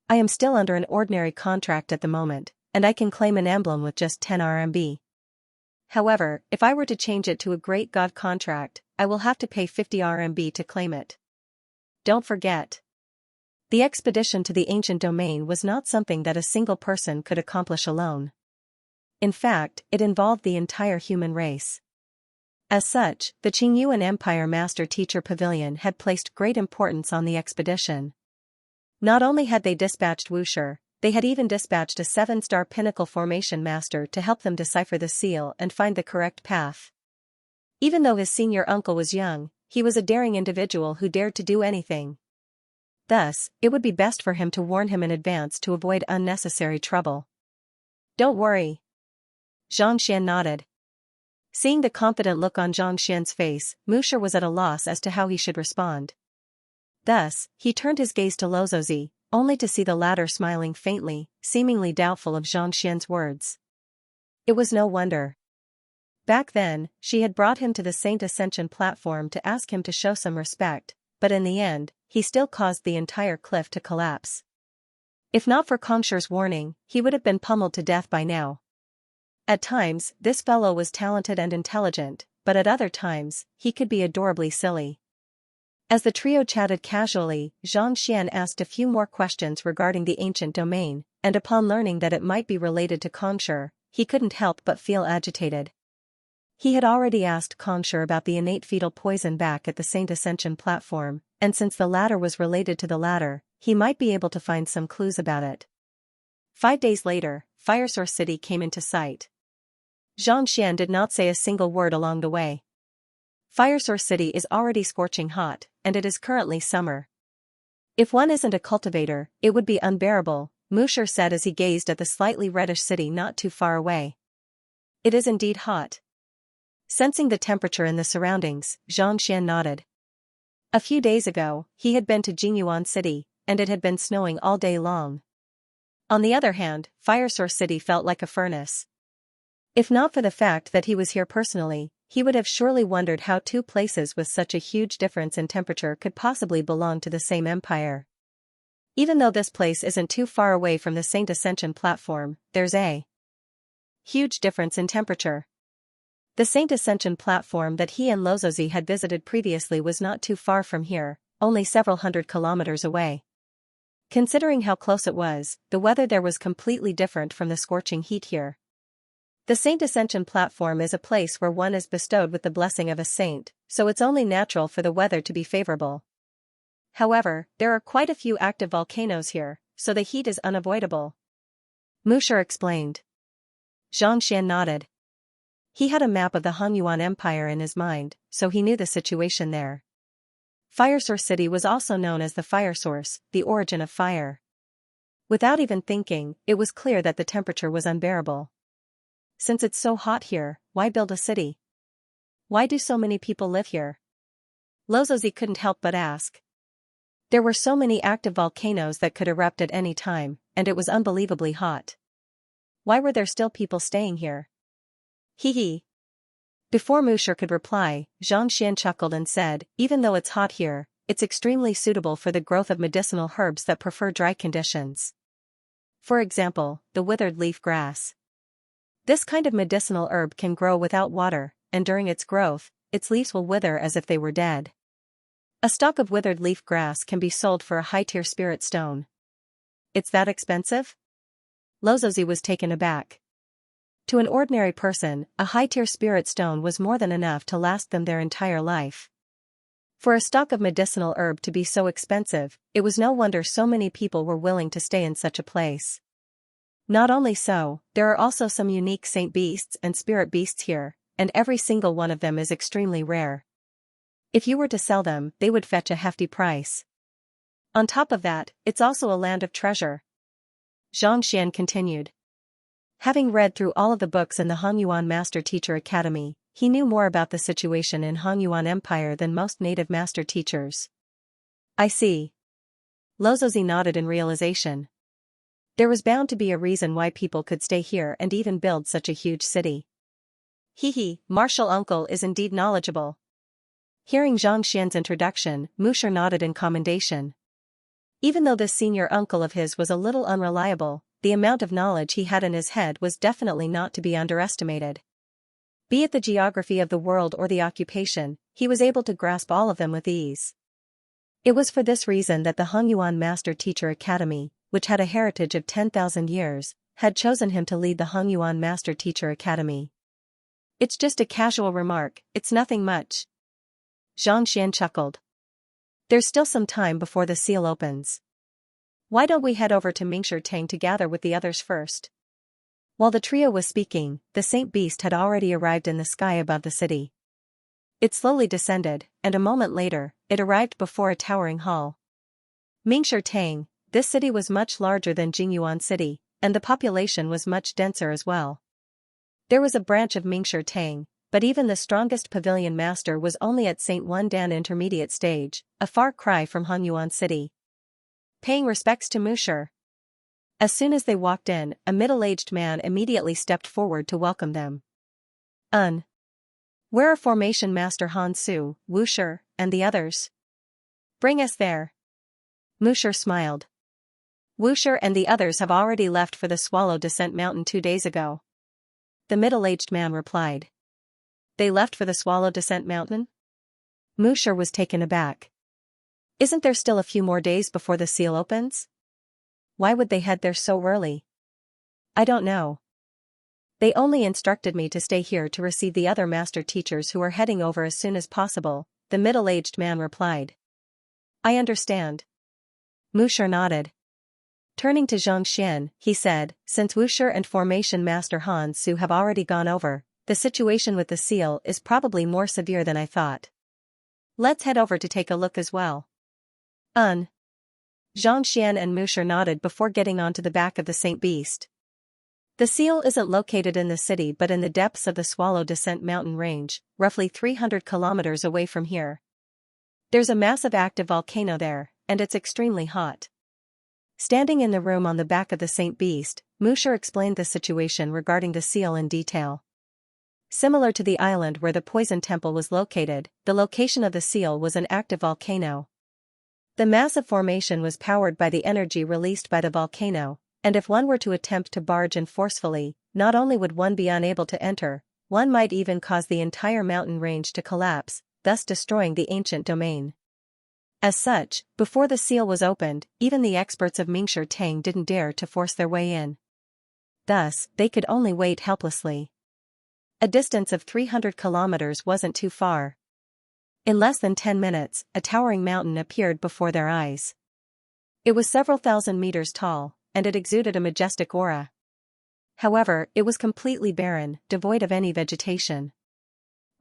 Speaker 1: I am still under an ordinary contract at the moment, and I can claim an emblem with just 10 RMB. However, if I were to change it to a Great God contract, I will have to pay 50 RMB to claim it. Don't forget. The expedition to the ancient domain was not something that a single person could accomplish alone. In fact, it involved the entire human race. As such, the Qingyuan Empire Master Teacher Pavilion had placed great importance on the expedition. Not only had they dispatched Wuxia, they had even dispatched a 7-star pinnacle formation master to help them decipher the seal and find the correct path. Even though his senior uncle was young, he was a daring individual who dared to do anything. Thus, it would be best for him to warn him in advance to avoid unnecessary trouble. "Don't worry." Xianxia nodded. Seeing the confident look on Xianxian's face, Wuxia was at a loss as to how he should respond. Thus, he turned his gaze to Luozi, only to see the latter smiling faintly, seemingly doubtful of Xianxian's words. It was no wonder. Back then, she had brought him to the Saint Ascension platform to ask him to show some respect, but in the end, he still caused the entire cliff to collapse. If not for Kongshi's warning, he would have been pummeled to death by now. At times, this fellow was talented and intelligent, but at other times, he could be adorably silly. As the trio chatted casually, Xianxian asked a few more questions regarding the ancient domain, and upon learning that it might be related to Kongshi, he couldn't help but feel agitated. He had already asked Kongshi about the innate fetal poison back at the Saint Ascension platform, and since the latter was related to the latter, he might be able to find some clues about it. 5 days later, Fire Source City came into sight. Xianxian did not say a single word along the way. Fire Source City is already scorching hot, and it is currently summer. If one isn't a cultivator, it would be unbearable, Wuxia said as he gazed at the slightly reddish city not too far away. It is indeed hot. Sensing the temperature in the surroundings, Xianxian nodded. A few days ago, he had been to Jingyuan City, and it had been snowing all day long. On the other hand, Fire Source City felt like a furnace. If not for the fact that he was here personally, he would have surely wondered how two places with such a huge difference in temperature could possibly belong to the same empire. Even though this place isn't too far away from the Saint Ascension platform, there's a huge difference in temperature. The Saint Ascension platform that he and Luozi had visited previously was not too far from here, only several hundred kilometers away. Considering how close it was, the weather there was completely different from the scorching heat here. The Saint Ascension platform is a place where one is bestowed with the blessing of a saint, so it's only natural for the weather to be favorable. However, there are quite a few active volcanoes here, so the heat is unavoidable. Wuxia explained. Xianxian nodded. He had a map of the Hongyuan Empire in his mind, so he knew the situation there. Fire Source City was also known as the Fire Source, the origin of fire. Without even thinking, it was clear that the temperature was unbearable. Since it's so hot here, why build a city? Why do so many people live here? Luozi couldn't help but ask. There were so many active volcanoes that could erupt at any time, and it was unbelievably hot. Why were there still people staying here? Hee. Before Wuxia could reply, Xianxian chuckled and said, even though it's hot here, it's extremely suitable for the growth of medicinal herbs that prefer dry conditions. For example, the withered leaf grass. This kind of medicinal herb can grow without water, and during its growth, its leaves will wither as if they were dead. A stalk of withered leaf grass can be sold for a high-tier spirit stone. It's that expensive? Luozi was taken aback. To an ordinary person, a high-tier spirit stone was more than enough to last them their entire life. For a stalk of medicinal herb to be so expensive, it was no wonder so many people were willing to stay in such a place. Not only so, there are also some unique saint beasts and spirit beasts here, and every single one of them is extremely rare. If you were to sell them, they would fetch a hefty price. On top of that, it's also a land of treasure. Xianxian continued. Having read through all of the books in the Hongyuan Master Teacher Academy, he knew more about the situation in Hongyuan Empire than most native master teachers. I see. Luozi nodded in realization. There was bound to be a reason why people could stay here and even build such a huge city. Martial uncle is indeed knowledgeable. Hearing Xianxian's introduction, Wuxia nodded in commendation. Even though this senior uncle of his was a little unreliable, the amount of knowledge he had in his head was definitely not to be underestimated. Be it the geography of the world or the occupation, he was able to grasp all of them with ease. It was for this reason that the Hongyuan Master Teacher Academy, which had a heritage of 10,000 years, had chosen him to lead the Hongyuan Master Teacher Academy. It's just a casual remark, it's nothing much. Xianxia chuckled. There's still some time before the seal opens. Why don't we head over to Mingshi Tang to gather with the others first? While the trio was speaking, the Saint Beast had already arrived in the sky above the city. It slowly descended, and a moment later, it arrived before a towering hall. Mingshi Tang, this city was much larger than Jingyuan City, and the population was much denser as well. There was a branch of Mingshi Tang, but even the strongest pavilion master was only at St. Wendan intermediate stage, a far cry from Hanyuan City. Paying respects to Mingshi. As soon as they walked in, a middle-aged man immediately stepped forward to welcome them. Where are Formation Master Han Su, Wu Shi, and the others? Bring us there. Mingshi smiled. Wu Shi and the others have already left for the Swallow Descent Mountain 2 days ago. The middle-aged man replied. They left for the Swallow Descent Mountain? Mingshi was taken aback. Isn't there still a few more days before the seal opens? Why would they head there so early? I don't know. They only instructed me to stay here to receive the other master teachers who are heading over as soon as possible, the middle-aged man replied. I understand. Mingshi nodded. Turning to Xianxia, he said, since Wu Shi and Formation Master Han Su have already gone over, the situation with the seal is probably more severe than I thought. Let's head over to take a look as well. Xianxia and Mingshi nodded before getting onto the back of the Saint Beast. The seal isn't located in the city but in the depths of the Swallow Descent mountain range, roughly 300 kilometers away from here. There's a massive active volcano there, and it's extremely hot. Standing in the room on the back of the Saint Beast, Mingshi explained the situation regarding the seal in detail. Similar to the island where the poison temple was located, the location of the seal was an active volcano. The massive formation was powered by the energy released by the volcano, and if one were to attempt to barge in forcefully, not only would one be unable to enter, one might even cause the entire mountain range to collapse, thus destroying the ancient domain. As such, before the seal was opened, even the experts of Mingshi Tang didn't dare to force their way in. Thus, they could only wait helplessly. A distance of 300 kilometers wasn't too far. In less than 10 minutes, a towering mountain appeared before their eyes. It was several thousand meters tall, and it exuded a majestic aura. However, it was completely barren, devoid of any vegetation.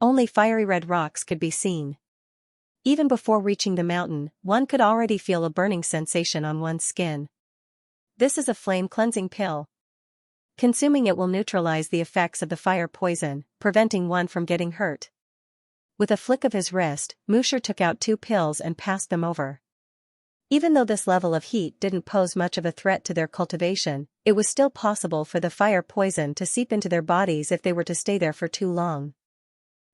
Speaker 1: Only fiery red rocks could be seen. Even before reaching the mountain, one could already feel a burning sensation on one's skin. This is a flame-cleansing pill. Consuming it will neutralize the effects of the fire poison, preventing one from getting hurt. With a flick of his wrist, Mingshi took out 2 pills and passed them over. Even though this level of heat didn't pose much of a threat to their cultivation, it was still possible for the fire poison to seep into their bodies if they were to stay there for too long.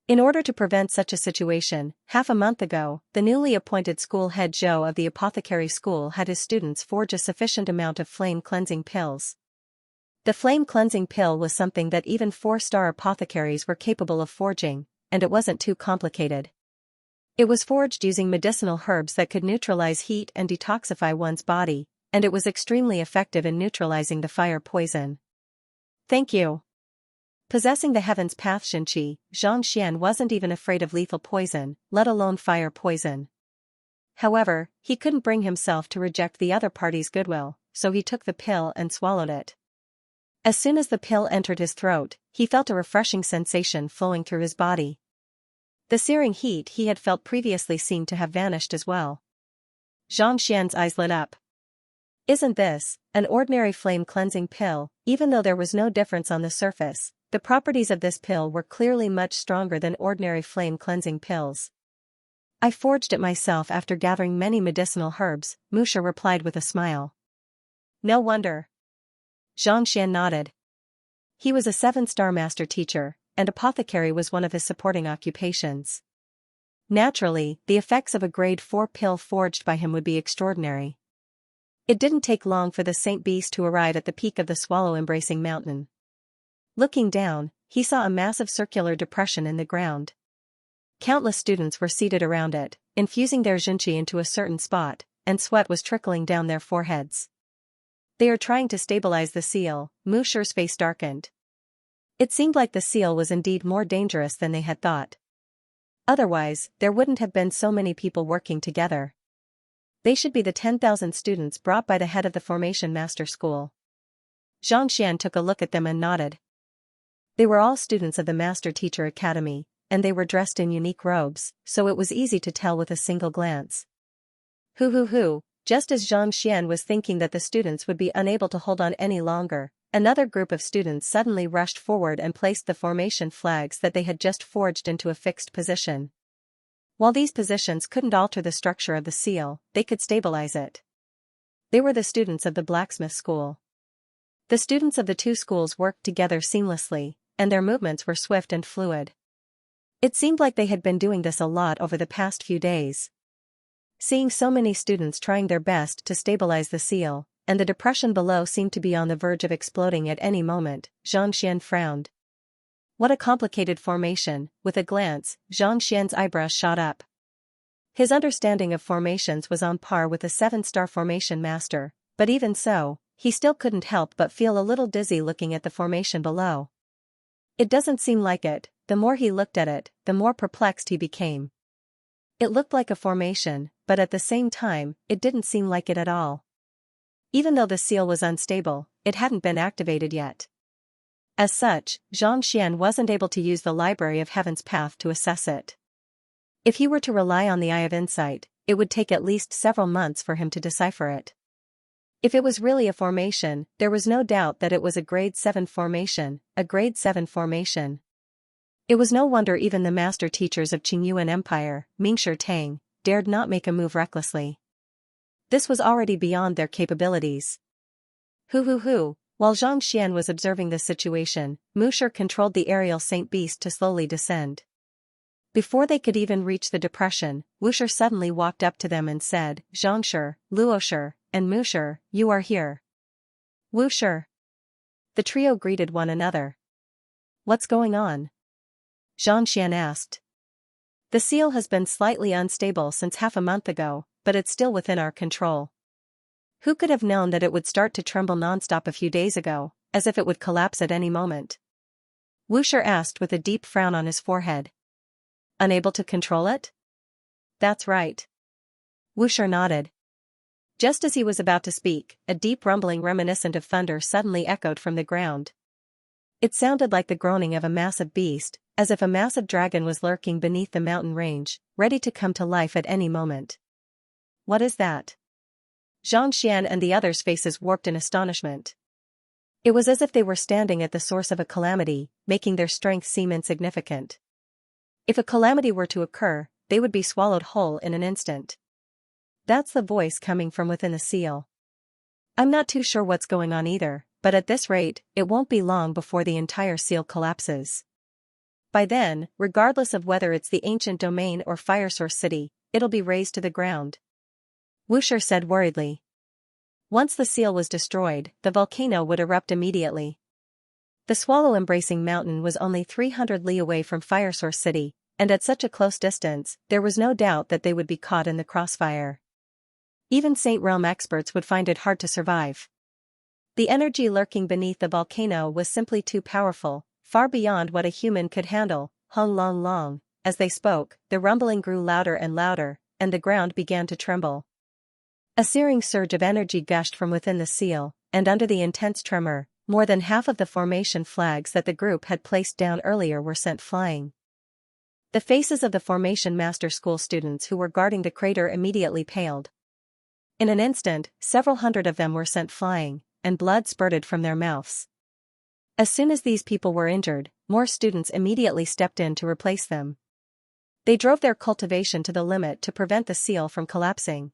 Speaker 1: In order to prevent such a situation, half a month ago, the newly appointed school head Zhou of the apothecary school had his students forge a sufficient amount of flame-cleansing pills. The flame-cleansing pill was something that even 4-star apothecaries were capable of forging, and it wasn't too complicated. It was forged using medicinal herbs that could neutralize heat and detoxify one's body, and it was extremely effective in neutralizing the fire poison. Thank you. Possessing the heaven's path Xianxia, Xianxia wasn't even afraid of lethal poison, let alone fire poison. However, he couldn't bring himself to reject the other party's goodwill, so he took the pill and swallowed it. As soon as the pill entered his throat, he felt a refreshing sensation flowing through his body. The searing heat he had felt previously seemed to have vanished as well. Xianxia's eyes lit up. Isn't this an ordinary flame-cleansing pill? Even though there was no difference on the surface, the properties of this pill were clearly much stronger than ordinary flame-cleansing pills. I forged it myself after gathering many medicinal herbs, Mingshi replied with a smile. No wonder. Xianxia nodded. He was a 7-star master teacher, and apothecary was one of his supporting occupations. Naturally, the effects of a grade 4 pill forged by him would be extraordinary. It didn't take long for the Saint Beast to arrive at the peak of the swallow-embracing mountain. Looking down, he saw a massive circular depression in the ground. Countless students were seated around it, infusing their Xianxia into a certain spot, and sweat was trickling down their foreheads. They are trying to stabilize the seal. Mushir's face darkened. It seemed like the seal was indeed more dangerous than they had thought. Otherwise, there wouldn't have been so many people working together. They should be the 10,000 students brought by the head of the Formation Master School. Xianxia took a look at them and nodded. They were all students of the Master Teacher Academy, and they were dressed in unique robes, so it was easy to tell with a single glance. Hoo! Just as Xianxia was thinking that the students would be unable to hold on any longer, another group of students suddenly rushed forward and placed the formation flags that they had just forged into a fixed position. While these positions couldn't alter the structure of the seal, they could stabilize it. They were the students of the blacksmith school. The students of the two schools worked together seamlessly, and their movements were swift and fluid. It seemed like they had been doing this a lot over the past few days. Seeing so many students trying their best to stabilize the seal, and the depression below seemed to be on the verge of exploding at any moment, Xianxia frowned. What a complicated formation. With a glance, Xianxia's eyebrows shot up. His understanding of formations was on par with a 7-star formation master, but even so, he still couldn't help but feel a little dizzy looking at the formation below. It doesn't seem like it. The more he looked at it, the more perplexed he became. It looked like a formation, but at the same time, it didn't seem like it at all. Even though the seal was unstable, it hadn't been activated yet. As such, Xianxia wasn't able to use the Library of Heaven's path to assess it. If he were to rely on the Eye of Insight, it would take at least several months for him to decipher it. If it was really a formation, there was no doubt that it was a grade 7 formation, a grade 7 formation. It was no wonder even the master teachers of Qingyuan Empire, Mingshi Tang, dared not make a move recklessly. This was already beyond their capabilities. Hoo! While Xianxia was observing the situation, Mingshi controlled the aerial Saint Beast to slowly descend. Before they could even reach the depression, Wushi suddenly walked up to them and said, "Xianxia, Luoshi, and Mingshi, you are here." Wushi. The trio greeted one another. "What's going on?" Xianxia asked. "The seal has been slightly unstable since half a month ago, but it's still within our control." Who could have known that it would start to tremble nonstop a few days ago, as if it would collapse at any moment? Wushi asked with a deep frown on his forehead. "Unable to control it?" "That's right." Wushi nodded. Just as he was about to speak, a deep rumbling reminiscent of thunder suddenly echoed from the ground. It sounded like the groaning of a massive beast, as if a massive dragon was lurking beneath the mountain range, ready to come to life at any moment. "What is that?" Xianxia and the others' faces warped in astonishment. It was as if they were standing at the source of a calamity, making their strength seem insignificant. If a calamity were to occur, they would be swallowed whole in an instant. That's the voice coming from within the seal. "I'm not too sure what's going on either, but at this rate, it won't be long before the entire seal collapses. By then, regardless of whether it's the ancient domain or Fire Source City, it'll be razed to the ground." Wushi said worriedly. Once the seal was destroyed, the volcano would erupt immediately. The swallow-embracing mountain was only 300 li away from Fire Source City, and at such a close distance, there was no doubt that they would be caught in the crossfire. Even Saint Realm experts would find it hard to survive. The energy lurking beneath the volcano was simply too powerful, far beyond what a human could handle. Hung long. As they spoke, the rumbling grew louder and louder, and the ground began to tremble. A searing surge of energy gushed from within the seal, and under the intense tremor, more than half of the formation flags that the group had placed down earlier were sent flying. The faces of the Formation Master School students who were guarding the crater immediately paled. In an instant, several hundred of them were sent flying, and blood spurted from their mouths. As soon as these people were injured, more students immediately stepped in to replace them. They drove their cultivation to the limit to prevent the seal from collapsing.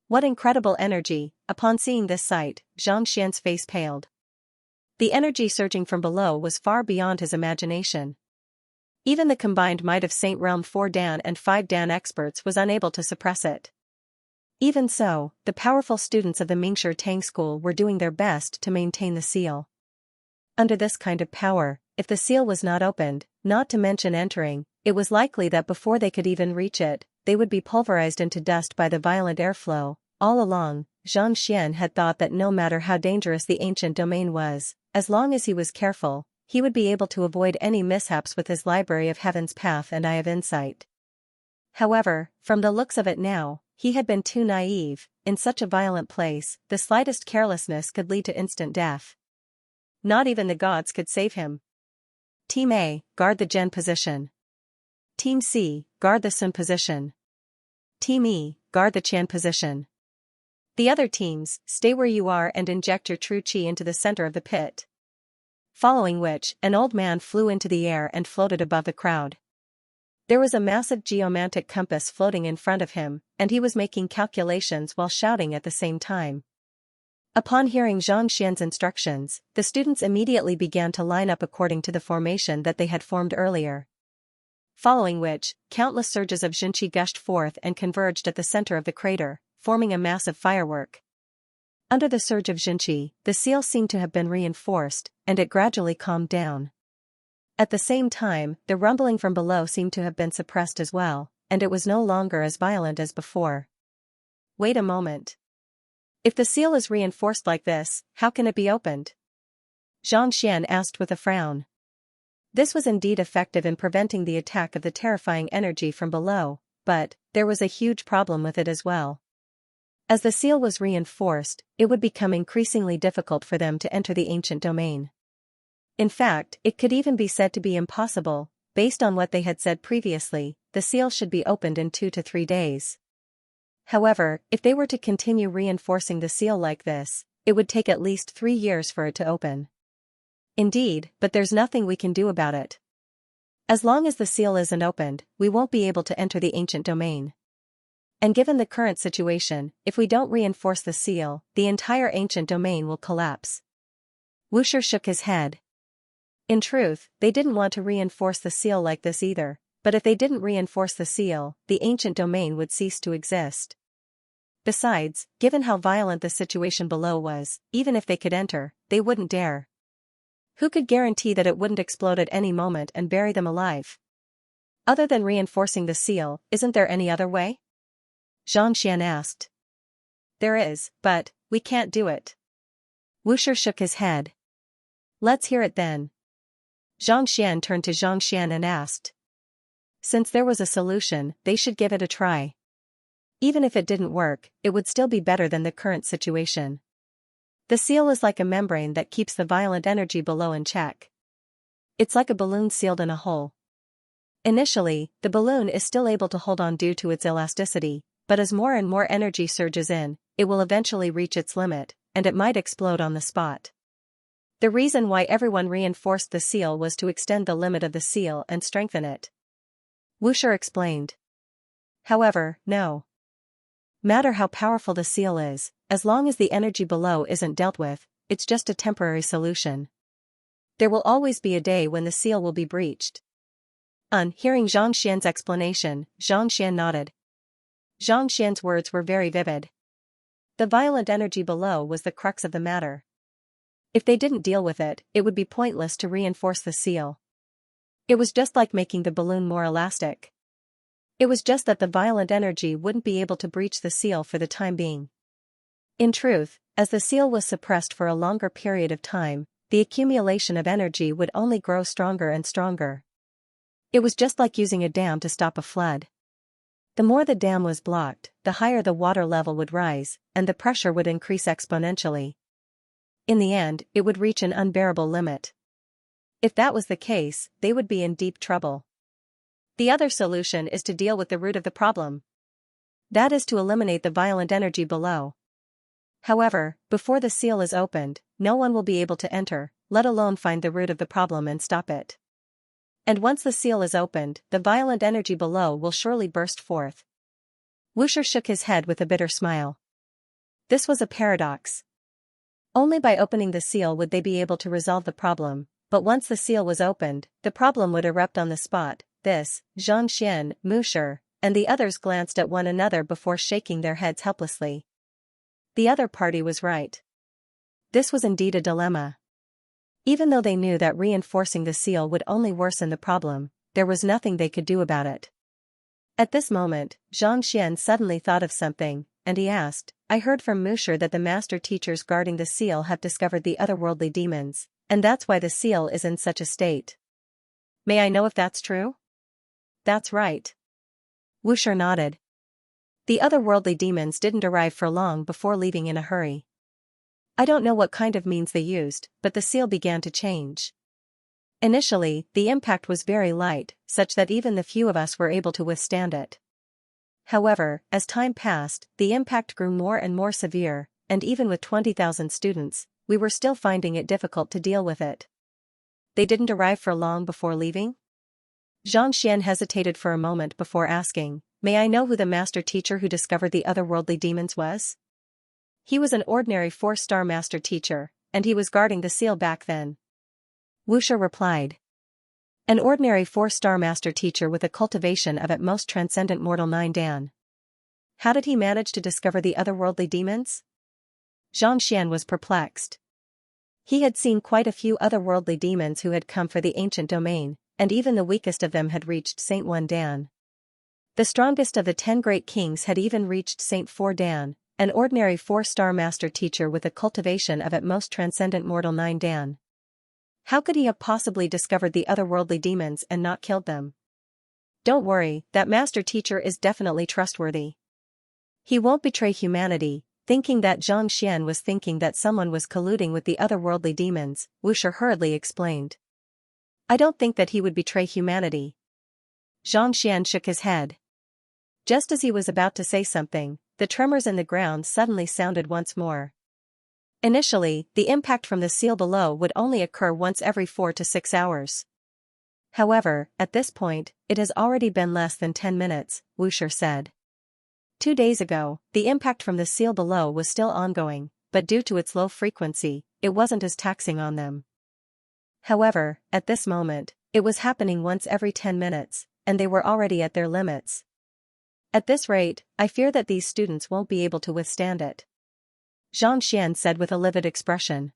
Speaker 1: What incredible energy! Upon seeing this sight, Xianxia's face paled. The energy surging from below was far beyond his imagination. Even the combined might of Saint Realm 4 Dan and 5 Dan experts was unable to suppress it. Even so, the powerful students of the Mingshi Tang School were doing their best to maintain the seal. Under this kind of power, if the seal was not opened, not to mention entering, it was likely that before they could even reach it, they would be pulverized into dust by the violent airflow. All along, Xianxia had thought that no matter how dangerous the ancient domain was, as long as he was careful, he would be able to avoid any mishaps with his Library of Heaven's Path and Eye of Insight. However, from the looks of it now, he had been too naive. In such a violent place, the slightest carelessness could lead to instant death. Not even the gods could save him. Team A, guard the Gen position. Team C, guard the Sun position. Team E, guard the Chan position. The other teams, stay where you are and inject your true chi into the center of the pit. Following which, an old man flew into the air and floated above the crowd. There was a massive geomantic compass floating in front of him, and he was making calculations while shouting at the same time. Upon hearing Xianxia's instructions, the students immediately began to line up according to the formation that they had formed earlier. Following which, countless surges of Xianxia gushed forth and converged at the center of the crater, forming a massive firework. Under the surge of Xianxia, the seal seemed to have been reinforced, and it gradually calmed down. At the same time, the rumbling from below seemed to have been suppressed as well, and it was no longer as violent as before. Wait a moment. If the seal is reinforced like this, how can it be opened? Xianxia asked with a frown. This was indeed effective in preventing the attack of the terrifying energy from below, but there was a huge problem with it as well. As the seal was reinforced, it would become increasingly difficult for them to enter the ancient domain. In fact, it could even be said to be impossible. Based on what they had said previously, the seal should be opened in 2 to 3 days. However, if they were to continue reinforcing the seal like this, it would take at least 3 years for it to open. Indeed, but there's nothing we can do about it. As long as the seal isn't opened, we won't be able to enter the ancient domain. And given the current situation, if we don't reinforce the seal, the entire ancient domain will collapse. Wuxia shook his head. In truth, they didn't want to reinforce the seal like this either, but if they didn't reinforce the seal, the ancient domain would cease to exist. Besides, given how violent the situation below was, even if they could enter, they wouldn't dare. Who could guarantee that it wouldn't explode at any moment and bury them alive? Other than reinforcing the seal, isn't there any other way? Xianxia asked. There is, but we can't do it. Wuxia shook his head. Let's hear it then. Xianxia turned to Xianxia and asked. Since there was a solution, they should give it a try. Even if it didn't work, it would still be better than the current situation. The seal is like a membrane that keeps the violent energy below in check. It's like a balloon sealed in a hole. Initially, the balloon is still able to hold on due to its elasticity, but as more and more energy surges in, it will eventually reach its limit, and it might explode on the spot. The reason why everyone reinforced the seal was to extend the limit of the seal and strengthen it. Wuxia explained. However, no matter how powerful the seal is, as long as the energy below isn't dealt with, it's just a temporary solution. There will always be a day when the seal will be breached. On hearing Xianxia's explanation, Xianxia nodded. Xianxia's words were very vivid. The violent energy below was the crux of the matter. If they didn't deal with it, it would be pointless to reinforce the seal. It was just like making the balloon more elastic. It was just that the violent energy wouldn't be able to breach the seal for the time being. In truth, as the seal was suppressed for a longer period of time, the accumulation of energy would only grow stronger and stronger. It was just like using a dam to stop a flood. The more the dam was blocked, the higher the water level would rise, and the pressure would increase exponentially. In the end, it would reach an unbearable limit. If that was the case, they would be in deep trouble. The other solution is to deal with the root of the problem. That is to eliminate the violent energy below. However, before the seal is opened, no one will be able to enter, let alone find the root of the problem and stop it. And once the seal is opened, the violent energy below will surely burst forth. Wuxia shook his head with a bitter smile. This was a paradox. Only by opening the seal would they be able to resolve the problem, but once the seal was opened, the problem would erupt on the spot. This, Xianxia, Wuxia, and the others glanced at one another before shaking their heads helplessly. The other party was right. This was indeed a dilemma. Even though they knew that reinforcing the seal would only worsen the problem, there was nothing they could do about it. At this moment, Xianxia suddenly thought of something, and he asked, I heard from Wuxia that the master teachers guarding the seal have discovered the otherworldly demons. And that's why the seal is in such a state. May I know if that's true? That's right. Wuxia nodded. The otherworldly demons didn't arrive for long before leaving in a hurry. I don't know what kind of means they used, but the seal began to change. Initially, the impact was very light, such that even the few of us were able to withstand it. However, as time passed, the impact grew more and more severe, and even with 20,000 students, we were still finding it difficult to deal with it. They didn't arrive for long before leaving? Xianxia hesitated for a moment before asking, "May I know who the master teacher who discovered the otherworldly demons was?" He was an ordinary 4-star master teacher, and he was guarding the seal back then. Wuxia replied. An ordinary 4-star master teacher with a cultivation of at most transcendent mortal 9 dan. How did he manage to discover the otherworldly demons? Xianxia was perplexed. He had seen quite a few otherworldly demons who had come for the ancient domain, and even the weakest of them had reached Saint 1 dan. The strongest of the 10 great kings had even reached Saint 4 dan, an ordinary 4-star master teacher with a cultivation of at most transcendent mortal 9 dan. How could he have possibly discovered the otherworldly demons and not killed them? Don't worry, that master teacher is definitely trustworthy. He won't betray humanity. Thinking that Xianxia was thinking that someone was colluding with the otherworldly demons, Wuxia hurriedly explained. I don't think that he would betray humanity. Xianxia shook his head. Just as he was about to say something, the tremors in the ground suddenly sounded once more. Initially, the impact from the seal below would only occur once every 4 to 6 hours. However, at this point, it has already been less than 10 minutes, Wuxia said. 2 days ago, the impact from the seal below was still ongoing, but due to its low frequency, it wasn't as taxing on them. However, at this moment, it was happening once every 10 minutes, and they were already at their limits. At this rate, I fear that these students won't be able to withstand it. Xianxia said with a livid expression.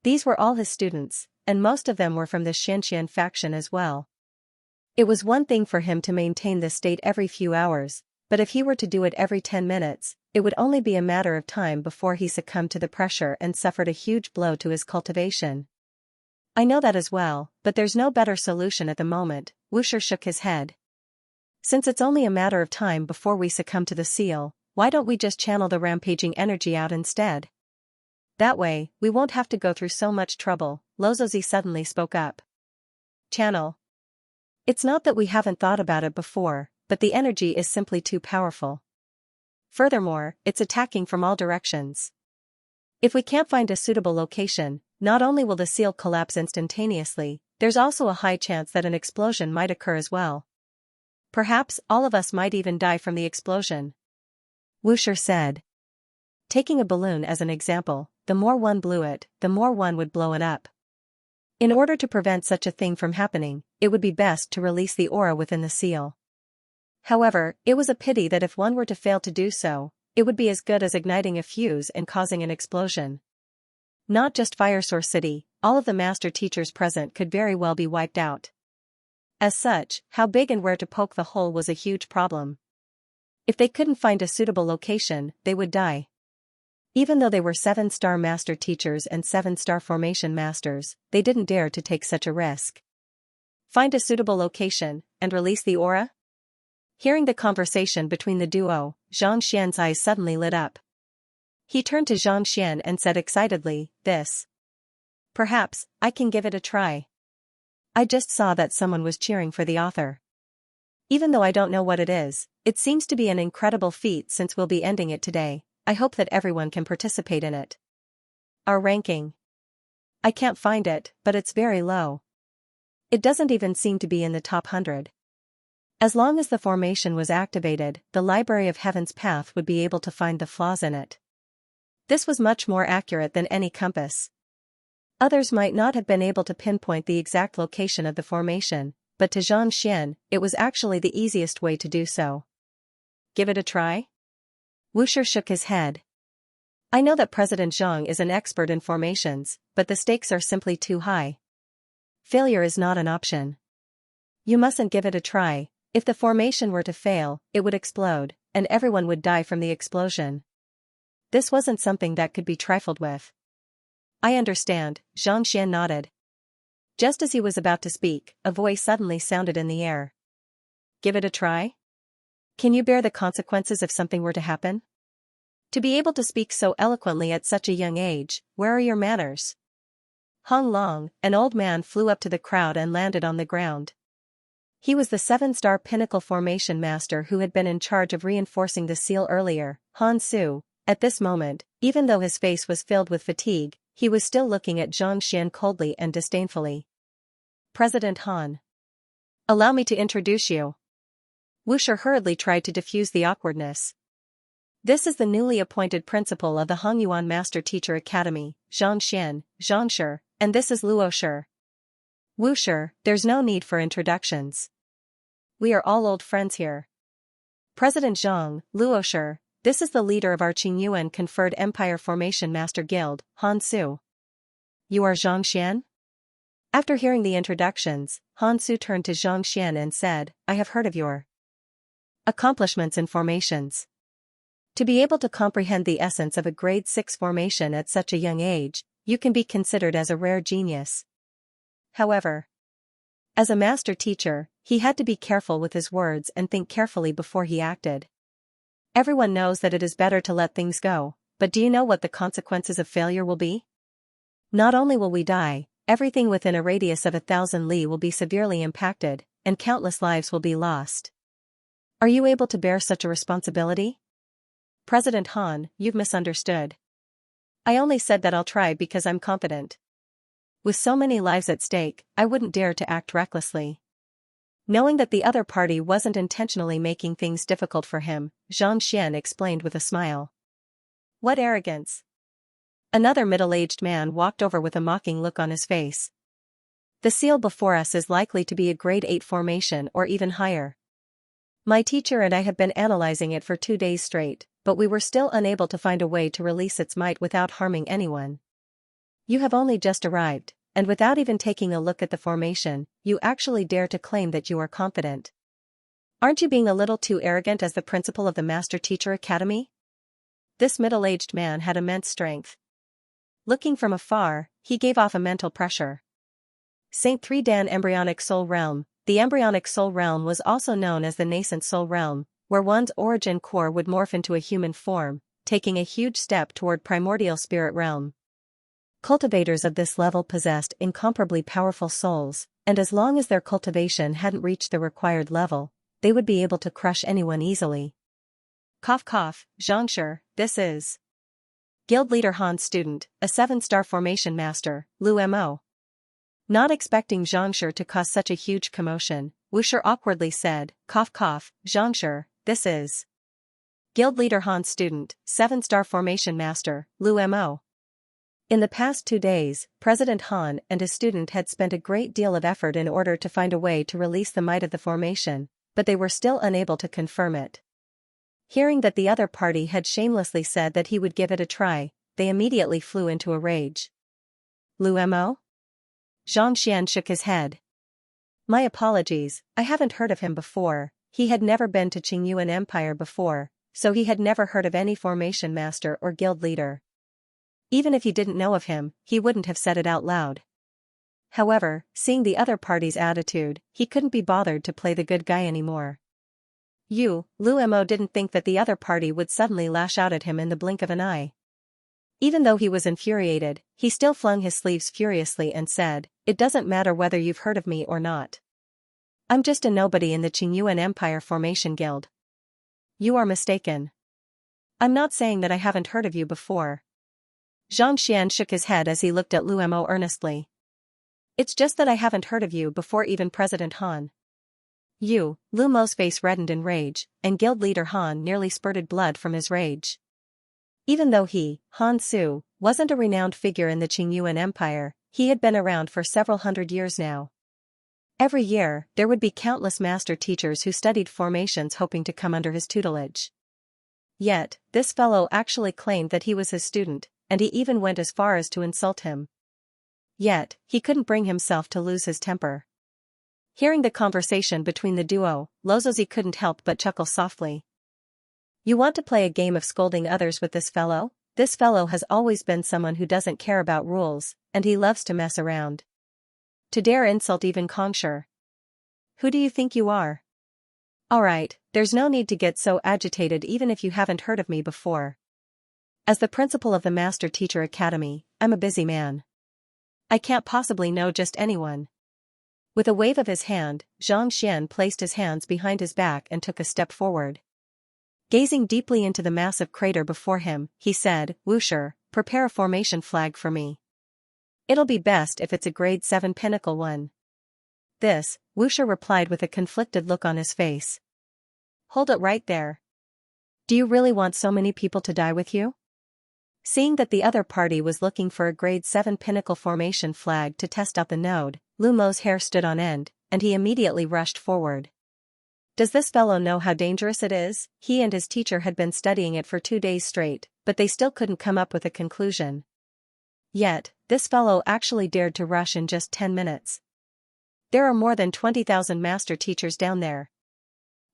Speaker 1: These were all his students, and most of them were from the Xianxia faction as well. It was one thing for him to maintain this state every few hours, but if he were to do it every 10 minutes, it would only be a matter of time before he succumbed to the pressure and suffered a huge blow to his cultivation. I know that as well, but there's no better solution at the moment, Wuxia shook his head. Since it's only a matter of time before we succumb to the seal, why don't we just channel the rampaging energy out instead? That way, we won't have to go through so much trouble, Lozozi suddenly spoke up. Channel. It's not that we haven't thought about it before, but the energy is simply too powerful. Furthermore, it's attacking from all directions. If we can't find a suitable location, not only will the seal collapse instantaneously, there's also a high chance that an explosion might occur as well. Perhaps all of us might even die from the explosion. Wuxia said. Taking a balloon as an example, the more one blew it, the more one would blow it up. In order to prevent such a thing from happening, it would be best to release the aura within the seal. However, it was a pity that if one were to fail to do so, it would be as good as igniting a fuse and causing an explosion. Not just Fire Source City, all of the master teachers present could very well be wiped out. As such, how big and where to poke the hole was a huge problem. If they couldn't find a suitable location, they would die. Even though they were 7-star master teachers and 7-star formation masters, they didn't dare to take such a risk. Find a suitable location, and release the aura? Hearing the conversation between the duo, Xianxia's eyes suddenly lit up. He turned to Xianxia and said excitedly, "This. Perhaps, I can give it a try. I just saw that someone was cheering for the author. Even though I don't know what it is, it seems to be an incredible feat since we'll be ending it today. I hope that everyone can participate in it." Our ranking. I can't find it, but it's very low. It doesn't even seem to be in the top 100. As long as the formation was activated, the Library of Heaven's Path would be able to find the flaws in it. This was much more accurate than any compass. Others might not have been able to pinpoint the exact location of the formation, but to Xianxia, it was actually the easiest way to do so. Give it a try? Wuxia shook his head. I know that President Zhang is an expert in formations, but the stakes are simply too high. Failure is not an option. You mustn't give it a try. If the formation were to fail, it would explode, and everyone would die from the explosion. This wasn't something that could be trifled with. I understand, Xianxia nodded. Just as he was about to speak, a voice suddenly sounded in the air. Give it a try? Can you bear the consequences if something were to happen? To be able to speak so eloquently at such a young age, where are your manners? Hong Long, an old man, flew up to the crowd and landed on the ground. He was the 7-star Pinnacle Formation Master who had been in charge of reinforcing the seal earlier. Han Su, at this moment, even though his face was filled with fatigue, he was still looking at Zhang Xian coldly and disdainfully. President Han. Allow me to introduce you. Wushi hurriedly tried to diffuse the awkwardness. This is the newly appointed principal of the Hongyuan Master Teacher Academy, Zhang Xian, Zhangshi, and this is Luo Shi. Wushi, there's no need for introductions. We are all old friends here. President Zhang, Luo Shi, this is the leader of our Qingyuan conferred Empire Formation Master Guild, Han Su. You are Zhang Xian? After hearing the introductions, Han Su turned to Zhang Xian and said, I have heard of your accomplishments in formations. To be able to comprehend the essence of a grade 6 formation at such a young age, you can be considered as a rare genius. However, as a master teacher, he had to be careful with his words and think carefully before he acted. Everyone knows that it is better to let things go, but do you know what the consequences of failure will be? Not only will we die, everything within a radius of 1,000 li will be severely impacted, and countless lives will be lost. Are you able to bear such a responsibility? President Han, you've misunderstood. I only said that I'll try because I'm confident. With so many lives at stake, I wouldn't dare to act recklessly. Knowing that the other party wasn't intentionally making things difficult for him, Zhang Xian explained with a smile. What arrogance! Another middle-aged man walked over with a mocking look on his face. The seal before us is likely to be a grade 8 formation or even higher. My teacher and I have been analyzing it for 2 days straight, but we were still unable to find a way to release its might without harming anyone. You have only just arrived, and without even taking a look at the formation, you actually dare to claim that you are confident. Aren't you being a little too arrogant as the principal of the Master Teacher Academy? This middle-aged man had immense strength. Looking from afar, he gave off a mental pressure. Saint 3 Dan Embryonic Soul Realm. The embryonic soul realm was also known as the nascent soul realm, where one's origin core would morph into a human form, taking a huge step toward primordial spirit realm. Cultivators of this level possessed incomparably powerful souls, and as long as their cultivation hadn't reached the required level, they would be able to crush anyone easily. Cough cough, Zhangshi, this is Guild Leader Han's student, a 7-star formation master, Lu Mo. Not expecting Zhangshi to cause such a huge commotion, Wushi awkwardly said, cough cough, Zhangshi, this is Guild Leader Han's student, 7-star formation master, Lu Mo. In the past 2 days, President Han and his student had spent a great deal of effort in order to find a way to release the might of the formation, but they were still unable to confirm it. Hearing that the other party had shamelessly said that he would give it a try, they immediately flew into a rage. Lu Mo? Zhang Xian shook his head. My apologies, I haven't heard of him before. He had never been to Qingyuan Empire before, so he had never heard of any formation master or guild leader. Even if he didn't know of him, he wouldn't have said it out loud. However, seeing the other party's attitude, he couldn't be bothered to play the good guy anymore. Lu Mo didn't think that the other party would suddenly lash out at him in the blink of an eye. Even though he was infuriated, he still flung his sleeves furiously and said, it doesn't matter whether you've heard of me or not. I'm just a nobody in the Qingyuan Empire Formation Guild. You are mistaken. I'm not saying that I haven't heard of you before. Zhang Xian shook his head as he looked at Lu Mo earnestly. It's just that I haven't heard of you before even President Han. Lu Mo's face reddened in rage, and Guild Leader Han nearly spurted blood from his rage. Even though he, Han Su, wasn't a renowned figure in the Qingyuan Empire, he had been around for several hundred years now. Every year, there would be countless master teachers who studied formations hoping to come under his tutelage. Yet, this fellow actually claimed that he was his student, and he even went as far as to insult him. Yet, he couldn't bring himself to lose his temper. Hearing the conversation between the duo, Lozozi couldn't help but chuckle softly. You want to play a game of scolding others with this fellow? This fellow has always been someone who doesn't care about rules, and he loves to mess around. To dare insult even Xianxia. Who do you think you are? Alright, there's no need to get so agitated even if you haven't heard of me before. As the principal of the Master Teacher Academy, I'm a busy man. I can't possibly know just anyone. With a wave of his hand, Xianxia placed his hands behind his back and took a step forward. Gazing deeply into the massive crater before him, he said, "Wuxia, prepare a formation flag for me. It'll be best if it's a grade 7 pinnacle one." This, Wuxia replied with a conflicted look on his face. Hold it right there. Do you really want so many people to die with you? Seeing that the other party was looking for a grade 7 pinnacle formation flag to test out the node, Lu Mo's hair stood on end, and he immediately rushed forward. Does this fellow know how dangerous it is? He and his teacher had been studying it for 2 days straight, but they still couldn't come up with a conclusion. Yet, this fellow actually dared to rush in just 10 minutes. There are more than 20,000 master teachers down there.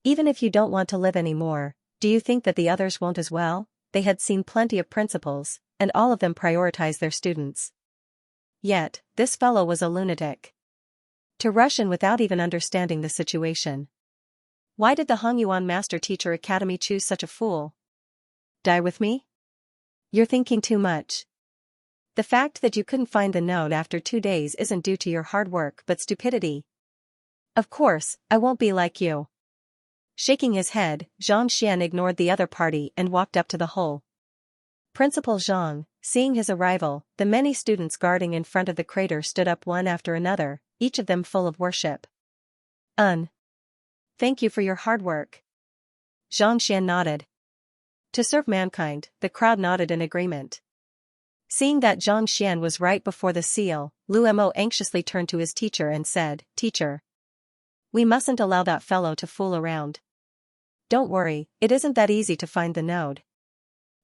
Speaker 1: Even if you don't want to live anymore, do you think that the others won't as well? They had seen plenty of principals, and all of them prioritize their students. Yet, this fellow was a lunatic. To rush in without even understanding the situation. Why did the Hongyuan Master Teacher Academy choose such a fool? Die with me? You're thinking too much. The fact that you couldn't find the node after 2 days isn't due to your hard work but stupidity. Of course, I won't be like you. Shaking his head, Xianxia ignored the other party and walked up to the hole. Principal Zhang, seeing his arrival, the many students guarding in front of the crater stood up one after another, each of them full of worship. Thank you for your hard work. Xianxia nodded. To serve mankind, the crowd nodded in agreement. Seeing that Xianxia was right before the seal, Lu Mo anxiously turned to his teacher and said, "Teacher, we mustn't allow that fellow to fool around. Don't worry, it isn't that easy to find the node.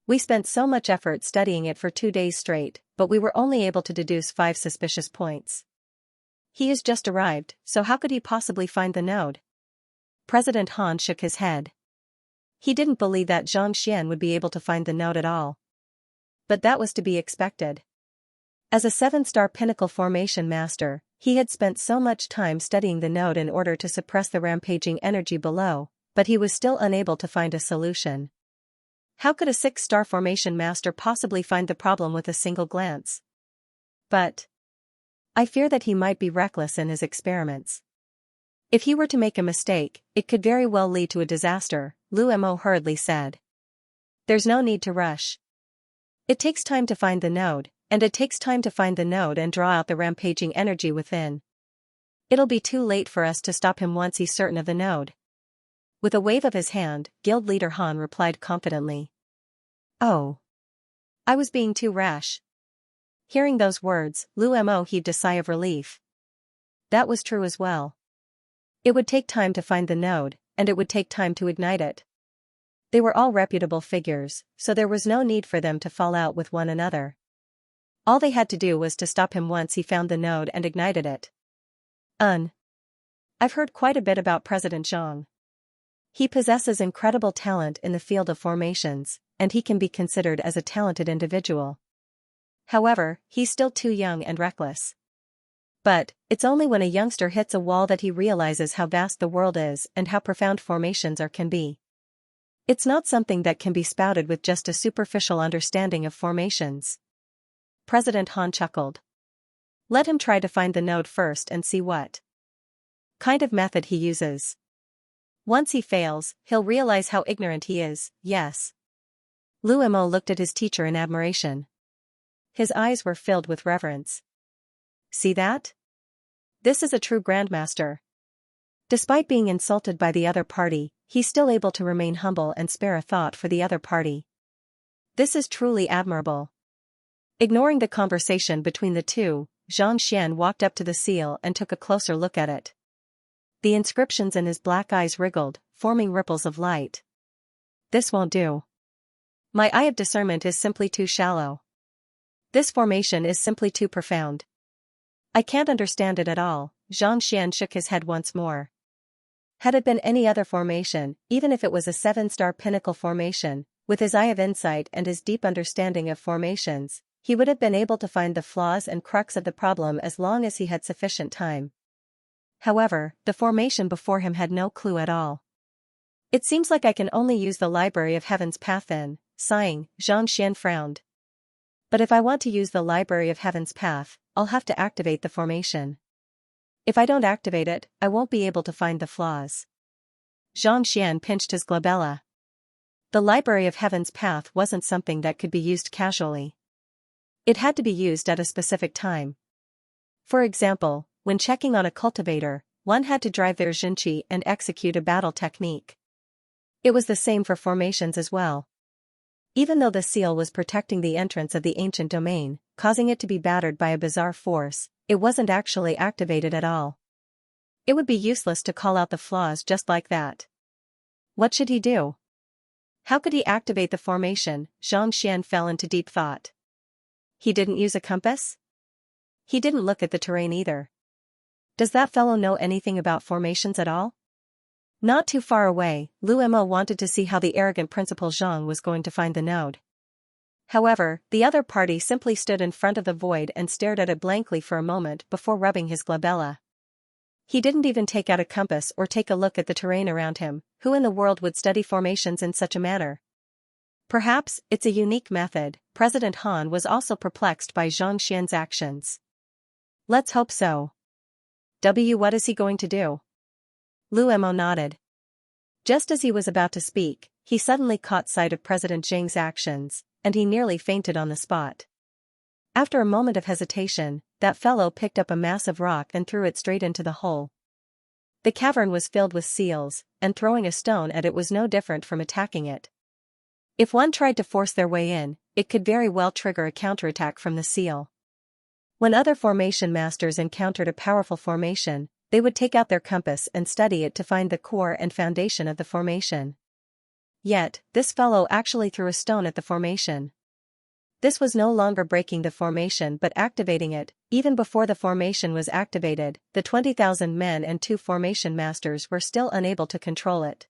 Speaker 1: We spent so much effort studying it for 2 days straight, but we were only able to deduce 5 suspicious points. He has just arrived, so how could he possibly find the node?" President Han shook his head. He didn't believe that Xianxia would be able to find the node at all. But that was to be expected. As a 7-star pinnacle formation master, he had spent so much time studying the node in order to suppress the rampaging energy below, but he was still unable to find a solution. How could a 6-star formation master possibly find the problem with a single glance? But I fear that he might be reckless in his experiments. If he were to make a mistake, it could very well lead to a disaster, Lu Mo hurriedly said. There's no need to rush. It takes time to find the node, and it takes time to find the node and draw out the rampaging energy within. It'll be too late for us to stop him once he's certain of the node. With a wave of his hand, Guild Leader Han replied confidently. Oh. I was being too rash. Hearing those words, Lu Mo heaved a sigh of relief. That was true as well. It would take time to find the node, and it would take time to ignite it. They were all reputable figures, so there was no need for them to fall out with one another. All they had to do was to stop him once he found the node and ignited it. I've heard quite a bit about President Zhang. He possesses incredible talent in the field of formations, and he can be considered as a talented individual. However, he's still too young and reckless. But it's only when a youngster hits a wall that he realizes how vast the world is and how profound formations can be. It's not something that can be spouted with just a superficial understanding of formations. President Han chuckled. Let him try to find the node first and see what kind of method he uses. Once he fails, he'll realize how ignorant he is. Yes. Lu Mo looked at his teacher in admiration. His eyes were filled with reverence. See that? This is a true grandmaster. Despite being insulted by the other party, he's still able to remain humble and spare a thought for the other party. This is truly admirable. Ignoring the conversation between the two, Xianxia walked up to the seal and took a closer look at it. The inscriptions in his black eyes wriggled, forming ripples of light. This won't do. My eye of discernment is simply too shallow. This formation is simply too profound. I can't understand it at all. Xianxia shook his head once more. Had it been any other formation, even if it was a 7-star pinnacle formation, With his eye of insight and his deep understanding of formations, he would have been able to find the flaws and crux of the problem as long as he had sufficient time. However, the formation before him had no clue at all. It seems like I can only use the Library of Heaven's path then, sighing, Xianxia frowned. But if I want to use the Library of Heaven's path, I'll have to activate the formation. If I don't activate it, I won't be able to find the flaws. Xianxia pinched his glabella. The Library of Heaven's path wasn't something that could be used casually. It had to be used at a specific time. For example, when checking on a cultivator, one had to drive their Xianxia and execute a battle technique. It was the same for formations as well. Even though the seal was protecting the entrance of the ancient domain, causing it to be battered by a bizarre force, it wasn't actually activated at all. It would be useless to call out the flaws just like that. What should he do? How could he activate the formation? Xianxia fell into deep thought. He didn't use a compass? He didn't look at the terrain either. Does that fellow know anything about formations at all? Not too far away, Lu Mo wanted to see how the arrogant Principal Zhang was going to find the node. However, the other party simply stood in front of the void and stared at it blankly for a moment before rubbing his glabella. He didn't even take out a compass or take a look at the terrain around him. Who in the world would study formations in such a manner? Perhaps it's a unique method. President Han was also perplexed by Zhang Xian's actions. Let's hope so. What is he going to do? Lu Mo nodded. Just as he was about to speak, he suddenly caught sight of President Zhang's actions, and he nearly fainted on the spot. After a moment of hesitation, that fellow picked up a massive rock and threw it straight into the hole. The cavern was filled with seals, and throwing a stone at it was no different from attacking it. If one tried to force their way in, it could very well trigger a counterattack from the seal. When other formation masters encountered a powerful formation, they would take out their compass and study it to find the core and foundation of the formation. Yet, this fellow actually threw a stone at the formation. This was no longer breaking the formation but activating it. Even before the formation was activated, the 20,000 men and 2 formation masters were still unable to control it.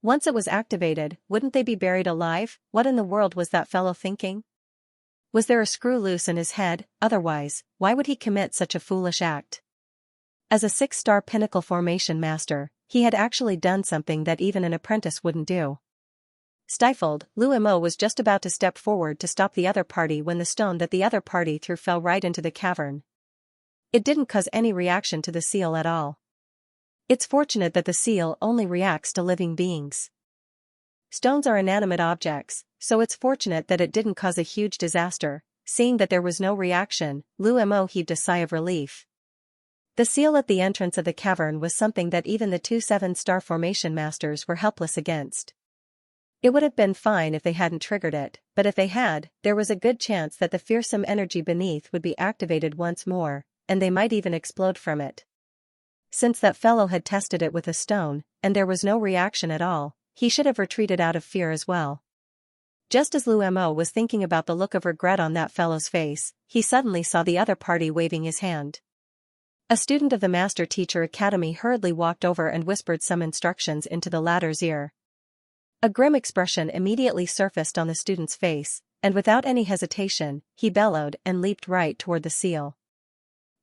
Speaker 1: Once it was activated, wouldn't they be buried alive? What in the world was that fellow thinking? Was there a screw loose in his head? Otherwise, why would he commit such a foolish act? As a 6-star pinnacle formation master, he had actually done something that even an apprentice wouldn't do. Stifled, Lu Mo was just about to step forward to stop the other party when the stone that the other party threw fell right into the cavern. It didn't cause any reaction to the seal at all. It's fortunate that the seal only reacts to living beings. Stones are inanimate objects, so it's fortunate that it didn't cause a huge disaster. Seeing that there was no reaction, Lu Mo heaved a sigh of relief. The seal at the entrance of the cavern was something that even the 2 7-star formation masters were helpless against. It would have been fine if they hadn't triggered it, but if they had, there was a good chance that the fearsome energy beneath would be activated once more, and they might even explode from it. Since that fellow had tested it with a stone, and there was no reaction at all, he should have retreated out of fear as well. Just as Lu Mo was thinking about the look of regret on that fellow's face, he suddenly saw the other party waving his hand. A student of the Master Teacher Academy hurriedly walked over and whispered some instructions into the latter's ear. A grim expression immediately surfaced on the student's face, and without any hesitation, he bellowed and leaped right toward the seal.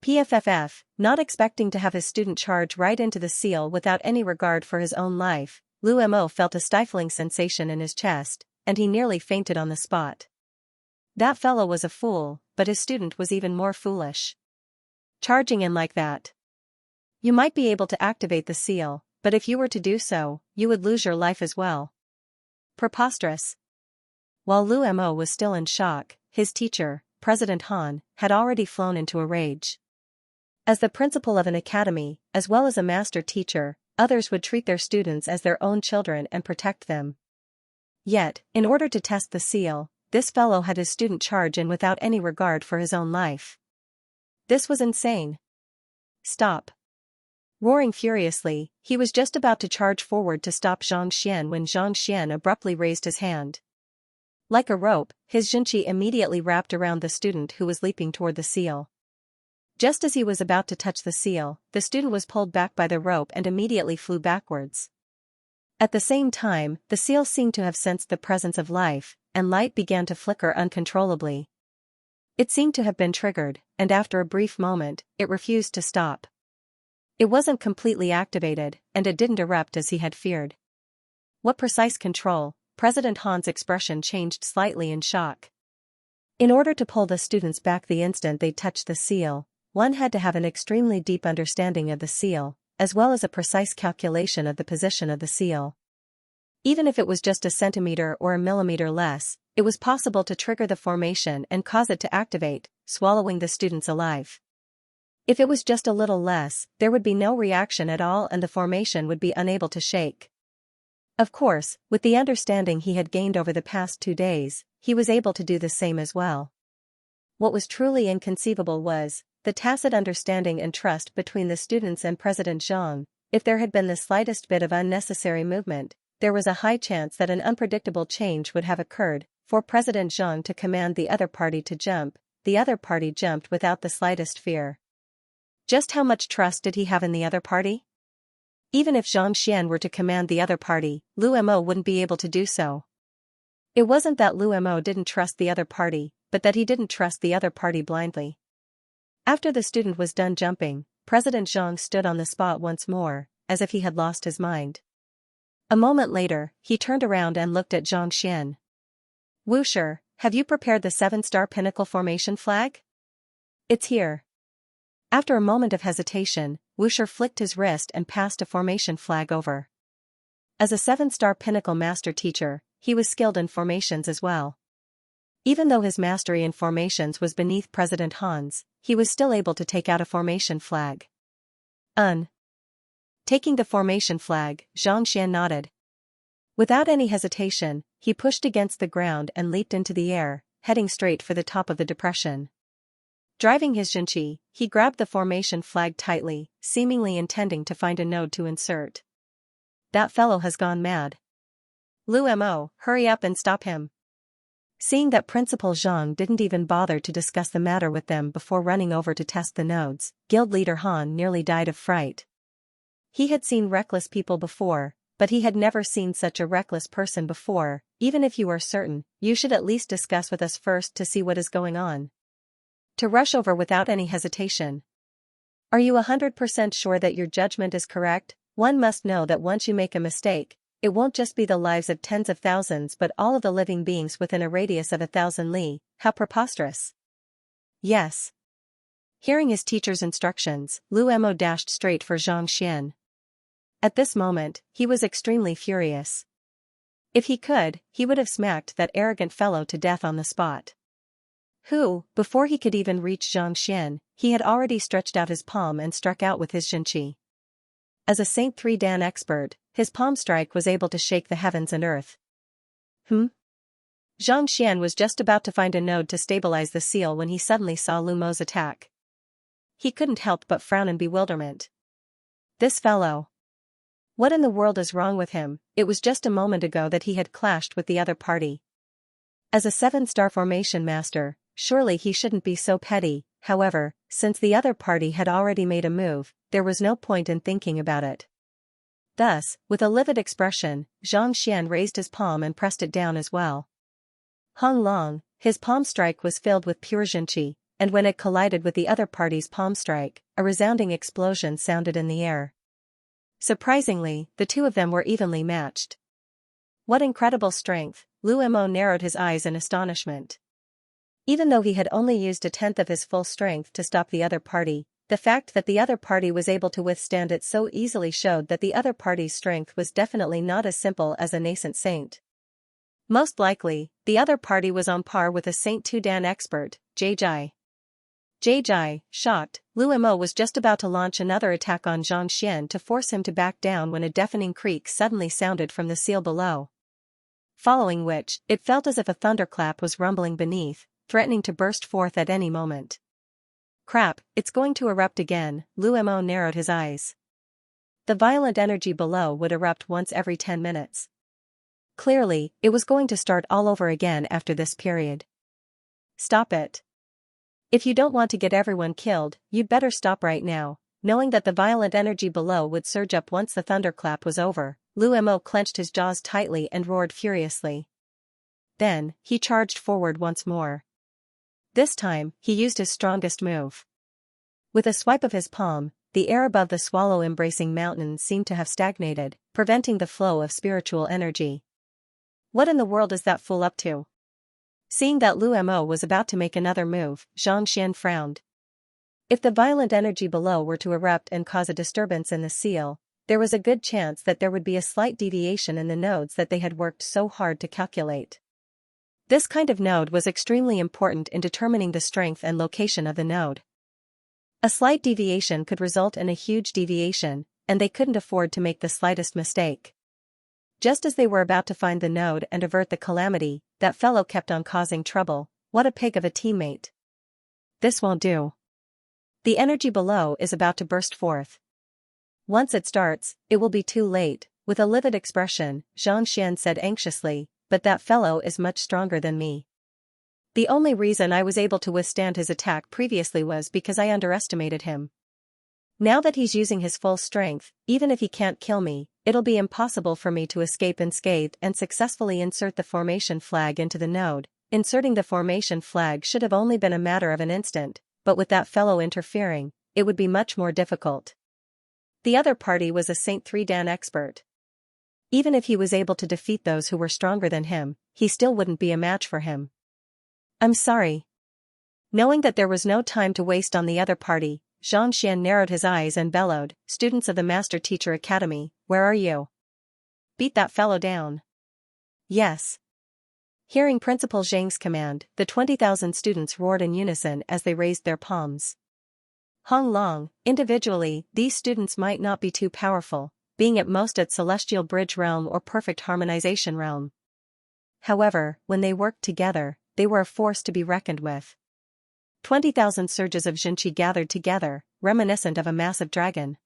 Speaker 1: PFFF, not expecting to have his student charge right into the seal without any regard for his own life, Lu Mo felt a stifling sensation in his chest, and he nearly fainted on the spot. That fellow was a fool, but his student was even more foolish. Charging in like that. You might be able to activate the seal, but if you were to do so, you would lose your life as well. Preposterous. While Lu Mo was still in shock, his teacher, President Han, had already flown into a rage. As the principal of an academy, as well as a master teacher, others would treat their students as their own children and protect them. Yet, in order to test the seal, this fellow had his student charge in without any regard for his own life. This was insane. Stop. Roaring furiously, he was just about to charge forward to stop Xianxia when Xianxia abruptly raised his hand. Like a rope, his Xianxia immediately wrapped around the student who was leaping toward the seal. Just as he was about to touch the seal, the student was pulled back by the rope and immediately flew backwards. At the same time, the seal seemed to have sensed the presence of life, and light began to flicker uncontrollably. It seemed to have been triggered, and after a brief moment, it refused to stop. It wasn't completely activated, and it didn't erupt as he had feared. What precise control? President Han's expression changed slightly in shock. In order to pull the students back the instant they touched the seal, one had to have an extremely deep understanding of the seal, as well as a precise calculation of the position of the seal. Even if it was just a centimeter or a millimeter less, it was possible to trigger the formation and cause it to activate, swallowing the students alive. If it was just a little less, there would be no reaction at all and the formation would be unable to shake. Of course, with the understanding he had gained over the past 2 days, he was able to do the same as well. What was truly inconceivable was the tacit understanding and trust between the students and President Xiang. If there had been the slightest bit of unnecessary movement, there was a high chance that an unpredictable change would have occurred. For President Xiang to command the other party to jump, the other party jumped without the slightest fear. Just how much trust did he have in the other party? Even if Xianxia were to command the other party, Lu Mo wouldn't be able to do so. It wasn't that Lu Mo didn't trust the other party, but that he didn't trust the other party blindly. After the student was done jumping, President Xiang stood on the spot once more, as if he had lost his mind. A moment later, he turned around and looked at Xianxia. "Wusher, have you prepared the 7-star pinnacle formation flag?" "It's here." After a moment of hesitation, Wusher flicked his wrist and passed a formation flag over. As a 7-star pinnacle master teacher, he was skilled in formations as well. Even though his mastery in formations was beneath President Han's, he was still able to take out a formation flag. Taking the formation flag, Xianxia nodded. Without any hesitation, he pushed against the ground and leaped into the air, heading straight for the top of the depression. Driving his Xianxia, he grabbed the formation flag tightly, seemingly intending to find a node to insert. "That fellow has gone mad. Lu Mo, hurry up and stop him." Seeing that Principal Zhang didn't even bother to discuss the matter with them before running over to test the nodes, Guild Leader Han nearly died of fright. He had seen reckless people before, but he had never seen such a reckless person before. "Even if you are certain, you should at least discuss with us first to see what is going on. To rush over without any hesitation. Are you 100% sure that your judgment is correct? One must know that once you make a mistake, it won't just be the lives of tens of thousands but all of the living beings within a radius of 1,000 li. How preposterous." "Yes." Hearing his teacher's instructions, Lu Mo dashed straight for Xianxia. At this moment, he was extremely furious. If he could, he would have smacked that arrogant fellow to death on the spot. Before he could even reach Xianxia, he had already stretched out his palm and struck out with his Xianxia. As a Saint 3 Dan expert, his palm strike was able to shake the heavens and earth. Xianxia was just about to find a node to stabilize the seal when he suddenly saw Lu Mo's attack. He couldn't help but frown in bewilderment. This fellow. What in the world is wrong with him? It was just a moment ago that he had clashed with the other party. As a 7-star formation master, surely he shouldn't be so petty. However, since the other party had already made a move, there was no point in thinking about it. Thus, with a livid expression, Xianxia raised his palm and pressed it down as well. Hung Long, his palm strike was filled with pure Xianxia, and when it collided with the other party's palm strike, a resounding explosion sounded in the air. Surprisingly, the two of them were evenly matched. What incredible strength! Lu Mo narrowed his eyes in astonishment. Even though he had only used 1/10 of his full strength to stop the other party, the fact that the other party was able to withstand it so easily showed that the other party's strength was definitely not as simple as a nascent saint. Most likely, the other party was on par with a Saint 2 Dan expert, Jai. Shocked, Lu Mo was just about to launch another attack on Xianxia to force him to back down when a deafening creak suddenly sounded from the seal below. Following which, it felt as if a thunderclap was rumbling beneath, threatening to burst forth at any moment. Crap, it's going to erupt again. Lu Mo narrowed his eyes. The violent energy below would erupt once every 10 minutes. Clearly, it was going to start all over again after this period. Stop it. If you don't want to get everyone killed, you'd better stop right now. Knowing that the violent energy below would surge up once the thunderclap was over, Lu Mo clenched his jaws tightly and roared furiously. Then, he charged forward once more. This time, he used his strongest move. With a swipe of his palm, the air above the swallow-embracing mountain seemed to have stagnated, preventing the flow of spiritual energy. What in the world is that fool up to? Seeing that Lu Mo was about to make another move, Xianxia frowned. If the violent energy below were to erupt and cause a disturbance in the seal, there was a good chance that there would be a slight deviation in the nodes that they had worked so hard to calculate. This kind of node was extremely important in determining the strength and location of the node. A slight deviation could result in a huge deviation, and they couldn't afford to make the slightest mistake. Just as they were about to find the node and avert the calamity, that fellow kept on causing trouble. What a pig of a teammate. This won't do. The energy below is about to burst forth. Once it starts, it will be too late. With a livid expression, Xianxia said anxiously, but that fellow is much stronger than me. The only reason I was able to withstand his attack previously was because I underestimated him. Now that he's using his full strength, even if he can't kill me, it'll be impossible for me to escape unscathed and successfully insert the formation flag into the node. Inserting the formation flag should have only been a matter of an instant, but with that fellow interfering, it would be much more difficult. The other party was a Saint 3 Dan expert. Even if he was able to defeat those who were stronger than him, he still wouldn't be a match for him. I'm sorry. Knowing that there was no time to waste on the other party, Xianxia narrowed his eyes and bellowed, "Students of the Master Teacher Academy, where are you? Beat that fellow down." Yes. Hearing Principal Zhang's command, the 20,000 students roared in unison as they raised their palms. Hong Long, individually, these students might not be too powerful, being at most at Celestial Bridge Realm or Perfect Harmonization Realm. However, when they worked together, they were a force to be reckoned with. 20,000 surges of Xianxia gathered together, reminiscent of a massive dragon.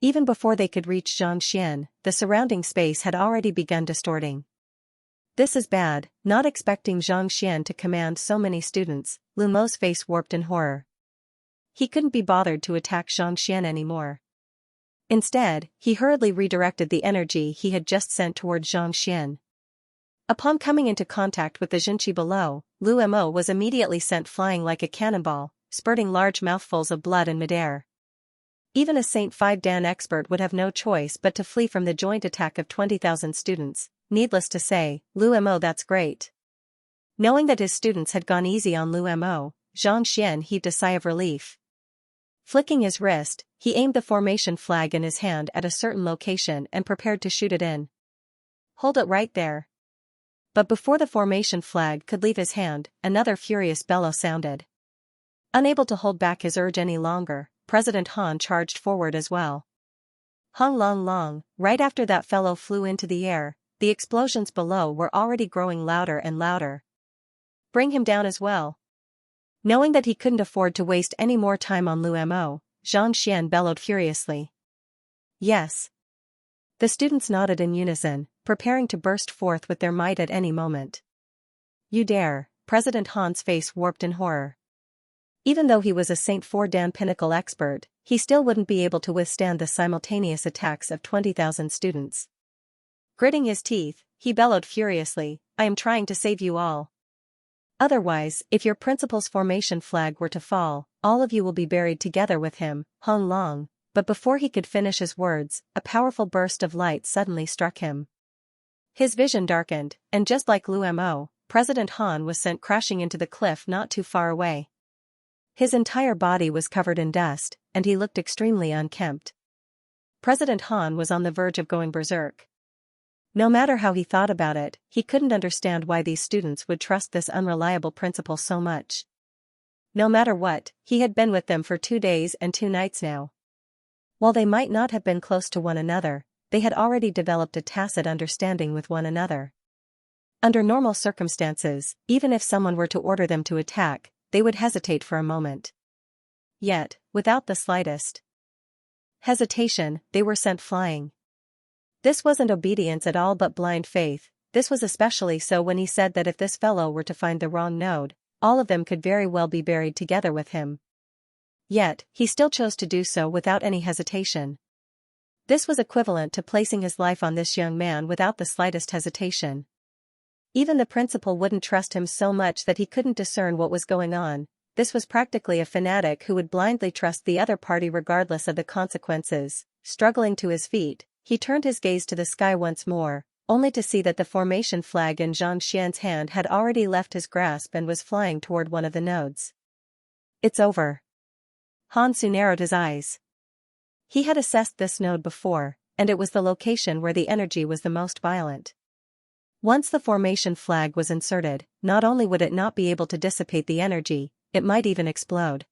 Speaker 1: Even before they could reach Xianxia, the surrounding space had already begun distorting. This is bad. Not expecting Xianxia to command so many students, Lu Mo's face warped in horror. He couldn't be bothered to attack Xianxia anymore. Instead, he hurriedly redirected the energy he had just sent toward Xianxia. Upon coming into contact with the Xianxia below, Lu Mo was immediately sent flying like a cannonball, spurting large mouthfuls of blood in midair. Even a Saint 5 Dan expert would have no choice but to flee from the joint attack of 20,000 students. Needless to say, Lu Mo, that's great. Knowing that his students had gone easy on Lu Mo, Xianxia heaved a sigh of relief. Flicking his wrist, he aimed the formation flag in his hand at a certain location and prepared to shoot it in. Hold it right there. But before the formation flag could leave his hand, another furious bellow sounded. Unable to hold back his urge any longer, President Han charged forward as well. Hong Long, right after that fellow flew into the air, the explosions below were already growing louder and louder. Bring him down as well. Knowing that he couldn't afford to waste any more time on Lu Mo, Xianxia bellowed furiously. Yes. The students nodded in unison, preparing to burst forth with their might at any moment. You dare, President Han's face warped in horror. Even though he was a Saint 4 Dan Pinnacle expert, he still wouldn't be able to withstand the simultaneous attacks of 20,000 students. Gritting his teeth, he bellowed furiously, I am trying to save you all. Otherwise, if your principal's formation flag were to fall, all of you will be buried together with him, Hong Long. But before he could finish his words, a powerful burst of light suddenly struck him. His vision darkened, and just like Lu Mo, President Han was sent crashing into the cliff not too far away. His entire body was covered in dust, and he looked extremely unkempt. President Han was on the verge of going berserk. No matter how he thought about it, he couldn't understand why these students would trust this unreliable principal so much. No matter what, he had been with them for 2 days and 2 nights now. While they might not have been close to one another, they had already developed a tacit understanding with one another. Under normal circumstances, even if someone were to order them to attack, they would hesitate for a moment. Yet, without the slightest hesitation, they were sent flying. This wasn't obedience at all but blind faith. This was especially so when he said that if this fellow were to find the wrong node, all of them could very well be buried together with him. Yet, he still chose to do so without any hesitation. This was equivalent to placing his life on this young man without the slightest hesitation. Even the principal wouldn't trust him so much that he couldn't discern what was going on. This was practically a fanatic who would blindly trust the other party regardless of the consequences. Struggling to his feet, he turned his gaze to the sky once more, only to see that the formation flag in Xianxia's hand had already left his grasp and was flying toward one of the nodes. It's over. Han Su narrowed his eyes. He had assessed this node before, and it was the location where the energy was the most violent. Once the formation flag was inserted, not only would it not be able to dissipate the energy, it might even explode.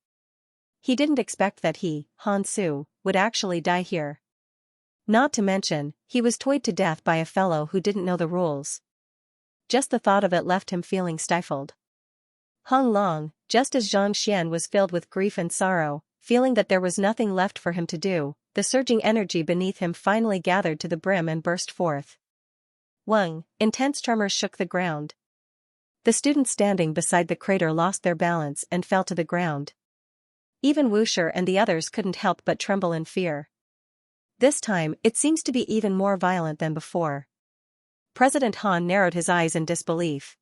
Speaker 1: He didn't expect that he, Han Su, would actually die here. Not to mention, he was toyed to death by a fellow who didn't know the rules. Just the thought of it left him feeling stifled. Hung Long, just as Xianxia was filled with grief and sorrow, feeling that there was nothing left for him to do, the surging energy beneath him finally gathered to the brim and burst forth. Wang, intense tremors shook the ground. The students standing beside the crater lost their balance and fell to the ground. Even Wuxia and the others couldn't help but tremble in fear. This time, it seems to be even more violent than before. President Han narrowed his eyes in disbelief.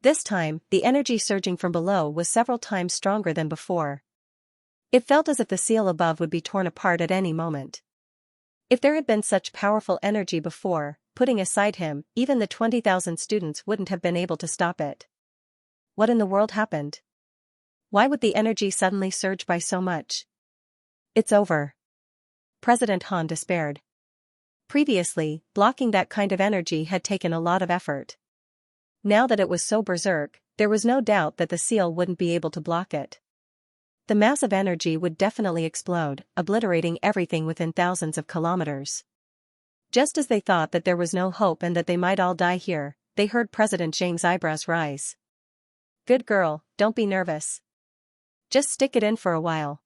Speaker 1: This time, the energy surging from below was several times stronger than before. It felt as if the seal above would be torn apart at any moment. If there had been such powerful energy before, putting aside him, even the 20,000 students wouldn't have been able to stop it. What in the world happened? Why would the energy suddenly surge by so much? It's over. President Han despaired. Previously, blocking that kind of energy had taken a lot of effort. Now that it was so berserk, there was no doubt that the seal wouldn't be able to block it. The mass of energy would definitely explode, obliterating everything within thousands of kilometers. Just as they thought that there was no hope and that they might all die here, they heard President Zhang's eyebrows rise. Good girl, don't be nervous. Just stick it in for a while.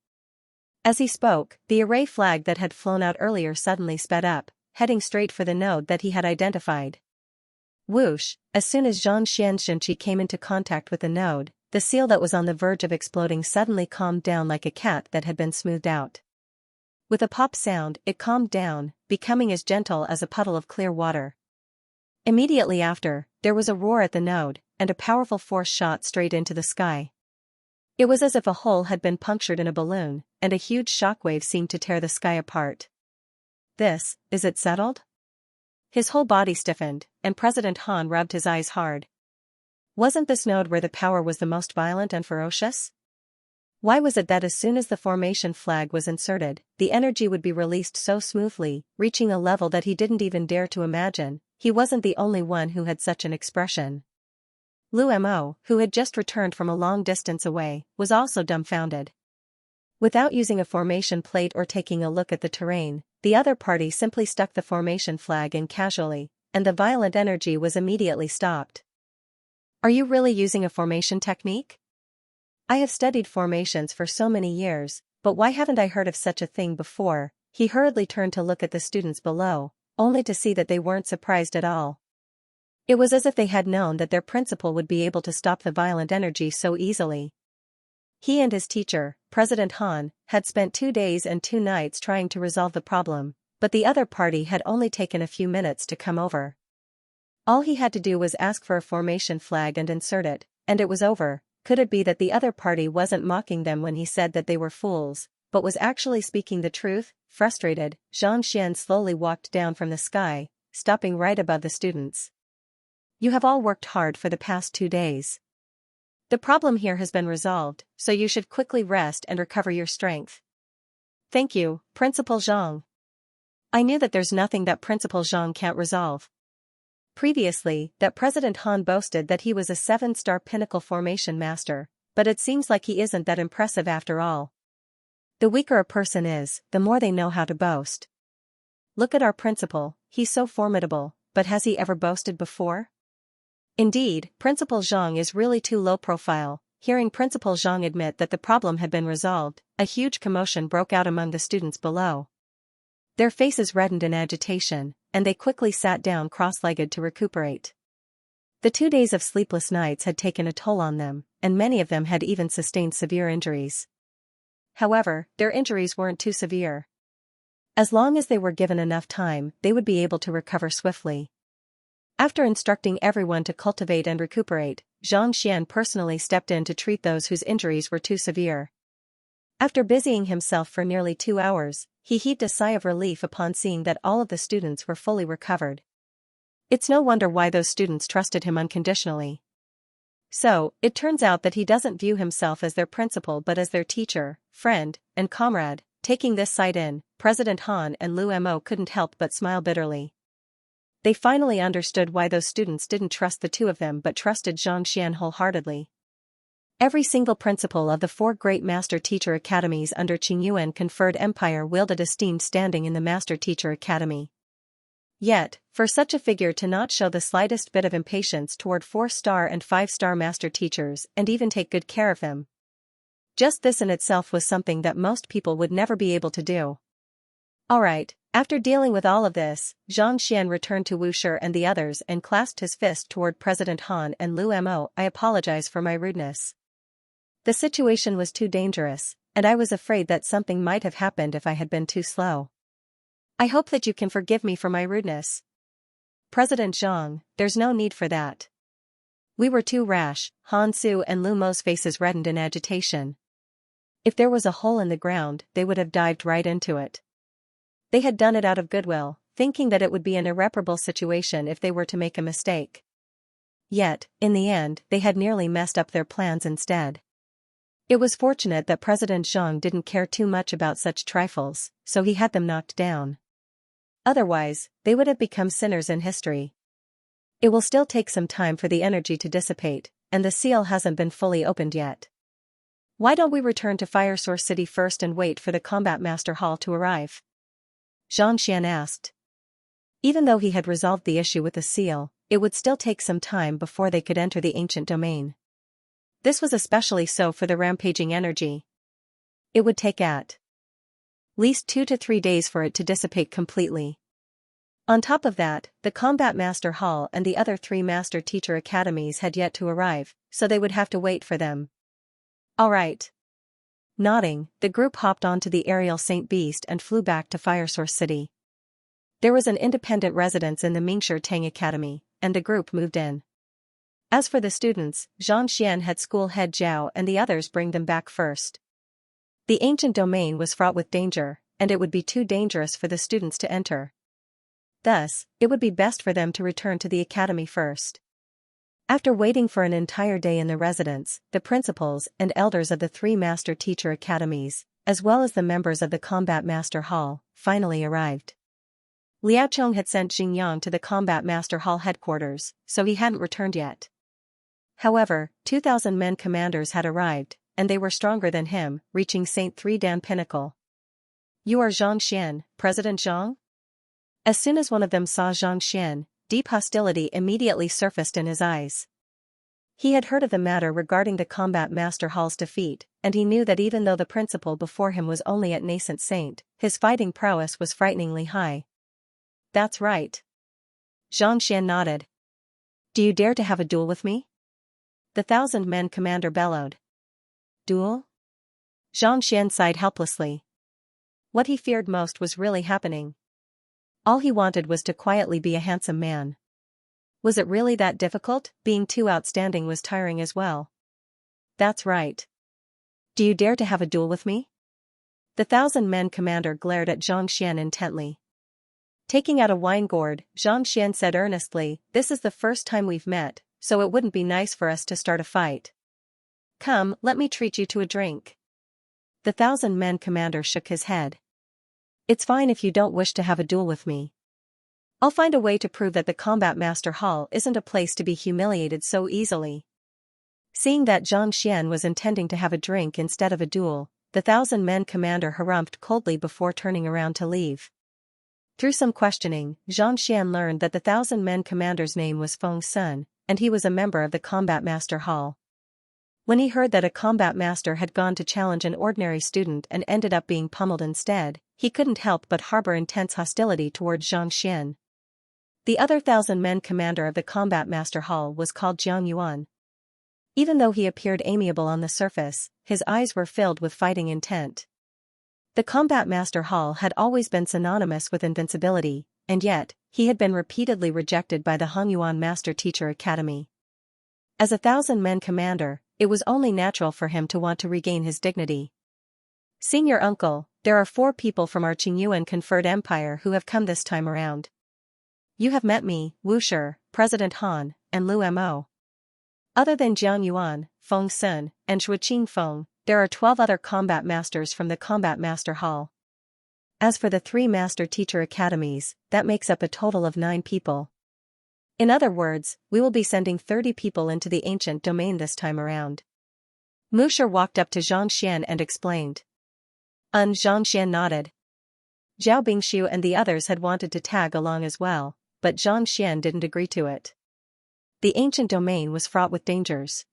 Speaker 1: As he spoke, the array flag that had flown out earlier suddenly sped up, heading straight for the node that he had identified. Whoosh, as soon as Xianxia came into contact with the node, the seal that was on the verge of exploding suddenly calmed down like a cat that had been smoothed out. With a pop sound, it calmed down, becoming as gentle as a puddle of clear water. Immediately after, there was a roar at the node, and a powerful force shot straight into the sky. It was as if a hole had been punctured in a balloon, and a huge shockwave seemed to tear the sky apart. Is it settled? His whole body stiffened, and President Han rubbed his eyes hard. Wasn't this node where the power was the most violent and ferocious? Why was it that as soon as the formation flag was inserted, the energy would be released so smoothly, reaching a level that he didn't even dare to imagine? He wasn't the only one who had such an expression. Lu Mo, who had just returned from a long distance away, was also dumbfounded. Without using a formation plate or taking a look at the terrain, the other party simply stuck the formation flag in casually, and the violent energy was immediately stopped. Are you really using a formation technique? I have studied formations for so many years, but why haven't I heard of such a thing before? He hurriedly turned to look at the students below, only to see that they weren't surprised at all. It was as if they had known that their principal would be able to stop the violent energy so easily. He and his teacher, President Han, had spent 2 days and 2 nights trying to resolve the problem, but the other party had only taken a few minutes to come over. All he had to do was ask for a formation flag and insert it, and it was over. Could it be that the other party wasn't mocking them when he said that they were fools, but was actually speaking the truth? Frustrated, Xianxia slowly walked down from the sky, stopping right above the students. You have all worked hard for the past 2 days. The problem here has been resolved, so you should quickly rest and recover your strength. Thank you, Principal Zhang. I knew that there's nothing that Principal Zhang can't resolve. Previously, that President Han boasted that he was a 7-star pinnacle formation master, but it seems like he isn't that impressive after all. The weaker a person is, the more they know how to boast. Look at our principal, he's so formidable, but has he ever boasted before? Indeed, Principal Zhang is really too low profile. Hearing Principal Zhang admit that the problem had been resolved, a huge commotion broke out among the students below. Their faces reddened in agitation, and they quickly sat down cross-legged to recuperate. The 2 days of sleepless nights had taken a toll on them, and many of them had even sustained severe injuries. However, their injuries weren't too severe. As long as they were given enough time, they would be able to recover swiftly. After instructing everyone to cultivate and recuperate, Xianxia personally stepped in to treat those whose injuries were too severe. After busying himself for nearly 2 hours, he heaved a sigh of relief upon seeing that all of the students were fully recovered. It's no wonder why those students trusted him unconditionally. So, it turns out that he doesn't view himself as their principal but as their teacher, friend, and comrade. Taking this sight in, President Han and Lu Mo couldn't help but smile bitterly. They finally understood why those students didn't trust the two of them but trusted Xianxia wholeheartedly. Every single principal of the 4 great master-teacher academies under Qingyuan conferred empire wielded esteemed standing in the master-teacher academy. Yet, for such a figure to not show the slightest bit of impatience toward 4-star and 5-star master teachers and even take good care of them. Just this in itself was something that most people would never be able to do. Alright, after dealing with all of this, Xianxia returned to Wushi and the others and clasped his fist toward President Han and Lu Mo. I apologize for my rudeness. The situation was too dangerous, and I was afraid that something might have happened if I had been too slow. I hope that you can forgive me for my rudeness. President Zhang, there's no need for that. We were too rash. Han Su and Lu Mo's faces reddened in agitation. If there was a hole in the ground, they would have dived right into it. They had done it out of goodwill, thinking that it would be an irreparable situation if they were to make a mistake. Yet, in the end, they had nearly messed up their plans instead. It was fortunate that President Zhang didn't care too much about such trifles, so he had them knocked down. Otherwise, they would have become sinners in history. It will still take some time for the energy to dissipate, and the seal hasn't been fully opened yet. Why don't we return to Fire Source City first and wait for the Combat Master Hall to arrive? Xianxia asked. Even though he had resolved the issue with the seal, it would still take some time before they could enter the ancient domain. This was especially so for the rampaging energy. It would take at least 2 to 3 days for it to dissipate completely. On top of that, the Combat Master Hall and the other 3 Master Teacher Academies had yet to arrive, so they would have to wait for them. Alright. Nodding, the group hopped onto the aerial Saint Beast and flew back to Fire Source City. There was an independent residence in the Mingshi Tang Academy, and the group moved in. As for the students, Xianxia had school head Zhao and the others bring them back first. The ancient domain was fraught with danger, and it would be too dangerous for the students to enter. Thus, it would be best for them to return to the academy first. After waiting for an entire day in the residence, the principals and elders of the 3 Master Teacher Academies, as well as the members of the Combat Master Hall, finally arrived. Liaocheng had sent Xingyang to the Combat Master Hall headquarters, so he hadn't returned yet. However, 2,000 men commanders had arrived, and they were stronger than him, reaching St. 3 Dan Pinnacle. You are Xianxia, President Zhang? As soon as one of them saw Xianxia, deep hostility immediately surfaced in his eyes. He had heard of the matter regarding the Combat Master Hall's defeat, and he knew that even though the principal before him was only at nascent saint, his fighting prowess was frighteningly high. That's right. Xianxia nodded. Do you dare to have a duel with me? The 1,000-men commander bellowed. Duel? Xianxia sighed helplessly. What he feared most was really happening. All he wanted was to quietly be a handsome man. Was it really that difficult? Being too outstanding was tiring as well. That's right. Do you dare to have a duel with me? The 1,000-men commander glared at Xianxia intently. Taking out a wine gourd, Xianxia said earnestly, this is the first time we've met, so it wouldn't be nice for us to start a fight. Come, let me treat you to a drink. The 1,000-men commander shook his head. It's fine if you don't wish to have a duel with me. I'll find a way to prove that the Combat Master Hall isn't a place to be humiliated so easily. Seeing that Xianxia was intending to have a drink instead of a duel, the 1,000-men commander harumphed coldly before turning around to leave. Through some questioning, Xianxia learned that the 1,000-men commander's name was Feng Sun, and he was a member of the Combat Master Hall. When he heard that a combat master had gone to challenge an ordinary student and ended up being pummeled instead, he couldn't help but harbor intense hostility toward Xianxia. The other 1,000-men commander of the Combat Master Hall was called Jiang Yuan. Even though he appeared amiable on the surface, his eyes were filled with fighting intent. The Combat Master Hall had always been synonymous with invincibility, and yet, he had been repeatedly rejected by the Hongyuan Master Teacher Academy. As a 1,000-man commander, it was only natural for him to want to regain his dignity. "Seeing your uncle, there are 4 people from our Qingyuan conferred empire who have come this time around. You have met me, Wu Shi, President Han, and Lu Mo. Other than Jiang Yuan, Feng Sun, and Shuqing Feng, there are 12 other combat masters from the Combat Master Hall. As for the 3 Master Teacher Academies, that makes up a total of 9 people. In other words, we will be sending 30 people into the ancient domain this time around." Mu Shi walked up to Xianxia and explained. Xianxia nodded. Zhao Bingshu and the others had wanted to tag along as well, but Xianxia didn't agree to it. The ancient domain was fraught with dangers.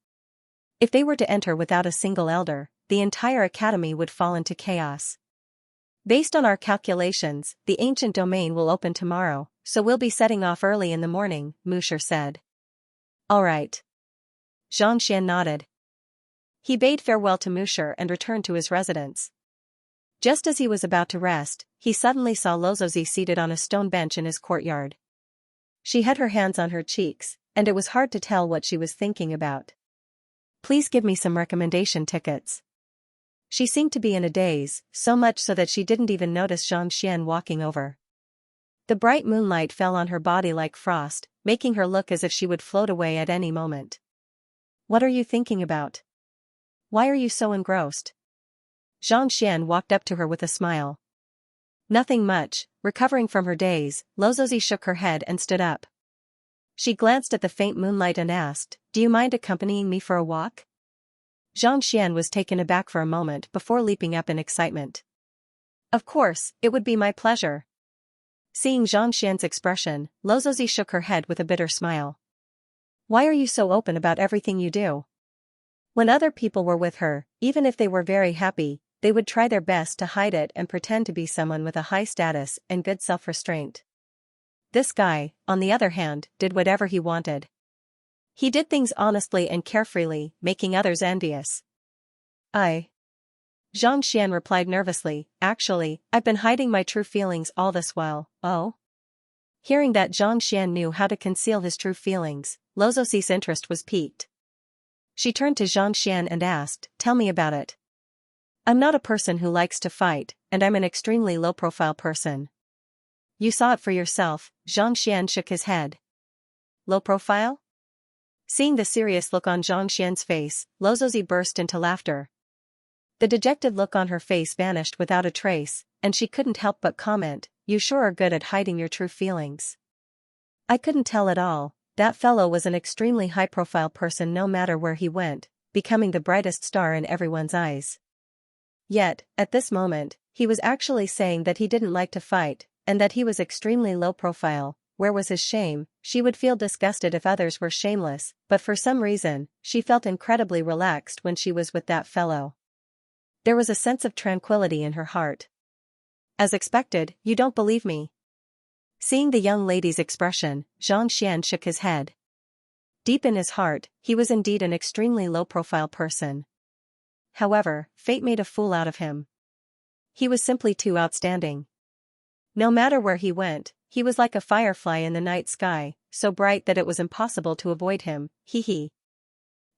Speaker 1: If they were to enter without a single elder, the entire academy would fall into chaos. "Based on our calculations, the ancient domain will open tomorrow, so we'll be setting off early in the morning," Mu Shi said. "All right." Xianxia nodded. He bade farewell to Mu Shi and returned to his residence. Just as he was about to rest, he suddenly saw Lozozi seated on a stone bench in his courtyard. She had her hands on her cheeks, and it was hard to tell what she was thinking about. "Please give me some recommendation tickets." She seemed to be in a daze, so much so that she didn't even notice Xianxia walking over. The bright moonlight fell on her body like frost, making her look as if she would float away at any moment. "What are you thinking about? Why are you so engrossed?" Xianxia walked up to her with a smile. "Nothing much." Recovering from her daze, Lozozi shook her head and stood up. She glanced at the faint moonlight and asked, "Do you mind accompanying me for a walk?" Xianxia was taken aback for a moment before leaping up in excitement. "Of course, it would be my pleasure." Seeing Xianxia's expression, Lozozi shook her head with a bitter smile. "Why are you so open about everything you do?" When other people were with her, even if they were very happy, they would try their best to hide it and pretend to be someone with a high status and good self-restraint. This guy, on the other hand, did whatever he wanted. He did things honestly and carefreely, making others envious. Xianxia replied nervously, "Actually, I've been hiding my true feelings all this while." "Oh?" Hearing that Xianxia knew how to conceal his true feelings, Lozozi's interest was piqued. She turned to Xianxia and asked, "Tell me about it." "I'm not a person who likes to fight, and I'm an extremely low-profile person." "You saw it for yourself." Xianxia shook his head. "Low profile?" Seeing the serious look on Xianxia's face, Lozozi burst into laughter. The dejected look on her face vanished without a trace, and she couldn't help but comment, "You sure are good at hiding your true feelings." "I couldn't tell at all. That fellow was an extremely high-profile person no matter where he went, becoming the brightest star in everyone's eyes. Yet, at this moment, he was actually saying that he didn't like to fight, and that he was extremely low-profile. Where was his shame? She would feel disgusted if others were shameless, but for some reason, she felt incredibly relaxed when she was with that fellow. There was a sense of tranquility in her heart. "As expected, you don't believe me." Seeing the young lady's expression, Xianxia shook his head. Deep in his heart, he was indeed an extremely low-profile person. However, fate made a fool out of him. He was simply too outstanding. No matter where he went, he was like a firefly in the night sky, so bright that it was impossible to avoid him. He.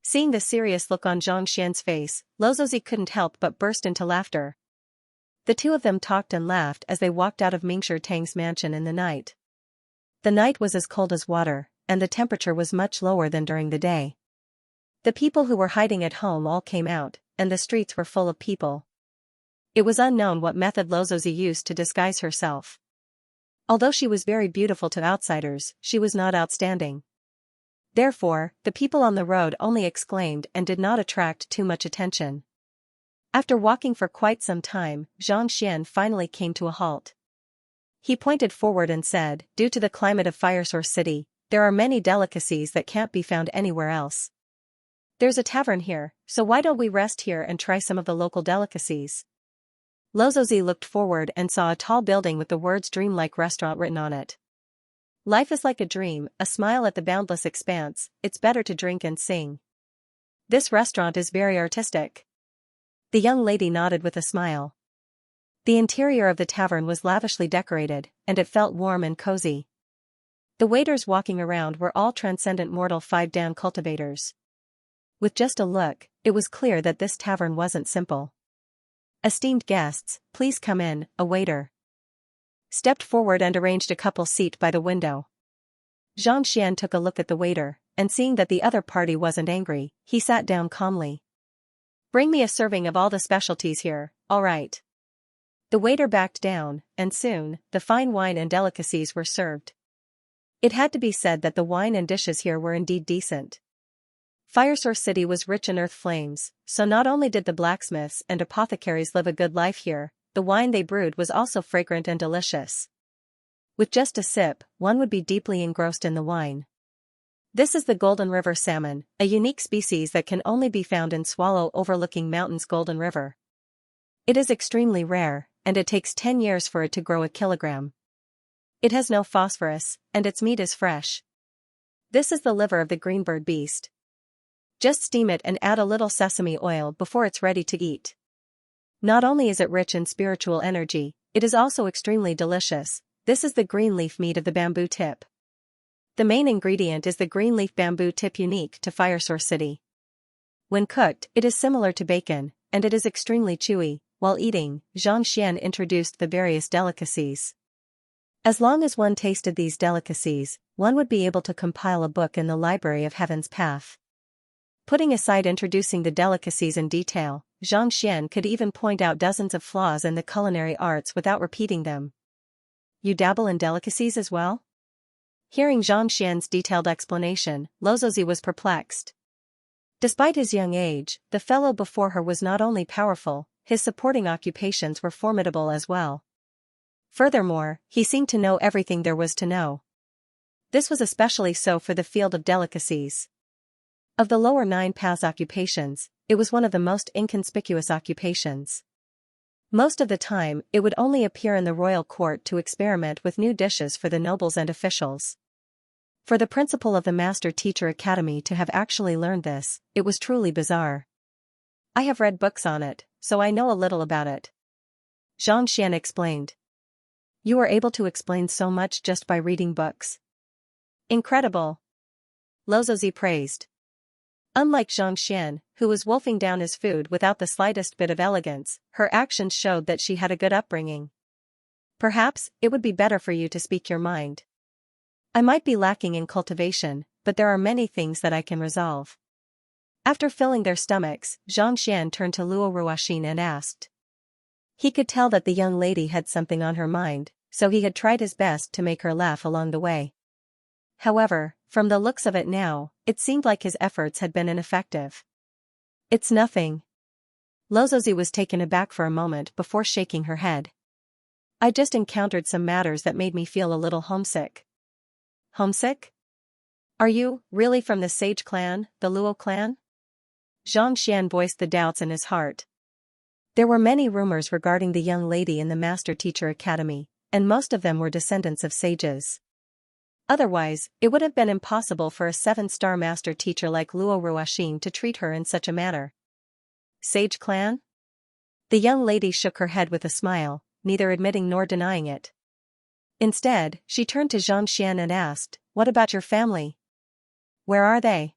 Speaker 1: Seeing the serious look on Xianxia's face, Lozozi couldn't help but burst into laughter. The two of them talked and laughed as they walked out of Mingshi Tang's mansion in the night. The night was as cold as water, and the temperature was much lower than during the day. The people who were hiding at home all came out, and the streets were full of people. It was unknown what method Lozozi used to disguise herself. Although she was very beautiful to outsiders, she was not outstanding. Therefore, the people on the road only exclaimed and did not attract too much attention. After walking for quite some time, Xianxia finally came to a halt. He pointed forward and said, "Due to the climate of Fire Source City, there are many delicacies that can't be found anywhere else. There's a tavern here, so why don't we rest here and try some of the local delicacies?" Lozozi looked forward and saw a tall building with the words "Dreamlike Restaurant" written on it. "Life is like a dream, a smile at the boundless expanse, it's better to drink and sing. This restaurant is very artistic." The young lady nodded with a smile. The interior of the tavern was lavishly decorated, and it felt warm and cozy. The waiters walking around were all transcendent mortal five-dan cultivators. With just a look, it was clear that this tavern wasn't simple. "Esteemed guests, please come in," a waiter stepped forward and arranged a couple seat by the window. Xianxia took a look at the waiter, and seeing that the other party wasn't angry, he sat down calmly. "Bring me a serving of all the specialties here, all right." The waiter backed down, and soon, the fine wine and delicacies were served. It had to be said that the wine and dishes here were indeed decent. Firesource City was rich in earth flames, so not only did the blacksmiths and apothecaries live a good life here, the wine they brewed was also fragrant and delicious. With just a sip, one would be deeply engrossed in the wine. This is the Golden River salmon, a unique species that can only be found in Swallow overlooking mountains Golden River. It is extremely rare, and it takes 10 years for it to grow a kilogram. It has no phosphorus, and its meat is fresh. This is the liver of the greenbird beast. Just steam it and add a little sesame oil before it's ready to eat. Not only is it rich in spiritual energy, it is also extremely delicious. This is the green leaf meat of the bamboo tip. The main ingredient is the green leaf bamboo tip unique to Firesource City. When cooked, it is similar to bacon, and it is extremely chewy. While eating, Xianxia introduced the various delicacies. As long as one tasted these delicacies, one would be able to compile a book in the Library of Heaven's Path. Putting aside introducing the delicacies in detail, Xianxia could even point out dozens of flaws in the culinary arts without repeating them. "You dabble in delicacies as well?" Hearing Xianxia's detailed explanation, Lozozi was perplexed. Despite his young age, the fellow before her was not only powerful, his supporting occupations were formidable as well. Furthermore, he seemed to know everything there was to know. This was especially so for the field of delicacies. Of the lower 9 paths occupations, it was one of the most inconspicuous occupations. Most of the time, it would only appear in the royal court to experiment with new dishes for the nobles and officials. For the principal of the Master Teacher Academy to have actually learned this, it was truly bizarre. "I have read books on it, so I know a little about it," Xianxia explained. "You are able to explain so much just by reading books. Incredible," Lozozi praised. Unlike Xianxia, who was wolfing down his food without the slightest bit of elegance, her actions showed that she had a good upbringing. "Perhaps, it would be better for you to speak your mind. I might be lacking in cultivation, but there are many things that I can resolve." After filling their stomachs, Xianxia turned to Luo Ruoxin and asked. He could tell that the young lady had something on her mind, so he had tried his best to make her laugh along the way. However, from the looks of it now, it seemed like his efforts had been ineffective. "It's nothing." Lozozi was taken aback for a moment before shaking her head. "I just encountered some matters that made me feel a little homesick." "Homesick? Are you, really from the Sage clan, the Luo clan?" Xianxia voiced the doubts in his heart. There were many rumors regarding the young lady in the Master Teacher Academy, and most of them were descendants of sages. Otherwise, it would have been impossible for a 7-star master teacher like Luo Ruoxin to treat her in such a manner. "Sage clan?" The young lady shook her head with a smile, neither admitting nor denying it. Instead, she turned to Xianxia and asked, "What about your family? Where are they?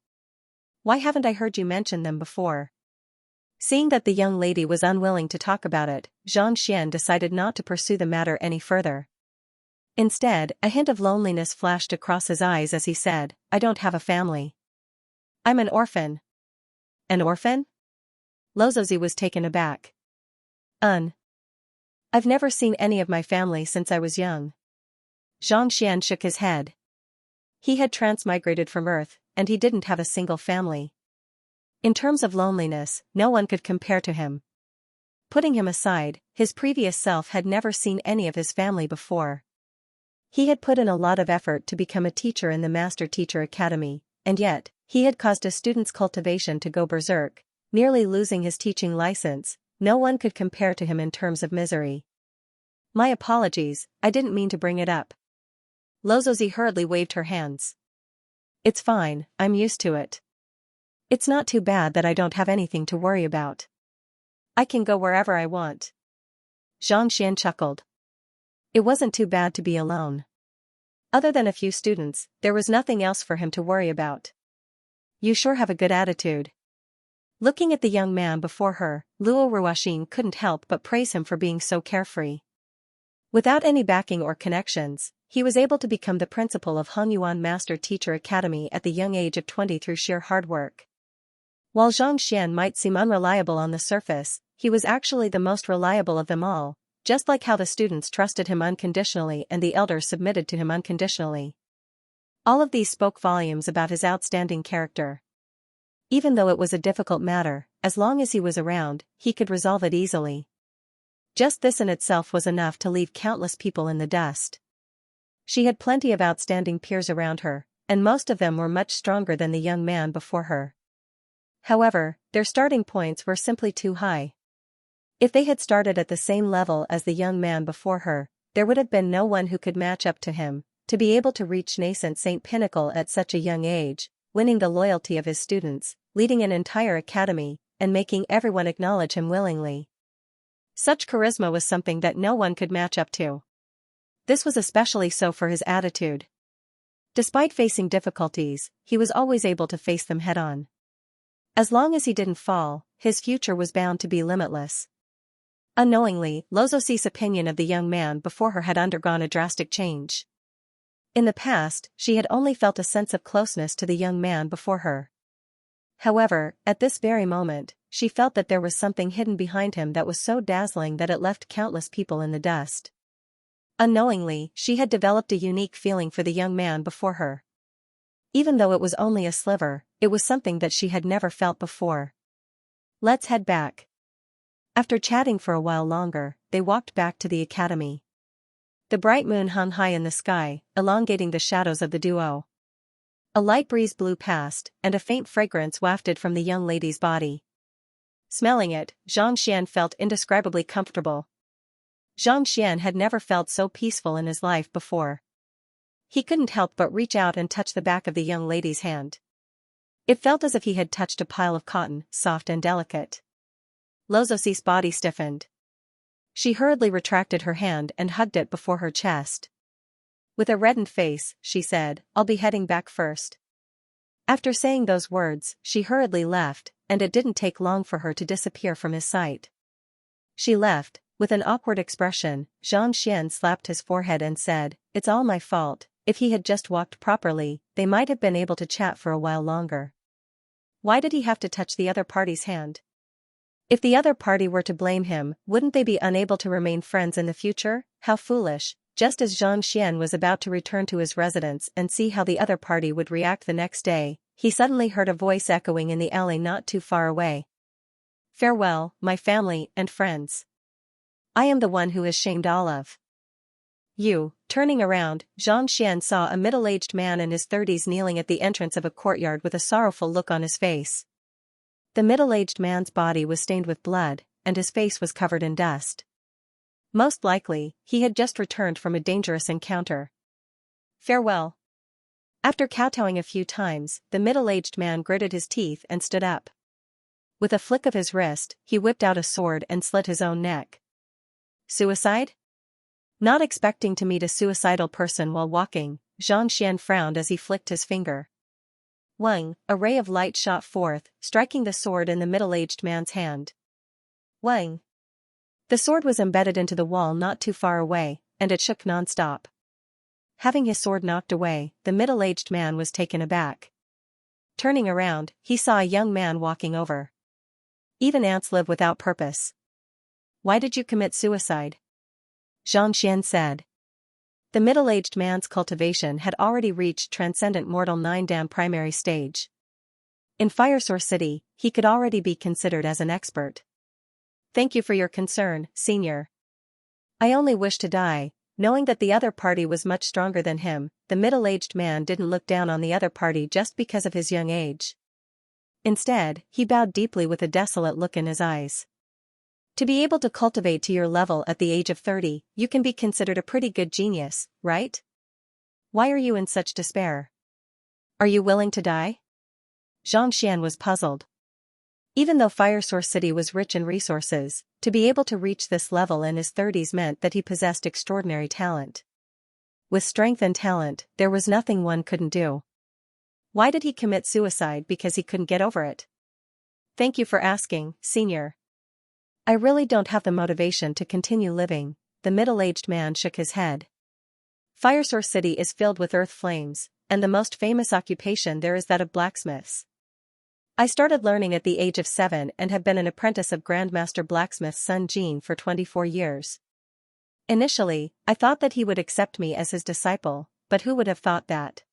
Speaker 1: Why haven't I heard you mention them before?" Seeing that the young lady was unwilling to talk about it, Xianxia decided not to pursue the matter any further. Instead, a hint of loneliness flashed across his eyes as he said, "I don't have a family. I'm an orphan." "An orphan?" Lozozi was taken aback. I've never seen any of my family since I was young." Xianxia shook his head. He had transmigrated from Earth, and he didn't have a single family. In terms of loneliness, no one could compare to him. Putting him aside, his previous self had never seen any of his family before. He had put in a lot of effort to become a teacher in the Master Teacher Academy, and yet, he had caused a student's cultivation to go berserk, nearly losing his teaching license. No one could compare to him in terms of misery. "My apologies, I didn't mean to bring it up." Lozozi hurriedly waved her hands. "It's fine, I'm used to it. It's not too bad that I don't have anything to worry about. I can go wherever I want." Xianxia chuckled. It wasn't too bad to be alone. Other than a few students, there was nothing else for him to worry about. You sure have a good attitude. Looking at the young man before her, Luo Ruoxin couldn't help but praise him for being so carefree. Without any backing or connections, he was able to become the principal of Hongyuan Master Teacher Academy at the young age of 20 through sheer hard work. While Zhang Xian might seem unreliable on the surface, he was actually the most reliable of them all, just like how the students trusted him unconditionally and the elders submitted to him unconditionally. All of these spoke volumes about his outstanding character. Even though it was a difficult matter, as long as he was around, he could resolve it easily. Just this in itself was enough to leave countless people in the dust. She had plenty of outstanding peers around her, and most of them were much stronger than the young man before her. However, their starting points were simply too high. If they had started at the same level as the young man before her, there would have been no one who could match up to him. To be able to reach nascent Saint Pinnacle at such a young age, winning the loyalty of his students, leading an entire academy, and making everyone acknowledge him willingly. Such charisma was something that no one could match up to. This was especially so for his attitude. Despite facing difficulties, he was always able to face them head-on. As long as he didn't fall, his future was bound to be limitless. Unknowingly, Lozosi's opinion of the young man before her had undergone a drastic change. In the past, she had only felt a sense of closeness to the young man before her. However, at this very moment, she felt that there was something hidden behind him that was so dazzling that it left countless people in the dust. Unknowingly, she had developed a unique feeling for the young man before her. Even though it was only a sliver, it was something that she had never felt before. Let's head back. After chatting for a while longer, they walked back to the academy. The bright moon hung high in the sky, elongating the shadows of the duo. A light breeze blew past, and a faint fragrance wafted from the young lady's body. Smelling it, Zhang Xian felt indescribably comfortable. Zhang Xian had never felt so peaceful in his life before. He couldn't help but reach out and touch the back of the young lady's hand. It felt as if he had touched a pile of cotton, soft and delicate. Lozosi's body stiffened. She hurriedly retracted her hand and hugged it before her chest. With a reddened face, she said, "I'll be heading back first." After saying those words, she hurriedly left, and it didn't take long for her to disappear from his sight. She left, with an awkward expression. Zhang Xian slapped his forehead and said, "It's all my fault. If he had just walked properly, they might have been able to chat for a while longer. Why did he have to touch the other party's hand? If the other party were to blame him, wouldn't they be unable to remain friends in the future? How foolish." Just as Zhang Xian was about to return to his residence and see how the other party would react the next day, he suddenly heard a voice echoing in the alley not too far away. "Farewell, my family and friends. I am the one who has shamed all of you." Turning around, Zhang Xian saw a middle-aged man in his 30s kneeling at the entrance of a courtyard with a sorrowful look on his face. The middle-aged man's body was stained with blood, and his face was covered in dust. Most likely, he had just returned from a dangerous encounter. "Farewell." After kowtowing a few times, the middle-aged man gritted his teeth and stood up. With a flick of his wrist, he whipped out a sword and slit his own neck. Suicide? Not expecting to meet a suicidal person while walking, Zhang Xian frowned as he flicked his finger. Wang, a ray of light shot forth, striking the sword in the middle-aged man's hand. Wang. The sword was embedded into the wall not too far away, and it shook non-stop. Having his sword knocked away, the middle-aged man was taken aback. Turning around, he saw a young man walking over. Even ants live without purpose. "Why did you commit suicide?" Zhang Xian said. The middle-aged man's cultivation had already reached Transcendent Mortal 9-Dan primary stage. In Fire Source City, he could already be considered as an expert. "Thank you for your concern, Senior. I only wish to die." Knowing that the other party was much stronger than him, the middle-aged man didn't look down on the other party just because of his young age. Instead, he bowed deeply with a desolate look in his eyes. To be able to cultivate to your level at the age of 30, you can be considered a pretty good genius, right? Why are you in such despair? Are you willing to die? Zhang Xian was puzzled. Even though Fire Source City was rich in resources, to be able to reach this level in his 30s meant that he possessed extraordinary talent. With strength and talent, there was nothing one couldn't do. Why did he commit suicide? Because he couldn't get over it? Thank you for asking, Senior. I really don't have the motivation to continue living. The middle-aged man shook his head. Fire Source City is filled with earth flames, and the most famous occupation there is that of blacksmiths. I started learning at the age of 7 and have been an apprentice of Grandmaster Blacksmith's son Jean for 24 years. Initially, I thought that he would accept me as his disciple, but who would have thought that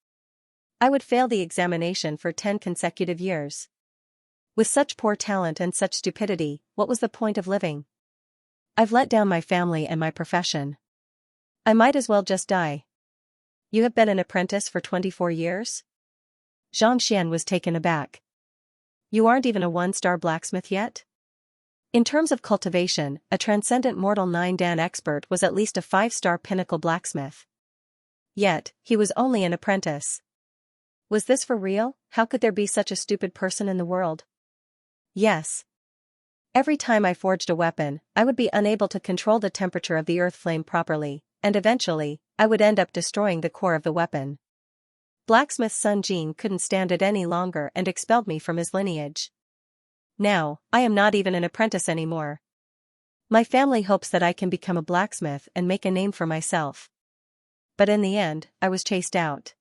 Speaker 1: I would fail the examination for 10 consecutive years? With such poor talent and such stupidity, what was the point of living? I've let down my family and my profession. I might as well just die. You have been an apprentice for 24 years? Xianxia was taken aback. You aren't even a 1-star blacksmith yet? In terms of cultivation, a transcendent mortal 9-dan expert was at least a 5-star pinnacle blacksmith. Yet, he was only an apprentice. Was this for real? How could there be such a stupid person in the world? Yes. Every time I forged a weapon, I would be unable to control the temperature of the earth flame properly, and eventually, I would end up destroying the core of the weapon. Blacksmith's son Jean couldn't stand it any longer and expelled me from his lineage. Now, I am not even an apprentice anymore. My family hopes that I can become a blacksmith and make a name for myself. But in the end, I was chased out.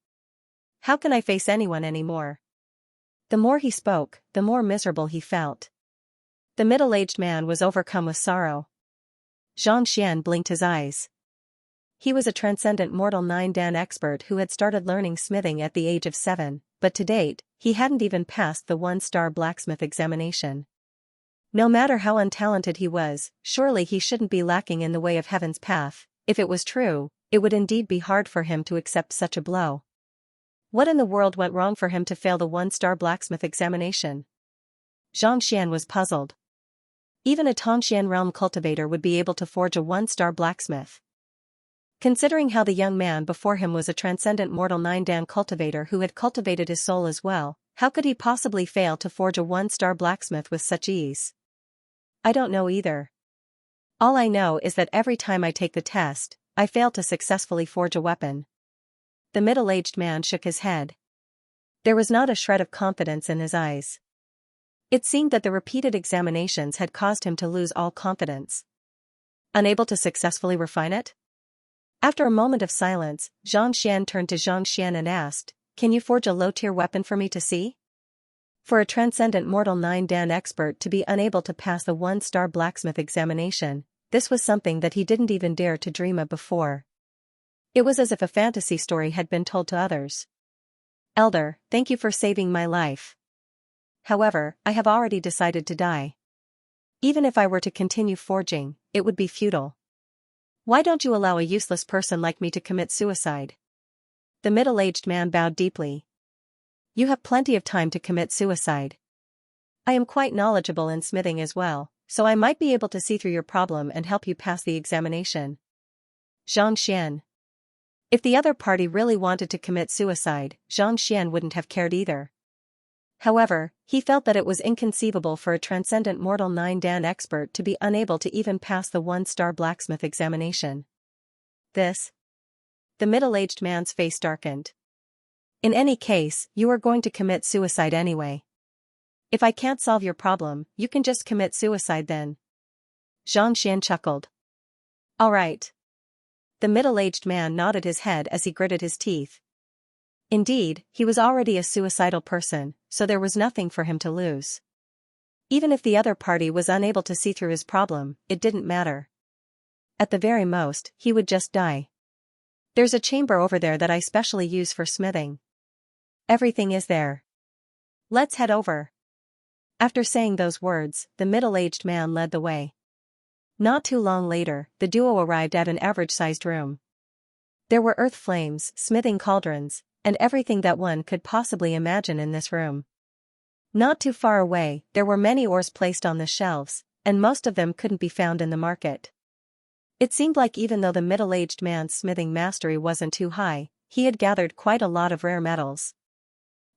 Speaker 1: How can I face anyone anymore? The more he spoke, the more miserable he felt. The middle-aged man was overcome with sorrow. Xianxia blinked his eyes. He was a transcendent mortal 9-dan expert who had started learning smithing at the age of 7, but to date, he hadn't even passed the 1-star blacksmith examination. No matter how untalented he was, surely he shouldn't be lacking in the way of heaven's path. If it was true, it would indeed be hard for him to accept such a blow. What in the world went wrong for him to fail the 1-star blacksmith examination? Xianxia was puzzled. Even a Tongxian realm cultivator would be able to forge a 1-star blacksmith. Considering how the young man before him was a transcendent mortal 9-dan cultivator who had cultivated his soul as well, how could he possibly fail to forge a 1-star blacksmith with such ease? I don't know either. All I know is that every time I take the test, I fail to successfully forge a weapon. The middle-aged man shook his head. There was not a shred of confidence in his eyes. It seemed that the repeated examinations had caused him to lose all confidence. Unable to successfully refine it? After a moment of silence, Xianxia turned to Xianxia and asked, "Can you forge a low-tier weapon for me to see?" For a transcendent mortal 9-dan expert to be unable to pass the 1-star blacksmith examination, this was something that he didn't even dare to dream of before. It was as if a fantasy story had been told to others. "Elder, thank you for saving my life. However, I have already decided to die. Even if I were to continue forging, it would be futile. Why don't you allow a useless person like me to commit suicide?" The middle-aged man bowed deeply. "You have plenty of time to commit suicide. I am quite knowledgeable in smithing as well, so I might be able to see through your problem and help you pass the examination." Xianxia. If the other party really wanted to commit suicide, Xianxia wouldn't have cared either. However, he felt that it was inconceivable for a transcendent mortal 9-dan expert to be unable to even pass the 1-star blacksmith examination. The middle-aged man's face darkened. "In any case, you are going to commit suicide anyway. If I can't solve your problem, you can just commit suicide then." Xianxia chuckled. "All right." The middle-aged man nodded his head as he gritted his teeth. Indeed, he was already a suicidal person, so there was nothing for him to lose. Even if the other party was unable to see through his problem, it didn't matter. At the very most, he would just die. "There's a chamber over there that I specially use for smithing. Everything is there. Let's head over." After saying those words, the middle-aged man led the way. Not too long later, the duo arrived at an average-sized room. There were earth flames, smithing cauldrons, and everything that one could possibly imagine in this room. Not too far away, there were many ores placed on the shelves, and most of them couldn't be found in the market. It seemed like even though the middle-aged man's smithing mastery wasn't too high, he had gathered quite a lot of rare metals.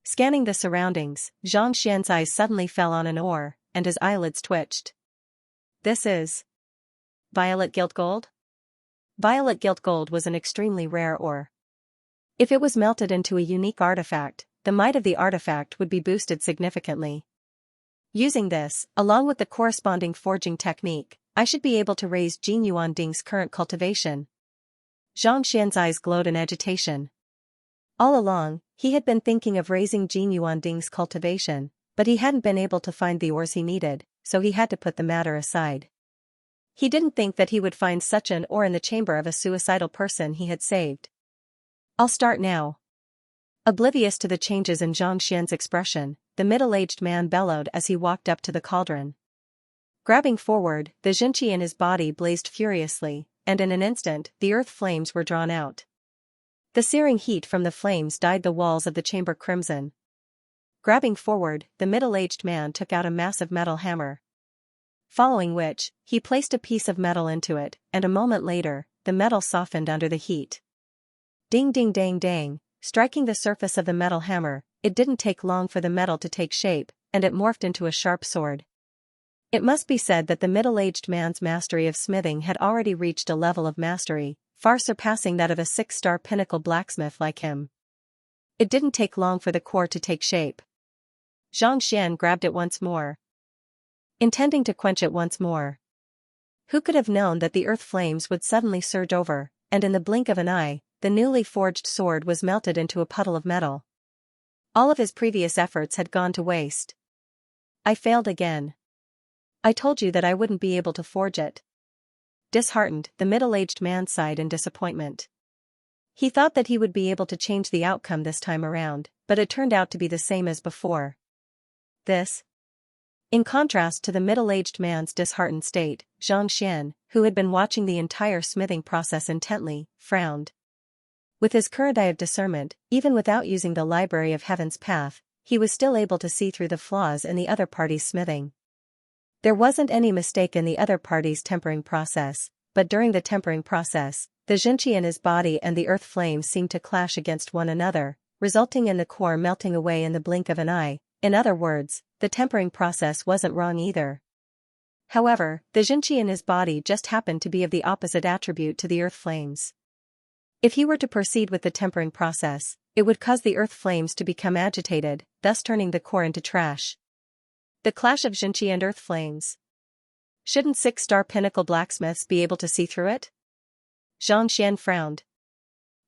Speaker 1: Scanning the surroundings, Xianxia's eyes suddenly fell on an ore, and his eyelids twitched. This is violet gilt gold? Violet gilt gold was an extremely rare ore. If it was melted into a unique artifact, the might of the artifact would be boosted significantly. Using this, along with the corresponding forging technique, I should be able to raise Jin Yuanding's current cultivation. Xianxia's eyes glowed in agitation. All along, he had been thinking of raising Jin Yuanding's cultivation, but he hadn't been able to find the ores he needed, so he had to put the matter aside. He didn't think that he would find such an ore in the chamber of a suicidal person he had saved. I'll start now. Oblivious to the changes in Xianxia's expression, the middle-aged man bellowed as he walked up to the cauldron. Grabbing forward, the Xianxia in his body blazed furiously, and in an instant, the earth flames were drawn out. The searing heat from the flames dyed the walls of the chamber crimson. Grabbing forward, the middle-aged man took out a massive metal hammer. Following which, he placed a piece of metal into it, and a moment later, the metal softened under the heat. Ding ding dang dang, striking the surface of the metal hammer, it didn't take long for the metal to take shape, and it morphed into a sharp sword. It must be said that the middle-aged man's mastery of smithing had already reached a level of mastery, far surpassing that of a 6-star pinnacle blacksmith like him. It didn't take long for the core to take shape. Xianxia grabbed it once more, intending to quench it once more. Who could have known that the earth flames would suddenly surge over, and in the blink of an eye, the newly forged sword was melted into a puddle of metal. All of his previous efforts had gone to waste. I failed again. I told you that I wouldn't be able to forge it. Disheartened, the middle-aged man sighed in disappointment. He thought that he would be able to change the outcome this time around, but it turned out to be the same as before. This. In contrast to the middle-aged man's disheartened state, Xianxia, who had been watching the entire smithing process intently, frowned. With his current eye of discernment, even without using the Library of Heaven's Path, he was still able to see through the flaws in the other party's smithing. There wasn't any mistake in the other party's tempering process, but during the tempering process, the Xianxia in his body and the earth flames seemed to clash against one another, resulting in the core melting away in the blink of an eye. In other words, the tempering process wasn't wrong either. However, the Xianxia in his body just happened to be of the opposite attribute to the earth flames. If he were to proceed with the tempering process, it would cause the earth flames to become agitated, thus turning the core into trash. The clash of Xianxia and earth flames. Shouldn't 6-star pinnacle blacksmiths be able to see through it? Xianxia frowned.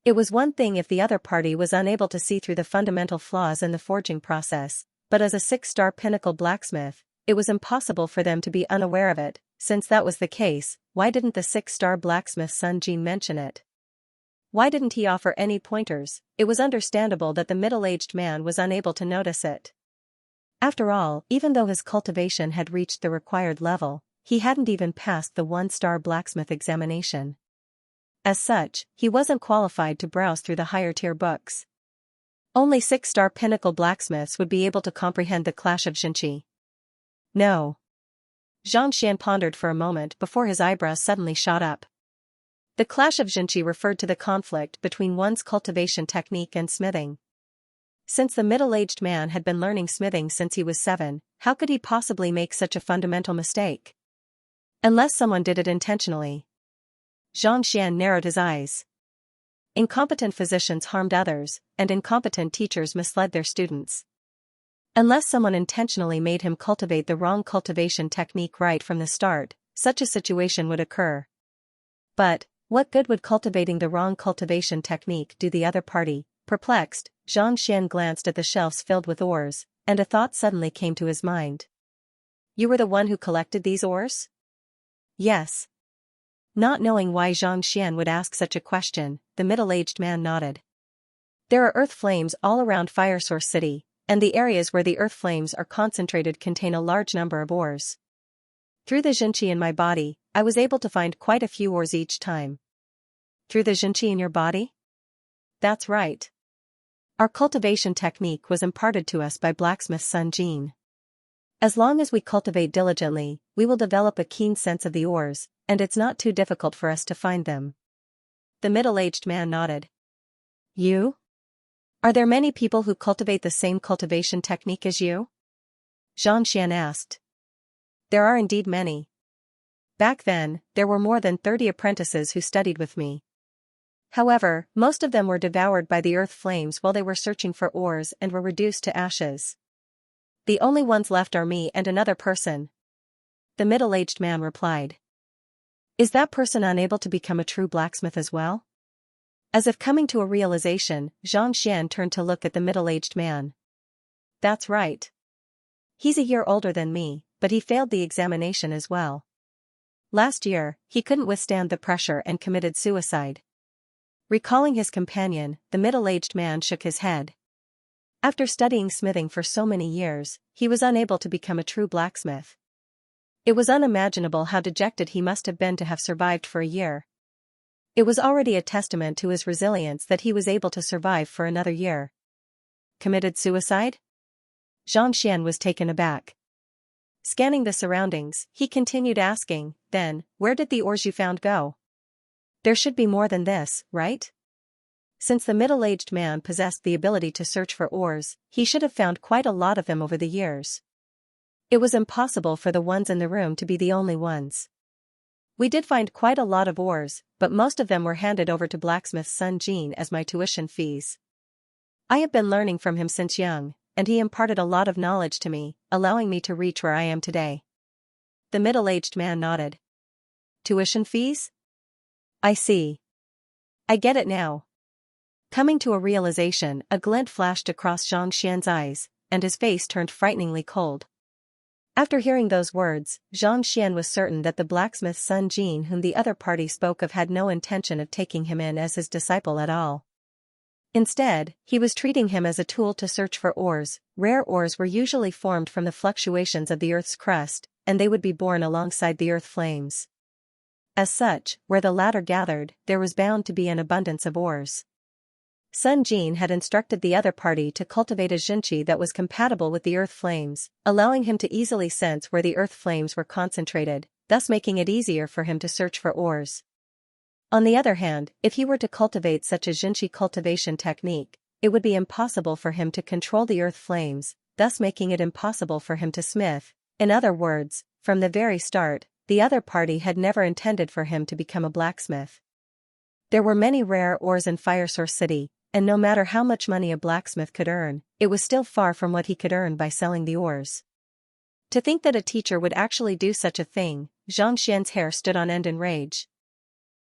Speaker 1: It was one thing if the other party was unable to see through the fundamental flaws in the forging process, but as a 6-star pinnacle blacksmith, it was impossible for them to be unaware of it. Since that was the case, why didn't the 6-star blacksmith's son Jin mention it? Why didn't he offer any pointers? It was understandable that the middle-aged man was unable to notice it. After all, even though his cultivation had reached the required level, he hadn't even passed the 1-star blacksmith examination. As such, he wasn't qualified to browse through the higher-tier books. Only 6-star pinnacle blacksmiths would be able to comprehend the clash of Xianxia. No. Xianxia pondered for a moment before his eyebrows suddenly shot up. The clash of Xianxia referred to the conflict between one's cultivation technique and smithing. Since the middle-aged man had been learning smithing since he was 7, how could he possibly make such a fundamental mistake? Unless someone did it intentionally. Xianxia narrowed his eyes. Incompetent physicians harmed others, and incompetent teachers misled their students. Unless someone intentionally made him cultivate the wrong cultivation technique right from the start, such a situation would occur. But, what good would cultivating the wrong cultivation technique do the other party? Perplexed, Xianxia glanced at the shelves filled with ores, and a thought suddenly came to his mind. You were the one who collected these ores? Yes. Not knowing why Xianxia would ask such a question, the middle-aged man nodded. There are earth flames all around Fire Source City, and the areas where the earth flames are concentrated contain a large number of ores. Through the Xianxia in my body, I was able to find quite a few ores each time. Through the Xianxia in your body? That's right. Our cultivation technique was imparted to us by blacksmith's son Jin. As long as we cultivate diligently, we will develop a keen sense of the ores, and it's not too difficult for us to find them. The middle-aged man nodded. You? Are there many people who cultivate the same cultivation technique as you? Xianxia asked. There are indeed many. Back then, there were more than 30 apprentices who studied with me. However, most of them were devoured by the earth flames while they were searching for ores and were reduced to ashes. The only ones left are me and another person. The middle-aged man replied. Is that person unable to become a true blacksmith as well? As if coming to a realization, Xianxia turned to look at the middle-aged man. That's right. He's a year older than me, but he failed the examination as well. Last year, he couldn't withstand the pressure and committed suicide. Recalling his companion, the middle-aged man shook his head. After studying smithing for so many years, he was unable to become a true blacksmith. It was unimaginable how dejected he must have been to have survived for a year. It was already a testament to his resilience that he was able to survive for another year. Committed suicide? Xianxia was taken aback. Scanning the surroundings, he continued asking, then, where did the ores you found go? There should be more than this, right? Since the middle-aged man possessed the ability to search for ores, he should have found quite a lot of them over the years. It was impossible for the ones in the room to be the only ones. We did find quite a lot of ores, but most of them were handed over to blacksmith's son Jean as my tuition fees. I have been learning from him since young, and he imparted a lot of knowledge to me, allowing me to reach where I am today. The middle-aged man nodded. Tuition fees? I see. I get it now. Coming to a realization, a glint flashed across Xianxia's eyes, and his face turned frighteningly cold. After hearing those words, Xianxia was certain that the blacksmith's son Jean whom the other party spoke of had no intention of taking him in as his disciple at all. Instead, he was treating him as a tool to search for ores. Rare ores were usually formed from the fluctuations of the Earth's crust, and they would be born alongside the Earth flames. As such, where the latter gathered, there was bound to be an abundance of ores. Sun Jin had instructed the other party to cultivate a Xianxia that was compatible with the earth flames, allowing him to easily sense where the earth flames were concentrated, thus making it easier for him to search for ores. On the other hand, if he were to cultivate such a Xianxia cultivation technique, it would be impossible for him to control the earth flames, thus making it impossible for him to smith. In other words, from the very start, the other party had never intended for him to become a blacksmith. There were many rare ores in Firesource City, and no matter how much money a blacksmith could earn, it was still far from what he could earn by selling the ores. To think that a teacher would actually do such a thing, Xianxia's hair stood on end in rage.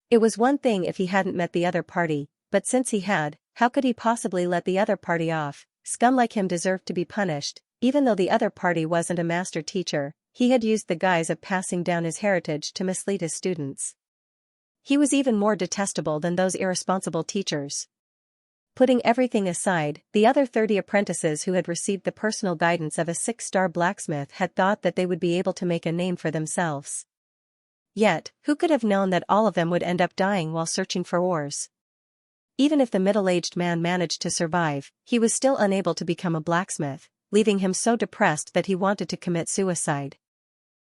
Speaker 1: It was one thing if he hadn't met the other party, but since he had, how could he possibly let the other party off? Scum like him deserved to be punished. Even though the other party wasn't a master teacher, he had used the guise of passing down his heritage to mislead his students. He was even more detestable than those irresponsible teachers. Putting everything aside, the other 30 apprentices who had received the personal guidance of a 6-star blacksmith had thought that they would be able to make a name for themselves. Yet, who could have known that all of them would end up dying while searching for ores? Even if the middle-aged man managed to survive, he was still unable to become a blacksmith, leaving him so depressed that he wanted to commit suicide.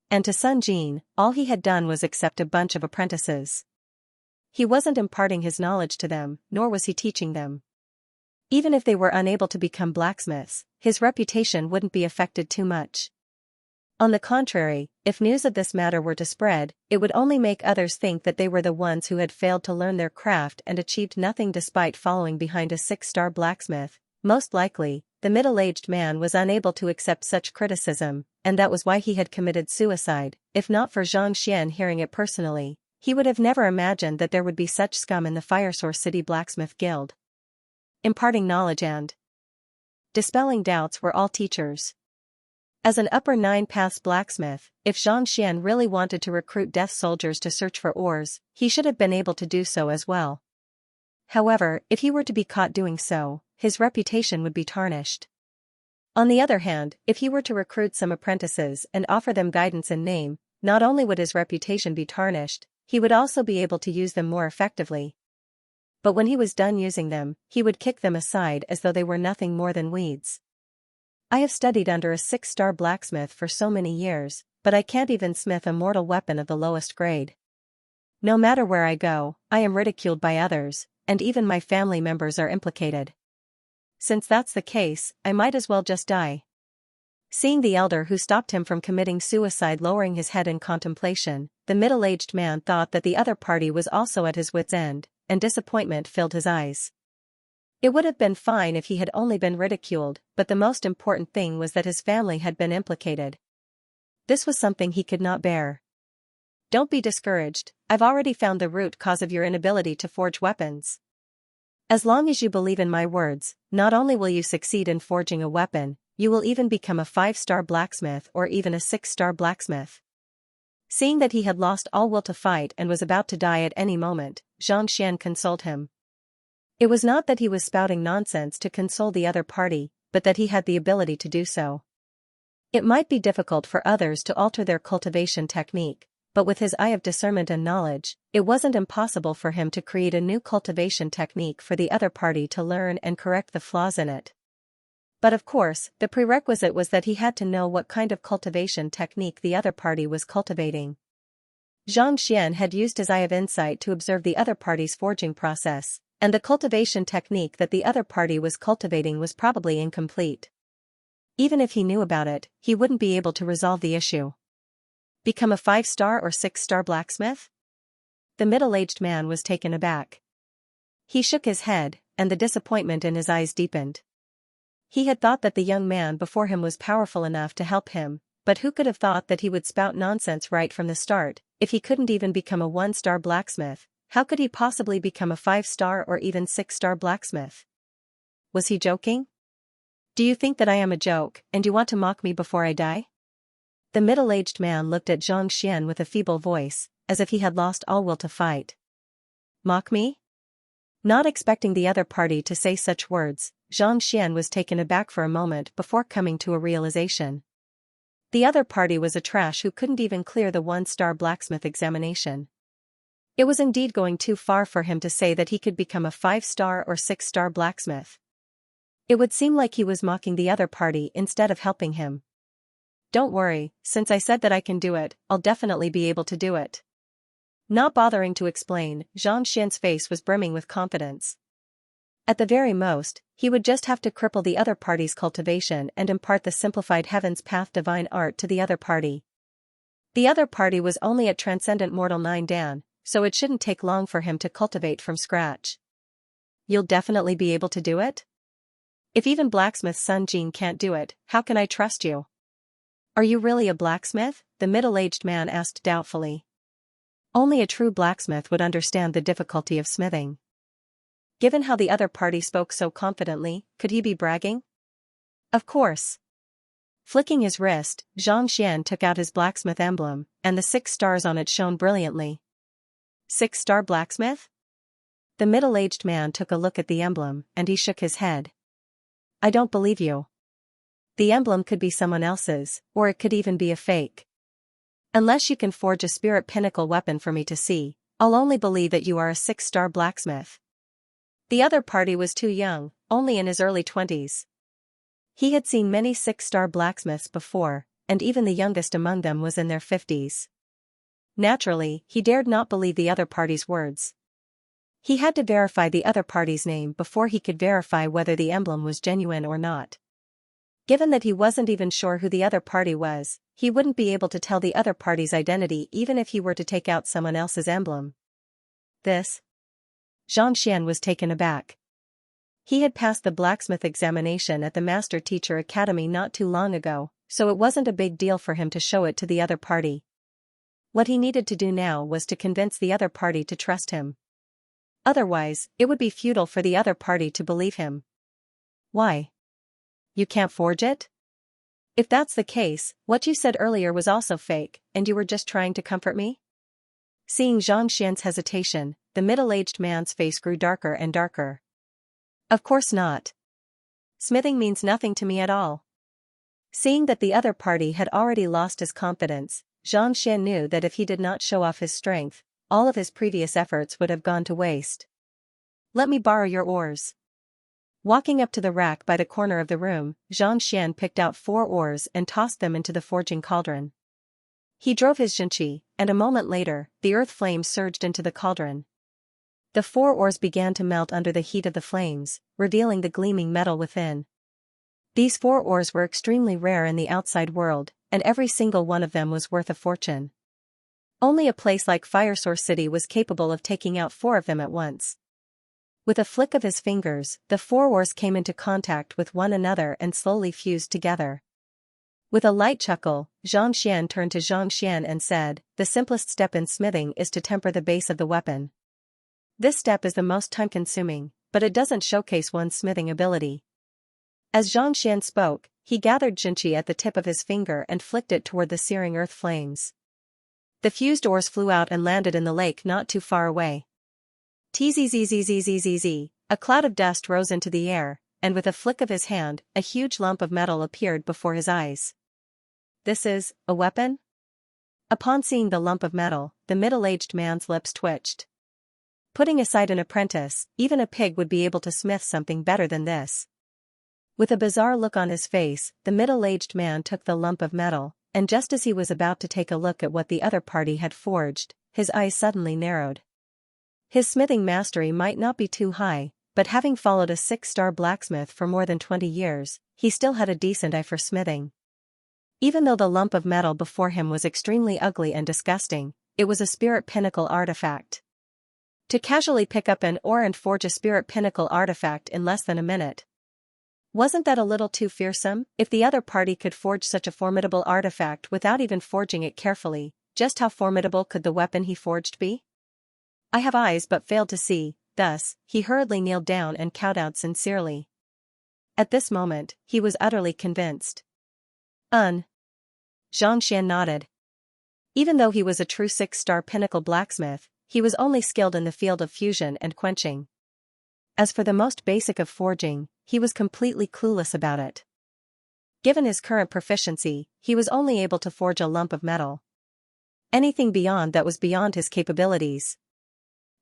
Speaker 1: And to Sun Jin, all he had done was accept a bunch of apprentices. He wasn't imparting his knowledge to them, nor was he teaching them. Even if they were unable to become blacksmiths, his reputation wouldn't be affected too much. On the contrary, if news of this matter were to spread, it would only make others think that they were the ones who had failed to learn their craft and achieved nothing despite following behind a 6-star blacksmith. Most likely, the middle-aged man was unable to accept such criticism, and that was why he had committed suicide. If not for Xianxia hearing it personally, he would have never imagined that there would be such scum in the Firesource City Blacksmith Guild. Imparting knowledge and dispelling doubts were all teachers. As an upper 9 paths blacksmith, if Xianxia really wanted to recruit deaf soldiers to search for ores, he should have been able to do so as well. However, if he were to be caught doing so, his reputation would be tarnished. On the other hand, if he were to recruit some apprentices and offer them guidance in name, not only would his reputation be tarnished, he would also be able to use them more effectively. But when he was done using them, he would kick them aside as though they were nothing more than weeds. I have studied under a 6-star blacksmith for so many years, but I can't even smith a mortal weapon of the lowest grade. No matter where I go, I am ridiculed by others, and even my family members are implicated. Since that's the case, I might as well just die. Seeing the elder who stopped him from committing suicide lowering his head in contemplation, the middle-aged man thought that the other party was also at his wit's end, and disappointment filled his eyes. It would have been fine if he had only been ridiculed, but the most important thing was that his family had been implicated. This was something he could not bear. Don't be discouraged, I've already found the root cause of your inability to forge weapons. As long as you believe in my words, not only will you succeed in forging a weapon, you will even become a 5-star blacksmith or even a 6-star blacksmith. Seeing that he had lost all will to fight and was about to die at any moment, Xianxia consoled him. It was not that he was spouting nonsense to console the other party, but that he had the ability to do so. It might be difficult for others to alter their cultivation technique, but with his eye of discernment and knowledge, it wasn't impossible for him to create a new cultivation technique for the other party to learn and correct the flaws in it. But of course, the prerequisite was that he had to know what kind of cultivation technique the other party was cultivating. Xianxia had used his eye of insight to observe the other party's forging process, and the cultivation technique that the other party was cultivating was probably incomplete. Even if he knew about it, he wouldn't be able to resolve the issue. Become a 5-star or 6-star blacksmith? The middle-aged man was taken aback. He shook his head, and the disappointment in his eyes deepened. He had thought that the young man before him was powerful enough to help him, but who could have thought that he would spout nonsense right from the start? If he couldn't even become a 1-star blacksmith, how could he possibly become a 5-star or even 6-star blacksmith? Was he joking? Do you think that I am a joke, and you want to mock me before I die? The middle-aged man looked at Xianxia with a feeble voice, as if he had lost all will to fight. Mock me? Not expecting the other party to say such words, Xianxia was taken aback for a moment before coming to a realization. The other party was a trash who couldn't even clear the 1-star blacksmith examination. It was indeed going too far for him to say that he could become a 5-star or 6-star blacksmith. It would seem like he was mocking the other party instead of helping him. Don't worry, since I said that I can do it, I'll definitely be able to do it. Not bothering to explain, Xianxia's face was brimming with confidence. At the very most, he would just have to cripple the other party's cultivation and impart the simplified Heaven's Path divine art to the other party. The other party was only at Transcendent Mortal 9 Dan, so it shouldn't take long for him to cultivate from scratch. You'll definitely be able to do it? If even Blacksmith's son Jean can't do it, how can I trust you? Are you really a blacksmith? The middle-aged man asked doubtfully. Only a true blacksmith would understand the difficulty of smithing. Given how the other party spoke so confidently, could he be bragging? Of course. Flicking his wrist, Xianxia took out his blacksmith emblem, and the 6 stars on it shone brilliantly. 6-star blacksmith? The middle-aged man took a look at the emblem, and he shook his head. I don't believe you. The emblem could be someone else's, or it could even be a fake. Unless you can forge a spirit pinnacle weapon for me to see, I'll only believe that you are a 6-star blacksmith. The other party was too young, only in his early 20s. He had seen many 6-star blacksmiths before, and even the youngest among them was in their 50s. Naturally, he dared not believe the other party's words. He had to verify the other party's name before he could verify whether the emblem was genuine or not. Given that he wasn't even sure who the other party was, he wouldn't be able to tell the other party's identity even if he were to take out someone else's emblem. This? Xianxia was taken aback. He had passed the blacksmith examination at the Master Teacher Academy not too long ago, so it wasn't a big deal for him to show it to the other party. What he needed to do now was to convince the other party to trust him. Otherwise, it would be futile for the other party to believe him. Why? You can't forge it? If that's the case, what you said earlier was also fake, and you were just trying to comfort me? Seeing Xianxia's hesitation, the middle-aged man's face grew darker and darker. Of course not. Smithing means nothing to me at all. Seeing that the other party had already lost his confidence, Xianxia knew that if he did not show off his strength, all of his previous efforts would have gone to waste. Let me borrow your oars. Walking up to the rack by the corner of the room, Xianxia picked out 4 oars and tossed them into the forging cauldron. He drove his Xianxia, and a moment later, the earth flames surged into the cauldron. The 4 oars began to melt under the heat of the flames, revealing the gleaming metal within. These 4 ores were extremely rare in the outside world, and every single one of them was worth a fortune. Only a place like Firesource City was capable of taking out 4 of them at once. With a flick of his fingers, the 4 ores came into contact with one another and slowly fused together. With a light chuckle, Xianxia turned to Xianxia and said, "The simplest step in smithing is to temper the base of the weapon. This step is the most time-consuming, but it doesn't showcase one's smithing ability." As Xianxia spoke, he gathered Xianxia at the tip of his finger and flicked it toward the searing earth flames. The fused ores flew out and landed in the lake not too far away. Tzzzzzzzzzz, a cloud of dust rose into the air, and with a flick of his hand, a huge lump of metal appeared before his eyes. "This is a weapon?" Upon seeing the lump of metal, the middle-aged man's lips twitched. Putting aside an apprentice, even a pig would be able to smith something better than this. With a bizarre look on his face, the middle-aged man took the lump of metal, and just as he was about to take a look at what the other party had forged, his eyes suddenly narrowed. His smithing mastery might not be too high, but having followed a 6-star blacksmith for more than 20 years, he still had a decent eye for smithing. Even though the lump of metal before him was extremely ugly and disgusting, it was a spirit pinnacle artifact. To casually pick up an ore and forge a spirit pinnacle artifact in less than a minute. Wasn't that a little too fearsome? If the other party could forge such a formidable artifact without even forging it carefully, just how formidable could the weapon he forged be? "I have eyes but failed to see," thus, he hurriedly kneeled down and kowtowed sincerely. At this moment, he was utterly convinced. Xianxia nodded. Even though he was a true 6-star pinnacle blacksmith, he was only skilled in the field of fusion and quenching. As for the most basic of forging, he was completely clueless about it. Given his current proficiency, he was only able to forge a lump of metal. Anything beyond that was beyond his capabilities.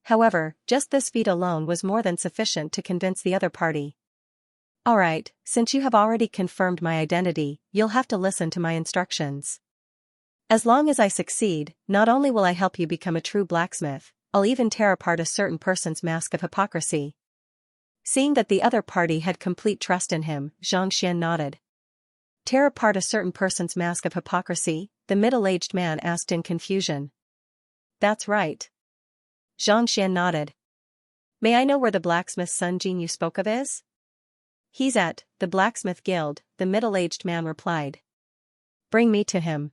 Speaker 1: However, just this feat alone was more than sufficient to convince the other party. "Alright, since you have already confirmed my identity, you'll have to listen to my instructions. As long as I succeed, not only will I help you become a true blacksmith, I'll even tear apart a certain person's mask of hypocrisy." Seeing that the other party had complete trust in him, Xianxia nodded. "Tear apart a certain person's mask of hypocrisy?" the middle-aged man asked in confusion. "That's right." Xianxia nodded. "May I know where the blacksmith's son Jin you spoke of is?" "He's at the blacksmith guild," the middle-aged man replied. "Bring me to him.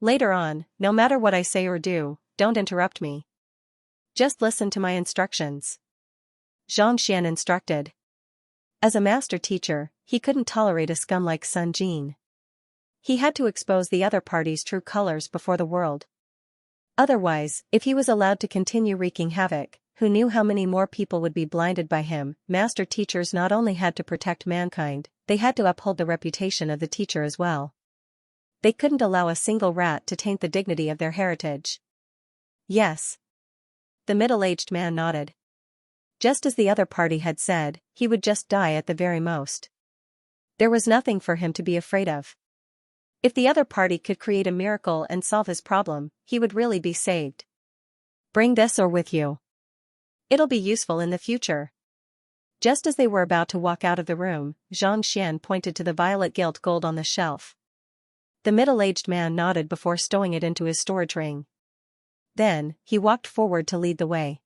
Speaker 1: Later on, no matter what I say or do, don't interrupt me. Just listen to my instructions." Xianxia instructed. As a master teacher, he couldn't tolerate a scum like Sun Jin. He had to expose the other party's true colors before the world. Otherwise, if he was allowed to continue wreaking havoc, who knew how many more people would be blinded by him? Master teachers not only had to protect mankind, they had to uphold the reputation of the teacher as well. They couldn't allow a single rat to taint the dignity of their heritage. "Yes." The middle-aged man nodded. Just as the other party had said, he would just die at the very most. There was nothing for him to be afraid of. If the other party could create a miracle and solve his problem, he would really be saved. "Bring this ore with you. It'll be useful in the future." Just as they were about to walk out of the room, Xianxia pointed to the violet gilt gold on the shelf. The middle-aged man nodded before stowing it into his storage ring. Then, he walked forward to lead the way.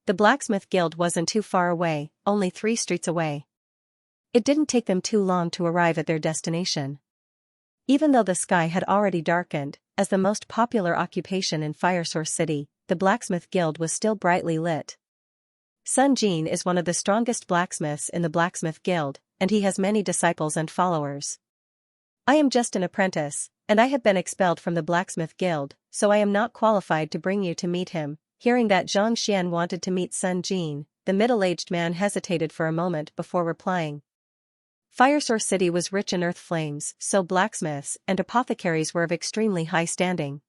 Speaker 1: The blacksmith guild wasn't too far away, only 3 streets away. It didn't take them too long to arrive at their destination. Even though the sky had already darkened, as the most popular occupation in Firesource City, the blacksmith guild was still brightly lit. Sun Jin is one of the strongest blacksmiths in the blacksmith guild, and he has many disciples and followers. "I am just an apprentice, and I have been expelled from the blacksmith guild, so I am not qualified to bring you to meet him." Hearing that Xianxia wanted to meet Sun Jin, the middle-aged man hesitated for a moment before replying. Firesource City was rich in earth flames, so blacksmiths and apothecaries were of extremely high standing.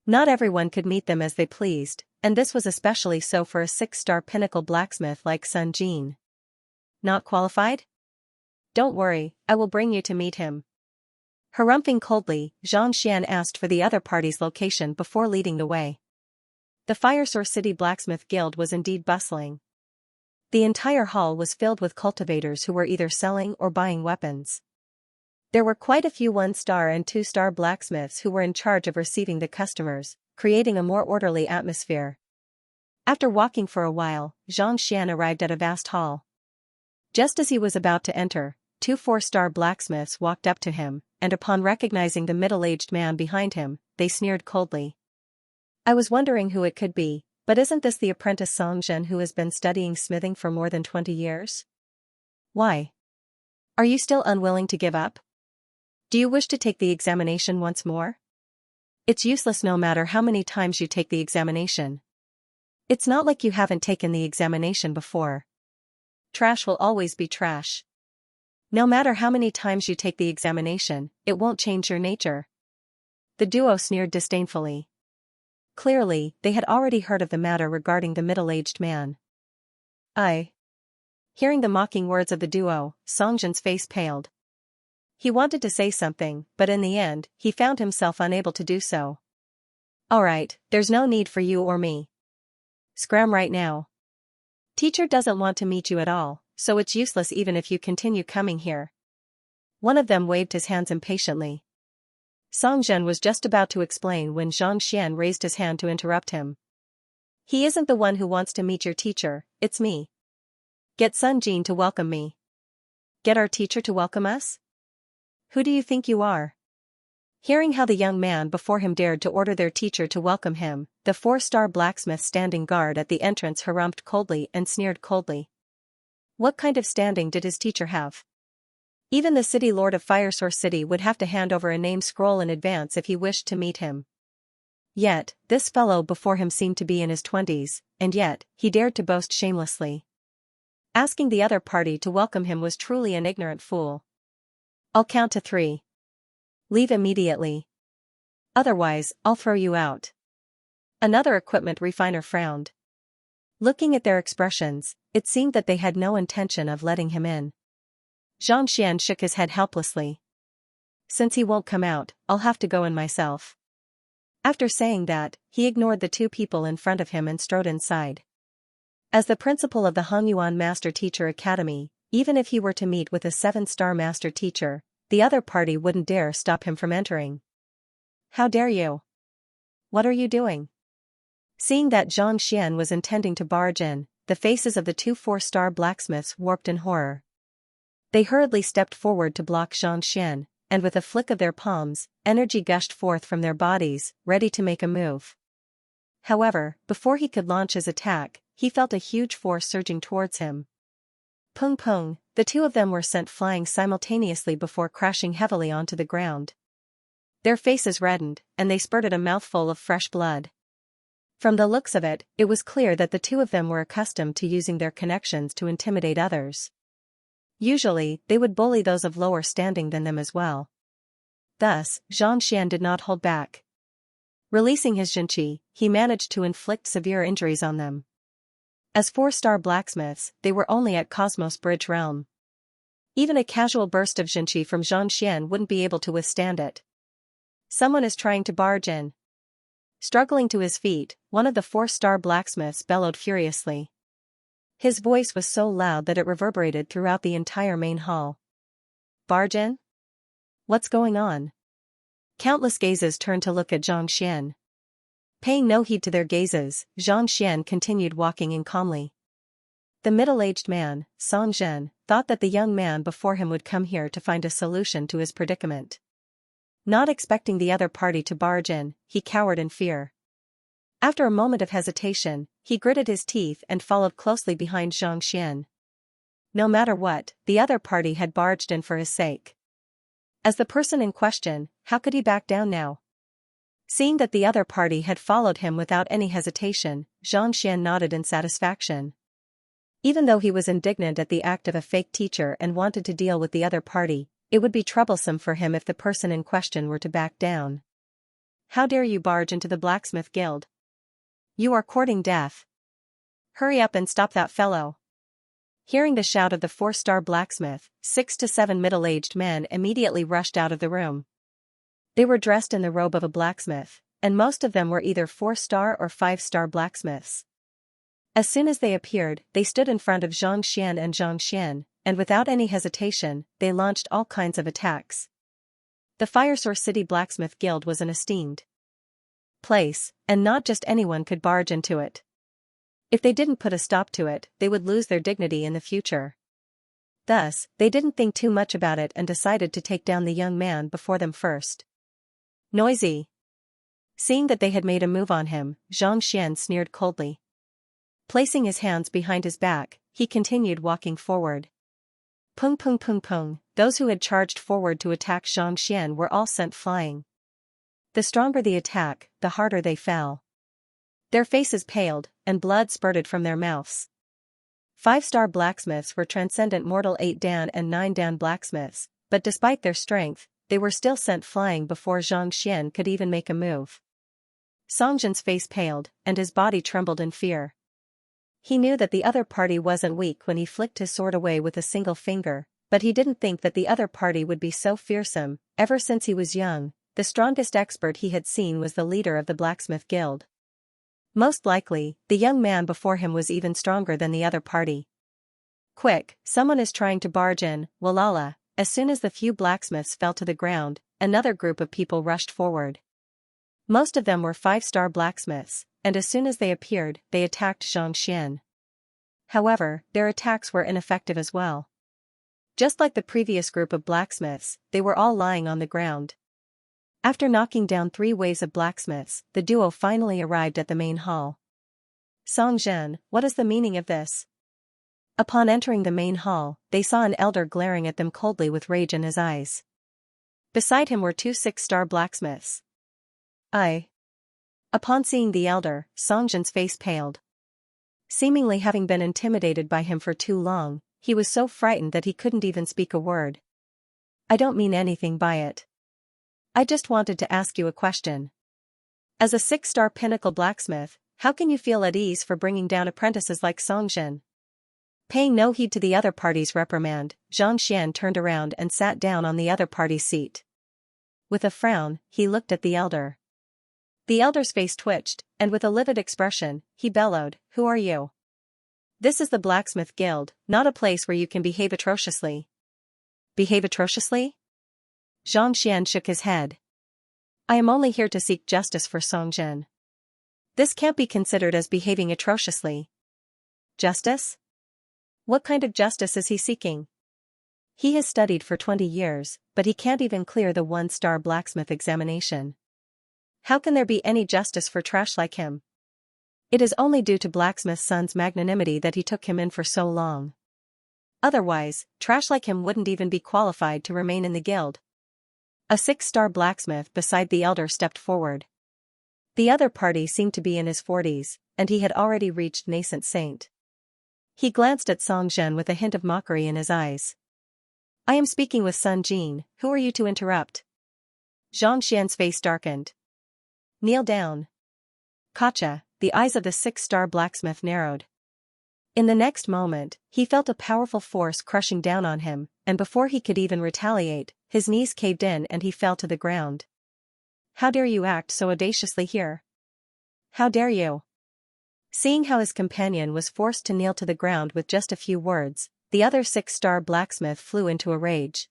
Speaker 1: Not everyone could meet them as they pleased, and this was especially so for a 6-star pinnacle blacksmith like Sun Jin. "Not qualified? Don't worry, I will bring you to meet him." Harumphing coldly, Xianxia asked for the other party's location before leading the way. The Firesource City Blacksmith Guild was indeed bustling. The entire hall was filled with cultivators who were either selling or buying weapons. There were quite a few 1-star and 2-star blacksmiths who were in charge of receiving the customers, creating a more orderly atmosphere. After walking for a while, Xianxia arrived at a vast hall. Just as he was about to enter, 2 4-star blacksmiths walked up to him, and upon recognizing the middle-aged man behind him, they sneered coldly. "I was wondering who it could be, but isn't this the apprentice Xianxia who has been studying smithing for more than 20 years? Why? Are you still unwilling to give up? Do you wish to take the examination once more? It's useless no matter how many times you take the examination. It's not like you haven't taken the examination before. Trash will always be trash. No matter how many times you take the examination, it won't change your nature." The duo sneered disdainfully. Clearly, they had already heard of the matter regarding the middle-aged man. Hearing the mocking words of the duo, Songjian's face paled. He wanted to say something, but in the end, he found himself unable to do so. "Alright, there's no need for you or me. Scram right now. Teacher doesn't want to meet you at all, so it's useless even if you continue coming here." One of them waved his hands impatiently. Songjian was just about to explain when Xianxia raised his hand to interrupt him. "He isn't the one who wants to meet your teacher, it's me. Get Sun Jin to welcome me." "Get our teacher to welcome us? Who do you think you are?" Hearing how the young man before him dared to order their teacher to welcome him, the 4-star blacksmith standing guard at the entrance harumphed coldly and sneered coldly. What kind of standing did his teacher have? Even the city lord of Firesource City would have to hand over a name scroll in advance if he wished to meet him. Yet, this fellow before him seemed to be in his 20s, and yet, he dared to boast shamelessly. Asking the other party to welcome him was truly an ignorant fool. "I'll count to 3. Leave immediately. Otherwise, I'll throw you out." Another equipment refiner frowned. Looking at their expressions, it seemed that they had no intention of letting him in. Xianxia shook his head helplessly. "Since he won't come out, I'll have to go in myself." After saying that, he ignored the 2 people in front of him and strode inside. As the principal of the Hongyuan Master Teacher Academy, even if he were to meet with a 7-star master teacher, the other party wouldn't dare stop him from entering. "How dare you? What are you doing?" Seeing that Xianxia was intending to barge in, the faces of the 2 4-star blacksmiths warped in horror. They hurriedly stepped forward to block Xianxia, and with a flick of their palms, energy gushed forth from their bodies, ready to make a move. However, before he could launch his attack, he felt a huge force surging towards him. Pung pung, the 2 of them were sent flying simultaneously before crashing heavily onto the ground. Their faces reddened, and they spurted a mouthful of fresh blood. From the looks of it, it was clear that the 2 of them were accustomed to using their connections to intimidate others. Usually, they would bully those of lower standing than them as well. Thus, Xianxia did not hold back. Releasing his jinqi, he managed to inflict severe injuries on them. As 4-star blacksmiths, they were only at Cosmos Bridge realm. Even a casual burst of jinqi from Xianxia wouldn't be able to withstand it. "Someone is trying to barge in." Struggling to his feet, one of the 4-star blacksmiths bellowed furiously. His voice was so loud that it reverberated throughout the entire main hall. "Barge in? What's going on?" Countless gazes turned to look at Xianxia. Paying no heed to their gazes, Xianxia continued walking in calmly. The middle-aged man, Songjian, thought that the young man before him would come here to find a solution to his predicament. Not expecting the other party to barge in, he cowered in fear. After a moment of hesitation, he gritted his teeth and followed closely behind Xianxia. No matter what, the other party had barged in for his sake. As the person in question, how could he back down now? Seeing that the other party had followed him without any hesitation, Xianxia nodded in satisfaction. Even though he was indignant at the act of a fake teacher and wanted to deal with the other party, it would be troublesome for him if the person in question were to back down. "How dare you barge into the blacksmith guild? You are courting death. Hurry up and stop that fellow." Hearing the shout of the 4-star blacksmith, 6 to 7 middle-aged men immediately rushed out of the room. They were dressed in the robe of a blacksmith, and most of them were either 4-star or 5-star blacksmiths. As soon as they appeared, they stood in front of Xianxia, and without any hesitation, they launched all kinds of attacks. The Fire Source City Blacksmith Guild was an esteemed place, and not just anyone could barge into it. If they didn't put a stop to it, they would lose their dignity in the future. Thus, they didn't think too much about it and decided to take down the young man before them first. Noisy. Seeing that they had made a move on him, Xianxia sneered coldly. Placing his hands behind his back, he continued walking forward. Pung pung pung pung, those who had charged forward to attack Xianxia were all sent flying. The stronger the attack, the harder they fell. Their faces paled, and blood spurted from their mouths. 5-star blacksmiths were transcendent mortal 8-dan and 9-dan blacksmiths, but despite their strength, they were still sent flying before Xianxia could even make a move. Songjin's face paled, and his body trembled in fear. He knew that the other party wasn't weak when he flicked his sword away with a single finger, but he didn't think that the other party would be so fearsome. Ever since he was young, the strongest expert he had seen was the leader of the Blacksmith Guild. Most likely, the young man before him was even stronger than the other party. Quick, someone is trying to barge in, walala. As soon as the few blacksmiths fell to the ground, another group of people rushed forward. Most of them were 5-star blacksmiths, and as soon as they appeared, they attacked Xianxia. However, their attacks were ineffective as well. Just like the previous group of blacksmiths, they were all lying on the ground. After knocking down 3 waves of blacksmiths, the duo finally arrived at the main hall. Songjin, what is the meaning of this? Upon entering the main hall, they saw an elder glaring at them coldly with rage in his eyes. Beside him were 2 6-star blacksmiths. Upon seeing the elder, Songjin's face paled. Seemingly having been intimidated by him for too long, he was so frightened that he couldn't even speak a word. I don't mean anything by it. I just wanted to ask you a question. As a 6-star pinnacle blacksmith, how can you feel at ease for bringing down apprentices like Songjin? Paying no heed to the other party's reprimand, Xianxia turned around and sat down on the other party's seat. With a frown, he looked at the elder. The elder's face twitched, and with a livid expression, he bellowed, "Who are you? This is the Blacksmith Guild, not a place where you can behave atrociously." Behave atrociously? Xianxia shook his head. I am only here to seek justice for Songjin. This can't be considered as behaving atrociously. Justice? What kind of justice is he seeking? He has studied for 20 years, but he can't even clear the 1-star blacksmith examination. How can there be any justice for trash like him? It is only due to Blacksmith's son's magnanimity that he took him in for so long. Otherwise, trash like him wouldn't even be qualified to remain in the guild. A 6-star blacksmith beside the elder stepped forward. The other party seemed to be in his 40s, and he had already reached nascent saint. He glanced at Songjin with a hint of mockery in his eyes. I am speaking with Sun Jin, who are you to interrupt? Xianxian's face darkened. Kneel down. Gotcha, the eyes of the 6-star blacksmith narrowed. In the next moment, he felt a powerful force crushing down on him, and before he could even retaliate, his knees caved in and he fell to the ground. How dare you act so audaciously here? How dare you? Seeing how his companion was forced to kneel to the ground with just a few words, the other 6-star blacksmith flew into a rage.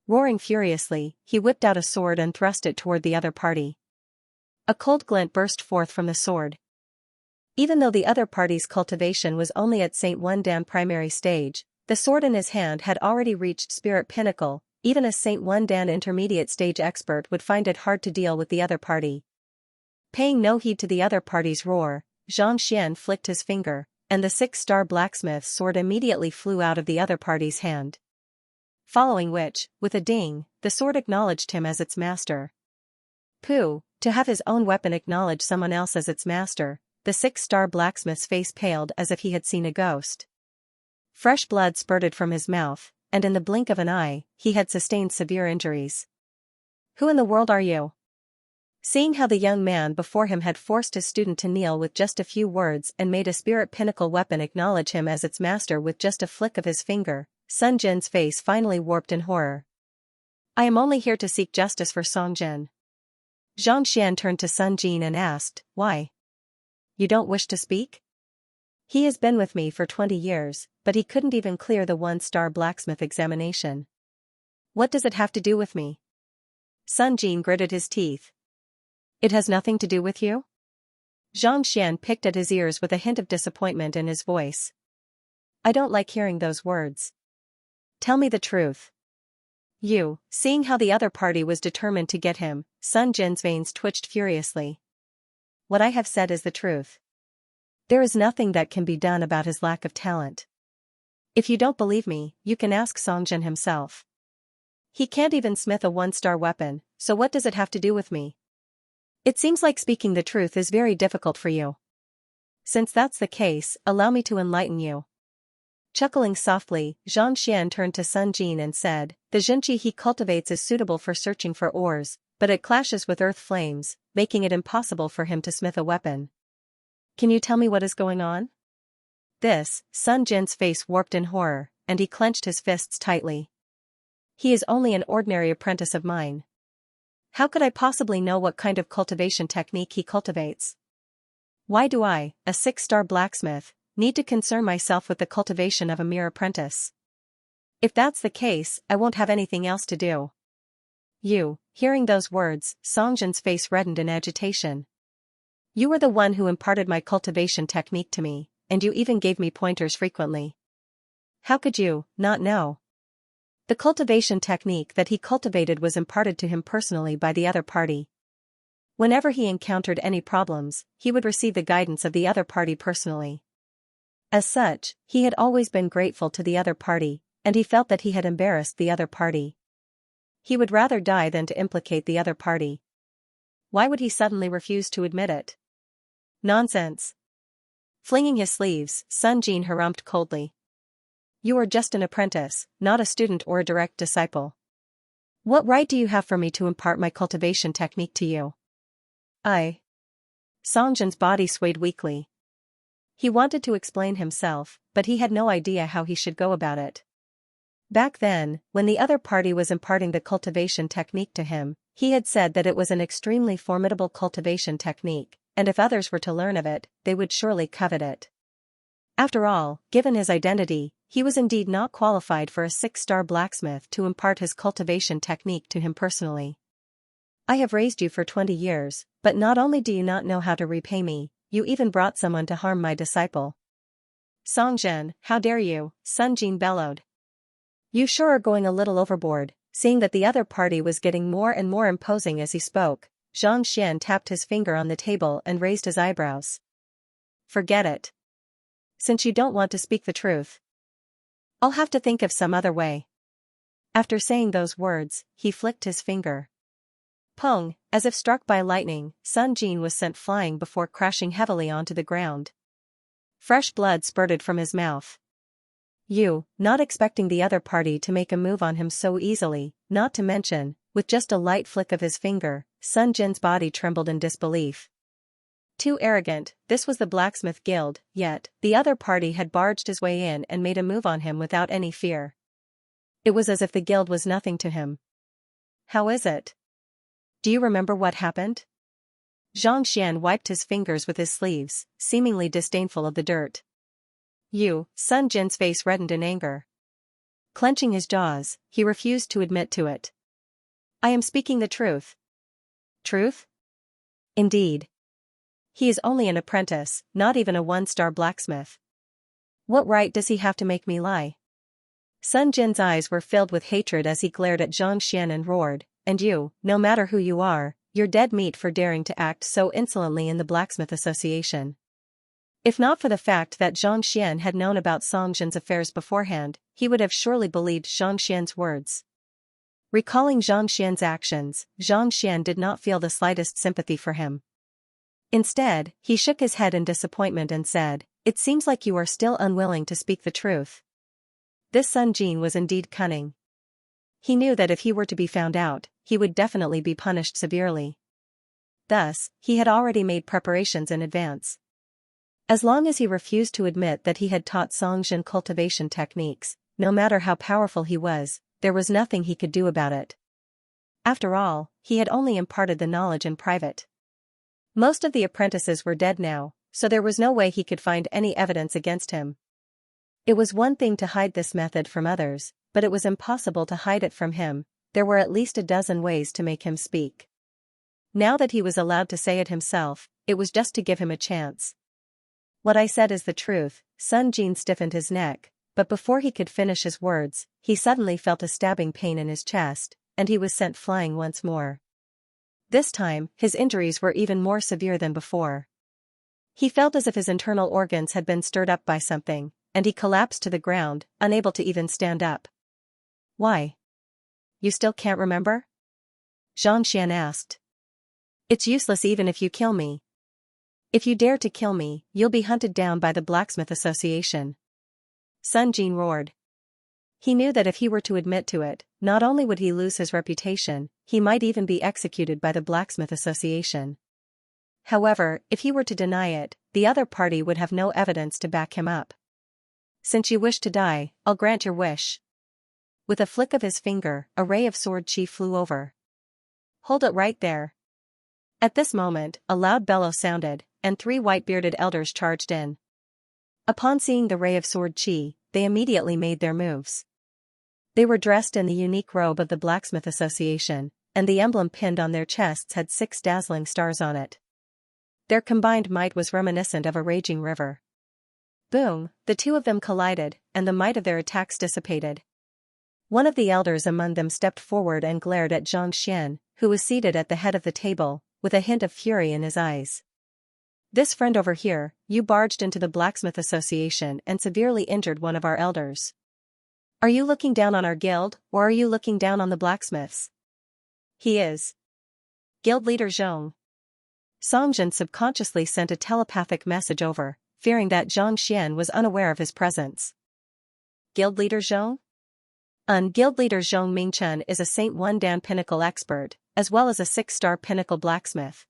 Speaker 1: Roaring furiously, he whipped out a sword and thrust it toward the other party. A cold glint burst forth from the sword. Even though the other party's cultivation was only at St. 1-dan primary stage, the sword in his hand had already reached spirit pinnacle. Even a St. 1-dan intermediate stage expert would find it hard to deal with the other party. Paying no heed to the other party's roar, Xianxia flicked his finger, and the 6-star blacksmith's sword immediately flew out of the other party's hand. Following which, with a ding, the sword acknowledged him as its master. Pooh, to have his own weapon acknowledge someone else as its master, the 6-star blacksmith's face paled as if he had seen a ghost. Fresh blood spurted from his mouth, and in the blink of an eye, he had sustained severe injuries. Who in the world are you? Seeing how the young man before him had forced his student to kneel with just a few words and made a spirit pinnacle weapon acknowledge him as its master with just a flick of his finger, Sun Jin's face finally warped in horror. I am only here to seek justice for Songjin. Xianxia turned to Sun Jin and asked, why? You don't wish to speak? He has been with me for 20 years, but he couldn't even clear the one-star blacksmith examination. What does it have to do with me? Sun Jin gritted his teeth. It has nothing to do with you? Xianxia picked at his ears with a hint of disappointment in his voice. I don't like hearing those words. Tell me the truth. Seeing how the other party was determined to get him, Sun Jin's veins twitched furiously. What I have said is the truth. There is nothing that can be done about his lack of talent. If you don't believe me, you can ask Song Jin himself. He can't even smith a one-star weapon, so what does it have to do with me? It seems like speaking the truth is very difficult for you. Since that's the case, allow me to enlighten you. Chuckling softly, Xianxia turned to Sun Jin and said, the Xianxia he cultivates is suitable for searching for ores, but it clashes with earth flames, making it impossible for him to smith a weapon. Can you tell me what is going on? This, Sun Jin's face warped in horror, and he clenched his fists tightly. He is only an ordinary apprentice of mine. How could I possibly know what kind of cultivation technique he cultivates? Why do I, a 6-star blacksmith, need to concern myself with the cultivation of a mere apprentice? If that's the case, I won't have anything else to do. Hearing those words, Song Jin's face reddened in agitation. You were the one who imparted my cultivation technique to me, and you even gave me pointers frequently. How could you not know? The cultivation technique that he cultivated was imparted to him personally by the other party. Whenever he encountered any problems, he would receive the guidance of the other party personally. As such, he had always been grateful to the other party, and he felt that he had embarrassed the other party. He would rather die than to implicate the other party. Why would he suddenly refuse to admit it? Nonsense. Flinging his sleeves, Sun Jin harumphed coldly. You are just an apprentice, not a student or a direct disciple. What right do you have for me to impart my cultivation technique to you? Song Jin's body swayed weakly. He wanted to explain himself, but he had no idea how he should go about it. Back then, when the other party was imparting the cultivation technique to him, he had said that it was an extremely formidable cultivation technique, and if others were to learn of it, they would surely covet it. After all, given his identity, he was indeed not qualified for a 6-star blacksmith to impart his cultivation technique to him personally. I have raised you for 20 years, but not only do you not know how to repay me, you even brought someone to harm my disciple. Song Jin, how dare you, Sun Jin bellowed. You sure are going a little overboard. Seeing that the other party was getting more and more imposing as he spoke, Xianxia tapped his finger on the table and raised his eyebrows. Forget it. Since you don't want to speak the truth, I'll have to think of some other way. After saying those words, he flicked his finger. Pong, as if struck by lightning, Sun Jin was sent flying before crashing heavily onto the ground. Fresh blood spurted from his mouth. Not expecting the other party to make a move on him so easily, not to mention, with just a light flick of his finger, Sun Jin's body trembled in disbelief. Too arrogant, this was the blacksmith guild, yet, the other party had barged his way in and made a move on him without any fear. It was as if the guild was nothing to him. How is it? Do you remember what happened? Xianxia wiped his fingers with his sleeves, seemingly disdainful of the dirt. Sun Jin's face reddened in anger. Clenching his jaws, he refused to admit to it. I am speaking the truth. Truth? Indeed. He is only an apprentice, not even a 1-star blacksmith. What right does he have to make me lie? Sun Jin's eyes were filled with hatred as he glared at Xianxia and roared, and you, no matter who you are, you're dead meat for daring to act so insolently in the Blacksmith Association. If not for the fact that Xianxia had known about Song Jin's affairs beforehand, he would have surely believed Xianxia's words. Recalling Xianxia's actions, Xianxia did not feel the slightest sympathy for him. Instead, he shook his head in disappointment and said, It seems like you are still unwilling to speak the truth. This Sun Jin was indeed cunning. He knew that if he were to be found out, he would definitely be punished severely. Thus, he had already made preparations in advance. As long as he refused to admit that he had taught Song Jin cultivation techniques, no matter how powerful he was, there was nothing he could do about it. After all, he had only imparted the knowledge in private. Most of the apprentices were dead now, so there was no way he could find any evidence against him. It was one thing to hide this method from others, but it was impossible to hide it from him. There were at least a dozen ways to make him speak. Now that he was allowed to say it himself, it was just to give him a chance. What I said is the truth. Sun Jin stiffened his neck, but before he could finish his words, he suddenly felt a stabbing pain in his chest, and he was sent flying once more. This time, his injuries were even more severe than before. He felt as if his internal organs had been stirred up by something, and he collapsed to the ground, unable to even stand up. Why? You still can't remember? Xianxia asked. It's useless even if you kill me. If you dare to kill me, you'll be hunted down by the Blacksmith Association. Sun Jin roared. He knew that if he were to admit to it, not only would he lose his reputation, he might even be executed by the Blacksmith Association. However, if he were to deny it, the other party would have no evidence to back him up. Since you wish to die, I'll grant your wish. With a flick of his finger, a ray of sword chi flew over. Hold it right there. At this moment, a loud bellow sounded, and 3 white-bearded elders charged in. Upon seeing the ray of sword chi, they immediately made their moves. They were dressed in the unique robe of the Blacksmith Association, and the emblem pinned on their chests had 6 dazzling stars on it. Their combined might was reminiscent of a raging river. Boom, the two of them collided, and the might of their attacks dissipated. One of the elders among them stepped forward and glared at Xianxia, who was seated at the head of the table, with a hint of fury in his eyes. This friend over here, you barged into the Blacksmith Association and severely injured one of our elders. Are you looking down on our guild, or are you looking down on the blacksmiths? He is. Guild leader Zhong. Songjin subconsciously sent a telepathic message over, fearing that Xianxia was unaware of his presence. Guild leader Zhong? Guild leader Zhong Mingchen is a Saint 1 Dan Pinnacle expert, as well as a 6-star Pinnacle blacksmith.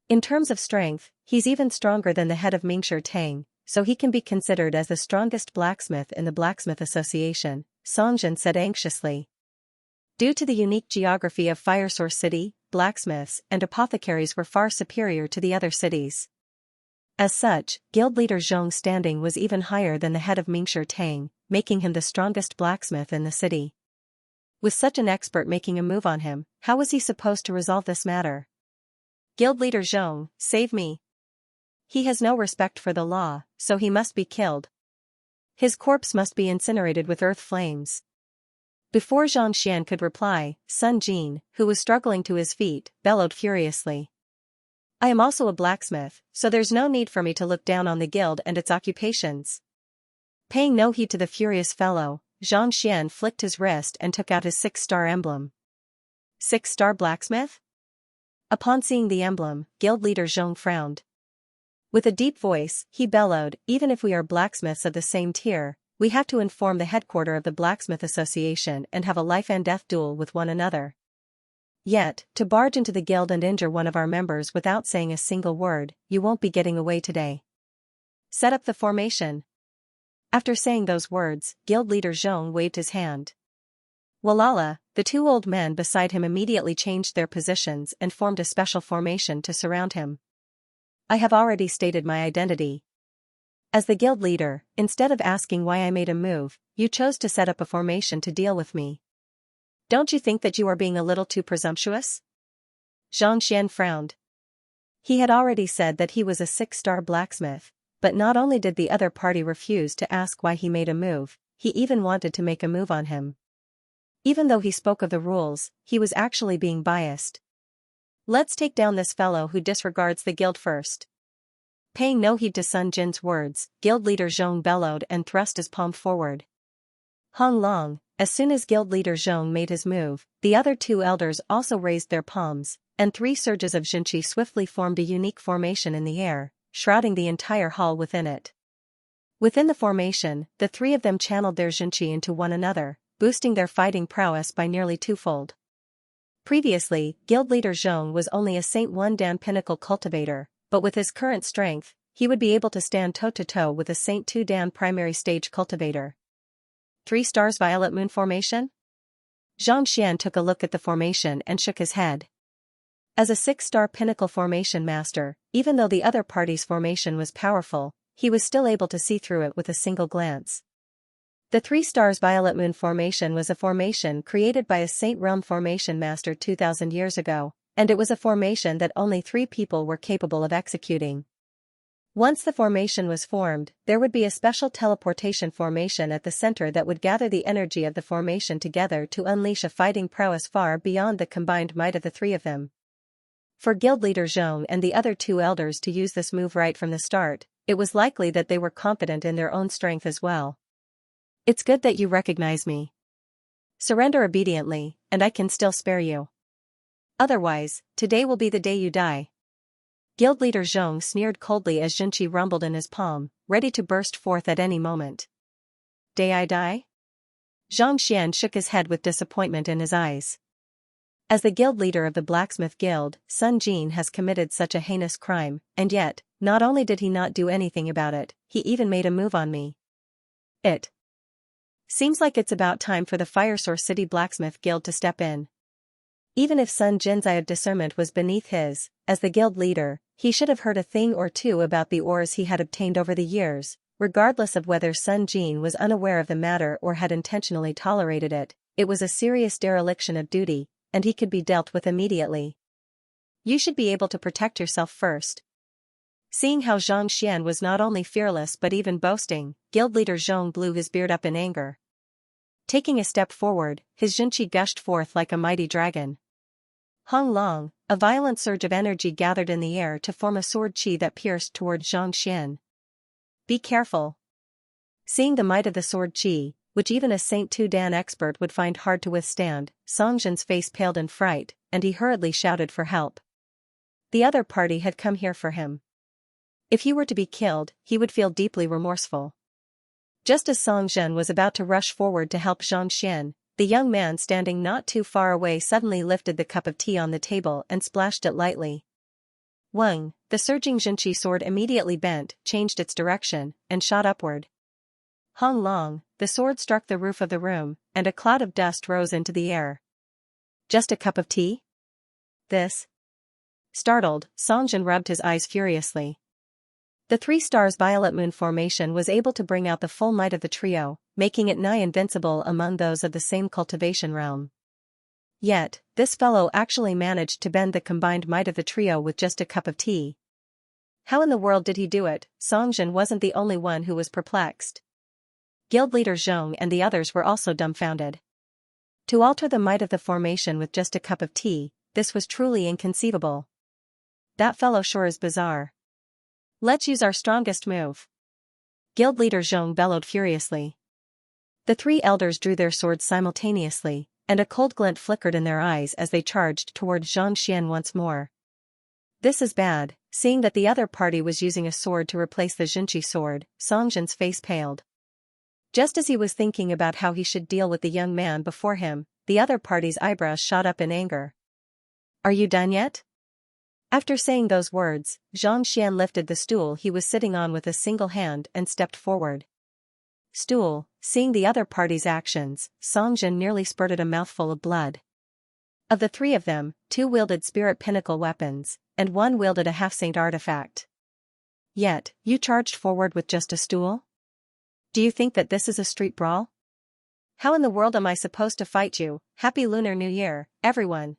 Speaker 1: In terms of strength, he's even stronger than the head of Mingshi Tang, so he can be considered as the strongest blacksmith in the Blacksmith Association, Songjin said anxiously. Due to the unique geography of Fire Source City, blacksmiths and apothecaries were far superior to the other cities. As such, guild leader Zhong's standing was even higher than the head of Mingshi Tang, making him the strongest blacksmith in the city. With such an expert making a move on him, how was he supposed to resolve this matter? Guild leader Zhong, save me. He has no respect for the law, so he must be killed. His corpse must be incinerated with earth flames. Before Xianxia could reply, Sun Jin, who was struggling to his feet, bellowed furiously. I am also a blacksmith, so there's no need for me to look down on the guild and its occupations. Paying no heed to the furious fellow, Xianxia flicked his wrist and took out his 6-star emblem. 6-star blacksmith? Upon seeing the emblem, guild leader Zhong frowned. With a deep voice, he bellowed, even if we are blacksmiths of the same tier, we have to inform the headquarters of the Blacksmith Association and have a life-and-death duel with one another. Yet, to barge into the guild and injure one of our members without saying a single word, you won't be getting away today. Set up the formation. After saying those words, guild leader Zhong waved his hand. Walala, the 2 old men beside him immediately changed their positions and formed a special formation to surround him. I have already stated my identity. As the guild leader, instead of asking why I made a move, you chose to set up a formation to deal with me. Don't you think that you are being a little too presumptuous? Xianxia frowned. He had already said that he was a 6-star blacksmith, but not only did the other party refuse to ask why he made a move, he even wanted to make a move on him. Even though he spoke of the rules, he was actually being biased. Let's take down this fellow who disregards the guild first. Paying no heed to Sun Jin's words, guild leader Zhong bellowed and thrust his palm forward. Hong Long, as soon as guild leader Zhong made his move, the other 2 elders also raised their palms, and 3 surges of Xinqi swiftly formed a unique formation in the air, shrouding the entire hall within it. Within the formation, the 3 of them channeled their Xinqi into one another, boosting their fighting prowess by nearly 2-fold. Previously, guild leader Zhong was only a Saint 1 Dan Pinnacle cultivator, but with his current strength, he would be able to stand toe-to-toe with a Saint 2 Dan primary stage cultivator. 3 stars Violet Moon formation? Xianxia took a look at the formation and shook his head. As a 6-star pinnacle formation master, even though the other party's formation was powerful, he was still able to see through it with a single glance. The 3 stars Violet Moon formation was a formation created by a Saint Realm formation master 2,000 years ago, and it was a formation that only 3 people were capable of executing. Once the formation was formed, there would be a special teleportation formation at the center that would gather the energy of the formation together to unleash a fighting prowess far beyond the combined might of the 3 of them. For guild leader Zhong and the other 2 elders to use this move right from the start, it was likely that they were confident in their own strength as well. It's good that you recognize me. Surrender obediently, and I can still spare you. Otherwise, today will be the day you die. Guild leader Zhong sneered coldly as Xianxia rumbled in his palm, ready to burst forth at any moment. Day I die? Zhang Xian shook his head with disappointment in his eyes. As the guild leader of the blacksmith guild, Sun Jin has committed such a heinous crime, and yet, not only did he not do anything about it, he even made a move on me. It seems like it's about time for the Fire Source City Blacksmith Guild to step in. Even if Sun Jin's eye of discernment was beneath his, as the guild leader, he should have heard a thing or two about the ores he had obtained over the years, regardless of whether Sun Jin was unaware of the matter or had intentionally tolerated it. It was a serious dereliction of duty, and he could be dealt with immediately. You should be able to protect yourself first. Seeing how Zhang Xian was not only fearless but even boasting, guild leader Zhong blew his beard up in anger. Taking a step forward, his Xianxia gushed forth like a mighty dragon. Hong Long, a violent surge of energy gathered in the air to form a sword qi that pierced toward Zhang Xian. Be careful. Seeing the might of the sword qi, which even a Saint Tu Dan expert would find hard to withstand, Song Jin's face paled in fright, and he hurriedly shouted for help. The other party had come here for him. If he were to be killed, he would feel deeply remorseful. Just as Song Jin was about to rush forward to help Zhang Xian, the young man standing not too far away suddenly lifted the cup of tea on the table and splashed it lightly. Wang, the surging Xianxia sword immediately bent, changed its direction, and shot upward. Hong Long, the sword struck the roof of the room, and a cloud of dust rose into the air. Just a cup of tea? This? Startled, Song Jin rubbed his eyes furiously. The 3 stars Violet Moon formation was able to bring out the full might of the trio, making it nigh invincible among those of the same cultivation realm. Yet, this fellow actually managed to bend the combined might of the trio with just a cup of tea. How in the world did he do it? Song Jin wasn't the only one who was perplexed. Guild leader Zhong and the others were also dumbfounded. To alter the might of the formation with just a cup of tea, this was truly inconceivable. That fellow sure is bizarre. Let's use our strongest move. Guild leader Zhong bellowed furiously. The 3 elders drew their swords simultaneously, and a cold glint flickered in their eyes as they charged toward Zhang Xian once more. This is bad. Seeing that the other party was using a sword to replace the Xianxia sword, Song Jin's face paled. Just as he was thinking about how he should deal with the young man before him, the other party's eyebrows shot up in anger. Are you done yet? After saying those words, Zhang Xian lifted the stool he was sitting on with a single hand and stepped forward. Stool, seeing the other party's actions, Song Jin nearly spurted a mouthful of blood. Of the 3 of them, 2 wielded spirit pinnacle weapons, and 1 wielded a half-saint artifact. Yet, you charged forward with just a stool? Do you think that this is a street brawl? How in the world am I supposed to fight you? Happy Lunar New Year, everyone!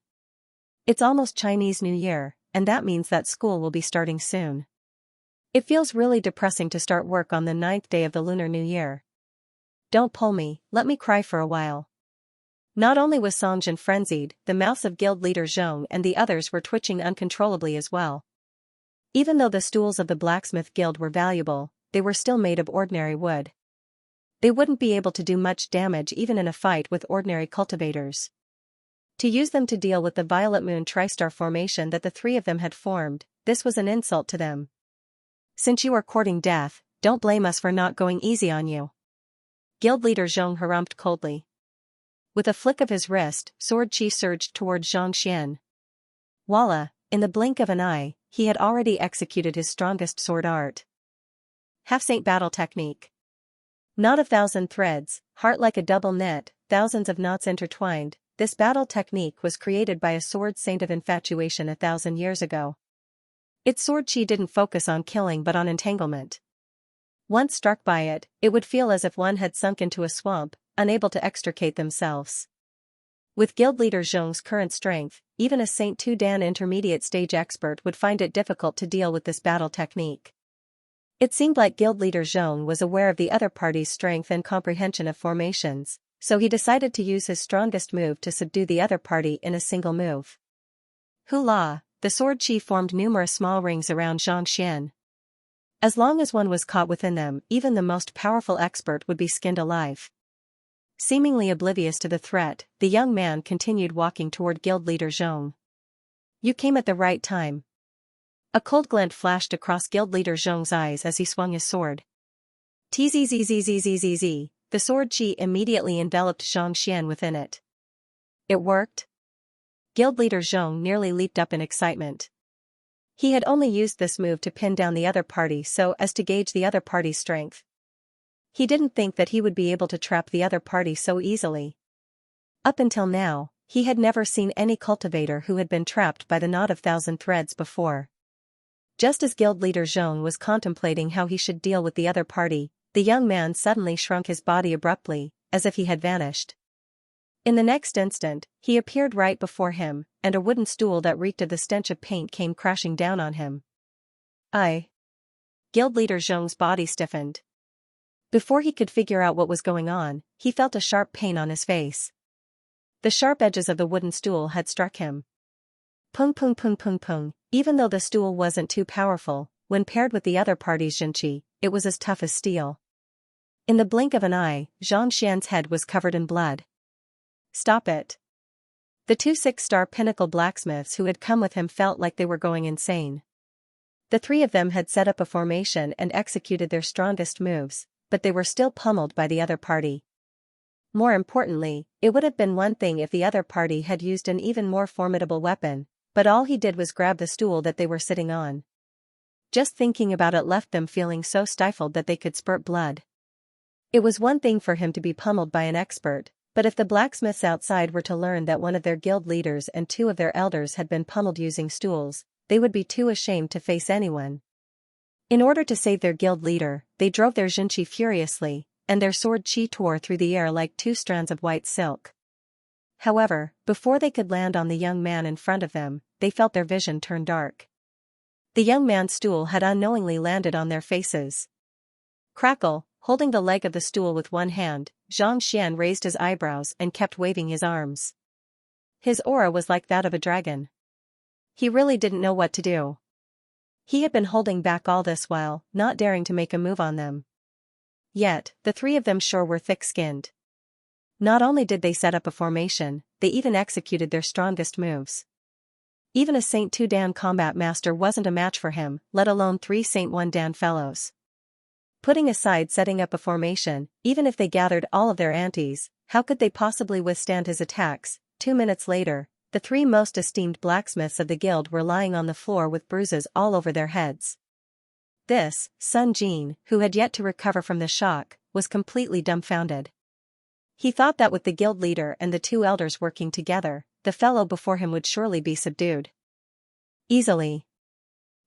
Speaker 1: It's almost Chinese New Year, and that means that school will be starting soon. It feels really depressing to start work on the 9th day of the Lunar New Year. Don't pull me, let me cry for a while. Not only was Song Jin frenzied, the mouths of guild leader Zhong and the others were twitching uncontrollably as well. Even though the stools of the blacksmith guild were valuable, they were still made of ordinary wood. They wouldn't be able to do much damage even in a fight with ordinary cultivators. To use them to deal with the Violet Moon Tri-Star formation that the 3 of them had formed, this was an insult to them. Since you are courting death, don't blame us for not going easy on you. Guild leader Zhong harumphed coldly. With a flick of his wrist, sword qi surged toward Zhang Xian. Voila, in the blink of an eye, he had already executed his strongest sword art. Half-saint battle technique. Knot of 1,000 threads, heart like a double net, thousands of knots intertwined, this battle technique was created by a sword saint of infatuation 1,000 years ago. Its sword chi didn't focus on killing but on entanglement. Once struck by it, it would feel as if one had sunk into a swamp, unable to extricate themselves. With guild leader Zhong's current strength, even a Saint 2 Dan intermediate stage expert would find it difficult to deal with this battle technique. It seemed like guild leader Zhong was aware of the other party's strength and comprehension of formations, so he decided to use his strongest move to subdue the other party in a single move. Hula, the sword chi formed numerous small rings around Xianxia. As long as one was caught within them, even the most powerful expert would be skinned alive. Seemingly oblivious to the threat, the young man continued walking toward guild leader Zhong. You came at the right time. A cold glint flashed across guild leader Zhong's eyes as he swung his sword. Tzzzzzzzzzz, the sword chi immediately enveloped Xianxia within it. It worked? Guild leader Zhong nearly leaped up in excitement. He had only used this move to pin down the other party so as to gauge the other party's strength. He didn't think that he would be able to trap the other party so easily. Up until now, he had never seen any cultivator who had been trapped by the knot of thousand threads before. Just as guild leader Zhong was contemplating how he should deal with the other party, the young man suddenly shrunk his body abruptly, as if he had vanished. In the next instant, he appeared right before him, and a wooden stool that reeked of the stench of paint came crashing down on him. Guild leader Zhong's body stiffened. Before he could figure out what was going on, he felt a sharp pain on his face. The sharp edges of the wooden stool had struck him. Pung pung pung pung pung, even though the stool wasn't too powerful, when paired with the other party's Xianxia, it was as tough as steel. In the blink of an eye, Xianxia's head was covered in blood. Stop it. The two six-star pinnacle blacksmiths who had come with him felt like they were going insane. The three of them had set up a formation and executed their strongest moves, but they were still pummeled by the other party. More importantly, it would have been one thing if the other party had used an even more formidable weapon, but all he did was grab the stool that they were sitting on. Just thinking about it left them feeling so stifled that they could spurt blood. It was one thing for him to be pummeled by an expert, but if the blacksmiths outside were to learn that one of their guild leaders and two of their elders had been pummeled using stools, they would be too ashamed to face anyone. In order to save their guild leader, they drove their Xianxia furiously, and their sword chi tore through the air like two strands of white silk. However, before they could land on the young man in front of them, they felt their vision turn dark. The young man's stool had unknowingly landed on their faces. Crackle, holding the leg of the stool with one hand, Xianxia raised his eyebrows and kept waving his arms. His aura was like that of a dragon. He really didn't know what to do. He had been holding back all this while, not daring to make a move on them. Yet, the three of them sure were thick-skinned. Not only did they set up a formation, they even executed their strongest moves. Even a Saint 2 Dan combat master wasn't a match for him, let alone 3 Saint 1 Dan fellows. Putting aside setting up a formation, even if they gathered all of their antes, how could they possibly withstand his attacks? 2 minutes later, the 3 most esteemed blacksmiths of the guild were lying on the floor with bruises all over their heads. This, Sun Jin, who had yet to recover from the shock, was completely dumbfounded. He thought that with the guild leader and the 2 elders working together, the fellow before him would surely be subdued easily.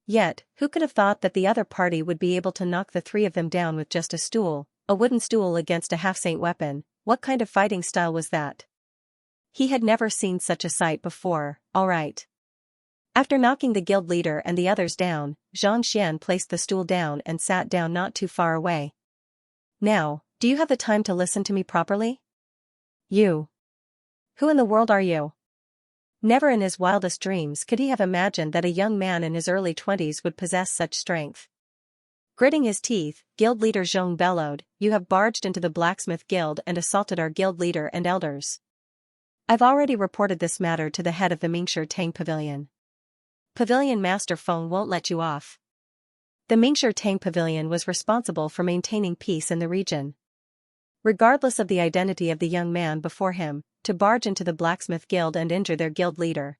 Speaker 1: Yet, who could have thought that the other party would be able to knock the 3 of them down with just a stool, a wooden stool against a half-saint weapon? What kind of fighting style was that? He had never seen such a sight before. All right. After knocking the guild leader and the others down, Xianxia placed the stool down and sat down not too far away. Now, do you have the time to listen to me properly? You. Who in the world are you? Never in his wildest dreams could he have imagined that a young man in his early 20s would possess such strength. Gritting his teeth, guild leader Zhong bellowed, "You have barged into the blacksmith guild and assaulted our guild leader and elders. I've already reported this matter to the head of the Mingshi Tang Pavilion. Pavilion Master Feng won't let you off." The Mingshi Tang Pavilion was responsible for maintaining peace in the region. Regardless of the identity of the young man before him, to barge into the blacksmith guild and injure their guild leader.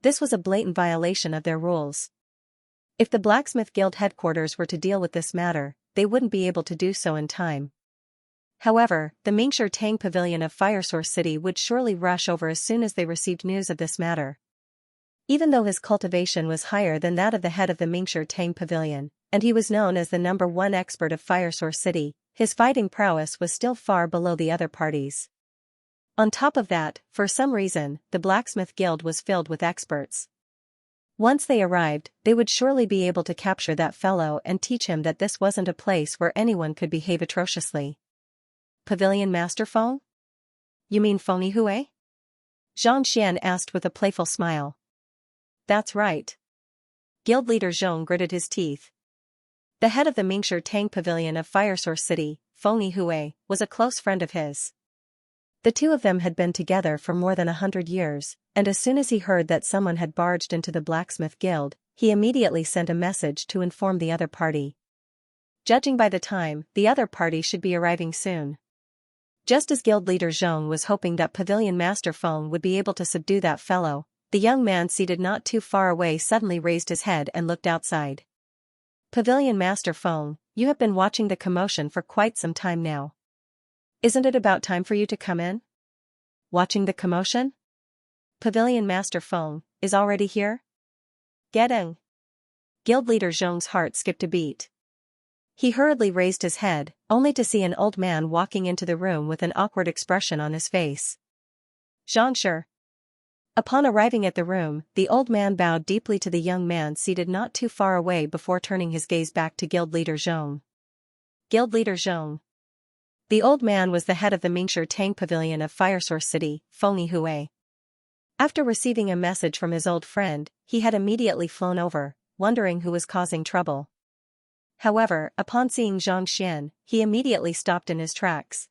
Speaker 1: This was a blatant violation of their rules. If the blacksmith guild headquarters were to deal with this matter, they wouldn't be able to do so in time. However, the Mingshi Tang Pavilion of Fire Source City would surely rush over as soon as they received news of this matter. Even though his cultivation was higher than that of the head of the Mingshi Tang Pavilion, and he was known as the #1 expert of Fire Source City, his fighting prowess was still far below the other parties. On top of that, for some reason, the Blacksmith Guild was filled with experts. Once they arrived, they would surely be able to capture that fellow and teach him that this wasn't a place where anyone could behave atrociously. Pavilion Master Feng? You mean Phony Hue? Xianxia asked with a playful smile. That's right. Guild leader Zhong gritted his teeth. The head of the Mingshi Tang Pavilion of Fire Source City, Phony Hue, was a close friend of his. The two of them had been together for more than 100 years, and as soon as he heard that someone had barged into the Blacksmith Guild, he immediately sent a message to inform the other party. Judging by the time, the other party should be arriving soon. Just as guild leader Zhong was hoping that Pavilion Master Feng would be able to subdue that fellow, the young man seated not too far away suddenly raised his head and looked outside. Pavilion Master Feng, you have been watching the commotion for quite some time now. Isn't it about time for you to come in? Watching the commotion? Pavilion Master Feng is already here? Getting. Guild leader Zhong's heart skipped a beat. He hurriedly raised his head, only to see an old man walking into the room with an awkward expression on his face. Xianxia. Upon arriving at the room, the old man bowed deeply to the young man seated not too far away before turning his gaze back to guild leader Zhong. Guild leader Zhong. The old man was the head of the Mingshi Tang Pavilion of Fire Source City, Phony Hue. After receiving a message from his old friend, he had immediately flown over, wondering who was causing trouble. However, upon seeing Zhang Xian, he immediately stopped in his tracks.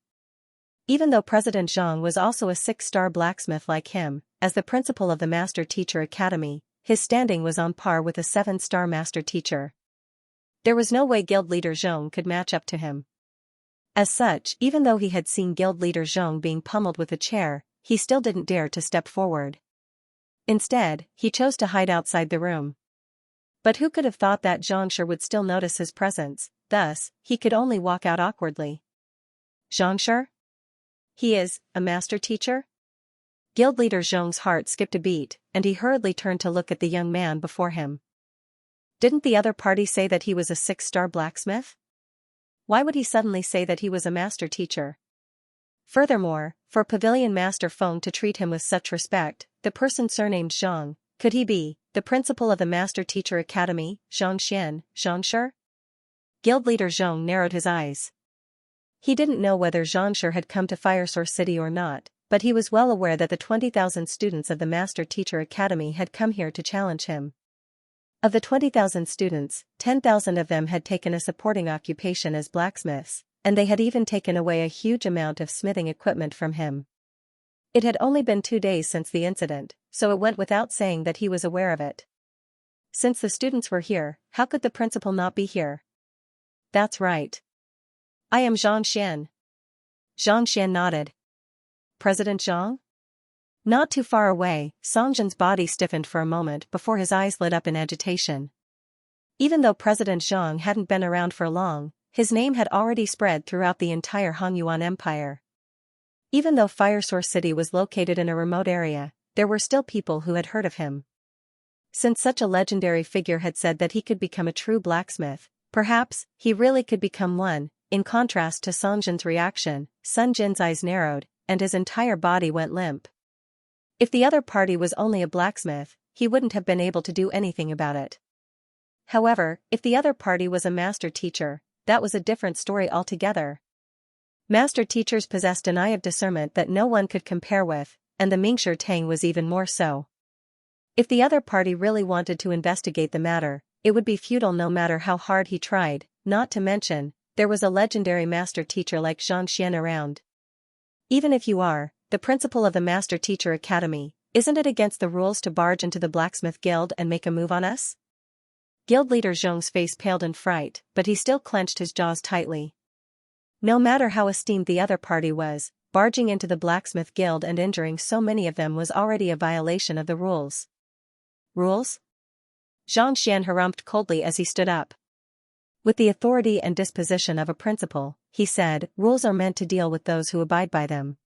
Speaker 1: Even though President Zhang was also a 6-star blacksmith like him, as the principal of the Master Teacher Academy, his standing was on par with a 7-star master teacher. There was no way guild leader Zhong could match up to him. As such, even though he had seen guild leader Zhong being pummeled with a chair, he still didn't dare to step forward. Instead, he chose to hide outside the room. But who could have thought that Xianxia would still notice his presence, thus, he could only walk out awkwardly. Xianxia? He is a master teacher? Guild leader Zhong's heart skipped a beat, and he hurriedly turned to look at the young man before him. Didn't the other party say that he was a 6-star blacksmith? Why would he suddenly say that he was a master teacher? Furthermore, for Pavilion Master Feng to treat him with such respect, the person surnamed Zhang, could he be the principal of the Master Teacher Academy, Xianxia? Guild leader Zhong narrowed his eyes. He didn't know whether Xianxia had come to Fire Source City or not, but he was well aware that the 20,000 students of the Master Teacher Academy had come here to challenge him. Of the 20,000 students, 10,000 of them had taken a supporting occupation as blacksmiths, and they had even taken away a huge amount of smithing equipment from him. It had only been 2 days since the incident, so it went without saying that he was aware of it. Since the students were here, how could the principal not be here? That's right. I am Zhang Xian. Zhang Xian nodded. President Zhang? Not too far away, Songjin's body stiffened for a moment before his eyes lit up in agitation. Even though President Zhang hadn't been around for long, his name had already spread throughout the entire Hongyuan Empire. Even though Fire Source City was located in a remote area, there were still people who had heard of him. Since such a legendary figure had said that he could become a true blacksmith, perhaps he really could become one. In contrast to Songjin's reaction, Sun Jin's eyes narrowed, and his entire body went limp. If the other party was only a blacksmith, he wouldn't have been able to do anything about it. However, if the other party was a master teacher, that was a different story altogether. Master teachers possessed an eye of discernment that no one could compare with, and the Mingshi Tang was even more so. If the other party really wanted to investigate the matter, it would be futile no matter how hard he tried, not to mention, there was a legendary master teacher like Zhang Xian around. Even if you are the principal of the Master Teacher Academy, isn't it against the rules to barge into the Blacksmith Guild and make a move on us? Guild leader Zhong's face paled in fright, but he still clenched his jaws tightly. No matter how esteemed the other party was, barging into the Blacksmith Guild and injuring so many of them was already a violation of the rules. Rules? Zhang Xian harumphed coldly as he stood up. With the authority and disposition of a principal, he said, rules are meant to deal with those who abide by them.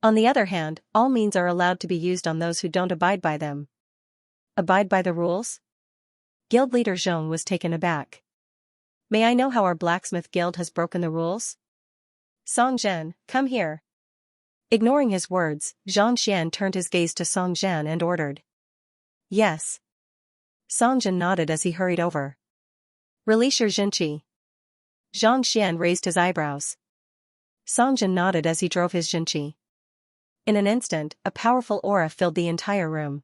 Speaker 1: On the other hand, all means are allowed to be used on those who don't abide by them. Abide by the rules? Guild leader Zhong was taken aback. May I know how our blacksmith guild has broken the rules? Song Zhen, come here. Ignoring his words, Zhang Xian turned his gaze to Song Zhen and ordered. Yes. Song Zhen nodded as he hurried over. Release your Jinqi. Zhang Xian raised his eyebrows. Song Zhen nodded as he drove his Jinqi. In an instant, a powerful aura filled the entire room.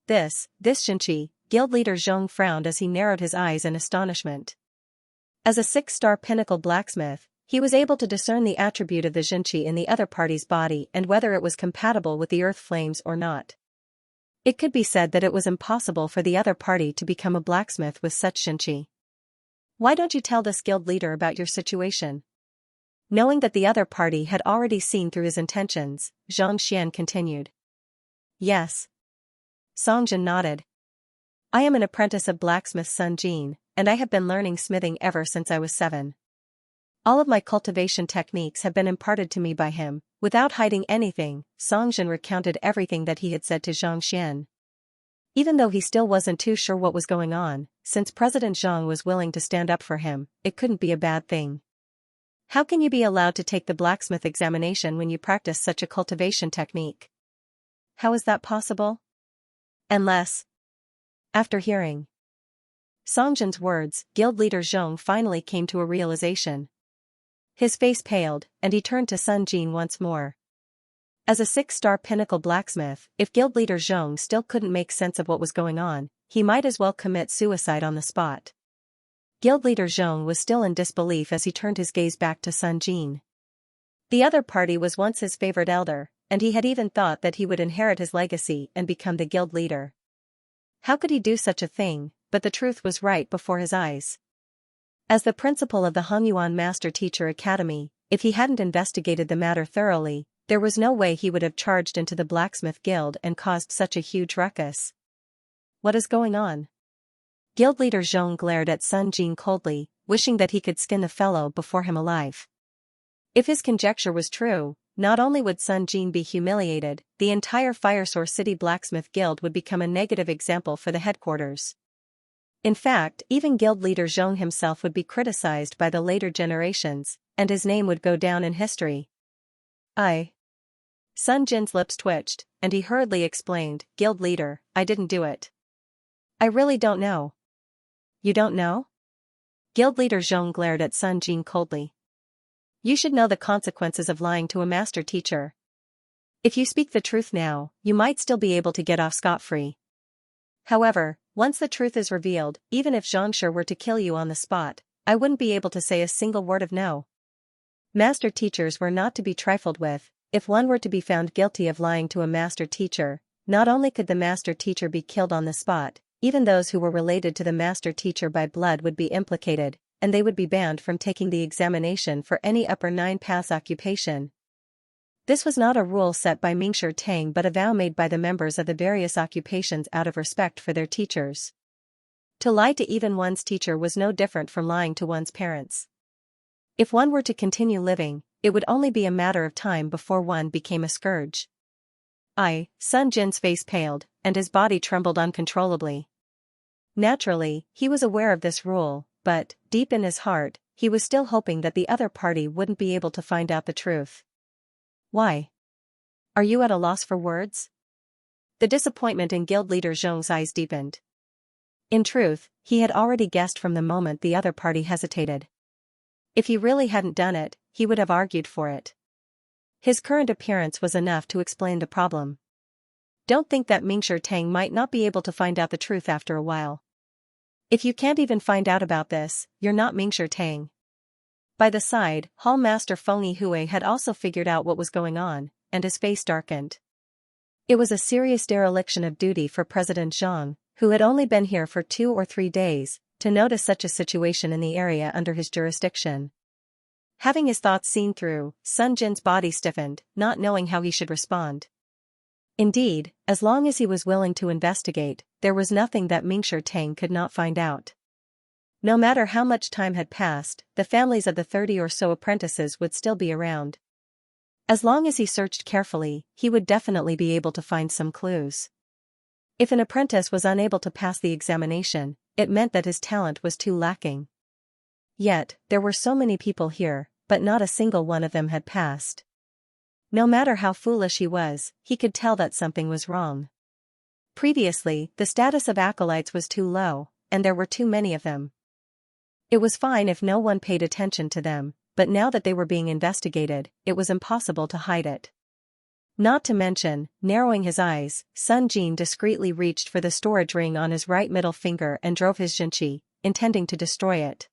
Speaker 1: This Jinqi, guild leader Zhong frowned as he narrowed his eyes in astonishment. As a 6-star pinnacle blacksmith, he was able to discern the attribute of the Jinqi in the other party's body and whether it was compatible with the earth flames or not. It could be said that it was impossible for the other party to become a blacksmith with such Jinqi. Why don't you tell this guild leader about your situation? Knowing that the other party had already seen through his intentions, Zhang Xian continued. Yes. Song Zhen nodded. I am an apprentice of blacksmith Sun Jin, and I have been learning smithing ever since I was 7. All of my cultivation techniques have been imparted to me by him. Without hiding anything, Song Zhen recounted everything that he had said to Zhang Xian. Even though he still wasn't too sure what was going on, since President Zhang was willing to stand up for him, it couldn't be a bad thing. How can you be allowed to take the blacksmith examination when you practice such a cultivation technique? How is that possible? Unless. After hearing Song Zhen's words, guild leader Zhong finally came to a realization. His face paled, and he turned to Sun Jin once more. As a 6-star pinnacle blacksmith, if guild leader Zhong still couldn't make sense of what was going on, he might as well commit suicide on the spot. Guild leader Zhong was still in disbelief as he turned his gaze back to Sun Jin. The other party was once his favorite elder, and he had even thought that he would inherit his legacy and become the guild leader. How could he do such a thing? But the truth was right before his eyes. As the principal of the Hongyuan Master Teacher Academy, if he hadn't investigated the matter thoroughly, there was no way he would have charged into the blacksmith guild and caused such a huge ruckus. What is going on? Guild leader Zhong glared at Sun Jin coldly, wishing that he could skin the fellow before him alive. If his conjecture was true, not only would Sun Jin be humiliated, the entire Fire Source City Blacksmith Guild would become a negative example for the headquarters. In fact, even guild leader Zhong himself would be criticized by the later generations, and his name would go down in history. Sun Jin's lips twitched, and he hurriedly explained, Guild leader, I didn't do it. I really don't know. You don't know? Guild leader Zhong glared at Sun Jin coldly. You should know the consequences of lying to a master teacher. If you speak the truth now, you might still be able to get off scot-free. However, once the truth is revealed, even if Xianxia were to kill you on the spot, I wouldn't be able to say a single word of no. Master teachers were not to be trifled with. If one were to be found guilty of lying to a master teacher, not only could the master teacher be killed on the spot, even those who were related to the master teacher by blood would be implicated, and they would be banned from taking the examination for any upper 9 pass occupation. This was not a rule set by Mingshi Tang but a vow made by the members of the various occupations out of respect for their teachers. To lie to even one's teacher was no different from lying to one's parents. If one were to continue living, it would only be a matter of time before one became a scourge. Sun Jin's face paled, and his body trembled uncontrollably. Naturally, he was aware of this rule, but, deep in his heart, he was still hoping that the other party wouldn't be able to find out the truth. Why? Are you at a loss for words? The disappointment in guild leader Zhong's eyes deepened. In truth, he had already guessed from the moment the other party hesitated. If he really hadn't done it, he would have argued for it. His current appearance was enough to explain the problem. Don't think that Mingshi Tang might not be able to find out the truth after a while. If you can't even find out about this, you're not Mingshi Tang. By the side, Hall Master Feng Yihui had also figured out what was going on, and his face darkened. It was a serious dereliction of duty for President Zhang, who had only been here for 2 or 3 days, to notice such a situation in the area under his jurisdiction. Having his thoughts seen through, Sun Jin's body stiffened, not knowing how he should respond. Indeed, as long as he was willing to investigate, there was nothing that Mingshi Tang could not find out. No matter how much time had passed, the families of the 30 or so apprentices would still be around. As long as he searched carefully, he would definitely be able to find some clues. If an apprentice was unable to pass the examination, it meant that his talent was too lacking. Yet, there were so many people here, but not a single one of them had passed. No matter how foolish he was, he could tell that something was wrong. Previously, the status of acolytes was too low, and there were too many of them. It was fine if no one paid attention to them, but now that they were being investigated, it was impossible to hide it. Not to mention, narrowing his eyes, Sun Jin discreetly reached for the storage ring on his right middle finger and drove his Xianxia, intending to destroy it.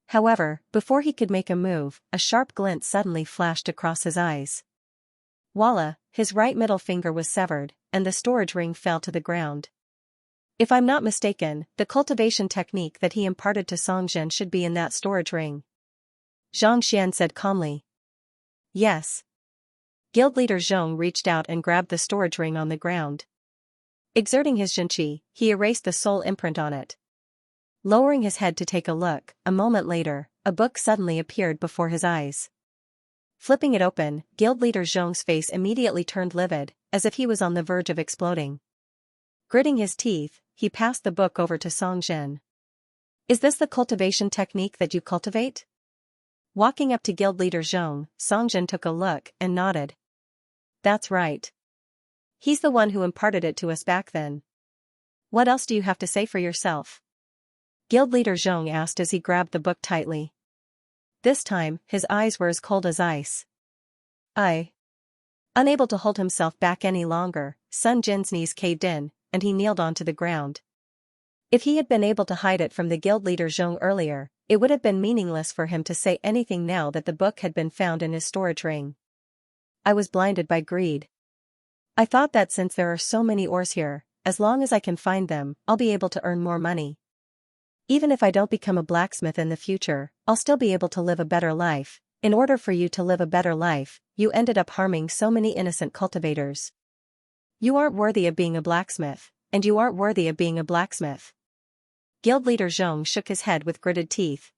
Speaker 1: However, before he could make a move, a sharp glint suddenly flashed across his eyes. Voila, his right middle finger was severed, and the storage ring fell to the ground. If I'm not mistaken, the cultivation technique that he imparted to Songzhen should be in that storage ring. Xianxia said calmly. Yes. Guild leader Zhong reached out and grabbed the storage ring on the ground. Exerting his Xianxia, he erased the soul imprint on it. Lowering his head to take a look, a moment later, a book suddenly appeared before his eyes. Flipping it open, guild leader Zhong's face immediately turned livid, as if he was on the verge of exploding. Gritting his teeth, he passed the book over to Songzhen. Is this the cultivation technique that you cultivate? Walking up to guild leader Zhong, Songzhen took a look and nodded. That's right. He's the one who imparted it to us back then. What else do you have to say for yourself? Guild leader Zhong asked as he grabbed the book tightly. This time, his eyes were as cold as ice. Unable to hold himself back any longer, Sun Jin's knees caved in, and he kneeled onto the ground. If he had been able to hide it from the guild leader Zhong earlier, it would have been meaningless for him to say anything now that the book had been found in his storage ring. I was blinded by greed. I thought that since there are so many ores here, as long as I can find them, I'll be able to earn more money. Even if I don't become a blacksmith in the future, I'll still be able to live a better life. In order for you to live a better life, you ended up harming so many innocent cultivators. You aren't worthy of being a blacksmith, and you aren't worthy of being a blacksmith. Guild leader Zhong shook his head with gritted teeth.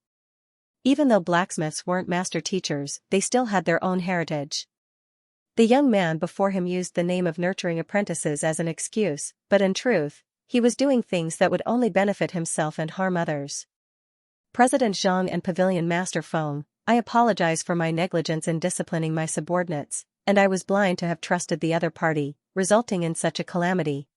Speaker 1: Even though blacksmiths weren't master teachers, they still had their own heritage. The young man before him used the name of nurturing apprentices as an excuse, but in truth, he was doing things that would only benefit himself and harm others. President Zhang and Pavilion Master Feng, I apologize for my negligence in disciplining my subordinates, and I was blind to have trusted the other party, resulting in such a calamity.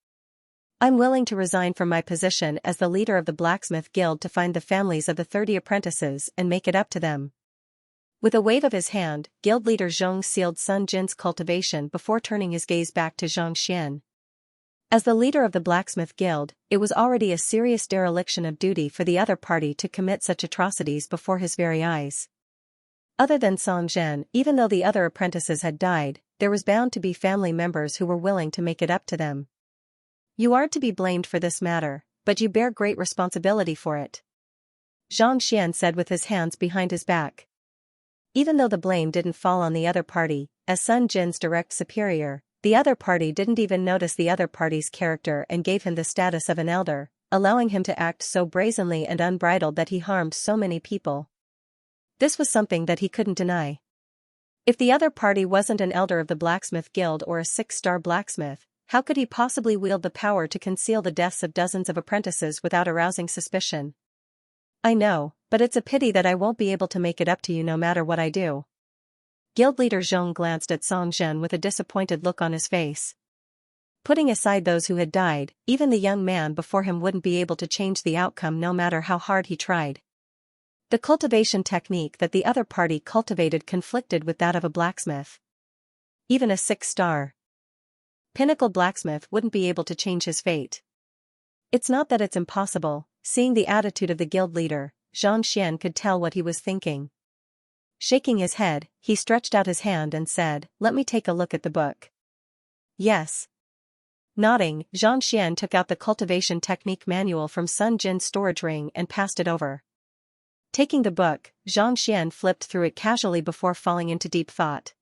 Speaker 1: I'm willing to resign from my position as the leader of the Blacksmith Guild to find the families of the 30 apprentices and make it up to them. With a wave of his hand, guild leader Zhong sealed Sun Jin's cultivation before turning his gaze back to Xianxia. As the leader of the Blacksmith Guild, it was already a serious dereliction of duty for the other party to commit such atrocities before his very eyes. Other than Songzhen, even though the other apprentices had died, there was bound to be family members who were willing to make it up to them. You aren't to be blamed for this matter, but you bear great responsibility for it. Xianxia said with his hands behind his back. Even though the blame didn't fall on the other party, as Sun Jin's direct superior, the other party didn't even notice the other party's character and gave him the status of an elder, allowing him to act so brazenly and unbridled that he harmed so many people. This was something that he couldn't deny. If the other party wasn't an elder of the Blacksmith Guild or a 6-star blacksmith, how could he possibly wield the power to conceal the deaths of dozens of apprentices without arousing suspicion? I know, but it's a pity that I won't be able to make it up to you no matter what I do. Guild leader Zhong glanced at Songzhen with a disappointed look on his face. Putting aside those who had died, even the young man before him wouldn't be able to change the outcome no matter how hard he tried. The cultivation technique that the other party cultivated conflicted with that of a blacksmith. Even a 6-star pinnacle blacksmith wouldn't be able to change his fate. It's not that it's impossible. Seeing the attitude of the guild leader, Xianxia could tell what he was thinking. Shaking his head, he stretched out his hand and said, "Let me take a look at the book." Yes. Nodding, Xianxia took out the cultivation technique manual from Sun Jin's storage ring and passed it over. Taking the book, Xianxia flipped through it casually before falling into deep thought.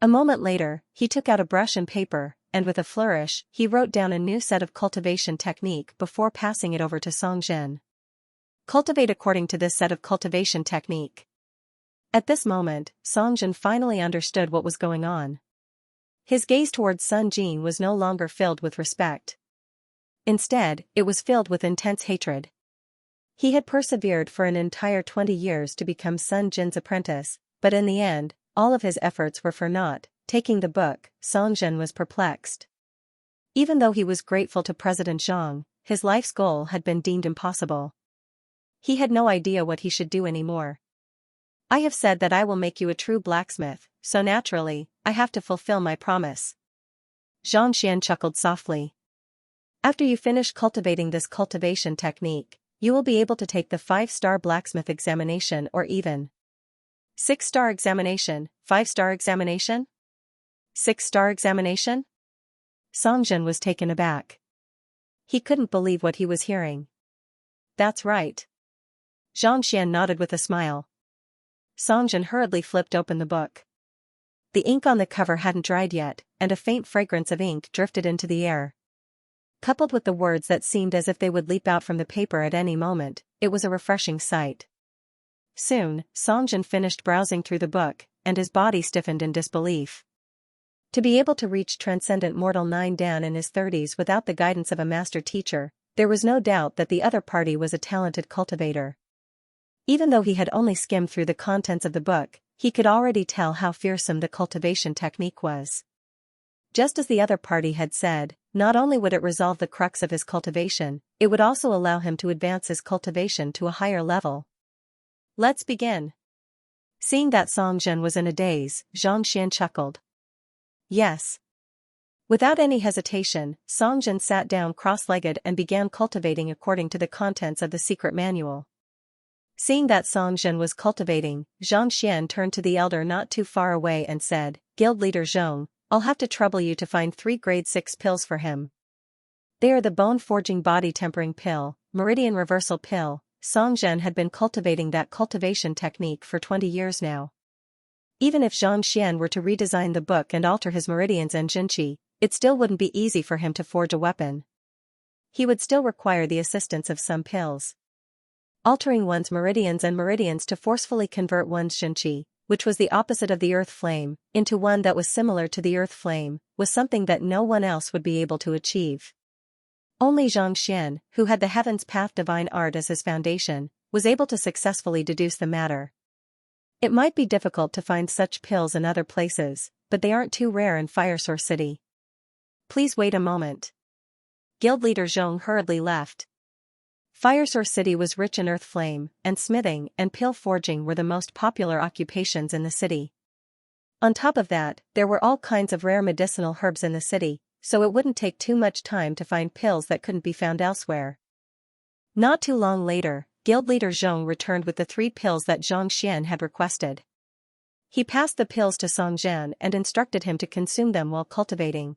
Speaker 1: A moment later, he took out a brush and paper, and with a flourish, he wrote down a new set of cultivation technique before passing it over to Songzhen. Cultivate according to this set of cultivation technique. At this moment, Songjin finally understood what was going on. His gaze towards Sun Jin was no longer filled with respect. Instead, it was filled with intense hatred. He had persevered for an entire 20 years to become Sun Jin's apprentice, but in the end, all of his efforts were for naught. Taking the book, Songjin was perplexed. Even though he was grateful to President Zhang, his life's goal had been deemed impossible. He had no idea what he should do anymore. I have said that I will make you a true blacksmith, so naturally, I have to fulfill my promise. Xianxia chuckled softly. After you finish cultivating this cultivation technique, you will be able to take the 5-star blacksmith examination or even 6-star examination, 5-star examination? 6-star examination? Songjin was taken aback. He couldn't believe what he was hearing. That's right. Xianxia nodded with a smile. Songjin hurriedly flipped open the book. The ink on the cover hadn't dried yet, and a faint fragrance of ink drifted into the air. Coupled with the words that seemed as if they would leap out from the paper at any moment, it was a refreshing sight. Soon, Songjin finished browsing through the book, and his body stiffened in disbelief. To be able to reach Transcendent Mortal 9 Dan in his 30s without the guidance of a master teacher, there was no doubt that the other party was a talented cultivator. Even though he had only skimmed through the contents of the book, he could already tell how fearsome the cultivation technique was. Just as the other party had said, not only would it resolve the crux of his cultivation, it would also allow him to advance his cultivation to a higher level. Let's begin. Seeing that Songjin was in a daze, Xianxia chuckled. Yes. Without any hesitation, Songjin sat down cross-legged and began cultivating according to the contents of the secret manual. Seeing that Songjin was cultivating, Xianxia turned to the elder not too far away and said, Guild Leader Zhong, I'll have to trouble you to find 3 grade 6 pills for him. They are the bone-forging body-tempering pill, meridian reversal pill. Songjin had been cultivating that cultivation technique for 20 years now. Even if Xianxia were to redesign the book and alter his meridians and jinqi, it still wouldn't be easy for him to forge a weapon. He would still require the assistance of some pills. Altering one's meridians to forcefully convert one's jinqi, which was the opposite of the earth flame, into one that was similar to the earth flame, was something that no one else would be able to achieve. Only Xianxia, who had the Heaven's Path divine art as his foundation, was able to successfully deduce the matter. It might be difficult to find such pills in other places, but they aren't too rare in Firesource City. Please wait a moment. Guild Leader Zhong hurriedly left. Firesource City was rich in earth flame, and smithing and pill forging were the most popular occupations in the city. On top of that, there were all kinds of rare medicinal herbs in the city, so it wouldn't take too much time to find pills that couldn't be found elsewhere. Not too long later, Guild Leader Zhong returned with the 3 pills that Xianxia had requested. He passed the pills to Songjin and instructed him to consume them while cultivating.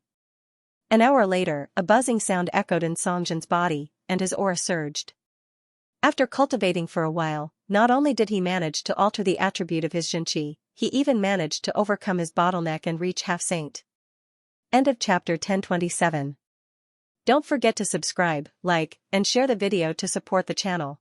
Speaker 1: An hour later, a buzzing sound echoed in Songjin's body, and his aura surged. After cultivating for a while, not only did he manage to alter the attribute of his jinqi, he even managed to overcome his bottleneck and reach half-saint. End of chapter 1027. Don't forget to subscribe, like, and share the video to support the channel.